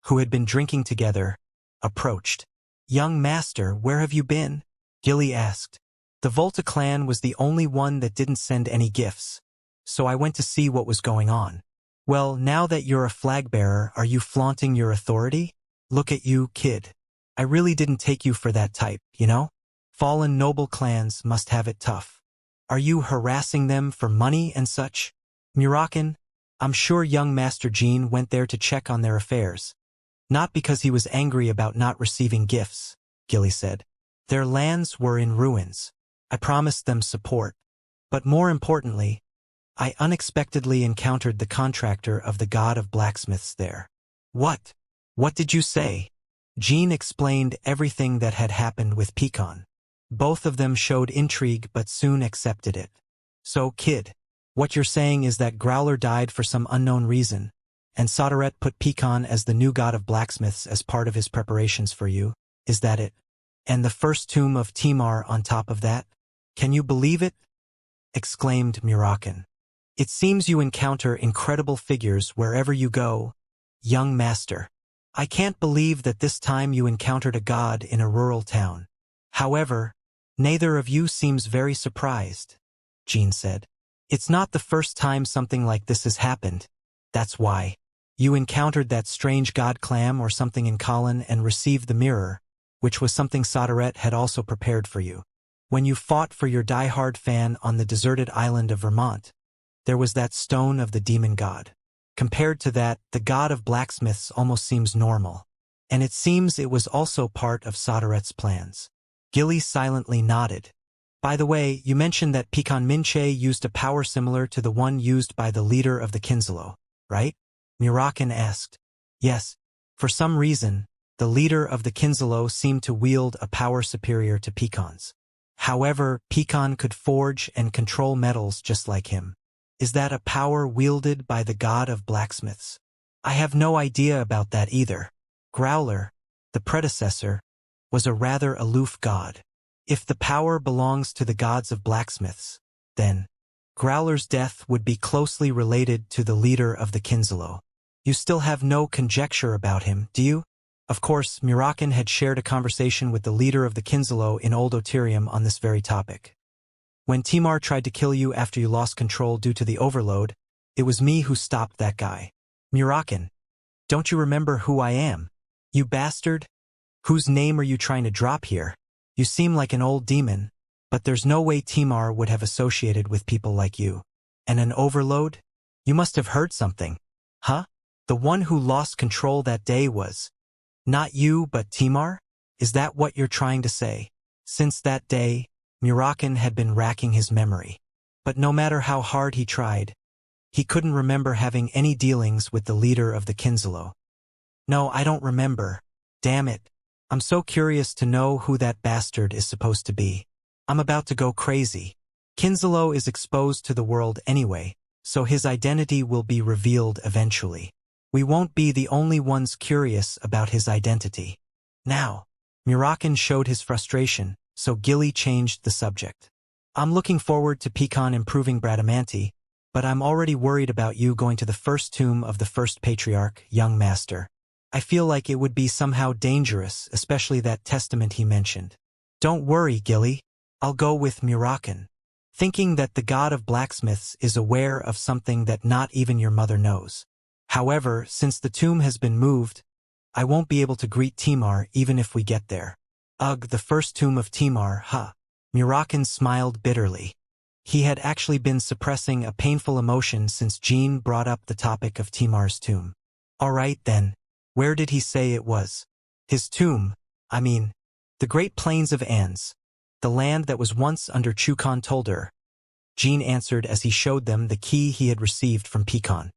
who had been drinking together, approached. Young master, where have you been? Gilly asked. The Volta clan was the only one that didn't send any gifts, so I went to see what was going on. Well, now that you're a flag bearer, are you flaunting your authority? Look at you, kid. I really didn't take you for that type, you know? Fallen noble clans must have it tough. Are you harassing them for money and such? Murakan, I'm sure young Master Jean went there to check on their affairs. Not because he was angry about not receiving gifts, Gilly said. Their lands were in ruins. I promised them support. But more importantly, I unexpectedly encountered the contractor of the god of blacksmiths there. What? What did you say? Jean explained everything that had happened with Pecan. Both of them showed intrigue but soon accepted it. So, kid, what you're saying is that Growler died for some unknown reason, and Soderette put Pecan as the new god of blacksmiths as part of his preparations for you, is that it? And the first tomb of Timar on top of that? Can you believe it? Exclaimed Murakan. It seems you encounter incredible figures wherever you go, young master. I can't believe that this time you encountered a god in a rural town. However, neither of you seems very surprised, Jean said. It's not the first time something like this has happened. That's why. You encountered that strange god clam or something in Colin and received the mirror, which was something Soderette had also prepared for you. When you fought for your die-hard fan on the deserted island of Vermont, there was that stone of the demon god. Compared to that, the god of blacksmiths almost seems normal. And it seems it was also part of Soderette's plans. Gilly silently nodded. By the way, you mentioned that Pecan Minche used a power similar to the one used by the leader of the Kinselo, right? Murakan asked. Yes. For some reason, the leader of the Kinselo seemed to wield a power superior to Pecan's. However, Pecan could forge and control metals just like him. Is that a power wielded by the god of blacksmiths? I have no idea about that either. Growler, the predecessor, was a rather aloof god. If the power belongs to the gods of blacksmiths, then Growler's death would be closely related to the leader of the Kinzalo. You still have no conjecture about him, do you? Of course, Murakan had shared a conversation with the leader of the Kinzalo in Old Otirium on this very topic. When Timar tried to kill you after you lost control due to the overload, it was me who stopped that guy. Murakan, don't you remember who I am? You bastard? Whose name are you trying to drop here? You seem like an old demon, but there's no way Timar would have associated with people like you. And an overload? You must have heard something. Huh? The one who lost control that day was not you but Timar? Is that what you're trying to say? Since that day, Murakan had been racking his memory. But no matter how hard he tried, he couldn't remember having any dealings with the leader of the Kinzalo. No, I don't remember. Damn it. I'm so curious to know who that bastard is supposed to be. I'm about to go crazy. Kinzalo is exposed to the world anyway, so his identity will be revealed eventually. We won't be the only ones curious about his identity. Now, Murakan showed his frustration, so Gilly changed the subject. I'm looking forward to Pecan improving Bradamanti, but I'm already worried about you going to the first tomb of the first patriarch, young master. I feel like it would be somehow dangerous, especially that testament he mentioned. Don't worry, Gilly. I'll go with Murakan. Thinking that the god of blacksmiths is aware of something that not even your mother knows. However, since the tomb has been moved, I won't be able to greet Timar even if we get there. Ugh, the first tomb of Timar, huh? Murakan smiled bitterly. He had actually been suppressing a painful emotion since Jean brought up the topic of Timar's tomb. All right then, where did he say it was? His tomb, the Great Plains of Ans, the land that was once under Chukan told her. Jean answered as he showed them the key he had received from Pecan.